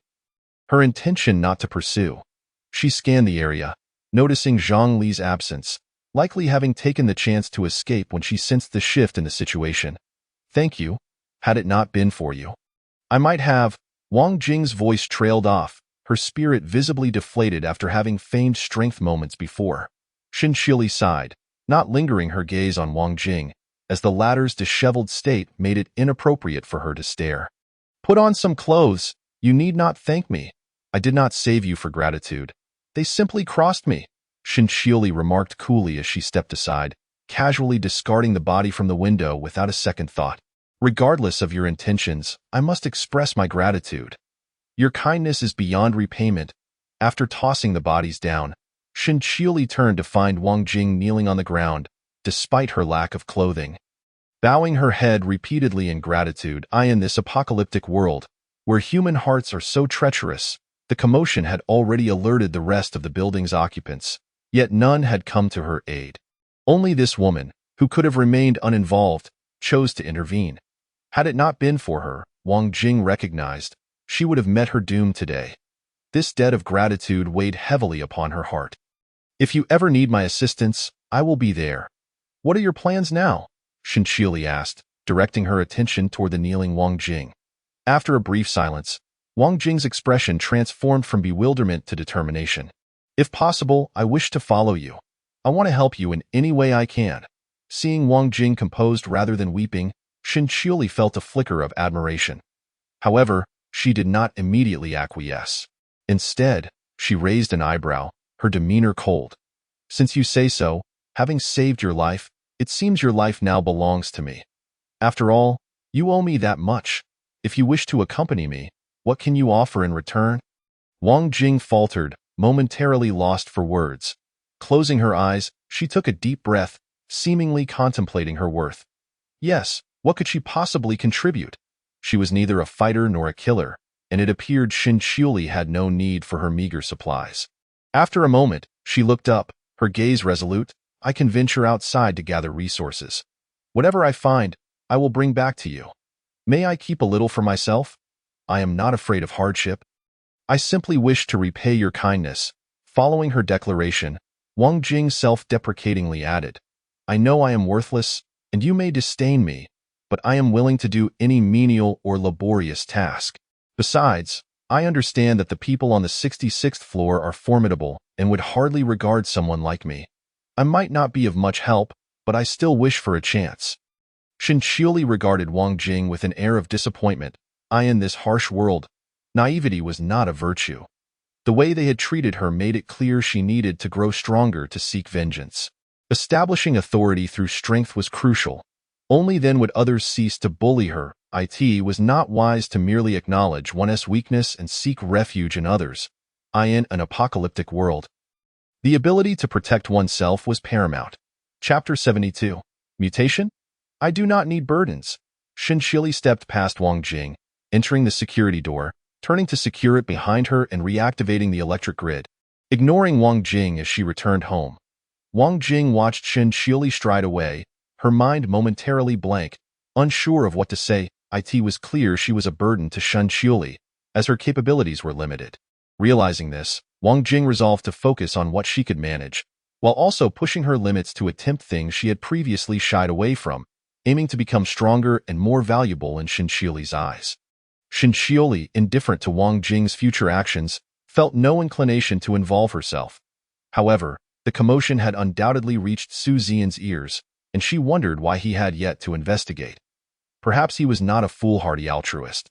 her intention not to pursue. She scanned the area, noticing Zhang Li's absence, likely having taken the chance to escape when she sensed the shift in the situation. "Thank you. Had it not been for you, I might have." Wang Jing's voice trailed off, her spirit visibly deflated after having feigned strength moments before. Xinqiuli sighed, not lingering her gaze on Wang Jing, as the latter's disheveled state made it inappropriate for her to stare. "Put on some clothes. You need not thank me. I did not save you for gratitude. They simply crossed me," Xinqiuli remarked coolly as she stepped aside, casually discarding the body from the window without a second thought. "Regardless of your intentions, I must express my gratitude. Your kindness is beyond repayment." After tossing the bodies down, Xinqiuli turned to find Wang Jing kneeling on the ground, despite her lack of clothing. Bowing her head repeatedly in gratitude. In this apocalyptic world, where human hearts are so treacherous, the commotion had already alerted the rest of the building's occupants, yet none had come to her aid. Only this woman, who could have remained uninvolved, chose to intervene. Had it not been for her, Wang Jing recognized, she would have met her doom today. This debt of gratitude weighed heavily upon her heart. If you ever need my assistance, I will be there. What are your plans now? Shinchili asked, directing her attention toward the kneeling Wang Jing. After a brief silence, Wang Jing's expression transformed from bewilderment to determination. If possible, I wish to follow you. I want to help you in any way I can. Seeing Wang Jing composed rather than weeping, Shinchili felt a flicker of admiration. However, she did not immediately acquiesce. Instead, she raised an eyebrow, her demeanor cold. Since you say so, having saved your life, it seems your life now belongs to me. After all, you owe me that much. If you wish to accompany me, what can you offer in return? Wang Jing faltered, momentarily lost for words. Closing her eyes, she took a deep breath, seemingly contemplating her worth. Yes, what could she possibly contribute? She was neither a fighter nor a killer, and it appeared Shinchili had no need for her meager supplies. After a moment, she looked up, her gaze resolute. I can venture outside to gather resources. Whatever I find, I will bring back to you. May I keep a little for myself? I am not afraid of hardship. I simply wish to repay your kindness. Following her declaration, Wang Jing self-deprecatingly added, I know I am worthless, and you may disdain me, but I am willing to do any menial or laborious task. Besides, I understand that the people on the 66th floor are formidable and would hardly regard someone like me. I might not be of much help, but I still wish for a chance. Shinchili regarded Wang Jing with an air of disappointment. In this harsh world, naivety was not a virtue. The way they had treated her made it clear she needed to grow stronger to seek vengeance. Establishing authority through strength was crucial. Only then would others cease to bully her. It was not wise to merely acknowledge one's weakness and seek refuge in others. In an apocalyptic world, the ability to protect oneself was paramount. Chapter 72. Mutation? I do not need burdens. Shinchili stepped past Wang Jing, entering the security door, turning to secure it behind her and reactivating the electric grid. Ignoring Wang Jing as she returned home, Wang Jing watched Shinchili stride away, her mind momentarily blank, unsure of what to say. It was clear she was a burden to Shinchili, as her capabilities were limited. Realizing this, Wang Jing resolved to focus on what she could manage, while also pushing her limits to attempt things she had previously shied away from, aiming to become stronger and more valuable in Shinchili's eyes. Shinchili, indifferent to Wang Jing's future actions, felt no inclination to involve herself. However, the commotion had undoubtedly reached Su Xian's ears, and she wondered why he had yet to investigate. Perhaps he was not a foolhardy altruist.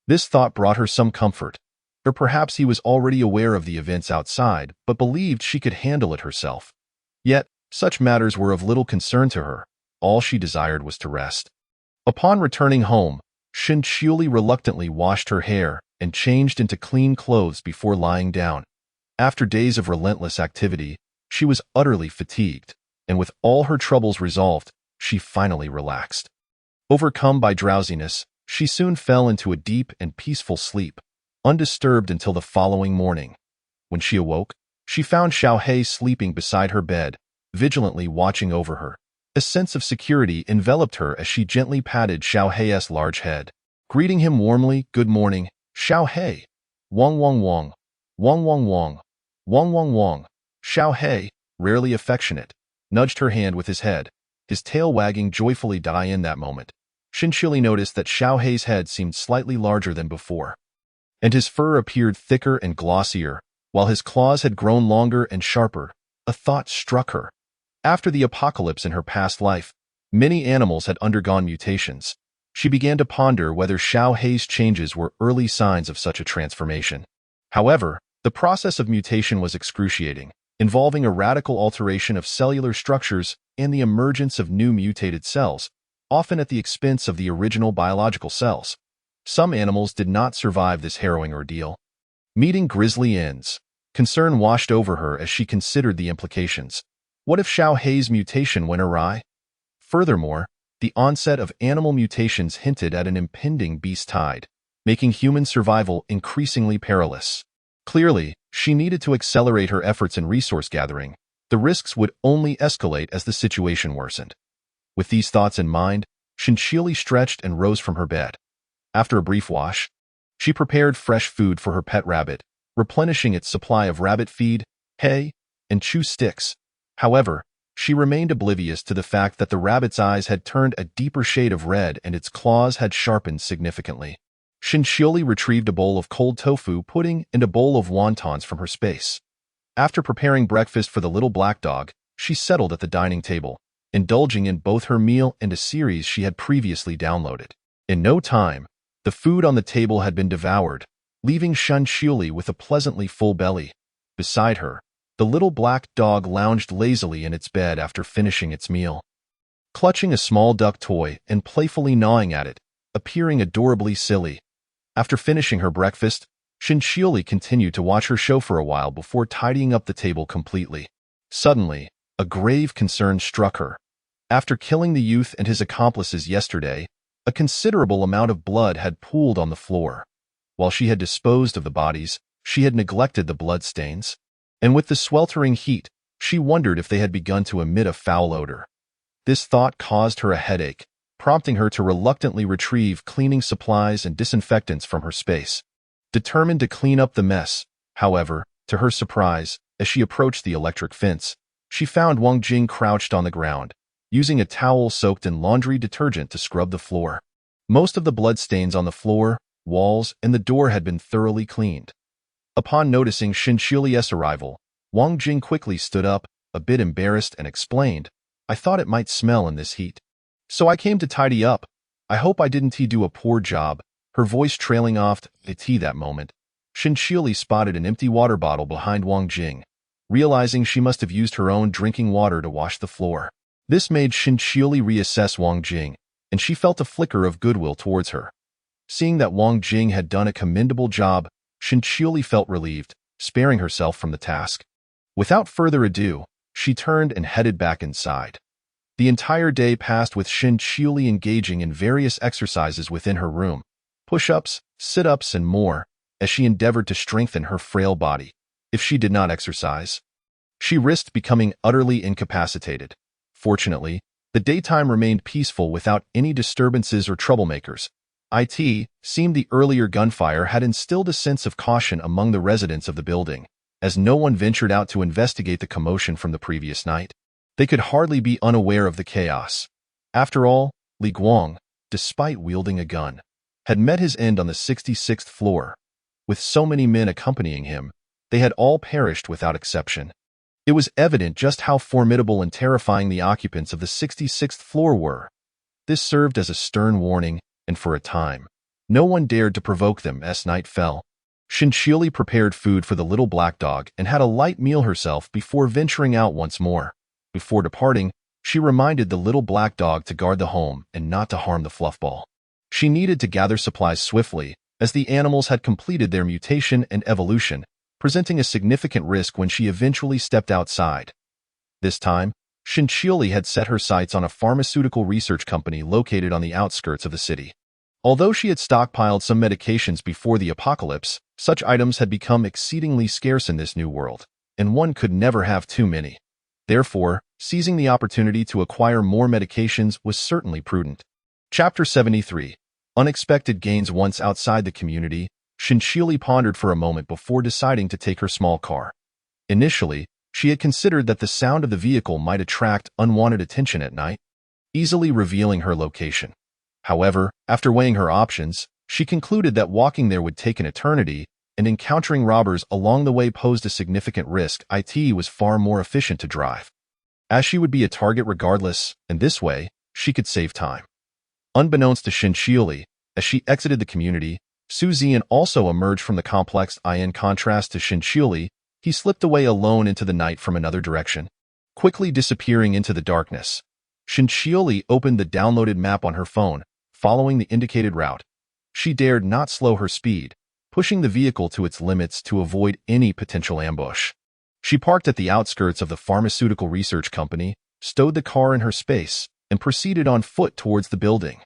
This thought brought her some comfort. Or perhaps he was already aware of the events outside, but believed she could handle it herself. Yet, such matters were of little concern to her. All she desired was to rest. Upon returning home, Shinchili reluctantly washed her hair and changed into clean clothes before lying down. After days of relentless activity, she was utterly fatigued, and with all her troubles resolved, she finally relaxed. Overcome by drowsiness, she soon fell into a deep and peaceful sleep, undisturbed until the following morning. When she awoke, she found Xiaohei sleeping beside her bed, vigilantly watching over her. A sense of security enveloped her as she gently patted Xiaohei's large head. Greeting him warmly, "Good morning, Xiaohei." "Wong wong wong. Wong wong wong. Wong wong wong." Xiaohei, rarely affectionate, nudged her hand with his head, his tail wagging joyfully. In that moment, Shinchili noticed that Xiaohei's head seemed slightly larger than before, and his fur appeared thicker and glossier, while his claws had grown longer and sharper. A thought struck her. After the apocalypse in her past life, many animals had undergone mutations. She began to ponder whether Xiaohei's changes were early signs of such a transformation. However, the process of mutation was excruciating, involving a radical alteration of cellular structures and the emergence of new mutated cells, often at the expense of the original biological cells. Some animals did not survive this harrowing ordeal. Meeting grisly ends. Concern washed over her as she considered the implications. What if Xiaohei's mutation went awry? Furthermore, the onset of animal mutations hinted at an impending beast tide, making human survival increasingly perilous. Clearly, she needed to accelerate her efforts in resource gathering. The risks would only escalate as the situation worsened. With these thoughts in mind, Shinchili stretched and rose from her bed. After a brief wash, She prepared fresh food for her pet rabbit, replenishing its supply of rabbit feed, hay, and chew sticks. However, she remained oblivious to the fact that the rabbit's eyes had turned a deeper shade of red and its claws had sharpened significantly. Shinchioli retrieved a bowl of cold tofu pudding and a bowl of wontons from her space. After preparing breakfast for the little black dog, she settled at the dining table, indulging in both her meal and a series she had previously downloaded. In no time, the food on the table had been devoured, leaving Shinchioli with a pleasantly full belly. Beside her, the little black dog lounged lazily in its bed after finishing its meal, clutching a small duck toy and playfully gnawing at it, appearing adorably silly. After finishing her breakfast, Shinchioli continued to watch her show for a while before tidying up the table completely. Suddenly, a grave concern struck her. After killing the youth and his accomplices yesterday, a considerable amount of blood had pooled on the floor. While she had disposed of the bodies, she had neglected the bloodstains, and with the sweltering heat, she wondered if they had begun to emit a foul odor. This thought caused her a headache, prompting her to reluctantly retrieve cleaning supplies and disinfectants from her space. Determined to clean up the mess, however, to her surprise, as she approached the electric fence, she found Wang Jing crouched on the ground, using a towel soaked in laundry detergent to scrub the floor. Most of the bloodstains on the floor, walls, and the door had been thoroughly cleaned. Upon noticing Shinchioli's arrival, Wang Jing quickly stood up, a bit embarrassed, and explained, "I thought it might smell in this heat, so I came to tidy up. I hope I didn't do a poor job." Her voice trailing off the tea that moment, Shinchioli spotted an empty water bottle behind Wang Jing, realizing she must have used her own drinking water to wash the floor. This made Shinchioli reassess Wang Jing, and she felt a flicker of goodwill towards her. Seeing that Wang Jing had done a commendable job, Shinchioli felt relieved, sparing herself from the task. Without further ado, she turned and headed back inside. The entire day passed with Shinchioli engaging in various exercises within her room, push-ups, sit-ups, and more, as she endeavored to strengthen her frail body. If she did not exercise, she risked becoming utterly incapacitated. Fortunately, the daytime remained peaceful without any disturbances or troublemakers. It seemed the earlier gunfire had instilled a sense of caution among the residents of the building, as no one ventured out to investigate the commotion from the previous night. They could hardly be unaware of the chaos. After all, Li Guang, despite wielding a gun, had met his end on the 66th floor. With so many men accompanying him, they had all perished without exception. It was evident just how formidable and terrifying the occupants of the 66th floor were. This served as a stern warning, and for a time, no one dared to provoke them as night fell. Shinchioli prepared food for the little black dog and had a light meal herself before venturing out once more. Before departing, she reminded the little black dog to guard the home and not to harm the fluffball. She needed to gather supplies swiftly, as the animals had completed their mutation and evolution, presenting a significant risk when she eventually stepped outside. This time, Shinchioli had set her sights on a pharmaceutical research company located on the outskirts of the city. Although she had stockpiled some medications before the apocalypse, such items had become exceedingly scarce in this new world, and one could never have too many. Therefore, seizing the opportunity to acquire more medications was certainly prudent. Chapter 73. Unexpected gains. Once outside the community, Shinchioli pondered for a moment before deciding to take her small car. Initially, she had considered that the sound of the vehicle might attract unwanted attention at night, easily revealing her location. However, after weighing her options, she concluded that walking there would take an eternity, and encountering robbers along the way posed a significant risk. It was far more efficient to drive, as she would be a target regardless, and this way, she could save time. Unbeknownst to Shinchioli, as she exited the community, Su Zian also emerged from the complex. In contrast to Shinchioli, he slipped away alone into the night from another direction, quickly disappearing into the darkness. Shinchioli opened the downloaded map on her phone, following the indicated route. She dared not slow her speed, pushing the vehicle to its limits to avoid any potential ambush. She parked at the outskirts of the pharmaceutical research company, stowed the car in her space, and proceeded on foot towards the building.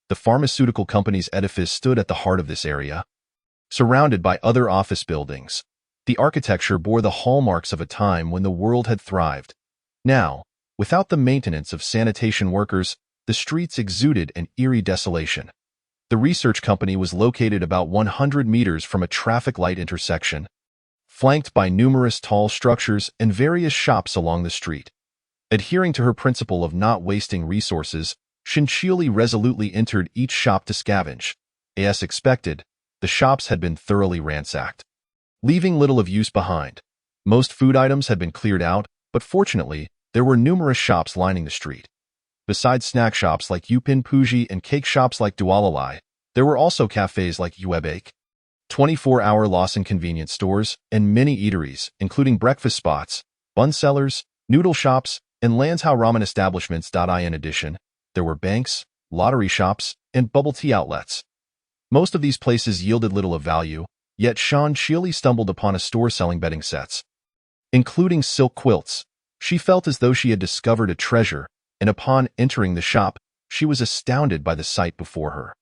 The pharmaceutical company's edifice stood at the heart of this area, surrounded by other office buildings. The architecture bore the hallmarks of a time when the world had thrived. Now, without the maintenance of sanitation workers, the streets exuded an eerie desolation. The research company was located about 100 meters from a traffic light intersection, flanked by numerous tall structures and various shops along the street. Adhering to her principle of not wasting resources, Shinchioli resolutely entered each shop to scavenge. As expected, the shops had been thoroughly ransacked, leaving little of use behind. Most food items had been cleared out, but fortunately, there were numerous shops lining the street. Besides snack shops like Yupin Puji and cake shops like Dualalai, there were also cafes like Yuebake, 24-hour Lawson convenience stores, and many eateries, including breakfast spots, bun sellers, noodle shops, and Lanzhou ramen establishments. In addition, there were banks, lottery shops, and bubble tea outlets. Most of these places yielded little of value, yet Shinchioli stumbled upon a store selling bedding sets, including silk quilts. She felt as though she had discovered a treasure, and upon entering the shop, she was astounded by the sight before her.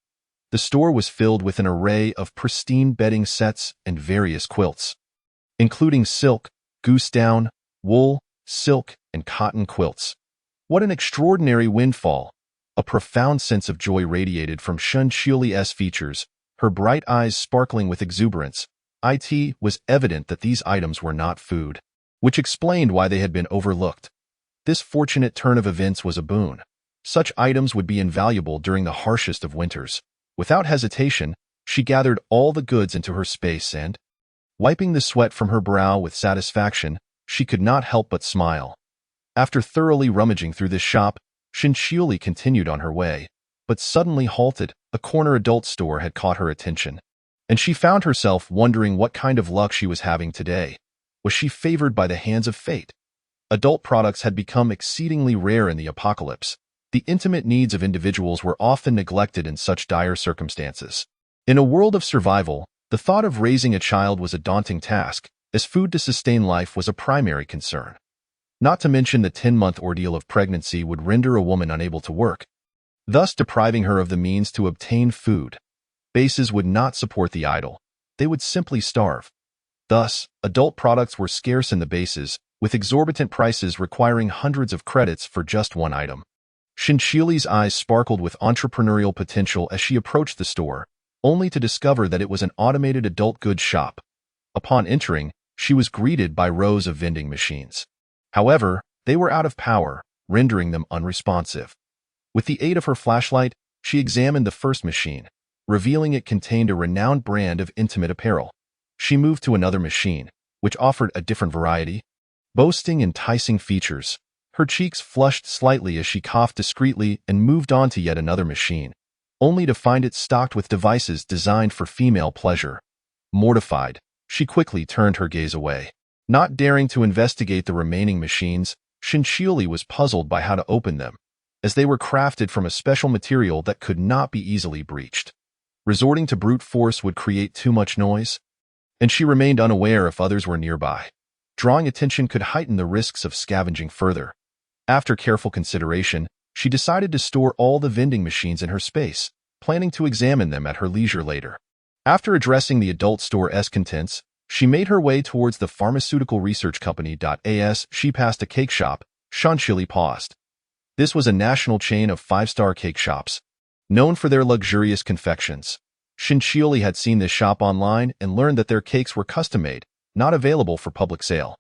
The store was filled with an array of pristine bedding sets and various quilts, including silk, goose down, wool, silk, and cotton quilts. What an extraordinary windfall! A profound sense of joy radiated from Shinchioli's features, her bright eyes sparkling with exuberance. It was evident that these items were not food, which explained why they had been overlooked. This fortunate turn of events was a boon. Such items would be invaluable during the harshest of winters. Without hesitation, she gathered all the goods into her space and, wiping the sweat from her brow with satisfaction, she could not help but smile. After thoroughly rummaging through this shop, Shinchioli continued on her way, but suddenly halted. A corner adult store had caught her attention, and she found herself wondering what kind of luck she was having today. Was she favored by the hands of fate? Adult products had become exceedingly rare in the apocalypse. The intimate needs of individuals were often neglected in such dire circumstances. In a world of survival, the thought of raising a child was a daunting task, as food to sustain life was a primary concern. Not to mention the 10-month ordeal of pregnancy would render a woman unable to work, thus depriving her of the means to obtain food. Bases would not support the idle. They would simply starve. Thus, adult products were scarce in the bases, with exorbitant prices requiring hundreds of credits for just one item. Shinchioli's eyes sparkled with entrepreneurial potential as she approached the store, only to discover that it was an automated adult goods shop. Upon entering, she was greeted by rows of vending machines. However, they were out of power, rendering them unresponsive. With the aid of her flashlight, she examined the first machine, revealing it contained a renowned brand of intimate apparel. She moved to another machine, which offered a different variety, boasting enticing features. Her cheeks flushed slightly as she coughed discreetly and moved on to yet another machine, only to find it stocked with devices designed for female pleasure. Mortified, she quickly turned her gaze away. Not daring to investigate the remaining machines, Shinchioli was puzzled by how to open them, as they were crafted from a special material that could not be easily breached. Resorting to brute force would create too much noise, and she remained unaware if others were nearby. Drawing attention could heighten the risks of scavenging further. After careful consideration, she decided to store all the vending machines in her space, planning to examine them at her leisure later. After addressing the adult store's contents, she made her way towards the pharmaceutical research company. As she passed a cake shop, Shinchioli paused. This was a national chain of 5-star cake shops, known for their luxurious confections. Shinchioli had seen this shop online and learned that their cakes were custom-made, not available for public sale.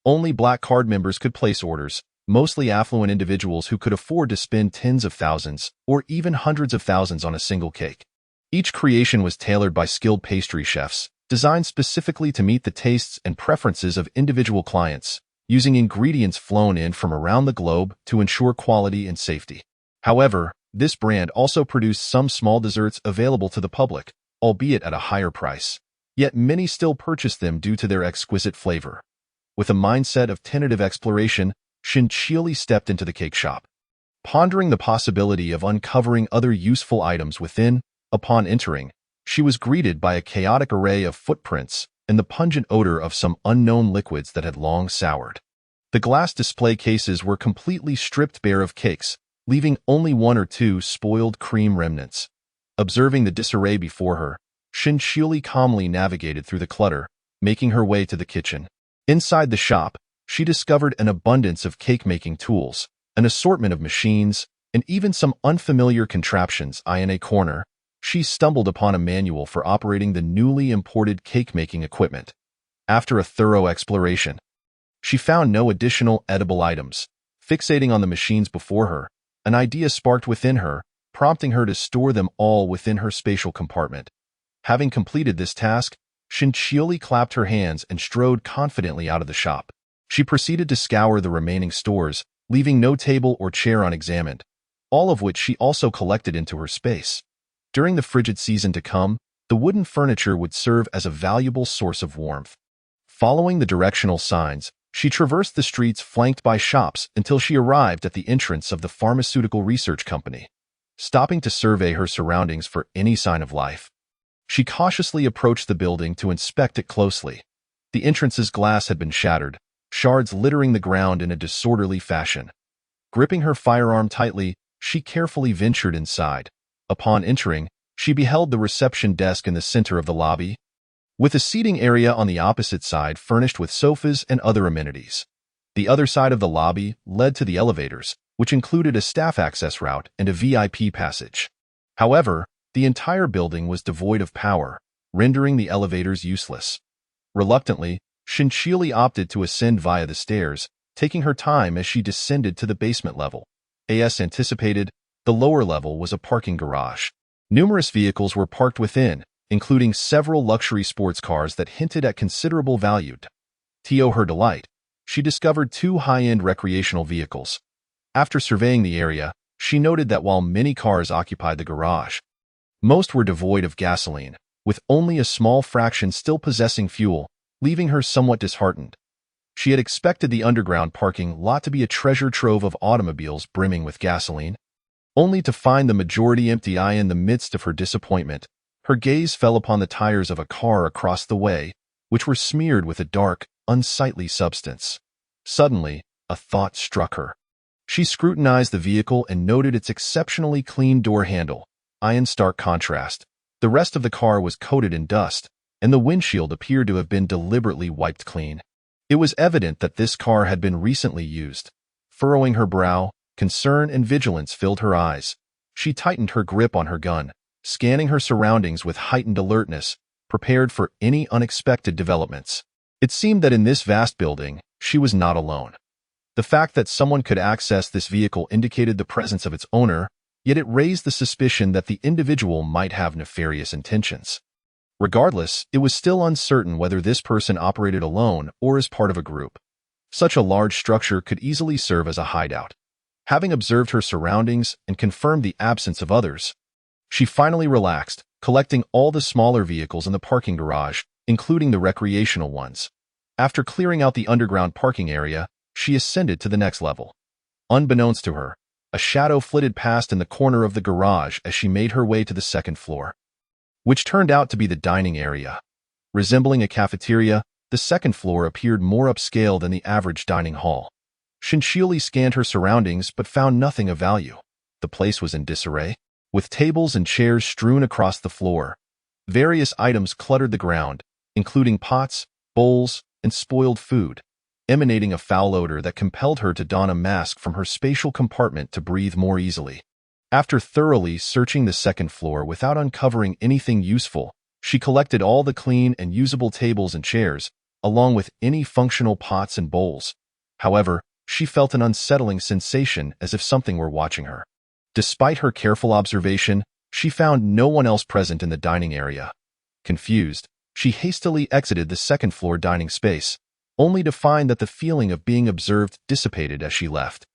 Only Black Card members could place orders, mostly affluent individuals who could afford to spend tens of thousands or even hundreds of thousands on a single cake. Each creation was tailored by skilled pastry chefs, designed specifically to meet the tastes and preferences of individual clients, using ingredients flown in from around the globe to ensure quality and safety. However, this brand also produced some small desserts available to the public, albeit at a higher price. Yet many still purchased them due to their exquisite flavor. With a mindset of tentative exploration, Shinchioli stepped into the cake shop, pondering the possibility of uncovering other useful items within. Upon entering, she was greeted by a chaotic array of footprints and the pungent odor of some unknown liquids that had long soured. The glass display cases were completely stripped bare of cakes, leaving only one or two spoiled cream remnants. Observing the disarray before her, Shinchioli calmly navigated through the clutter, making her way to the kitchen. Inside the shop, she discovered an abundance of cake-making tools, an assortment of machines, and even some unfamiliar contraptions. In a corner, she stumbled upon a manual for operating the newly imported cake-making equipment. After a thorough exploration, she found no additional edible items. Fixating on the machines before her, an idea sparked within her, prompting her to store them all within her spatial compartment. Having completed this task, Shinchioli clapped her hands and strode confidently out of the shop. She proceeded to scour the remaining stores, leaving no table or chair unexamined, all of which she also collected into her space. During the frigid season to come, the wooden furniture would serve as a valuable source of warmth. Following the directional signs, she traversed the streets flanked by shops until she arrived at the entrance of the pharmaceutical research company. Stopping to survey her surroundings for any sign of life, she cautiously approached the building to inspect it closely. The entrance's glass had been shattered, shards littering the ground in a disorderly fashion. Gripping her firearm tightly, she carefully ventured inside. Upon entering, she beheld the reception desk in the center of the lobby, with a seating area on the opposite side furnished with sofas and other amenities. The other side of the lobby led to the elevators, which included a staff access route and a VIP passage. However, the entire building was devoid of power, rendering the elevators useless. Reluctantly, Shinchioli opted to ascend via the stairs, taking her time as she descended to the basement level. As anticipated, the lower level was a parking garage. Numerous vehicles were parked within, including several luxury sports cars that hinted at considerable value. To her delight, she discovered two high-end recreational vehicles. After surveying the area, she noted that while many cars occupied the garage, most were devoid of gasoline, with only a small fraction still possessing fuel, leaving her somewhat disheartened. She had expected the underground parking lot to be a treasure trove of automobiles brimming with gasoline, only to find the majority empty. In the midst of her disappointment, her gaze fell upon the tires of a car across the way, which were smeared with a dark, unsightly substance. Suddenly, a thought struck her. She scrutinized the vehicle and noted its exceptionally clean door handle. In stark contrast, the rest of the car was coated in dust, and the windshield appeared to have been deliberately wiped clean. It was evident that this car had been recently used. Furrowing her brow, concern and vigilance filled her eyes. She tightened her grip on her gun, scanning her surroundings with heightened alertness, prepared for any unexpected developments. It seemed that in this vast building, she was not alone. The fact that someone could access this vehicle indicated the presence of its owner, yet it raised the suspicion that the individual might have nefarious intentions. Regardless, it was still uncertain whether this person operated alone or as part of a group. Such a large structure could easily serve as a hideout. Having observed her surroundings and confirmed the absence of others, she finally relaxed, collecting all the smaller vehicles in the parking garage, including the recreational ones. After clearing out the underground parking area, she ascended to the next level. Unbeknownst to her, a shadow flitted past in the corner of the garage as she made her way to the second floor, which turned out to be the dining area. Resembling a cafeteria, the second floor appeared more upscale than the average dining hall. Shinchioli scanned her surroundings but found nothing of value. The place was in disarray, with tables and chairs strewn across the floor. Various items cluttered the ground, including pots, bowls, and spoiled food, emanating a foul odor that compelled her to don a mask from her spatial compartment to breathe more easily. After thoroughly searching the second floor without uncovering anything useful, she collected all the clean and usable tables and chairs, along with any functional pots and bowls. However, she felt an unsettling sensation as if something were watching her. Despite her careful observation, she found no one else present in the dining area. Confused, she hastily exited the second-floor dining space, only to find that the feeling of being observed dissipated as she left.